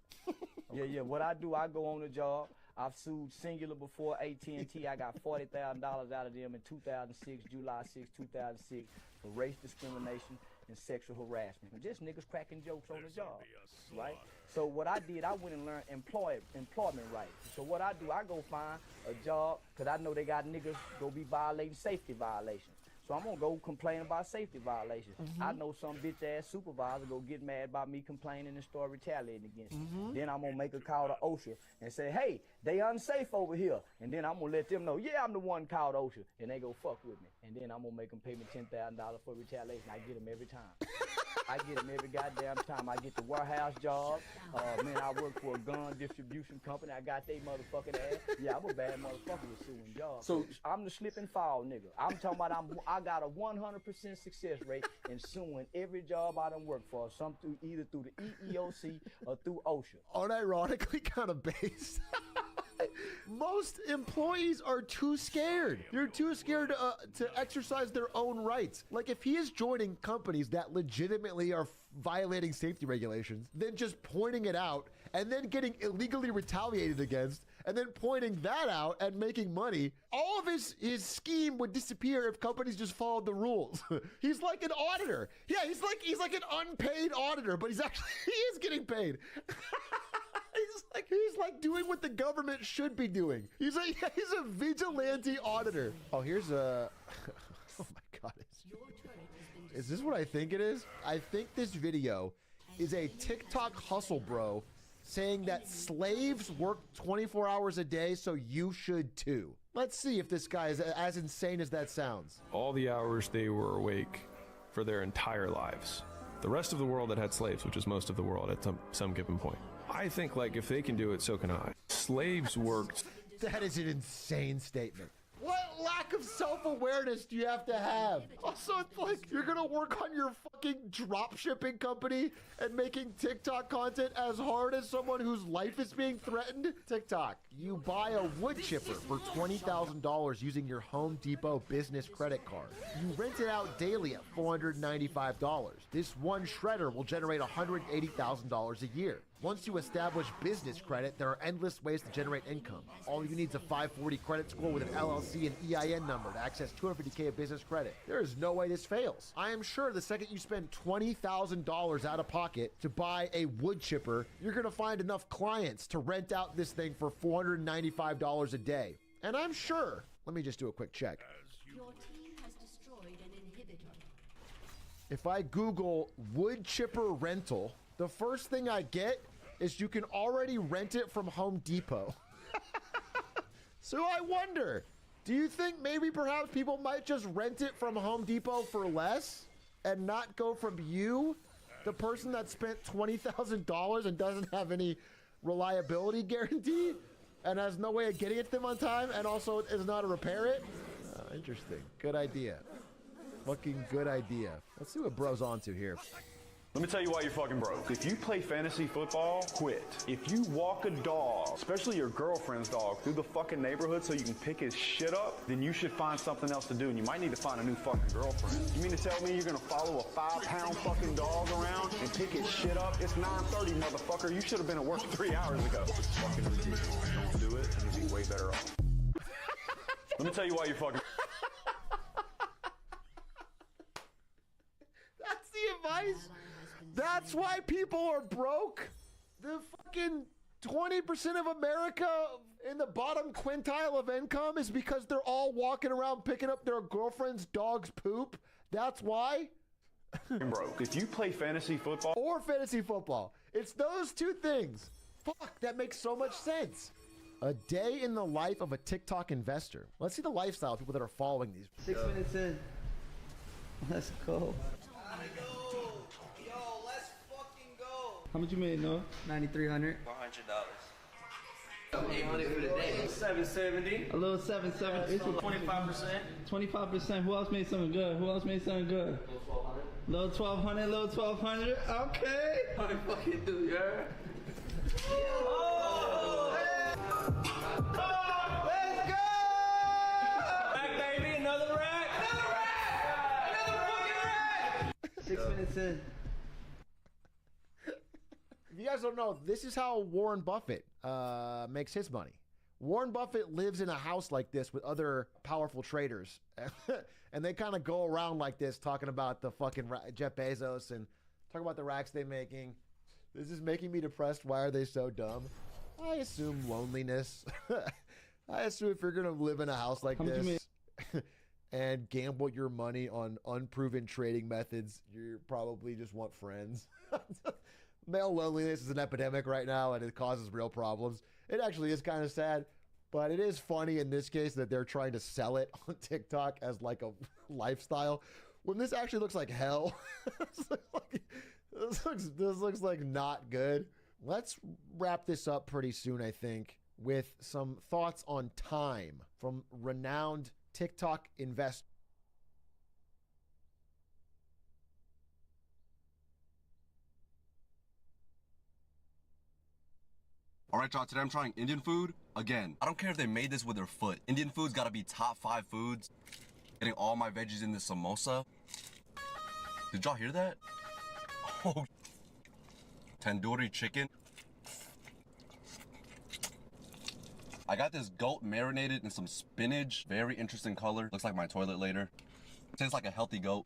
Yeah. What I do, I go on the job. I've sued Singular before, AT&T. I got $40,000 out of them in 2006, July 6, 2006, for race discrimination and sexual harassment. And just niggas cracking jokes on the job, right? So what I did, I went and learned employment rights. So what I do, I go find a job, because I know they got niggas go be violating safety violations. So I'm gonna go complain about safety violations. I know some bitch ass supervisor go get mad about me complaining and start retaliating against me. Then I'm gonna make a call to OSHA and say, hey, they unsafe over here. And then I'm gonna let them know, yeah, I'm the one called OSHA. And they go fuck with me. And then I'm gonna make them pay me $10,000 for retaliation. I get them every time. I get them every goddamn time. I get the warehouse job. Man, I work for a gun distribution company. I got they motherfucking ass. Yeah, I'm a bad motherfucker with suing jobs. So I'm the slip and fall nigga. I'm talking about I got a 100% success rate in suing every job I done worked for, either through the EEOC or through OSHA.
Unironically kind of based. Most employees are too scared. They're too scared to exercise their own rights. Like if he is joining companies that legitimately are violating safety regulations, then just pointing it out and then getting illegally retaliated against and then pointing that out and making money, all of his scheme would disappear if companies just followed the rules. He's like an auditor. Yeah, he's like an unpaid auditor, but he is getting paid. He's like doing what the government should be doing. He's a vigilante auditor. Oh, here's a... Oh my God. Is this what I think it is? I think this video is a TikTok hustle bro saying that slaves work 24 hours a day, so you should too. Let's see if this guy is as insane as that sounds.
All the hours they were awake for their entire lives. The rest of the world that had slaves, which is most of the world at some given point. I think, like, if they can do it, so can I. Slaves worked.
That is an insane statement. What lack of self-awareness do you have to have? Also, it's like you're gonna work on your fucking drop shipping company and making TikTok content as hard as someone whose life is being threatened? TikTok, you buy a wood chipper for $20,000 using your Home Depot business credit card. You rent it out daily at $495. This one shredder will generate $180,000 a year. Once you establish business credit, there are endless ways to generate income. All you need is a 540 credit score with an LLC and EIN number to access $250K of business credit. There is no way this fails. I am sure the second you spend $20,000 out of pocket to buy a wood chipper, you're gonna find enough clients to rent out this thing for $495 a day. And I'm sure, let me just do a quick check.
Your team has destroyed
If I Google wood chipper rental, the first thing I get is you can already rent it from Home Depot. So I wonder, do you think maybe perhaps people might just rent it from Home Depot for less and not go from you, the person that spent $20,000 and doesn't have any reliability guarantee and has no way of getting it to them on time and also is not to repair it? Interesting. Good idea. Fucking good idea. Let's see what bro's onto here.
Let me tell you why you're fucking broke. If you play fantasy football, quit. If you walk a dog, especially your girlfriend's dog, through the fucking neighborhood so you can pick his shit up, then you should find something else to do, and you might need to find a new fucking girlfriend. You mean to tell me you're gonna follow a 5-pound fucking dog around and pick his shit up? It's 9:30, motherfucker. You should have been at work 3 hours ago. It's fucking ridiculous. Don't do it, and you'll be way better off. Let me tell you why you're fucking...
That's the advice? That's why people are broke? The fucking 20% of America in the bottom quintile of income is because they're all walking around picking up their girlfriend's dog's poop? That's why?
broke. If you play fantasy football...
Or fantasy football. It's those two things. Fuck, that makes so much sense. A day in the life of a TikTok investor. Let's see the lifestyle of people that are following these.
6 minutes in. Let's go. How much you made, Noah? $9,300.
$400. 800 for the day. 770.
A little 770.
25%.
25%. Who else made something good? Who else made something good? Little 1200. Little 1200. Okay.
I fucking do, you heard?
Oh! Let's go!
Rack, baby. Another rack. Another rack. Another fucking rack.
6 minutes in.
If you guys don't know, this is how Warren Buffett makes his money. Warren Buffett lives in a house like this with other powerful traders. And they kind of go around like this talking about the fucking Jeff Bezos and talking about the racks they're making. This is making me depressed. Why are they so dumb? I assume loneliness. I assume if you're going to live in a house like this and gamble your money on unproven trading methods, you probably just want friends. Male loneliness is an epidemic right now, and it causes real problems. It actually is kind of sad, but it is funny in this case that they're trying to sell it on TikTok as like a lifestyle, when this actually looks like hell. This looks like not good. Let's wrap this up pretty soon, I think, with some thoughts on time from renowned TikTok investors.
Alright y'all, today I'm trying Indian food again. I don't care if they made this with their foot. Indian food's gotta be top 5 foods. Getting all my veggies in this samosa. Did y'all hear that? Oh, tandoori chicken. I got this goat marinated in some spinach. Very interesting color. Looks like my toilet later. Tastes like a healthy goat.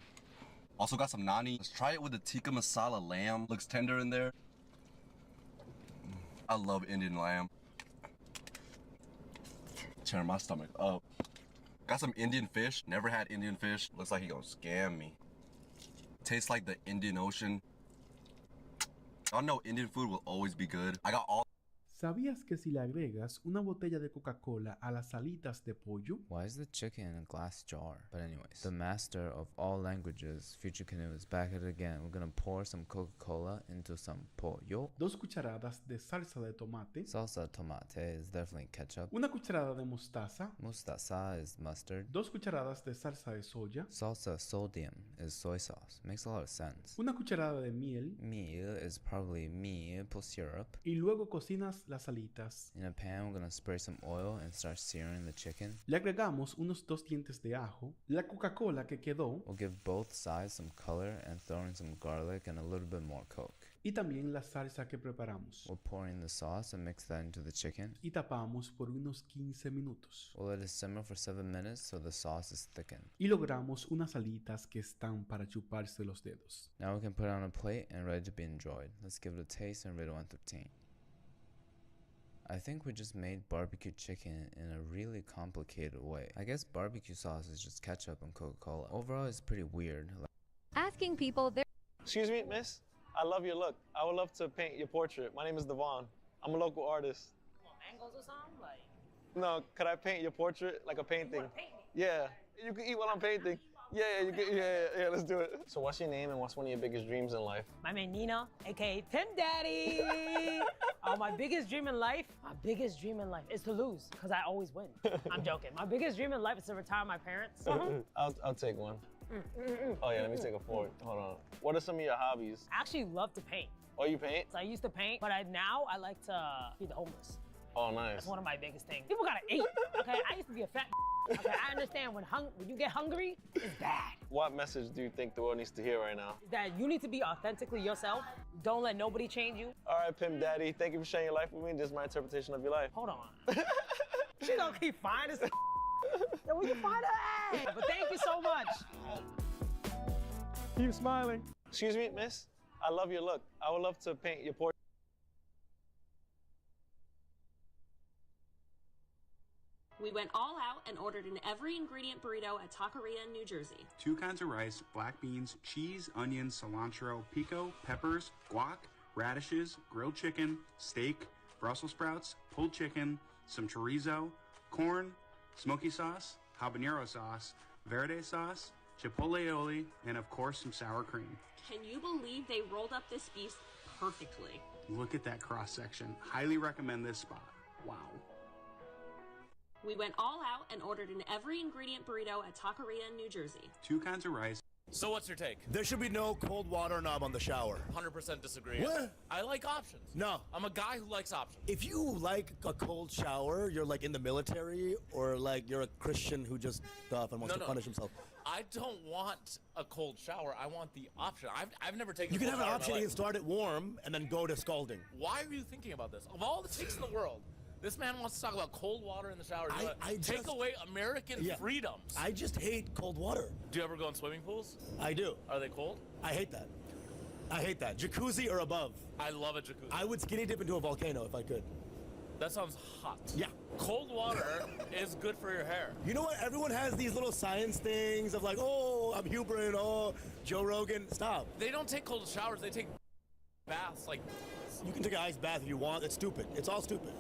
Also got some nani. Let's try it with the tikka masala lamb. Looks tender in there. I love Indian lamb. Tearing my stomach up. Got some Indian fish. Never had Indian fish. Looks like he gonna scam me. Tastes like the Indian Ocean. Y'all know Indian food will always be good. I got all...
¿Sabías que si le agregas una botella de Coca-Cola a las alitas de pollo?
Why is the chicken in a glass jar? But anyways, the master of all languages, Future Canoe, is back at it again. We're gonna pour some Coca-Cola into some pollo.
2 cucharadas de salsa de tomate.
Salsa tomate is definitely ketchup.
Una cucharada de mostaza.
Mostaza is mustard.
2 cucharadas de salsa de soya.
Salsa sodium is soy sauce. Makes a lot of sense.
Una cucharada de miel.
Miel is probably maple syrup.
Y luego cocinas las alitas.
In a pan, we're gonna spray some oil and start searing the chicken.
Le agregamos unos 2 dientes de ajo, la Coca-Cola que quedó.
We'll give both sides some color and throw in some garlic and a little bit more Coke.
Y también la salsa que preparamos.
We'll pour in the sauce and mix that into the chicken.
Y tapamos por unos 15 minutos.
We'll let it simmer for 7 minutes so the sauce is thickened.
Y logramos unas alitas que están para chuparse los dedos.
Now we can put it on a plate and ready to be enjoyed. Let's give it a taste and rate it 1 through 10. I think we just made barbecue chicken in a really complicated way. I guess barbecue sauce is just ketchup and Coca-Cola. Overall, it's pretty weird.
Asking people their...
Excuse me, miss? I love your look. I would love to paint your portrait. My name is Devon. I'm a local artist.
Mangoes or something? Like,
No, could I paint your portrait like a painting?
you wanna paint me?
Yeah, you can eat while I'm painting. Yeah, let's do it. So what's your name and what's one of your biggest dreams in life?
My name Nina, aka Pimp Daddy. My biggest dream in life is to lose, because I always win. I'm joking. My biggest dream in life is to retire my parents.
I'll take one. Oh yeah, let me take a fork. Hold on. What are some of your hobbies?
I actually love to paint.
Oh, you paint?
So I used to paint, but now I like to feed the homeless.
Oh, nice.
That's one of my biggest things. People gotta eat, okay? I used to be a fat okay? I understand when you get hungry, it's bad.
What message do you think the world needs to hear right now?
That you need to be authentically yourself. Don't let nobody change you.
All right, Pimp Daddy, thank you for sharing your life with me. This is my interpretation of your life.
Hold on. She gonna keep fine as Yo, where you find her at? But thank you so much.
Keep smiling. Excuse me, miss? I love your look. I would love to paint your portrait.
We went all out and ordered an every ingredient burrito at Taqueria in New Jersey.
2 kinds of rice, black beans, cheese, onions, cilantro, pico, peppers, guac, radishes, grilled chicken, steak, Brussels sprouts, pulled chicken, some chorizo, corn, smoky sauce, habanero sauce, verde sauce, chipotle aioli, and of course some sour cream.
Can you believe they rolled up this beef perfectly?
Look at that cross section. Highly recommend this spot. Wow.
We went all out and ordered an every ingredient burrito at Taqueria in New Jersey.
2 kinds of rice.
So what's your take?
There should be no cold water knob on the shower.
100% disagree.
What?
I like options.
No.
I'm a guy who likes options.
If you like a cold shower, you're like in the military, or like you're a Christian who just stuff and wants to punish himself.
I don't want a cold shower. I want the option. I've never taken.
You can
a
have
cold
an
shower
option.
in my
You
life.
can start it warm and then go to scalding.
Why are you thinking about this? Of all the takes in the world, this man wants to talk about cold water in the shower. Take away American freedoms.
I just hate cold water.
Do you ever go in swimming pools?
I do.
Are they cold?
I hate that. I hate that. Jacuzzi or above.
I love a jacuzzi.
I would skinny dip into a volcano if I could.
That sounds hot.
Yeah.
Cold water is good for your hair.
You know what? Everyone has these little science things of like, oh, I'm Hubrin, oh, Joe Rogan. Stop.
They don't take cold showers. They take baths. Like,
you can take an ice bath if you want. It's stupid. It's all stupid.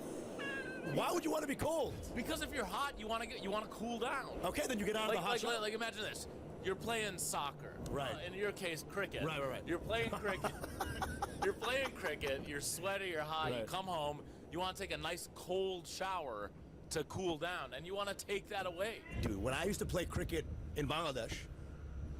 Why would you want to be cold?
Because if you're hot, you want to cool down.
Okay, then you get out of the hot shower.
Like imagine this. You're playing soccer.
Right.
In your case, cricket.
Right.
You're playing cricket. You're playing cricket. You're sweaty. You're hot.
Right.
You come home. You want to take a nice cold shower to cool down, and you want to take that away.
Dude, when I used to play cricket in Bangladesh,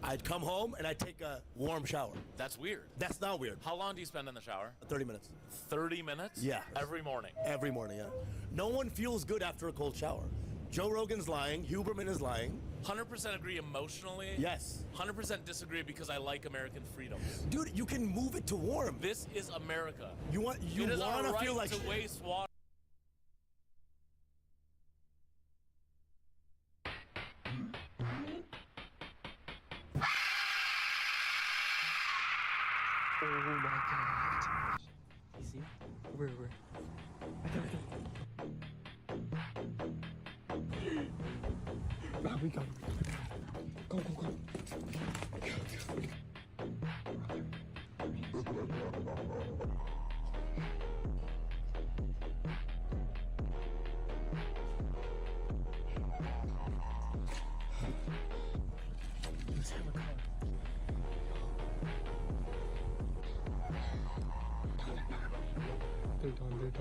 I'd come home and I'd take a warm shower.
That's weird.
That's not weird.
How long do you spend in the shower?
30 minutes.
30 minutes?
Yeah.
Every morning?
Every morning, yeah. No one feels good after a cold shower. Joe Rogan's lying. Huberman is lying.
100% agree emotionally.
Yes.
100% disagree because I like American freedoms.
Dude, you can move it to warm.
This is America.
You want to feel like
to waste water.
Oh my god. You see? Where? We go. Go. Let's have a car. They're done.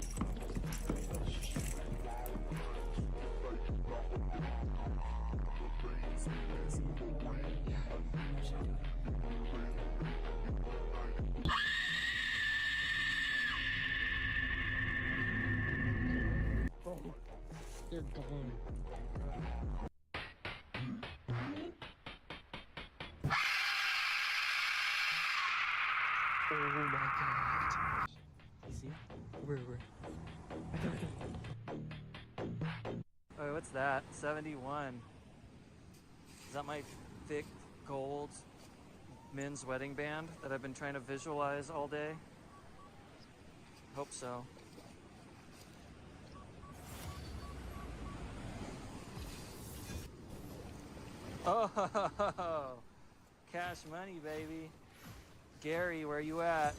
They're gone. Oh my god. You see? Where?
Oh, what's that? 71. Is that my thick gold men's wedding band that I've been trying to visualize all day? Hope so. Oh, cash money, baby. Gary, where you at?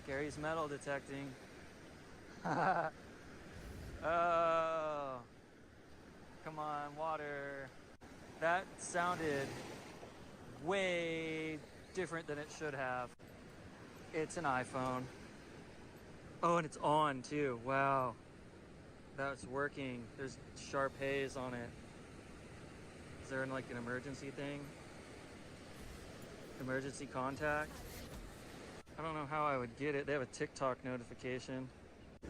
Gary's metal detecting. Oh, come on, water. That sounded way different than it should have. It's an iPhone. Oh, and it's on too. Wow. That's working. There's sharp haze on it. Is there like an emergency thing? Emergency contact? I don't know how I would get it. They have a TikTok notification.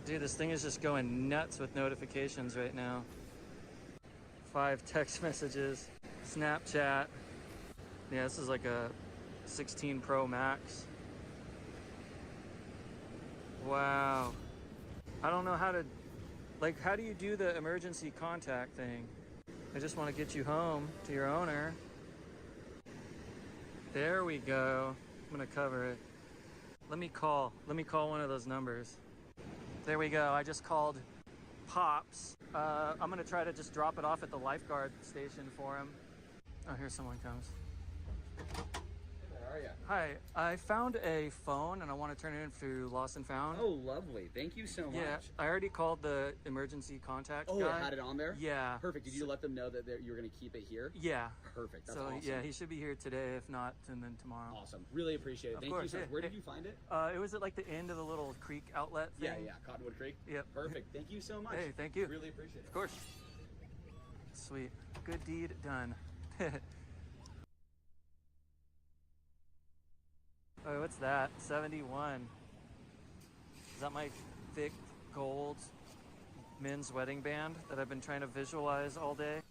Dude, this thing is just going nuts with notifications right now. 5 text messages, Snapchat. Yeah, this is like a 16 Pro Max. Wow. I don't know how to, like, how do you do the emergency contact thing? I just want to get you home to your owner. There we go. I'm gonna cover it. Let me call one of those numbers. There we go. I just called Pops. I'm gonna try to just drop it off at the lifeguard station for him. Oh, here someone comes.
How are you?
Hi, I found a phone and I want to turn it in for lost and found.
Oh, lovely. Thank you so much.
Yeah, I already called the emergency contact
Oh,
guy.
it had it on there?
Yeah.
Perfect. Did you let them know that you were going to keep it here?
Yeah.
Perfect. That's
so
awesome.
yeah, he should be here today, if not, and then tomorrow.
Awesome. Really appreciate it.
Of
Thank
course,
you so much.
yeah.
Where did you find it?
It was at like the end of the little creek outlet thing.
Yeah, Cottonwood Creek.
Yep.
Perfect. Thank you so much.
Hey, thank you.
Really appreciate it.
Of course. Sweet. Good deed done. Oh, what's that? 71. Is that my thick gold men's wedding band that I've been trying to visualize all day?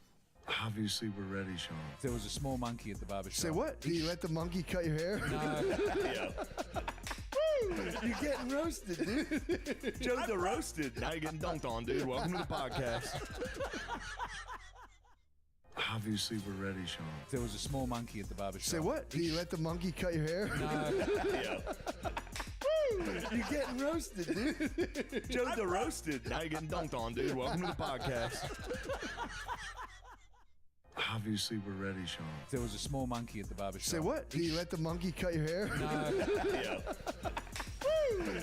Obviously, we're ready, Sean.
There was a small monkey at the barbershop.
Say what? Did you let the monkey cut your hair?
No.
Yeah.
You're getting roasted, dude.
Joe's the roasted. Now you're getting dunked on, dude. Welcome to the podcast. Obviously, we're ready, Sean.
There was a small monkey at the barbershop.
Say what? Did you let the monkey cut your hair?
No.
Yeah.
You're getting roasted, dude.
Joe's the roasted. Now you're getting dunked on, dude. Welcome to the podcast. Obviously, we're ready, Sean.
There was a small monkey at the barbershop.
Say what? Did you let the monkey cut your hair?
No.
Yeah.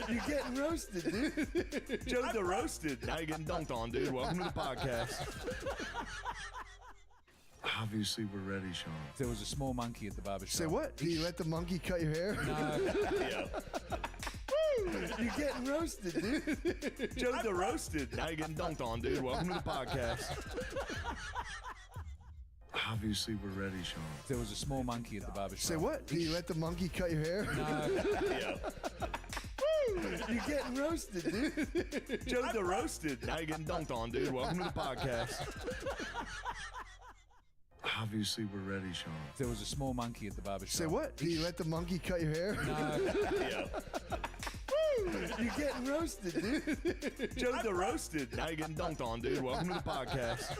You're getting roasted, dude.
Joe's the roasted. Now you're getting dunked on, dude. Welcome to the podcast. Obviously, we're ready, Sean.
There was a small monkey at the barbershop.
Say what? Did you let the monkey cut your hair?
No.
Yeah.
You're getting roasted, dude.
Joe's the roasted. Now you're getting dunked on, dude. Welcome to the podcast. Obviously, we're ready, Sean.
There was a small monkey at the barbershop.
Say what? Did you let the monkey cut your hair?
No.
Yeah.
You're getting roasted, dude.
Joe's the roasted. Now you're getting dunked on, dude. Welcome to the podcast. Obviously, we're ready, Sean.
There was a small monkey at the barbershop.
Say what? Did you let the monkey cut your hair?
No.
Yeah.
You're getting roasted, dude.
Joe's the roasted. Now you're getting dunked on, dude. Welcome to the podcast.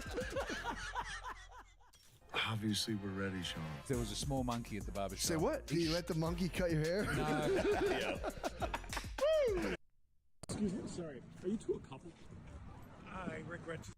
Obviously, we're ready, Sean.
There was a small monkey at the barbershop.
Say what? Did you let the monkey cut your hair?
No.
Yeah.
Excuse me, sorry. Are you two a couple? I regret to.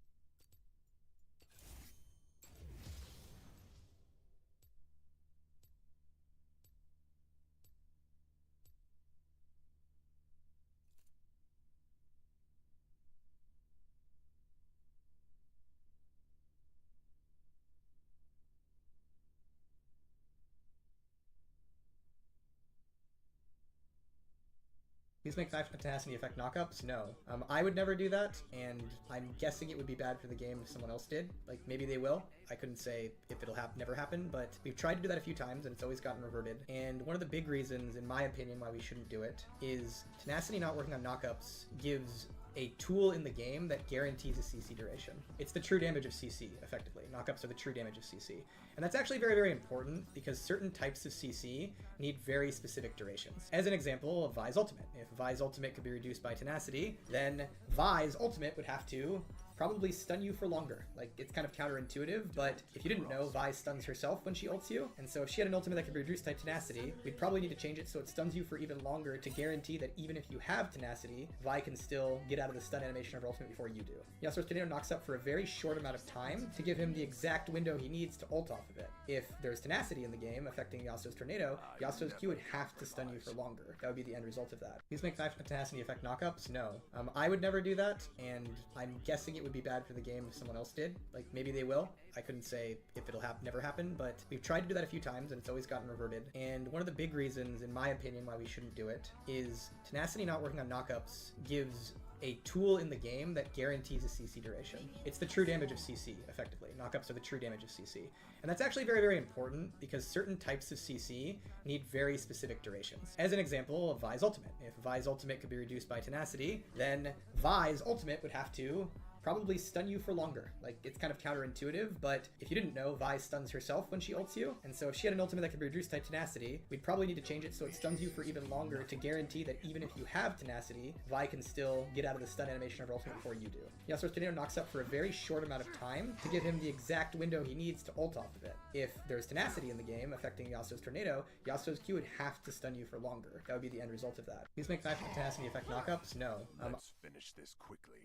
These make knife tenacity affect knockups? No. I would never do that, and I'm guessing it would be bad for the game if someone else did. Like, maybe they will. I couldn't say if it'll never happen, but we've tried to do that a few times, and it's always gotten reverted. And one of the big reasons, in my opinion, why we shouldn't do it is tenacity not working on knockups gives a tool in the game that guarantees a CC duration. It's the true damage of CC, effectively. Knockups are the true damage of CC. And that's actually very, very important because certain types of CC need very specific durations. As an example of Vi's ultimate. If Vi's ultimate could be reduced by tenacity, then Vi's ultimate would have to probably stun you for longer. Like, it's kind of counterintuitive, but if you didn't know, Vi stuns herself when she ults you, and so if she had an ultimate that could be reduced by tenacity, we'd probably need to change it so it stuns you for even longer to guarantee that even if you have tenacity, Vi can still get out of the stun animation of her ultimate before you do. Yasuo's Tornado knocks up for a very short amount of time to give him the exact window he needs to ult off of it. If there's tenacity in the game affecting Yasuo's Tornado, Yasuo's Q would have to stun you for longer. That would be the end result of that. Please make tenacity affect knockups? No. I would never do that, and I'm guessing it would be bad for the game if someone else did. Like, maybe they will. I couldn't say if it'll never happen, but we've tried to do that a few times and it's always gotten reverted. And one of the big reasons, in my opinion, why we shouldn't do it is tenacity not working on knockups gives a tool in the game that guarantees a CC duration. It's the true damage of CC, effectively. Knockups are the true damage of CC. And that's actually very, very important because certain types of CC need very specific durations. As an example, Vi's ultimate. If Vi's ultimate could be reduced by tenacity, then Vi's ultimate would have to probably stun you for longer. Like, it's kind of counterintuitive, but if you didn't know, Vi stuns herself when she ults you, and so if she had an ultimate that could be reduced by tenacity, we'd probably need to change it so it stuns you for even longer to guarantee that even if you have tenacity, Vi can still get out of the stun animation of her ultimate before you do. Yasuo's Tornado knocks up for a very short amount of time to give him the exact window he needs to ult off of it. If there's tenacity in the game affecting Yasuo's Tornado, Yasuo's Q would have to stun you for longer. That would be the end result of that. Please make tenacity affect knockups? No.
Let's finish this quickly.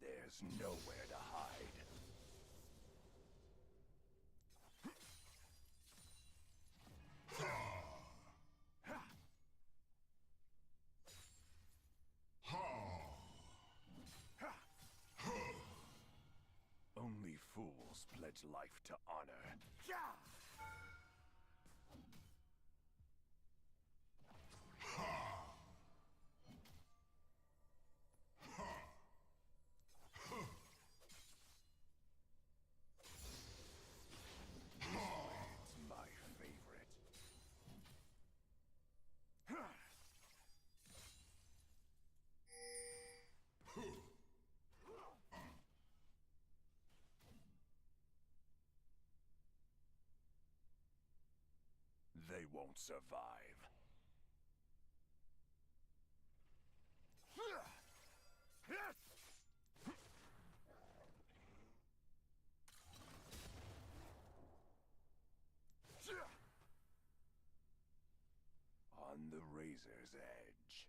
There's nowhere to hide. Only fools pledge life to honor. They won't survive. On the razor's edge.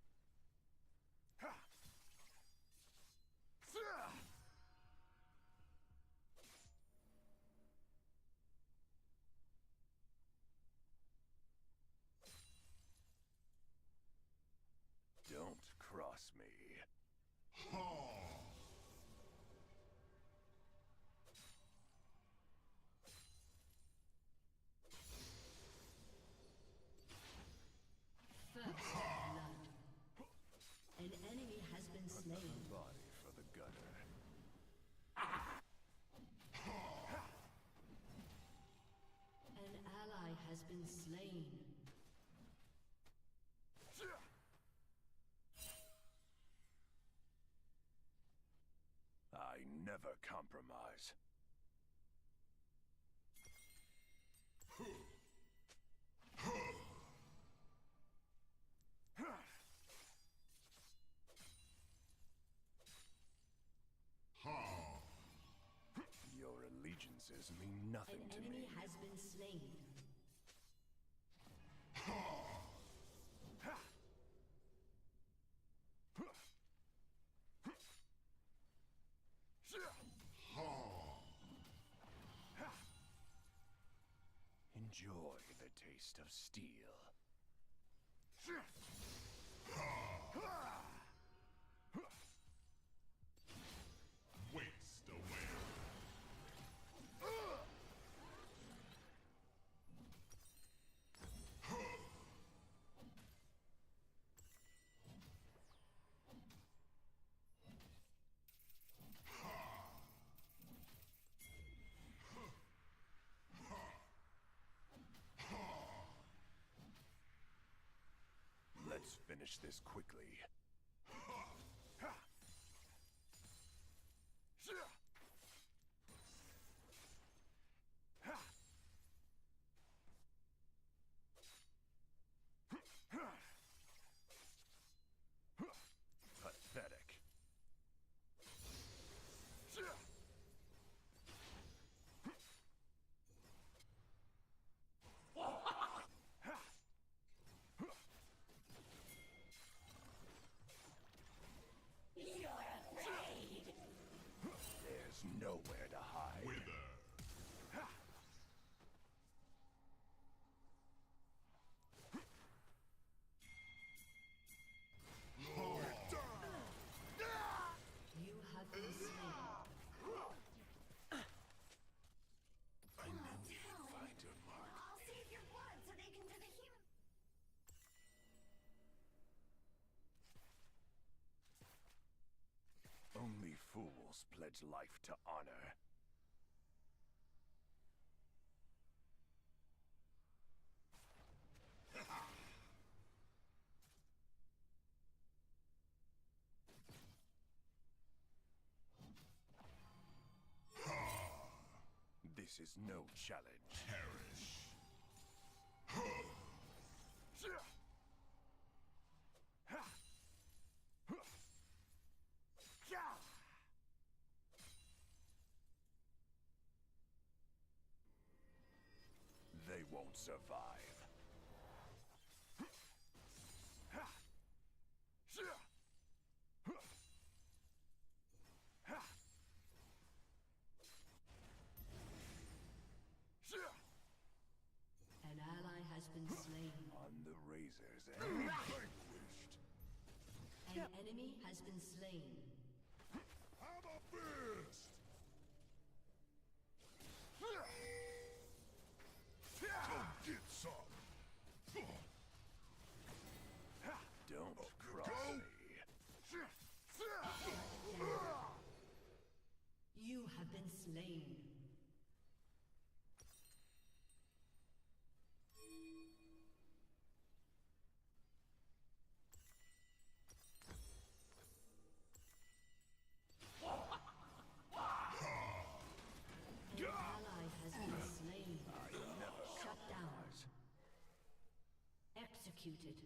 Don't cross me.
An enemy has been slain.
Body for the gutter.
An ally has been slain.
I never compromise. Your allegiances mean nothing to me.
An enemy has been slain.
Enjoy the taste of steel.
Waste away.
Let's finish this quickly.
fools pledge life to honor. This is no challenge. Perish. They won't survive.
An ally has been slain.
On the razor's edge. Vanquished.
An enemy has been slain.
Have a fist! Come get some! Don't cross me.
You have been slain. An ally has been slain. Shut down. Executed.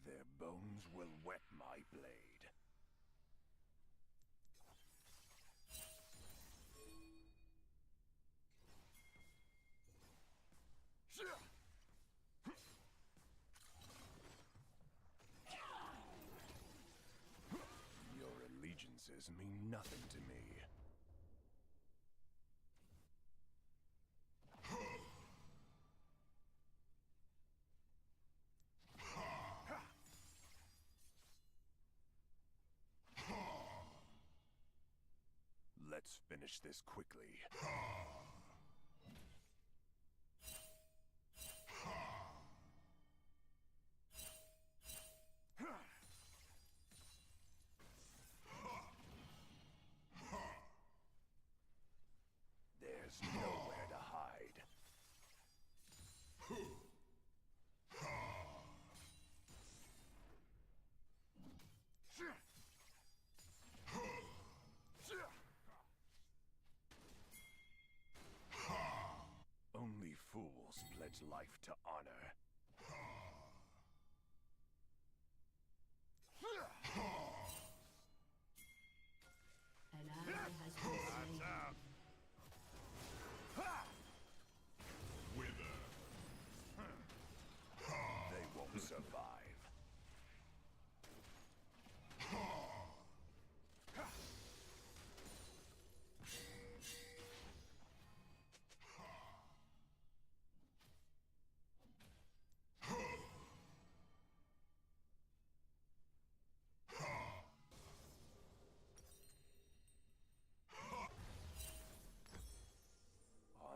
Their bones will wet my blade. Your allegiances mean nothing to me. Let's finish this quickly. There's nowhere to hide. Only fools pledge life to honor.
An ally has been slain.
Wither. They won't survive.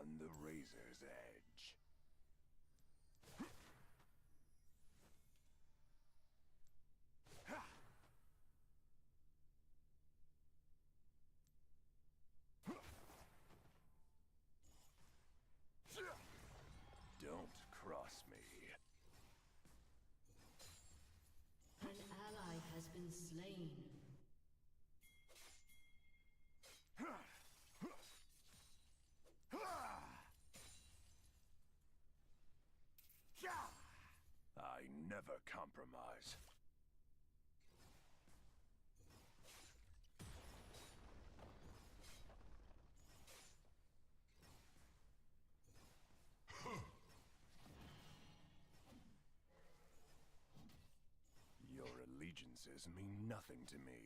On the razor's edge. Don't cross me.
An ally has been slain.
I never compromise. Your allegiances mean nothing to me.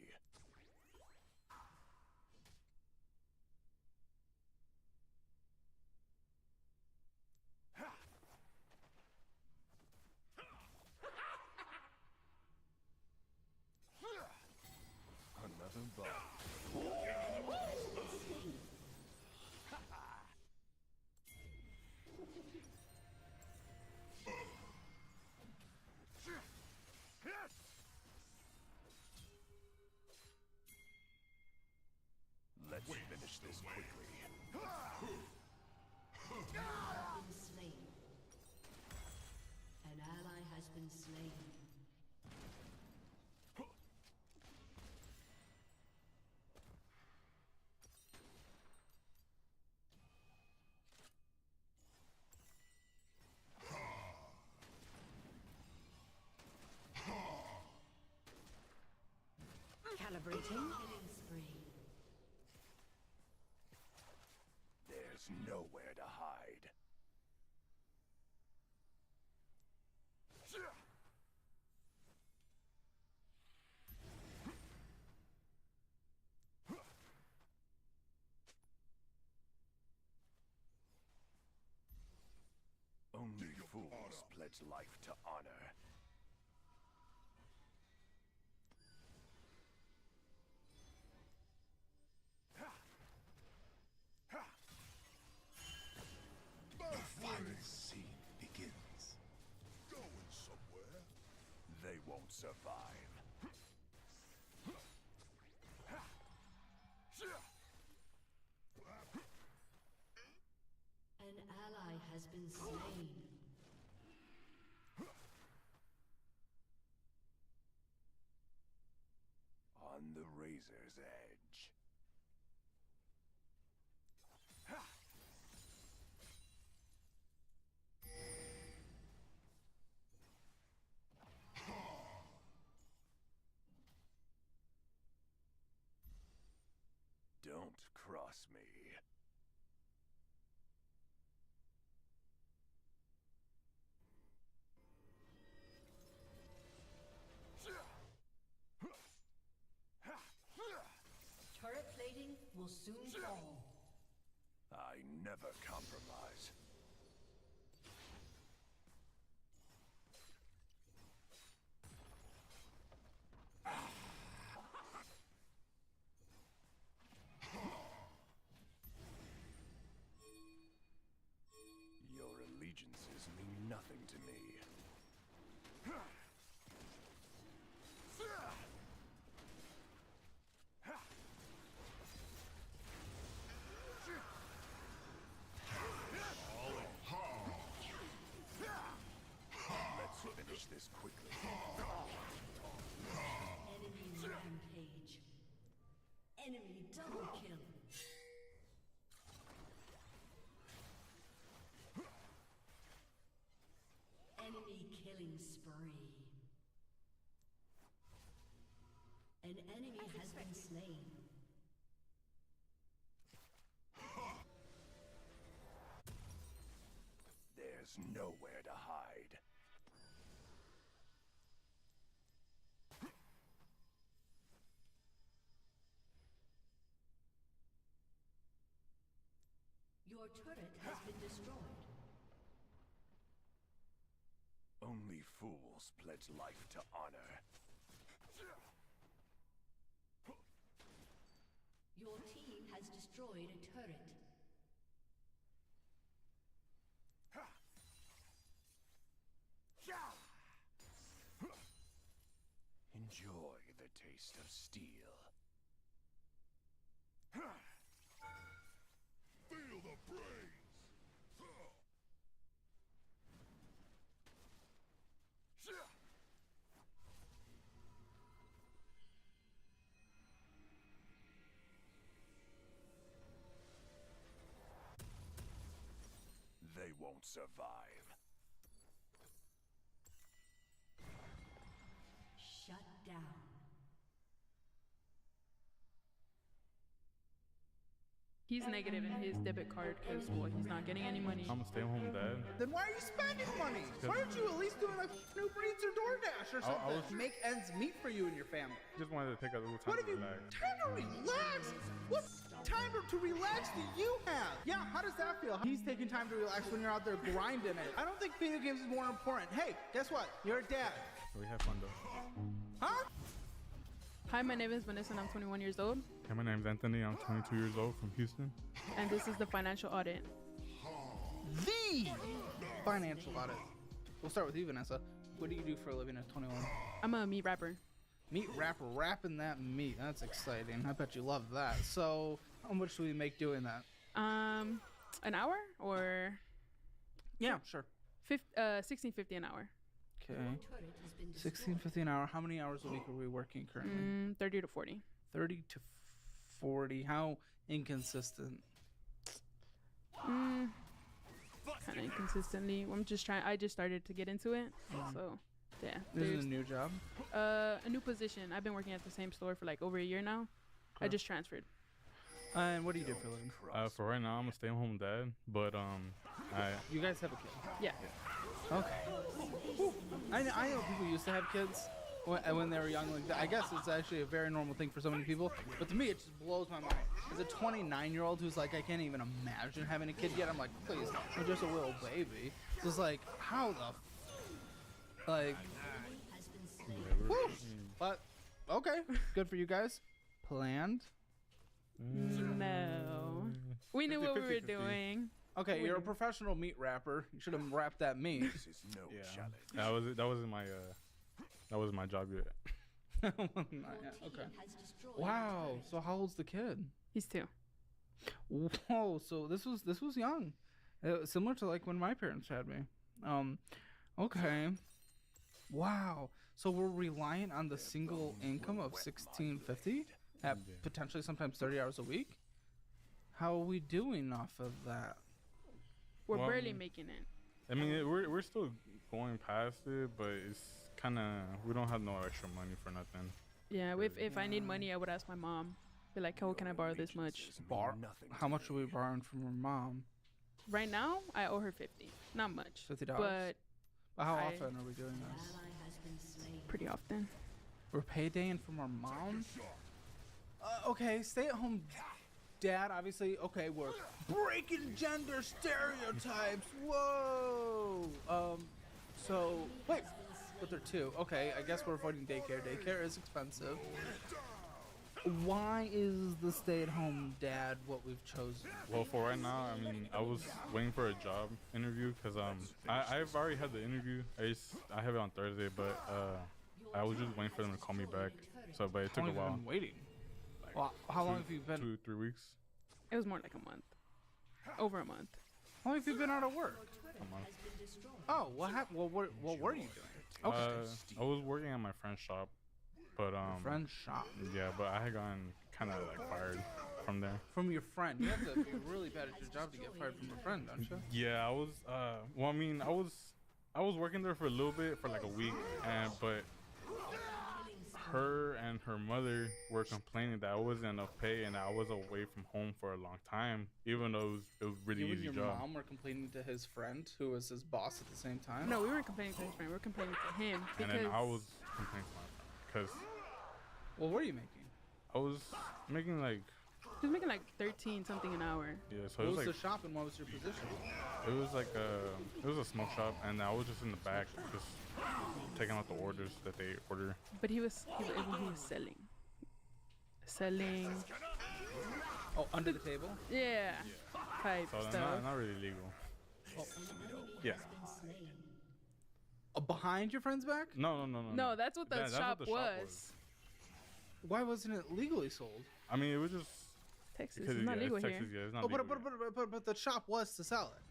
Another ball.
been slain.
Calibrating.
Killing spree.
There's nowhere to hide. Only fools pledge life to honor. The final scene begins. Going somewhere? They won't survive.
An ally has been slain.
On the razor's edge. Don't cross me.
Turret plating will soon fall.
I never compromise. Your allegiances mean nothing to me. Let's finish this quickly.
Enemy rampage. Enemy double kill. Enemy killing spree. An enemy has been slain.
There's nowhere to hide.
Your turret has been destroyed.
Only fools pledge life to honor.
Your team has destroyed a turret.
Enjoy the taste of steel. Feel the brains! They won't survive.
Shut down.
He's negative in his debit card because, well, he's not getting any money.
I'm a stay-at-home dad.
Then why are you spending money? Why aren't you at least doing like Uber Eats or DoorDash or something to make ends meet for you and your family?
Just wanted to take a little time to relax.
Time to relax? What time to relax do you have? Yeah, how does that feel? He's taking time to relax when you're out there grinding it. I don't think video games is more important. Hey, guess what? You're a dad.
We have fun though.
Huh?
Hi, my name is Vanessa and I'm 21 years old.
Hey, my name's Anthony. I'm 22 years old from Houston.
And this is the financial audit.
The financial audit. We'll start with you, Vanessa. What do you do for a living at 21?
I'm a meat rapper.
Meat rapper, rapping that meat. That's exciting. I bet you love that. So, how much do we make doing that?
An hour or?
Yeah, sure.
$16.50 an hour.
Okay. 16.50 an hour. How many hours a week are we working currently?
30 to 40.
30 to 40. How inconsistent?
Kind of inconsistently. I just started to get into it. So, yeah.
This is a new job?
A new position. I've been working at the same store for like over a year now. I just transferred.
And what do you do for a living?
For right now, I'm a stay-at-home dad, but
You guys have a kid?
Yeah.
Okay. I know people used to have kids when they were young like that. I guess it's actually a very normal thing for so many people, but to me it just blows my mind. As a 29-year-old who's like, I can't even imagine having a kid yet, I'm like, please, I'm just a little baby. So it's like, how the woo. But okay, good for you guys. Planned?
No. We knew what we were doing.
Okay, you're a professional meat wrapper. You should have wrapped that meat.
This is no challenge.
that wasn't my job yet.
Okay. Wow. So how old's the kid?
He's 2.
Whoa. So this was young, similar to like when my parents had me. Okay. Wow. So we're reliant on the single income of $16.50 at potentially sometimes 30 hours a week. How are we doing off of that?
We're barely making it.
I mean, we're still going past it, but it's kind of, we don't have no extra money for nothing.
Yeah, if I need money, I would ask my mom. Be like, oh, can I borrow this much?
How much are we borrowing from her mom?
Right now, I owe her 50. Not much.
$50?
But
how often are we doing this?
Pretty often.
We're paydaying from our mom? Okay, stay-at-home dad, obviously. Okay, we're breaking gender stereotypes. Whoa. So, wait. But they're 2. Okay, I guess we're avoiding daycare. Daycare is expensive. Why is the stay-at-home dad what we've chosen?
Well, for right now, I mean, I was waiting for a job interview because I've already had the interview. I have it on Thursday, but I was just waiting for them to call me back. So, but it took a while.
Been waiting. Well, how long have you been?
2-3 weeks.
It was more like a month. Over a month.
How long have you been out of work?
A month.
Oh, what happened? What were you doing? Okay.
I was working at my friend's shop, but
friend's shop.
Yeah, but I had gotten kind of like fired from there.
From your friend? You have to be really bad at your job to get fired from a friend, don't you?
Yeah, I was. Well, I mean, I was working there for a little bit, for like a week, but her and her mother were complaining that I wasn't enough pay and I was away from home for a long time, even though it was really easy job.
You and your mom were complaining to his friend, who was his boss at the same time?
No, we weren't complaining to his friend. We were complaining to him.
And then I was complaining to my friend because.
Well, what were you making?
I was making like.
He was making like 13 something an hour.
Yeah, so
what
it was
was
like,
the shop and what was your position?
It was like it was a smoke shop, and I was just in the back, just taking out the orders that they order.
But he was selling.
Oh, under the table?
Yeah. Type
so
stuff.
Not really legal.
Oh.
Yeah.
Behind your friend's back?
No.
No, that's what the shop was.
Why wasn't it legally sold?
I mean, it was just
Texas. It's not legal here.
Texas, yeah, it's not legal.
But the shop was to sell it.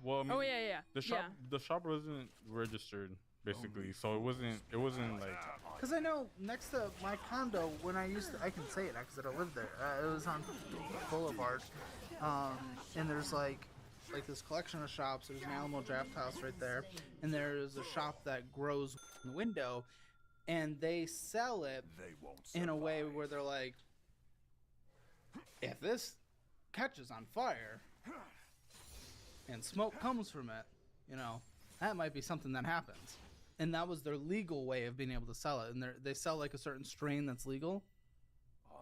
Well, I mean,
oh yeah.
The shop wasn't registered basically, so it wasn't like.
Cause I know next to my condo, when I can say it now because I don't live there. It was on Boulevard, and there's like this collection of shops. There's an Alamo Draft House right there, and there's a shop that grows in the window, and they sell it in a way where they're like, if this catches on fire and smoke comes from it, that might be something that happens. And that was their legal way of being able to sell it. And they sell like a certain strain that's legal.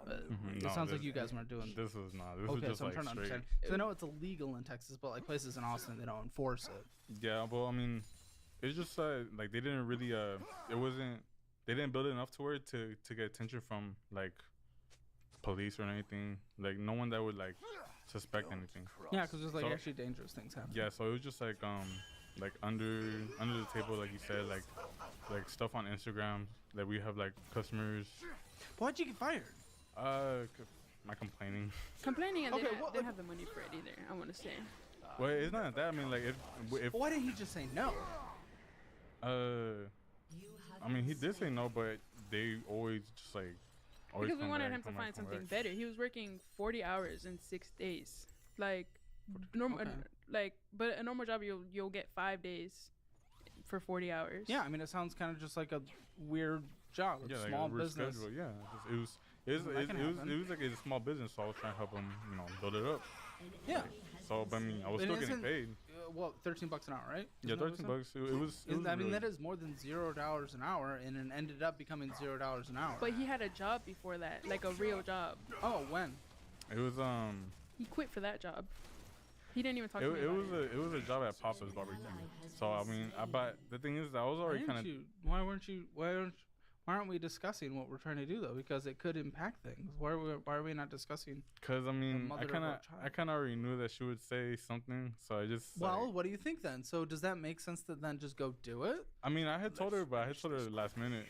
It sounds like you guys weren't doing
this. Was not. This
okay,
was just
so I'm
like
trying to understand. So I know it's illegal in Texas, but like places in Austin, they don't enforce it.
Yeah, well, I mean, it's just like they didn't really they didn't build it enough to where to get attention from like police or anything. Like no one that would like suspect anything.
Yeah, because there's like actually dangerous things happening.
Yeah, so it was just like under the table, like you said, like stuff on Instagram that we have like customers.
Why'd you get fired?
My complaining.
Complaining, and they didn't have the money for it either. I want to say.
Well, it's not that. I mean, like if
why didn't he just say no?
I mean, he did say no, but they always just like always
Because we
come
wanted
back,
him to
come back,
find
come
something
back.
better. He was working 40 hours in 6 days. Like normal,
Okay.
but a normal job you'll get 5 days for 40 hours.
Yeah, I mean, it sounds kind of just like a weird job, a
Yeah, like
small
a weird
business.
schedule. Yeah, it was like a small business, so I was trying to help him, build it up.
Yeah.
So, but I mean, I was
And
still getting
isn't-
paid.
Well, $13 an hour, right?
Yeah,
Isn't that what
$13
it
bucks.
said?
It was.
I mean,
really-
that is more than $0 an hour, and it ended up becoming $0 an hour.
But he had a job before that, like a real job.
Oh, when?
It was
He quit for that job. He didn't even talk
It,
to me
it
about
was
it.
a it was a job at Papa's Barbecue. So I mean, but the thing is, I was already kind of.
Why aren't we discussing what we're trying to do though? Because it could impact things. Why are we not discussing?
Cause I mean,
mother
I
of
kind of
our child?
I kind of already knew that she would say something, so I just.
Well, what do you think then? So does that make sense to then just go do it?
I mean, I had told her, but I had told her last minute.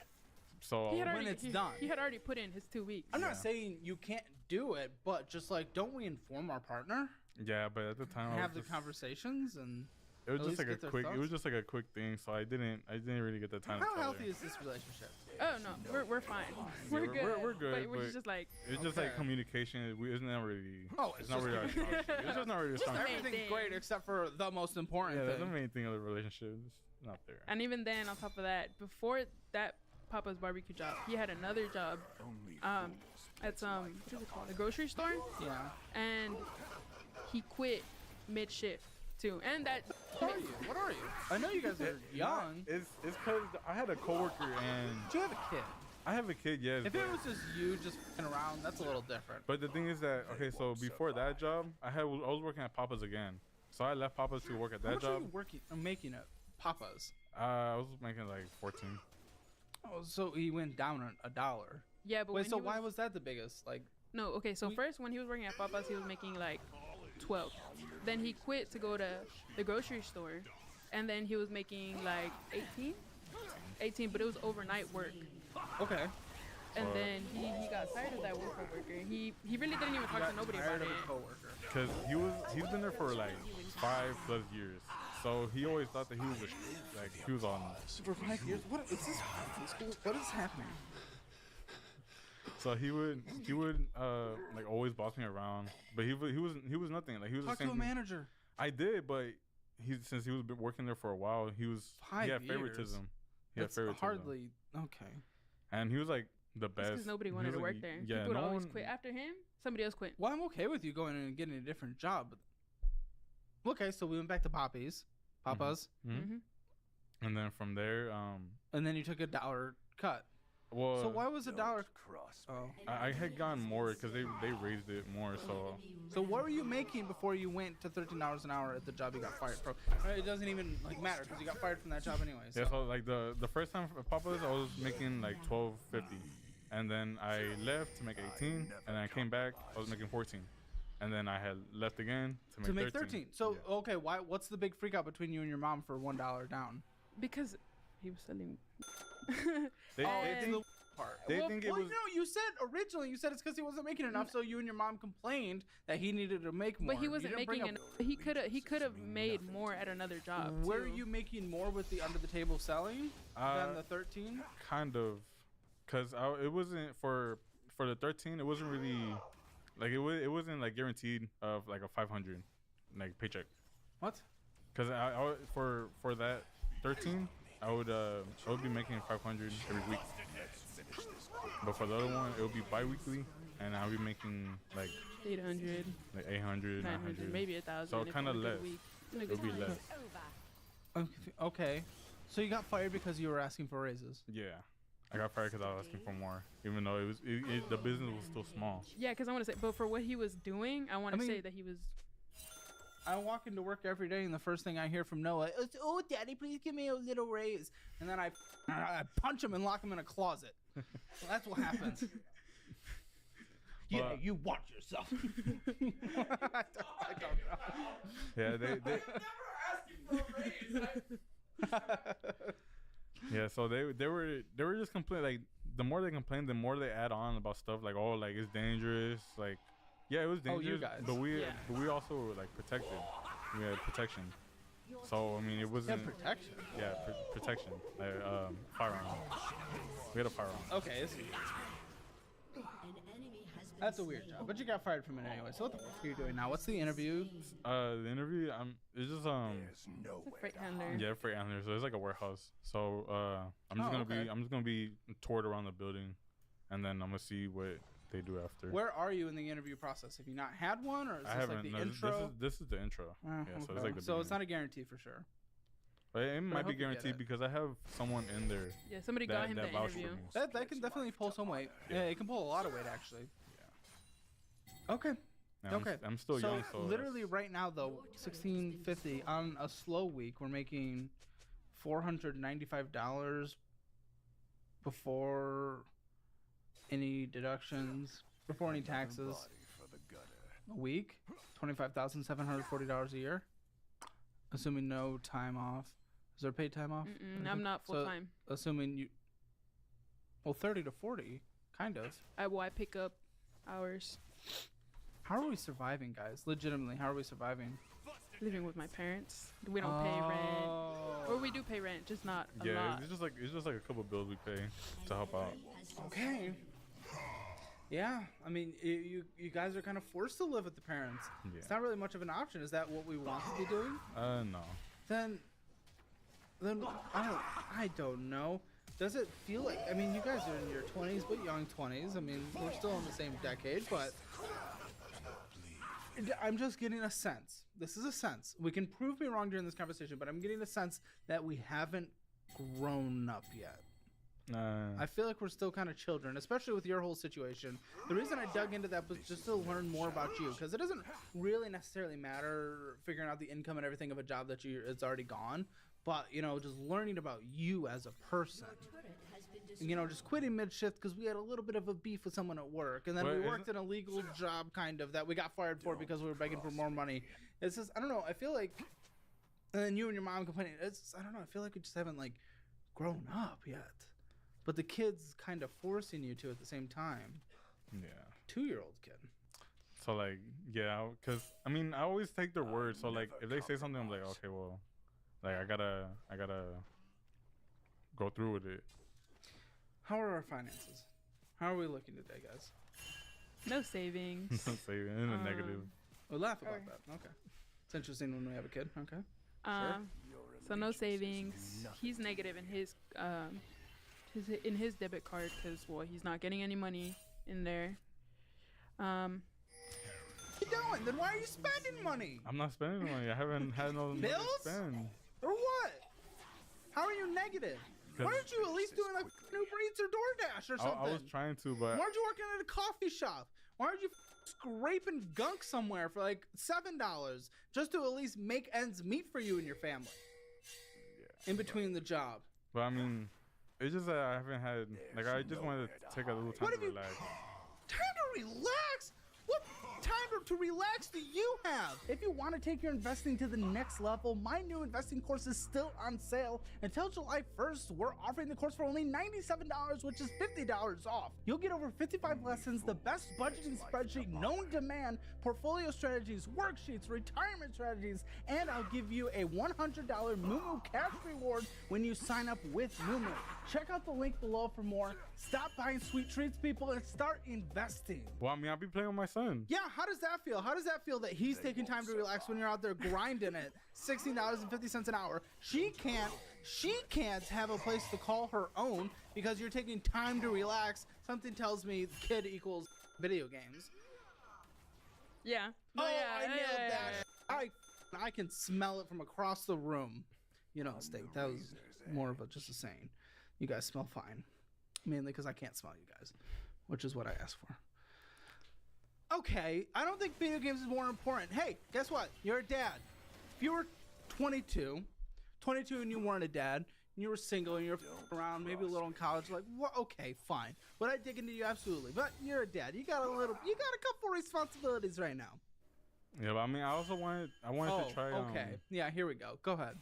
So
He had
when
already,
it's
he,
done.
he had already put in his 2 weeks.
I'm not saying you can't do it, but just like, don't we inform our partner?
yeah, but at the time, I
Have
was
the
just,
conversations and.
it was
at
just
least
like a
get their
quick. It was
thoughts?
just like a quick thing, so I didn't really get the time.
How
to tell
healthy
her.
is this relationship?
Oh no, we're fine.
Yeah,
We're good.
We're good.
But we're just like.
It's just like
Okay.
communication. It's not really.
Oh,
it's not really our strong suit. It's just not really our
Just
strong
the
suit.
main
Everything's
thing.
great except for the most important
Yeah, that's the
thing.
main thing of the relationship. It's not there.
And even then, on top of that, before that Papa's Barbecue job, he had another job at some, what is it called? A grocery store.
Yeah.
And he quit mid shift too. And that.
What are you? What are you? I know you guys are young.
It's because I had a coworker and
Do you have a kid?
I have a kid. Yes.
If
but,
it was just you just f***ing around, that's a little different.
but the thing is that okay, so before that job, I was working at Papa's again. So I left Papa's to work at
How
that
much
job.
are you working or making at Papa's?
I was making like 14.
Oh, so he went down a dollar.
Yeah, but
Wait,
when
so
he
why
was
was that the biggest? Like,
no, okay. So first, when he was working at Papa's, he was making like 12. Then he quit to go to the grocery store, and then he was making like 18, but it was overnight work.
okay.
And then he got tired of that one coworker. He really didn't even talk to nobody about
Tired
it.
of a coworker.
Cause he's been there for like 5+ years. So he always thought that he was he was on.
For 5 years? What is this? What is happening?
So he would like always boss me around, but he was nothing. Like he was
Talk
the
to
same.
a manager.
I did, but since he was been working there for a while, he
5
had
years.
favoritism. He had
That's
favoritism.
hardly okay.
And he was like the best.
Because nobody
He
wanted
was,
to
like,
work there.
Yeah,
People would
no
always
one-
quit. After him, somebody else quit.
Well, I'm okay with you going in and getting a different job. But... Okay, so we went back to Papa's.
Mhm. And then from there,
And then you took a dollar cut.
well,
So why was a dollar? Oh.
I had gotten more because they raised it more.
So what were you making before you went to $13 an hour at the job you got fired from? It doesn't even like matter because you got fired from that job anyway.
Yeah, so like the first time at Papa's, I was making like $12.50, and then I left to make 18, and then I came back, I was making 14, and then I had left again to make 13.
So okay, why? What's the big freak out between you and your mom for $1 down?
Because he was selling.
They think
the part.
They think it was.
No, you said originally it's because he wasn't making enough, so you and your mom complained that he needed to make more.
But he
You
wasn't
didn't bring
making
up-
enough. He could have made more at another job.
Were
too.
you making more with the under the table selling than the 13?
Kind of, cause it wasn't for the 13. It wasn't really like it wasn't like guaranteed of like a 500 like paycheck.
What?
Cause I for that 13, I would be making 500 every week. But for the other one, it would be bi-weekly, and I'll be making like
800,
like 800, 900,
maybe 1,000.
So
if
kind of
on a good
less.
week. On a
It
good
would be
week.
less.
Okay, so you got fired because you were asking for raises.
Yeah, I got fired because I was asking for more, even though the business was still small.
Yeah, because I want to say, but for what he was doing, I want to
mean-
say that he was.
I walk into work every day, and the first thing I hear from Noah is, "Oh, Daddy, please give me a little raise." And then I punch him and lock him in a closet. Well, that's what happens. Yeah, you watch yourself. I don't know.
Yeah, they yeah, so they were just complaining. Like the more they complain, the more they add on about stuff like, oh, like it's dangerous. Like, yeah, it was
Oh,
dangerous.
you guys.
But we also were like protected. We had protection. So I mean, it wasn't
protection.
Yeah, protection. Like, firearm. We had a firearm.
Okay. That's a weird job, but you got fired from it anyway. So what the fuck are you doing now? What's the interview?
The interview, it's just
freight handler.
Yeah, freight handler. So it's like a warehouse. So I'm just gonna be toured around the building, and then I'm gonna see what they do after.
Where are you in the interview process? Have you not had one, or is this like the intro?
This is the intro. Yeah, so it's like the
so it's not a guarantee for sure.
But it might be guaranteed because I have someone in there.
Yeah, somebody got him the interview.
That can definitely pull some weight. Yeah, it can pull a lot of weight actually. Okay.
Yeah,
okay.
I'm still young, so
literally right now though, $16.50 on a slow week, we're making $495 before any deductions, before any taxes. A week, $25,740 a year, assuming no time off. Is there paid time off?
I'm not full time.
Assuming you, 30 to 40, kind of.
I pick up hours.
How are we surviving, guys? Legitimately, how are we surviving?
Living with my parents. We don't pay rent, or we do pay rent, just not a lot.
It's just like a couple bills we pay to help out.
Okay. Yeah, I mean, you guys are kind of forced to live with the parents.
Yeah.
It's not really much of an option. Is that what we want to be doing?
No.
Then I don't know. Does it feel like? I mean, you guys are in your 20s, but young 20s. I mean, we're still in the same decade, but I'm just getting a sense. This is a sense. We can prove me wrong during this conversation, but I'm getting a sense that we haven't grown up yet. I feel like we're still kind of children, especially with your whole situation. The reason I dug into that was just to learn more about you, because it doesn't really necessarily matter figuring out the income and everything of a job that it's already gone, but just learning about you as a person. Just quitting mid-shift because we had a little bit of a beef with someone at work, and then we worked in a legal job kind of that we got fired for because we were begging for more money. It's just, I don't know, I feel like, and then you and your mom complaining, I don't know, I feel like we just haven't grown up yet. But the kid's kind of forcing you to at the same time.
Yeah.
2-year-old kid.
So yeah, because I mean I always take their word. So if they say something, I'm like, okay, well, I gotta go through with it.
How are our finances? How are we looking today, guys?
No savings.
No savings. In the negative.
We'll laugh about that. Okay. It's interesting when we have a kid. Okay.
Sure. So no savings. He's negative in his debit card because he's not getting any money in there.
What are you doing? Then why are you spending money?
I'm not spending money. I haven't had no money to spend.
Or what? How are you negative? Why aren't you at least doing Uber Eats or DoorDash or something?
I was trying to, but
why aren't you working at a coffee shop? Why aren't you scraping gunk somewhere for $7 just to at least make ends meet for you and your family? Yeah, in between the job.
But I mean, it's just that I haven't had I just wanted to take a little time to relax.
Time to relax? What time to relax do you have? If you want to take your investing to the next level, my new investing course is still on sale. Until July 1st, we're offering the course for only $97, which is $50 off. You'll get over 55 lessons, the best budgeting spreadsheet known to man, portfolio strategies, worksheets, retirement strategies, and I'll give you a $100 Moomoo cash reward when you sign up with Moomoo. Check out the link below for more. Stop buying sweet treats, people, and start investing.
Well, I mean, I'll be playing with my son.
Yeah, how does that feel? How does that feel that he's taking time to relax when you're out there grinding it? $16.50 an hour. She can't have a place to call her own because you're taking time to relax. Something tells me kid equals video games.
Yeah.
Oh, yeah, I nailed that. I can smell it from across the room. Steak. That was more of just a saying. You guys smell fine. Mainly because I can't smell you guys, which is what I asked for. Okay, I don't think video games is more important. Hey, guess what? You're a dad. If you were 22 and you weren't a dad, and you were single and you're around, maybe a little in college, what? Okay, fine. Would I dig into you? Absolutely. But you're a dad. You got a couple responsibilities right now.
Yeah, but I mean, I wanted to try.
Okay. Yeah, here we go. Go ahead.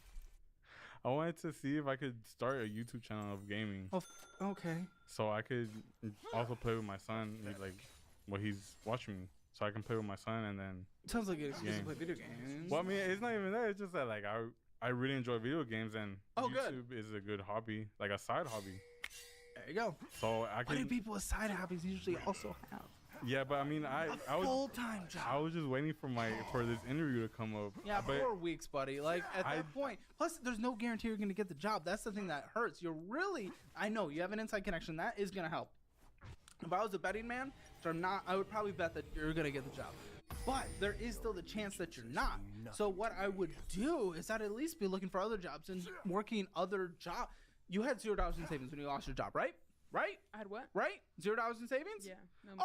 I wanted to see if I could start a YouTube channel of gaming.
Oh, okay.
So I could also play with my son, he's watching me, so I can play with my son and then.
Sounds like it's to play video games.
Well, I mean, it's not even that. It's just that I really enjoy video games, and
Oh,
YouTube
good.
is a good hobby, like a side hobby.
There you go.
So I
What do
can.
people with side hobbies usually also have?
Yeah, but I mean, I was
Full-time job.
I was just waiting for this interview to come up.
Yeah,
but
4 weeks, buddy. Like, at that point. Plus, there's no guarantee you're going to get the job. That's the thing that hurts. You're really... I know, you have an inside connection. That is going to help. If I was a betting man, which I'm not, I would probably bet that you're going to get the job. But there is still the chance that you're not. So what I would do is I'd at least be looking for other jobs and working other jobs. You had $0 in savings when you lost your job, right? Right?
I had what?
Right? $0 in savings?
Yeah.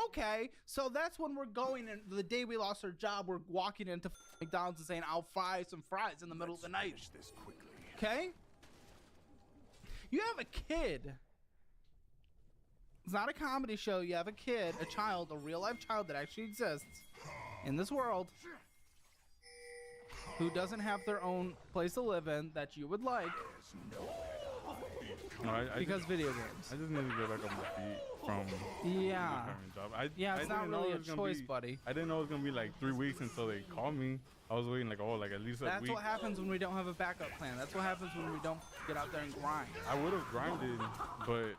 Okay, so that's when we're going, and the day we lost our job, we're walking into McDonald's and saying, I'll fry some fries in the middle of the night. Okay? You have a kid. It's not a comedy show. You have a kid, a child, a real-life child that actually exists in this world who doesn't have their own place to live in that you would like.
No,
Because video games.
I just need to get back on my feet from
Yeah.
my current job.
Yeah, it's not
didn't know
really
it
a
was gonna
choice,
be-
buddy.
I didn't know it was gonna be like 3 weeks until they called me. I was waiting like at least a
That's
week.
what happens when we don't have a backup plan. That's what happens when we don't get out there and grind.
I would have grinded,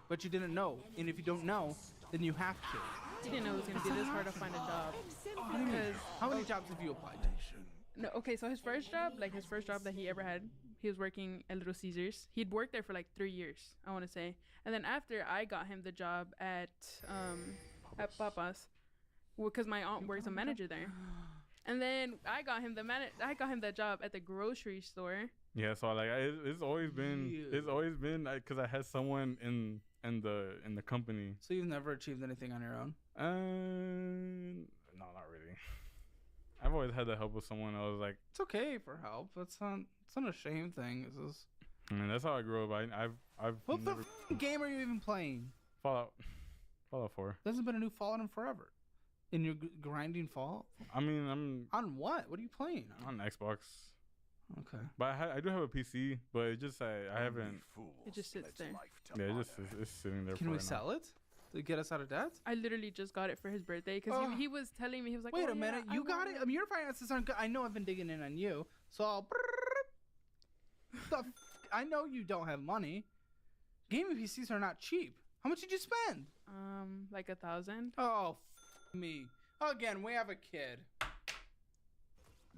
but
you didn't know. And if you don't know, then you have to.
I didn't know it was gonna be this hard to find a job.
What do you mean? How many jobs have you applied to?
No, okay, so his first job that he ever had, he was working at Little Caesars. He'd worked there for like 3 years, I want to say. And then after I got him the job at Papa's, because my aunt works a manager there. And then I got him the job at the grocery store.
yeah. So like it's always been because I had someone in the company.
So you've never achieved anything on your own?
No, not really. I've always had to help with someone. I was like,
It's okay for help. It's not a shame thing. It's just...
I mean, that's how I grew up. I've
What
never
the game are you even playing?
Fallout 4.
There hasn't been a new Fallout in forever. And you're grinding Fallout?
I mean, I'm
on what? What are you playing?
On Xbox.
Okay.
But I do have a PC, but it just I haven't.
It just sits there.
Yeah, it's sitting there.
Can we sell it to get us out of debt?
I literally just got it for his birthday because he was telling me, he was like,
Wait
"Oh,
a minute,
yeah,
you got it? I mean, your finances aren't good. I know I've been digging in on you, so I'll... I know you don't have money. Gaming PCs are not cheap. How much did you spend?
Like 1,000.
Oh, me. Again, we have a kid.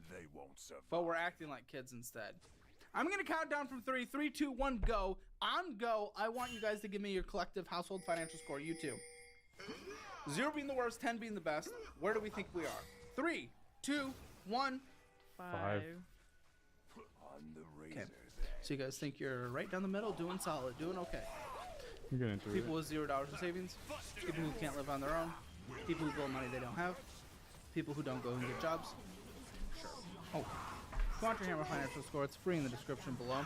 They won't survive.
But we're acting like kids instead. I'm going to count down from 3. 3, 2, 1, go. On go, I want you guys to give me your collective household financial score. You two. 0 being the worst, 10 being the best. Where do we think we are? 3, 2, 1.
5.
Okay. So you guys think you're right down the middle, doing solid, doing okay.
You're getting through
People with $0 in savings. People who can't live on their own. People who blow money they don't have. People who don't go and get jobs. Sure. Oh. If you want your Hammer Financial Score, it's free in the description below.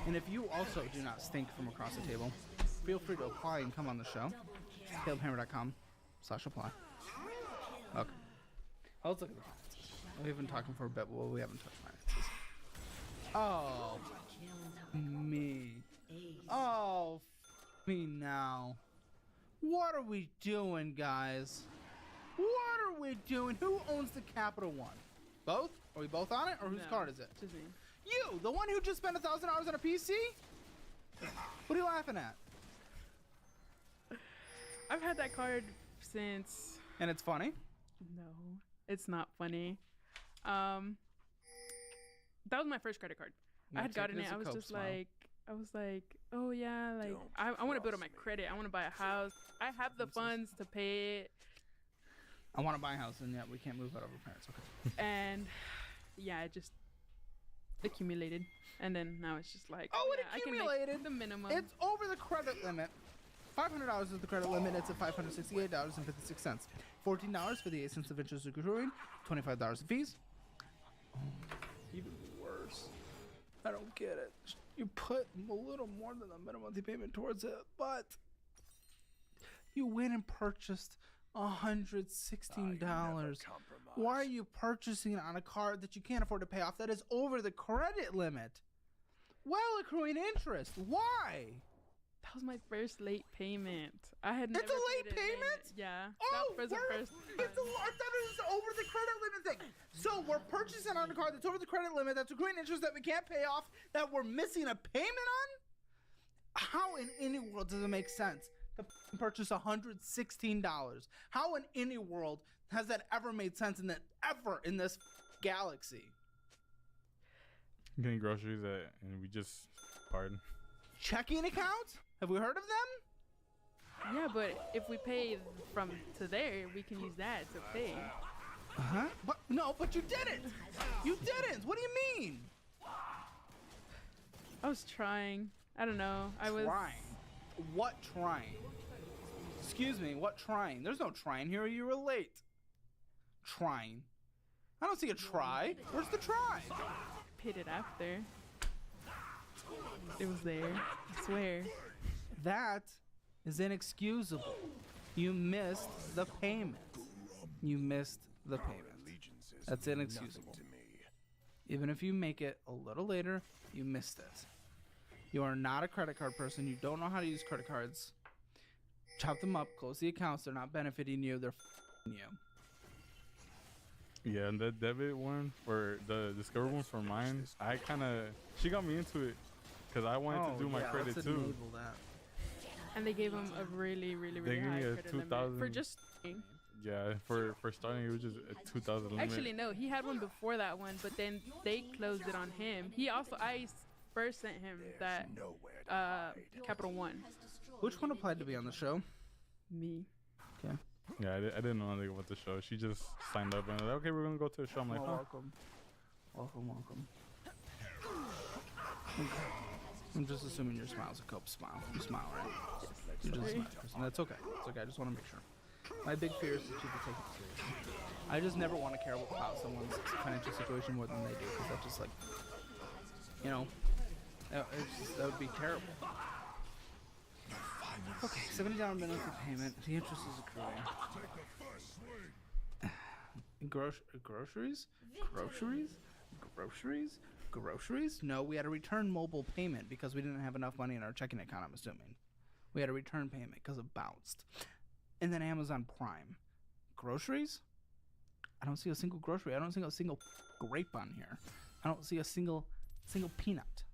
And if you also do not stink from across the table, feel free to apply and come on the show. CalebHammer.com/apply. Okay. Oh, let's look at the finances. We've been talking for a bit, but we haven't touched finances. Oh, me. Oh, me now. What are we doing, guys? What are we doing? Who owns the Capital One? Both? Are we both on it, or whose card is it?
Just me.
You, the one who just spent $1,000 on a PC? What are you laughing at?
I've had that card since.
And it's funny?
No, it's not funny. That was my first credit card. I had gotten it. I was just like, oh yeah, like I want to build up my credit. I want to buy a house. I have the funds to pay it.
I want to buy a house, and yet we can't move out of our parents. Okay.
And yeah, it just accumulated, and then now it's just like,
Oh, it
yeah,
accumulated.
I can make the minimum.
It's over the credit limit. $500 is the credit limit. It's at $568.56. $14 for the 8 cents of interest accruing. $25 in fees. Oh, even worse. I don't get it. You put a little more than the minimum monthly payment towards it, but you went and purchased $116. Why are you purchasing on a card that you can't afford to pay off that is over the credit limit? Well, accruing interest. Why?
That was my first late payment. I had never
It's a late
paid it
payment?
Yeah.
Oh,
that was the first
I thought it was over the credit limit thing. So we're purchasing on a card that's over the credit limit, that's accruing interest that we can't pay off, that we're missing a payment on? How in any world does it make sense to purchase $116? How in any world has that ever made sense in this galaxy?
Getting groceries and we just pardon.
Checking accounts? Have we heard of them?
Yeah, but if we pay from to there, we can use that to pay.
Uh-huh. But you didn't. You didn't. What do you mean?
I was trying. I don't know. I was
trying. What trying? Excuse me, what trying? There's no trying here. You were late. Trying. I don't see a try. Where's the try?
Paid it after. It was there. I swear.
That is inexcusable. You missed the payment. You missed the payment. That's inexcusable. Even if you make it a little later, you missed it. You are not a credit card person. You don't know how to use credit cards. Chop them up. Close the accounts. They're not benefiting you. They're f***ing you.
Yeah, and the debit one or the Discover one for mine, she got me into it because I wanted to do my credit
let's
too.
enable that.
And they gave him a really, really, really high credit limit for just.
Yeah, for starting it was just a 2,000 limit.
Actually, no, he had one before that one, but then they closed it on him. I first sent him that Capital One.
Which one applied to be on the show?
Me.
Okay.
Yeah, I didn't know anything about the show. She just signed up and was like, okay, we're gonna go to the show. I'm like,
welcome. Welcome. I'm just assuming your smile's a Cope smile. You smile, right?
Yes.
You're just a smile person. That's okay. It's okay. I just want to make sure. My big fear is that you can take it seriously. I just never want to care about someone's financial situation more than they do, because that's just like, that would be terrible. Okay, $70 minimum payment. The interest is accruing. Groceries? No, we had a return mobile payment because we didn't have enough money in our checking account, I'm assuming. We had a return payment because it bounced. And then Amazon Prime. Groceries? I don't see a single grocery. I don't see a single grape on here. I don't see a single peanut.